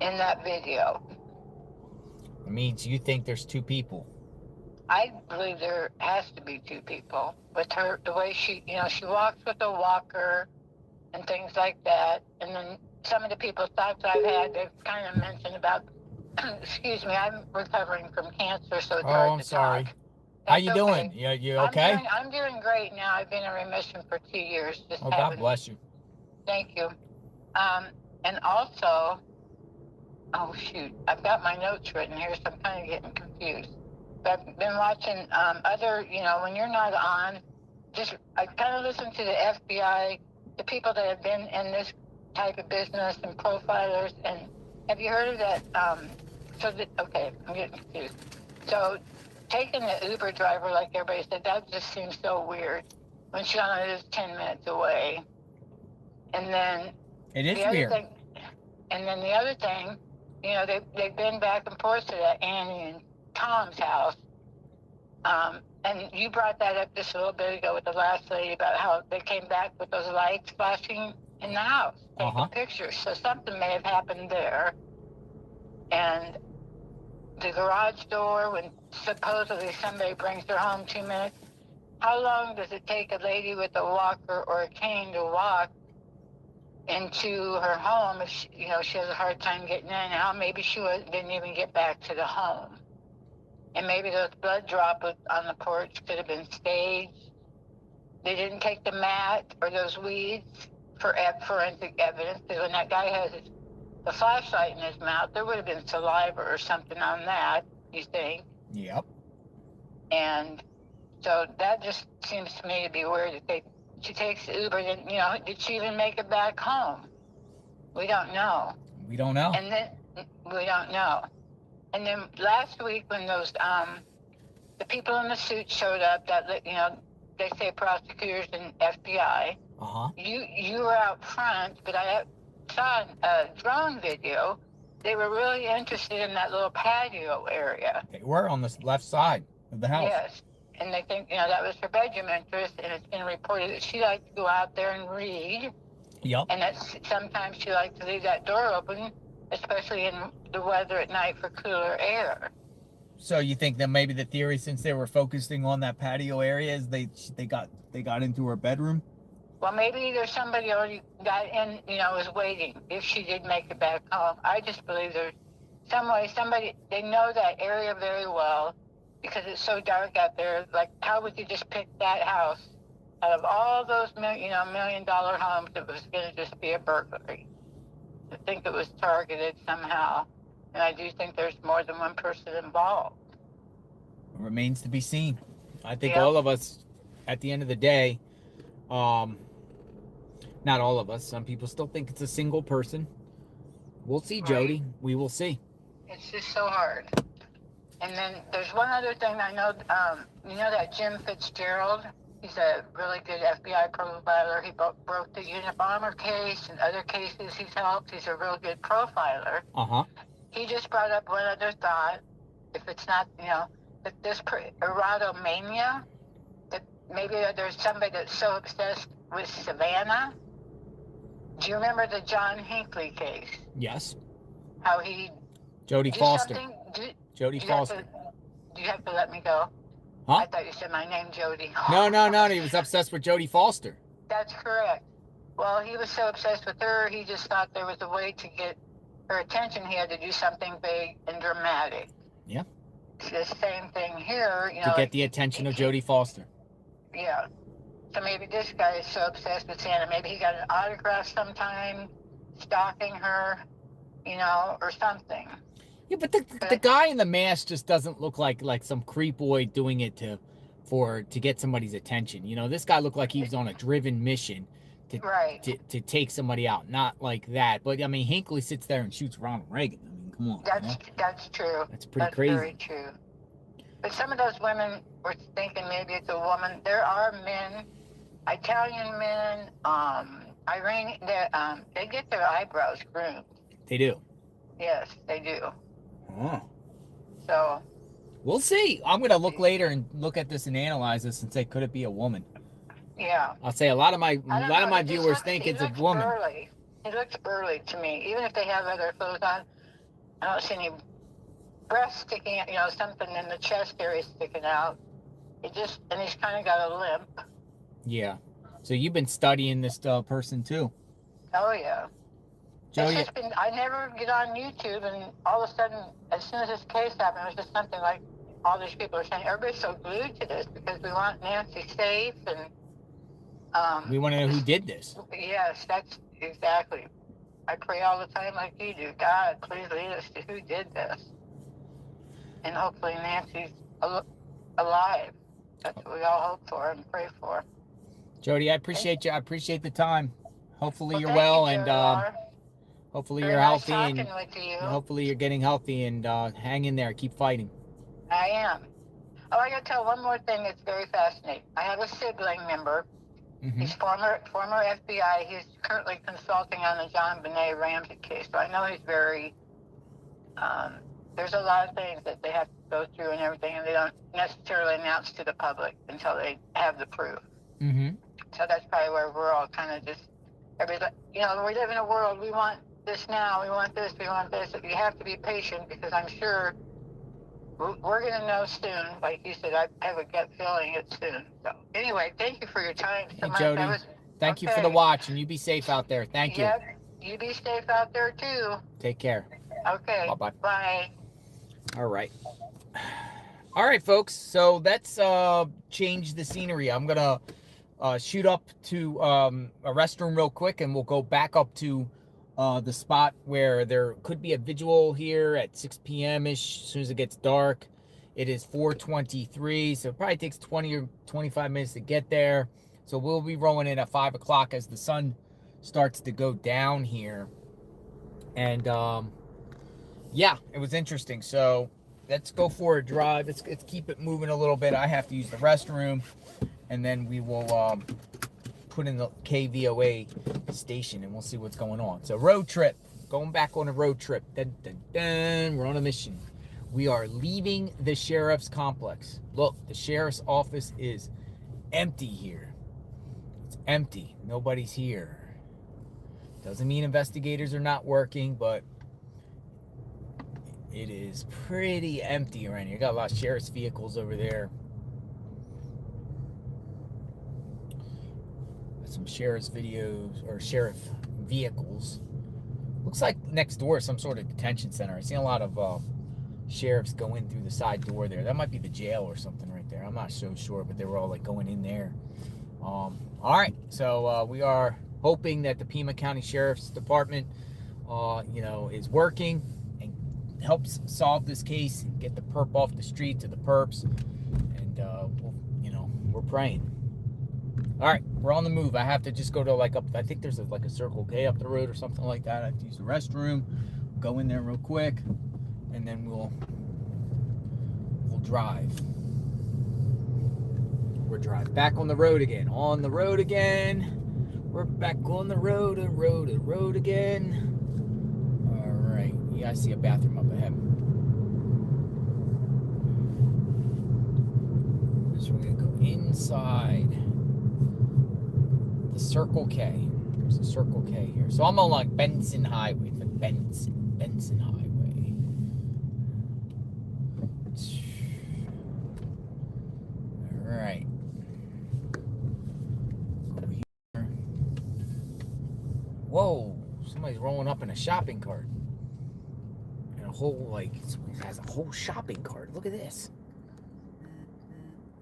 in that video. It means you think there's two people. I believe there has to be two people. With her, the way she walks with a walker and things like that. And then some of the people's thoughts I've had, they've kind of mentioned about, excuse me, I'm recovering from cancer, so it's hard to sorry. talk. How you doing? You okay? I'm doing great now. I've been in remission for 2 years. God bless you. Thank you. And also, oh shoot, I've got my notes written here, so I'm kind of getting confused. But I've been watching other, when you're not on, I kind of listen to the FBI, the people that have been in this type of business and profilers. And have you heard of that? Okay, I'm getting confused. So taking the Uber driver, like everybody said, that just seems so weird when she only lives 10 minutes away. And then it is weird. And then the other thing, they've been back and forth to that Annie and Tom's house. And you brought that up just a little bit ago with the last lady about how they came back with those lights flashing in the house, taking pictures. So something may have happened there. And the garage door, when supposedly somebody brings her home 2 minutes, how long does it take a lady with a walker or a cane to walk into her home if she has a hard time getting in and out? Maybe she didn't even get back to the home. And maybe those blood droplets on the porch could have been staged. They didn't take the mat or those weeds for forensic evidence, because when that guy has the flashlight in his mouth, there would have been saliva or something on that, you think? Yep. And so that just seems to me to be weird. She takes the Uber, and did she even make it back home? We don't know. We don't know. And then we don't know. And then last week when those the people in the suits showed up, that they say prosecutors and FBI. You were out front, but I saw a drone video. They were really interested in that little patio area. They were on the left side of the house. Yes. And they think, that was her bedroom interest, and it's been reported that she liked to go out there and read. Yep. And that sometimes she liked to leave that door open, especially in the weather at night, for cooler air. So you think that maybe the theory, since they were focusing on that patio area, is they got into her bedroom? Well, maybe there's somebody already got in, was waiting if she did make it back home. I just believe there's some way they know that area very well, because it's so dark out there. Like, how would you just pick that house out of all those $1 million homes? It was going to just be a burglary. I think it was targeted somehow. And I do think there's more than one person involved. Remains to be seen. I think Yep. all of us, at the end of the day, not all of us, some people still think it's a single person. We'll see, Jody. We will see. It's just so hard. And then there's one other thing I know. You know that Jim Fitzgerald? He's a really good FBI profiler. He broke the Unabomber case and other cases he's helped. He's a real good profiler. Uh-huh. He just brought up one other thought. If it's not, that this erotomania, that maybe there's somebody that's so obsessed with Savannah. Do you remember the John Hinckley case? Yes. How he... Jodie Foster. Jodie Foster. Do you have to let me go? Huh? I thought you said my name, Jody. No. He was obsessed with Jodie Foster. That's correct. Well, he was so obsessed with her, he just thought there was a way to get her attention. He had to do something big and dramatic. Yeah. It's the same thing here, To get the attention of Jodie Foster. Yeah. So maybe this guy is so obsessed with Santa. Maybe he got an autograph sometime, stalking her, or something. Yeah, but the guy in the mask just doesn't look like some creep boy doing it to get somebody's attention. This guy looked like he was on a driven mission to take somebody out, not like that. But I mean, Hinckley sits there and shoots Ronald Reagan. I mean, come on. That's true. That's pretty crazy. Very true. But some of those women were thinking maybe it's a woman. There are men, Italian men, Iranian. They get their eyebrows groomed. They do. Yes, they do. Oh. So we'll see. I'm gonna look later and look at this and analyze this and say, could it be a woman? Yeah. I'll say a lot of my viewers think it's a woman. Burly. It looks burly to me, even if they have other clothes on. I don't see any breasts sticking out. Something in the chest area sticking out. And he's kind of got a limp. Yeah. So you've been studying this person too. Oh yeah. Jody, It's just been, I never get on YouTube, and all of a sudden, as soon as this case happened, it was just something like all these people are saying. Everybody's so glued to this because we want Nancy safe, and we want to know who did this. Yes, that's exactly. I pray all the time like you do. God, please lead us to who did this, and hopefully Nancy's alive. That's what we all hope for and pray for. Jody, I appreciate you. I appreciate the time. Hopefully you're well, and hopefully you're healthy, and hopefully you're getting healthy, and hang in there. Keep fighting. I am. Oh, I got to tell one more thing that's very fascinating. I have a sibling member. Mm-hmm. He's former FBI. He's currently consulting on the John Benet Ramsey case. So I know he's very, there's a lot of things that they have to go through and everything, and they don't necessarily announce to the public until they have the proof. Mm-hmm. So that's probably where we're all kind of just, everybody, we live in a world, we want this now, we want this, we want this. You have to be patient because I'm sure we're going to know soon. Like you said, I have a gut feeling it's soon. So anyway, thank you for your time. Hey, Jody, thank you for the watch, and you be safe out there. Thank you. Yep, you be safe out there too. Take care. Okay. Bye-bye. Bye. All right. All right, folks. So let's change the scenery. I'm going to shoot up to a restroom real quick, and we'll go back up to the spot where there could be a vigil here at 6 p.m.-ish as soon as it gets dark. It is 4:23, so it probably takes 20 or 25 minutes to get there. So we'll be rolling in at 5 o'clock as the sun starts to go down here. And yeah, it was interesting. So let's go for a drive. Let's keep it moving a little bit. I have to use the restroom, and then we will put in the KVOA station, and we'll see what's going on. So road trip, going back on a road trip. Dun, dun, dun. We're on a mission. We are leaving the sheriff's complex. Look, the sheriff's office is empty here. It's empty. Nobody's here. Doesn't mean investigators are not working, but it is pretty empty around here. Got a lot of sheriff's vehicles over there. Some sheriff's videos or sheriff vehicles. Looks like next door is some sort of detention center. I've seen a lot of sheriffs go in through the side door there. That might be the jail or something right there. I'm not so sure, but they were all like going in there. All right, so we are hoping that the Pima County Sheriff's Department is working and helps solve this case and get the perp off the street to the perps. And we're praying. All right, we're on the move. I have to just go to I think there's a Circle K up the road or something like that. I have to use the restroom. Go in there real quick, and then we'll drive. We're driving back on the road again. On the road again. We're back on the road again. All right. Yeah, I see a bathroom up ahead. So we're gonna go inside the Circle K. There's a Circle K here. So I'm on Benson Highway. The Benson Highway. All right. Over here. Whoa! Somebody's rolling up in a shopping cart. And a whole has a whole shopping cart. Look at this.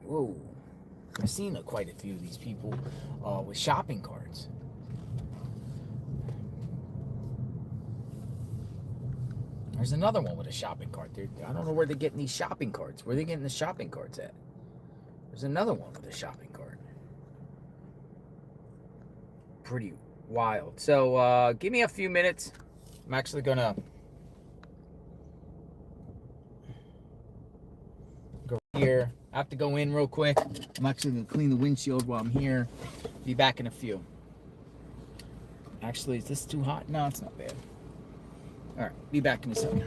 Whoa! I've seen quite a few of these people with shopping carts. There's another one with a shopping cart. I don't know where they're getting these shopping carts. Where are they getting the shopping carts at? There's another one with a shopping cart. Pretty wild. So give me a few minutes. I'm actually gonna go here. I have to go in real quick. I'm actually gonna clean the windshield while I'm here. Be back in a few. Actually, is this too hot? No, it's not bad. All right, be back in a second.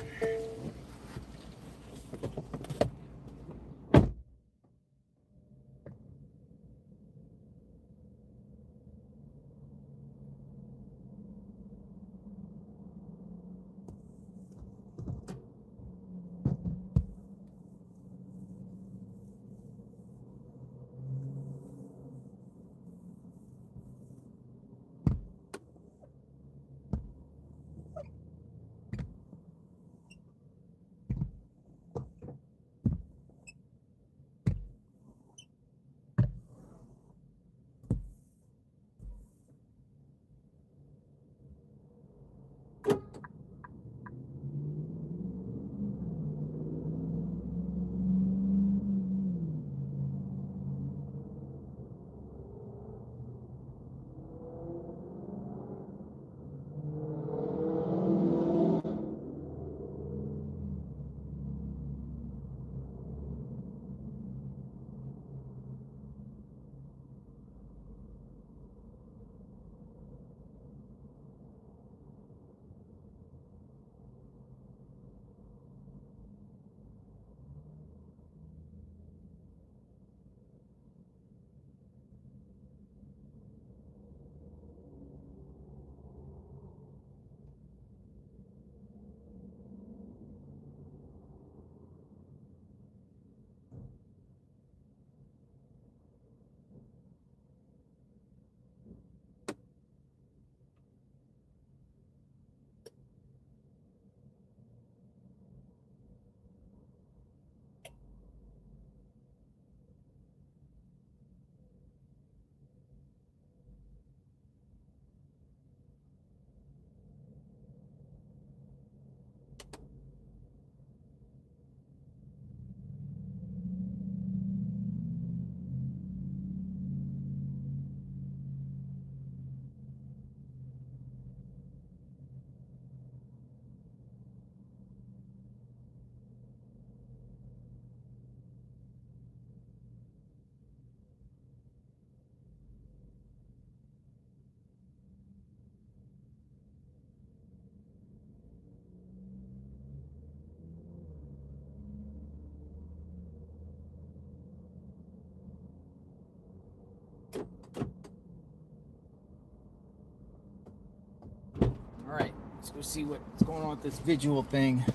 Alright, let's go see what's going on with this visual thing.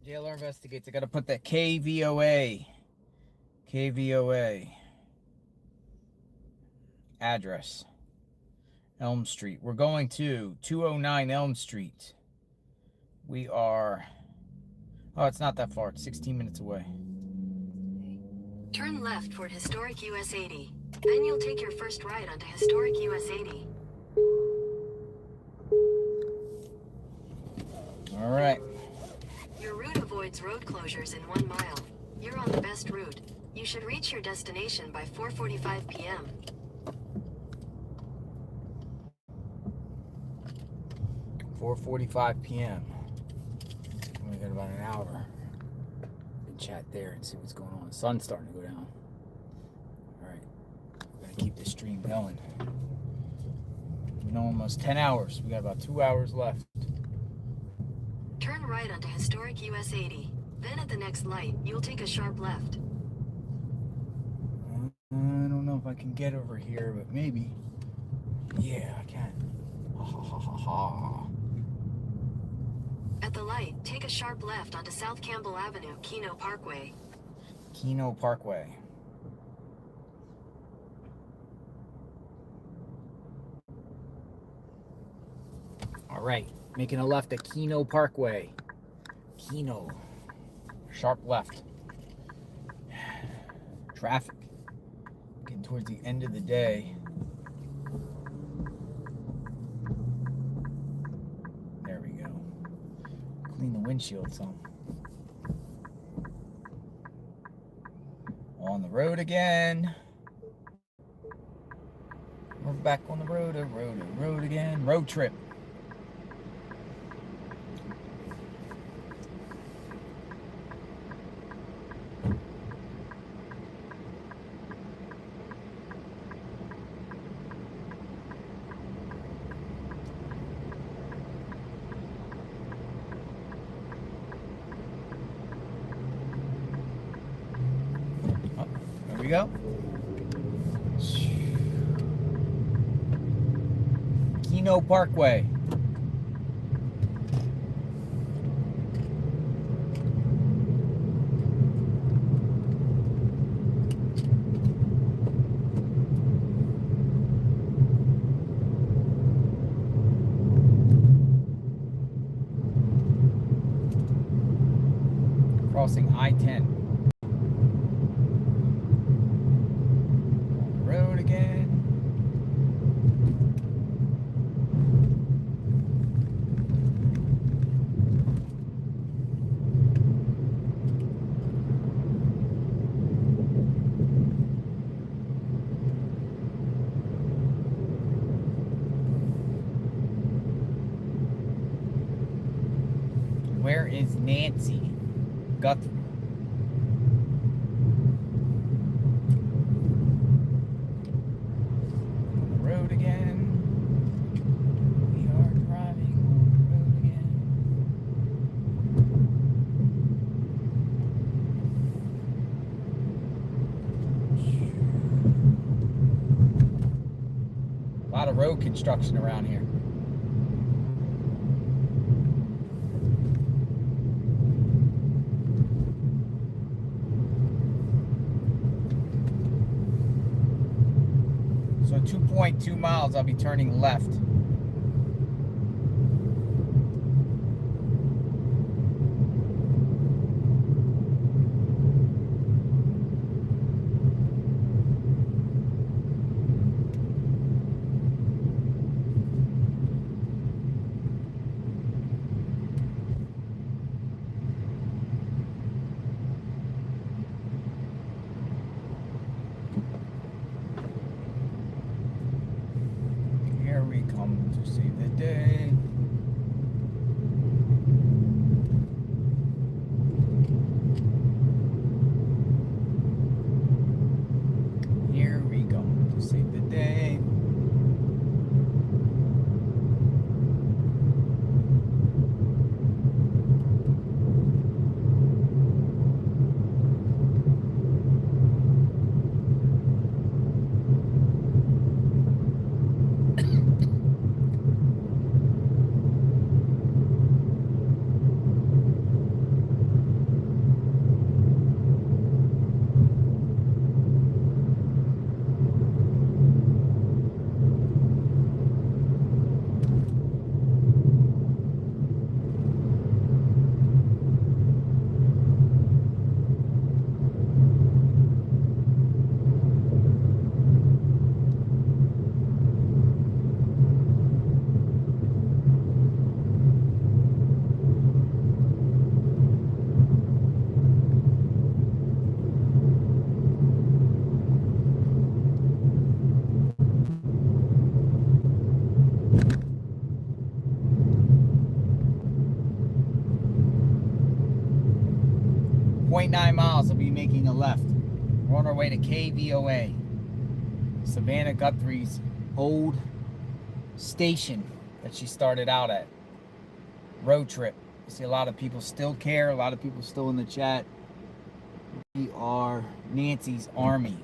JLR Investigates. I gotta put that KVOA address. Elm Street. We're going to 209 Elm Street. We are... Oh, it's not that far. It's 16 minutes away. Turn left for Historic US 80. Then you'll take your first right onto Historic US 80. All right. Your route avoids road closures in 1 mile. You're on the best route. You should reach your destination by 4:45 p.m. 4:45 p.m. We got about an hour. We can chat there and see what's going on. The sun's starting to go down. All right. We're going to keep this stream going. Been almost 10 hours. We got about 2 hours left. Turn right onto historic US 80. Then at the next light, you'll take a sharp left. I don't know if I can get over here, but maybe. Yeah, I can. Ha ha ha ha ha. At the light, take a sharp left onto South Campbell Avenue, Keno Parkway. Keno Parkway. All right, making a left at Keno Parkway. Keno. Sharp left. Traffic. Getting towards the end of the day. There we go. Clean the windshield some. On the road again. We're back on the road again. Road trip. There we go. Keno Parkway. Crossing I-10. Road again. Where is Nancy Guthrie? Road again. We are driving on the road again. A lot of road construction around here. So 2.2 miles, I'll be turning left. Here we come to save the day. Here we go to save the day. 2.9 miles, we'll be making a left. We're on our way to KVOA, Savannah Guthrie's old station that she started out at. Road trip. I see a lot of people still care, a lot of people still in the chat. We are Nancy's Army.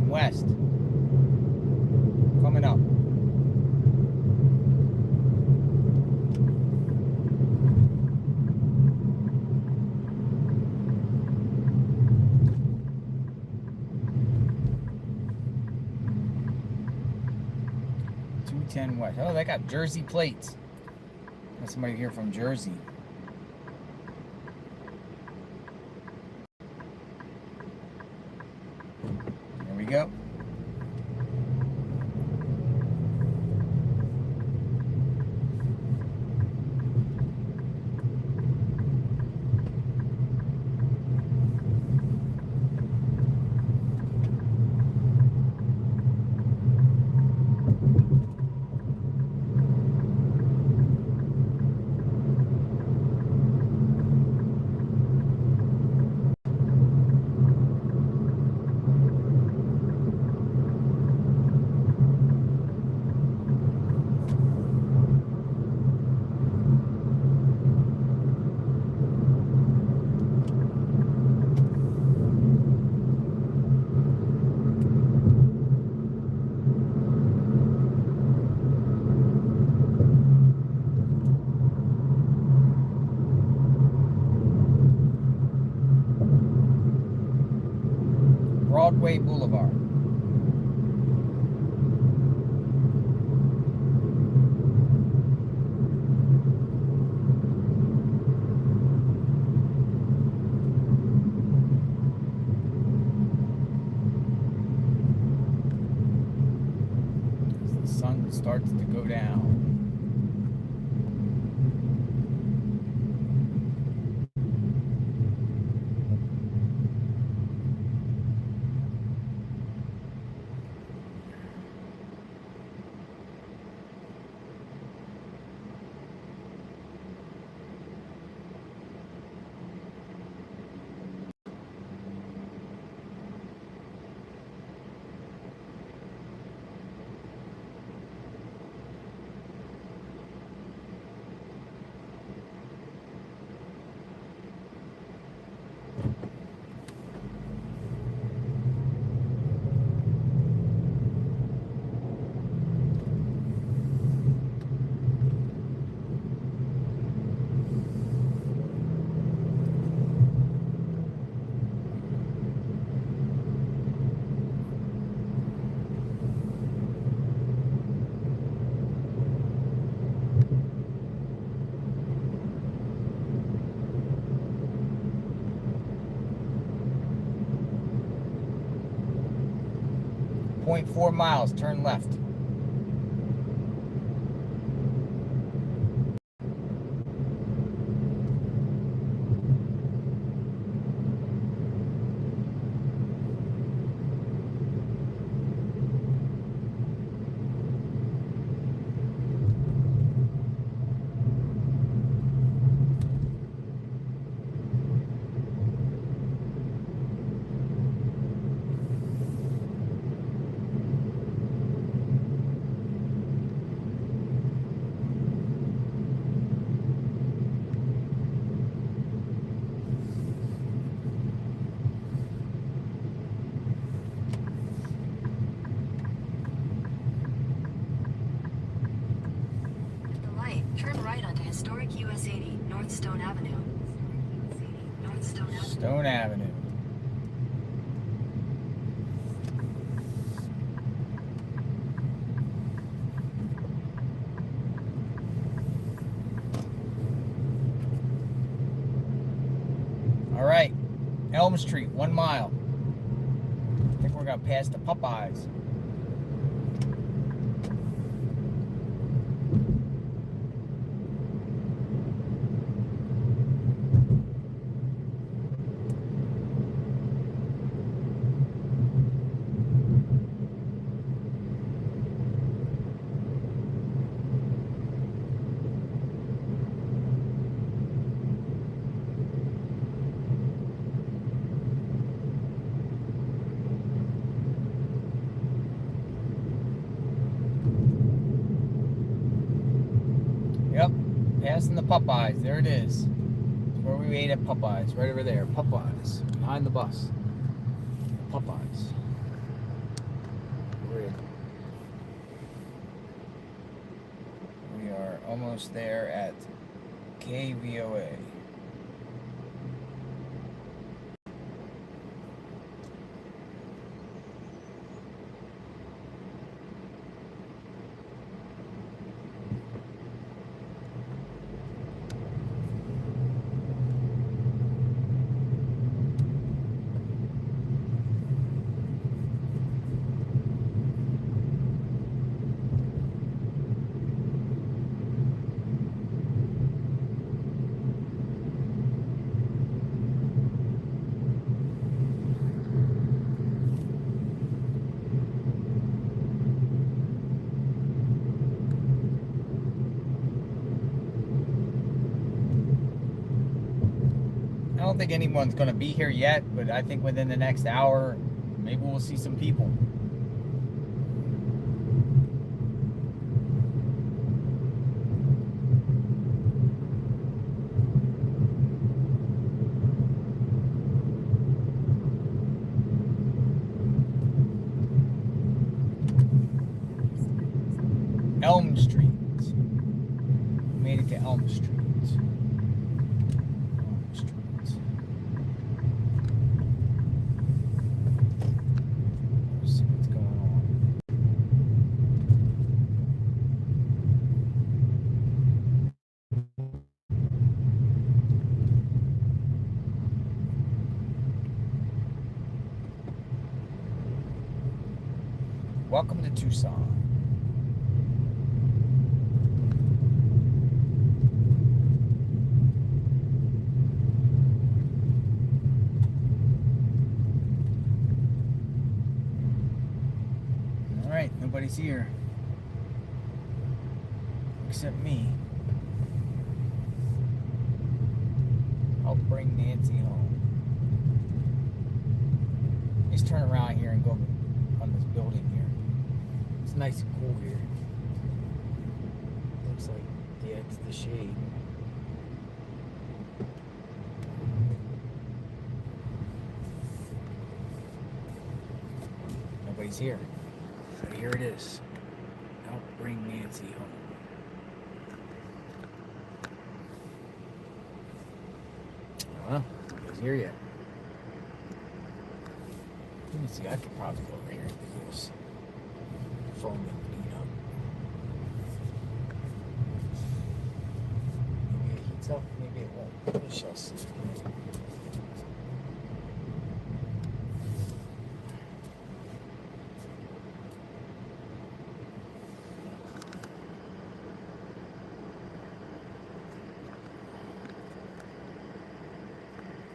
West. Coming up. West. Oh, they got Jersey plates. Got somebody here from Jersey. There we go. Broadway Boulevard. As the sun starts to go down. .4 miles, turn left. right onto historic US 80 North Stone Avenue. Stone Avenue. All right, Elm Street, 1 mile. I think we're gonna pass the Popeyes. Yep, passing the Popeyes. There it is. Where we ate at Popeyes, right over there. Popeyes, behind the bus. Popeyes. We are almost there at KVOA. I don't think anyone's going to be here yet, but I think within the next hour, maybe we'll see some people. Elm Street. We made it to Elm Street. Welcome to Tucson. All right, nobody's here except me. I'll bring Nancy home. Let's turn around here and go on this building here. It's nice and cool here. Looks like, yeah, it's the shade. Nobody's here. But here it is. I'll bring Nancy home. Well, nobody's here yet. Let me see, I could probably go over here and do this. Phone and clean up. Maybe it heats up, maybe it won't. We shall see.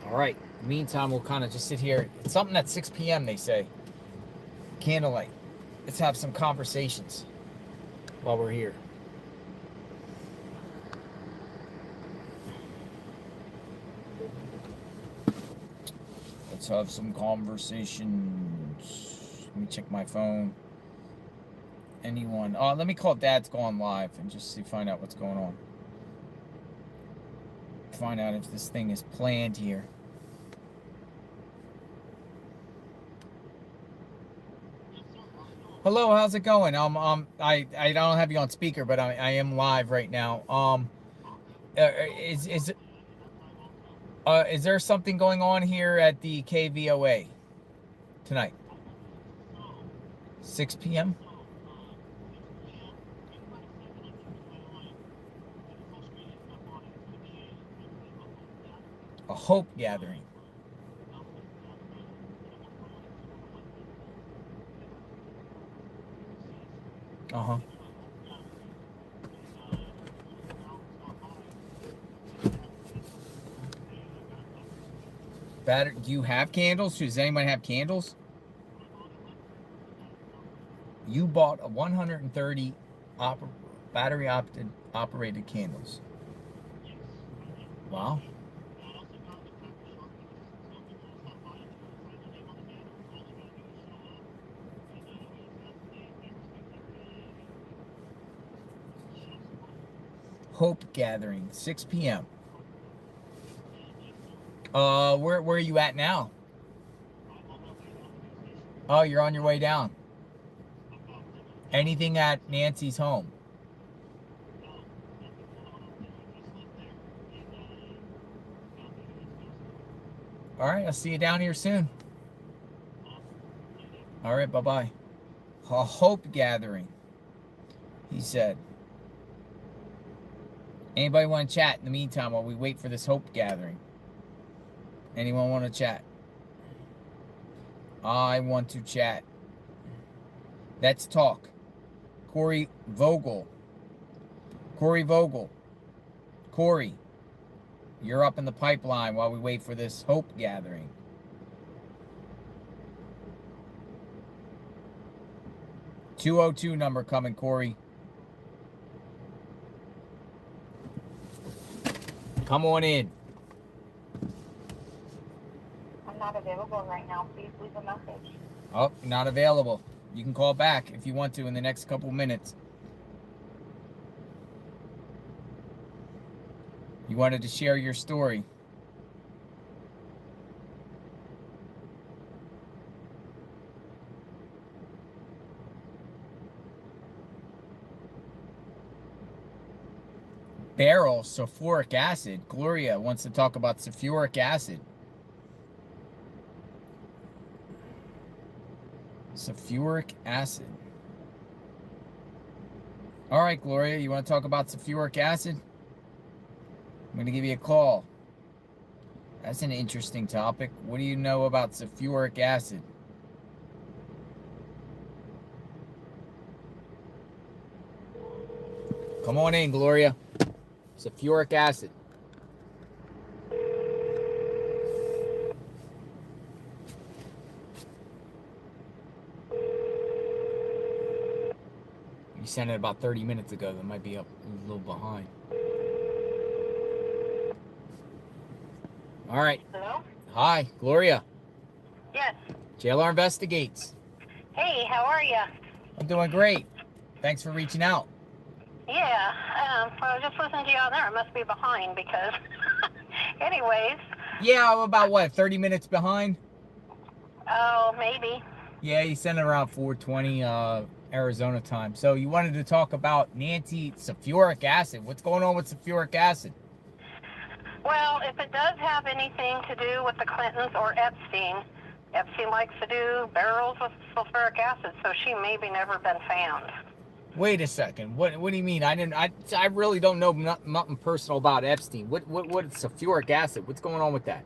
All right. In the meantime, we'll kind of just sit here. It's something at 6 p.m. they say. Candlelight. Let's have some conversations while we're here. Let's have some conversations. Let me check my phone. Anyone? Oh, let me call Dad's Gone Live and just find out what's going on. Find out if this thing is planned here. Hello, how's it going? I don't have you on speaker, but I am live right now. Is there something going on here at the KVOA tonight? 6 p.m. A hope gathering. Uh-huh. Do you have candles? Does anyone have candles? You bought a 130 battery operated candles. Wow. Hope gathering, 6 p.m. Where are you at now? Oh, you're on your way down. Anything at Nancy's home? All right, I'll see you down here soon. All right, bye-bye. A hope gathering, he said. Anybody want to chat in the meantime while we wait for this hope gathering? Anyone want to chat? I want to chat. Let's talk. Corey Vogel. Corey Vogel. Corey, you're up in the pipeline while we wait for this hope gathering. .202 number coming, Corey. Come on in. I'm not available right now. Please leave a message. Oh, not available. You can call back if you want to in the next couple minutes. You wanted to share your story. Barrel sulfuric acid. Gloria wants to talk about sulfuric acid. Sulfuric acid. All right, Gloria, you want to talk about sulfuric acid? I'm going to give you a call. That's an interesting topic. What do you know about sulfuric acid? Come on in, Gloria. Sulfuric acid. You sent it about 30 minutes ago. That might be up a little behind. All right. Hello? Hi, Gloria. Yes. JLR Investigates. Hey, how are you? I'm doing great. Thanks for reaching out. Yeah, I was just listening to you out there. I must be behind because, anyways. Yeah, I'm about, what, 30 minutes behind? Oh, maybe. Yeah, you sent it around 4:20 Arizona time. So you wanted to talk about Nancy sulfuric acid. What's going on with sulfuric acid? Well, if it does have anything to do with the Clintons or Epstein likes to do barrels with sulfuric acid, so she maybe never been found. Wait a second. What do you mean? I really don't know nothing personal about Epstein. What is sulfuric acid? What's going on with that?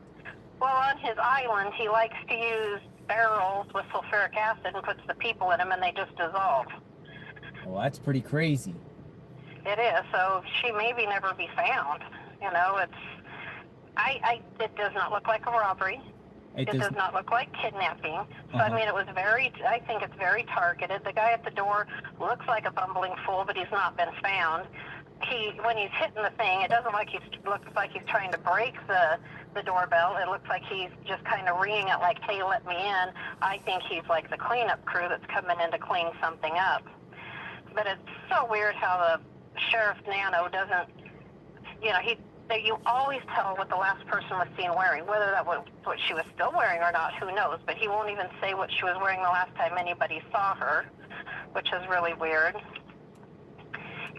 Well, on his island, he likes to use barrels with sulfuric acid and puts the people in them, and they just dissolve. Well, that's pretty crazy. It is. So she maybe never be found. You know, it does not look like a robbery. It does not look like kidnapping. So, I mean, I think it's very targeted. The guy at the door looks like a bumbling fool, but he's not been found. When he's hitting the thing, it doesn't looks like he's trying to break the doorbell. It looks like he's just kind of ringing it like, hey, let me in. I think he's like the cleanup crew that's coming in to clean something up. But it's so weird how the Sheriff Nano doesn't, you always tell what the last person was seen wearing, whether that was what she was still wearing or not, who knows, but he won't even say what she was wearing the last time anybody saw her, which is really weird.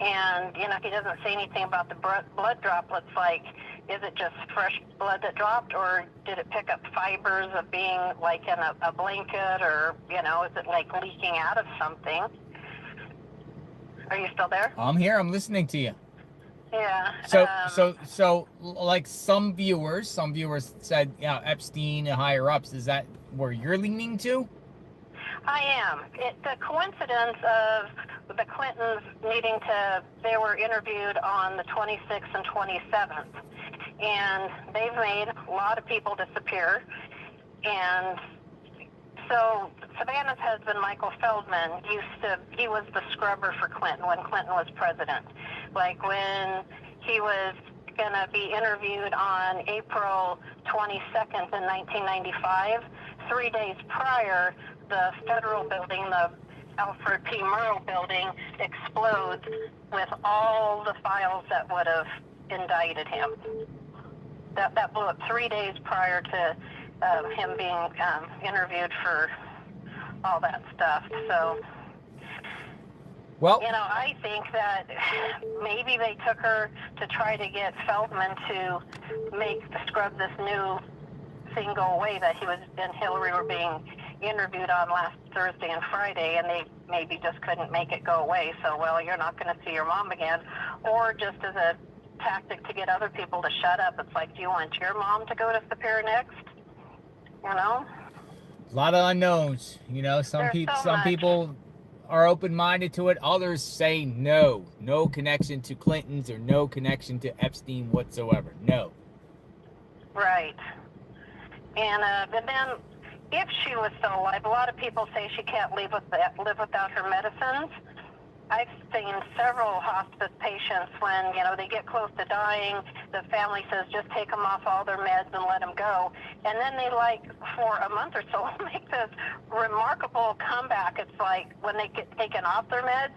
And, you know, he doesn't say anything about the blood droplets, like, is it just fresh blood that dropped, or did it pick up fibers of being, like, in a blanket, or, you know, is it, like, leaking out of something? Are you still there? I'm here. I'm listening to you. Yeah. So, like some viewers said, yeah, Epstein and higher ups. Is that where you're leaning to? I am. The coincidence of the Clintons they were interviewed on the 26th and 27th, and they've made a lot of people disappear. And so Savannah's husband, Michael Feldman, he was the scrubber for Clinton when Clinton was president. Like when he was going to be interviewed on April 22nd in 1995, 3 days prior, the federal building, the Alfred P. Murrow building, explodes with all the files that would have indicted him. That blew up 3 days prior to him being interviewed for all that stuff. So, well, you know, I think that maybe they took her to try to get Feldman to scrub this new thing go away that he and Hillary were being interviewed on last Thursday and Friday, and they maybe just couldn't make it go away. So, well, you're not going to see your mom again, or just as a tactic to get other people to shut up. It's like, do you want your mom to go to Superior next? You know? A lot of unknowns. You know, some people are open-minded to it. Others say no connection to Clintons or no connection to Epstein whatsoever. No. Right. And but then, if she was still alive, a lot of people say she can't live without her medicines. I've seen several hospice patients when, you know, they get close to dying, the family says just take them off all their meds and let them go. And then they, like, for a month or so, make this remarkable comeback. It's like when they get taken off their meds,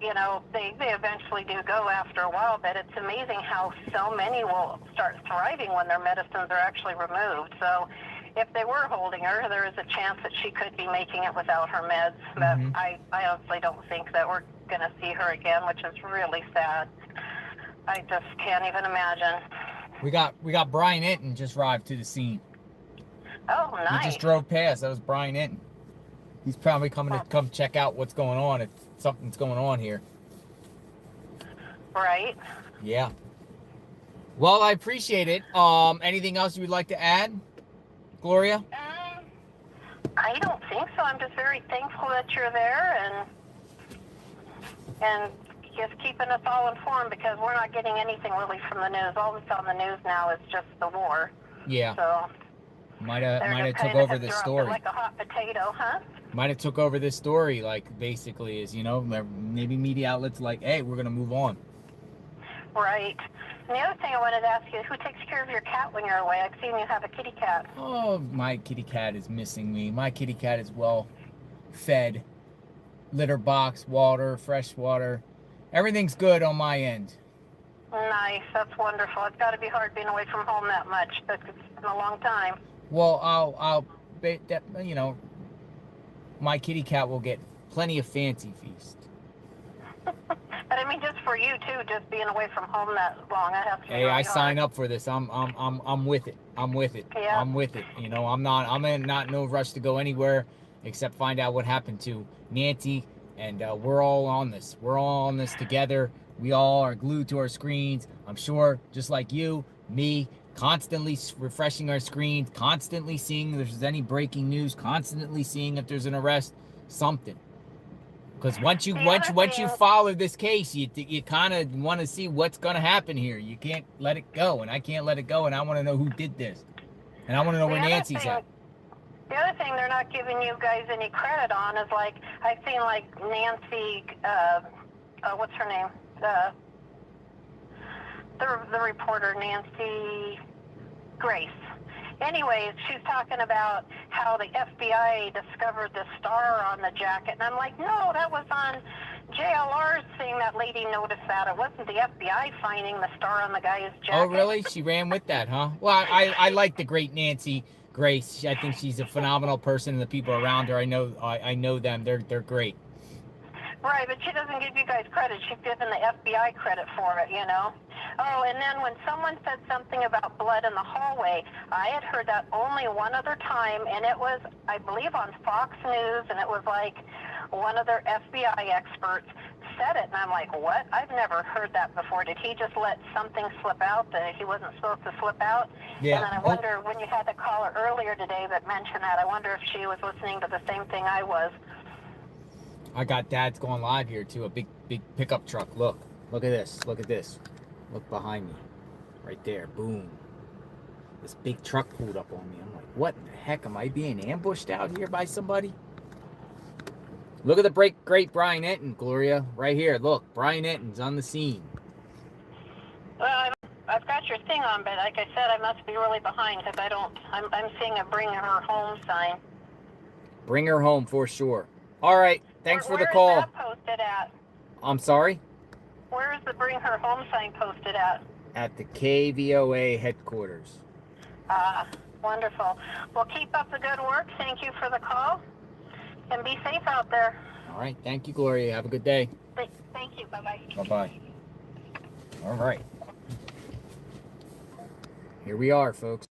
you know, they eventually do go after a while, but it's amazing how so many will start thriving when their medicines are actually removed. So if they were holding her, there is a chance that she could be making it without her meds. But I honestly don't think that we're going to see her again, which is really sad. I just can't even imagine. We got Brian Enton just arrived to the scene. Oh, nice. He just drove past. That was Brian Enton. He's probably coming to come check out what's going on. If something's going on here. Right. Yeah. Well, I appreciate it. Anything else you would like to add, Gloria? I don't think so. I'm just very thankful that you're there and just keeping us all informed, because we're not getting anything really from the news. All that's on the news now is just the war. Yeah. So might have took over this story. Like a hot potato, huh? Might have took over this story, like, basically is, you know, maybe media outlets like, hey, we're gonna move on. Right. And the other thing I wanted to ask you is, who takes care of your cat when you're away? I've seen you have a kitty cat. Oh, my kitty cat is missing me. My kitty cat is well fed. Litter box, water, fresh water. Everything's good on my end. Nice. That's wonderful. It's got to be hard being away from home that much. It's been a long time. Well, I'll bet that, you know, my kitty cat will get plenty of fancy feast. But I mean, just for you too, just being away from home that long, that has to be Hey, really I hard. sign up for this. I'm with it. I'm with it. Yeah. I'm with it. You know, I'm in no rush to go anywhere except find out what happened to Nancy, and we're all on this. We're all on this together. We all are glued to our screens. I'm sure, just like you, me, constantly refreshing our screens, constantly seeing if there's any breaking news, constantly seeing if there's an arrest, something. Because once you follow this case, you kind of want to see what's going to happen here. You can't let it go, and I can't let it go, and I want to know who did this, and I want to know where Nancy's at. The other thing they're not giving you guys any credit on is, like, I've seen, like, Nancy, what's her name? The reporter, Nancy Grace. Anyways, she's talking about how the FBI discovered the star on the jacket. And I'm like, no, that was on JLR's thing. That lady noticed that. It wasn't the FBI finding the star on the guy's jacket. Oh, really? She ran with that, huh? Well, I like the great Nancy Grace. I think she's a phenomenal person, and the people around her, I know them. They're great. Right, but she doesn't give you guys credit. She's giving the FBI credit for it, you know? Oh, and then when someone said something about blood in the hallway, I had heard that only one other time, and it was, I believe, on Fox News, and it was like one of their FBI experts said it, and I'm like, what? I've never heard that before. Did he just let something slip out that he wasn't supposed to slip out? Yeah. And then I wonder, when you had the caller earlier today that mentioned that, I wonder if she was listening to the same thing I was. I got Dad's going live here too. A big pickup truck. Look at this. Look at this. Look behind me. Right there. Boom. This big truck pulled up on me. I'm like, what in the heck? Am I being ambushed out here by somebody? Look at the great Brian Enton, Gloria. Right here. Look, Brian Enton's on the scene. Well, I've got your thing on, but like I said, I must be really behind because I'm seeing a bring her home sign. Bring her home for sure. All right. Thanks for the call. Where is that posted at? I'm sorry? Where is the bring her home sign posted at? At the KVOA headquarters. Wonderful. Well, keep up the good work. Thank you for the call. And be safe out there. All right. Thank you, Gloria. Have a good day. Thank you. Bye-bye. Bye-bye. All right. Here we are, folks.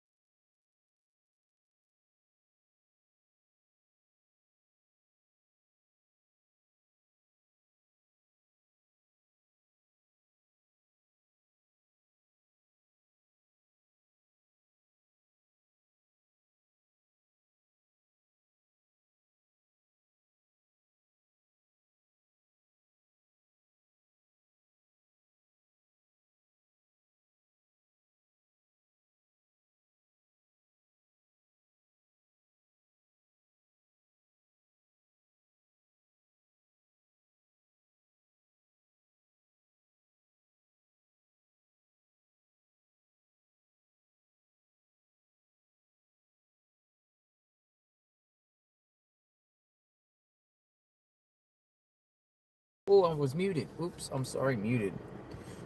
Oh, I was muted. Oops, I'm sorry, muted.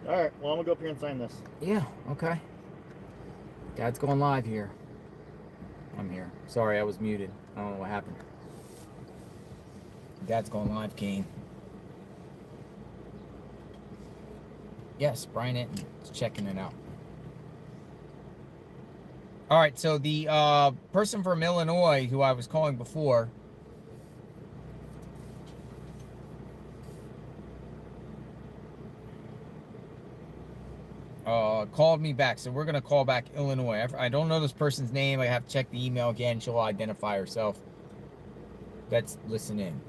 All right, well, I'm gonna go up here and sign this. Yeah, okay. Dad's going live here. I'm here. Sorry, I was muted. I don't know what happened. Dad's going live, Kane. Yes, Brian Enton's checking it out. All right, so the person from Illinois who I was calling before, called me back, so we're gonna call back Illinois. I don't know this person's name. I have to check the email again. She'll identify herself. Let's listen in.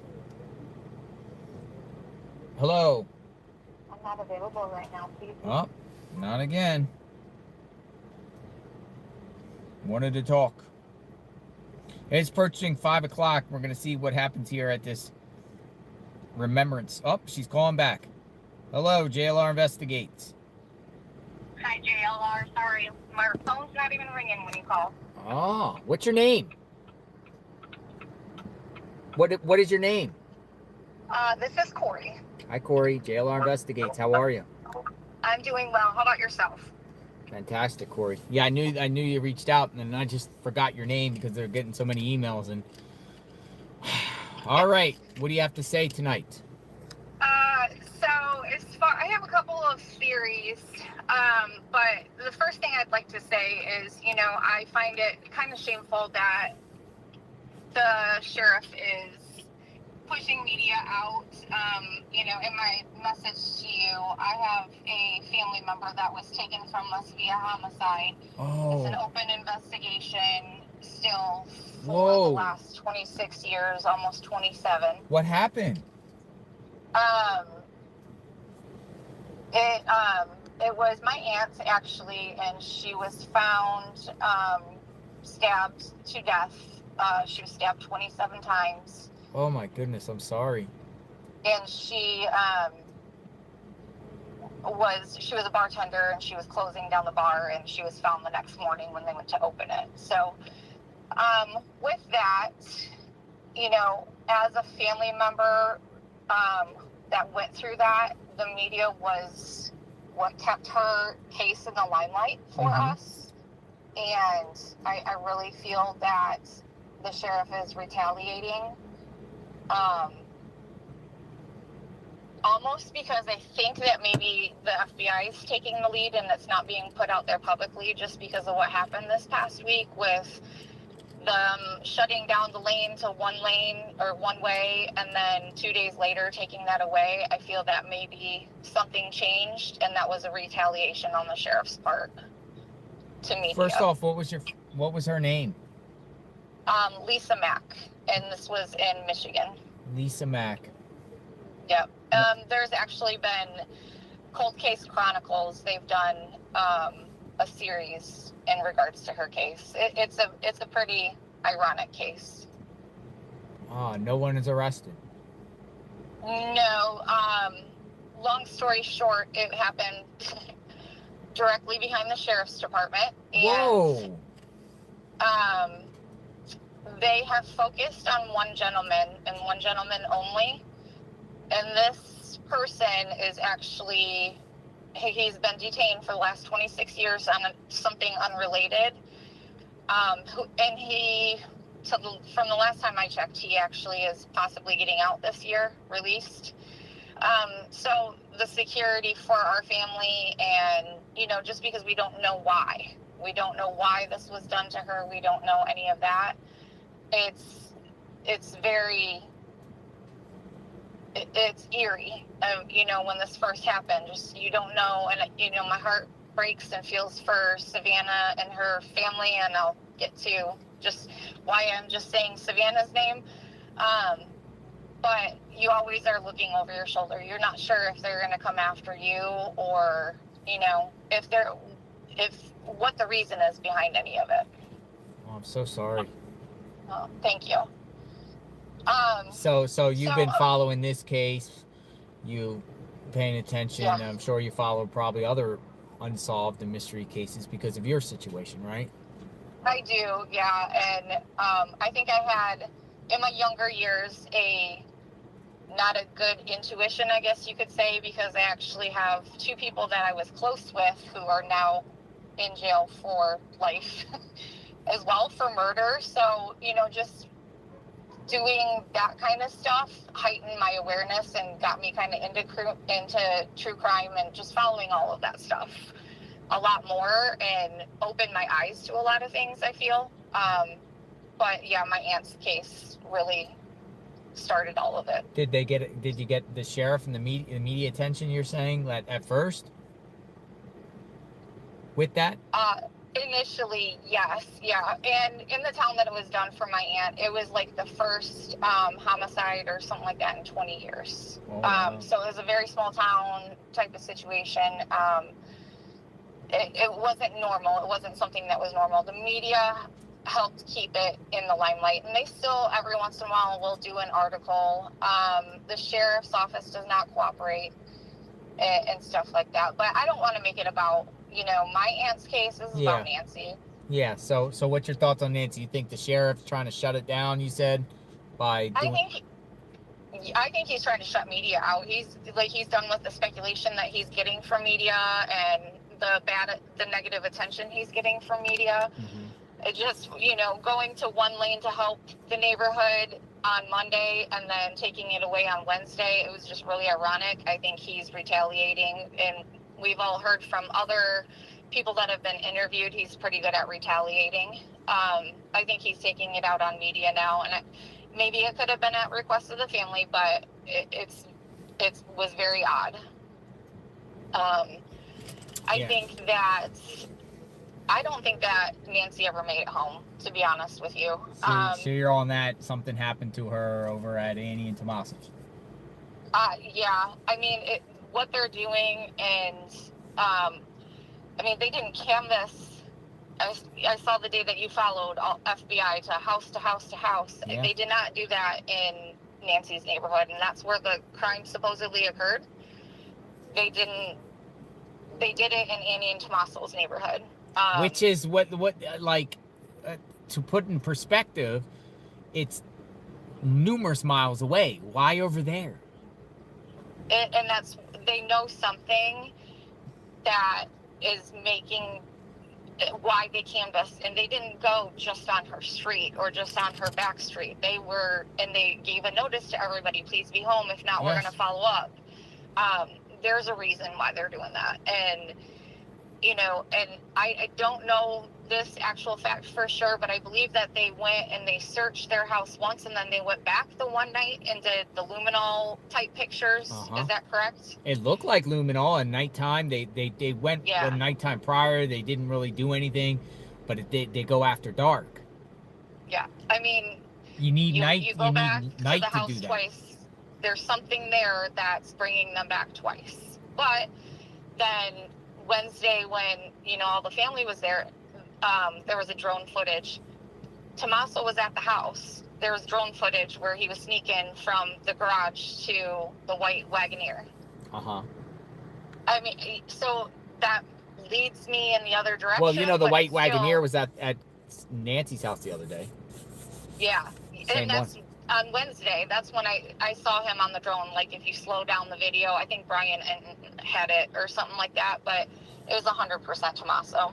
Hello. I'm not available right now, please. Oh, not again. Wanted to talk. It's approaching 5 o'clock. We're gonna see what happens here at this remembrance. Oh, she's calling back. Hello, JLR Investigates. Hi, JLR. Sorry, my phone's not even ringing when you call. Ah, what's your name? What is your name? This is Corey. Hi, Corey. JLR Investigates. How are you? I'm doing well. How about yourself? Fantastic, Corey. Yeah, I knew you reached out, and then I just forgot your name because they're getting so many emails. And all right, what do you have to say tonight? So as far, I have a couple of theories, but the first thing I'd like to say is, I find it kind of shameful that the sheriff is pushing media out. In my message to you, I have a family member that was taken from us via homicide. Oh. It's an open investigation still for Whoa. the last 26 years, almost 27. What happened? It was my aunt, actually, and she was found stabbed to death. She was stabbed 27 times. Oh my goodness, I'm sorry. And she was a bartender, and she was closing down the bar, and she was found the next morning when they went to open it. So with that, as a family member that went through that, the media was what kept her case in the limelight for us. And I really feel that the sheriff is retaliating. almost because I think that maybe the FBI is taking the lead and it's not being put out there publicly just because of what happened this past week with them shutting down the lane to one lane or one way and then 2 days later taking that away. I feel that maybe something changed and that was a retaliation on the sheriff's part to media. First off, what was her name? Lisa Mack, and this was in Michigan. Lisa Mack. Yep. There's actually been Cold Case Chronicles. They've done a series in regards to her case. It's a pretty ironic case. No one is arrested. No. Long story short, it happened directly behind the sheriff's department. And, Whoa. they have focused on one gentleman and one gentleman only. And this person is actually, he's been detained for the last 26 years on something unrelated. And he, from the last time I checked, he actually is possibly getting out this year, released. So the security for our family and, just because we don't know why. We don't know why this was done to her. We don't know any of that. It's very... It's eerie, when this first happened. Just you don't know, and my heart breaks and feels for Savannah and her family, and I'll get to just why I'm just saying Savannah's name. But you always are looking over your shoulder. You're not sure if they're going to come after you, or what the reason is behind any of it. Oh, I'm so sorry. Oh, thank you. So you've been following this case, you paying attention. Yeah. I'm sure you follow probably other unsolved and mystery cases because of your situation, right? I do, yeah. And I think I had, in my younger years, not a good intuition, I guess you could say, because I actually have two people that I was close with who are now in jail for life as well for murder. So, just doing that kind of stuff heightened my awareness and got me kind of into true crime and just following all of that stuff a lot more and opened my eyes to a lot of things, I feel. But yeah, my aunt's case really started all of it. Did you get the sheriff and the media attention you're saying at first with that? Initially, yes, yeah. And in the town that it was done for my aunt, it was like the first homicide or something like that in 20 years. Oh, wow. So it was a very small town type of situation. It wasn't normal. It wasn't something that was normal. The media helped keep it in the limelight, and they still every once in a while will do an article. The sheriff's office does not cooperate and stuff like that. But I don't want to make it about my aunt's case. This is about Nancy. Yeah. So what's your thoughts on Nancy? You think the sheriff's trying to shut it down? You said by doing... I think he's trying to shut media out. He's done with the speculation that he's getting from media and the negative attention he's getting from media. Mm-hmm. It just, going to one lane to help the neighborhood on Monday and then taking it away on Wednesday, it was just really ironic. I think he's retaliating, and we've all heard from other people that have been interviewed, he's pretty good at retaliating. I think he's taking it out on media now, and maybe it could have been at request of the family, but it was very odd. I don't think that Nancy ever made it home, to be honest with you. So you're on that something happened to her over at Annie and Tomaso's. Yeah, I mean, what they're doing, and they didn't canvass. I saw the day that you followed FBI to house to house to house. Yeah. They did not do that in Nancy's neighborhood, and that's where the crime supposedly occurred. They did it in Annie and Tomaso's neighborhood. Which is to put in perspective, it's numerous miles away. Why over there? And that's, they know something that is making why they canvassed, and they didn't go just on her street or just on her back street. They gave a notice to everybody, please be home. If not, we're going to follow up. There's a reason why they're doing that. And, you know, and I don't know this actual fact for sure, but I believe that they went and they searched their house once and then they went back the one night and did the luminol type pictures. Is that correct? It looked like luminol at nighttime. They went the nighttime prior. They didn't really do anything, but they go after dark. Yeah. I mean, you need night. You go back need night to the house do that. twice. There's something there that's bringing them back twice. But then Wednesday, when, you know, all the family was there, there was a drone footage. Tommaso was at the house. There was drone footage where he was sneaking from the garage to the white Wagoneer. I mean, so that leads me in the other direction. Well, you know, the white Wagoneer was at Nancy's house the other day. Yeah. Same and that's one. On Wednesday, that's when I saw him on the drone. Like, if you slow down the video, I think Brian had it or something like that, but it was 100% Tommaso.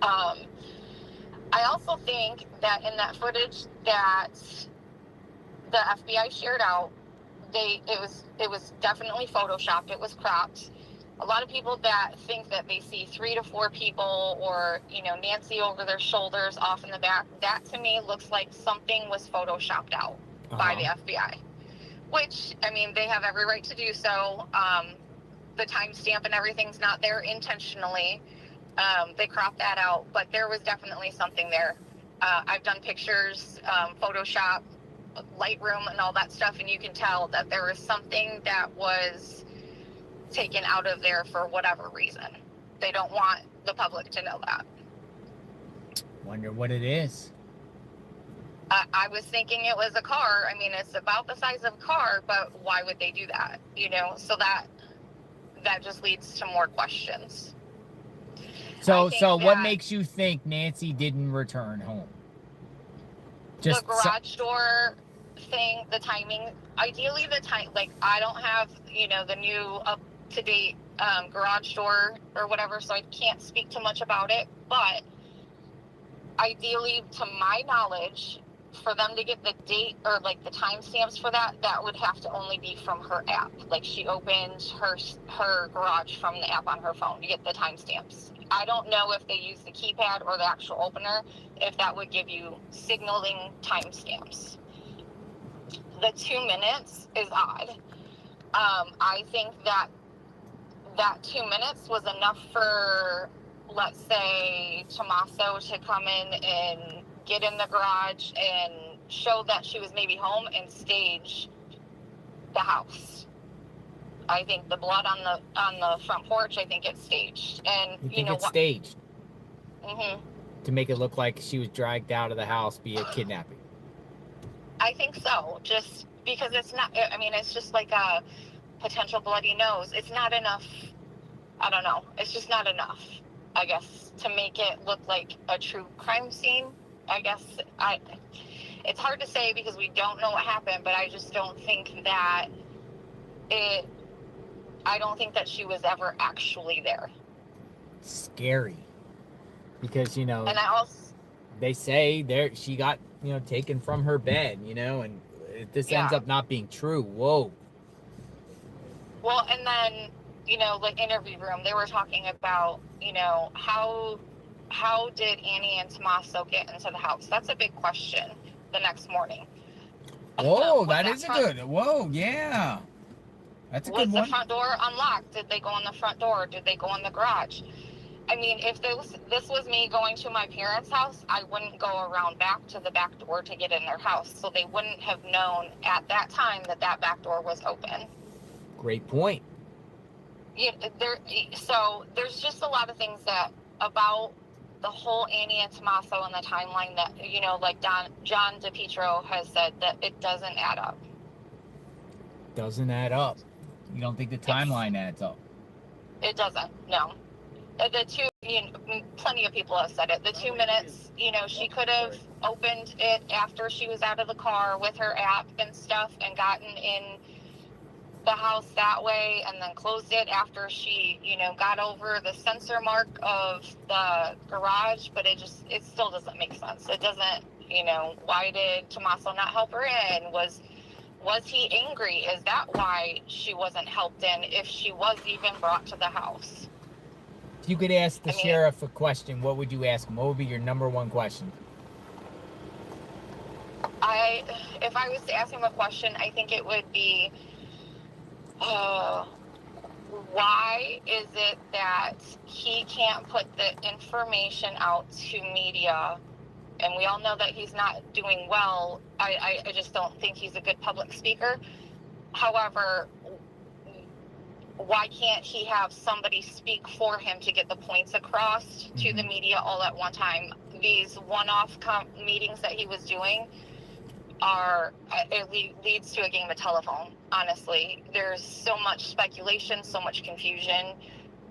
I also think that in that footage that the FBI shared out, it was definitely photoshopped. It was cropped. A lot of people that think that they see 3 to 4 people or, you know, Nancy over their shoulders off in the back, that to me looks like something was photoshopped out by the FBI, which, I mean, they have every right to do so. The timestamp and everything's not there intentionally. They cropped that out, but there was definitely something there. I've done pictures, Photoshop, Lightroom and all that stuff, and you can tell that there was something that was taken out of there for whatever reason. They don't want the public to know that. Wonder what it is. I was thinking it was a car. I mean, it's about the size of a car, but why would they do that? You know, so that just leads to more questions. So what makes you think Nancy didn't return home? Just the garage door thing, the timing. Ideally, the time. Like, I don't have, you know, the new up-to-date garage door or whatever, so I can't speak too much about it. But ideally, to my knowledge, for them to get the date or like the timestamps for that would have to only be from her app. Like, she opened her garage from the app on her phone to get the timestamps. I don't know if they use the keypad or the actual opener, if that would give you signaling timestamps. The 2 minutes is odd. I think that 2 minutes was enough for, let's say, Tommaso to come in and get in the garage and show that she was maybe home and stage the house. I think the blood on the front porch, I think it's staged. And you think it's staged? Mm-hmm. To make it look like she was dragged out of the house via kidnapping. I think so. Just because it's not, I mean, it's just like a potential bloody nose. It's not enough. I don't know. It's just not enough, I guess, to make it look like a true crime scene. I guess it's hard to say because we don't know what happened, but I just don't think that I don't think that she was ever actually there. Scary. Because, you know, and I also, they say she got, you know, taken from her bed, you know, and this ends up not being true. Whoa. Well, and then, you know, like interview room, they were talking about, you know, how did Annie and Tommaso get into the house? That's a big question the next morning. Whoa, that is a good. Whoa, yeah. That's a good one. Was the front door unlocked? Did they go in the front door? Did they go in the garage? I mean, if this was me going to my parents' house, I wouldn't go around back to the back door to get in their house. So they wouldn't have known at that time that back door was open. Great point. So there's just a lot of things that about the whole Annie and Tommaso and the timeline that, you know, like John DePietro has said that it doesn't add up. Doesn't add up. You don't think the timeline adds up? It doesn't, no. The two, you know, plenty of people have said it. The 2 minutes, you know, she could have opened it after she was out of the car with her app and stuff and gotten in the house that way and then closed it after she, you know, got over the sensor mark of the garage, but it still doesn't make sense. It doesn't, you know, why did Tommaso not help her in? Was Was he angry? Is that why she wasn't helped in if she was even brought to the house? If you could ask the sheriff a question, what would you ask him? What would be your number one question? If I was to ask him a question, I think it would be, why is it that he can't put the information out to media? And we all know that he's not doing well. I just don't think he's a good public speaker. However, why can't he have somebody speak for him to get the points across to the media all at one time? These one-off meetings that he was doing leads to a game of telephone, honestly. There's so much speculation, so much confusion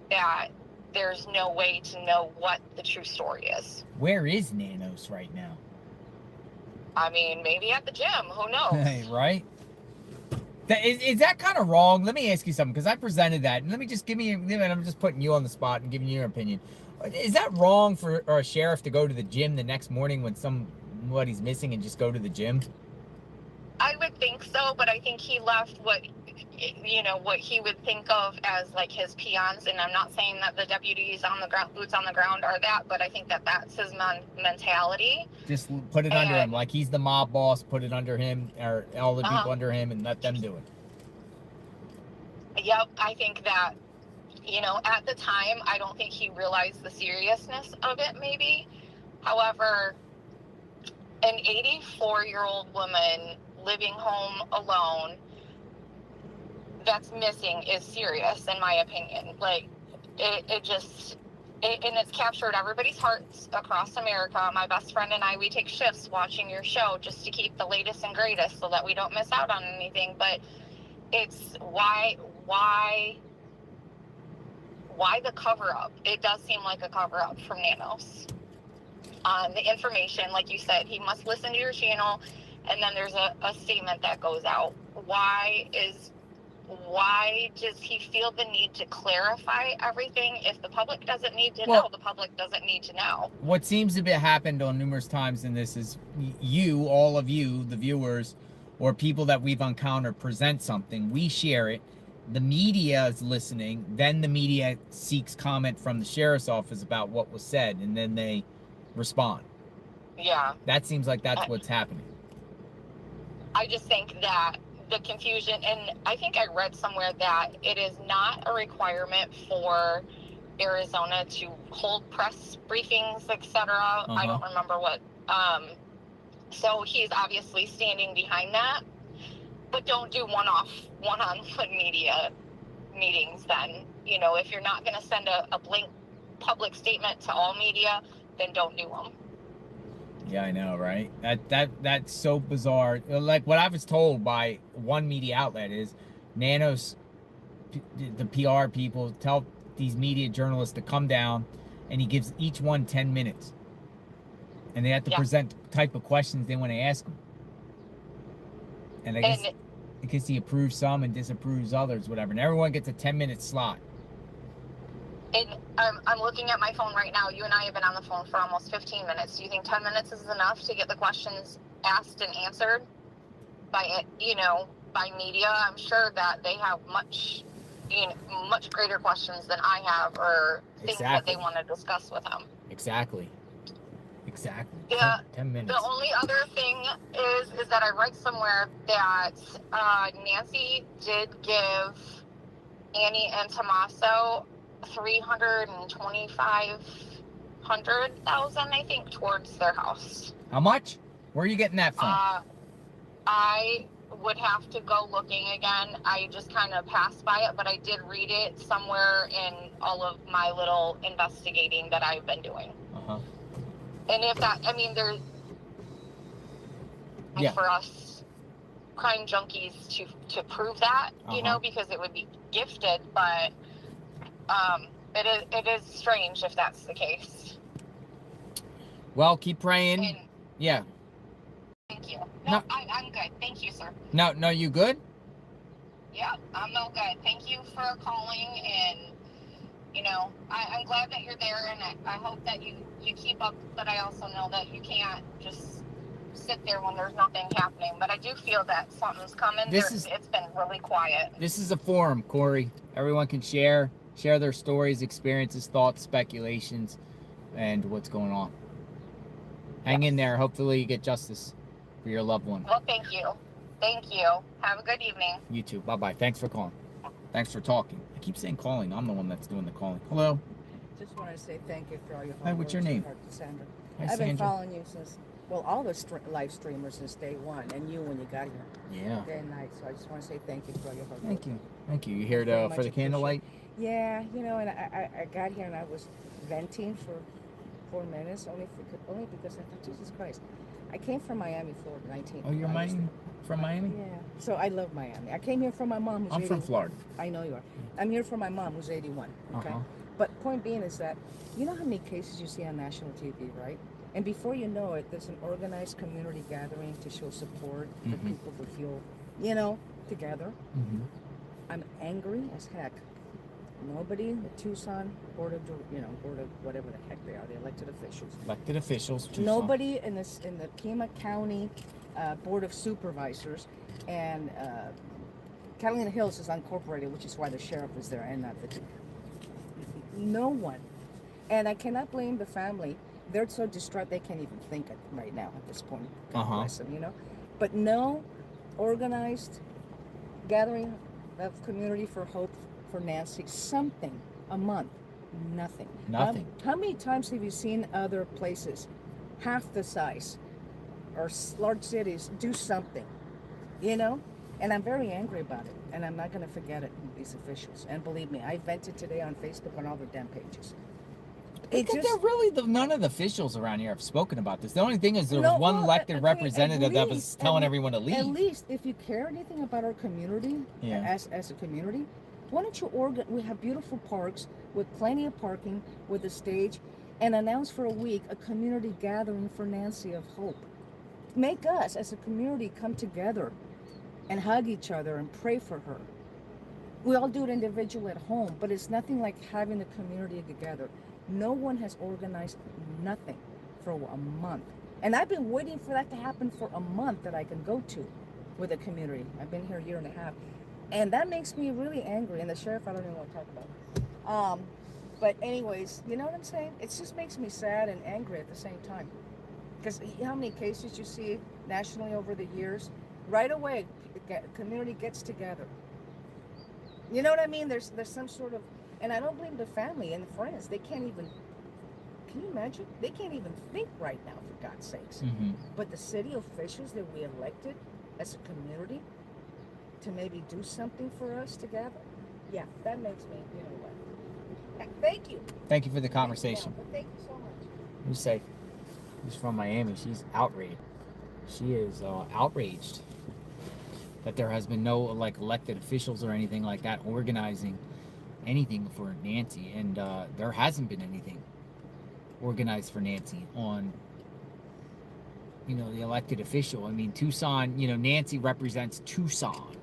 that there's no way to know what the true story is. Where is Nanos right now? I mean, maybe at the gym. Who knows? Right? Is that kind of wrong? Let me ask you something, because I presented that. And let me just I'm just putting you on the spot and giving you your opinion. Is that wrong for a sheriff to go to the gym the next morning when somebody's missing and just go to the gym? I would think so, but I think he left what he would think of as like his peons. And I'm not saying that the deputies on the ground, boots on the ground, are that, but I think that that's his mentality. Just put it under him, like he's the mob boss. Put it under him, or all the people under him, and let them do it. Yep, I think that, at the time, I don't think he realized the seriousness of it, maybe. However, an 84-year-old woman living home alone that's missing is serious, in my opinion. Like, and it's captured everybody's hearts across America. My best friend and I, we take shifts watching your show just to keep the latest and greatest so that we don't miss out on anything. But it's why the cover-up? It does seem like a cover-up from Nanos. The information, like you said, he must listen to your channel, and then there's a statement that goes out. Why does he feel the need to clarify everything? If the public doesn't need to know, the public doesn't need to know. What seems to be happened on numerous times in this is all of you, the viewers, or people that we've encountered present something, we share it, the media is listening, then the media seeks comment from the sheriff's office about what was said, and then they respond. Yeah. That seems like that's what's happening. I just think that the confusion, and I think I read somewhere that it is not a requirement for Arizona to hold press briefings, etc. I don't remember what. So he's obviously standing behind that, but don't do one-on-one media meetings then. If you're not going to send a blank public statement to all media, then don't do them. Yeah, I know, right? That's so bizarre. Like, what I was told by one media outlet is Nanos, the PR people, tell these media journalists to come down, and he gives each one 10 minutes. And they have to present the type of questions they want to ask them. And I guess he approves some and disapproves others, whatever. And everyone gets a 10-minute slot. And I'm looking at my phone right now. You and I have been on the phone for almost 15 minutes. Do you think 10 minutes is enough to get the questions asked and answered by media? I'm sure that they have much greater questions than I have, or things that they want to discuss with them. Exactly. Yeah. 10 minutes. The only other thing is that I read somewhere that Nancy did give Annie and Tommaso $325,000, I think, towards their house. How much? Where are you getting that from? I would have to go looking again. I just kind of passed by it, but I did read it somewhere in all of my little investigating that I've been doing. And if that, there's for us crime junkies to prove that, because it would be gifted, but it is strange if that's the case. Well, keep praying. Yeah. Thank you. No, I'm good. Thank you, sir. No, you good? Yeah, I'm all good. Thank you for calling, and I'm glad that you're there, and I hope that you keep up, but I also know that you can't just sit there when there's nothing happening. But I do feel that something's coming. It's been really quiet. This is a forum, Corey. Everyone can share their stories, experiences, thoughts, speculations, and what's going on. Hang in there. Hopefully you get justice for your loved one. Well, thank you. Thank you. Have a good evening. You too. Bye-bye. Thanks for calling. Thanks for talking. I keep saying calling. I'm the one that's doing the calling. Hello. Just want to say thank you for all your hard Hi, what's your work, name? sweetheart, Sandra. Hi, I've been Sandra. following you since, well, all the live streamers since day one, and you when you got here. Yeah. Day and night. So I just want to say thank you for all your hard work. Thank you. Thank you. You here Very for much the candlelight? Yeah, you know, and I got here and I was venting for 4 minutes only because I thought, Jesus Christ. I came from Miami, Florida, 19. Oh, you're from Miami? Yeah. So I love Miami. I came here from my mom who's I'm 81. from Florida. I know you are. I'm here from my mom who's 81. Okay. But point being is that you know how many cases you see on national TV, right? And before you know it, there's an organized community gathering to show support for people to feel, you know, together. I'm angry as heck. Nobody, the Tucson board of whatever the heck they are, the elected officials. Tucson. Nobody in the Pima County board of supervisors, and Catalina Hills is unincorporated, which is why the sheriff is there and not the. No one, and I cannot blame the family. They're so distraught they can't even think right now at this point. God bless them, you know. But no organized gathering of community for hope for Nancy. Something a month, nothing. How many times have you seen other places, half the size, or large cities, do something? You know. And I'm very angry about it, and I'm not going to forget it, these officials. And believe me, I vented today on Facebook on all their damn pages. None of the officials around here have spoken about this. The only thing is there was one elected representative that was telling everyone to leave. At least, if you care anything about our community, as a community, why don't you we have beautiful parks with plenty of parking, with a stage, and announce for a week a community gathering for Nancy of Hope. Make us, as a community, come together and hug each other and pray for her. We all do it individually at home, but it's nothing like having the community together. No one has organized nothing for a month. And I've been waiting for that to happen for a month that I can go to with the community. I've been here a year and a half. And that makes me really angry. And the sheriff, I don't even want to talk about. But anyways, you know what I'm saying? It just makes me sad and angry at the same time. Because how many cases you see nationally over the years? Right away, the community gets together. You know what I mean? There's some sort of, and I don't blame the family and the friends. They can't even, can you imagine? They can't even think right now, for God's sakes. But the city officials that we elected as a community to maybe do something for us together, yeah, that makes me, you know what? Thank you. Thank you for the conversation. Thank you so much. You say she's from Miami. She's outraged. She is outraged that there has been no elected officials or anything like that organizing anything for Nancy, and there hasn't been anything organized for Nancy on the elected official. I mean, Tucson, Nancy represents Tucson.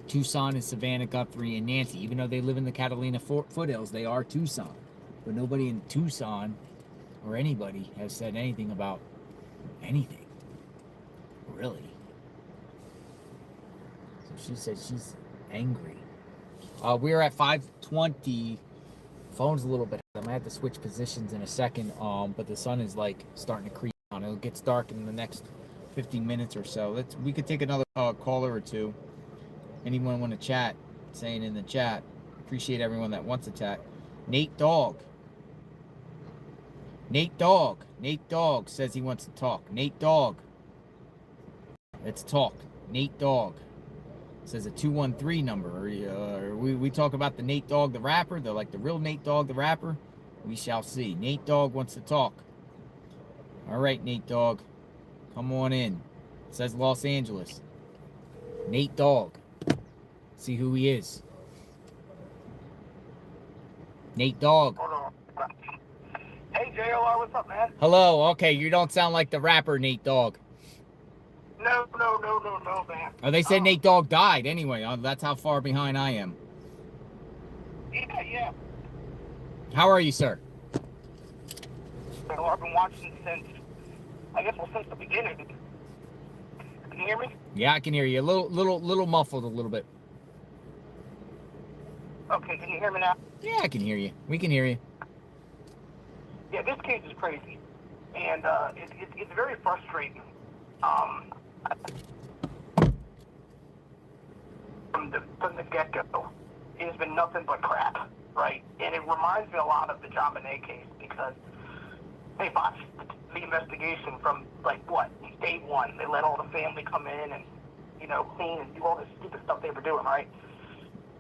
Tucson is Savannah, Guthrie, and Nancy. Even though they live in the Catalina foothills, they are Tucson. But nobody in Tucson or anybody has said anything about anything, really. So she said she's angry. We're at 5:20. Phone's a little bit. I might have to switch positions in a second. But the sun is starting to creep on. It gets dark in the next 15 minutes or so. We could take another caller or two. Anyone want to chat? Saying in the chat. Appreciate everyone that wants to chat. Nate Dogg says he wants to talk. Nate Dogg. Let's talk. Nate Dogg says a 213 number. We talk about the Nate Dogg the rapper, the real Nate Dogg the rapper. We shall see. Nate Dogg wants to talk. All right, Nate Dogg, come on in. It says Los Angeles. Nate Dogg. See who he is. Nate Dogg. Hold on. Hey, JLR, what's up, man? Hello. Okay, you don't sound like the rapper Nate Dogg. No, man. Oh, they said Nate Dogg died anyway. That's how far behind I am. Yeah. How are you, sir? Well, I've been watching since the beginning. Can you hear me? Yeah, I can hear you. A little muffled a little bit. Okay, can you hear me now? Yeah, I can hear you. We can hear you. Yeah, this case is crazy, and it's very frustrating. From the get-go, it has been nothing but crap, right? And it reminds me a lot of the John Bonet case because they botched the investigation from, day one. They let all the family come in and, clean and do all this stupid stuff they were doing, right?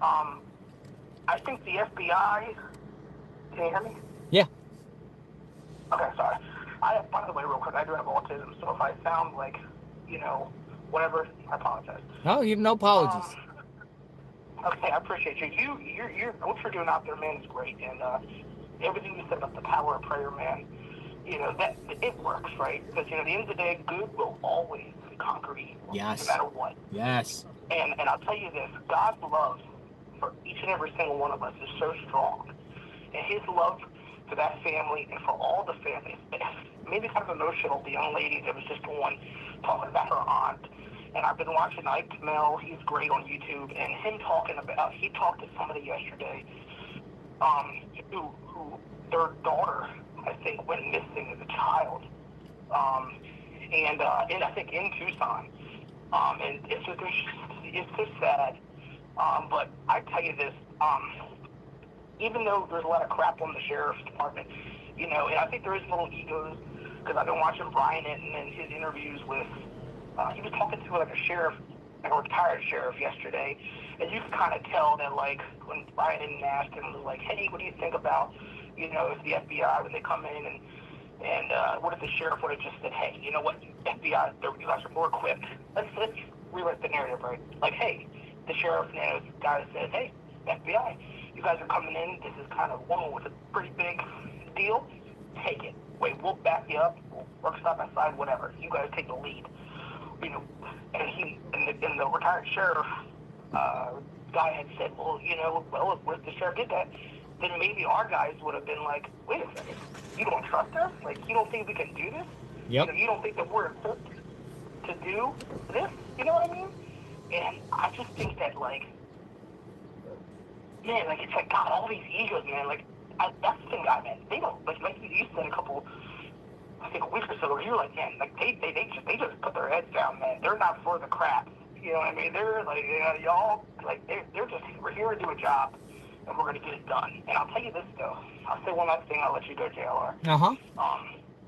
I think the FBI... Can you hear me? Yeah. Okay, sorry. By the way, real quick, I do have autism, so if I sound like, whatever, I apologize. Oh, you have no apologies. Okay, I appreciate you. You're what you're doing out there, man, is great, and everything you said about the power of prayer, man, that it works, right? Because at the end of the day, good will always conquer evil, Yes. no matter what. Yes. And I'll tell you this: God's love for each and every single one of us is so strong, and His love for that family and for all the families. Maybe kind of emotional. The young lady that was just on talking about her aunt. And I've been watching Ike Mel, he's great on YouTube, and him he talked to somebody yesterday, who their daughter, I think, went missing as a child, and I think in Tucson, and it's so sad, but I tell you this, even though there's a lot of crap on the sheriff's department, and I think there is little egos, because I've been watching Brian and his interviews with, he was talking to a sheriff, a retired sheriff yesterday, and you can kind of tell that when Brian asked him, was like, hey, what do you think about, if the FBI, when they come in and what if the sheriff would have just said, hey, you know what, FBI, you guys are more equipped. Let's rewrite the narrative, right? Like, hey, the sheriff guy says, hey, FBI, you guys are coming in, this is kind of a woman with a pretty big deal, take it. Wait, we'll back you up, we'll work side by side, whatever. You guys take the lead. And the retired sheriff guy had said, well, if the sheriff did that, then maybe our guys would have been like, wait a second, you don't trust us? You don't think we can do this? Yep. You don't think that we're equipped to do this? You know what I mean? And I just think that, man, it's God, all these egos, man, that's the thing, God, man, they don't, like you said I think a week or so ago, you were like, man, they just put their heads down, man. They're not for the crap. You know what I mean? They're y'all, they're just, we're here to do a job, and we're going to get it done. And I'll tell you this, though. I'll say one last thing, I'll let you go, JLR. Uh-huh.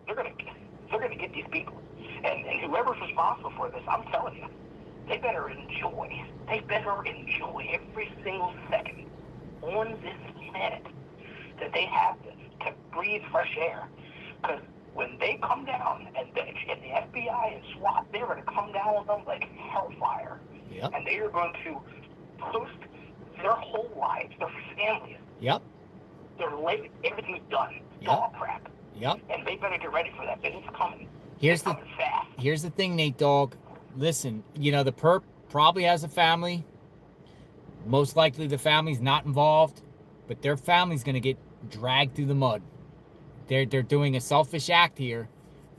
They're going to get these people. And whoever's responsible for this, I'm telling you, they better enjoy every single second on this planet that they have to breathe fresh air. Because when they come down, and the FBI and SWAT, they're going to come down on them like hellfire. Yep. And they are going to post their whole lives, their families. Yep. Their life, everything's done. It's all crap. Yep. And they better get ready for that, because it's coming. Here's the thing, Nate Dogg. Listen, the perp probably has a family. Most likely the family's not involved, but their family's going to get dragged through the mud. They're doing a selfish act here,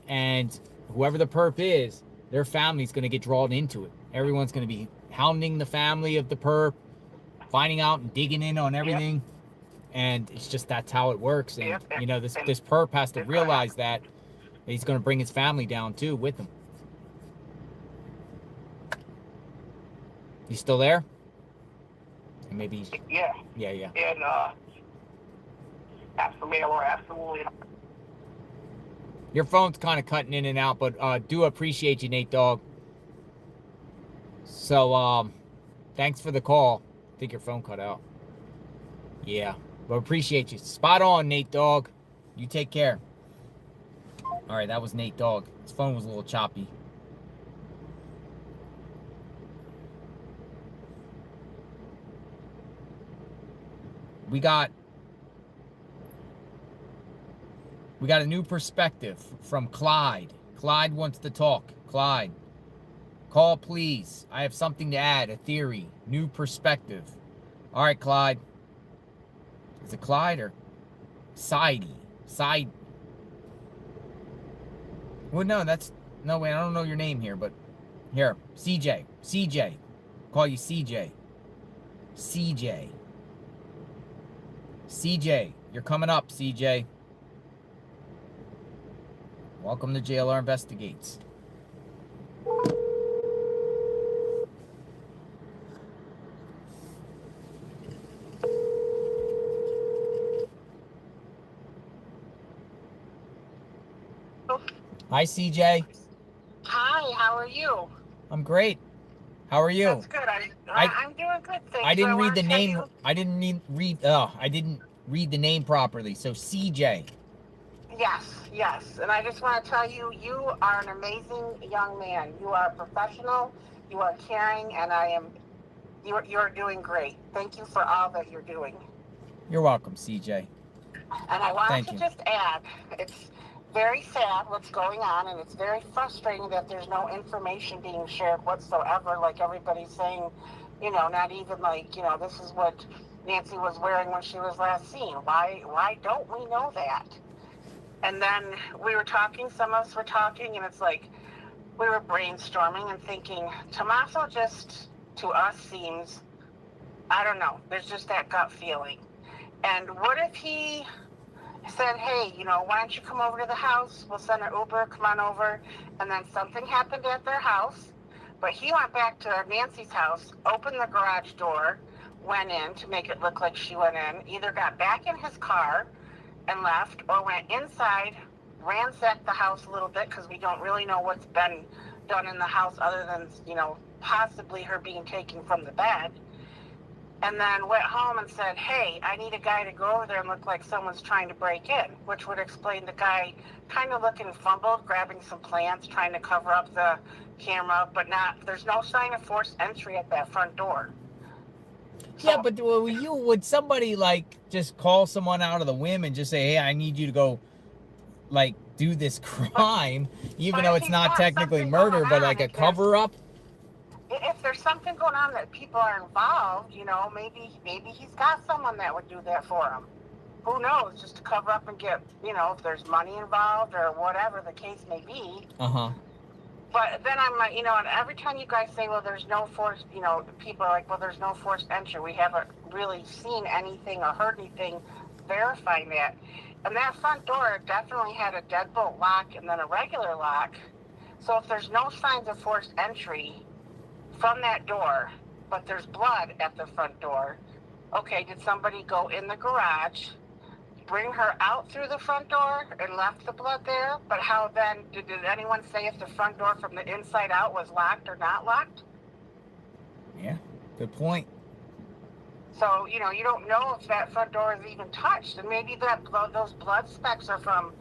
and whoever the perp is, their family's going to get drawn into it. Everyone's going to be hounding the family of the perp, finding out and digging in on everything, and it's just that's how it works. And this perp has to realize that he's going to bring his family down too with him. You still there? And maybe he's... Yeah. And absolutely. Your phone's kind of cutting in and out, but do appreciate you, Nate Dogg. So, thanks for the call. I think your phone cut out. Yeah, but appreciate you. Spot on, Nate Dogg. You take care. All right, that was Nate Dogg. His phone was a little choppy. We got a new perspective from Clyde. Clyde wants to talk. Clyde, call please. I have something to add, a theory, new perspective. All right, Clyde. Is it Clyde or Sidey? Side. Well, no, no, wait, I don't know your name here, but Here, CJ. CJ. Call you CJ. CJ. CJ. You're coming up, CJ. Welcome to JLR Investigates. Hi, CJ. Hi, how are you? I'm great. How are you? That's good. I'm doing good. Thank I you. didn't read wanna the tell name. you- I didn't read the name properly. So CJ. Yes. And I just want to tell you, you are an amazing young man. You are professional, you are caring, and you're doing great. Thank you for all that you're doing. You're welcome, CJ. And I wanted Thank to you. just add, it's very sad what's going on, and it's very frustrating that there's no information being shared whatsoever, like everybody's saying, not even like, this is what Nancy was wearing when she was last seen. Why don't we know that? And then some of us were talking, and it's like we were brainstorming and thinking, Tommaso just, to us, seems, I don't know, there's just that gut feeling. And what if he said, hey, why don't you come over to the house? We'll send an Uber, come on over. And then something happened at their house, but he went back to Nancy's house, opened the garage door, went in to make it look like she went in, either got back in his car and left, or went inside, ransacked the house a little bit, because we don't really know what's been done in the house other than, possibly her being taken from the bed. And then went home and said, hey, I need a guy to go over there and look like someone's trying to break in, which would explain the guy kind of looking fumbled, grabbing some plants, trying to cover up the camera, but there's no sign of forced entry at that front door. Yeah, but would somebody like just call someone out of the whim and just say, hey, I need you to go like do this crime, even though it's not technically murder, but like a cover up? If there's something going on that people are involved, maybe he's got someone that would do that for him. Who knows? Just to cover up and get, if there's money involved or whatever the case may be. But then I'm like, and every time you guys say, well, there's no forced, people are like, well, there's no forced entry. We haven't really seen anything or heard anything verifying that. And that front door definitely had a deadbolt lock and then a regular lock. So if there's no signs of forced entry from that door, but there's blood at the front door, okay, did somebody go in the garage, bring her out through the front door and left the blood there? But how then, did anyone say if the front door from the inside out was locked or not locked? Yeah, good point. So, you don't know if that front door is even touched, and maybe those blood specks are from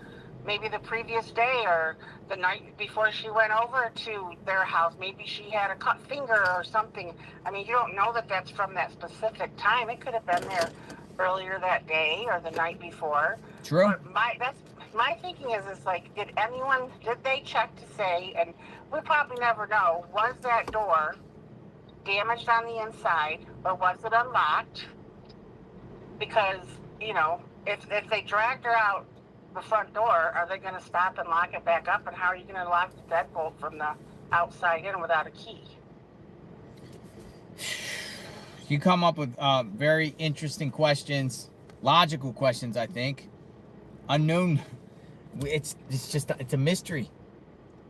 maybe the previous day or the night before she went over to their house. Maybe she had a cut finger or something. I mean, you don't know that that's from that specific time. It could have been there earlier that day or the night before. True. But my thinking is like, did they check to say, and we probably never know, was that door damaged on the inside or was it unlocked? Because, if they dragged her out the front door, are they going to stop and lock it back up? And how are you going to lock the deadbolt from the outside in without a key? You come up with very interesting questions, logical questions, I think. Unknown. It's a mystery.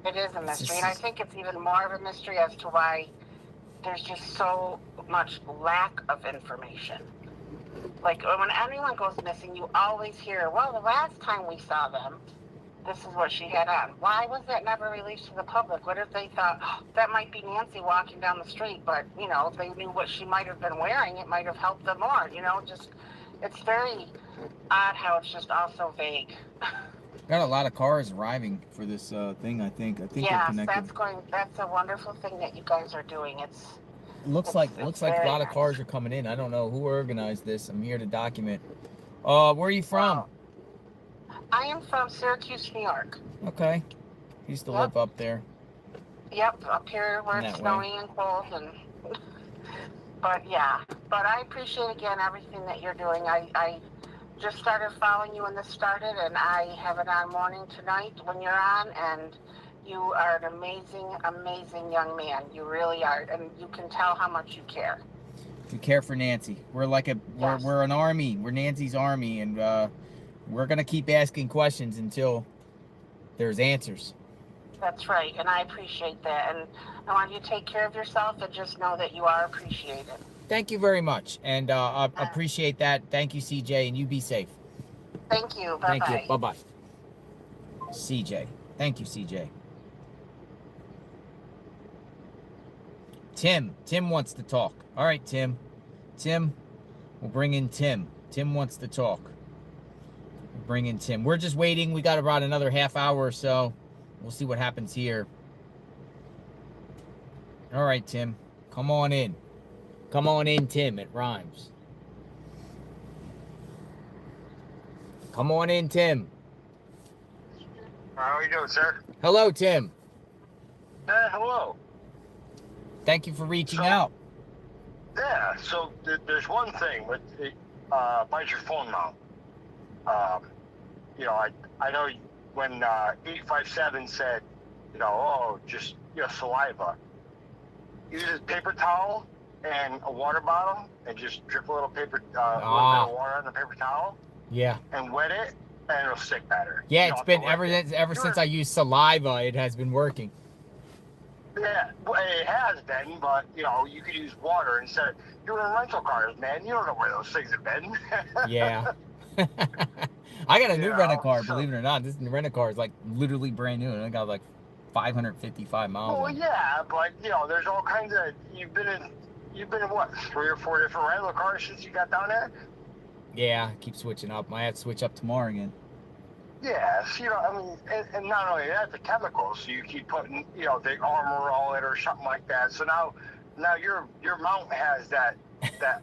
It is a mystery, and I think it's even more of a mystery as to why there's just so much lack of information. Like, when anyone goes missing, you always hear, well, the last time we saw them, this is what she had on. Why was that never released to the public? What if they thought, oh, that might be Nancy walking down the street, but, if they knew what she might have been wearing, it might have helped them more, it's very odd how it's just all so vague. Got a lot of cars arriving for this thing, I think. I think they're connected. That's a wonderful thing that you guys are doing. It looks like a lot of cars are coming in. I don't know who organized this. I'm here to document. Where are you from? I am from Syracuse, New York. Okay. Used to live up there. Yep, up here where it's snowing and cold, but I appreciate again everything that you're doing. I just started following you when this started, and I have it on morning tonight when you're on, and You are an amazing, amazing young man. You really are, and you can tell how much you care. We care for Nancy. We're like we're an army. We're Nancy's army, and we're gonna keep asking questions until there's answers. That's right, and I appreciate that. And I want you to take care of yourself and just know that you are appreciated. Thank you very much, and I appreciate that. Thank you, CJ, and you be safe. Thank you. Bye-bye. Thank you. Bye-bye. CJ. Thank you, CJ. Tim wants to talk. All right, Tim, we'll bring in Tim. Tim wants to talk. We'll bring in Tim. We're just waiting. We got about another half hour or so. We'll see what happens here. All right, Tim, come on in. Come on in, Tim. It rhymes. Come on in, Tim. How are you doing, sir? Hello, Tim. Hello. Thank you for reaching out. Yeah, so there's one thing with about your phone mount. You know, I know when 857 said, you know, oh, just saliva. Use a paper towel and a water bottle and just drip a little little bit of water on the paper towel. Yeah. And wet it, and it'll stick better. Yeah, it's been ever since I used saliva, it has been working. Yeah, well, it has been, but you know, you could use water instead. You're in rental cars, man. You don't know where those things have been. Yeah. I got a new rental car, believe it or not. This rental car is like literally brand new, and I got like 555 miles. Well, yeah, but you know, there's all kinds of. You've been in what, 3 or 4 different rental cars since you got down there? Yeah, keep switching up. I have to switch up tomorrow again. Yeah, so, you know, I mean, and not only that, the chemicals. So you keep putting, you know, the armor all it or something like that. So now your mount has that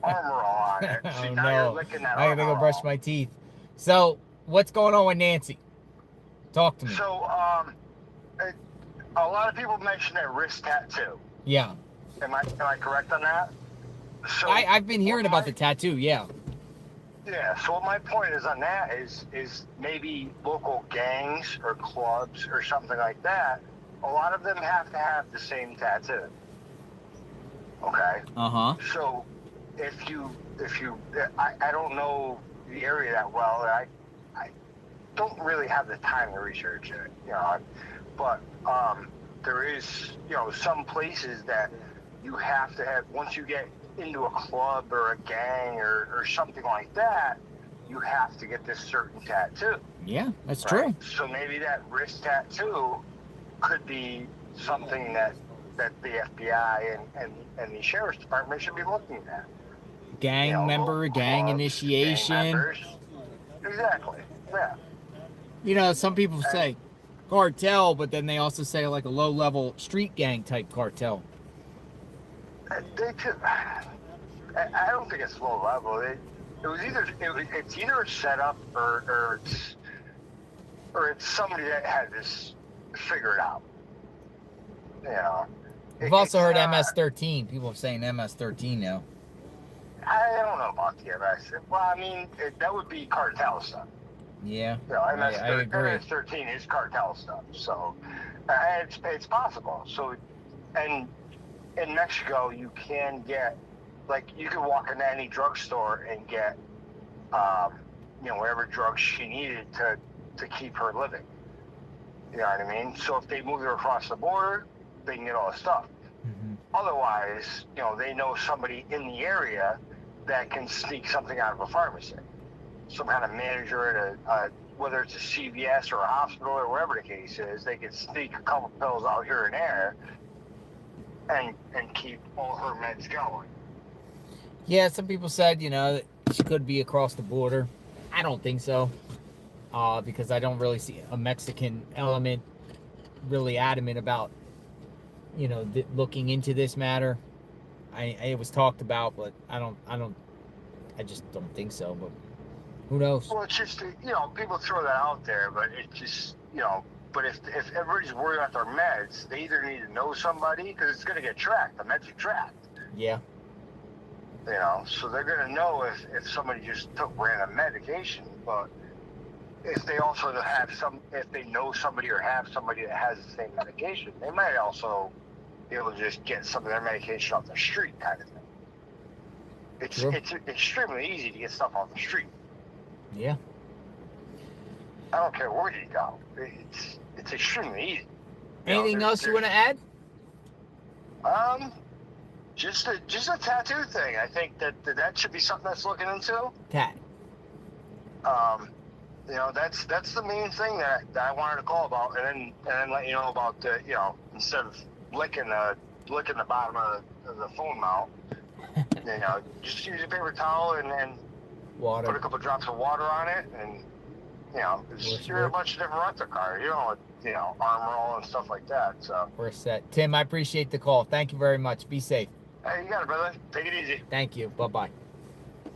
armor all on it. So Oh now no! you're licking that I gotta armor go brush my teeth. So what's going on with Nancy? Talk to me. So a lot of people mention that wrist tattoo. Yeah. Am I correct on that? So I've been hearing about the tattoo. Yeah. Yeah, so what my point is on that is maybe local gangs or clubs or something like that, a lot of them have to have the same tattoo. Okay? Uh-huh. So if you I don't know the area that well, I don't really have the time to research it, you know, but there is, you know, some places that you have to have, once you get into a club or a gang or something like that, you have to get this certain tattoo. Yeah, that's right? true. So maybe that wrist tattoo could be something that the FBI and the sheriff's department should be looking at. Gang member, gang initiation. Gang members. Exactly. Yeah. You know, some people say cartel, but then they also say like a low-level street gang type cartel. They could. I don't think it's low level. It's either set up or it's somebody that had this figured out. You know. I've also heard MS-13. People are saying MS-13 now. I don't know about the MS. Well, I mean, that would be cartel stuff. Yeah. You know, I agree. MS-13 is cartel stuff. So it's possible. So, and in Mexico, you can get, like, you can walk into any drugstore and get, you know, whatever drugs she needed to keep her living. You know what I mean? So if they move her across the border, they can get all the stuff. Mm-hmm. Otherwise, you know, they know somebody in the area that can sneak something out of a pharmacy. Some kind of manager at whether it's a CVS or a hospital or whatever the case is, they can sneak a couple pills out here and there and keep all her meds going. Yeah, some people said, you know, that she could be across the border. I don't think so, because I don't really see a Mexican element really adamant about, you know, looking into this matter. It was talked about, but I just don't think so. But who knows? Well, it's just, you know, people throw that out there, but it's just, you know. But if everybody's worried about their meds, they either need to know somebody, because it's going to get tracked. The meds are tracked. Yeah. You know, so they're going to know if somebody just took random medication. But if they also have if they know somebody or have somebody that has the same medication, they might also be able to just get some of their medication off the street, kind of thing. It's extremely easy to get stuff off the street. Yeah. I don't care where you go. It's extremely easy. Anything else you want to add? Just a tattoo thing. I think that should be something that's looking into. Tat. That's the main thing that I wanted to call about, and then let you know about the, instead of licking the bottom of the phone mount, just use a paper towel and water. Put a couple drops of water on it, and you're a bunch of different rental cars. Armor all and stuff like that. So we're set. Tim, I appreciate the call. Thank you very much. Be safe. Hey, you got it, brother. Take it easy. Thank you. Bye-bye.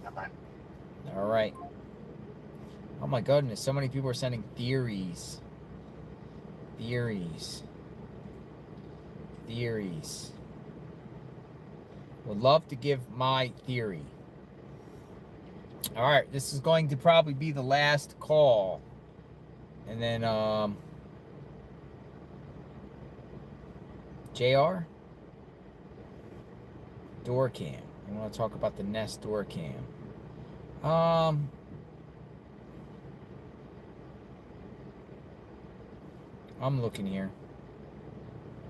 Bye-bye. All right. Oh my goodness, so many people are sending theories. Would love to give my theory. All right, this is going to probably be the last call. And then, JR? Door cam. I want to talk about the Nest door cam. I'm looking here.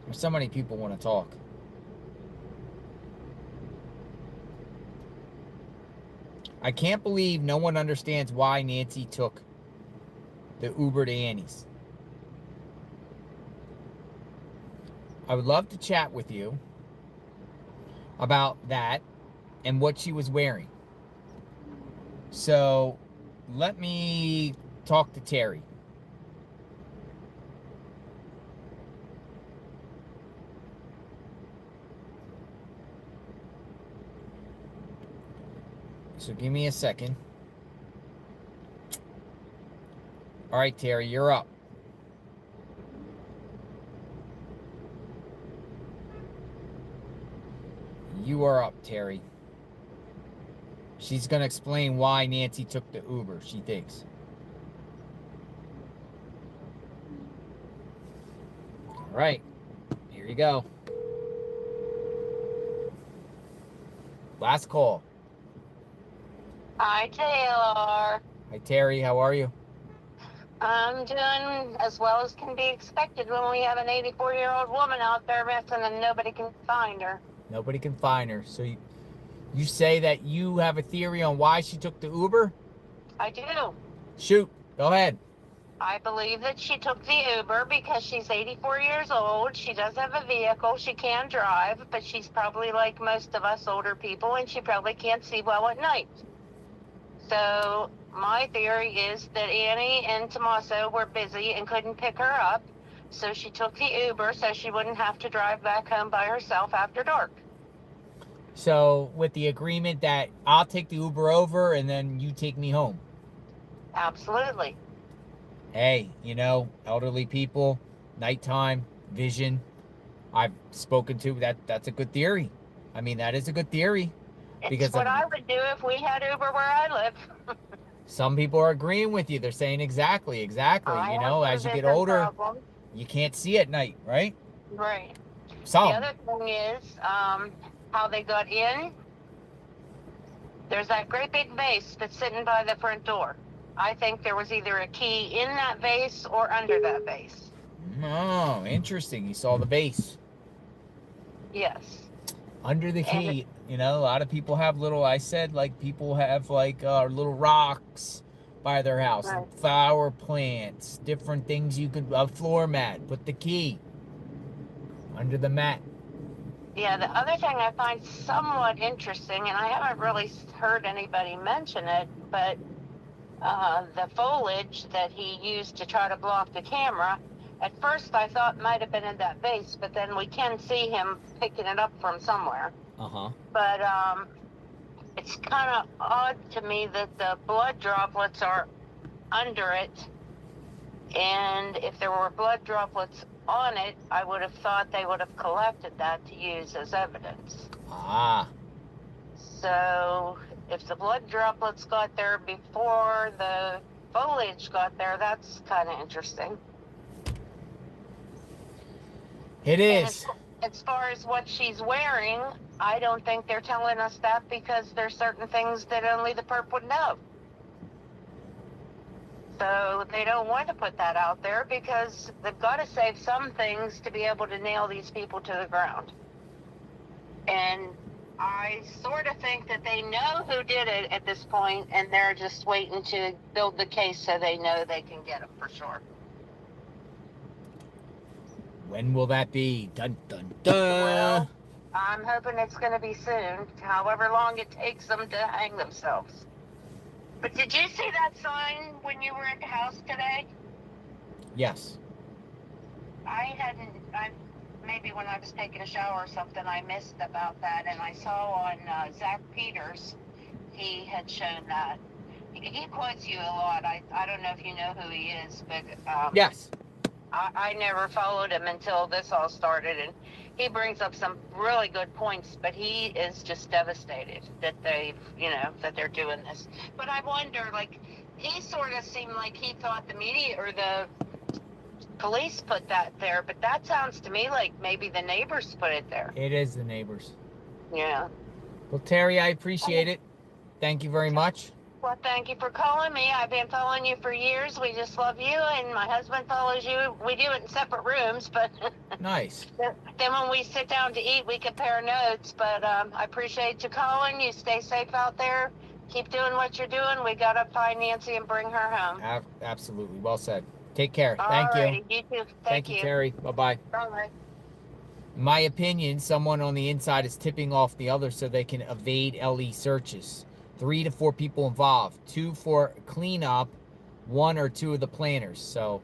There's so many people want to talk. I can't believe no one understands why Nancy took the Uber to Annie's. I would love to chat with you about that and what she was wearing. So let me talk to Terry. So give me a second. All right, Terry, you're up. You are up, Terry. She's going to explain why Nancy took the Uber, she thinks. All right, here you go. Last call. Hi, JLR. Hi, Terry. How are you? I'm doing as well as can be expected when we have an 84-year-old woman out there missing and nobody can find her. Nobody can find her. So you say that you have a theory on why she took the Uber? I do. Shoot. Go ahead. I believe that she took the Uber because she's 84 years old. She does have a vehicle. She can drive, but she's probably like most of us older people, and she probably can't see well at night. So my theory is that Annie and Tommaso were busy and couldn't pick her up. So she took the Uber so she wouldn't have to drive back home by herself after dark. So with the agreement that I'll take the Uber over and then you take me home. Absolutely. Hey, elderly people, nighttime, vision. I've spoken to that's a good theory. I mean, that is a good theory. It's what I would do if we had Uber where I live. Some people are agreeing with you. They're saying exactly. As you get older, you can't see at night, right? Right. Some. The other thing is how they got in. There's that great big vase that's sitting by the front door. I think there was either a key in that vase or under that vase. Oh, interesting. You saw the vase. Yes. Under the key. A lot of people have little rocks by their house, right. Flower plants, different things a floor mat, put the key under the mat. Yeah, the other thing I find somewhat interesting, and I haven't really heard anybody mention it, but the foliage that he used to try to block the camera, at first I thought might have been in that vase, but then we can see him picking it up from somewhere. Uh-huh. But it's kind of odd to me that the blood droplets are under it, and if there were blood droplets on it, I would have thought they would have collected that to use as evidence. Ah. So if the blood droplets got there before the foliage got there. That's kind of interesting. It is. As far as what she's wearing, I don't think they're telling us that because there's certain things that only the perp would know. So they don't want to put that out there because they've got to save some things to be able to nail these people to the ground. And I sort of think that they know who did it at this point, and they're just waiting to build the case so they know they can get them for sure. When will that be? Dun, dun, dun. Well, I'm hoping it's going to be soon, however long it takes them to hang themselves. But did you see that sign when you were at the house today? Yes. Maybe when I was taking a shower or something, I missed about that, and I saw on Zach Peters, he had shown that. He quotes you a lot. I don't know if you know who he is, but yes. I never followed him until this all started, and he brings up some really good points, but he is just devastated that that they're doing this. But I wonder, like, he sort of seemed like he thought the media or the police put that there, but that sounds to me like maybe the neighbors put it there. It is the neighbors. Yeah. Well, Terry, I appreciate it. Thank you very much. Well, thank you for calling me. I've been following you for years. We just love you, and my husband follows you. We do it in separate rooms, but nice. Then when we sit down to eat, we compare notes. But I appreciate you calling. You stay safe out there. Keep doing what you're doing. We got to find Nancy and bring her home. Absolutely. Well said. Take care. All Thank you. You too. Thank you, Terry. Bye-bye. Bye. In my opinion, someone on the inside is tipping off the other so they can evade LE searches. 3 to 4 people involved. 2 for cleanup. 1 or 2 of the planners. So,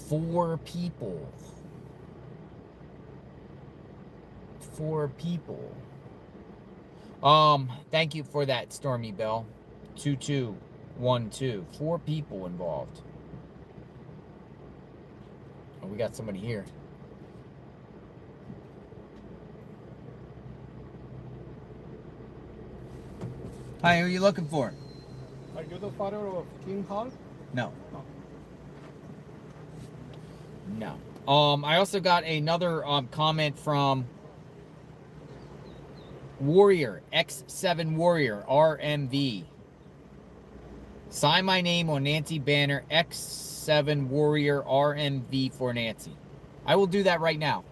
4 people. 4 people. Thank you for that, Stormy Bell. 2212. 4 people involved. Oh, we got somebody here. Hi, who are you looking for? Are you the father of King Hall? No. No. I also got another comment from Warrior, X7 Warrior, RMV. Sign my name on Nancy banner, X7 Warrior, RMV for Nancy. I will do that right now.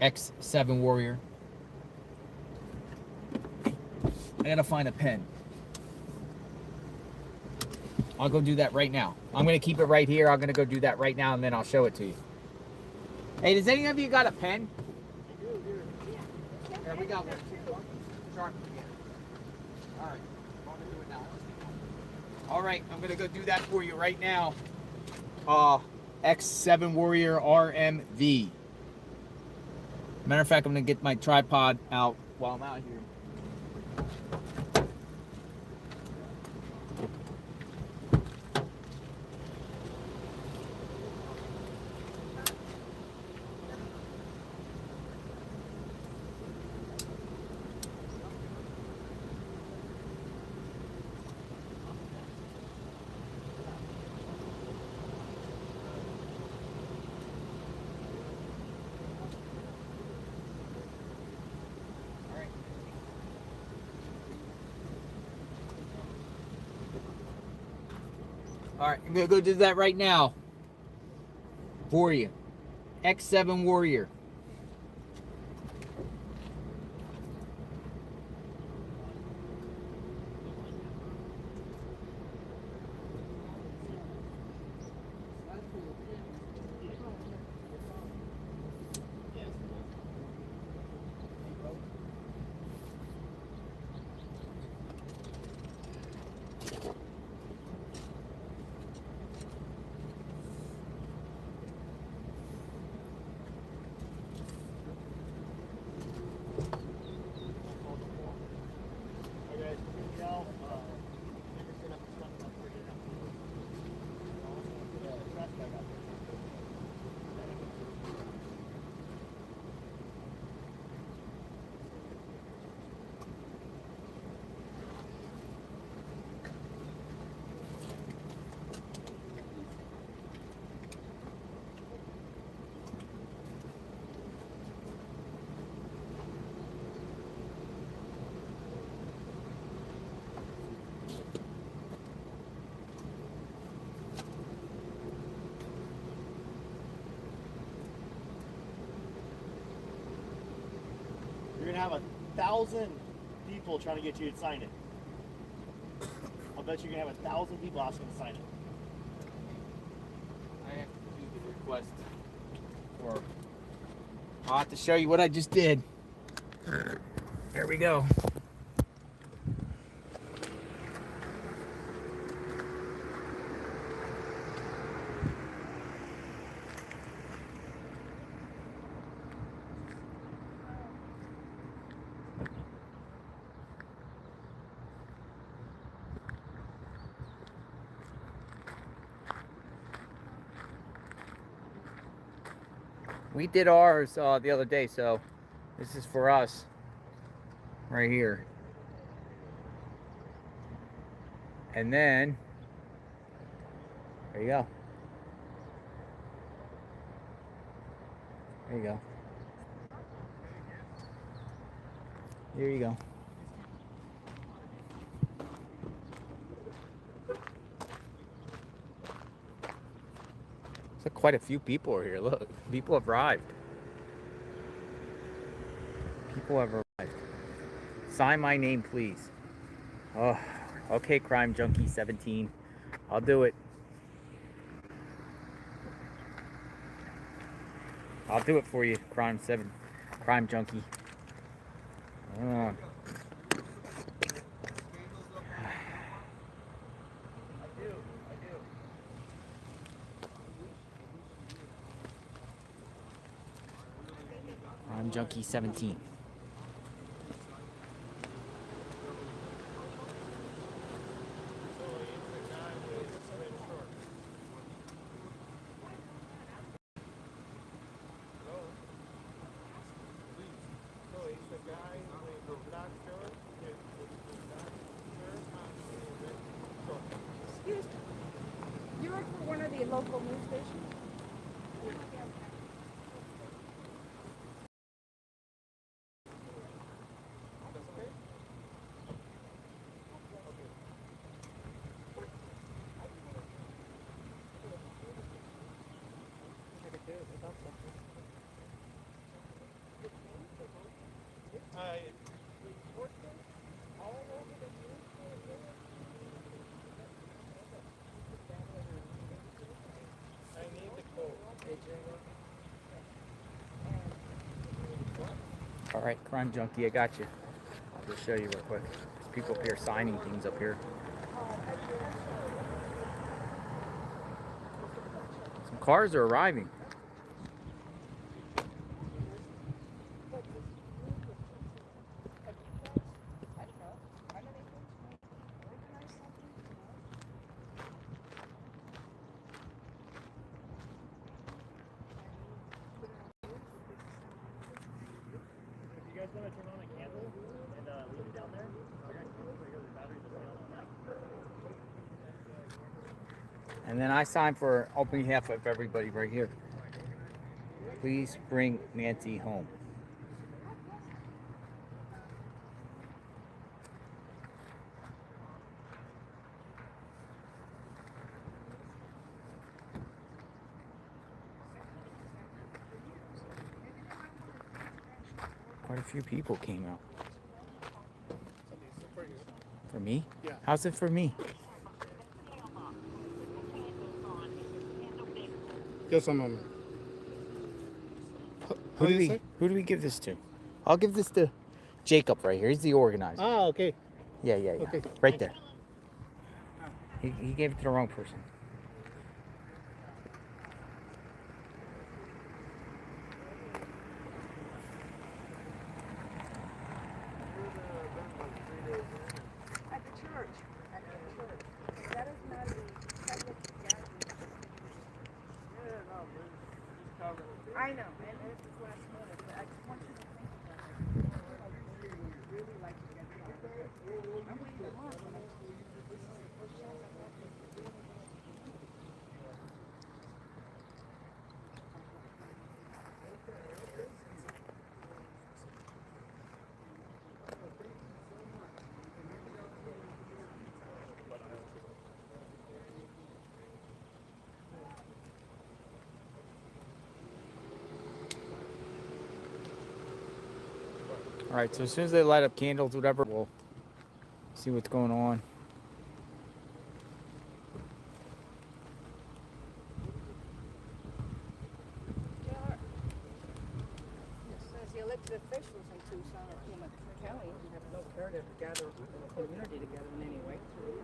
X7 Warrior. I gotta find a pen. I'll go do that right now. I'm gonna keep it right here. I'm gonna go do that right now, and then I'll show it to you. Hey, does any of you got a pen? Yeah, we got one. Sharp. All right, I'm gonna do it now. All right, I'm gonna go do that for you right now. X7 Warrior RMV. Matter of fact, I'm gonna get my tripod out while I'm out here. All right, I'm gonna go do that right now for you. X7 Warrior. have 1,000 people trying to get you to sign it. I'll bet you're gonna have 1,000 people asking to sign it. I have to do the request for. I'll have to show you what I just did. There we go. We did ours the other day, so this is for us right here. And then, there you go. There you go. There you go. So quite a few people are here. Look, people have arrived. People have arrived. Sign my name, please. Oh, okay, Crime Junkie 17. I'll do it. I'll do it for you, Crime Junkie. Crime Junkie 17. Excuse me. You work for one of the local news stations? All right, Crime Junkie, I got you. I'll just show you real quick. There's people up here signing things up here. Some cars are arriving. If you guys want to turn on a candle and leave it down there, I got candles right here. The batteries are down on that. And then I sign for on behalf of everybody right here. Please bring Nancy home. Quite a few people came out. For me? Yeah. How's it for me? Just a moment. Who do we give this to? I'll give this to Jacob right here. He's the organizer. Ah, okay. Yeah. Okay. Right there. He gave it to the wrong person. At the church. At the church. That is not a public gathering. I know, and it's last minute, but I just want you to think about it. I really like to get together. I'm waiting a month, and this is the first chance I've had to do anything. All right, so as soon as they light up candles, whatever, we'll see what's going on. Says the elected officials in Tucson or Pima County have no care to gather the community together in any way.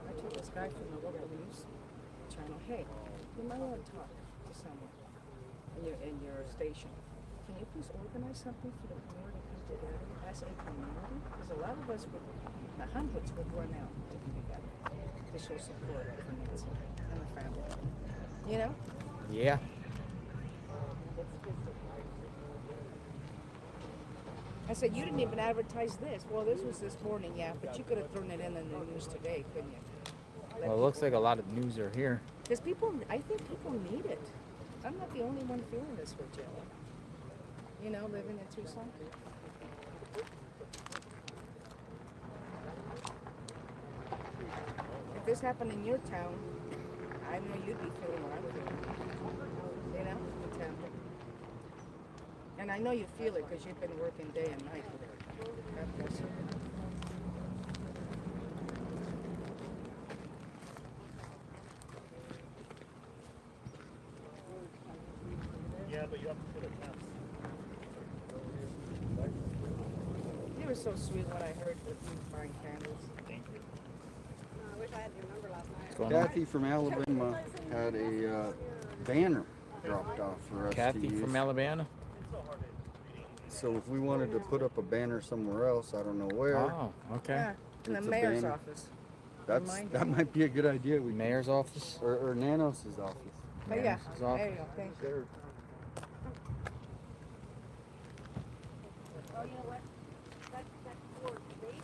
I told this guy from the local news channel, hey, you might want to talk to someone in your station. Can you please organize something for the community to come together as a community? Because a lot of us would, the hundreds would run out to be together to show support for Nancy and the family. You know? Yeah. I said, you didn't even advertise this. Well, this was this morning, yeah, but you could have thrown it in the news today, couldn't you? Well, it looks like a lot of news are here. Because I think people need it. I'm not the only one feeling this way, Jill. You know, living in Tucson. If this happened in your town, I know you'd be feeling what I'm feeling. You know, the town. And I know you feel it because you've been working day and night with it. God bless you. Yeah, but you have to put a fence. You were so sweet when I heard that you were buying candles. Thank you. I wish I had your number last night. Kathy from Alabama had a banner dropped off for us Kathy to use. from Alabama? So if we wanted to put up a banner somewhere else, I don't know where. Oh, okay. Yeah, in the It's a mayor's banner. office. That might be a good idea. Mayor's office? Or Nanos' office. Oh, yeah, Mayor's there office. you go, thank you. There. Oh, you know what? That's for baby.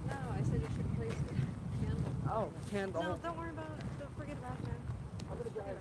No, I said you should place a candle. Oh, candle. No, don't worry about it. Don't forget about that. I'm going to drive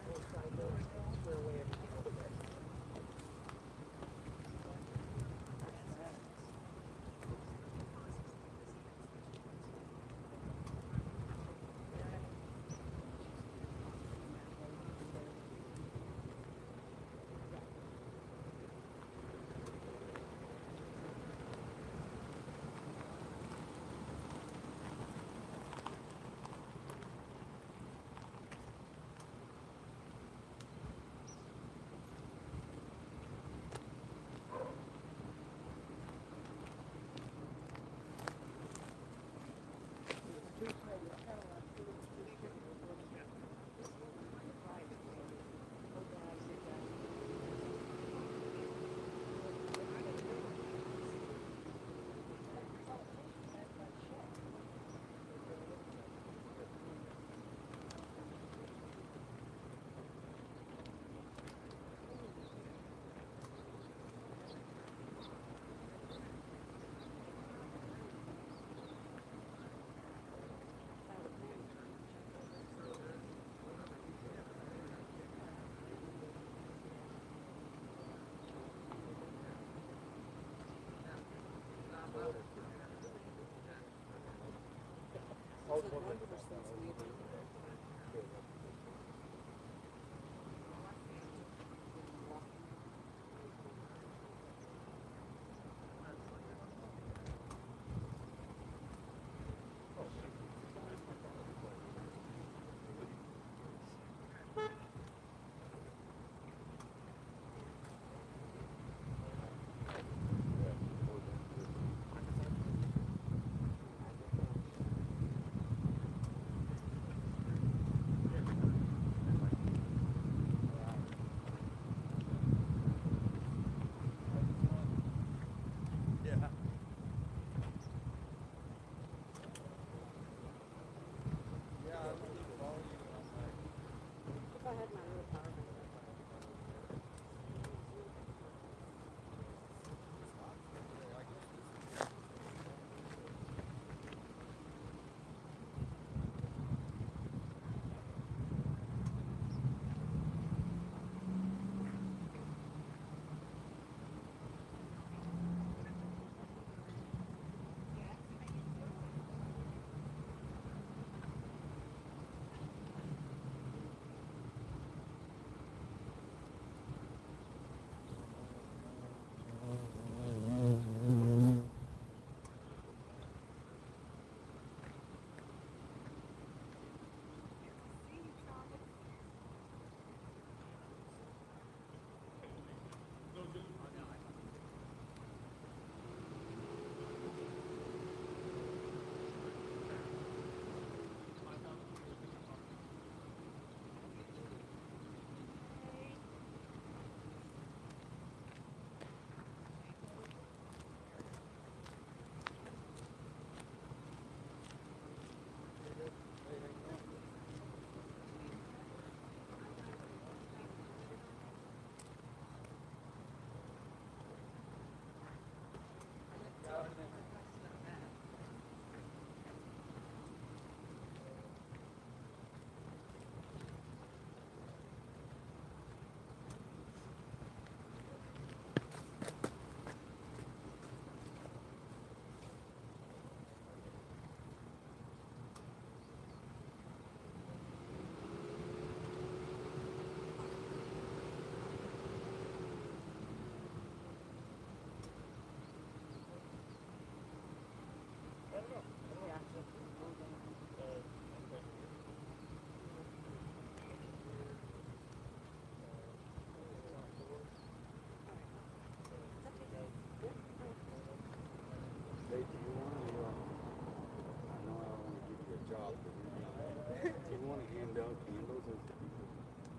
want to hand out candles as people.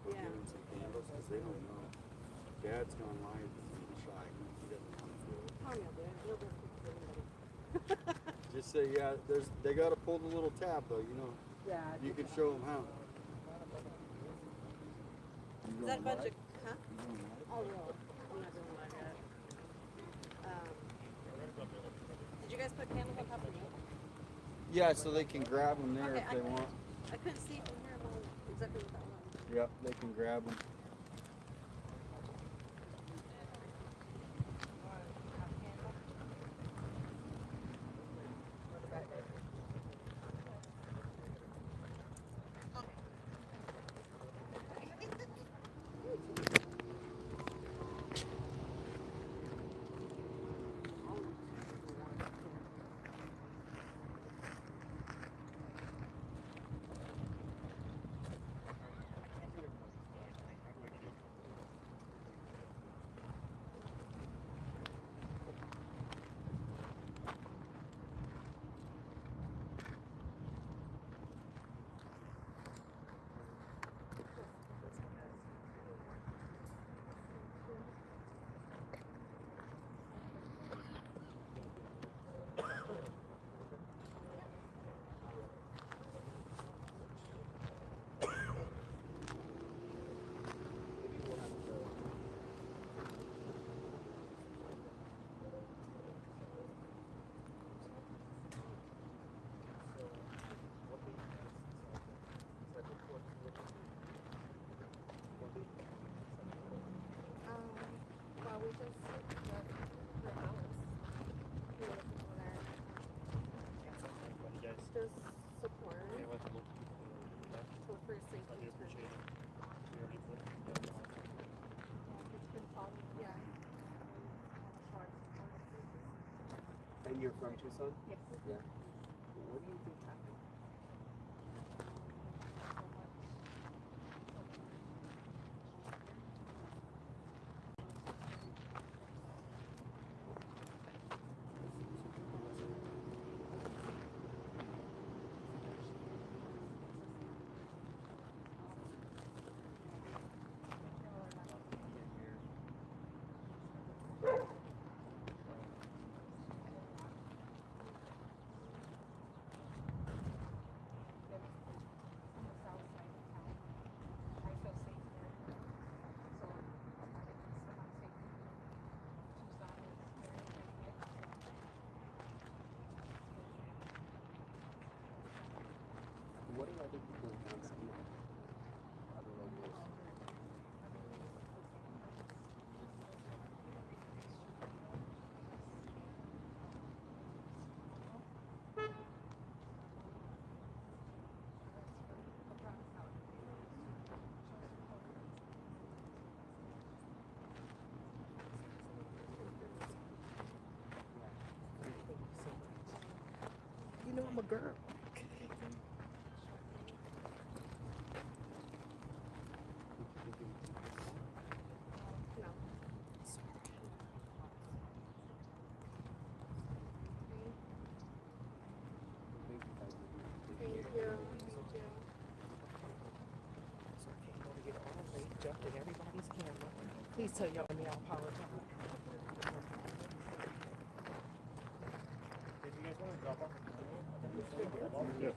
We're giving some candles because they don't know. Dad's gone live. He's shy. He doesn't want to feel it. Oh, no, dude. No business. Just say, yeah, they got to pull the little tab, though, you know. Yeah. You can show them how. Is that a bunch of, huh? Oh, no. I'm not doing that yet. Did you guys put candles on top of the roof? Yeah, so they can grab them there if they want. I couldn't see from here exactly what that was. Yep, they can grab them. Well, we just left her house. We were looking for that. Just support for first safety. It's been following, yeah. And you're from Tucson? Yes. Yeah. What do you think happened? What are other people in town saying? Other locals? You know I'm a girl. Thank you. Jumping everybody's camera. Please tell y'all me I apologize. If you guys want to drop off, Yeah. you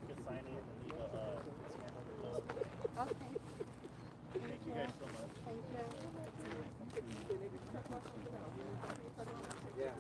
can sign it and leave a Okay. Thank you guys so much. Thank you. Yeah.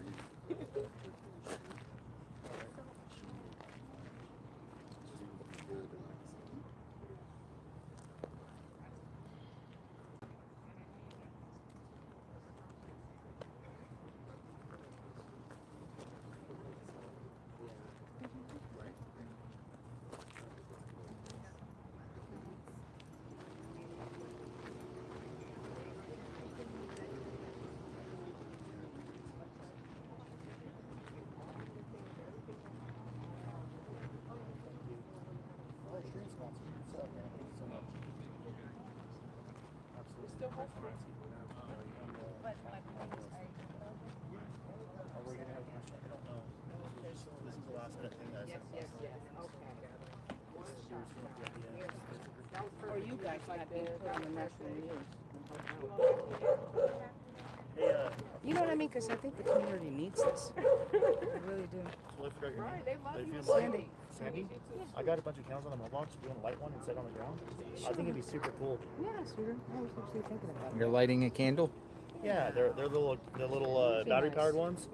This is the last minute thing that I Yes, sent. yes, yes. Okay. Or you guys not being put on the national news. You know what I mean? Because I think the community needs this. I really do. Right, they love you. Sandy. Sandy? I got a bunch of candles on the mailbox. We want to light one and set it on the ground. I think it'd be super cool. Yeah, sweetie. I was actually thinking about You're lighting a candle? Yeah, they're little battery powered ones.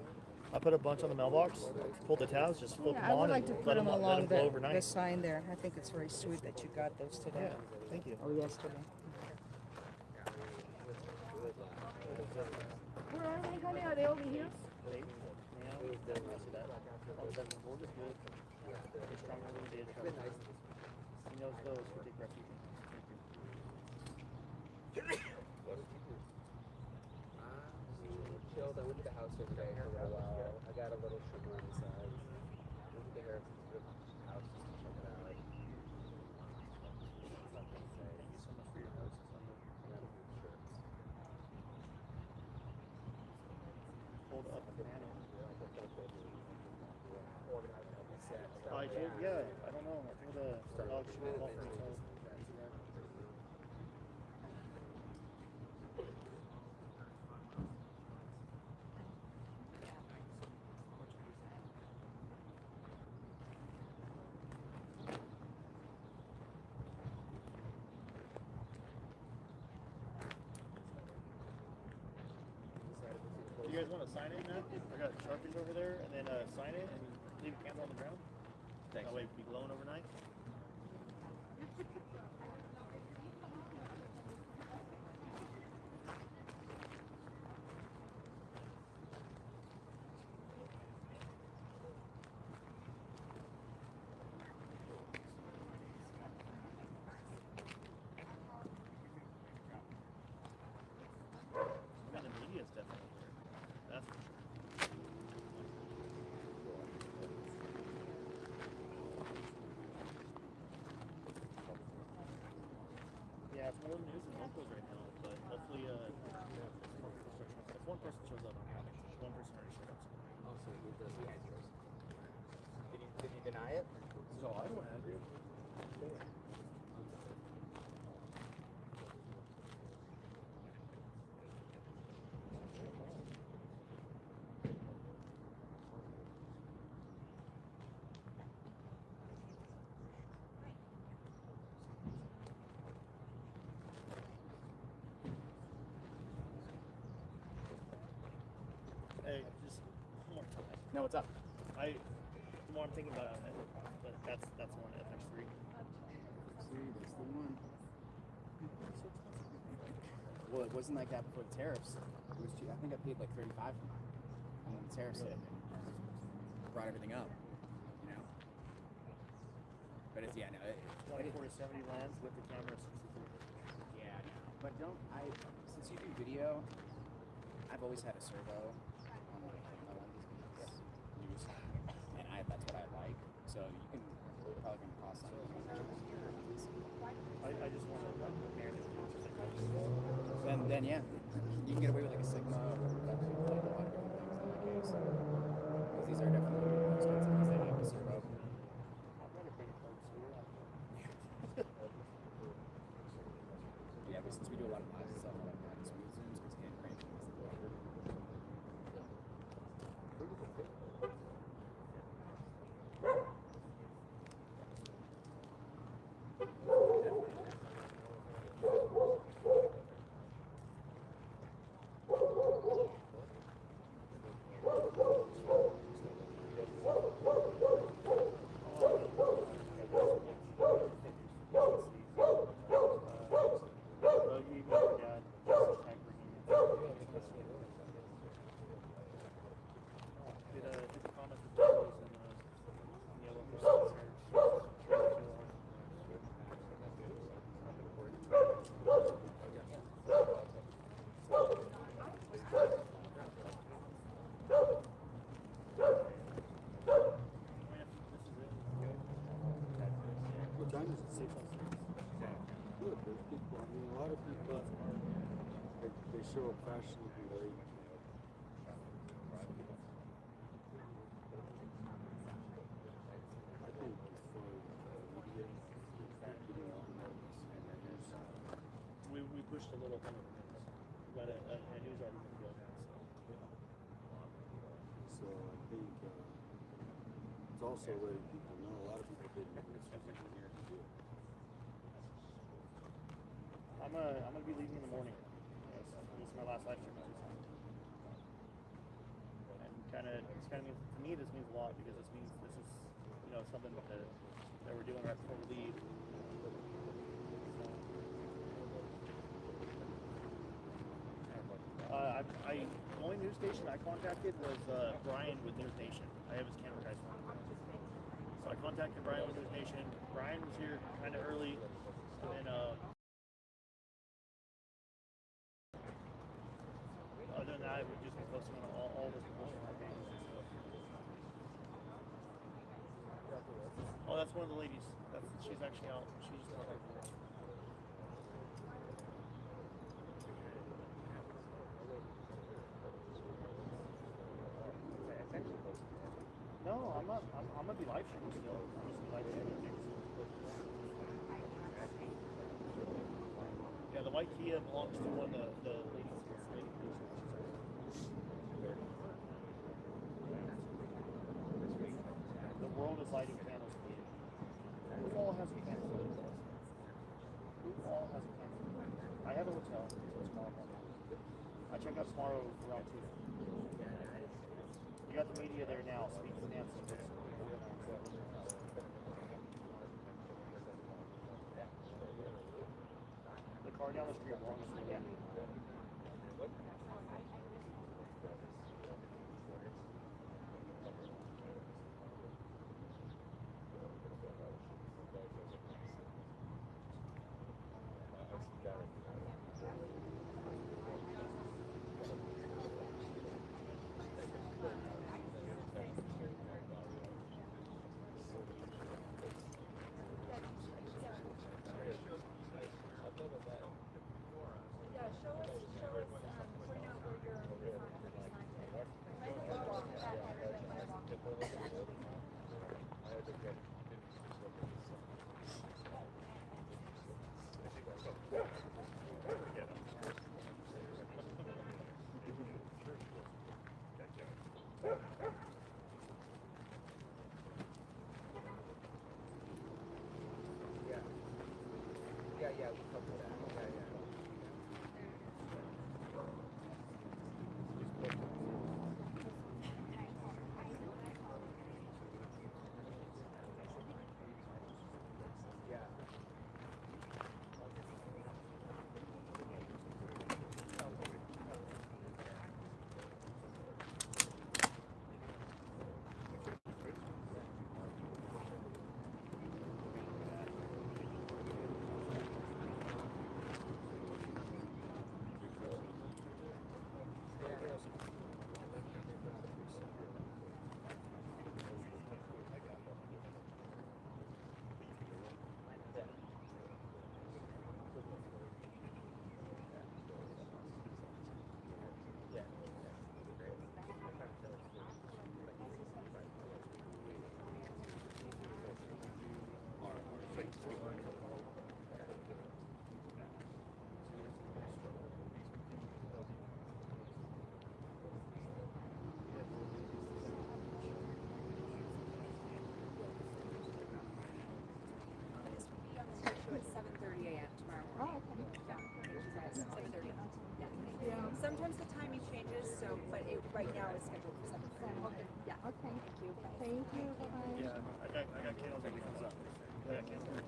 I put a bunch on the mailbox, pulled the tabs, just flip Yeah, them I on, would like to and put them let along them glow overnight. the sign there. I think it's very sweet that you got those today. Yeah, thank you. Or yesterday. Where are they, honey? Are they over here? He knows those for big refuge. Chilled. I went to the house yesterday for a little while. I got a little sugar on the side. Went to the house just to check it out. Thank you so much for your notes. I got a few shirts. Hold up a banana. Organizing the set. I did, yeah. I don't know. I think the dog should be off for himself. You guys want to sign it, man? I got Sharpies over there, and then sign it and leave a candle on the ground. That way it'll be glowing overnight. And the media's definitely there. That's for sure. Yeah, it's more news than locals right now, but hopefully, if one person shows up, I'm happy. One person already showed up. Oh, so he does the answers. Did he deny it? So I don't have it. Hey, just one more time. No, what's up? The more I'm thinking about it, but that's one FX3. See, that's the one. Well, it wasn't like that before the tariffs. It was cheap. I think I paid like $35 for mine. And then the tariffs hit, brought everything up, you know. But it's 24 to 70 lens with the camera 63. Yeah, I know. But since you do video, I've always had a servo on my lenses because news, and that's what I like. So you can probably come across something. I just want to compare this. Then yeah, you can get away with like a Sigma or like a lot of different things in that case. Because these are definitely more expensive because they have a servo. Yeah, but since we do a lot of live stuff like that, it's smooth zooms because hand cranking is the longer. What time is it? 6:06. Good, there's people. I mean, a lot of people, they show up fashionably late. I think it's for media. a ton of things. We've got a news article to go now, so. So I think it's also letting people know. A lot of people didn't know this was even here to do it. I'm gonna be leaving in the morning. Yes, this is my last live stream. And it's kind of means, to me, this means a lot because this means this is, something that we're doing right before we leave. The only news station I contacted was Brian with News Nation. I have his camera guy's phone. So I contacted Brian with News Nation. Brian was here kind of early, and then other than that, we've just been posting on all this promotion on our pages and stuff. Oh, that's one of the ladies. She's actually out. She's No, I'm not. I'm gonna be live streaming still. I'm just gonna be live streaming things. Yeah, the white Kia belongs to one of the ladies. The world is lighting candles for you. Who all has a candle? Who all has a candle? I have a hotel until tomorrow morning. I check out tomorrow around 2. You got the media there now. Speak to Nancy. The car down the street belongs to me. Sometimes the timing changes, but right now it's scheduled for 7:30. Okay. Yeah. Okay. Thank you. Thank you. Bye-bye. Yeah, I got candles when he comes up. I got candles.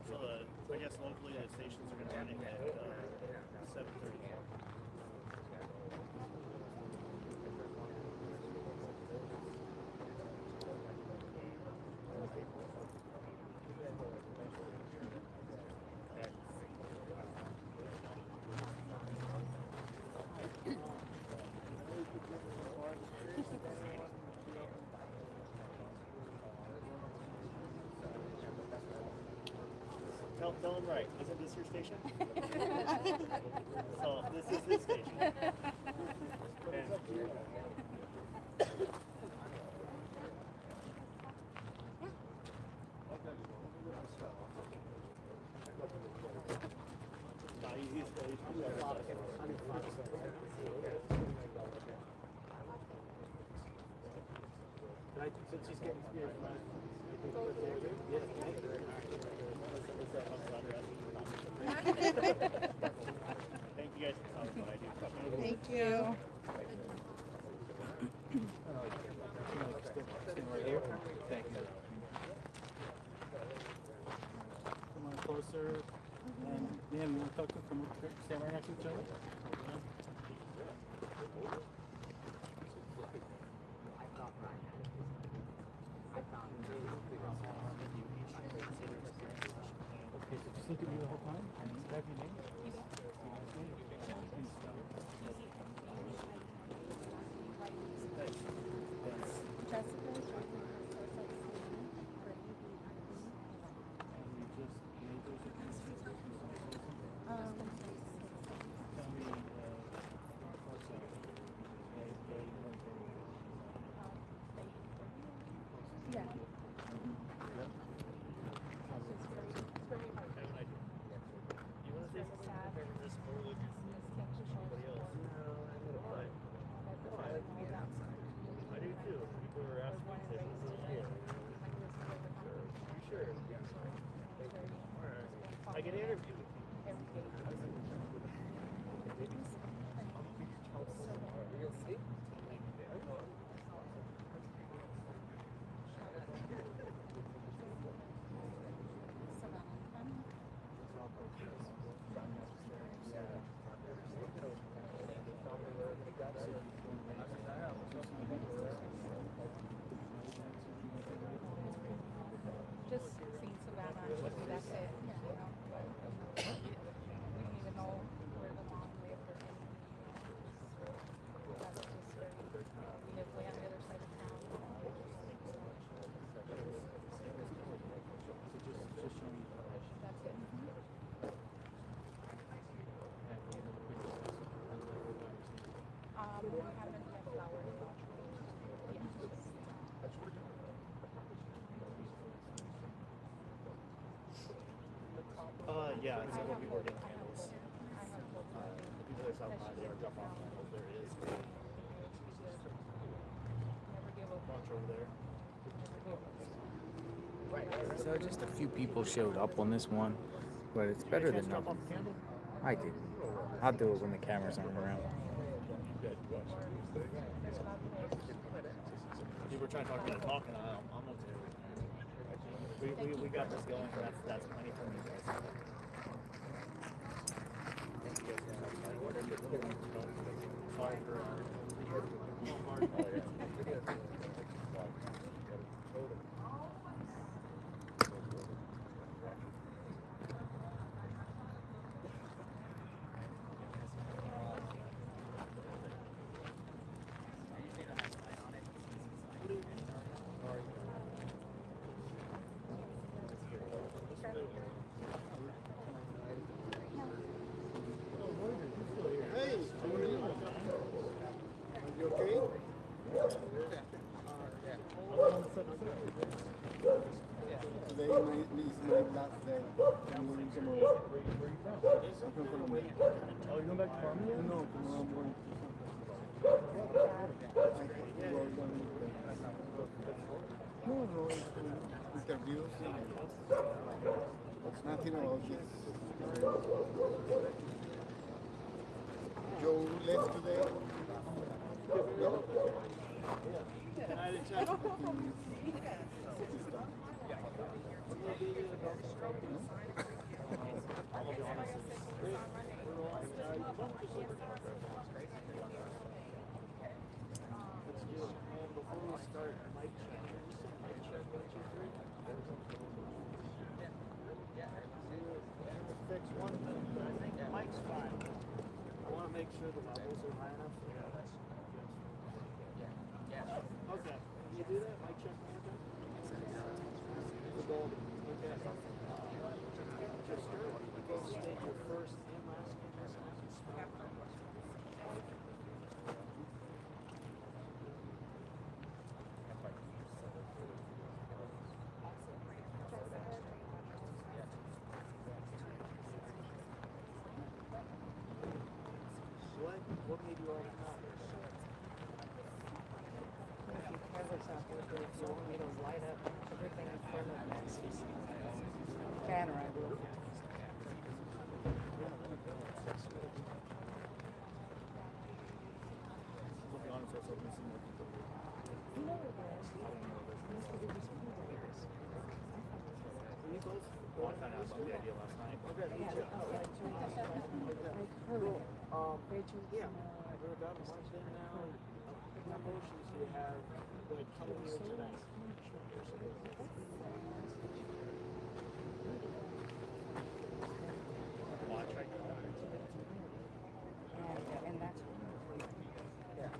So I guess locally the stations are going to run it at 7:30. Tell him right. Isn't this your station? So this is his station. And Since she's getting scared, yeah. Thank you guys for coming. What I do. Thank you. Right here. Thank you. Come on closer. And Dan, you want to talk to come up here? Stand right next to each other. Okay, so just look at me the whole time and grab your name. I can interview with you. You'll see. Just seeing Savannah, that's it. You know? We don't even know where the mom lived or anything. That's just very, we live way on the other side of town. That's it. We haven't yet flowers. Yeah, so we'll be working candles. The people that stop by, they are drop off candles. There is a bunch over there. So just a few people showed up on this one, but it's better than nothing. I did. I'll do it when the cameras aren't around. People are trying to talk about talking. I'm okay. We got this going. That's plenty for me, guys. Sorry for Today is my last day. I'm going tomorrow. I'm from Colombia. Oh, you're going back to Colombia? No, tomorrow I'm going to No, interviews. It's nothing about this. Joe left today. No? Fix one thing. Mike's fine. I want to make sure the levels are high enough. Okay. Can you do that? Mike check one more time? The goal. Okay. Just go state your first and last name. What made you all come out? So you know, light up everything in front of Nancy's banner. I will. You know what it is? We both found out about the idea last night. Okay. Yeah. We're about a month in now. What emotions do you have like coming here tonight? Watch right now. And that's yeah.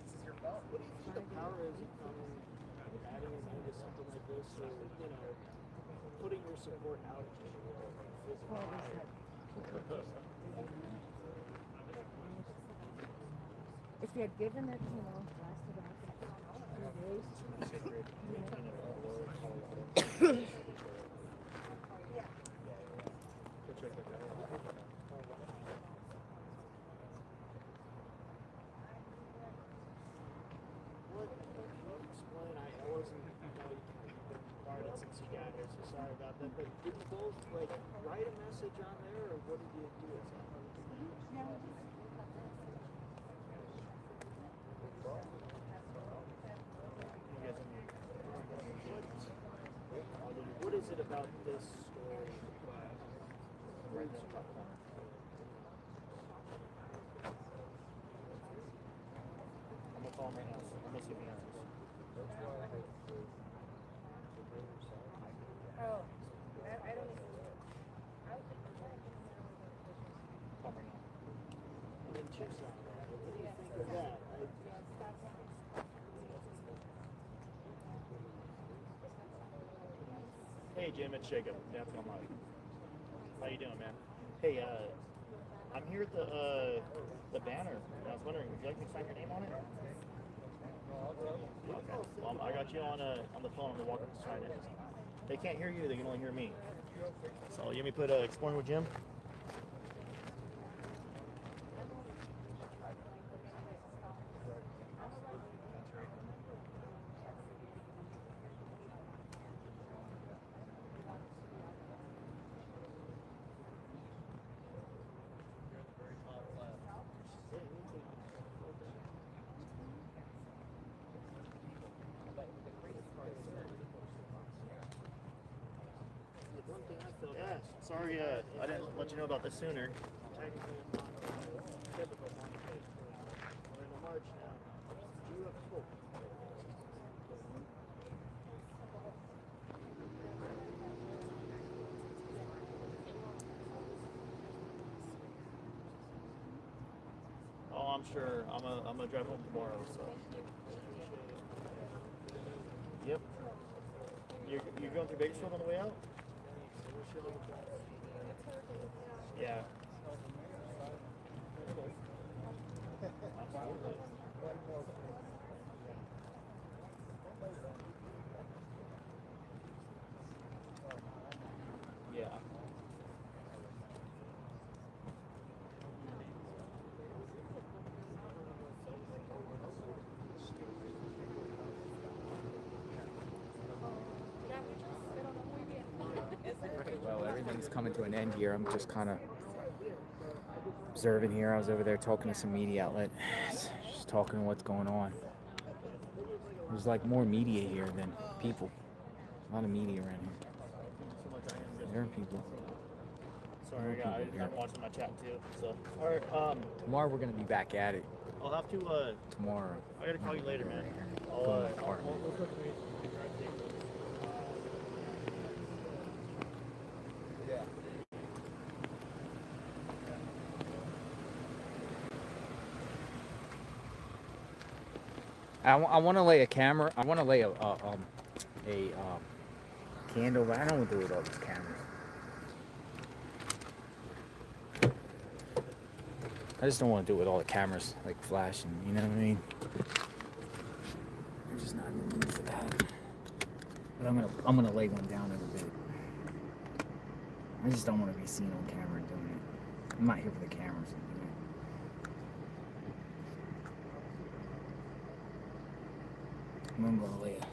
This is your fault. What do you think the power is of adding a name to something like this, or you know, putting your support out into the world? If you had given it, you know, lasted about 2 days. Explain, I wasn't part of it since you got here, so sorry about that. But did you both like write a message on there, or what did you do? What is it about this story? Right there, top corner. I'm gonna call him right now. I'm gonna see if he answers. Oh, I don't even. Call him right now. And then Tucson. What do you think of that? Hey Jim, it's Jacob. That's on live. How you doing, man? Hey, I'm here at the banner. And I was wondering, would you like me to sign your name on it? Okay. Well, I got you on the phone. I'm gonna walk up to sign it. They can't hear you. They can only hear me. So you want me to put exploring with Jim? Yeah, sorry, I didn't let you know about this sooner. Technically, I'm not typical Monday. We're in March now. You have hope. Oh, I'm sure. I'm gonna drive home tomorrow, so. Yep. You're going through Bakersfield on the way out? Yeah. Absolutely. Yeah. Well, everything's coming to an end here. I'm just kind of observing here. I was over there talking to some media outlet, just talking what's going on. There's like more media here than people. A lot of media around here. There are people. Sorry, I'm watching my chat too. So, all right. Tomorrow we're gonna be back at it. I'll have to. Tomorrow. I gotta call you later, man. Go in my car. We'll touch base. Yeah. I want to lay a camera. I want to lay a candle, but I don't want to do it with all these cameras. I just don't want to do it with all the cameras like flashing. You know what I mean? I'm just not in the mood for that. But I'm gonna lay one down in a bit. I just don't want to be seen on camera doing it. I'm not here for the cameras. I'm gonna lay it.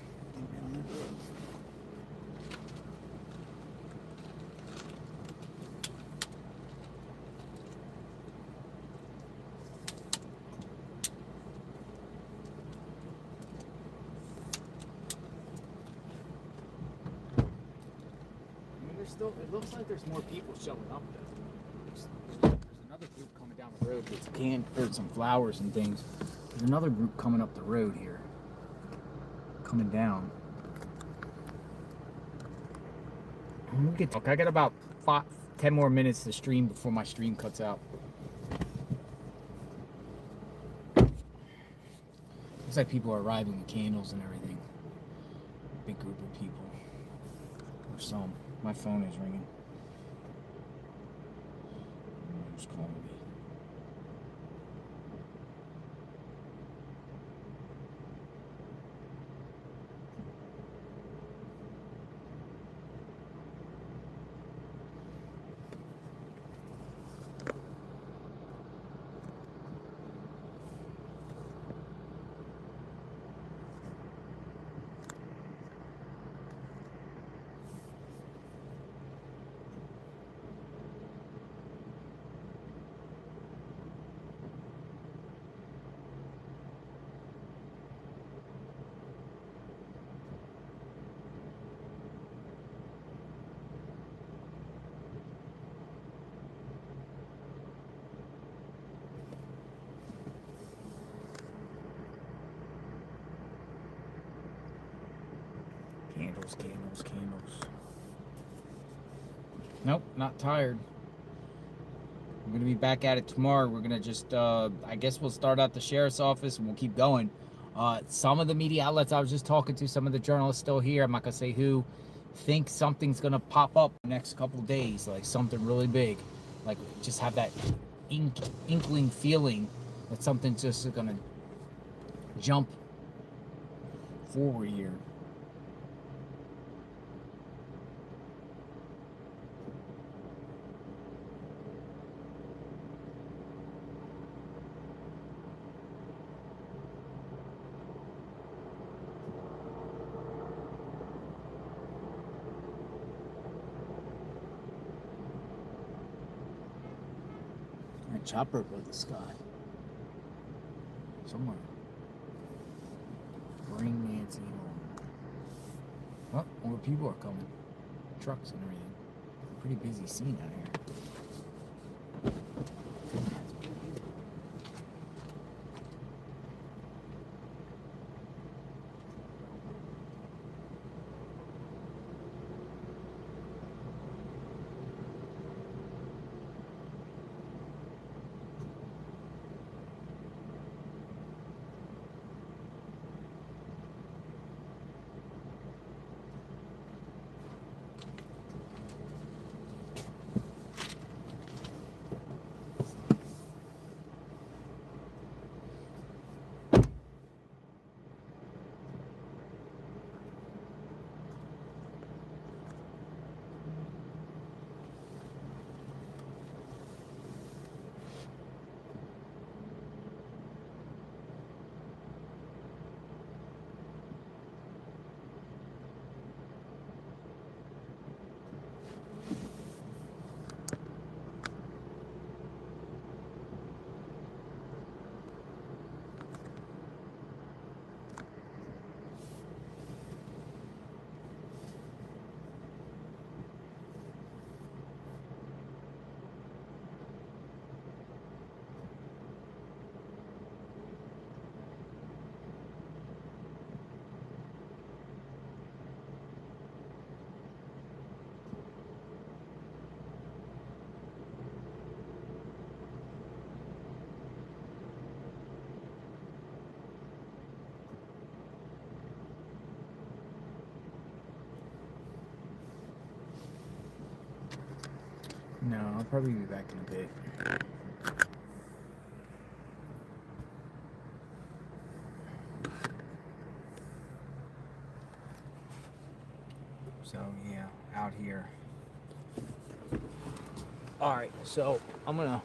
Still, it looks like there's more people showing up though. There's another group coming down the road with some flowers and things. There's another group coming up the road here. Coming down. I got about 10 more minutes to stream before my stream cuts out. Looks like people are arriving with candles and everything. Big group of people. Or some. My phone is ringing. Who's calling me? Candles. Nope, not tired. We're gonna be back at it tomorrow. We're gonna just, I guess we'll start at the sheriff's office and we'll keep going. Some of the media outlets I was just talking to, some of the journalists still here, I'm not gonna say who, think something's gonna pop up the next couple days, like something really big. Like, just have that inkling feeling that something's just gonna jump forward here. Chopper above the sky. Somewhere. Bring Nancy home. Oh, more people are coming. Trucks and everything. Pretty busy scene out here. No, I'll probably be back in a bit. So, yeah, out here. Alright, so I'm gonna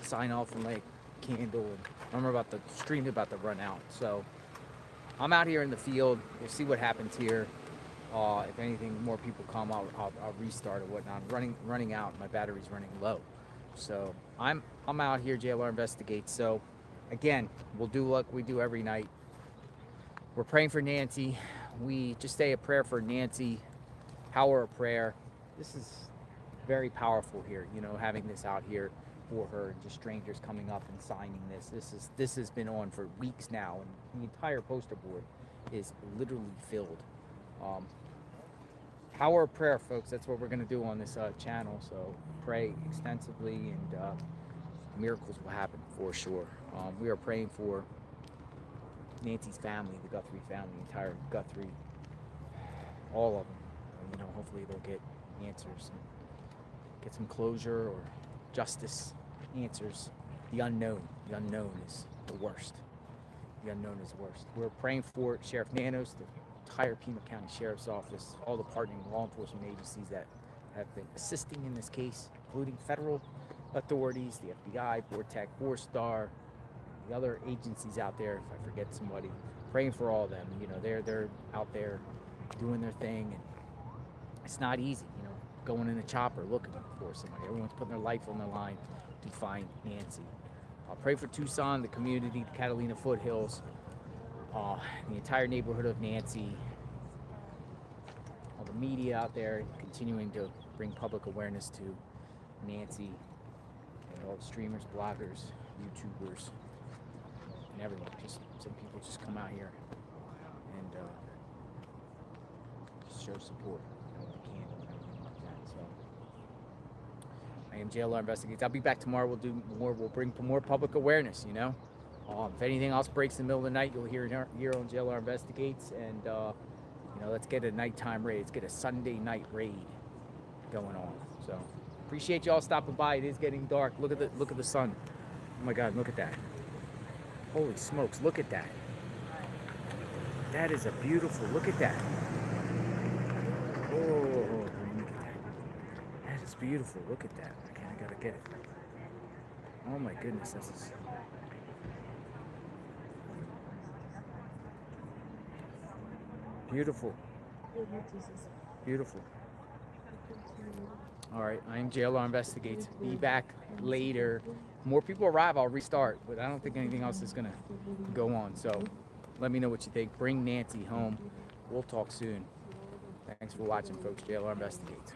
sign off and light a candle. And remember about the stream about to run out. So, I'm out here in the field. We'll see what happens here. If anything, more people come, I'll restart or whatnot. I'm running out. My battery's running low. So I'm out here, JLR Investigates. So again, we'll do like we do every night. We're praying for Nancy. We just say a prayer for Nancy. Power of prayer. This is very powerful here, you know, having this out here for her, and just strangers coming up and signing this. This has been on for weeks now, and the entire poster board is literally filled. Power of prayer, folks. That's what we're going to do on this channel. So pray extensively, and miracles will happen for sure. We are praying for Nancy's family, the Guthrie family, the entire Guthrie, all of them. You know, hopefully they'll get answers and get some closure or justice, answers. The unknown is the worst. The unknown is the worst. We're praying for Sheriff Nanos, the entire Pima County Sheriff's Office, all the partnering law enforcement agencies that have been assisting in this case, including federal authorities, the FBI, Vortec, 4-Star, the other agencies out there. If I forget somebody, praying for all of them. You know, they're out there doing their thing, and it's not easy. You know, going in a chopper looking for somebody. Everyone's putting their life on the line to find Nancy. I'll pray for Tucson, the community, the Catalina foothills, the entire neighborhood of Nancy, all the media out there continuing to bring public awareness to Nancy, and all the streamers, bloggers, YouTubers, and everyone. Just some people just come out here and just show support. You know, we can and everything like that. So I am JLR Investigates. I'll be back tomorrow. We'll do more. We'll bring more public awareness. You know, if anything else breaks in the middle of the night, you'll hear it here on JLR Investigates. And you know, let's get a nighttime raid. Let's get a Sunday night raid going on. So appreciate y'all stopping by. It is getting dark. Look at the sun. Oh my God, look at that. Holy smokes, look at that. That is a beautiful, look at that. Oh, look at that. That is beautiful, look at that. I gotta get it. Oh my goodness, this is... beautiful. Beautiful. All right, I am JLR Investigates. Be back later. More people arrive, I'll restart, but I don't think anything else is gonna go on. So let me know what you think. Bring Nancy home. We'll talk soon. Thanks for watching, folks. JLR Investigates.